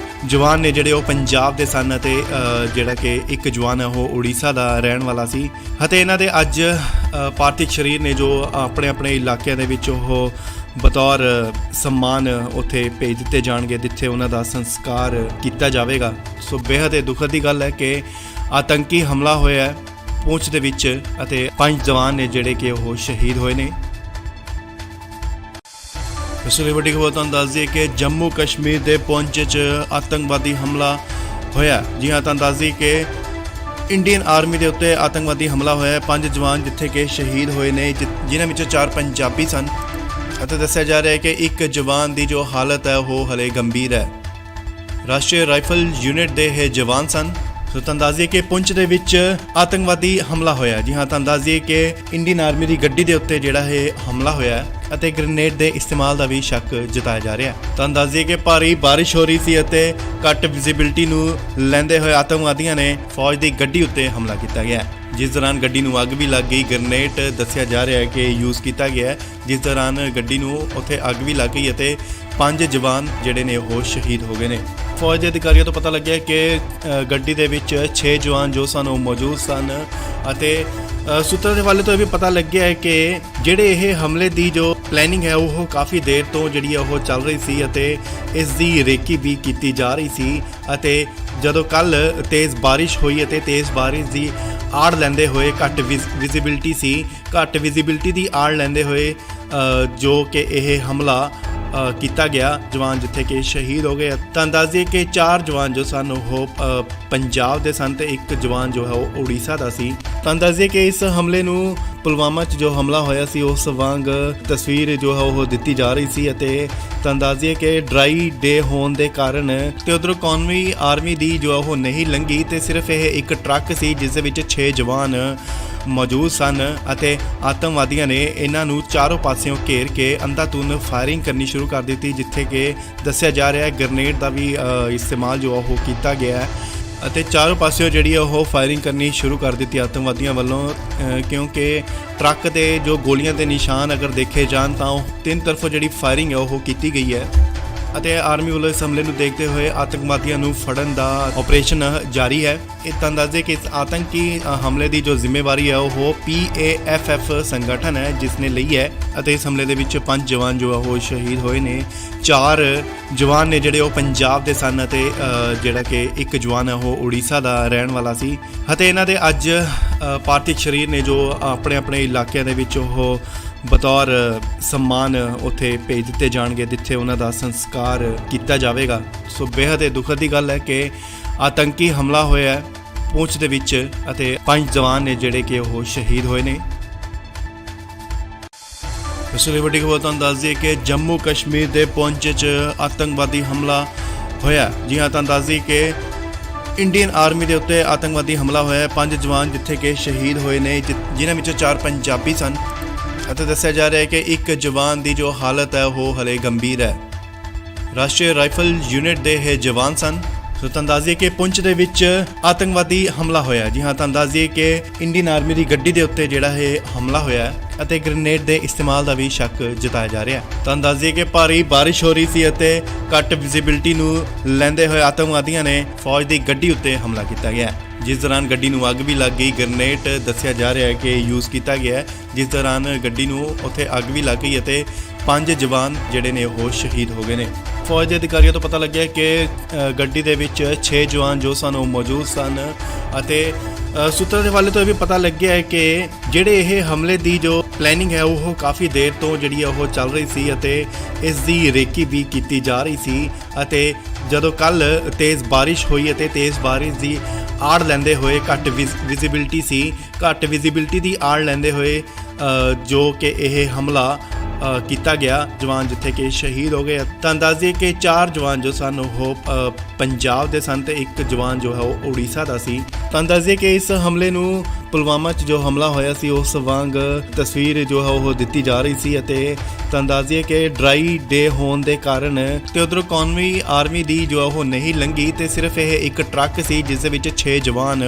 ਜਵਾਨ ਨੇ ਜਿਹੜੇ ਉਹ ਪੰਜਾਬ ਦੇ ਸਨ ਅਤੇ ਜਿਹੜਾ ਕਿ ਇੱਕ ਜਵਾਨ ਹੈ ਉਹ ਉੜੀਸਾ ਦਾ ਰਹਿਣ ਵਾਲਾ ਸੀ ਅਤੇ ਇਹਨਾਂ ਦੇ ਅੱਜ ਪਾਰਥਿਵ ਸਰੀਰ ਨੇ ਜੋ ਆਪਣੇ ਆਪਣੇ ਇਲਾਕਿਆਂ ਦੇ ਵਿੱਚ ਉਹ ਬਤੌਰ ਸਨਮਾਨ ਉੱਥੇ ਭੇਜ ਦਿੱਤੇ ਜਾਣਗੇ ਜਿੱਥੇ ਉਹਨਾਂ ਦਾ ਸੰਸਕਾਰ ਕੀਤਾ ਜਾਵੇਗਾ। ਸੋ ਬੇहद ਦੁਖਦ ਦੀ ਗੱਲ ਹੈ ਕਿ ਆਤੰਕੀ ਹਮਲਾ ਹੋਇਆ ਹੈ ਪੂੰਛ ਦੇ ਵਿੱਚ ਅਤੇ 5 ਜਵਾਨ ਨੇ ਜਿਹੜੇ ਕਿ ਉਹ ਸ਼ਹੀਦ ਹੋਏ ਨੇ। ਇਸ ਲਈ ਵੱਡੀ ਖਬਰ ਤੁਹਾਨੂੰ ਦੱਸ ਦਈਏ ਕਿ ਜੰਮੂ ਕਸ਼ਮੀਰ ਦੇ ਪੂੰਛ 'ਚ ਆਤੰਕਵਾਦੀ ਹਮਲਾ ਹੋਇਆ। ਜੀ ਹਾਂ, ਤੁਹਾਨੂੰ ਦੱਸ ਦਈਏ ਕਿ ਇੰਡੀਅਨ ਆਰਮੀ ਦੇ ਉੱਤੇ ਆਤੰਕਵਾਦੀ ਹਮਲਾ ਹੋਇਆ। 5 ਜਵਾਨ ਜਿੱਥੇ ਕਿ ਸ਼ਹੀਦ ਹੋਏ ਨੇ, ਜਿਨ੍ਹਾਂ ਵਿੱਚੋਂ 4 ਪੰਜਾਬੀ ਸਨ ਅਤੇ ਦੱਸਿਆ ਜਾ ਰਿਹਾ ਹੈ ਕਿ ਇੱਕ ਜਵਾਨ ਦੀ ਜੋ ਹਾਲਤ ਹੈ ਉਹ ਹਲੇ ਗੰਭੀਰ ਹੈ। ਰਾਸ਼ਟਰੀ ਰਾਈਫਲ ਯੂਨਿਟ ਦੇ ਇਹ ਜਵਾਨ ਸਨ। ਸੋ ਤੁਹਾਨੂੰ ਦੱਸ ਦਈਏ ਕਿ ਪੁੰਛ ਦੇ ਵਿੱਚ ਆਤੰਕਵਾਦੀ ਹਮਲਾ ਹੋਇਆ। ਜੀ ਹਾਂ, ਤੁਹਾਨੂੰ ਦੱਸ ਦਈਏ ਕਿ ਇੰਡੀਅਨ ਆਰਮੀ ਦੀ ਗੱਡੀ ਦੇ ਉੱਤੇ ਜਿਹੜਾ ਇਹ ਹਮਲਾ ਹੋਇਆ ਅਤੇ ਗ੍ਰੇਨੇਡ ਦੇ ਇਸਤੇਮਾਲ ਦਾ ਵੀ ਸ਼ੱਕ ਜਤਾਇਆ ਜਾ ਰਿਹਾ। ਤੁਹਾਨੂੰ ਦੱਸ ਦਈਏ ਕਿ ਭਾਰੀ ਬਾਰਿਸ਼ ਹੋ ਰਹੀ ਸੀ ਅਤੇ ਘੱਟ ਵਿਜ਼ਿਬਿਲਟੀ ਨੂੰ ਲੈਂਦੇ ਹੋਏ ਆਤੰਕਵਾਦੀਆਂ ਨੇ ਫੌਜ ਦੀ ਗੱਡੀ ਉੱਤੇ ਹਮਲਾ ਕੀਤਾ ਗਿਆ, ਜਿਸ ਦੌਰਾਨ ਗੱਡੀ ਨੂੰ ਅੱਗ ਵੀ ਲੱਗ ਗਈ। ਗ੍ਰੇਨੇਡ ਦੱਸਿਆ ਜਾ ਰਿਹਾ ਹੈ ਕਿ ਯੂਜ਼ ਕੀਤਾ ਗਿਆ ਹੈ, ਜਿਸ ਦੌਰਾਨ ਗੱਡੀ ਨੂੰ ਉੱਥੇ ਅੱਗ ਵੀ ਲੱਗ ਗਈ ਅਤੇ 5 ਜਵਾਨ ਜਿਹੜੇ ਨੇ ਉਹ ਸ਼ਹੀਦ ਹੋ ਗਏ ਨੇ। ਫੌਜ ਦੇ ਅਧਿਕਾਰੀਆਂ ਤੋਂ ਪਤਾ ਲੱਗਿਆ ਕਿ ਗੱਡੀ ਦੇ ਵਿੱਚ 6 ਜਵਾਨ ਜੋ ਸਨ ਉਹ ਮੌਜੂਦ ਸਨ ਅਤੇ ਸੂਤਰਾਂ ਦੇ ਹਵਾਲੇ ਤੋਂ ਇਹ ਵੀ ਪਤਾ ਲੱਗਿਆ ਹੈ ਕਿ ਜਿਹੜੇ ਇਹ ਹਮਲੇ ਦੀ ਜੋ ਪਲੈਨਿੰਗ ਹੈ ਉਹ ਕਾਫੀ ਦੇਰ ਤੋਂ ਜਿਹੜੀ ਉਹ ਚੱਲ ਰਹੀ ਸੀ ਅਤੇ ਇਸ ਦੀ ਰੇਕੀ ਵੀ ਕੀਤੀ ਜਾ ਰਹੀ ਸੀ ਅਤੇ ਜਦੋਂ ਕੱਲ ਤੇਜ਼ ਬਾਰਿਸ਼ ਹੋਈ ਅਤੇ ਤੇਜ਼ ਬਾਰਿਸ਼ ਦੀ ਆੜ ਲੈਂਦੇ ਹੋਏ ਘੱਟ ਵਿਜ਼ਿਬਿਲਟੀ ਸੀ, ਘੱਟ ਵਿਜ਼ਿਬਿਲਟੀ ਦੀ ਆੜ ਲੈਂਦੇ ਹੋਏ ਜੋ ਕਿ ਇਹ ਹਮਲਾ ਕੀਤਾ ਗਿਆ। ਜਵਾਨ ਜਿੱਥੇ ਕਿ ਸ਼ਹੀਦ ਹੋ ਗਏ। ਤਾਂ ਦੱਸ ਦਈਏ ਕਿ 4 ਜਵਾਨ ਜੋ ਸਨ ਉਹ ਪੰਜਾਬ ਦੇ ਸਨ ਤੇ ਇੱਕ ਜਵਾਨ ਜੋ ਹੈ ਉਹ ਉੜੀਸਾ ਦਾ ਸੀ। ਤਾਂ ਦੱਸ ਦਈਏ ਕਿ ਇਸ ਹਮਲੇ ਨੂੰ ਪੁਲਵਾਮਾ 'ਚ ਜੋ ਹਮਲਾ ਹੋਇਆ ਸੀ ਉਸ ਵਾਂਗ ਤਸਵੀਰ ਜੋ ਹੈ ਉਹ ਦਿੱਤੀ ਜਾ ਰਹੀ ਸੀ ਅਤੇ ਤਾਂ ਦੱਸ ਦਈਏ ਕਿ ਡਰਾਈ ਡੇ ਹੋਣ ਦੇ ਕਾਰਨ ਤੇ ਉਧਰੋਂ ਕੌਮੀ ਆਰਮੀ ਦੀ ਜੋ ਉਹ ਨਹੀਂ ਲੰਘੀ ਤੇ ਸਿਰਫ ਇਹ ਇੱਕ ਟਰੱਕ ਸੀ ਜਿਸ ਦੇ ਵਿੱਚ 6 ਜਵਾਨ ਮੌਜੂਦ ਸਨ ਅਤੇ ਆਤੰਕਵਾਦੀਆਂ ਨੇ ਇਹਨਾਂ ਨੂੰ ਚਾਰੋਂ ਪਾਸਿਓਂ ਘੇਰ ਕੇ ਅੰਧਾਧੁੰਦ ਫਾਇਰਿੰਗ ਕਰਨੀ ਸ਼ੁਰੂ ਕਰ ਦਿੱਤੀ, ਜਿੱਥੇ ਕਿ ਦੱਸਿਆ ਜਾ ਰਿਹਾ ਹੈ ਗ੍ਰੇਨੇਡ ਦਾ ਵੀ ਇਸਤੇਮਾਲ ਜੋ ਉਹ ਕੀਤਾ ਗਿਆ ਹੈ ਅਤੇ ਚਾਰੋਂ ਪਾਸਿਓਂ ਜਿਹੜੀ ਉਹ ਫਾਇਰਿੰਗ ਕਰਨੀ ਸ਼ੁਰੂ ਕਰ ਦਿੱਤੀ ਆਤੰਕਵਾਦੀਆਂ ਵੱਲੋਂ, ਕਿਉਂਕਿ ਟਰੱਕ ਦੇ ਜੋ ਗੋਲੀਆਂ ਦੇ ਨਿਸ਼ਾਨ ਅਗਰ ਦੇਖੇ ਜਾਣ ਤਾਂ ਉਹ ਤਿੰਨ ਤਰਫੋਂ ਜਿਹੜੀ ਫਾਇਰਿੰਗ ਹੈ ਉਹ ਕੀਤੀ ਗਈ ਹੈ ਅਤੇ ਆਰਮੀ ਵੱਲੋਂ ਇਸ ਹਮਲੇ ਨੂੰ ਦੇਖਦੇ ਹੋਏ ਆਤੰਕਵਾਦੀਆਂ ਨੂੰ ਫੜਨ ਦਾ ਆਪਰੇਸ਼ਨ ਜਾਰੀ ਹੈ। ਇਹ ਤਾਂ ਦੱਸਦੇ ਕਿ ਇਸ ਆਤੰਕੀ ਹਮਲੇ ਦੀ ਜੋ ਜ਼ਿੰਮੇਵਾਰੀ ਹੈ ਉਹ PAFF ਸੰਗਠਨ ਹੈ ਜਿਸ ਨੇ ਲਈ ਹੈ ਅਤੇ ਇਸ ਹਮਲੇ ਦੇ ਵਿੱਚ 5 ਜਵਾਨ ਜੋ ਉਹ ਸ਼ਹੀਦ ਹੋਏ ਨੇ। 4 ਜਵਾਨ ਨੇ ਜਿਹੜੇ ਉਹ ਪੰਜਾਬ ਦੇ ਸਨ ਅਤੇ ਜਿਹੜਾ ਕਿ ਇੱਕ ਜਵਾਨ ਹੈ ਉਹ ਉੜੀਸਾ ਦਾ ਰਹਿਣ ਵਾਲਾ ਸੀ ਅਤੇ ਇਹਨਾਂ ਦੇ ਅੱਜ ਪਾਰਥਿਵ ਸਰੀਰ ਨੇ ਜੋ ਆਪਣੇ ਆਪਣੇ ਇਲਾਕਿਆਂ ਦੇ ਵਿੱਚ ਉਹ ਬਤੌਰ ਸਨਮਾਨ ਉੱਥੇ ਭੇਜ ਦਿੱਤੇ ਜਾਣਗੇ ਜਿੱਥੇ ਉਹਨਾਂ ਦਾ ਸੰਸਕਾਰ ਕੀਤਾ ਜਾਵੇਗਾ। ਸੋ ਬੇहद ਦੁਖਦ ਦੀ ਗੱਲ ਹੈ ਕਿ ਆਤੰਕੀ ਹਮਲਾ ਹੋਇਆ ਹੈ ਪੂੰਛ ਦੇ ਵਿੱਚ ਅਤੇ 5 ਜਵਾਨ ਨੇ ਜਿਹੜੇ ਕਿ ਉਹ ਸ਼ਹੀਦ ਹੋਏ ਨੇ। ਇਸ ਲਈ ਵੱਡੀ ਖਬਰ ਤੁਹਾਨੂੰ ਦੱਸ ਦਈਏ ਕਿ ਜੰਮੂ ਕਸ਼ਮੀਰ ਦੇ ਪੂੰਛ 'ਚ ਆਤੰਕਵਾਦੀ ਹਮਲਾ ਹੋਇਆ। ਜੀ ਹਾਂ, ਤੁਹਾਨੂੰ ਦੱਸ ਦਈਏ ਕਿ ਇੰਡੀਅਨ ਆਰਮੀ ਦੇ ਉੱਤੇ ਆਤੰਕਵਾਦੀ ਹਮਲਾ ਹੋਇਆ। 5 ਜਵਾਨ ਜਿੱਥੇ ਕਿ ਸ਼ਹੀਦ ਹੋਏ ਨੇ, ਜਿਨ੍ਹਾਂ ਵਿੱਚੋਂ 4 ਪੰਜਾਬੀ ਸਨ ਅਤੇ ਦੱਸਿਆ ਜਾ ਰਿਹਾ ਹੈ ਕਿ ਇੱਕ ਜਵਾਨ ਦੀ ਜੋ ਹਾਲਤ ਹੈ ਉਹ ਹਲੇ ਗੰਭੀਰ ਹੈ। ਰਾਸ਼ਟਰੀ ਰਾਈਫਲ ਯੂਨਿਟ ਦੇ ਇਹ ਜਵਾਨ ਸਨ। ਸੋ ਤੁਹਾਨੂੰ ਦੱਸ ਦਈਏ ਕਿ ਪੁੰਛ ਦੇ ਵਿੱਚ ਆਤੰਕਵਾਦੀ ਹਮਲਾ ਹੋਇਆ। ਜੀ ਹਾਂ, ਤੁਹਾਨੂੰ ਦੱਸ ਦਈਏ ਕਿ ਇੰਡੀਅਨ ਆਰਮੀ ਦੀ ਗੱਡੀ ਦੇ ਉੱਤੇ ਜਿਹੜਾ ਇਹ ਹਮਲਾ ਹੋਇਆ ਅਤੇ ਗ੍ਰੇਨੇਡ ਦੇ ਇਸਤੇਮਾਲ ਦਾ ਵੀ ਸ਼ੱਕ ਜਤਾਇਆ ਜਾ ਰਿਹਾ। ਤੁਹਾਨੂੰ ਦੱਸ ਦਈਏ ਕਿ ਭਾਰੀ ਬਾਰਿਸ਼ ਹੋ ਰਹੀ ਸੀ ਅਤੇ ਘੱਟ ਵਿਜ਼ਿਬਿਲਟੀ ਨੂੰ ਲੈਂਦੇ ਹੋਏ ਆਤੰਕਵਾਦੀਆਂ ਨੇ ਫੌਜ ਦੀ ਗੱਡੀ ਉੱਤੇ ਹਮਲਾ ਕੀਤਾ ਗਿਆ, ਜਿਸ ਦੌਰਾਨ ਗੱਡੀ ਨੂੰ ਅੱਗ ਵੀ ਲੱਗ ਗਈ। ਗ੍ਰੇਨੇਡ ਦੱਸਿਆ ਜਾ ਰਿਹਾ ਹੈ ਕਿ ਯੂਜ਼ ਕੀਤਾ ਗਿਆ ਹੈ, ਜਿਸ ਦੌਰਾਨ ਗੱਡੀ ਨੂੰ ਉੱਥੇ ਅੱਗ ਵੀ ਲੱਗ ਗਈ ਅਤੇ 5 ਜਵਾਨ ਜਿਹੜੇ ਨੇ ਉਹ ਸ਼ਹੀਦ ਹੋ ਗਏ ਨੇ। ਫੌਜ ਦੇ ਅਧਿਕਾਰੀਆਂ ਤੋਂ ਪਤਾ ਲੱਗਿਆ ਕਿ ਗੱਡੀ ਦੇ ਵਿੱਚ 6 ਜਵਾਨ ਜੋ ਸਨ ਉਹ ਮੌਜੂਦ ਸਨ ਅਤੇ ਸੂਤਰਾਂ ਦੇ ਹਵਾਲੇ ਤੋਂ ਇਹ ਵੀ ਪਤਾ ਲੱਗਿਆ ਹੈ ਕਿ ਜਿਹੜੇ ਇਹ ਹਮਲੇ ਦੀ ਜੋ ਪਲੈਨਿੰਗ ਹੈ ਉਹ ਕਾਫੀ ਦੇਰ ਤੋਂ ਜਿਹੜੀ ਆ ਉਹ ਚੱਲ ਰਹੀ ਸੀ ਅਤੇ ਇਸ ਦੀ ਰੇਕੀ ਵੀ ਕੀਤੀ ਜਾ ਰਹੀ ਸੀ। ਅਤੇ ਜਦੋਂ ਕੱਲ ਤੇਜ਼ ਬਾਰਿਸ਼ ਹੋਈ ਅਤੇ ਤੇਜ਼ ਬਾਰਿਸ਼ ਦੀ ਆੜ ਲੈਂਦੇ ਹੋਏ ਘੱਟ ਵਿਜ਼ਿਬਿਲਟੀ ਦੀ ਆੜ ਲੈਂਦੇ ਹੋਏ ਜੋ ਕਿ ਇਹ ਹਮਲਾ ਕੀਤਾ ਗਿਆ ਜਵਾਨ ਜਿੱਥੇ ਕਿ ਸ਼ਹੀਦ ਹੋ ਗਏ। ਤਾਂ ਦੱਸ ਦਈਏ ਕਿ 4 ਜਵਾਨ ਜੋ ਸਨ ਉਹ ਪੰਜਾਬ ਦੇ ਸਨ ਤੇ ਇੱਕ ਜਵਾਨ ਜੋ ਹੈ ਉਹ ਉੜੀਸਾ ਦਾ ਸੀ। ਤਾਂ ਦੱਸ ਦਈਏ ਕਿ ਇਸ ਹਮਲੇ ਨੂੰ ਪੁਲਵਾਮਾ 'ਚ ਜੋ ਹਮਲਾ ਹੋਇਆ ਸੀ ਉਸ ਵਾਂਗ ਤਸਵੀਰ ਜੋ ਹੈ ਉਹ ਦਿੱਤੀ ਜਾ ਰਹੀ ਸੀ। ਅਤੇ ਤਾਂ ਦੱਸ ਦਈਏ ਕਿ ਡਰਾਈ ਡੇ ਹੋਣ ਦੇ ਕਾਰਨ ਤੇ ਉਧਰੋਂ ਕੌਮੀ ਆਰਮੀ ਦੀ ਜੋ ਉਹ ਨਹੀਂ ਲੰਘੀ ਤੇ ਸਿਰਫ ਇਹ ਇੱਕ ਟਰੱਕ ਸੀ ਜਿਸ ਦੇ ਵਿੱਚ 6 ਜਵਾਨ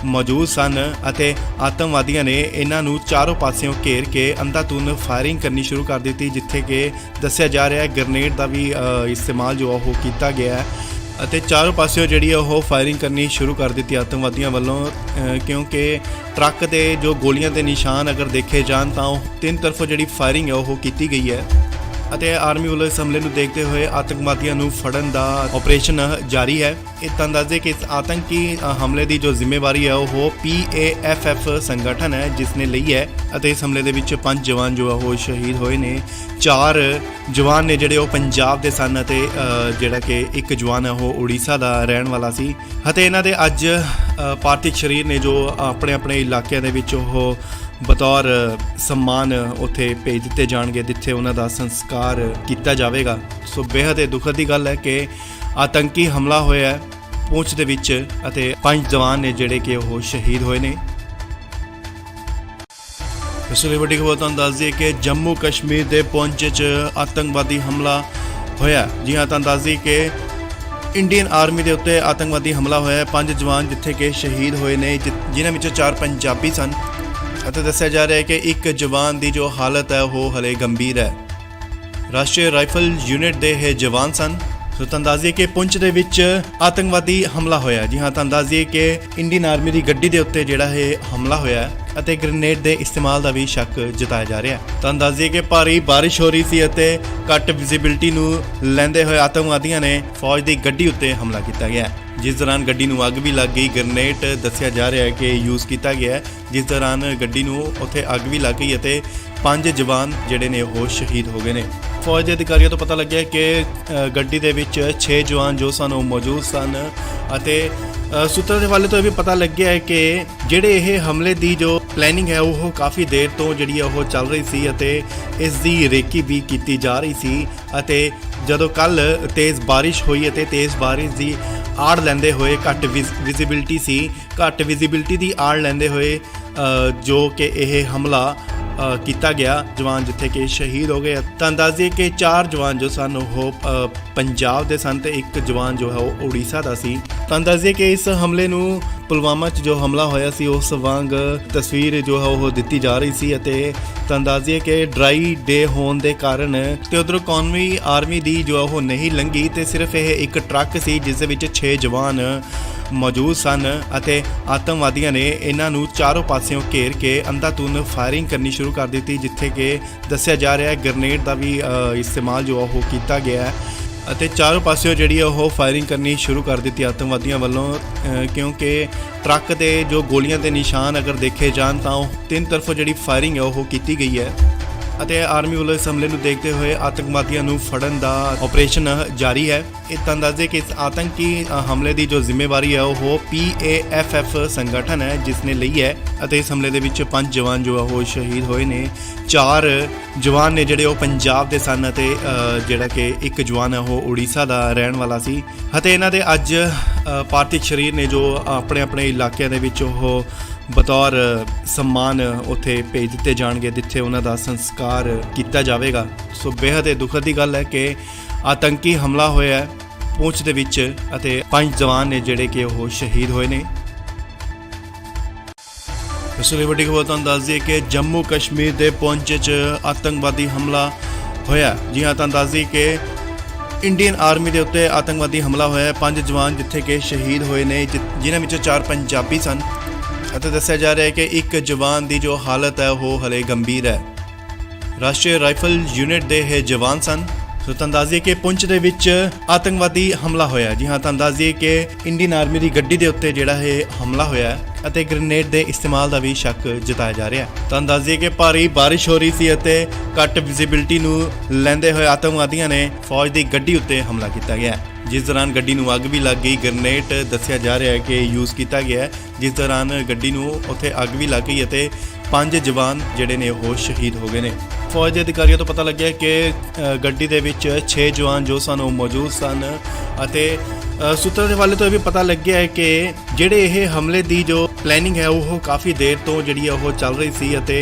ਮੌਜੂਦ ਸਨ ਅਤੇ ਆਤੰਕਵਾਦੀਆਂ ਨੇ ਇਹਨਾਂ ਨੂੰ ਚਾਰੋਂ ਪਾਸਿਓਂ ਘੇਰ ਕੇ ਅੰਧਾਧੁੰਦ ਫਾਇਰਿੰਗ ਕਰਨੀ ਸ਼ੁਰੂ ਕਰ ਦਿੱਤੀ, ਜਿੱਥੇ ਕਿ ਦੱਸਿਆ ਜਾ ਰਿਹਾ ਹੈ ਗ੍ਰਨੇਡ ਦਾ ਵੀ ਇਸਤੇਮਾਲ ਜੋ ਉਹ ਕੀਤਾ ਗਿਆ ਹੈ ਅਤੇ ਚਾਰੋਂ ਪਾਸਿਓਂ ਜਿਹੜੀ ਉਹ ਫਾਇਰਿੰਗ ਕਰਨੀ ਸ਼ੁਰੂ ਕਰ ਦਿੱਤੀ ਆਤੰਕਵਾਦੀਆਂ ਵੱਲੋਂ, ਕਿਉਂਕਿ ਟਰੱਕ ਦੇ ਜੋ ਗੋਲੀਆਂ ਦੇ ਨਿਸ਼ਾਨ ਅਗਰ ਦੇਖੇ ਜਾਣ ਤਾਂ ਉਹ ਤਿੰਨ ਤਰਫੋਂ ਜਿਹੜੀ ਫਾਇਰਿੰਗ ਹੈ ਉਹ ਕੀਤੀ ਗਈ ਹੈ। ਅਤੇ ਆਰਮੀ ਵੱਲੋਂ ਇਸ ਹਮਲੇ ਨੂੰ ਦੇਖਦੇ ਹੋਏ ਆਤੰਕਵਾਦੀਆਂ ਨੂੰ ਫੜਨ ਦਾ ਆਪਰੇਸ਼ਨ ਜਾਰੀ ਹੈ। ਇਹ ਤਾਂ ਦੱਸਦੇ ਕਿ ਇਸ ਆਤੰਕੀ ਹਮਲੇ ਦੀ ਜੋ ਜ਼ਿੰਮੇਵਾਰੀ ਹੈ ਉਹ PAFF ਸੰਗਠਨ ਹੈ ਜਿਸ ਨੇ ਲਈ ਹੈ ਅਤੇ ਇਸ ਹਮਲੇ ਦੇ ਵਿੱਚ 5 ਜਵਾਨ ਜੋ ਉਹ ਸ਼ਹੀਦ ਹੋਏ ਨੇ। 4 ਜਵਾਨ ਨੇ ਜਿਹੜੇ ਉਹ ਪੰਜਾਬ ਦੇ ਸਨ ਅਤੇ ਜਿਹੜਾ ਕਿ ਇੱਕ ਜਵਾਨ ਹੈ ਉਹ ਉੜੀਸਾ ਦਾ ਰਹਿਣ ਵਾਲਾ ਸੀ। ਅਤੇ ਇਹਨਾਂ ਦੇ ਅੱਜ ਪਾਰਥਿਵ ਸਰੀਰ ਨੇ ਜੋ ਆਪਣੇ ਆਪਣੇ ਇਲਾਕਿਆਂ ਦੇ ਵਿੱਚ ਉਹ ਬਤੌਰ ਸਨਮਾਨ ਉੱਥੇ ਭੇਜ ਦਿੱਤੇ ਜਾਣਗੇ ਜਿੱਥੇ ਉਹਨਾਂ ਦਾ ਸੰਸਕਾਰ ਕੀਤਾ ਜਾਵੇਗਾ। ਸੋ ਬੇਹੱਦ ਹੀ ਦੁਖਦ ਦੀ ਗੱਲ ਹੈ ਕਿ ਆਤੰਕੀ ਹਮਲਾ ਹੋਇਆ ਹੈ ਪੂੰਛ ਦੇ ਵਿੱਚ ਅਤੇ 5 ਜਵਾਨ ਨੇ ਜਿਹੜੇ ਕਿ ਉਹ ਸ਼ਹੀਦ ਹੋਏ ਨੇ। ਇਸ ਲਈ ਵੱਡੀ ਖਬਰ ਤੁਹਾਨੂੰ ਦੱਸ ਦਈਏ ਕਿ ਜੰਮੂ ਕਸ਼ਮੀਰ ਦੇ ਪੂੰਛ 'ਚ ਆਤੰਕਵਾਦੀ ਹਮਲਾ ਹੋਇਆ। ਜੀ ਹਾਂ, ਤੁਹਾਨੂੰ ਦੱਸ ਦਈਏ ਕਿ ਇੰਡੀਅਨ ਆਰਮੀ ਦੇ ਉੱਤੇ ਆਤੰਕਵਾਦੀ ਹਮਲਾ ਹੋਇਆ। 5 ਜਵਾਨ ਜਿੱਥੇ ਕਿ ਸ਼ਹੀਦ ਹੋਏ ਨੇ, ਜਿਨ੍ਹਾਂ ਵਿੱਚੋਂ 4 ਪੰਜਾਬੀ ਸਨ ਅਤੇ ਦੱਸਿਆ ਜਾ ਰਿਹਾ ਹੈ ਕਿ ਇੱਕ ਜਵਾਨ ਦੀ ਜੋ ਹਾਲਤ ਹੈ ਉਹ ਹਲੇ ਗੰਭੀਰ ਹੈ। ਰਾਸ਼ਟਰੀ ਰਾਈਫਲ ਯੂਨਿਟ ਦੇ ਇਹ ਜਵਾਨ ਸਨ। ਸੋ ਤੁਹਾਨੂੰ ਦੱਸ ਦਈਏ ਕਿ ਪੁੰਛ ਦੇ ਵਿੱਚ ਆਤੰਕਵਾਦੀ ਹਮਲਾ ਹੋਇਆ। ਜੀ ਹਾਂ, ਤੁਹਾਨੂੰ ਦੱਸ ਦਈਏ ਕਿ ਇੰਡੀਅਨ ਆਰਮੀ ਦੀ ਗੱਡੀ ਦੇ ਉੱਤੇ ਜਿਹੜਾ ਇਹ ਹਮਲਾ ਹੋਇਆ ਅਤੇ ਗ੍ਰਨੇਡ ਦੇ ਇਸਤੇਮਾਲ ਦਾ ਵੀ ਸ਼ੱਕ ਜਤਾਇਆ ਜਾ ਰਿਹਾ। ਤੁਹਾਨੂੰ ਦੱਸ ਦਈਏ ਕਿ ਭਾਰੀ ਬਾਰਿਸ਼ ਹੋ ਰਹੀ ਸੀ ਅਤੇ ਘੱਟ ਵਿਜ਼ਿਬਿਲਟੀ ਨੂੰ ਲੈਂਦੇ ਹੋਏ ਆਤੰਕਵਾਦੀਆਂ ਨੇ ਫੌਜ ਦੀ ਗੱਡੀ ਉੱਤੇ ਹਮਲਾ ਕੀਤਾ ਗਿਆ, ਜਿਸ ਦੌਰਾਨ ਗੱਡੀ ਨੂੰ ਅੱਗ ਵੀ ਲੱਗ ਗਈ। ਗ੍ਰਨੇਡ ਦੱਸਿਆ ਜਾ ਰਿਹਾ ਹੈ ਕਿ ਯੂਜ਼ ਕੀਤਾ ਗਿਆ, ਜਿਸ ਦੌਰਾਨ ਗੱਡੀ ਨੂੰ ਉੱਥੇ ਅੱਗ ਵੀ ਲੱਗ ਗਈ ਅਤੇ 5 ਜਵਾਨ ਜਿਹੜੇ ਨੇ ਉਹ ਸ਼ਹੀਦ ਹੋ ਗਏ ਨੇ। ਫੌਜ ਦੇ ਅਧਿਕਾਰੀਆਂ ਤੋਂ ਪਤਾ ਲੱਗਿਆ ਕਿ ਗੱਡੀ ਦੇ ਵਿੱਚ 6 ਜਵਾਨ ਜੋ ਸਨ ਉਹ ਮੌਜੂਦ ਸਨ ਅਤੇ ਸੂਤਰਾਂ ਦੇ ਹਵਾਲੇ ਤੋਂ ਇਹ ਵੀ ਪਤਾ ਲੱਗਿਆ ਹੈ ਕਿ ਜਿਹੜੇ ਇਹ ਹਮਲੇ ਦੀ ਜੋ ਪਲੈਨਿੰਗ ਹੈ ਉਹ ਕਾਫੀ ਦੇਰ ਤੋਂ ਜਿਹੜੀ ਉਹ ਚੱਲ ਰਹੀ ਸੀ ਅਤੇ ਇਸ ਦੀ ਰੇਕੀ ਵੀ ਕੀਤੀ ਜਾ ਰਹੀ ਸੀ। ਅਤੇ ਜਦੋਂ ਕੱਲ ਤੇਜ਼ ਬਾਰਿਸ਼ ਹੋਈ ਅਤੇ ਤੇਜ਼ ਬਾਰਿਸ਼ ਦੀ ਆੜ ਲੈਂਦੇ ਹੋਏ ਘੱਟ ਵਿਜ਼ਿਬਿਲਟੀ ਦੀ ਆੜ ਲੈਂਦੇ ਹੋਏ ਜੋ ਕਿ ਇਹ ਹਮਲਾ ਕੀਤਾ ਗਿਆ ਜਵਾਨ ਜਿੱਥੇ ਕਿ ਸ਼ਹੀਦ ਹੋ ਗਏ। ਤਾਂ ਦੱਸ ਦਈਏ ਕਿ 4 ਜਵਾਨ ਜੋ ਸਨ ਉਹ ਪੰਜਾਬ ਦੇ ਸਨ ਤੇ ਇੱਕ ਜਵਾਨ ਜੋ ਹੈ ਉਹ ਉੜੀਸਾ ਦਾ ਸੀ। ਤਾਂ ਦੱਸ ਦਈਏ ਕਿ ਇਸ ਹਮਲੇ ਨੂੰ ਪੁਲਵਾਮਾ 'ਚ ਜੋ ਹਮਲਾ ਹੋਇਆ ਸੀ ਉਸ ਵਾਂਗ ਤਸਵੀਰ ਜੋ ਹੈ ਉਹ ਦਿੱਤੀ ਜਾ ਰਹੀ ਸੀ। ਅਤੇ ਤਾਂ ਦੱਸ ਦਈਏ ਕਿ ਡਰਾਈ ਡੇ ਹੋਣ ਦੇ ਕਾਰਨ ਤੇ ਉਧਰੋਂ ਕੌਮੀ ਆਰਮੀ ਦੀ ਜੋ ਉਹ ਨਹੀਂ ਲੰਘੀ ਤੇ ਸਿਰਫ ਇਹ ਇੱਕ ਟਰੱਕ ਸੀ ਜਿਸ ਦੇ ਵਿੱਚ 6 ਜਵਾਨ ਮੌਜੂਦ ਸਨ ਅਤੇ ਆਤੰਕਵਾਦੀਆਂ ਨੇ ਇਹਨਾਂ ਨੂੰ ਚਾਰੋਂ ਪਾਸਿਓਂ ਘੇਰ ਕੇ ਅੰਧਾਧੁੰਦ ਫਾਇਰਿੰਗ ਕਰਨੀ ਸ਼ੁਰੂ ਕਰ ਦਿੱਤੀ, ਜਿੱਥੇ ਕਿ ਦੱਸਿਆ ਜਾ ਰਿਹਾ ਹੈ ਗ੍ਰਨੇਡ ਦਾ ਵੀ ਇਸਤੇਮਾਲ ਜੋ ਉਹ ਕੀਤਾ ਗਿਆ ਹੈ ਅਤੇ ਚਾਰੋਂ ਪਾਸਿਓਂ ਜਿਹੜੀ ਉਹ ਫਾਇਰਿੰਗ ਕਰਨੀ ਸ਼ੁਰੂ ਕਰ ਦਿੱਤੀ ਆਤੰਕਵਾਦੀਆਂ ਵੱਲੋਂ, ਕਿਉਂਕਿ ਟਰੱਕ ਦੇ ਜੋ ਗੋਲੀਆਂ ਦੇ ਨਿਸ਼ਾਨ ਅਗਰ ਦੇਖੇ ਜਾਣ ਤਾਂ ਉਹ ਤਿੰਨ ਤਰਫੋਂ ਜਿਹੜੀ ਫਾਇਰਿੰਗ ਹੈ ਉਹ ਕੀਤੀ ਗਈ ਹੈ। ਅਤੇ ਆਰਮੀ ਵੱਲੋਂ ਇਸ ਹਮਲੇ ਨੂੰ ਦੇਖਦੇ ਹੋਏ ਆਤੰਕਵਾਦੀਆਂ ਨੂੰ ਫੜਨ ਦਾ ਆਪਰੇਸ਼ਨ ਜਾਰੀ ਹੈ। ਇਹ ਤਾਂ ਦੱਸਦੇ ਕਿ ਇਸ ਆਤੰਕੀ ਹਮਲੇ ਦੀ ਜੋ ਜ਼ਿੰਮੇਵਾਰੀ ਹੈ ਉਹ PAFF ਸੰਗਠਨ ਹੈ ਜਿਸ ਨੇ ਲਈ ਹੈ ਅਤੇ ਇਸ ਹਮਲੇ ਦੇ ਵਿੱਚ 5 ਜਵਾਨ ਜੋ ਉਹ ਸ਼ਹੀਦ ਹੋਏ ਨੇ। 4 ਜਵਾਨ ਨੇ ਜਿਹੜੇ ਉਹ ਪੰਜਾਬ ਦੇ ਸਨ ਅਤੇ ਜਿਹੜਾ ਕਿ ਇੱਕ ਜਵਾਨ ਹੈ ਉਹ ਉੜੀਸਾ ਦਾ ਰਹਿਣ ਵਾਲਾ ਸੀ। ਅਤੇ ਇਹਨਾਂ ਦੇ ਅੱਜ ਪਾਰਥਿਵ ਸਰੀਰ ਨੇ ਜੋ ਆਪਣੇ ਆਪਣੇ ਇਲਾਕਿਆਂ ਦੇ ਵਿੱਚ ਉਹ ਬਤੌਰ ਸਨਮਾਨ ਉੱਥੇ ਭੇਜ ਦਿੱਤੇ ਜਾਣਗੇ ਜਿੱਥੇ ਉਹਨਾਂ ਦਾ ਸੰਸਕਾਰ ਕੀਤਾ ਜਾਵੇਗਾ। ਸੋ ਬੇਹੱਦ ਹੀ ਦੁਖਦ ਦੀ ਗੱਲ ਹੈ ਕਿ ਆਤੰਕੀ ਹਮਲਾ ਹੋਇਆ ਹੈ ਪੂੰਛ ਦੇ ਵਿੱਚ ਅਤੇ 5 ਜਵਾਨ ਨੇ ਜਿਹੜੇ ਕਿ ਉਹ ਸ਼ਹੀਦ ਹੋਏ ਨੇ। ਇਸ ਲਈ ਵੱਡੀ ਖਬਰ ਤੁਹਾਨੂੰ ਦੱਸ ਦਈਏ ਕਿ ਜੰਮੂ ਕਸ਼ਮੀਰ ਦੇ ਪੂੰਛ 'ਚ ਆਤੰਕਵਾਦੀ ਹਮਲਾ ਹੋਇਆ। ਜੀ ਹਾਂ, ਤੁਹਾਨੂੰ ਦੱਸ ਦਈਏ ਕਿ ਇੰਡੀਅਨ ਆਰਮੀ ਦੇ ਉੱਤੇ ਆਤੰਕਵਾਦੀ ਹਮਲਾ ਹੋਇਆ। 5 ਜਵਾਨ ਜਿੱਥੇ ਕਿ ਸ਼ਹੀਦ ਹੋਏ ਨੇ, ਜਿਨ੍ਹਾਂ ਵਿੱਚੋਂ 4 ਪੰਜਾਬੀ ਸਨ ਅਤੇ ਦੱਸਿਆ ਜਾ ਰਿਹਾ ਹੈ ਕਿ ਇੱਕ ਜਵਾਨ ਦੀ ਜੋ ਹਾਲਤ ਹੈ ਉਹ ਹਲੇ ਗੰਭੀਰ ਹੈ। ਰਾਸ਼ਟਰੀ ਰਾਈਫਲ ਯੂਨਿਟ ਦੇ ਇਹ ਜਵਾਨ ਸਨ। ਸੋ ਤੁਹਾਨੂੰ ਦੱਸ ਦਈਏ ਕਿ ਪੁੰਛ ਦੇ ਵਿੱਚ ਆਤੰਕਵਾਦੀ ਹਮਲਾ ਹੋਇਆ। ਜੀ ਹਾਂ, ਤੁਹਾਨੂੰ ਦੱਸ ਦਈਏ ਕਿ ਇੰਡੀਅਨ ਆਰਮੀ ਦੀ ਗੱਡੀ ਦੇ ਉੱਤੇ ਜਿਹੜਾ ਇਹ ਹਮਲਾ ਹੋਇਆ ਅਤੇ ਗ੍ਰੇਨੇਡ ਦੇ ਇਸਤੇਮਾਲ ਦਾ ਵੀ ਸ਼ੱਕ ਜਤਾਇਆ ਜਾ ਰਿਹਾ ਹੈ। ਤੁਹਾਨੂੰ ਦੱਸ ਦਈਏ ਕਿ ਭਾਰੀ ਬਾਰਿਸ਼ ਹੋ ਰਹੀ ਸੀ ਅਤੇ ਘੱਟ ਵਿਜ਼ਿਬਿਲਟੀ ਨੂੰ ਲੈਂਦੇ ਹੋਏ ਆਤੰਕਵਾਦੀਆਂ ਨੇ ਫੌਜ ਦੀ ਗੱਡੀ ਉੱਤੇ ਹਮਲਾ ਕੀਤਾ ਗਿਆ, ਜਿਸ ਦੌਰਾਨ ਗੱਡੀ ਨੂੰ ਅੱਗ ਵੀ ਲੱਗ ਗਈ। ਗ੍ਰੇਨੇਡ ਦੱਸਿਆ ਜਾ ਰਿਹਾ ਹੈ ਕਿ ਯੂਜ਼ ਕੀਤਾ ਗਿਆ, ਜਿਸ ਦੌਰਾਨ ਗੱਡੀ ਨੂੰ ਉੱਥੇ ਅੱਗ ਵੀ ਲੱਗ ਗਈ ਅਤੇ 5 ਜਵਾਨ ਜਿਹੜੇ ਨੇ ਉਹ ਸ਼ਹੀਦ ਹੋ ਗਏ ਨੇ। ਫੌਜ ਦੇ ਅਧਿਕਾਰੀਆਂ ਤੋਂ ਪਤਾ ਲੱਗਿਆ ਕਿ ਗੱਡੀ ਦੇ ਵਿੱਚ 6 ਜਵਾਨ ਜੋ ਸਨ ਉਹ ਮੌਜੂਦ ਸਨ ਅਤੇ ਸੂਤਰਾਂ ਦੇ ਹਵਾਲੇ ਤੋਂ ਇਹ ਵੀ ਪਤਾ ਲੱਗਿਆ ਹੈ ਕਿ ਜਿਹੜੇ ਇਹ ਹਮਲੇ ਦੀ ਜੋ ਪਲੈਨਿੰਗ ਹੈ ਉਹ ਕਾਫੀ ਦੇਰ ਤੋਂ ਜਿਹੜੀ ਉਹ ਚੱਲ ਰਹੀ ਸੀ ਅਤੇ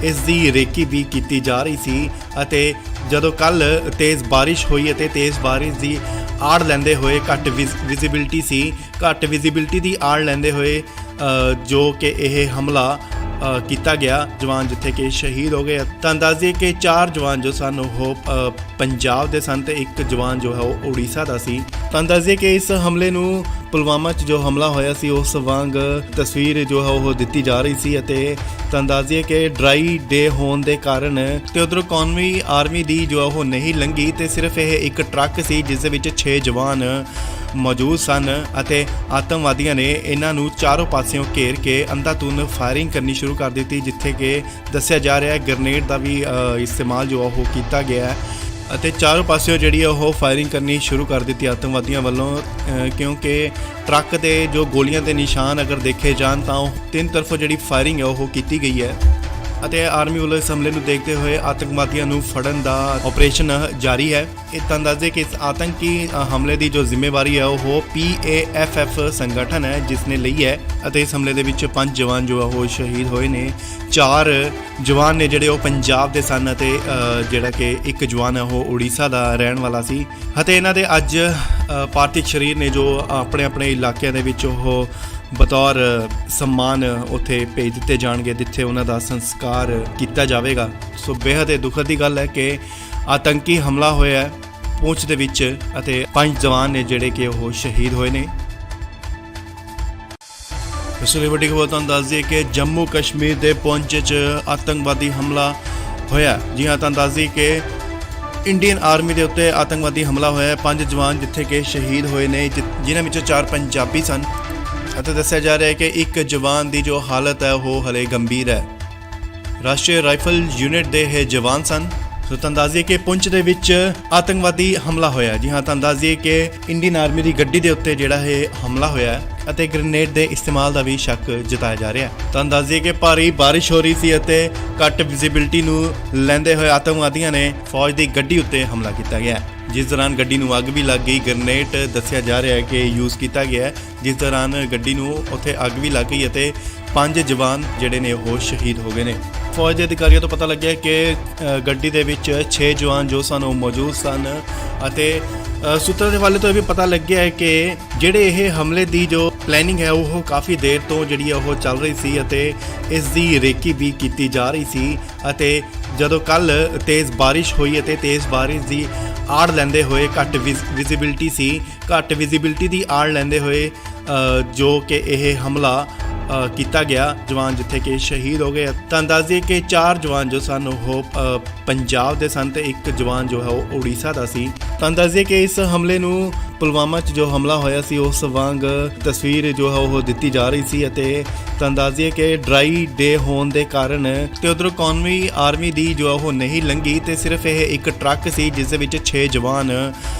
ਇਸ ਦੀ ਰੇਕੀ ਵੀ ਕੀਤੀ ਜਾ ਰਹੀ ਸੀ। ਅਤੇ ਜਦੋਂ ਕੱਲ ਤੇਜ਼ ਬਾਰਿਸ਼ ਹੋਈ ਅਤੇ ਤੇਜ਼ ਬਾਰਿਸ਼ ਦੀ ਆੜ ਲੈਂਦੇ ਹੋਏ ਘੱਟ ਵਿਜ਼ਿਬਿਲਟੀ ਦੀ ਆੜ ਲੈਂਦੇ ਹੋਏ ਜੋ ਕਿ ਇਹ ਹਮਲਾ ਕੀਤਾ ਗਿਆ, ਜਵਾਨ ਜਿੱਥੇ ਕਿ ਸ਼ਹੀਦ ਹੋ ਗਏ। ਤੁਹਾਨੂੰ ਦੱਸ ਦਈਏ ਕਿ 4 ਜਵਾਨ ਜੋ ਸਨ ਉਹ ਪੰਜਾਬ ਦੇ ਸਨ ਤੇ ਇੱਕ ਜਵਾਨ ਜੋ ਹੈ ਉਹ ਉੜੀਸਾ ਦਾ ਸੀ। ਤੁਹਾਨੂੰ ਦੱਸ ਦਈਏ ਕਿ ਇਸ ਹਮਲੇ ਨੂੰ ਪੁਲਵਾਮਾ 'ਚ ਜੋ ਹਮਲਾ ਹੋਇਆ ਸੀ ਉਸ ਵਾਂਗ ਤਸਵੀਰ ਜੋ ਹੈ ਉਹ ਦਿੱਤੀ ਜਾ ਰਹੀ ਸੀ ਅਤੇ ਤੁਹਾਨੂੰ ਦੱਸ ਦਈਏ ਕਿ ਡਰਾਈ ਡੇ ਹੋਣ ਦੇ ਕਾਰਨ ਤੇ ਉਧਰੋਂ ਕੌਮੀ ਆਰਮੀ ਦੀ ਜੋ ਉਹ ਨਹੀਂ ਲੰਘੀ ਤੇ ਸਿਰਫ ਇਹ ਇੱਕ ਟਰੱਕ ਸੀ ਜਿਸ ਦੇ ਵਿੱਚ 6 ਜਵਾਨ ਮੌਜੂਦ ਸਨ ਅਤੇ ਆਤੰਕਵਾਦੀਆਂ ਨੇ ਇਹਨਾਂ ਨੂੰ ਚਾਰੋਂ ਪਾਸਿਓਂ ਘੇਰ ਕੇ ਅੰਧਾਧੁੰਦ ਫਾਇਰਿੰਗ ਕਰਨੀ ਸ਼ੁਰੂ ਕਰ ਦਿੱਤੀ, ਜਿੱਥੇ ਕਿ ਦੱਸਿਆ ਜਾ ਰਿਹਾ ਹੈ ਗ੍ਰੇਨੇਡ ਦਾ ਵੀ ਇਸਤੇਮਾਲ ਜੋ ਉਹ ਕੀਤਾ ਗਿਆ ਹੈ ਅਤੇ ਚਾਰੋਂ ਪਾਸਿਓਂ ਜਿਹੜੀ ਉਹ ਫਾਇਰਿੰਗ ਕਰਨੀ ਸ਼ੁਰੂ ਕਰ ਦਿੱਤੀ ਆਤੰਕਵਾਦੀਆਂ ਵੱਲੋਂ, ਕਿਉਂਕਿ ਟਰੱਕ ਦੇ ਜੋ ਗੋਲੀਆਂ ਦੇ ਨਿਸ਼ਾਨ ਅਗਰ ਦੇਖੇ ਜਾਣ ਤਾਂ ਉਹ 3 ਤਰਫੋਂ ਜਿਹੜੀ ਫਾਇਰਿੰਗ ਹੈ ਉਹ ਕੀਤੀ ਗਈ ਹੈ ਅਤੇ ਆਰਮੀ ਵੱਲੋਂ ਇਸ ਹਮਲੇ ਨੂੰ ਦੇਖਦੇ ਹੋਏ ਆਤੰਕਵਾਦੀਆਂ ਨੂੰ ਫੜਨ ਦਾ ਆਪਰੇਸ਼ਨ ਜਾਰੀ ਹੈ। ਇਹ ਤਾਂ ਦੱਸਦੇ ਕਿ ਇਸ ਆਤੰਕੀ ਹਮਲੇ ਦੀ ਜੋ ਜ਼ਿੰਮੇਵਾਰੀ ਹੈ ਉਹ PAFF ਸੰਗਠਨ ਹੈ ਜਿਸ ਨੇ ਲਈ ਹੈ ਅਤੇ ਇਸ ਹਮਲੇ ਦੇ ਵਿੱਚ 5 ਜਵਾਨ ਜੋ ਉਹ ਸ਼ਹੀਦ ਹੋਏ ਨੇ। 4 ਜਵਾਨ ਨੇ ਜਿਹੜੇ ਉਹ ਪੰਜਾਬ ਦੇ ਸਨ ਅਤੇ ਜਿਹੜਾ ਕਿ ਇੱਕ ਜਵਾਨ ਹੈ ਉਹ ਉੜੀਸਾ ਦਾ ਰਹਿਣ ਵਾਲਾ ਸੀ ਅਤੇ ਇਹਨਾਂ ਦੇ ਅੱਜ ਪਾਰਥਿਵ ਸਰੀਰ ਨੇ ਜੋ ਆਪਣੇ ਇਲਾਕਿਆਂ ਦੇ ਵਿੱਚ ਉਹ ਬਤੌਰ ਸਨਮਾਨ ਉੱਥੇ ਭੇਜ ਦਿੱਤੇ ਜਾਣਗੇ, ਜਿੱਥੇ ਉਹਨਾਂ ਦਾ ਸੰਸਕਾਰ ਕੀਤਾ ਜਾਵੇਗਾ। ਸੋ ਬੇਹੱਦ ਦੁਖਦ ਦੀ ਗੱਲ ਹੈ ਕਿ ਆਤੰਕੀ ਹਮਲਾ ਹੋਇਆ ਹੈ ਪੁੰਛ ਦੇ ਵਿੱਚ ਅਤੇ 5 ਜਵਾਨ ਨੇ ਜਿਹੜੇ ਕਿ ਉਹ ਸ਼ਹੀਦ ਹੋਏ ਨੇ। ਇਸ ਲਈ ਵੱਡੀ ਖਬਰ ਤੁਹਾਨੂੰ ਦੱਸ ਦਈਏ ਕਿ ਜੰਮੂ ਕਸ਼ਮੀਰ ਦੇ ਪੁੰਛ 'ਚ ਆਤੰਕਵਾਦੀ ਹਮਲਾ ਹੋਇਆ। ਜੀ ਹਾਂ, ਤੁਹਾਨੂੰ ਦੱਸ ਦਈਏ ਕਿ ਇੰਡੀਅਨ ਆਰਮੀ ਦੇ ਉੱਤੇ ਆਤੰਕਵਾਦੀ ਹਮਲਾ ਹੋਇਆ। 5 ਜਵਾਨ ਜਿੱਥੇ ਕਿ ਸ਼ਹੀਦ ਹੋਏ ਨੇ, ਜਿਨ੍ਹਾਂ ਵਿੱਚੋਂ 4 ਪੰਜਾਬੀ ਸਨ ਅਤੇ ਦੱਸਿਆ ਜਾ ਰਿਹਾ ਹੈ ਕਿ ਇੱਕ ਜਵਾਨ ਦੀ ਜੋ ਹਾਲਤ ਹੈ ਉਹ ਹਲੇ ਗੰਭੀਰ ਹੈ। ਰਾਸ਼ਟਰੀ ਰਾਈਫਲ ਯੂਨਿਟ ਦੇ ਇਹ ਜਵਾਨ ਸਨ। ਸੋ ਤੁਹਾਨੂੰ ਦੱਸ ਦਈਏ ਕਿ ਪੁੰਛ ਦੇ ਵਿੱਚ ਆਤੰਕਵਾਦੀ ਹਮਲਾ ਹੋਇਆ। ਜੀ ਹਾਂ, ਤੁਹਾਨੂੰ ਦੱਸ ਦਈਏ ਕਿ ਇੰਡੀਅਨ ਆਰਮੀ ਦੀ ਗੱਡੀ ਦੇ ਉੱਤੇ ਜਿਹੜਾ ਇਹ ਹਮਲਾ ਹੋਇਆ ਅਤੇ ਗ੍ਰੇਨੇਡ ਦੇ ਇਸਤੇਮਾਲ ਦਾ ਵੀ ਸ਼ੱਕ ਜਤਾਇਆ ਜਾ ਰਿਹਾ ਹੈ। ਤੁਹਾਨੂੰ ਦੱਸ ਦਈਏ ਕਿ ਭਾਰੀ ਬਾਰਿਸ਼ ਹੋ ਰਹੀ ਸੀ ਅਤੇ ਘੱਟ ਵਿਜ਼ਿਬਿਲਟੀ ਨੂੰ ਲੈਂਦੇ ਹੋਏ ਆਤੰਕਵਾਦੀਆਂ ਨੇ ਫੌਜ ਦੀ ਗੱਡੀ ਉੱਤੇ ਹਮਲਾ ਕੀਤਾ ਗਿਆ, ਜਿਸ ਦੌਰਾਨ ਗੱਡੀ ਨੂੰ ਅੱਗ ਵੀ ਲੱਗ ਗਈ। ਗ੍ਰੇਨੇਡ ਦੱਸਿਆ ਜਾ ਰਿਹਾ ਹੈ ਕਿ ਯੂਜ਼ ਕੀਤਾ ਗਿਆ, ਜਿਸ ਦੌਰਾਨ ਗੱਡੀ ਨੂੰ ਉੱਥੇ ਅੱਗ ਵੀ ਲੱਗ ਗਈ ਅਤੇ 5 ਜਵਾਨ ਜਿਹੜੇ ਨੇ ਉਹ ਸ਼ਹੀਦ ਹੋ ਗਏ ਨੇ। ਫੌਜ ਦੇ ਅਧਿਕਾਰੀਆਂ ਤੋਂ ਪਤਾ ਲੱਗਿਆ ਕਿ ਗੱਡੀ ਦੇ ਵਿੱਚ 6 ਜਵਾਨ ਜੋ ਸਨ ਉਹ ਮੌਜੂਦ ਸਨ ਅਤੇ ਸੂਤਰਾਂ ਦੇ ਹਵਾਲੇ ਤੋਂ ਇਹ ਵੀ ਪਤਾ ਲੱਗਿਆ ਹੈ ਕਿ ਜਿਹੜੇ ਇਹ ਹਮਲੇ ਦੀ ਜੋ ਪਲੈਨਿੰਗ ਹੈ ਉਹ ਕਾਫੀ ਦੇਰ ਤੋਂ ਜਿਹੜੀ ਉਹ ਚੱਲ ਰਹੀ ਸੀ ਅਤੇ ਇਸ ਦੀ ਰੇਕੀ ਵੀ ਕੀਤੀ ਜਾ ਰਹੀ ਸੀ ਅਤੇ ਜਦੋਂ ਕੱਲ ਤੇਜ਼ ਬਾਰਿਸ਼ ਹੋਈ ਅਤੇ ਤੇਜ਼ ਬਾਰਿਸ਼ ਦੀ ਆੜ ਲੈਂਦੇ ਹੋਏ ਘੱਟ ਵਿਜ਼ਿਬਿਲਟੀ ਦੀ ਆੜ ਲੈਂਦੇ ਹੋਏ ਜੋ ਕਿ ਇਹ ਹਮਲਾ ਕੀਤਾ ਗਿਆ, ਜਵਾਨ ਜਿੱਥੇ ਕਿ ਸ਼ਹੀਦ ਹੋ ਗਏ। ਤੁਹਾਨੂੰ ਦੱਸ ਦਈਏ ਕਿ 4 ਜਵਾਨ ਜੋ ਸਨ ਉਹ ਪੰਜਾਬ ਦੇ ਸਨ ਤੇ ਇੱਕ ਜਵਾਨ ਜੋ ਹੈ ਉਹ ਉੜੀਸਾ ਦਾ ਸੀ। ਤੁਹਾਨੂੰ ਦੱਸ ਦਈਏ ਕਿ ਇਸ ਹਮਲੇ ਨੂੰ ਪੁਲਵਾਮਾ 'ਚ ਜੋ ਹਮਲਾ ਹੋਇਆ ਸੀ ਉਸ ਵਾਂਗ ਤਸਵੀਰ ਜੋ ਹੈ ਉਹ ਦਿੱਤੀ ਜਾ ਰਹੀ ਸੀ ਅਤੇ ਤੁਹਾਨੂੰ ਦੱਸ ਦਈਏ ਕਿ ਡਰਾਈ ਡੇ ਹੋਣ ਦੇ ਕਾਰਨ ਤੇ ਉਧਰੋਂ ਕੌਮੀ ਆਰਮੀ ਦੀ ਜੋ ਉਹ ਨਹੀਂ ਲੰਘੀ ਤੇ ਸਿਰਫ ਇਹ ਇੱਕ ਟਰੱਕ ਸੀ ਜਿਸ ਦੇ ਵਿੱਚ 6 ਜਵਾਨ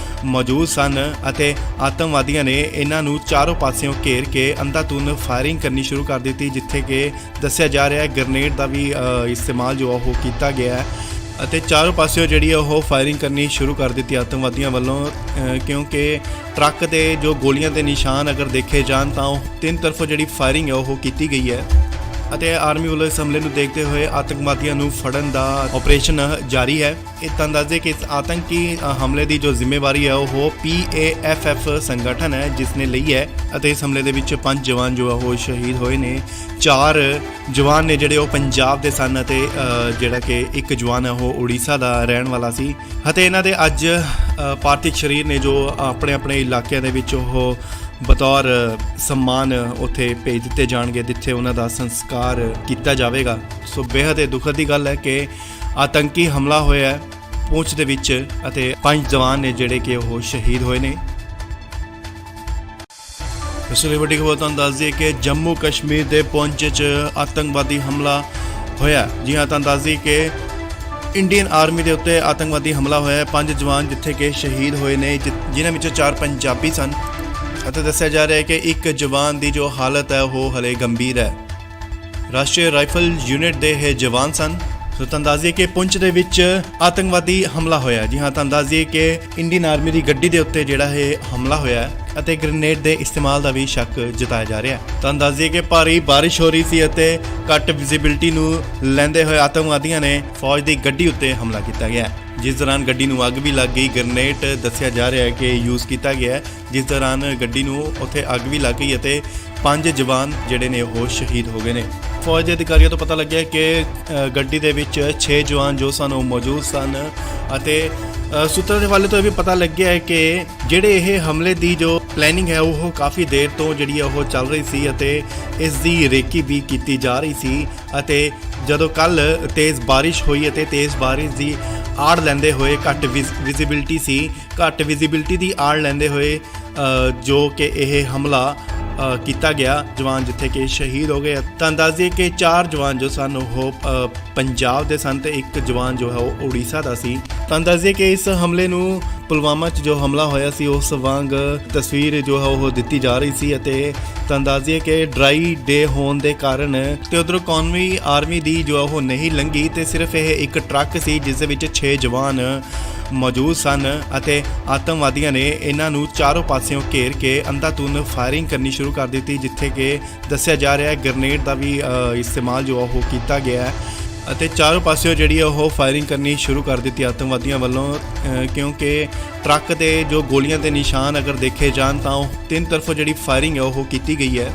ਮੌਜੂਦ ਸਨ ਅਤੇ ਆਤੰਕਵਾਦੀਆਂ ਨੇ ਇਹਨਾਂ ਨੂੰ ਚਾਰੋਂ ਪਾਸਿਓਂ ਘੇਰ ਕੇ ਅੰਧਾਧੁੰਦ ਫਾਇਰਿੰਗ ਕਰਨੀ ਸ਼ੁਰੂ ਕਰ ਦਿੱਤੀ, ਜਿੱਥੇ ਕਿ ਦੱਸਿਆ ਜਾ ਰਿਹਾ ਹੈ ਗ੍ਰੇਨੇਡ ਦਾ ਵੀ ਇਸਤੇਮਾਲ ਜੋ ਉਹ ਕੀਤਾ ਗਿਆ ਹੈ ਅਤੇ ਚਾਰੋਂ ਪਾਸਿਓਂ ਜਿਹੜੀ ਉਹ ਫਾਇਰਿੰਗ ਕਰਨੀ ਸ਼ੁਰੂ ਕਰ ਦਿੱਤੀ ਆਤੰਕਵਾਦੀਆਂ ਵੱਲੋਂ, ਕਿਉਂਕਿ ਟਰੱਕ ਦੇ ਜੋ ਗੋਲੀਆਂ ਦੇ ਨਿਸ਼ਾਨ ਅਗਰ ਦੇਖੇ ਜਾਣ ਤਾਂ ਉਹ 3 ਤਰਫੋਂ ਜਿਹੜੀ ਫਾਇਰਿੰਗ ਹੈ ਉਹ ਕੀਤੀ ਗਈ ਹੈ ਅਤੇ ਆਰਮੀ ਵੱਲੋਂ ਇਸ ਹਮਲੇ ਨੂੰ ਦੇਖਦੇ ਹੋਏ ਆਤੰਕਵਾਦੀਆਂ ਨੂੰ ਫੜਨ ਦਾ ਆਪਰੇਸ਼ਨ ਜਾਰੀ ਹੈ। ਇਹ ਤਾਂ ਦੱਸਦੇ ਕਿ ਇਸ ਆਤੰਕੀ ਹਮਲੇ ਦੀ ਜੋ ਜ਼ਿੰਮੇਵਾਰੀ ਹੈ ਉਹ PAFF ਸੰਗਠਨ ਹੈ ਜਿਸ ਨੇ ਲਈ ਹੈ ਅਤੇ ਇਸ ਹਮਲੇ ਦੇ ਵਿੱਚ 5 ਜਵਾਨ ਜੋ ਉਹ ਸ਼ਹੀਦ ਹੋਏ ਨੇ। 4 ਜਵਾਨ ਨੇ ਜਿਹੜੇ ਉਹ ਪੰਜਾਬ ਦੇ ਸਨ ਅਤੇ ਜਿਹੜਾ ਕਿ ਇੱਕ ਜਵਾਨ ਹੈ ਉਹ ਉੜੀਸਾ ਦਾ ਰਹਿਣ ਵਾਲਾ ਸੀ ਅਤੇ ਇਹਨਾਂ ਦੇ ਅੱਜ ਪਾਰਥਿਵ ਸਰੀਰ ਨੇ ਜੋ ਆਪਣੇ ਇਲਾਕਿਆਂ ਦੇ ਵਿੱਚ ਉਹ ਬਤੌਰ ਸਨਮਾਨ ਉੱਥੇ ਭੇਜ ਦਿੱਤੇ ਜਾਣਗੇ, ਜਿੱਥੇ ਉਹਨਾਂ ਦਾ ਸੰਸਕਾਰ ਕੀਤਾ ਜਾਵੇਗਾ। ਸੋ ਬੇਹੱਦ ਦੁਖਦ ਦੀ ਗੱਲ ਹੈ ਕਿ ਆਤੰਕੀ ਹਮਲਾ ਹੋਇਆ ਹੈ ਪਹੁੰਚ ਦੇ ਵਿੱਚ ਅਤੇ 5 ਜਵਾਨ ਨੇ ਜਿਹੜੇ ਕਿ ਉਹ ਸ਼ਹੀਦ ਹੋਏ ਨੇ। ਇਸ ਲਈ ਵੱਡੀ ਖਬਰ ਤੁਹਾਨੂੰ ਦੱਸ ਦਈਏ ਕਿ ਜੰਮੂ ਕਸ਼ਮੀਰ ਦੇ ਪੁੰਛ 'ਚ ਆਤੰਕਵਾਦੀ ਹਮਲਾ ਹੋਇਆ। ਜੀ ਹਾਂ, ਤੁਹਾਨੂੰ ਦੱਸ ਦਈਏ ਕਿ ਇੰਡੀਅਨ ਆਰਮੀ ਦੇ ਉੱਤੇ ਆਤੰਕਵਾਦੀ ਹਮਲਾ ਹੋਇਆ। 5 ਜਵਾਨ ਜਿੱਥੇ ਕਿ ਸ਼ਹੀਦ ਹੋਏ ਨੇ, ਜਿਨ੍ਹਾਂ ਵਿੱਚੋਂ 4 ਪੰਜਾਬੀ ਸਨ ਅਤੇ ਦੱਸਿਆ ਜਾ ਰਿਹਾ ਹੈ ਕਿ ਇੱਕ ਜਵਾਨ ਦੀ ਜੋ ਹਾਲਤ ਹੈ ਉਹ ਹਲੇ ਗੰਭੀਰ ਹੈ। ਰਾਸ਼ਟਰੀ ਰਾਈਫਲ ਯੂਨਿਟ ਦੇ ਇਹ ਜਵਾਨ ਸਨ। ਸੋ ਤੁਹਾਨੂੰ ਦੱਸ ਦਈਏ ਕਿ ਪੁੰਛ ਦੇ ਵਿੱਚ ਆਤੰਕਵਾਦੀ ਹਮਲਾ ਹੋਇਆ। ਜੀ ਹਾਂ, ਤੁਹਾਨੂੰ ਦੱਸ ਦਈਏ ਕਿ ਇੰਡੀਅਨ ਆਰਮੀ ਦੀ ਗੱਡੀ ਦੇ ਉੱਤੇ ਜਿਹੜਾ ਇਹ ਹਮਲਾ ਹੋਇਆ ਅਤੇ ਗ੍ਰੇਨੇਡ ਦੇ ਇਸਤੇਮਾਲ ਦਾ ਵੀ ਸ਼ੱਕ ਜਤਾਇਆ ਜਾ ਰਿਹਾ ਹੈ। ਤੁਹਾਨੂੰ ਦੱਸ ਦਈਏ ਕਿ ਭਾਰੀ ਬਾਰਿਸ਼ ਹੋ ਰਹੀ ਸੀ ਅਤੇ ਘੱਟ ਵਿਜ਼ਿਬਿਲਟੀ ਨੂੰ ਲੈਂਦੇ ਹੋਏ ਆਤੰਕਵਾਦੀਆਂ ਨੇ ਫੌਜ ਦੀ ਗੱਡੀ ਉੱਤੇ ਹਮਲਾ ਕੀਤਾ ਗਿਆ, ਜਿਸ ਦੌਰਾਨ ਗੱਡੀ ਨੂੰ ਅੱਗ ਵੀ ਲੱਗ ਗਈ। ਗ੍ਰੇਨੇਡ ਦੱਸਿਆ ਜਾ ਰਿਹਾ ਹੈ ਕਿ ਯੂਜ਼ ਕੀਤਾ ਗਿਆ, ਜਿਸ ਦੌਰਾਨ ਗੱਡੀ ਨੂੰ ਉੱਥੇ ਅੱਗ ਵੀ ਲੱਗ ਗਈ ਅਤੇ 5 ਜਵਾਨ ਜਿਹੜੇ ਨੇ ਉਹ ਸ਼ਹੀਦ ਹੋ ਗਏ ਨੇ। ਫੌਜ ਦੇ ਅਧਿਕਾਰੀਆਂ ਤੋਂ ਪਤਾ ਲੱਗਿਆ ਕਿ ਗੱਡੀ ਦੇ ਵਿੱਚ 6 ਜਵਾਨ ਜੋ ਸਨ ਉਹ ਮੌਜੂਦ ਸਨ ਅਤੇ ਸੂਤਰਾਂ ਦੇ ਹਵਾਲੇ ਤੋਂ ਇਹ ਵੀ ਪਤਾ ਲੱਗਿਆ ਹੈ ਕਿ ਜਿਹੜੇ ਇਹ ਹਮਲੇ ਦੀ ਜੋ ਪਲੈਨਿੰਗ ਹੈ ਉਹ ਕਾਫੀ ਦੇਰ ਤੋਂ ਜਿਹੜੀ ਉਹ ਚੱਲ ਰਹੀ ਸੀ ਅਤੇ ਇਸ ਦੀ ਰੇਕੀ ਵੀ ਕੀਤੀ ਜਾ ਰਹੀ ਸੀ। ਅਤੇ ਜਦੋਂ ਕੱਲ ਤੇਜ਼ ਬਾਰਿਸ਼ ਹੋਈ ਅਤੇ ਤੇਜ਼ ਬਾਰਿਸ਼ ਦੀ ਆੜ ਲੈਂਦੇ ਹੋਏ ਘੱਟ ਵਿਜ਼ਿਬਿਲਟੀ ਸੀ, ਘੱਟ ਵਿਜ਼ਿਬਿਲਟੀ ਦੀ ਆੜ ਲੈਂਦੇ ਹੋਏ ਜੋ ਕਿ ਇਹ ਹਮਲਾ ਕੀਤਾ ਗਿਆ, ਜਵਾਨ ਜਿੱਥੇ ਕਿ ਸ਼ਹੀਦ ਹੋ ਗਏ। ਤਾਂ ਦੱਸ ਦਈਏ ਕਿ 4 ਜਵਾਨ ਜੋ ਸਨ ਉਹ ਪੰਜਾਬ ਦੇ ਸਨ ਤੇ ਇੱਕ ਜਵਾਨ ਜੋ ਹੈ ਉਹ ਉੜੀਸਾ ਦਾ ਸੀ। ਤਾਂ ਦੱਸ ਦਈਏ ਕਿ ਇਸ ਹਮਲੇ ਨੂੰ ਪੁਲਵਾਮਾ 'ਚ ਜੋ ਹਮਲਾ ਹੋਇਆ ਸੀ ਉਸ ਵਾਂਗ ਤਸਵੀਰ ਜੋ ਹੈ ਉਹ ਦਿੱਤੀ ਜਾ ਰਹੀ ਸੀ ਅਤੇ ਤਾਂ ਦੱਸ ਦਈਏ ਕਿ ਡਰਾਈ ਡੇ ਹੋਣ ਦੇ ਕਾਰਨ ਤੇ ਉਧਰੋਂ ਕੌਮੀ ਆਰਮੀ ਦੀ ਜੋ ਉਹ ਨਹੀਂ ਲੰਘੀ ਤੇ ਸਿਰਫ ਇਹ ਇੱਕ ਟਰੱਕ ਸੀ ਜਿਸ ਦੇ ਵਿੱਚ 6 ਜਵਾਨ ਮੌਜੂਦ ਸਨ ਅਤੇ ਆਤੰਕਵਾਦੀਆਂ ਨੇ ਇਹਨਾਂ ਨੂੰ ਚਾਰੋਂ ਪਾਸਿਓਂ ਘੇਰ ਕੇ ਅੰਧਾਧੁੰਦ ਫਾਇਰਿੰਗ ਕਰਨੀ ਸ਼ੁਰੂ ਕਰ ਦਿੱਤੀ, ਜਿੱਥੇ ਕਿ ਦੱਸਿਆ ਜਾ ਰਿਹਾ ਹੈ ਗ੍ਰੇਨੇਡ ਦਾ ਵੀ ਇਸਤੇਮਾਲ ਜੋ ਉਹ ਕੀਤਾ ਗਿਆ ਹੈ ਅਤੇ ਚਾਰੋਂ ਪਾਸਿਓਂ ਜਿਹੜੀ ਉਹ ਫਾਇਰਿੰਗ ਕਰਨੀ ਸ਼ੁਰੂ ਕਰ ਦਿੱਤੀ ਆਤੰਕਵਾਦੀਆਂ ਵੱਲੋਂ, ਕਿਉਂਕਿ ਟਰੱਕ ਦੇ ਜੋ ਗੋਲੀਆਂ ਦੇ ਨਿਸ਼ਾਨ ਅਗਰ ਦੇਖੇ ਜਾਣ ਤਾਂ ਉਹ 3 ਤਰਫੋਂ ਜਿਹੜੀ ਫਾਇਰਿੰਗ ਹੈ ਉਹ ਕੀਤੀ ਗਈ ਹੈ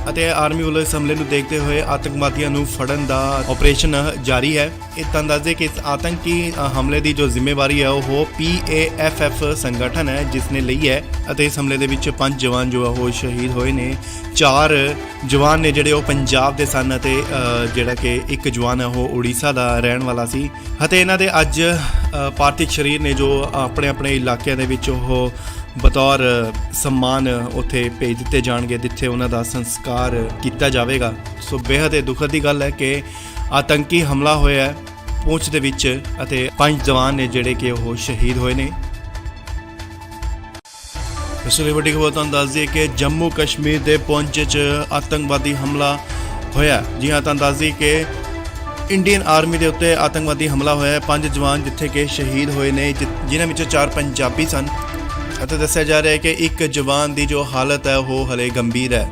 ਅਤੇ ਆਰਮੀ ਵੱਲੋਂ ਇਸ ਹਮਲੇ ਨੂੰ ਦੇਖਦੇ ਹੋਏ ਆਤੰਕਵਾਦੀਆਂ ਨੂੰ ਫੜਨ ਦਾ ਆਪਰੇਸ਼ਨ ਜਾਰੀ ਹੈ। ਇਹ ਤਾਂ ਦੱਸਦੇ ਕਿ ਇਸ ਆਤੰਕੀ ਹਮਲੇ ਦੀ ਜੋ ਜ਼ਿੰਮੇਵਾਰੀ ਹੈ ਉਹ PAFF ਸੰਗਠਨ ਹੈ ਜਿਸ ਨੇ ਲਈ ਹੈ ਅਤੇ ਇਸ ਹਮਲੇ ਦੇ ਵਿੱਚ 5 ਜਵਾਨ ਜੋ ਉਹ ਸ਼ਹੀਦ ਹੋਏ ਨੇ। 4 ਜਵਾਨ ਨੇ ਜਿਹੜੇ ਉਹ ਪੰਜਾਬ ਦੇ ਸਨ ਅਤੇ ਜਿਹੜਾ ਕਿ ਇੱਕ ਜਵਾਨ ਹੈ ਉਹ ਉੜੀਸਾ ਦਾ ਰਹਿਣ ਵਾਲਾ ਸੀ ਅਤੇ ਇਹਨਾਂ ਦੇ ਅੱਜ ਪਾਰਥਿਵ ਸਰੀਰ ਨੇ ਜੋ ਆਪਣੇ ਆਪਣੇ ਇਲਾਕਿਆਂ ਦੇ ਵਿੱਚ ਉਹ ਬਤੌਰ ਸਨਮਾਨ ਉੱਥੇ ਭੇਜ ਦਿੱਤੇ ਜਾਣਗੇ, ਜਿੱਥੇ ਉਹਨਾਂ ਦਾ ਸੰਸਕਾਰ ਕੀਤਾ ਜਾਵੇਗਾ। ਸੋ ਬੇਹੱਦ ਦੁਖਦ ਦੀ ਗੱਲ ਹੈ ਕਿ ਆਤੰਕੀ ਹਮਲਾ ਹੋਇਆ ਪੁੰਛ ਦੇ ਵਿੱਚ ਅਤੇ 5 ਜਵਾਨ ਨੇ ਜਿਹੜੇ ਕਿ ਉਹ ਸ਼ਹੀਦ ਹੋਏ ਨੇ। ਇਸ ਲਈ ਵੱਡੀ ਖਬਰ ਤੁਹਾਨੂੰ ਦੱਸ ਦਈਏ ਕਿ ਜੰਮੂ ਕਸ਼ਮੀਰ ਦੇ ਪੁੰਛ 'ਚ ਆਤੰਕਵਾਦੀ ਹਮਲਾ ਹੋਇਆ। ਜੀ ਹਾਂ, ਤੁਹਾਨੂੰ ਦੱਸ ਦਈਏ ਕਿ ਇੰਡੀਅਨ ਆਰਮੀ ਦੇ ਉੱਤੇ ਆਤੰਕਵਾਦੀ ਹਮਲਾ ਹੋਇਆ। 5 ਜਵਾਨ ਜਿੱਥੇ ਕਿ ਸ਼ਹੀਦ ਹੋਏ ਨੇ, ਜਿਨ੍ਹਾਂ ਵਿੱਚੋਂ 4 ਪੰਜਾਬੀ ਸਨ ਅਤੇ ਦੱਸਿਆ ਜਾ ਰਿਹਾ ਹੈ ਕਿ ਇੱਕ ਜਵਾਨ ਦੀ ਜੋ ਹਾਲਤ ਹੈ ਉਹ ਹਲੇ ਗੰਭੀਰ ਹੈ।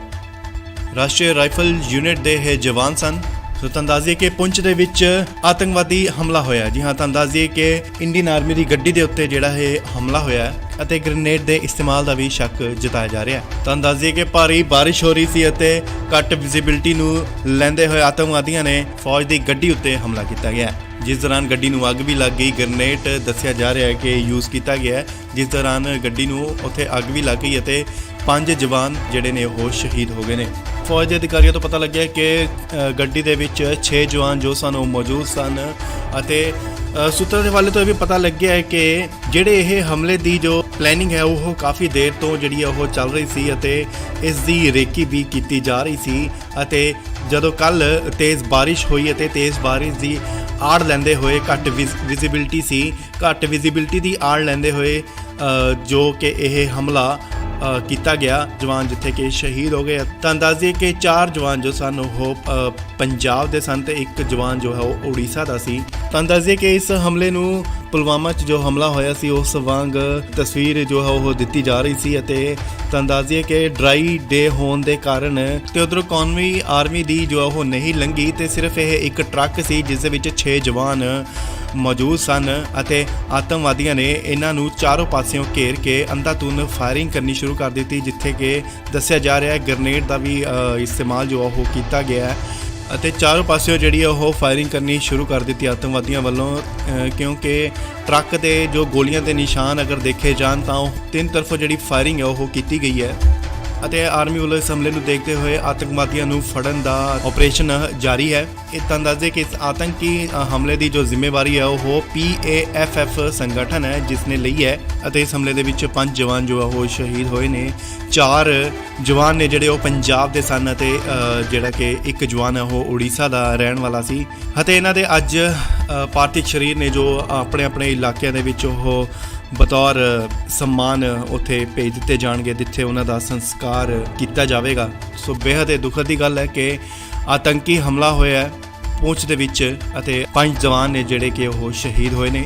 ਰਾਸ਼ਟਰੀ ਰਾਈਫਲ ਯੂਨਿਟ ਦੇ ਇਹ ਜਵਾਨ ਸਨ। ਸੋ ਤੁਹਾਨੂੰ ਦੱਸ ਦਈਏ ਕਿ ਪੁੰਛ ਦੇ ਵਿੱਚ ਆਤੰਕਵਾਦੀ ਹਮਲਾ ਹੋਇਆ। ਜੀ ਹਾਂ, ਤੁਹਾਨੂੰ ਦੱਸ ਦਈਏ ਕਿ ਇੰਡੀਅਨ ਆਰਮੀ ਦੀ ਗੱਡੀ ਦੇ ਉੱਤੇ ਜਿਹੜਾ ਇਹ ਹਮਲਾ ਹੋਇਆ ਅਤੇ ਗ੍ਰੇਨੇਡ ਦੇ ਇਸਤੇਮਾਲ ਦਾ ਵੀ ਸ਼ੱਕ ਜਤਾਇਆ ਜਾ ਰਿਹਾ ਹੈ। ਤੁਹਾਨੂੰ ਦੱਸ ਦਈਏ ਕਿ ਭਾਰੀ ਬਾਰਿਸ਼ ਹੋ ਰਹੀ ਸੀ ਅਤੇ ਘੱਟ ਵਿਜ਼ਿਬਿਲਟੀ ਨੂੰ ਲੈਂਦੇ ਹੋਏ ਆਤੰਕਵਾਦੀਆਂ ਨੇ ਫੌਜ ਦੀ ਗੱਡੀ ਉੱਤੇ ਹਮਲਾ ਕੀਤਾ ਗਿਆ, ਜਿਸ ਦੌਰਾਨ ਗੱਡੀ ਨੂੰ ਅੱਗ ਵੀ ਲੱਗ ਗਈ। ਗ੍ਰੇਨੇਡ ਦੱਸਿਆ ਜਾ ਰਿਹਾ ਹੈ ਕਿ ਯੂਜ਼ ਕੀਤਾ ਗਿਆ, ਜਿਸ ਦੌਰਾਨ ਗੱਡੀ ਨੂੰ ਉੱਥੇ ਅੱਗ ਵੀ ਲੱਗ ਗਈ ਅਤੇ 5 ਜਵਾਨ ਜਿਹੜੇ ਨੇ ਉਹ ਸ਼ਹੀਦ ਹੋ ਗਏ ਨੇ। ਫੌਜ ਦੇ ਅਧਿਕਾਰੀਆਂ ਤੋਂ ਪਤਾ ਲੱਗਿਆ ਕਿ ਗੱਡੀ ਦੇ ਵਿੱਚ 6 ਜਵਾਨ ਜੋ ਸਨ ਉਹ ਮੌਜੂਦ ਸਨ ਅਤੇ ਸੂਤਰਾਂ ਦੇ ਹਵਾਲੇ ਤੋਂ ਇਹ ਵੀ ਪਤਾ ਲੱਗਿਆ ਹੈ ਕਿ ਜਿਹੜੇ ਇਹ ਹਮਲੇ ਦੀ ਜੋ ਪਲੈਨਿੰਗ ਹੈ ਉਹ ਕਾਫੀ ਦੇਰ ਤੋਂ ਜਿਹੜੀ ਉਹ ਚੱਲ ਰਹੀ ਸੀ ਅਤੇ ਇਸ ਦੀ ਰੇਕੀ ਵੀ ਕੀਤੀ ਜਾ ਰਹੀ ਸੀ ਅਤੇ ਜਦੋਂ ਕੱਲ ਤੇਜ਼ ਬਾਰਿਸ਼ ਹੋਈ ਅਤੇ ਤੇਜ਼ ਬਾਰਿਸ਼ ਦੀ ਆੜ ਲੈਂਦੇ ਹੋਏ ਘੱਟ ਵਿਜ਼ਿਬਿਲਟੀ ਸੀ, ਘੱਟ ਵਿਜ਼ਿਬਿਲਟੀ ਦੀ ਆੜ ਲੈਂਦੇ ਹੋਏ ਜੋ ਕਿ ਇਹ ਹਮਲਾ ਕੀਤਾ ਗਿਆ, ਜਵਾਨ ਜਿੱਥੇ ਕਿ ਸ਼ਹੀਦ ਹੋ ਗਏ। ਤਾਂ ਦੱਸ ਦਈਏ ਕਿ 4 ਜਵਾਨ ਜੋ ਸਨ ਉਹ ਪੰਜਾਬ ਦੇ ਸਨ ਤੇ ਇੱਕ ਜਵਾਨ ਜੋ ਹੈ ਉਹ ਉੜੀਸਾ ਦਾ ਸੀ। ਤਾਂ ਦੱਸ ਦਈਏ ਕਿ ਇਸ ਹਮਲੇ ਨੂੰ ਪੁਲਵਾਮਾ 'ਚ ਜੋ ਹਮਲਾ ਹੋਇਆ ਸੀ ਉਸ ਵਾਂਗ ਤਸਵੀਰ ਜੋ ਹੈ ਉਹ ਦਿੱਤੀ ਜਾ ਰਹੀ ਸੀ ਅਤੇ ਤਾਂ ਦੱਸ ਦਈਏ ਕਿ ਡਰਾਈ ਡੇ ਹੋਣ ਦੇ ਕਾਰਨ ਤੇ ਉਧਰੋਂ ਕੌਮੀ ਆਰਮੀ ਦੀ ਜੋ ਉਹ ਨਹੀਂ ਲੰਘੀ ਤੇ ਸਿਰਫ ਇਹ ਇੱਕ ਟਰੱਕ ਸੀ ਜਿਸ ਦੇ ਵਿੱਚ 6 ਜਵਾਨ ਮੌਜੂਦ ਸਨ ਅਤੇ ਆਤੰਕਵਾਦੀਆਂ ਨੇ ਇਹਨਾਂ ਨੂੰ ਚਾਰੋਂ ਪਾਸਿਓਂ ਘੇਰ ਕੇ ਅੰਧਾਧੁੰਦ ਫਾਇਰਿੰਗ ਕਰਨੀ ਸ਼ੁਰੂ ਕਰ ਦਿੱਤੀ, ਜਿੱਥੇ ਕਿ ਦੱਸਿਆ ਜਾ ਰਿਹਾ ਹੈ ਗ੍ਰੇਨੇਡ ਦਾ ਵੀ ਇਸਤੇਮਾਲ ਜੋ ਉਹ ਕੀਤਾ ਗਿਆ ਹੈ ਅਤੇ ਚਾਰੋਂ ਪਾਸਿਓਂ ਜਿਹੜੀ ਉਹ ਫਾਇਰਿੰਗ ਕਰਨੀ ਸ਼ੁਰੂ ਕਰ ਦਿੱਤੀ ਆਤੰਕਵਾਦੀਆਂ ਵੱਲੋਂ, ਕਿਉਂਕਿ ਟਰੱਕ ਦੇ ਜੋ ਗੋਲੀਆਂ ਦੇ ਨਿਸ਼ਾਨ ਅਗਰ ਦੇਖੇ ਜਾਣ ਤਾਂ ਉਹ 3 ਤਰਫੋਂ ਜਿਹੜੀ ਫਾਇਰਿੰਗ ਹੈ ਉਹ ਕੀਤੀ ਗਈ ਹੈ ਅਤੇ ਆਰਮੀ ਵੱਲੋਂ ਇਸ ਹਮਲੇ ਨੂੰ ਦੇਖਦੇ ਹੋਏ ਆਤੰਕਵਾਦੀਆਂ ਨੂੰ ਫੜਨ ਦਾ ਆਪਰੇਸ਼ਨ ਜਾਰੀ ਹੈ। ਇਹ ਤਾਂ ਦੱਸਦੇ ਕਿ ਇਸ ਆਤੰਕੀ ਹਮਲੇ ਦੀ ਜੋ ਜ਼ਿੰਮੇਵਾਰੀ ਹੈ ਉਹ PAFF ਸੰਗਠਨ ਹੈ ਜਿਸ ਨੇ ਲਈ ਹੈ ਅਤੇ ਇਸ ਹਮਲੇ ਦੇ ਵਿੱਚ 5 ਜਵਾਨ ਜੋ ਉਹ ਸ਼ਹੀਦ ਹੋਏ ਨੇ। 4 ਜਵਾਨ ਨੇ ਜਿਹੜੇ ਉਹ ਪੰਜਾਬ ਦੇ ਸਨ ਅਤੇ ਜਿਹੜਾ ਕਿ ਇੱਕ ਜਵਾਨ ਹੈ ਉਹ ਉੜੀਸਾ ਦਾ ਰਹਿਣ ਵਾਲਾ ਸੀ ਅਤੇ ਇਹਨਾਂ ਦੇ ਅੱਜ ਪਾਰਥਿਵ ਸਰੀਰ ਨੇ ਜੋ ਆਪਣੇ ਆਪਣੇ ਇਲਾਕਿਆਂ ਦੇ ਵਿੱਚ ਉਹ ਬਤੌਰ ਸਨਮਾਨ ਉੱਥੇ ਭੇਜ ਦਿੱਤੇ ਜਾਣਗੇ ਜਿੱਥੇ ਉਹਨਾਂ ਦਾ ਸੰਸਕਾਰ ਕੀਤਾ ਜਾਵੇਗਾ। ਸੋ ਬੇहद ਹੀ ਦੁਖਦ ਦੀ ਗੱਲ ਹੈ ਕਿ ਆਤੰਕੀ ਹਮਲਾ ਹੋਇਆ ਹੈ ਪੂੰਛ ਦੇ ਵਿੱਚ ਅਤੇ 5 ਜਵਾਨ ਨੇ ਜਿਹੜੇ ਕਿ ਉਹ ਸ਼ਹੀਦ ਹੋਏ ਨੇ।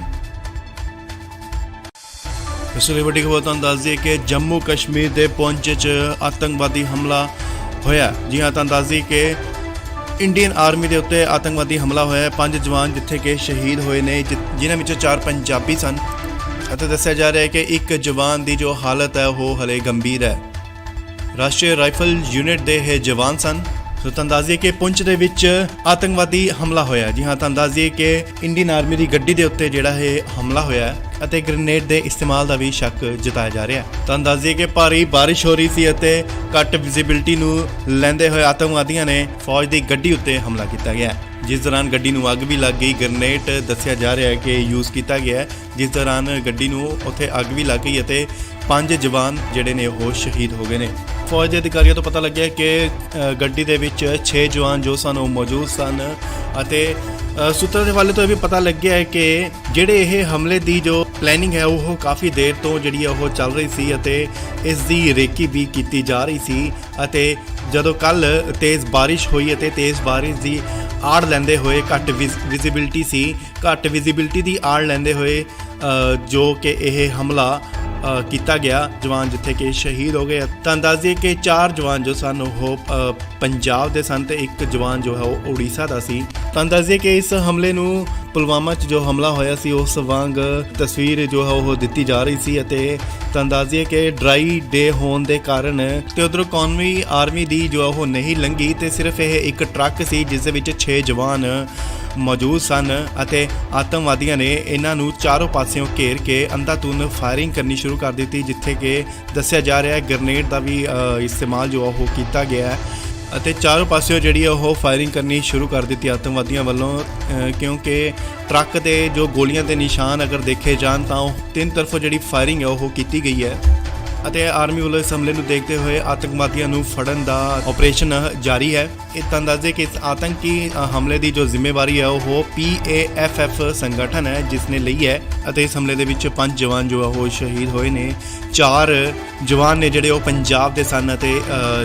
ਇਸ ਲਈ ਵੱਡੀ ਖਬਰ ਤੁਹਾਨੂੰ ਦੱਸ ਦਈਏ ਕਿ ਜੰਮੂ ਕਸ਼ਮੀਰ ਦੇ ਪੂੰਛ 'ਚ ਆਤੰਕਵਾਦੀ ਹਮਲਾ ਹੋਇਆ। ਜੀ ਹਾਂ, ਤੁਹਾਨੂੰ ਦੱਸ ਦਈਏ ਕਿ ਇੰਡੀਅਨ ਆਰਮੀ ਦੇ ਉੱਤੇ ਆਤੰਕਵਾਦੀ ਹਮਲਾ ਹੋਇਆ। 5 ਜਵਾਨ ਜਿੱਥੇ ਕਿ ਸ਼ਹੀਦ ਹੋਏ ਨੇ ਜਿਨ੍ਹਾਂ ਵਿੱਚੋਂ 4 ਪੰਜਾਬੀ ਸਨ ਅਤੇ ਦੱਸਿਆ ਜਾ ਰਿਹਾ ਹੈ ਕਿ ਇੱਕ ਜਵਾਨ ਦੀ ਜੋ ਹਾਲਤ ਹੈ ਉਹ ਹਲੇ ਗੰਭੀਰ ਹੈ। ਰਾਸ਼ਟਰੀ ਰਾਈਫਲ ਯੂਨਿਟ ਦੇ ਇਹ ਜਵਾਨ ਸਨ। ਸੋ ਤੁਹਾਨੂੰ ਦੱਸ ਦਈਏ ਕਿ ਪੁੰਛ ਦੇ ਵਿੱਚ ਆਤੰਕਵਾਦੀ ਹਮਲਾ ਹੋਇਆ। ਜੀ ਹਾਂ, ਤੁਹਾਨੂੰ ਦੱਸ ਦਈਏ ਕਿ ਇੰਡੀਅਨ ਆਰਮੀ ਦੀ ਗੱਡੀ ਦੇ ਉੱਤੇ ਜਿਹੜਾ ਇਹ ਹਮਲਾ ਹੋਇਆ ਅਤੇ ਗ੍ਰੇਨੇਡ ਦੇ ਇਸਤੇਮਾਲ ਦਾ ਵੀ ਸ਼ੱਕ ਜਤਾਇਆ ਜਾ ਰਿਹਾ ਹੈ। ਤੁਹਾਨੂੰ ਦੱਸ ਦਈਏ ਕਿ ਭਾਰੀ ਬਾਰਿਸ਼ ਹੋ ਰਹੀ ਸੀ ਅਤੇ ਘੱਟ ਵਿਜ਼ਿਬਿਲਟੀ ਨੂੰ ਲੈਂਦੇ ਹੋਏ ਆਤੰਕਵਾਦੀਆਂ ਨੇ ਫੌਜ ਦੀ ਗੱਡੀ ਉੱਤੇ ਹਮਲਾ ਕੀਤਾ ਗਿਆ, ਜਿਸ ਦੌਰਾਨ ਗੱਡੀ ਨੂੰ ਅੱਗ ਵੀ ਲੱਗ ਗਈ। ਗ੍ਰੇਨੇਡ ਦੱਸਿਆ ਜਾ ਰਿਹਾ ਹੈ ਕਿ ਯੂਜ਼ ਕੀਤਾ ਗਿਆ, ਜਿਸ ਦੌਰਾਨ ਗੱਡੀ ਨੂੰ ਉੱਥੇ ਅੱਗ ਵੀ ਲੱਗ ਗਈ ਅਤੇ 5 ਜਵਾਨ ਜਿਹੜੇ ਨੇ ਉਹ ਸ਼ਹੀਦ ਹੋ ਗਏ ਨੇ। ਫੌਜ ਦੇ ਅਧਿਕਾਰੀਆਂ ਤੋਂ ਪਤਾ ਲੱਗਿਆ ਕਿ ਗੱਡੀ ਦੇ ਵਿੱਚ 6 ਜਵਾਨ ਜੋ ਸਨ ਉਹ ਮੌਜੂਦ ਸਨ ਅਤੇ ਸੂਤਰਾਂ ਦੇ ਹਵਾਲੇ ਤੋਂ ਇਹ ਵੀ ਪਤਾ ਲੱਗਿਆ ਹੈ ਕਿ ਜਿਹੜੇ ਇਹ ਹਮਲੇ ਦੀ ਜੋ ਪਲੈਨਿੰਗ ਹੈ ਉਹ ਕਾਫੀ ਦੇਰ ਤੋਂ ਜਿਹੜੀ ਉਹ ਚੱਲ ਰਹੀ ਸੀ ਅਤੇ ਇਸ ਦੀ ਰੇਕੀ ਵੀ ਕੀਤੀ ਜਾ ਰਹੀ ਸੀ। ਅਤੇ ਜਦੋਂ ਕੱਲ ਤੇਜ਼ ਬਾਰਿਸ਼ ਹੋਈ ਅਤੇ ਤੇਜ਼ ਬਾਰਿਸ਼ ਦੀ ਆੜ ਲੈਂਦੇ ਹੋਏ ਘੱਟ ਵਿਜ਼ਿਬਿਲਟੀ ਸੀ, ਘੱਟ ਵਿਜ਼ਿਬਿਲਟੀ ਦੀ ਆੜ ਲੈਂਦੇ ਹੋਏ ਜੋ ਕਿ ਇਹ ਹਮਲਾ ਕੀਤਾ ਗਿਆ, ਜਵਾਨ ਜਿੱਥੇ ਕਿ ਸ਼ਹੀਦ ਹੋ ਗਏ। ਤਾਂ ਦੱਸ ਦਈਏ ਕਿ 4 ਜਵਾਨ ਜੋ ਸਨ ਉਹ ਪੰਜਾਬ ਦੇ ਸਨ ਤੇ ਇੱਕ ਜਵਾਨ ਜੋ ਹੈ ਉਹ ਉੜੀਸਾ ਦਾ ਸੀ। ਤਾਂ ਦੱਸ ਦਈਏ ਕਿ ਇਸ ਹਮਲੇ ਨੂੰ ਪੁਲਵਾਮਾ 'ਚ ਜੋ ਹਮਲਾ ਹੋਇਆ ਸੀ ਉਸ ਵਾਂਗ ਤਸਵੀਰ ਜੋ ਹੈ ਉਹ ਦਿੱਤੀ ਜਾ ਰਹੀ ਸੀ ਅਤੇ ਤਾਂ ਦੱਸ ਦਈਏ ਕਿ ਡਰਾਈ ਡੇ ਹੋਣ ਦੇ ਕਾਰਨ ਤੇ ਉਧਰੋਂ ਕੌਮੀ ਆਰਮੀ ਦੀ ਜੋ ਉਹ ਨਹੀਂ ਲੰਘੀ ਤੇ ਸਿਰਫ ਇਹ ਇੱਕ ਟਰੱਕ ਸੀ ਜਿਸ ਦੇ ਵਿੱਚ 6 ਜਵਾਨ ਮੌਜੂਦ ਸਨ ਅਤੇ ਆਤੰਕਵਾਦੀਆਂ ਨੇ ਇਹਨਾਂ ਨੂੰ ਚਾਰੋਂ ਪਾਸਿਓਂ ਘੇਰ ਕੇ ਅੰਧਾਧੁੰਦ ਫਾਇਰਿੰਗ ਕਰਨੀ ਸ਼ੁਰੂ ਕਰ ਦਿੱਤੀ, ਜਿੱਥੇ ਕਿ ਦੱਸਿਆ ਜਾ ਰਿਹਾ ਹੈ ਗ੍ਰੇਨੇਡ ਦਾ ਵੀ ਇਸਤੇਮਾਲ ਜੋ ਉਹ ਕੀਤਾ ਗਿਆ ਹੈ ਅਤੇ ਚਾਰੋਂ ਪਾਸਿਓਂ ਜਿਹੜੀ ਉਹ ਫਾਇਰਿੰਗ ਕਰਨੀ ਸ਼ੁਰੂ ਕਰ ਦਿੱਤੀ ਆਤੰਕਵਾਦੀਆਂ ਵੱਲੋਂ, ਕਿਉਂਕਿ ਟਰੱਕ ਦੇ ਜੋ ਗੋਲੀਆਂ ਦੇ ਨਿਸ਼ਾਨ ਅਗਰ ਦੇਖੇ ਜਾਣ ਤਾਂ ਉਹ 3 ਤਰਫੋਂ ਜਿਹੜੀ ਫਾਇਰਿੰਗ ਹੈ ਉਹ ਕੀਤੀ ਗਈ ਹੈ ਅਤੇ ਆਰਮੀ ਵੱਲੋਂ ਇਸ ਹਮਲੇ ਨੂੰ ਦੇਖਦੇ ਹੋਏ ਆਤੰਕਵਾਦੀਆਂ ਨੂੰ ਫੜਨ ਦਾ ਆਪਰੇਸ਼ਨ ਜਾਰੀ ਹੈ। ਇਹ ਤਾਂ ਦੱਸਦੇ ਕਿ ਇਸ ਆਤੰਕੀ ਹਮਲੇ ਦੀ ਜੋ ਜ਼ਿੰਮੇਵਾਰੀ ਹੈ ਉਹ PAFF ਸੰਗਠਨ ਹੈ ਜਿਸ ਨੇ ਲਈ ਹੈ ਅਤੇ ਇਸ ਹਮਲੇ ਦੇ ਵਿੱਚ 5 ਜਵਾਨ ਜੋ ਉਹ ਸ਼ਹੀਦ ਹੋਏ ਨੇ। 4 ਜਵਾਨ ਨੇ ਜਿਹੜੇ ਉਹ ਪੰਜਾਬ ਦੇ ਸਨ ਅਤੇ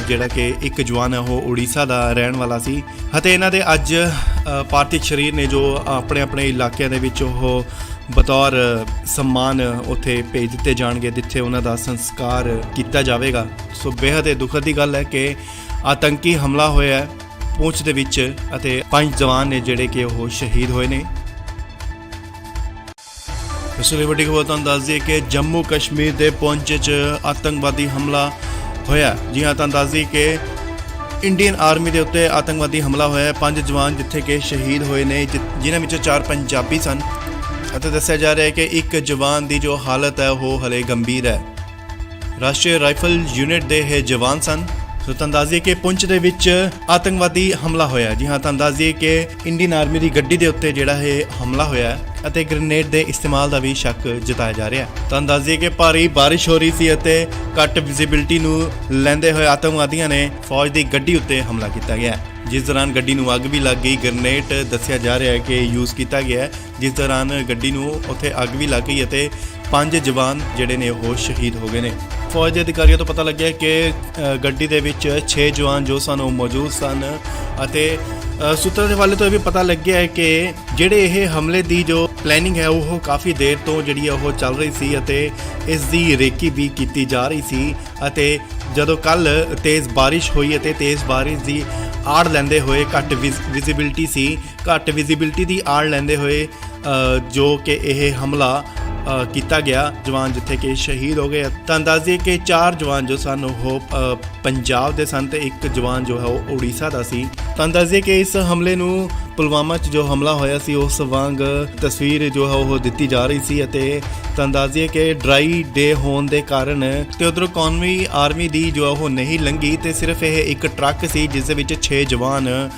ਜਿਹੜਾ ਕਿ ਇੱਕ ਜਵਾਨ ਹੈ ਉਹ ਉੜੀਸਾ ਦਾ ਰਹਿਣ ਵਾਲਾ ਸੀ ਅਤੇ ਇਹਨਾਂ ਦੇ ਅੱਜ ਪਾਰਥਿਵ ਸਰੀਰ ਨੇ ਜੋ ਆਪਣੇ ਆਪਣੇ ਇਲਾਕਿਆਂ ਦੇ ਵਿੱਚ ਉਹ ਬਤੌਰ ਸਨਮਾਨ ਉੱਥੇ ਭੇਜ ਦਿੱਤੇ ਜਾਣਗੇ ਜਿੱਥੇ ਉਹਨਾਂ ਦਾ ਸੰਸਕਾਰ ਕੀਤਾ ਜਾਵੇਗਾ। ਸੋ ਬੇहद ਹੀ ਦੁਖਦ ਦੀ ਗੱਲ ਹੈ ਕਿ ਆਤੰਕੀ ਹਮਲਾ ਹੋਇਆ ਹੈ ਪੂੰਛ ਦੇ ਵਿੱਚ ਅਤੇ 5 ਜਵਾਨ ਨੇ ਜਿਹੜੇ ਕਿ ਉਹ ਸ਼ਹੀਦ ਹੋਏ ਨੇ। ਇਸ ਲਈ ਵੱਡੀ ਖਬਰ ਤੁਹਾਨੂੰ ਦੱਸ ਦਈਏ ਕਿ ਜੰਮੂ ਕਸ਼ਮੀਰ ਦੇ ਪੂੰਛ 'ਚ ਆਤੰਕਵਾਦੀ ਹਮਲਾ ਹੋਇਆ। ਜੀ ਹਾਂ, ਤੁਹਾਨੂੰ ਦੱਸ ਦਈਏ ਕਿ ਇੰਡੀਅਨ ਆਰਮੀ ਦੇ ਉੱਤੇ ਆਤੰਕਵਾਦੀ ਹਮਲਾ ਹੋਇਆ। 5 ਜਵਾਨ ਜਿੱਥੇ ਕਿ ਸ਼ਹੀਦ ਹੋਏ ਨੇ ਜਿਨ੍ਹਾਂ ਵਿੱਚੋਂ 4 ਪੰਜਾਬੀ ਸਨ ਅਤੇ ਦੱਸਿਆ ਜਾ ਰਿਹਾ ਹੈ ਕਿ ਇੱਕ ਜਵਾਨ ਦੀ ਜੋ ਹਾਲਤ ਹੈ ਉਹ ਹਲੇ ਗੰਭੀਰ ਹੈ। ਰਾਸ਼ਟਰੀ ਰਾਈਫਲ ਯੂਨਿਟ ਦੇ ਇਹ ਜਵਾਨ ਸਨ। ਸੋ ਤੁਹਾਨੂੰ ਦੱਸ ਦਈਏ ਕਿ ਪੁੰਛ ਦੇ ਵਿੱਚ ਆਤੰਕਵਾਦੀ ਹਮਲਾ ਹੋਇਆ। ਜੀ ਹਾਂ, ਤੁਹਾਨੂੰ ਦੱਸ ਦਈਏ ਕਿ ਇੰਡੀਅਨ ਆਰਮੀ ਦੀ ਗੱਡੀ ਦੇ ਉੱਤੇ ਜਿਹੜਾ ਇਹ ਹਮਲਾ ਹੋਇਆ ਅਤੇ ਗ੍ਰੇਨੇਡ ਦੇ ਇਸਤੇਮਾਲ ਦਾ ਵੀ ਸ਼ੱਕ ਜਤਾਇਆ ਜਾ ਰਿਹਾ ਹੈ। ਤੁਹਾਨੂੰ ਦੱਸ ਦਈਏ ਕਿ ਭਾਰੀ ਬਾਰਿਸ਼ ਹੋ ਰਹੀ ਸੀ ਅਤੇ ਘੱਟ ਵਿਜ਼ਿਬਿਲਟੀ ਨੂੰ ਲੈਂਦੇ ਹੋਏ ਆਤੰਕਵਾਦੀਆਂ ਨੇ ਫੌਜ ਦੀ ਗੱਡੀ ਉੱਤੇ ਹਮਲਾ ਕੀਤਾ ਗਿਆ, ਜਿਸ ਦੌਰਾਨ ਗੱਡੀ ਨੂੰ ਅੱਗ ਵੀ ਲੱਗ ਗਈ। ਗ੍ਰੇਨੇਡ ਦੱਸਿਆ ਜਾ ਰਿਹਾ ਹੈ ਕਿ ਯੂਜ਼ ਕੀਤਾ ਗਿਆ, ਜਿਸ ਦੌਰਾਨ ਗੱਡੀ ਨੂੰ ਉੱਥੇ ਅੱਗ ਵੀ ਲੱਗ ਗਈ ਅਤੇ 5 ਜਵਾਨ ਜਿਹੜੇ ਨੇ ਉਹ ਸ਼ਹੀਦ ਹੋ ਗਏ ਨੇ। ਫੌਜ ਦੇ ਅਧਿਕਾਰੀਆਂ ਤੋਂ ਪਤਾ ਲੱਗਿਆ ਕਿ ਗੱਡੀ ਦੇ ਵਿੱਚ 6 ਜਵਾਨ ਜੋ ਸਨ ਉਹ ਮੌਜੂਦ ਸਨ ਅਤੇ ਸੂਤਰਾਂ ਦੇ ਹਵਾਲੇ ਤੋਂ ਇਹ ਵੀ ਪਤਾ ਲੱਗਿਆ ਹੈ ਕਿ ਜਿਹੜੇ ਇਹ ਹਮਲੇ ਦੀ ਜੋ ਪਲੈਨਿੰਗ ਹੈ ਉਹ ਕਾਫੀ ਦੇਰ ਤੋਂ ਜਿਹੜੀ ਉਹ ਚੱਲ ਰਹੀ ਸੀ ਅਤੇ ਇਸ ਦੀ ਰੇਕੀ ਵੀ ਕੀਤੀ ਜਾ ਰਹੀ ਸੀ ਅਤੇ ਜਦੋਂ ਕੱਲ ਤੇਜ਼ ਬਾਰਿਸ਼ ਹੋਈ ਅਤੇ ਤੇਜ਼ ਬਾਰਿਸ਼ ਦੀ ਆੜ ਲੈਂਦੇ ਹੋਏ ਘੱਟ ਵਿਜ਼ਿਬਿਲਟੀ ਸੀ, ਘੱਟ ਵਿਜ਼ਿਬਿਲਟੀ ਦੀ ਆੜ ਲੈਂਦੇ ਹੋਏ ਜੋ ਕਿ ਇਹ ਹਮਲਾ ਕੀਤਾ ਗਿਆ ਜਵਾਨ ਜਿੱਥੇ ਕਿ ਸ਼ਹੀਦ ਹੋ ਗਏ। ਤਾਂ ਦੱਸ ਦਈਏ ਕਿ 4 ਜਵਾਨ ਜੋ ਸਨ ਉਹ ਪੰਜਾਬ ਦੇ ਸਨ ਤੇ ਇੱਕ ਜਵਾਨ ਜੋ ਹੈ ਉਹ ਉੜੀਸਾ ਦਾ ਸੀ। ਤਾਂ ਦੱਸ ਦਈਏ ਕਿ ਇਸ ਹਮਲੇ ਨੂੰ ਪੁਲਵਾਮਾ 'ਚ ਜੋ ਹਮਲਾ ਹੋਇਆ ਸੀ ਉਸ ਵਾਂਗ ਤਸਵੀਰ ਜੋ ਹੈ ਉਹ ਦਿੱਤੀ ਜਾ ਰਹੀ ਸੀ ਅਤੇ ਤਾਂ ਦੱਸ ਦਈਏ ਕਿ ਡਰਾਈ ਡੇ ਹੋਣ ਦੇ ਕਾਰਨ ਤੇ ਉਧਰੋਂ ਕੌਮੀ ਆਰਮੀ ਦੀ ਜੋ ਉਹ ਨਹੀਂ ਲੰਘੀ ਤੇ ਸਿਰਫ ਇਹ ਇੱਕ ਟਰੱਕ ਸੀ ਜਿਸ ਦੇ ਵਿੱਚ 6 ਜਵਾਨ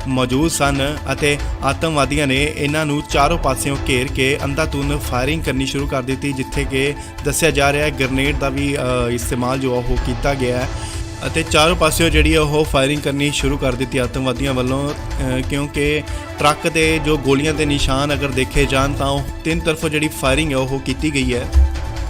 ਮੌਜੂਦ ਸਨ ਅਤੇ ਆਤੰਕਵਾਦੀਆਂ ਨੇ ਇਹਨਾਂ ਨੂੰ ਚਾਰੋਂ ਪਾਸਿਓਂ ਘੇਰ ਕੇ ਅੰਧਾਧੁੰਦ ਫਾਇਰਿੰਗ ਕਰਨੀ ਸ਼ੁਰੂ ਕਰ ਦਿੱਤੀ, ਜਿੱਥੇ ਕਿ ਦੱਸਿਆ ਜਾ ਰਿਹਾ ਹੈ ਗ੍ਰੇਨੇਡ ਦਾ ਵੀ ਇਸਤੇਮਾਲ ਜੋ ਉਹ ਕੀਤਾ ਗਿਆ ਹੈ ਅਤੇ ਚਾਰੋਂ ਪਾਸਿਓਂ ਜਿਹੜੀ ਉਹ ਫਾਇਰਿੰਗ ਕਰਨੀ ਸ਼ੁਰੂ ਕਰ ਦਿੱਤੀ ਆਤੰਕਵਾਦੀਆਂ ਵੱਲੋਂ, ਕਿਉਂਕਿ ਟਰੱਕ ਦੇ ਜੋ ਗੋਲੀਆਂ ਦੇ ਨਿਸ਼ਾਨ ਅਗਰ ਦੇਖੇ ਜਾਣ ਤਾਂ ਉਹ ਤਿੰਨ ਤਰਫੋਂ ਜਿਹੜੀ ਫਾਇਰਿੰਗ ਹੈ ਉਹ ਕੀਤੀ ਗਈ ਹੈ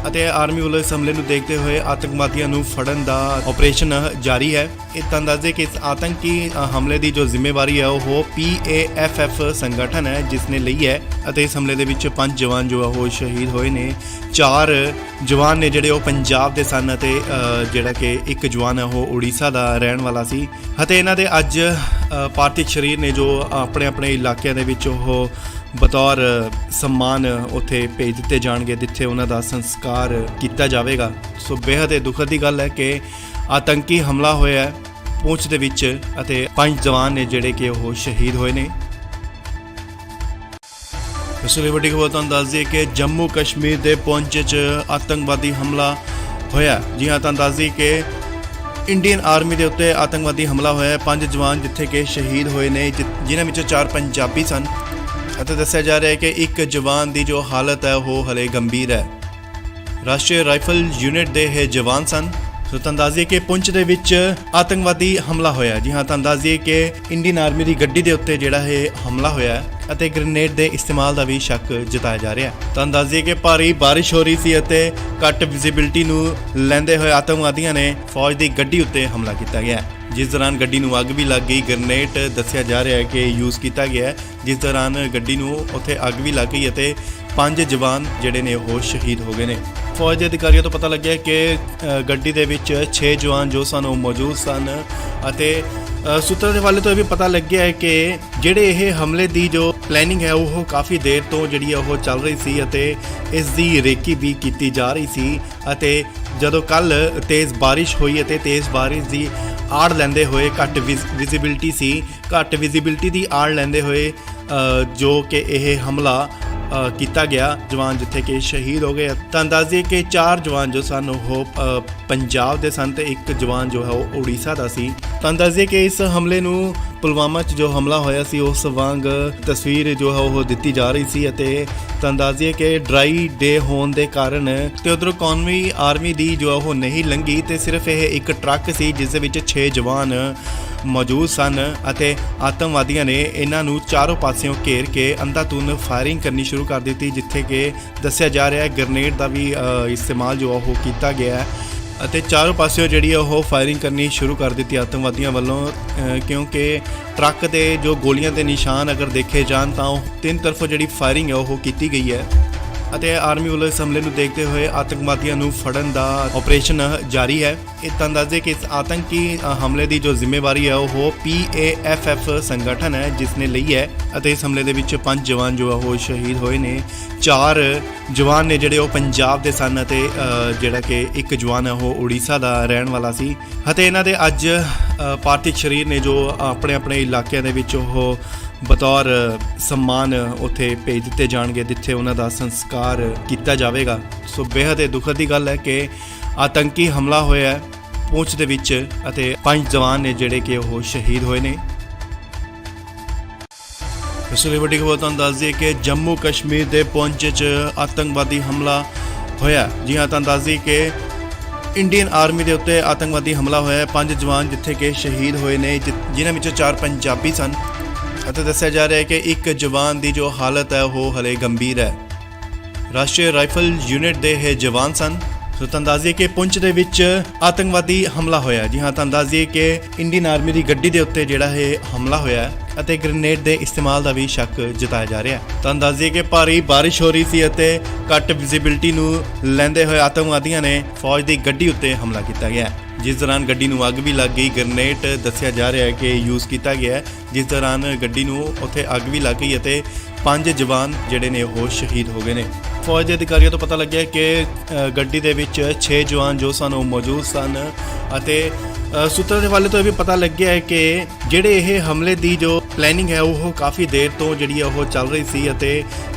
ਅਤੇ ਆਰਮੀ ਵੱਲੋਂ ਇਸ ਹਮਲੇ ਨੂੰ ਦੇਖਦੇ ਹੋਏ ਆਤੰਕਵਾਦੀਆਂ ਨੂੰ ਫੜਨ ਦਾ ਆਪਰੇਸ਼ਨ ਜਾਰੀ ਹੈ। ਇਹ ਤਾਂ ਦੱਸਦੇ ਕਿ ਇਸ ਆਤੰਕੀ ਹਮਲੇ ਦੀ ਜੋ ਜ਼ਿੰਮੇਵਾਰੀ ਹੈ ਉਹ PAFF ਸੰਗਠਨ ਹੈ ਜਿਸ ਨੇ ਲਈ ਹੈ ਅਤੇ ਇਸ ਹਮਲੇ ਦੇ ਵਿੱਚ 5 ਜਵਾਨ ਜੋ ਉਹ ਸ਼ਹੀਦ ਹੋਏ ਨੇ। 4 ਜਵਾਨ ਨੇ ਜਿਹੜੇ ਉਹ ਪੰਜਾਬ ਦੇ ਸਨ ਅਤੇ ਜਿਹੜਾ ਕਿ ਇੱਕ ਜਵਾਨ ਹੈ ਉਹ ਉੜੀਸਾ ਦਾ ਰਹਿਣ ਵਾਲਾ ਸੀ ਅਤੇ ਇਹਨਾਂ ਦੇ ਅੱਜ ਪਾਰਥਿਵ ਸਰੀਰ ਨੇ ਜੋ ਆਪਣੇ ਇਲਾਕਿਆਂ ਦੇ ਵਿੱਚ ਉਹ ਬਤੌਰ ਸਨਮਾਨ ਉੱਥੇ ਭੇਜ ਦਿੱਤੇ ਜਾਣਗੇ ਜਿੱਥੇ ਉਹਨਾਂ ਦਾ ਸੰਸਕਾਰ ਕੀਤਾ ਜਾਵੇਗਾ। ਸੋ ਬੇहद ਦੁਖਦ ਦੀ ਗੱਲ ਹੈ ਕਿ ਆਤੰਕੀ ਹਮਲਾ ਹੋਇਆ ਹੈ ਪੁੰਛ ਦੇ ਵਿੱਚ ਅਤੇ 5 ਜਵਾਨ ਨੇ ਜਿਹੜੇ ਕਿ ਉਹ ਸ਼ਹੀਦ ਹੋਏ ਨੇ। ਇਸ ਲਈ ਵੱਡੀ ਖਬਰ ਤੁਹਾਨੂੰ ਦੱਸ ਦਈਏ ਕਿ ਜੰਮੂ ਕਸ਼ਮੀਰ ਦੇ ਪੁੰਛ 'ਚ ਆਤੰਕਵਾਦੀ ਹਮਲਾ ਹੋਇਆ। ਜੀ ਹਾਂ, ਤੁਹਾਨੂੰ ਦੱਸ ਦਈਏ ਕਿ ਇੰਡੀਅਨ ਆਰਮੀ ਦੇ ਉੱਤੇ ਆਤੰਕਵਾਦੀ ਹਮਲਾ ਹੋਇਆ। 5 ਜਵਾਨ ਜਿੱਥੇ ਕਿ ਸ਼ਹੀਦ ਹੋਏ ਨੇ ਜਿਨ੍ਹਾਂ ਵਿੱਚੋਂ 4 ਪੰਜਾਬੀ ਸਨ ਅਤੇ ਦੱਸਿਆ ਜਾ ਰਿਹਾ ਹੈ ਕਿ ਇੱਕ ਜਵਾਨ ਦੀ ਜੋ ਹਾਲਤ ਹੈ ਉਹ ਹਲੇ ਗੰਭੀਰ ਹੈ। ਰਾਸ਼ਟਰੀ ਰਾਈਫਲ ਯੂਨਿਟ ਦੇ ਇਹ ਜਵਾਨ ਸਨ। ਸੋ ਤੁਹਾਨੂੰ ਦੱਸ ਦਈਏ ਕਿ ਪੁੰਛ ਦੇ ਵਿੱਚ ਆਤੰਕਵਾਦੀ ਹਮਲਾ ਹੋਇਆ। ਜੀ ਹਾਂ, ਤੁਹਾਨੂੰ ਦੱਸ ਦਈਏ ਕਿ ਇੰਡੀਅਨ ਆਰਮੀ ਦੀ ਗੱਡੀ ਦੇ ਉੱਤੇ ਜਿਹੜਾ ਇਹ ਹਮਲਾ ਹੋਇਆ ਅਤੇ ਗ੍ਰੇਨੇਡ ਦੇ ਇਸਤੇਮਾਲ ਦਾ ਵੀ ਸ਼ੱਕ ਜਤਾਇਆ ਜਾ ਰਿਹਾ। ਤੁਹਾਨੂੰ ਦੱਸ ਦਈਏ ਕਿ ਭਾਰੀ ਬਾਰਿਸ਼ ਹੋ ਰਹੀ ਸੀ ਅਤੇ ਘੱਟ ਵਿਜ਼ਿਬਿਲਿਟੀ ਨੂੰ ਲੈਂਦੇ ਹੋਏ ਆਤੰਕਵਾਦੀਆਂ ਨੇ ਫੌਜ ਦੀ ਗੱਡੀ ਉੱਤੇ ਹਮਲਾ ਕੀਤਾ ਗਿਆ, ਜਿਸ ਦੌਰਾਨ ਗੱਡੀ ਨੂੰ ਅੱਗ ਵੀ ਲੱਗ ਗਈ। ਗ੍ਰੇਨੇਡ ਦੱਸਿਆ ਜਾ ਰਿਹਾ ਹੈ ਕਿ ਯੂਜ਼ ਕੀਤਾ ਗਿਆ, ਜਿਸ ਦੌਰਾਨ ਗੱਡੀ ਨੂੰ ਉੱਥੇ ਅੱਗ ਵੀ ਲੱਗ ਗਈ ਅਤੇ 5 ਜਵਾਨ ਜਿਹੜੇ ਨੇ ਉਹ ਸ਼ਹੀਦ ਹੋ ਗਏ ਨੇ। ਫੌਜ ਦੇ ਅਧਿਕਾਰੀਆਂ ਤੋਂ ਪਤਾ ਲੱਗਿਆ ਕਿ ਗੱਡੀ ਦੇ ਵਿੱਚ 6 ਜਵਾਨ ਜੋ ਸਨ ਉਹ ਮੌਜੂਦ ਸਨ ਅਤੇ ਸੂਤਰਾਂ ਦੇ ਹਵਾਲੇ ਤੋਂ ਇਹ ਵੀ ਪਤਾ ਲੱਗਿਆ ਹੈ ਕਿ ਜਿਹੜੇ ਇਹ ਹਮਲੇ ਦੀ ਜੋ ਪਲੈਨਿੰਗ ਹੈ ਉਹ ਕਾਫੀ ਦੇਰ ਤੋਂ ਜਿਹੜੀ ਉਹ ਚੱਲ ਰਹੀ ਸੀ ਅਤੇ ਇਸ ਦੀ ਰੇਕੀ ਵੀ ਕੀਤੀ ਜਾ ਰਹੀ ਸੀ ਅਤੇ ਜਦੋਂ ਕੱਲ ਤੇਜ਼ ਬਾਰਿਸ਼ ਹੋਈ ਅਤੇ ਤੇਜ਼ ਬਾਰਿਸ਼ ਦੀ ਆੜ ਲੈਂਦੇ ਹੋਏ ਘੱਟ ਵਿਜ਼ਿਬਿਲਿਟੀ ਦੀ ਆੜ ਲੈਂਦੇ ਹੋਏ ਜੋ ਕਿ ਇਹ ਹਮਲਾ ਕੀਤਾ ਗਿਆ ਜਵਾਨ ਜਿੱਥੇ ਕਿ ਸ਼ਹੀਦ ਹੋ ਗਏ। ਤਾਂ ਦੱਸ ਦਈਏ ਕਿ 4 ਜਵਾਨ ਜੋ ਸਨ ਉਹ ਪੰਜਾਬ ਦੇ ਸਨ ਤੇ ਇੱਕ ਜਵਾਨ ਜੋ ਹੈ ਉਹ ਉੜੀਸਾ ਦਾ ਸੀ। ਤਾਂ ਦੱਸ ਦਈਏ ਕਿ ਇਸ ਹਮਲੇ ਨੂੰ ਪੁਲਵਾਮਾ 'ਚ ਜੋ ਹਮਲਾ ਹੋਇਆ ਸੀ ਉਸ ਵਾਂਗ ਤਸਵੀਰ ਜੋ ਹੈ ਉਹ ਦਿੱਤੀ ਜਾ ਰਹੀ ਸੀ ਅਤੇ ਤਾਂ ਦੱਸ ਦਈਏ ਕਿ ਡਰਾਈ ਡੇ ਹੋਣ ਦੇ ਕਾਰਨ ਤੇ ਉਧਰੋਂ ਕੌਮੀ ਆਰਮੀ ਦੀ ਜੋ ਉਹ ਨਹੀਂ ਲੰਘੀ ਤੇ ਸਿਰਫ ਇਹ ਇੱਕ ਟਰੱਕ ਸੀ ਜਿਸ ਦੇ ਵਿੱਚ 6 ਜਵਾਨ ਮੌਜੂਦ ਸਨ ਅਤੇ ਆਤੰਕਵਾਦੀਆਂ ਨੇ ਇਹਨਾਂ ਨੂੰ ਚਾਰੋਂ ਪਾਸਿਓਂ ਘੇਰ ਕੇ ਅੰਧਾਧੁੰਦ ਫਾਇਰਿੰਗ ਕਰਨੀ ਸ਼ੁਰੂ ਕਰ ਦਿੱਤੀ, ਜਿੱਥੇ ਕਿ ਦੱਸਿਆ ਜਾ ਰਿਹਾ ਹੈ ਗ੍ਰੇਨੇਡ ਦਾ ਵੀ ਇਸਤੇਮਾਲ ਜੋ ਉਹ ਕੀਤਾ ਗਿਆ ਅਤੇ ਚਾਰੋਂ ਪਾਸਿਓਂ ਜਿਹੜੀ ਉਹ ਫਾਇਰਿੰਗ ਕਰਨੀ ਸ਼ੁਰੂ ਕਰ ਦਿੱਤੀ ਆਤੰਕਵਾਦੀਆਂ ਵੱਲੋਂ, ਕਿਉਂਕਿ ਟਰੱਕ ਦੇ ਜੋ ਗੋਲੀਆਂ ਦੇ ਨਿਸ਼ਾਨ ਅਗਰ ਦੇਖੇ ਜਾਣ ਤਾਂ ਉਹ ਤਿੰਨ ਤਰਫੋਂ ਜਿਹੜੀ ਫਾਇਰਿੰਗ ਹੈ ਉਹ ਕੀਤੀ ਗਈ ਹੈ ਅਤੇ ਆਰਮੀ ਵੱਲੋਂ ਇਸ ਹਮਲੇ ਨੂੰ ਦੇਖਦੇ ਹੋਏ ਆਤੰਕਵਾਦੀਆਂ ਨੂੰ ਫੜਨ ਦਾ ਆਪਰੇਸ਼ਨ ਜਾਰੀ ਹੈ। ਇਹ ਤਾਂ ਦੱਸਦੇ ਕਿ ਇਸ ਆਤੰਕੀ ਹਮਲੇ ਦੀ ਜੋ ਜ਼ਿੰਮੇਵਾਰੀ ਹੈ ਉਹ PAFF ਸੰਗਠਨ ਹੈ ਜਿਸ ਨੇ ਲਈ ਹੈ ਅਤੇ ਇਸ ਹਮਲੇ ਦੇ ਵਿੱਚ 5 ਜਵਾਨ ਜੋ ਉਹ ਸ਼ਹੀਦ ਹੋਏ ਨੇ। 4 ਜਵਾਨ ਨੇ ਜਿਹੜੇ ਉਹ ਪੰਜਾਬ ਦੇ ਸਨ ਅਤੇ ਜਿਹੜਾ ਕਿ ਇੱਕ ਜਵਾਨ ਹੈ ਉਹ ਉੜੀਸਾ ਦਾ ਰਹਿਣ ਵਾਲਾ ਸੀ ਅਤੇ ਇਹਨਾਂ ਦੇ ਅੱਜ ਪਾਰਥਿਵ ਸਰੀਰ ਨੇ ਜੋ ਆਪਣੇ ਇਲਾਕਿਆਂ ਦੇ ਵਿੱਚ ਉਹ ਬਤੌਰ ਸਨਮਾਨ ਉੱਥੇ ਭੇਜ ਦਿੱਤੇ ਜਾਣਗੇ ਜਿੱਥੇ ਉਹਨਾਂ ਦਾ ਸੰਸਕਾਰ ਕੀਤਾ ਜਾਵੇਗਾ। ਸੋ ਬੇहद ਦੁਖਦ ਦੀ ਗੱਲ ਹੈ ਕਿ ਆਤੰਕੀ ਹਮਲਾ ਹੋਇਆ ਹੈ ਪੁੰਛ ਦੇ ਵਿੱਚ ਅਤੇ 5 ਜਵਾਨ ਨੇ ਜਿਹੜੇ ਕਿ ਉਹ ਸ਼ਹੀਦ ਹੋਏ ਨੇ। ਇਸ ਲਈ ਵੱਡੀ ਖਬਰ ਤੁਹਾਨੂੰ ਦੱਸ ਦਈਏ ਕਿ ਜੰਮੂ ਕਸ਼ਮੀਰ ਦੇ ਪੁੰਛ 'ਚ ਆਤੰਕਵਾਦੀ ਹਮਲਾ ਹੋਇਆ। ਜੀ ਹਾਂ, ਤੁਹਾਨੂੰ ਦੱਸ ਦਈਏ ਕਿ ਇੰਡੀਅਨ ਆਰਮੀ ਦੇ ਉੱਤੇ ਆਤੰਕਵਾਦੀ ਹਮਲਾ ਹੋਇਆ। 5 ਜਵਾਨ ਜਿੱਥੇ ਕਿ ਸ਼ਹੀਦ ਹੋਏ ਨੇ ਜਿਨ੍ਹਾਂ ਵਿੱਚੋਂ 4 ਪੰਜਾਬੀ ਸਨ ਅਤੇ ਦੱਸਿਆ ਜਾ ਰਿਹਾ ਹੈ ਕਿ ਇੱਕ ਜਵਾਨ ਦੀ ਜੋ ਹਾਲਤ ਹੈ ਉਹ ਹਲੇ ਗੰਭੀਰ ਹੈ। ਰਾਸ਼ਟਰੀ ਰਾਈਫਲ ਯੂਨਿਟ ਦੇ ਇਹ ਜਵਾਨ ਸਨ। ਸੋ ਤੁਹਾਨੂੰ ਦੱਸ ਦਈਏ ਕਿ ਪੁੰਛ ਦੇ ਵਿੱਚ ਆਤੰਕਵਾਦੀ ਹਮਲਾ ਹੋਇਆ। ਜੀ ਹਾਂ, ਤੁਹਾਨੂੰ ਦੱਸ ਦਈਏ ਕਿ ਇੰਡੀਅਨ ਆਰਮੀ ਦੀ ਗੱਡੀ ਦੇ ਉੱਤੇ ਜਿਹੜਾ ਇਹ ਹਮਲਾ ਹੋਇਆ ਅਤੇ ਗ੍ਰੇਨੇਡ ਦੇ ਇਸਤੇਮਾਲ ਦਾ ਵੀ ਸ਼ੱਕ ਜਤਾਇਆ ਜਾ ਰਿਹਾ। ਤੁਹਾਨੂੰ ਦੱਸ ਦਈਏ ਕਿ ਭਾਰੀ ਬਾਰਿਸ਼ ਹੋ ਰਹੀ ਸੀ ਅਤੇ ਘੱਟ ਵਿਜ਼ਿਬਿਲਿਟੀ ਨੂੰ ਲੈਂਦੇ ਹੋਏ ਆਤੰਕਵਾਦੀਆਂ ਨੇ ਫੌਜ ਦੀ ਗੱਡੀ ਉੱਤੇ ਹਮਲਾ ਕੀਤਾ ਗਿਆ, ਜਿਸ ਦੌਰਾਨ ਗੱਡੀ ਨੂੰ ਅੱਗ ਵੀ ਲੱਗ ਗਈ। ਗ੍ਰੇਨੇਡ ਦੱਸਿਆ ਜਾ ਰਿਹਾ ਹੈ ਕਿ ਯੂਜ਼ ਕੀਤਾ ਗਿਆ, ਜਿਸ ਦੌਰਾਨ ਗੱਡੀ ਨੂੰ ਉੱਥੇ ਅੱਗ ਵੀ ਲੱਗ ਗਈ ਅਤੇ 5 ਜਵਾਨ ਜਿਹੜੇ ਨੇ ਉਹ ਸ਼ਹੀਦ ਹੋ ਗਏ ਨੇ। ਫੌਜ ਦੇ ਅਧਿਕਾਰੀਆਂ ਤੋਂ ਪਤਾ ਲੱਗਿਆ ਕਿ ਗੱਡੀ ਦੇ ਵਿੱਚ 6 ਜਵਾਨ ਜੋ ਸਨ ਉਹ ਮੌਜੂਦ ਸਨ ਅਤੇ ਸੂਤਰਾਂ ਦੇ ਹਵਾਲੇ ਤੋਂ ਇਹ ਵੀ ਪਤਾ ਲੱਗਿਆ ਹੈ ਕਿ ਜਿਹੜੇ ਇਹ ਹਮਲੇ ਦੀ ਜੋ ਪਲੈਨਿੰਗ ਹੈ ਉਹ ਕਾਫੀ ਦੇਰ ਤੋਂ ਜਿਹੜੀ ਉਹ ਚੱਲ ਰਹੀ ਸੀ ਅਤੇ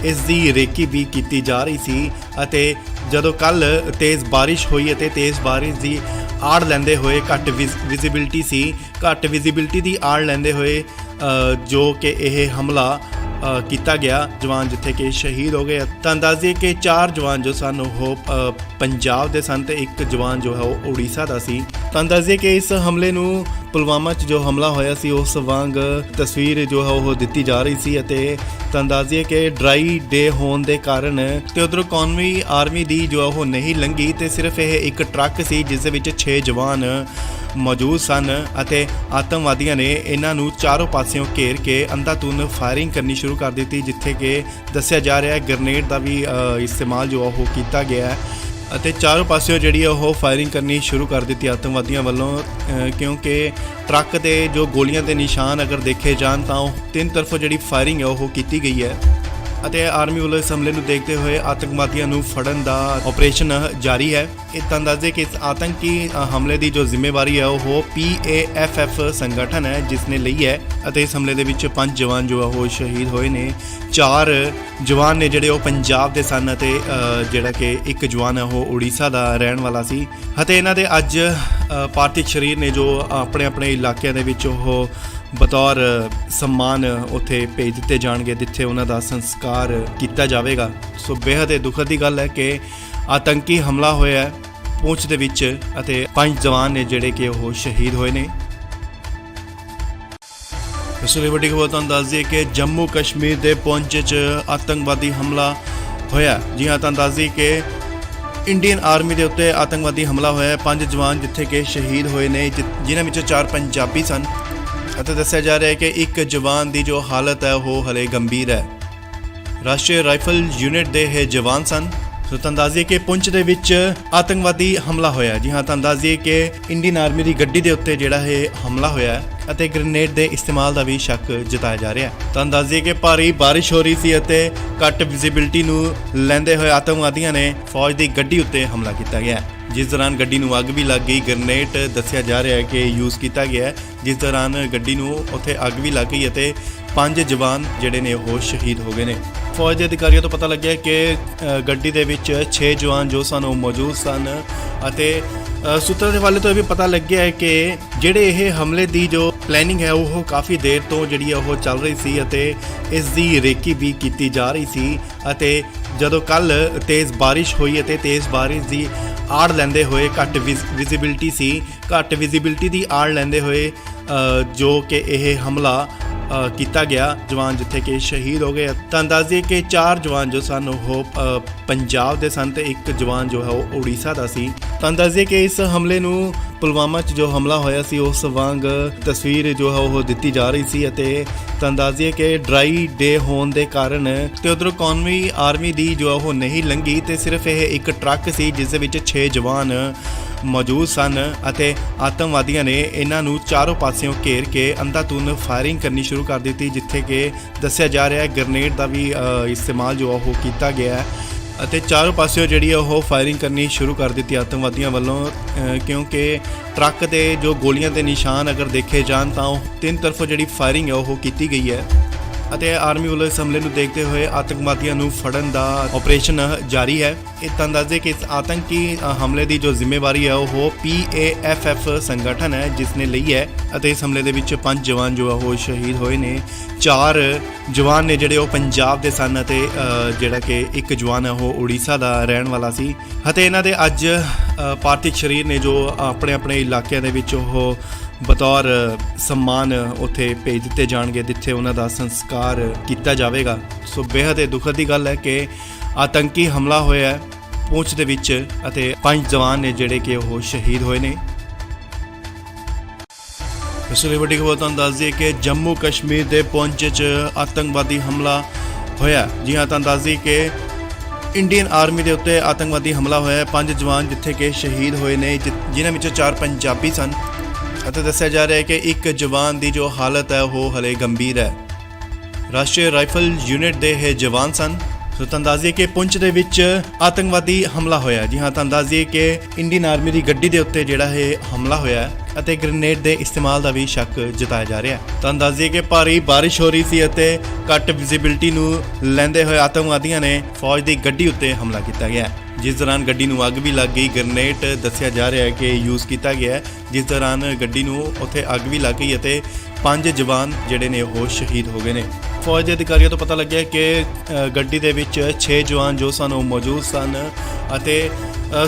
ਇਸ ਦੀ ਰੇਕੀ ਵੀ ਕੀਤੀ ਜਾ ਰਹੀ ਸੀ ਅਤੇ ਜਦੋਂ ਕੱਲ ਤੇਜ਼ ਬਾਰਿਸ਼ ਹੋਈ ਅਤੇ ਤੇਜ਼ ਬਾਰਿਸ਼ ਦੀ ਆੜ ਲੈਂਦੇ ਹੋਏ ਘੱਟ ਵਿਜ਼ਿਬਿਲਟੀ ਦੀ ਆੜ ਲੈਂਦੇ ਹੋਏ ਜੋ ਕਿ ਇਹ ਹਮਲਾ ਕੀਤਾ ਗਿਆ ਜਵਾਨ ਜਿੱਥੇ ਕਿ ਸ਼ਹੀਦ ਹੋ ਗਏ। ਤਾਂ ਦੱਸ ਦਈਏ ਕਿ 4 ਜਵਾਨ ਜੋ ਸਨ ਉਹ ਪੰਜਾਬ ਦੇ ਸਨ ਤੇ ਇੱਕ ਜਵਾਨ ਜੋ ਹੈ ਉਹ ਉੜੀਸਾ ਦਾ ਸੀ। ਤਾਂ ਦੱਸ ਦਈਏ ਕਿ ਇਸ ਹਮਲੇ ਨੂੰ ਪੁਲਵਾਮਾ 'ਚ ਜੋ ਹਮਲਾ ਹੋਇਆ ਸੀ ਉਸ ਵਾਂਗ ਤਸਵੀਰ ਜੋ ਹੈ ਉਹ ਦਿੱਤੀ ਜਾ ਰਹੀ ਸੀ ਅਤੇ ਤਾਂ ਦੱਸ ਦਈਏ ਕਿ ਡਰਾਈ ਡੇ ਹੋਣ ਦੇ ਕਾਰਨ ਤੇ ਉਧਰੋਂ ਕੌਮੀ ਆਰਮੀ ਦੀ ਜੋ ਉਹ ਨਹੀਂ ਲੰਘੀ ਤੇ ਸਿਰਫ ਇਹ ਇੱਕ ਟਰੱਕ ਸੀ ਜਿਸ ਦੇ ਵਿੱਚ 6 ਜਵਾਨ ਮੌਜੂਦ ਸਨ ਅਤੇ ਆਤੰਕਵਾਦੀਆਂ ਨੇ ਇਹਨਾਂ ਨੂੰ ਚਾਰੋਂ ਪਾਸਿਓਂ ਘੇਰ ਕੇ ਅੰਧਾਧੁੰਦ ਫਾਇਰਿੰਗ ਕਰਨੀ ਸ਼ੁਰੂ ਕਰ ਦਿੱਤੀ, ਜਿੱਥੇ ਕਿ ਦੱਸਿਆ ਜਾ ਰਿਹਾ ਹੈ ਗ੍ਰਨੇਡ ਦਾ ਵੀ ਇਸਤੇਮਾਲ ਜੋ ਉਹ ਕੀਤਾ ਗਿਆ ਹੈ ਅਤੇ ਚਾਰੋਂ ਪਾਸਿਓਂ ਜਿਹੜੀ ਉਹ ਫਾਇਰਿੰਗ ਕਰਨੀ ਸ਼ੁਰੂ ਕਰ ਦਿੱਤੀ ਆਤੰਕਵਾਦੀਆਂ ਵੱਲੋਂ ਕਿਉਂਕਿ ਟਰੱਕ ਦੇ ਜੋ ਗੋਲੀਆਂ ਦੇ ਨਿਸ਼ਾਨ ਅਗਰ ਦੇਖੇ ਜਾਣ ਤਾਂ ਉਹ ਤਿੰਨ ਤਰਫੋਂ ਜਿਹੜੀ ਫਾਇਰਿੰਗ ਹੈ ਉਹ ਕੀਤੀ ਗਈ ਹੈ ਅਤੇ ਆਰਮੀ ਵੱਲੋਂ ਇਸ ਹਮਲੇ ਨੂੰ ਦੇਖਦੇ ਹੋਏ ਆਤੰਕਵਾਦੀਆਂ ਨੂੰ ਫੜਨ ਦਾ ਆਪਰੇਸ਼ਨ ਜਾਰੀ ਹੈ। ਇਹ ਤਾਂ ਦੱਸਦੇ ਕਿ ਇਸ ਆਤੰਕੀ ਹਮਲੇ ਦੀ ਜੋ ਜ਼ਿੰਮੇਵਾਰੀ ਹੈ ਉਹ PAFF ਸੰਗਠਨ ਹੈ ਜਿਸ ਨੇ ਲਈ ਹੈ ਅਤੇ ਇਸ ਹਮਲੇ ਦੇ ਵਿੱਚ 5 ਜਵਾਨ ਜੋ ਉਹ ਸ਼ਹੀਦ ਹੋਏ ਨੇ। 4 ਜਵਾਨ ਨੇ ਜਿਹੜੇ ਉਹ ਪੰਜਾਬ ਦੇ ਸਨ ਅਤੇ ਜਿਹੜਾ ਕਿ ਇੱਕ ਜਵਾਨ ਹੈ ਉਹ ਉੜੀਸਾ ਦਾ ਰਹਿਣ ਵਾਲਾ ਸੀ ਅਤੇ ਇਹਨਾਂ ਦੇ ਅੱਜ ਪਾਰਥਿਵ ਸਰੀਰ ਨੇ ਜੋ ਆਪਣੇ ਇਲਾਕਿਆਂ ਦੇ ਵਿੱਚ ਉਹ ਬਤੌਰ ਸਨਮਾਨ ਉੱਥੇ ਭੇਜ ਦਿੱਤੇ ਜਾਣਗੇ ਜਿੱਥੇ ਉਹਨਾਂ ਦਾ ਸੰਸਕਾਰ ਕੀਤਾ ਜਾਵੇਗਾ। ਸੋ ਬੇहद ਦੁਖਦ ਦੀ ਗੱਲ ਹੈ ਕਿ ਆਤੰਕੀ ਹਮਲਾ ਹੋਇਆ ਪੂੰਛ ਦੇ ਵਿੱਚ ਅਤੇ 5 ਜਵਾਨ ਨੇ ਜਿਹੜੇ ਕਿ ਉਹ ਸ਼ਹੀਦ ਹੋਏ ਨੇ। ਇਸ ਲਈ ਵੱਡੀ ਖਬਰ ਤੁਹਾਨੂੰ ਦੱਸ ਦਈਏ ਕਿ ਜੰਮੂ ਕਸ਼ਮੀਰ ਦੇ ਪੂੰਛ 'ਚ ਆਤੰਕਵਾਦੀ ਹਮਲਾ ਹੋਇਆ। ਜੀ ਹਾਂ, ਤੁਹਾਨੂੰ ਦੱਸ ਦਈਏ ਕਿ ਇੰਡੀਅਨ ਆਰਮੀ ਦੇ ਉੱਤੇ ਆਤੰਕਵਾਦੀ ਹਮਲਾ ਹੋਇਆ। 5 ਜਵਾਨ ਜਿੱਥੇ ਕਿ ਸ਼ਹੀਦ ਹੋਏ ਨੇ ਜਿਨ੍ਹਾਂ ਵਿੱਚੋਂ 4 ਪੰਜਾਬੀ ਸਨ ਅਤੇ ਦੱਸਿਆ ਜਾ ਰਿਹਾ ਹੈ ਕਿ ਇੱਕ ਜਵਾਨ ਦੀ ਜੋ ਹਾਲਤ ਹੈ ਉਹ ਹਲੇ ਗੰਭੀਰ ਹੈ। ਰਾਸ਼ਟਰੀ ਰਾਈਫਲ ਯੂਨਿਟ ਦੇ ਇਹ ਜਵਾਨ ਸਨ। ਸੋ ਤੁਹਾਨੂੰ ਦੱਸ ਦਈਏ ਕਿ ਪੁੰਛ ਦੇ ਵਿੱਚ ਆਤੰਕਵਾਦੀ ਹਮਲਾ ਹੋਇਆ। ਜੀ ਹਾਂ, ਤੁਹਾਨੂੰ ਦੱਸ ਦਈਏ ਕਿ ਇੰਡੀਅਨ ਆਰਮੀ ਦੀ ਗੱਡੀ ਦੇ ਉੱਤੇ ਜਿਹੜਾ ਇਹ ਹਮਲਾ ਹੋਇਆ ਅਤੇ ਗ੍ਰਨੇਡ ਦੇ ਇਸਤੇਮਾਲ ਦਾ ਵੀ ਸ਼ੱਕ ਜਤਾਇਆ ਜਾ ਰਿਹਾ ਹੈ। ਤੁਹਾਨੂੰ ਦੱਸ ਦਈਏ ਕਿ ਭਾਰੀ ਬਾਰਿਸ਼ ਹੋ ਰਹੀ ਸੀ ਅਤੇ ਘੱਟ ਵਿਜ਼ਿਬਿਲਟੀ ਨੂੰ ਲੈਂਦੇ ਹੋਏ ਆਤੰਕਵਾਦੀਆਂ ਨੇ ਫੌਜ ਦੀ ਗੱਡੀ ਉੱਤੇ ਹਮਲਾ ਕੀਤਾ ਗਿਆ, ਜਿਸ ਦੌਰਾਨ ਗੱਡੀ ਨੂੰ ਅੱਗ ਵੀ ਲੱਗ ਗਈ। ਗ੍ਰਨੇਡ ਦੱਸਿਆ ਜਾ ਰਿਹਾ ਹੈ ਕਿ ਯੂਜ਼ ਕੀਤਾ ਗਿਆ ਹੈ, ਜਿਸ ਦੌਰਾਨ ਗੱਡੀ ਨੂੰ ਉੱਥੇ ਅੱਗ ਵੀ ਲੱਗ ਗਈ ਅਤੇ 5 ਜਵਾਨ ਜਿਹੜੇ ਨੇ ਉਹ ਸ਼ਹੀਦ ਹੋ ਗਏ ਨੇ। ਫੌਜ ਦੇ ਅਧਿਕਾਰੀਆਂ ਤੋਂ ਪਤਾ ਲੱਗਿਆ ਕਿ ਗੱਡੀ ਦੇ ਵਿੱਚ 6 ਜਵਾਨ ਜੋ ਸਨ ਉਹ ਮੌਜੂਦ ਸਨ ਅਤੇ ਸੂਤਰਾਂ ਦੇ ਹਵਾਲੇ ਤੋਂ ਇਹ ਵੀ ਪਤਾ ਲੱਗਿਆ ਹੈ ਕਿ ਜਿਹੜੇ ਇਹ ਹਮਲੇ ਦੀ ਜੋ ਪਲੈਨਿੰਗ ਹੈ ਉਹ ਕਾਫੀ ਦੇਰ ਤੋਂ ਜਿਹੜੀ ਉਹ ਚੱਲ ਰਹੀ ਸੀ ਅਤੇ ਇਸ ਦੀ ਰੇਕੀ ਵੀ ਕੀਤੀ ਜਾ ਰਹੀ ਸੀ ਅਤੇ ਜਦੋਂ ਕੱਲ ਤੇਜ਼ ਬਾਰਿਸ਼ ਹੋਈ ਅਤੇ ਤੇਜ਼ ਬਾਰਿਸ਼ ਦੀ ਆੜ ਲੈਂਦੇ ਹੋਏ ਘੱਟ ਵਿਜ਼ਿਬਿਲਟੀ ਦੀ ਆੜ ਲੈਂਦੇ ਹੋਏ ਜੋ ਕਿ ਇਹ ਹਮਲਾ ਕੀਤਾ ਗਿਆ ਜਵਾਨ ਜਿੱਥੇ ਕਿ ਸ਼ਹੀਦ ਹੋ ਗਏ। ਤਾਂ ਦੱਸ ਦਈਏ ਕਿ 4 ਜਵਾਨ ਜੋ ਸਨ ਉਹ ਪੰਜਾਬ ਦੇ ਸਨ ਤੇ ਇੱਕ ਜਵਾਨ ਜੋ ਹੈ ਉਹ ਉੜੀਸਾ ਦਾ ਸੀ। ਤਾਂ ਦੱਸ ਦਈਏ ਕਿ ਇਸ ਹਮਲੇ ਨੂੰ ਪੁਲਵਾਮਾ 'ਚ ਜੋ ਹਮਲਾ ਹੋਇਆ ਸੀ ਉਸ ਵਾਂਗ ਤਸਵੀਰ ਜੋ ਹੈ ਉਹ ਦਿੱਤੀ ਜਾ ਰਹੀ ਸੀ ਅਤੇ ਤਾਂ ਦੱਸ ਦਈਏ ਕਿ ਡਰਾਈ ਡੇ ਹੋਣ ਦੇ ਕਾਰਨ ਤੇ ਉਧਰੋਂ ਕੌਮੀ ਆਰਮੀ ਦੀ ਜੋ ਉਹ ਨਹੀਂ ਲੰਘੀ ਤੇ ਸਿਰਫ ਇਹ ਇੱਕ ਟਰੱਕ ਸੀ ਜਿਸ ਦੇ ਵਿੱਚ 6 ਜਵਾਨ ਮੌਜੂਦ ਸਨ ਅਤੇ ਆਤੰਕਵਾਦੀਆਂ ਨੇ ਇਹਨਾਂ ਨੂੰ ਚਾਰੋਂ ਪਾਸਿਓਂ ਘੇਰ ਕੇ ਅੰਧਾਧੁੰਦ ਫਾਇਰਿੰਗ ਕਰਨੀ ਸ਼ੁਰੂ ਕਰ ਦਿੱਤੀ, ਜਿੱਥੇ ਕਿ ਦੱਸਿਆ ਜਾ ਰਿਹਾ ਹੈ ਗ੍ਰਨੇਡ ਦਾ ਵੀ ਇਸਤੇਮਾਲ ਜੋ ਉਹ ਕੀਤਾ ਗਿਆ ਹੈ ਅਤੇ ਚਾਰੋਂ ਪਾਸਿਓਂ ਜਿਹੜੀ ਉਹ ਫਾਇਰਿੰਗ ਕਰਨੀ ਸ਼ੁਰੂ ਕਰ ਦਿੱਤੀ ਆਤੰਕਵਾਦੀਆਂ ਵੱਲੋਂ ਕਿਉਂਕਿ ਟਰੱਕ ਦੇ ਜੋ ਗੋਲੀਆਂ ਦੇ ਨਿਸ਼ਾਨ ਅਗਰ ਦੇਖੇ ਜਾਣ ਤਾਂ ਉਹ ਤਿੰਨ ਤਰਫੋਂ ਜਿਹੜੀ ਫਾਇਰਿੰਗ ਹੈ ਉਹ ਕੀਤੀ ਗਈ ਹੈ ਅਤੇ ਆਰਮੀ ਵੱਲੋਂ ਇਸ ਹਮਲੇ ਨੂੰ ਦੇਖਦੇ ਹੋਏ ਆਤੰਕਵਾਦੀਆਂ ਨੂੰ ਫੜਨ ਦਾ ਆਪਰੇਸ਼ਨ ਜਾਰੀ ਹੈ। ਇਹ ਤਾਂ ਦੱਸਦੇ ਕਿ ਇਸ ਆਤੰਕੀ ਹਮਲੇ ਦੀ ਜੋ ਜ਼ਿੰਮੇਵਾਰੀ ਹੈ ਉਹ PAFF ਸੰਗਠਨ ਹੈ ਜਿਸ ਨੇ ਲਈ ਹੈ ਅਤੇ ਇਸ ਹਮਲੇ ਦੇ ਵਿੱਚ 5 ਜਵਾਨ ਜੋ ਉਹ ਸ਼ਹੀਦ ਹੋਏ ਨੇ। 4 ਜਵਾਨ ਨੇ ਜਿਹੜੇ ਉਹ ਪੰਜਾਬ ਦੇ ਸਨ ਅਤੇ ਜਿਹੜਾ ਕਿ ਇੱਕ ਜਵਾਨ ਹੈ ਉਹ ਉੜੀਸਾ ਦਾ ਰਹਿਣ ਵਾਲਾ ਸੀ ਅਤੇ ਇਹਨਾਂ ਦੇ ਅੱਜ ਪਾਰਥਿਵ ਸਰੀਰ ਨੇ ਜੋ ਆਪਣੇ ਇਲਾਕਿਆਂ ਦੇ ਵਿੱਚ ਉਹ ਬਤੌਰ ਸਨਮਾਨ ਉੱਥੇ ਭੇਜ ਦਿੱਤੇ ਜਾਣਗੇ ਜਿੱਥੇ ਉਹਨਾਂ ਦਾ ਸੰਸਕਾਰ ਕੀਤਾ ਜਾਵੇਗਾ। ਸੋ ਬੇहद ਦੁਖਦ ਦੀ ਗੱਲ ਹੈ ਕਿ ਆਤੰਕੀ ਹਮਲਾ ਹੋਇਆ ਪੂੰਛ ਦੇ ਵਿੱਚ ਅਤੇ 5 ਜਵਾਨ ਨੇ ਜਿਹੜੇ ਕਿ ਉਹ ਸ਼ਹੀਦ ਹੋਏ ਨੇ। ਇਸ ਲਈ ਵੱਡੀ ਖਬਰ ਤੁਹਾਨੂੰ ਦੱਸ ਦਈਏ ਕਿ ਜੰਮੂ ਕਸ਼ਮੀਰ ਦੇ ਪੂੰਛ 'ਚ ਆਤੰਕਵਾਦੀ ਹਮਲਾ ਹੋਇਆ। ਜੀ ਹਾਂ, ਤੁਹਾਨੂੰ ਦੱਸ ਦਈਏ ਕਿ ਇੰਡੀਅਨ ਆਰਮੀ ਦੇ ਉੱਤੇ ਆਤੰਕਵਾਦੀ ਹਮਲਾ ਹੋਇਆ। 5 ਜਵਾਨ ਜਿੱਥੇ ਕਿ ਸ਼ਹੀਦ ਹੋਏ ਨੇ ਜਿਨ੍ਹਾਂ ਵਿੱਚੋਂ 4 ਪੰਜਾਬੀ ਸਨ ਅਤੇ ਦੱਸਿਆ ਜਾ ਰਿਹਾ ਹੈ ਕਿ ਇੱਕ ਜਵਾਨ ਦੀ ਜੋ ਹਾਲਤ ਹੈ ਉਹ ਹਲੇ ਗੰਭੀਰ ਹੈ। ਰਾਸ਼ਟਰੀ ਰਾਈਫਲ ਯੂਨਿਟ ਦੇ ਇਹ ਜਵਾਨ ਸਨ। ਸੋ ਤੁਹਾਨੂੰ ਦੱਸ ਦਈਏ ਕਿ ਪੁੰਛ ਦੇ ਵਿੱਚ ਆਤੰਕਵਾਦੀ ਹਮਲਾ ਹੋਇਆ। ਜੀ ਹਾਂ, ਤੁਹਾਨੂੰ ਦੱਸ ਦਈਏ ਕਿ ਇੰਡੀਅਨ ਆਰਮੀ ਦੀ ਗੱਡੀ ਦੇ ਉੱਤੇ ਜਿਹੜਾ ਇਹ ਹਮਲਾ ਹੋਇਆ ਅਤੇ ਗ੍ਰੇਨੇਡ ਦੇ ਇਸਤੇਮਾਲ ਦਾ ਵੀ ਸ਼ੱਕ ਜਤਾਇਆ ਜਾ ਰਿਹਾ ਹੈ। ਤੁਹਾਨੂੰ ਦੱਸ ਦਈਏ ਕਿ ਭਾਰੀ ਬਾਰਿਸ਼ ਹੋ ਰਹੀ ਸੀ ਅਤੇ ਘੱਟ ਵਿਜ਼ਿਬਿਲਟੀ ਨੂੰ ਲੈਂਦੇ ਹੋਏ ਆਤੰਕਵਾਦੀਆਂ ਨੇ ਫੌਜ ਦੀ ਗੱਡੀ ਉੱਤੇ ਹਮਲਾ ਕੀਤਾ ਗਿਆ, ਜਿਸ ਦੌਰਾਨ ਗੱਡੀ ਨੂੰ ਅੱਗ ਵੀ ਲੱਗ ਗਈ। ਗ੍ਰੇਨੇਡ ਦੱਸਿਆ ਜਾ ਰਿਹਾ ਹੈ ਕਿ ਯੂਜ਼ ਕੀਤਾ ਗਿਆ, ਜਿਸ ਦੌਰਾਨ ਗੱਡੀ ਨੂੰ ਉੱਥੇ ਅੱਗ ਵੀ ਲੱਗ ਗਈ ਅਤੇ 5 ਜਵਾਨ ਜਿਹੜੇ ਨੇ ਉਹ ਸ਼ਹੀਦ ਹੋ ਗਏ ਨੇ। ਫੌਜ ਦੇ ਅਧਿਕਾਰੀਆਂ ਤੋਂ ਪਤਾ ਲੱਗਿਆ ਕਿ ਗੱਡੀ ਦੇ ਵਿੱਚ 6 ਜਵਾਨ ਜੋ ਸਨ ਉਹ ਮੌਜੂਦ ਸਨ ਅਤੇ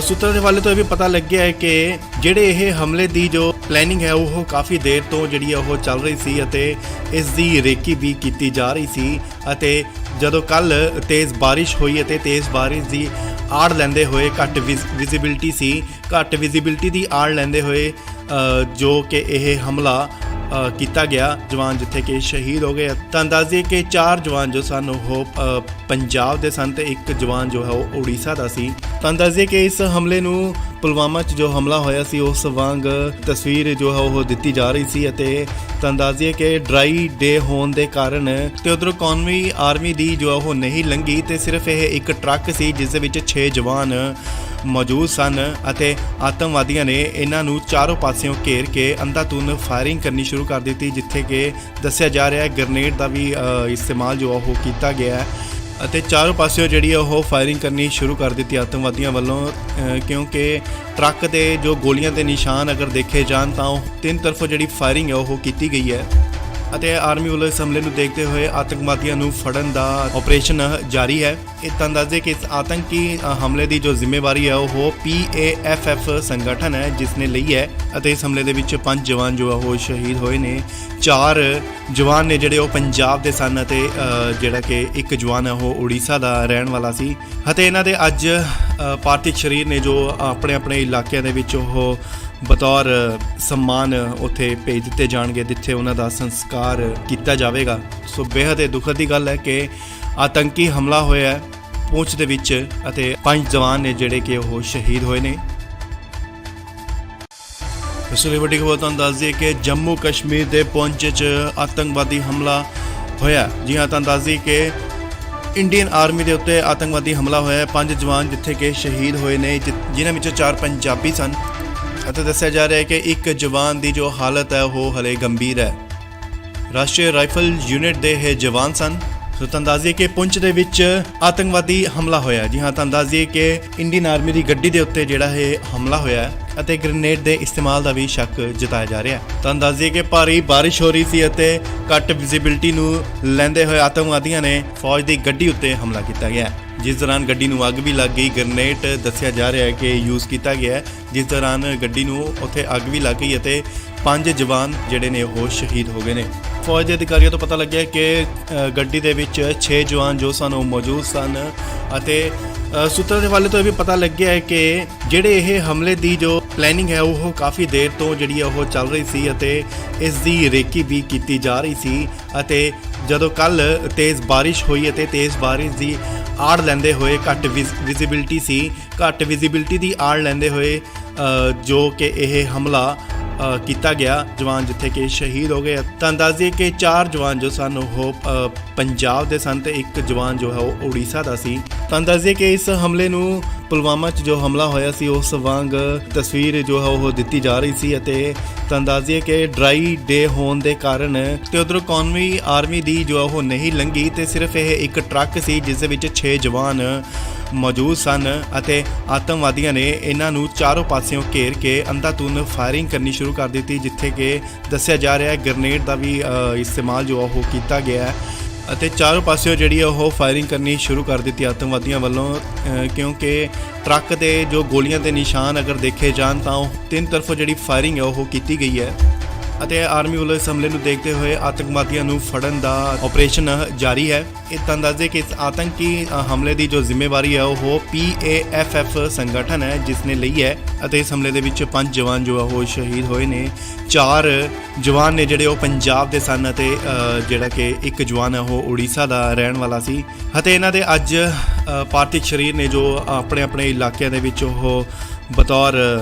ਸੂਤਰਾਂ ਦੇ ਹਵਾਲੇ ਤੋਂ ਇਹ ਵੀ ਪਤਾ ਲੱਗਿਆ ਹੈ ਕਿ ਜਿਹੜੇ ਇਹ ਹਮਲੇ ਦੀ ਜੋ ਪਲੈਨਿੰਗ ਹੈ ਉਹ ਕਾਫੀ ਦੇਰ ਤੋਂ ਜਿਹੜੀ ਉਹ ਚੱਲ ਰਹੀ ਸੀ ਅਤੇ ਇਸ ਦੀ ਰੇਕੀ ਵੀ ਕੀਤੀ ਜਾ ਰਹੀ ਸੀ। ਅਤੇ ਜਦੋਂ ਕੱਲ ਤੇਜ਼ ਬਾਰਿਸ਼ ਹੋਈ ਅਤੇ ਤੇਜ਼ ਬਾਰਿਸ਼ ਦੀ ਆੜ ਲੈਂਦੇ ਹੋਏ ਘੱਟ ਵਿਜ਼ਿਬਿਲਟੀ ਸੀ, ਘੱਟ ਵਿਜ਼ਿਬਿਲਟੀ ਦੀ ਆੜ ਲੈਂਦੇ ਹੋਏ ਜੋ ਕਿ ਇਹ ਹਮਲਾ ਕੀਤਾ ਗਿਆ, ਜਵਾਨ ਜਿੱਥੇ ਕਿ ਸ਼ਹੀਦ ਹੋ ਗਏ। ਤਾਂ ਦੱਸ ਦਈਏ ਕਿ 4 ਜਵਾਨ ਜੋ ਸਨ ਉਹ ਪੰਜਾਬ ਦੇ ਸਨ ਤੇ ਇੱਕ ਜਵਾਨ ਜੋ ਹੈ ਉਹ ਉੜੀਸਾ ਦਾ ਸੀ। ਤਾਂ ਦੱਸ ਦਈਏ ਕਿ ਇਸ ਹਮਲੇ ਨੂੰ ਪੁਲਵਾਮਾ 'ਚ ਜੋ ਹਮਲਾ ਹੋਇਆ ਸੀ ਉਸ ਵਾਂਗ ਤਸਵੀਰ ਜੋ ਹੈ ਉਹ ਦਿੱਤੀ ਜਾ ਰਹੀ ਸੀ ਅਤੇ ਤਾਂ ਦੱਸ ਦਈਏ ਕਿ ਡਰਾਈ ਡੇ ਹੋਣ ਦੇ ਕਾਰਨ ਤੇ ਉਧਰੋਂ ਕੌਮੀ ਆਰਮੀ ਦੀ ਜੋ ਉਹ ਨਹੀਂ ਲੰਘੀ ਤੇ ਸਿਰਫ ਇਹ ਇੱਕ ਟਰੱਕ ਸੀ ਜਿਸ ਦੇ ਵਿੱਚ 6 ਜਵਾਨ ਮੌਜੂਦ ਸਨ ਅਤੇ ਆਤੰਕਵਾਦੀਆਂ ਨੇ ਇਹਨਾਂ ਨੂੰ ਚਾਰੋਂ ਪਾਸਿਓਂ ਘੇਰ ਕੇ ਅੰਧਾਧੁੰਦ ਫਾਇਰਿੰਗ ਕਰਨੀ ਸ਼ੁਰੂ ਕਰ ਦਿੱਤੀ, ਜਿੱਥੇ ਕਿ ਦੱਸਿਆ ਜਾ ਰਿਹਾ ਹੈ ਗ੍ਰੇਨੇਡ ਦਾ ਵੀ ਇਸਤੇਮਾਲ ਜੋ ਉਹ ਕੀਤਾ ਗਿਆ ਹੈ ਅਤੇ ਚਾਰੋਂ ਪਾਸਿਓਂ ਜਿਹੜੀ ਉਹ ਫਾਇਰਿੰਗ ਕਰਨੀ ਸ਼ੁਰੂ ਕਰ ਦਿੱਤੀ ਆਤੰਕਵਾਦੀਆਂ ਵੱਲੋਂ, ਕਿਉਂਕਿ ਟਰੱਕ ਦੇ ਜੋ ਗੋਲੀਆਂ ਦੇ ਨਿਸ਼ਾਨ ਅਗਰ ਦੇਖੇ ਜਾਣ ਤਾਂ ਉਹ ਤਿੰਨ ਤਰਫੋਂ ਜਿਹੜੀ ਫਾਇਰਿੰਗ ਹੈ ਉਹ ਕੀਤੀ ਗਈ ਹੈ ਅਤੇ ਆਰਮੀ ਵੱਲੋਂ ਇਸ ਹਮਲੇ ਨੂੰ ਦੇਖਦੇ ਹੋਏ ਆਤੰਕਵਾਦੀਆਂ ਨੂੰ ਫੜਨ ਦਾ ਆਪਰੇਸ਼ਨ ਜਾਰੀ ਹੈ। ਇਹ ਤਾਂ ਦੱਸਦੇ ਕਿ ਇਸ ਆਤੰਕੀ ਹਮਲੇ ਦੀ ਜੋ ਜ਼ਿੰਮੇਵਾਰੀ ਹੈ ਉਹ PAFF ਸੰਗਠਨ ਹੈ ਜਿਸ ਨੇ ਲਈ ਹੈ ਅਤੇ ਇਸ ਹਮਲੇ ਦੇ ਵਿੱਚ 5 ਜਵਾਨ ਜੋ ਉਹ ਸ਼ਹੀਦ ਹੋਏ ਨੇ। 4 ਜਵਾਨ ਨੇ ਜਿਹੜੇ ਉਹ ਪੰਜਾਬ ਦੇ ਸਨ ਅਤੇ ਜਿਹੜਾ ਕਿ ਇੱਕ ਜਵਾਨ ਹੈ ਉਹ ਉੜੀਸਾ ਦਾ ਰਹਿਣ ਵਾਲਾ ਸੀ ਅਤੇ ਇਹਨਾਂ ਦੇ ਅੱਜ ਪਾਰਥਿਵ ਸਰੀਰ ਨੇ ਜੋ ਆਪਣੇ ਆਪਣੇ ਇਲਾਕਿਆਂ ਦੇ ਵਿੱਚ ਉਹ ਬਤੌਰ ਸਨਮਾਨ ਉੱਥੇ ਭੇਜ ਦਿੱਤੇ ਜਾਣਗੇ ਜਿੱਥੇ ਉਹਨਾਂ ਦਾ ਸੰਸਕਾਰ ਕੀਤਾ ਜਾਵੇਗਾ। ਸੋ ਬੇहद ਦੁਖਦ ਦੀ ਗੱਲ ਹੈ ਕਿ ਆਤੰਕੀ ਹਮਲਾ ਹੋਇਆ ਹੈ ਪੁੰਛ ਦੇ ਵਿੱਚ ਅਤੇ 5 ਜਵਾਨ ਨੇ ਜਿਹੜੇ ਕਿ ਉਹ ਸ਼ਹੀਦ ਹੋਏ ਨੇ। ਇਸ ਲਈ ਵੱਡੀ ਖਬਰ ਤੁਹਾਨੂੰ ਦੱਸ ਦਈਏ ਕਿ ਜੰਮੂ ਕਸ਼ਮੀਰ ਦੇ ਪੁੰਛ 'ਚ ਆਤੰਕਵਾਦੀ ਹਮਲਾ ਹੋਇਆ। ਜੀ ਹਾਂ, ਤੁਹਾਨੂੰ ਦੱਸ ਦਈਏ ਕਿ ਇੰਡੀਅਨ ਆਰਮੀ ਦੇ ਉੱਤੇ ਆਤੰਕਵਾਦੀ ਹਮਲਾ ਹੋਇਆ। 5 ਜਵਾਨ ਜਿੱਥੇ ਕਿ ਸ਼ਹੀਦ ਹੋਏ ਨੇ, ਜਿਨ੍ਹਾਂ ਵਿੱਚੋਂ 4 ਪੰਜਾਬੀ ਸਨ ਅਤੇ ਦੱਸਿਆ ਜਾ ਰਿਹਾ ਹੈ ਕਿ ਇੱਕ ਜਵਾਨ ਦੀ ਜੋ ਹਾਲਤ ਹੈ ਉਹ ਹਲੇ ਗੰਭੀਰ ਹੈ। ਰਾਸ਼ਟਰੀ ਰਾਈਫਲ ਯੂਨਿਟ ਦੇ ਇਹ ਜਵਾਨ ਸਨ। ਸੋ ਤੁਹਾਨੂੰ ਦੱਸ ਦਈਏ ਕਿ ਪੁੰਛ ਦੇ ਵਿੱਚ ਆਤੰਕਵਾਦੀ ਹਮਲਾ ਹੋਇਆ। ਜੀ ਹਾਂ, ਤੁਹਾਨੂੰ ਦੱਸ ਦਈਏ ਕਿ ਇੰਡੀਅਨ ਆਰਮੀ ਦੀ ਗੱਡੀ ਦੇ ਉੱਤੇ ਜਿਹੜਾ ਇਹ ਹਮਲਾ ਹੋਇਆ ਅਤੇ ਗ੍ਰੇਨੇਡ ਦੇ ਇਸਤੇਮਾਲ ਦਾ ਵੀ ਸ਼ੱਕ ਜਤਾਇਆ ਜਾ ਰਿਹਾ ਹੈ। ਤੁਹਾਨੂੰ ਦੱਸ ਦਈਏ ਕਿ ਭਾਰੀ ਬਾਰਿਸ਼ ਹੋ ਰਹੀ ਸੀ ਅਤੇ ਘੱਟ ਵਿਜ਼ਿਬਿਲਟੀ ਨੂੰ ਲੈਂਦੇ ਹੋਏ ਆਤੰਕਵਾਦੀਆਂ ਨੇ ਫੌਜ ਦੀ ਗੱਡੀ ਉੱਤੇ ਹਮਲਾ ਕੀਤਾ ਗਿਆ, ਜਿਸ ਦੌਰਾਨ ਗੱਡੀ ਨੂੰ ਅੱਗ ਵੀ ਲੱਗ ਗਈ। ਗ੍ਰੇਨੇਡ ਦੱਸਿਆ ਜਾ ਰਿਹਾ ਹੈ ਕਿ ਯੂਜ਼ ਕੀਤਾ ਗਿਆ, ਜਿਸ ਦੌਰਾਨ ਗੱਡੀ ਨੂੰ ਉੱਥੇ ਅੱਗ ਵੀ ਲੱਗ ਗਈ ਅਤੇ 5 ਜਵਾਨ ਜਿਹੜੇ ਨੇ ਉਹ ਸ਼ਹੀਦ ਹੋ ਗਏ ਨੇ। ਫੌਜ ਦੇ ਅਧਿਕਾਰੀਆਂ ਤੋਂ ਪਤਾ ਲੱਗਿਆ ਕਿ ਗੱਡੀ ਦੇ ਵਿੱਚ 6 ਜਵਾਨ ਜੋ ਸਨ ਉਹ ਮੌਜੂਦ ਸਨ ਅਤੇ ਸੂਤਰਾਂ ਦੇ ਹਵਾਲੇ ਤੋਂ ਇਹ ਵੀ ਪਤਾ ਲੱਗਿਆ ਹੈ ਕਿ ਜਿਹੜੇ ਇਹ ਹਮਲੇ ਦੀ ਜੋ ਪਲੈਨਿੰਗ ਹੈ ਉਹ ਕਾਫੀ ਦੇਰ ਤੋਂ ਜਿਹੜੀ ਉਹ ਚੱਲ ਰਹੀ ਸੀ ਅਤੇ ਇਸ ਦੀ ਰੇਕੀ ਵੀ ਕੀਤੀ ਜਾ ਰਹੀ ਸੀ ਅਤੇ ਜਦੋਂ ਕੱਲ ਤੇਜ਼ ਬਾਰਿਸ਼ ਹੋਈ ਅਤੇ ਤੇਜ਼ ਬਾਰਿਸ਼ ਦੀ ਆੜ ਲੈਂਦੇ ਹੋਏ ਘੱਟ ਵਿਜ਼ਿਬਿਲਟੀ ਸੀ, ਘੱਟ ਵਿਜ਼ਿਬਿਲਟੀ ਦੀ ਆੜ ਲੈਂਦੇ ਹੋਏ ਜੋ ਕਿ ਇਹ ਹਮਲਾ ਕੀਤਾ ਗਿਆ, ਜਵਾਨ ਜਿੱਥੇ ਕਿ ਸ਼ਹੀਦ ਹੋ ਗਏ। ਤਾਂ ਦੱਸ ਦਈਏ ਕਿ 4 ਜਵਾਨ ਜੋ ਸਨ ਉਹ ਪੰਜਾਬ ਦੇ ਸਨ ਤੇ ਇੱਕ ਜਵਾਨ ਜੋ ਹੈ ਉਹ ਉੜੀਸਾ ਦਾ ਸੀ। ਤਾਂ ਦੱਸ ਦਈਏ ਕਿ ਇਸ ਹਮਲੇ ਨੂੰ ਪੁਲਵਾਮਾ 'ਚ ਜੋ ਹਮਲਾ ਹੋਇਆ ਸੀ ਉਸ ਵਾਂਗ ਤਸਵੀਰ ਜੋ ਹੈ ਉਹ ਦਿੱਤੀ ਜਾ ਰਹੀ ਸੀ ਅਤੇ ਤਾਂ ਦੱਸ ਦਈਏ ਕਿ ਡਰਾਈ ਡੇ ਹੋਣ ਦੇ ਕਾਰਨ ਤੇ ਉਧਰੋਂ ਕੌਮੀ ਆਰਮੀ ਦੀ ਜੋ ਉਹ ਨਹੀਂ ਲੰਘੀ ਤੇ ਸਿਰਫ ਇਹ ਇੱਕ ਟਰੱਕ ਸੀ ਜਿਸ ਦੇ ਵਿੱਚ 6 ਜਵਾਨ ਮੌਜੂਦ ਸਨ ਅਤੇ ਆਤੰਕਵਾਦੀਆਂ ਨੇ ਇਹਨਾਂ ਨੂੰ ਚਾਰੋਂ ਪਾਸਿਓਂ ਘੇਰ ਕੇ ਅੰਧਾਧੁੰਦ ਫਾਇਰਿੰਗ ਕਰਨੀ ਸ਼ੁਰੂ ਕਰ ਦਿੱਤੀ, ਜਿੱਥੇ ਕਿ ਦੱਸਿਆ ਜਾ ਰਿਹਾ ਹੈ ਗ੍ਰੇਨੇਡ ਦਾ ਵੀ ਇਸਤੇਮਾਲ ਜੋ ਉਹ ਕੀਤਾ ਗਿਆ ਅਤੇ ਚਾਰੋਂ ਪਾਸਿਓਂ ਜਿਹੜੀ ਉਹ ਫਾਇਰਿੰਗ ਕਰਨੀ ਸ਼ੁਰੂ ਕਰ ਦਿੱਤੀ ਆਤੰਕਵਾਦੀਆਂ ਵੱਲੋਂ, ਕਿਉਂਕਿ ਟਰੱਕ ਦੇ ਜੋ ਗੋਲੀਆਂ ਦੇ ਨਿਸ਼ਾਨ ਅਗਰ ਦੇਖੇ ਜਾਣ ਤਾਂ ਉਹ ਤਿੰਨ ਤਰਫੋਂ ਜਿਹੜੀ ਫਾਇਰਿੰਗ ਹੈ ਉਹ ਕੀਤੀ ਗਈ ਹੈ ਅਤੇ ਆਰਮੀ ਵੱਲੋਂ ਇਸ ਹਮਲੇ ਨੂੰ ਦੇਖਦੇ ਹੋਏ ਆਤੰਕਵਾਦੀਆਂ ਨੂੰ ਫੜਨ ਦਾ ਆਪਰੇਸ਼ਨ ਜਾਰੀ ਹੈ। ਇਹ ਤਾਂ ਦੱਸਦੇ ਕਿ ਇਸ ਆਤੰਕੀ ਹਮਲੇ ਦੀ ਜੋ ਜ਼ਿੰਮੇਵਾਰੀ ਹੈ ਉਹ PAFF ਸੰਗਠਨ ਹੈ ਜਿਸ ਨੇ ਲਈ ਹੈ ਅਤੇ ਇਸ ਹਮਲੇ ਦੇ ਵਿੱਚ 5 ਜਵਾਨ ਜੋ ਉਹ ਸ਼ਹੀਦ ਹੋਏ ਨੇ। 4 ਜਵਾਨ ਨੇ ਜਿਹੜੇ ਉਹ ਪੰਜਾਬ ਦੇ ਸਨ ਅਤੇ ਜਿਹੜਾ ਕਿ ਇੱਕ ਜਵਾਨ ਹੈ ਉਹ ਉੜੀਸਾ ਦਾ ਰਹਿਣ ਵਾਲਾ ਸੀ ਅਤੇ ਇਹਨਾਂ ਦੇ ਅੱਜ ਪਾਰਥਿਵ ਸਰੀਰ ਨੇ ਜੋ ਆਪਣੇ ਆਪਣੇ ਇਲਾਕਿਆਂ ਦੇ ਵਿੱਚ ਉਹ ਬਤੌਰ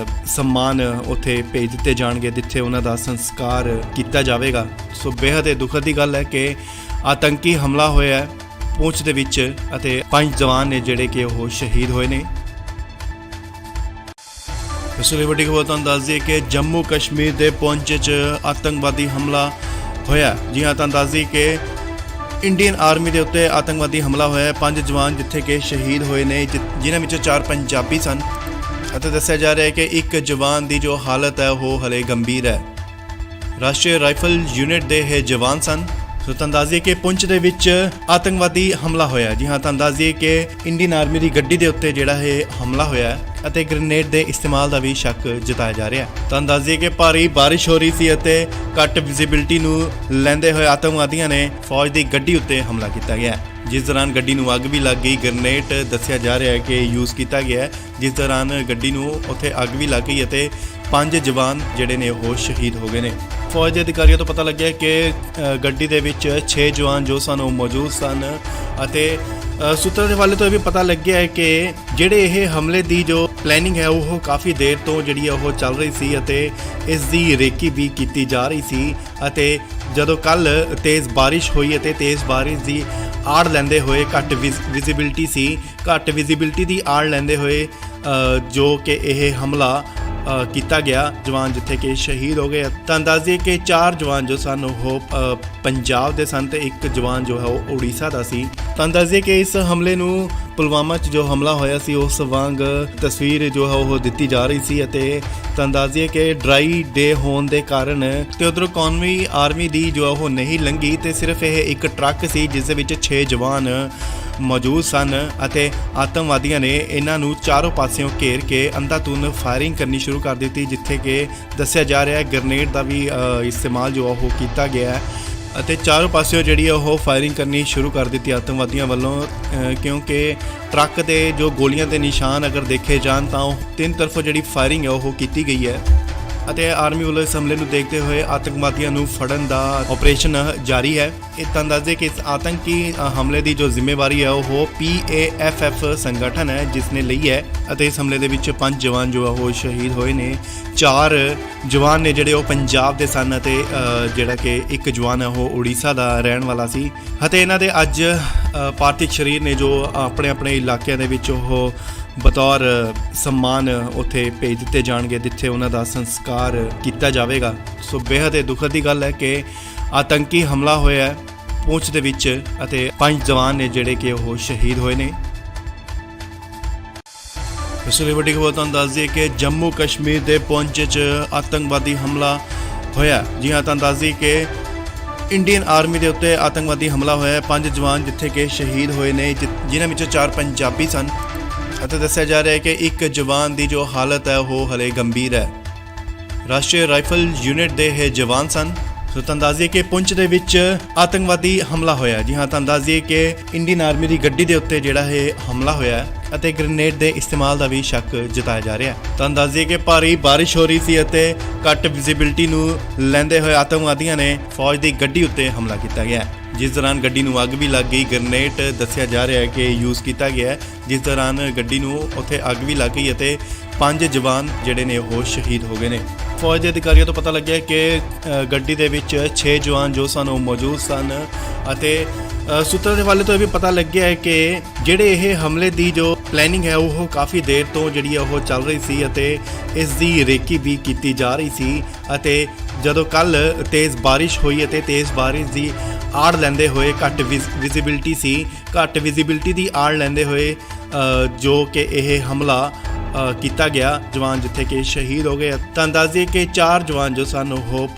ਸਨਮਾਨ ਉੱਥੇ ਭੇਜ ਦਿੱਤੇ ਜਾਣਗੇ ਜਿੱਥੇ ਉਹਨਾਂ ਦਾ ਸੰਸਕਾਰ ਕੀਤਾ ਜਾਵੇਗਾ। ਸੋ ਬੇहद ਦੁਖਦ ਦੀ ਗੱਲ ਹੈ ਕਿ ਆਤੰਕੀ ਹਮਲਾ ਹੋਇਆ ਹੈ ਪੁੰਛ ਦੇ ਵਿੱਚ ਅਤੇ 5 ਜਵਾਨ ਨੇ ਜਿਹੜੇ ਕਿ ਉਹ ਸ਼ਹੀਦ ਹੋਏ ਨੇ। ਇਸ ਲਈ ਵੱਡੀ ਖਬਰ ਤੁਹਾਨੂੰ ਦੱਸ ਦਈਏ ਕਿ ਜੰਮੂ ਕਸ਼ਮੀਰ ਦੇ ਪੁੰਛ 'ਚ ਆਤੰਕਵਾਦੀ ਹਮਲਾ ਹੋਇਆ। ਜੀ ਹਾਂ, ਤੁਹਾਨੂੰ ਦੱਸ ਦਈਏ ਕਿ ਇੰਡੀਅਨ ਆਰਮੀ ਦੇ ਉੱਤੇ ਆਤੰਕਵਾਦੀ ਹਮਲਾ ਹੋਇਆ। 5 ਜਵਾਨ ਜਿੱਥੇ ਕਿ ਸ਼ਹੀਦ ਹੋਏ ਨੇ, ਜਿਨ੍ਹਾਂ ਵਿੱਚੋਂ 4 ਪੰਜਾਬੀ ਸਨ ਅਤੇ ਦੱਸਿਆ ਜਾ ਰਿਹਾ ਹੈ ਕਿ ਇੱਕ ਜਵਾਨ ਦੀ ਜੋ ਹਾਲਤ ਹੈ ਉਹ ਹਲੇ ਗੰਭੀਰ ਹੈ। ਰਾਸ਼ਟਰੀ ਰਾਈਫਲ ਯੂਨਿਟ ਦੇ ਇਹ ਜਵਾਨ ਸਨ। ਸੋ ਤੁਹਾਨੂੰ ਦੱਸ ਦਈਏ ਕਿ ਪੁੰਛ ਦੇ ਵਿੱਚ ਆਤੰਕਵਾਦੀ ਹਮਲਾ ਹੋਇਆ। ਜੀ ਹਾਂ, ਤੁਹਾਨੂੰ ਦੱਸ ਦਈਏ ਕਿ ਇੰਡੀਅਨ ਆਰਮੀ ਦੀ ਗੱਡੀ ਦੇ ਉੱਤੇ ਜਿਹੜਾ ਇਹ ਹਮਲਾ ਹੋਇਆ ਅਤੇ ਗ੍ਰੇਨੇਡ ਦੇ ਇਸਤੇਮਾਲ ਦਾ ਵੀ ਸ਼ੱਕ ਜਤਾਇਆ ਜਾ ਰਿਹਾ। ਤੁਹਾਨੂੰ ਦੱਸ ਦਈਏ ਕਿ ਭਾਰੀ ਬਾਰਿਸ਼ ਹੋ ਰਹੀ ਸੀ ਅਤੇ ਘੱਟ ਵਿਜ਼ਿਬਿਲਟੀ ਨੂੰ ਲੈਂਦੇ ਹੋਏ ਆਤੰਕਵਾਦੀਆਂ ਨੇ ਫੌਜ ਦੀ ਗੱਡੀ ਉੱਤੇ ਹਮਲਾ ਕੀਤਾ ਗਿਆ, ਜਿਸ ਦੌਰਾਨ ਗੱਡੀ ਨੂੰ ਅੱਗ ਵੀ ਲੱਗ ਗਈ। ਗ੍ਰੇਨੇਡ ਦੱਸਿਆ ਜਾ ਰਿਹਾ ਹੈ ਕਿ ਯੂਜ਼ ਕੀਤਾ ਗਿਆ, ਜਿਸ ਦੌਰਾਨ ਗੱਡੀ ਨੂੰ ਉੱਥੇ ਅੱਗ ਵੀ ਲੱਗ ਗਈ ਅਤੇ 5 ਜਵਾਨ ਜਿਹੜੇ ਨੇ ਉਹ ਸ਼ਹੀਦ ਹੋ ਗਏ ਨੇ। ਫੌਜ ਦੇ ਅਧਿਕਾਰੀਆਂ ਤੋਂ ਪਤਾ ਲੱਗਿਆ ਕਿ ਗੱਡੀ ਦੇ ਵਿੱਚ 6 ਜਵਾਨ ਜੋ ਸਨ ਉਹ ਮੌਜੂਦ ਸਨ ਅਤੇ ਸੂਤਰਾਂ ਦੇ ਹਵਾਲੇ ਤੋਂ ਇਹ ਵੀ ਪਤਾ ਲੱਗਿਆ ਹੈ ਕਿ ਜਿਹੜੇ ਇਹ ਹਮਲੇ ਦੀ ਜੋ ਪਲੈਨਿੰਗ ਹੈ ਉਹ ਕਾਫੀ ਦੇਰ ਤੋਂ ਜਿਹੜੀ ਉਹ ਚੱਲ ਰਹੀ ਸੀ ਅਤੇ ਇਸ ਦੀ ਰੇਕੀ ਵੀ ਕੀਤੀ ਜਾ ਰਹੀ ਸੀ। ਅਤੇ ਜਦੋਂ ਕੱਲ ਤੇਜ਼ ਬਾਰਿਸ਼ ਹੋਈ ਅਤੇ ਤੇਜ਼ ਬਾਰਿਸ਼ ਦੀ ਆੜ ਲੈਂਦੇ ਹੋਏ ਘੱਟ ਵਿਜ਼ਿਬਿਲਟੀ ਦੀ ਆੜ ਲੈਂਦੇ ਹੋਏ ਜੋ ਕਿ ਇਹ ਹਮਲਾ ਕੀਤਾ ਗਿਆ, ਜਵਾਨ ਜਿੱਥੇ ਕਿ ਸ਼ਹੀਦ ਹੋ ਗਏ। ਤੁਹਾਨੂੰ ਦੱਸ ਦਈਏ ਕਿ 4 ਜਵਾਨ ਜੋ ਸਨ ਉਹ ਪੰਜਾਬ ਦੇ ਸਨ ਤੇ ਇੱਕ ਜਵਾਨ ਜੋ ਹੈ ਉਹ ਉੜੀਸਾ ਦਾ ਸੀ। ਤੁਹਾਨੂੰ ਦੱਸ ਦਈਏ ਕਿ ਇਸ ਹਮਲੇ ਨੂੰ ਪੁਲਵਾਮਾ 'ਚ ਜੋ ਹਮਲਾ ਹੋਇਆ ਸੀ ਉਸ ਵਾਂਗ ਤਸਵੀਰ ਜੋ ਹੈ ਉਹ ਦਿੱਤੀ ਜਾ ਰਹੀ ਸੀ ਅਤੇ ਤੁਹਾਨੂੰ ਦੱਸ ਦਈਏ ਕਿ ਡਰਾਈ ਡੇ ਹੋਣ ਦੇ ਕਾਰਨ ਤੇ ਉਧਰੋਂ ਕੌਮੀ ਆਰਮੀ ਦੀ ਜੋ ਉਹ ਨਹੀਂ ਲੰਘੀ ਤੇ ਸਿਰਫ ਇਹ ਇੱਕ ਟਰੱਕ ਸੀ ਜਿਸ ਦੇ ਵਿੱਚ 6 ਜਵਾਨ ਮੌਜੂਦ ਸਨ ਅਤੇ ਆਤੰਕਵਾਦੀਆਂ ਨੇ ਇਹਨਾਂ ਨੂੰ ਚਾਰੋਂ ਪਾਸਿਓਂ ਘੇਰ ਕੇ ਅੰਧਾਧੁੰਦ ਫਾਇਰਿੰਗ ਕਰਨੀ ਸ਼ੁਰੂ ਕਰ ਦਿੱਤੀ, ਜਿੱਥੇ ਕਿ ਦੱਸਿਆ ਜਾ ਰਿਹਾ ਹੈ ਗ੍ਰੇਨੇਡ ਦਾ ਵੀ ਇਸਤੇਮਾਲ ਜੋ ਉਹ ਕੀਤਾ ਗਿਆ ਹੈ ਅਤੇ ਚਾਰੋਂ ਪਾਸਿਓਂ ਜਿਹੜੀ ਉਹ ਫਾਇਰਿੰਗ ਕਰਨੀ ਸ਼ੁਰੂ ਕਰ ਦਿੱਤੀ ਆਤੰਕਵਾਦੀਆਂ ਵੱਲੋਂ, ਕਿਉਂਕਿ ਟਰੱਕ ਦੇ ਜੋ ਗੋਲੀਆਂ ਦੇ ਨਿਸ਼ਾਨ ਅਗਰ ਦੇਖੇ ਜਾਣ ਤਾਂ ਉਹ 3 ਤਰਫੋਂ ਜਿਹੜੀ ਫਾਇਰਿੰਗ ਹੈ ਉਹ ਕੀਤੀ ਗਈ ਹੈ ਅਤੇ ਆਰਮੀ ਵੱਲੋਂ ਇਸ ਹਮਲੇ ਨੂੰ ਦੇਖਦੇ ਹੋਏ ਆਤੰਕਵਾਦੀਆਂ ਨੂੰ ਫੜਨ ਦਾ ਆਪਰੇਸ਼ਨ ਜਾਰੀ ਹੈ। ਇਹ ਤੁਹਾਨੂੰ ਦੱਸ ਦੇ ਕਿ ਇਸ ਆਤੰਕੀ ਹਮਲੇ ਦੀ ਜੋ ਜ਼ਿੰਮੇਵਾਰੀ ਹੈ ਉਹ PAFF ਸੰਗਠਨ ਹੈ ਜਿਸ ਨੇ ਲਈ ਹੈ ਅਤੇ ਇਸ ਹਮਲੇ ਦੇ ਵਿੱਚ 5 ਜਵਾਨ ਜੋ ਉਹ ਸ਼ਹੀਦ ਹੋਏ ਨੇ। 4 ਜਵਾਨ ਨੇ ਜਿਹੜੇ ਉਹ ਪੰਜਾਬ ਦੇ ਸਨ ਅਤੇ ਜਿਹੜਾ ਕਿ ਇੱਕ ਜਵਾਨ ਹੈ ਉਹ ਉੜੀਸਾ ਦਾ ਰਹਿਣ ਵਾਲਾ ਸੀ ਅਤੇ ਇਹਨਾਂ ਦੇ ਅੱਜ ਪਾਰਥਿਵ ਸਰੀਰ ਨੇ ਜੋ ਆਪਣੇ ਇਲਾਕਿਆਂ ਦੇ ਵਿੱਚ ਉਹ ਬਤੌਰ ਸਨਮਾਨ ਉੱਥੇ ਭੇਜ ਦਿੱਤੇ ਜਾਣਗੇ, ਜਿੱਥੇ ਉਹਨਾਂ ਦਾ ਸੰਸਕਾਰ ਕੀਤਾ ਜਾਵੇਗਾ। ਸੋ ਬੇहद ਦੁਖਦ ਦੀ ਗੱਲ ਹੈ ਕਿ ਆਤੰਕੀ ਹਮਲਾ ਹੋਇਆ ਹੈ ਪੁੰਛ ਦੇ ਵਿੱਚ ਅਤੇ 5 ਜਵਾਨ ਨੇ ਜਿਹੜੇ ਕਿ ਉਹ ਸ਼ਹੀਦ ਹੋਏ ਨੇ। ਇਸ ਲਈ ਵੱਡੀ ਖਬਰ ਤੁਹਾਨੂੰ ਦੱਸ ਦਈਏ ਕਿ ਜੰਮੂ ਕਸ਼ਮੀਰ ਦੇ ਪੁੰਛ 'ਚ ਆਤੰਕਵਾਦੀ ਹਮਲਾ ਹੋਇਆ। ਜੀ ਹਾਂ, ਤੁਹਾਨੂੰ ਦੱਸ ਦਈਏ ਕਿ ਇੰਡੀਅਨ ਆਰਮੀ ਦੇ ਉੱਤੇ ਆਤੰਕਵਾਦੀ ਹਮਲਾ ਹੋਇਆ। 5 ਜਵਾਨ ਜਿੱਥੇ ਕਿ ਸ਼ਹੀਦ ਹੋਏ ਨੇ, ਜਿਨ੍ਹਾਂ ਵਿੱਚੋਂ 4 ਪੰਜਾਬੀ ਸਨ ਅਤੇ ਦੱਸਿਆ ਜਾ ਰਿਹਾ ਹੈ ਕਿ ਇੱਕ ਜਵਾਨ ਦੀ ਜੋ ਹਾਲਤ ਹੈ ਉਹ ਹਲੇ ਗੰਭੀਰ ਹੈ। ਰਾਸ਼ਟਰੀ ਰਾਈਫਲ ਯੂਨਿਟ ਦੇ ਇਹ ਜਵਾਨ ਸਨ। ਸੋ ਤੁਹਾਨੂੰ ਦੱਸ ਦਈਏ ਕਿ ਪੁੰਛ ਦੇ ਵਿੱਚ ਆਤੰਕਵਾਦੀ ਹਮਲਾ ਹੋਇਆ। ਜੀ ਹਾਂ, ਤੁਹਾਨੂੰ ਦੱਸ ਦਈਏ ਕਿ ਇੰਡੀਅਨ ਆਰਮੀ ਦੀ ਗੱਡੀ ਦੇ ਉੱਤੇ ਜਿਹੜਾ ਇਹ ਹਮਲਾ ਹੋਇਆ ਅਤੇ ਗ੍ਰੇਨੇਡ ਦੇ ਇਸਤੇਮਾਲ ਦਾ ਵੀ ਸ਼ੱਕ ਜਤਾਇਆ ਜਾ ਰਿਹਾ। ਤੁਹਾਨੂੰ ਦੱਸ ਦਈਏ ਕਿ ਭਾਰੀ ਬਾਰਿਸ਼ ਹੋ ਰਹੀ ਸੀ ਅਤੇ ਘੱਟ ਵਿਜ਼ਿਬਿਲਟੀ ਨੂੰ ਲੈਂਦੇ ਹੋਏ ਆਤੰਕਵਾਦੀਆਂ ਨੇ ਫੌਜ ਦੀ ਗੱਡੀ ਉੱਤੇ ਹਮਲਾ ਕੀਤਾ ਗਿਆ, ਜਿਸ ਦੌਰਾਨ ਗੱਡੀ ਨੂੰ ਅੱਗ ਵੀ ਲੱਗ ਗਈ। ਗ੍ਰੇਨੇਡ ਦੱਸਿਆ ਜਾ ਰਿਹਾ ਹੈ ਕਿ ਯੂਜ਼ ਕੀਤਾ ਗਿਆ, ਜਿਸ ਦੌਰਾਨ ਗੱਡੀ ਨੂੰ ਉੱਥੇ ਅੱਗ ਵੀ ਲੱਗ ਗਈ ਅਤੇ 5 ਜਵਾਨ ਜਿਹੜੇ ਨੇ ਉਹ ਸ਼ਹੀਦ ਹੋ ਗਏ ਨੇ। ਫੌਜ ਦੇ ਅਧਿਕਾਰੀਆਂ ਤੋਂ ਪਤਾ ਲੱਗਿਆ ਕਿ ਗੱਡੀ ਦੇ ਵਿੱਚ 6 ਜਵਾਨ ਜੋ ਸਨ ਉਹ ਮੌਜੂਦ ਸਨ ਅਤੇ ਸੂਤਰਾਂ ਦੇ ਹਵਾਲੇ ਤੋਂ ਇਹ ਵੀ ਪਤਾ ਲੱਗਿਆ ਹੈ ਕਿ ਜਿਹੜੇ ਇਹ ਹਮਲੇ ਦੀ ਜੋ ਪਲੈਨਿੰਗ ਹੈ ਉਹ ਕਾਫੀ ਦੇਰ ਤੋਂ ਜਿਹੜੀ ਉਹ ਚੱਲ ਰਹੀ ਸੀ ਅਤੇ ਇਸ ਦੀ ਰੇਕੀ ਵੀ ਕੀਤੀ ਜਾ ਰਹੀ ਸੀ ਅਤੇ ਜਦੋਂ ਕੱਲ ਤੇਜ਼ ਬਾਰਿਸ਼ ਹੋਈ ਅਤੇ ਤੇਜ਼ ਬਾਰਿਸ਼ ਦੀ ਆੜ ਲੈਂਦੇ ਹੋਏ ਘੱਟ ਵਿਜ਼ਿਬਿਲਟੀ ਦੀ ਆੜ ਲੈਂਦੇ ਹੋਏ ਜੋ ਕਿ ਇਹ ਹਮਲਾ ਕੀਤਾ ਗਿਆ, ਜਵਾਨ ਜਿੱਥੇ ਕਿ ਸ਼ਹੀਦ ਹੋ ਗਏ। ਤੁਹਾਨੂੰ ਦੱਸ ਦਈਏ ਕਿ 4 ਜਵਾਨ ਜੋ ਸਨ ਉਹ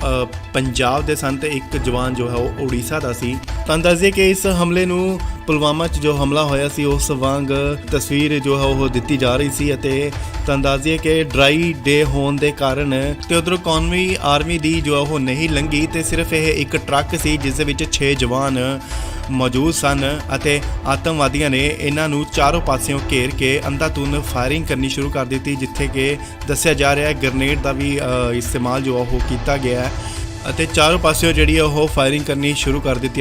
ਪੰਜਾਬ ਦੇ ਸਨ ਤੇ ਇੱਕ ਜਵਾਨ ਜੋ ਹੈ ਉਹ ਉੜੀਸਾ ਦਾ ਸੀ। ਤੁਹਾਨੂੰ ਦੱਸ ਦਈਏ ਕਿ ਇਸ ਹਮਲੇ ਨੂੰ ਪੁਲਵਾਮਾ 'ਚ ਜੋ ਹਮਲਾ ਹੋਇਆ ਸੀ ਉਸ ਵਾਂਗ ਤਸਵੀਰ ਜੋ ਹੈ ਉਹ ਦਿੱਤੀ ਜਾ ਰਹੀ ਸੀ ਅਤੇ ਤੁਹਾਨੂੰ ਦੱਸ ਦਈਏ ਕਿ ਡਰਾਈ ਡੇ ਹੋਣ ਦੇ ਕਾਰਨ ਤੇ ਉਧਰੋਂ ਕੌਮੀ ਆਰਮੀ ਦੀ ਜੋ ਉਹ ਨਹੀਂ ਲੰਘੀ ਤੇ ਸਿਰਫ ਇਹ ਇੱਕ ਟਰੱਕ ਸੀ ਜਿਸ ਦੇ ਵਿੱਚ 6 ਜਵਾਨ ਮੌਜੂਦ ਸਨ ਅਤੇ ਆਤੰਕਵਾਦੀਆਂ ਨੇ ਇਹਨਾਂ ਨੂੰ ਚਾਰੋਂ ਪਾਸਿਓਂ ਘੇਰ ਕੇ ਅੰਧਾਧੁੰਦ ਫਾਇਰਿੰਗ ਕਰਨੀ ਸ਼ੁਰੂ ਕਰ ਦਿੱਤੀ, ਜਿੱਥੇ ਕਿ ਦੱਸਿਆ ਜਾ ਰਿਹਾ ਹੈ ਗ੍ਰੇਨੇਡ ਦਾ ਵੀ ਇਸਤੇਮਾਲ ਜੋ ਉਹ ਕੀਤਾ ਗਿਆ ਅਤੇ ਚਾਰੋਂ ਪਾਸਿਓਂ ਜਿਹੜੀ ਉਹ ਫਾਇਰਿੰਗ ਕਰਨੀ ਸ਼ੁਰੂ ਕਰ ਦਿੱਤੀ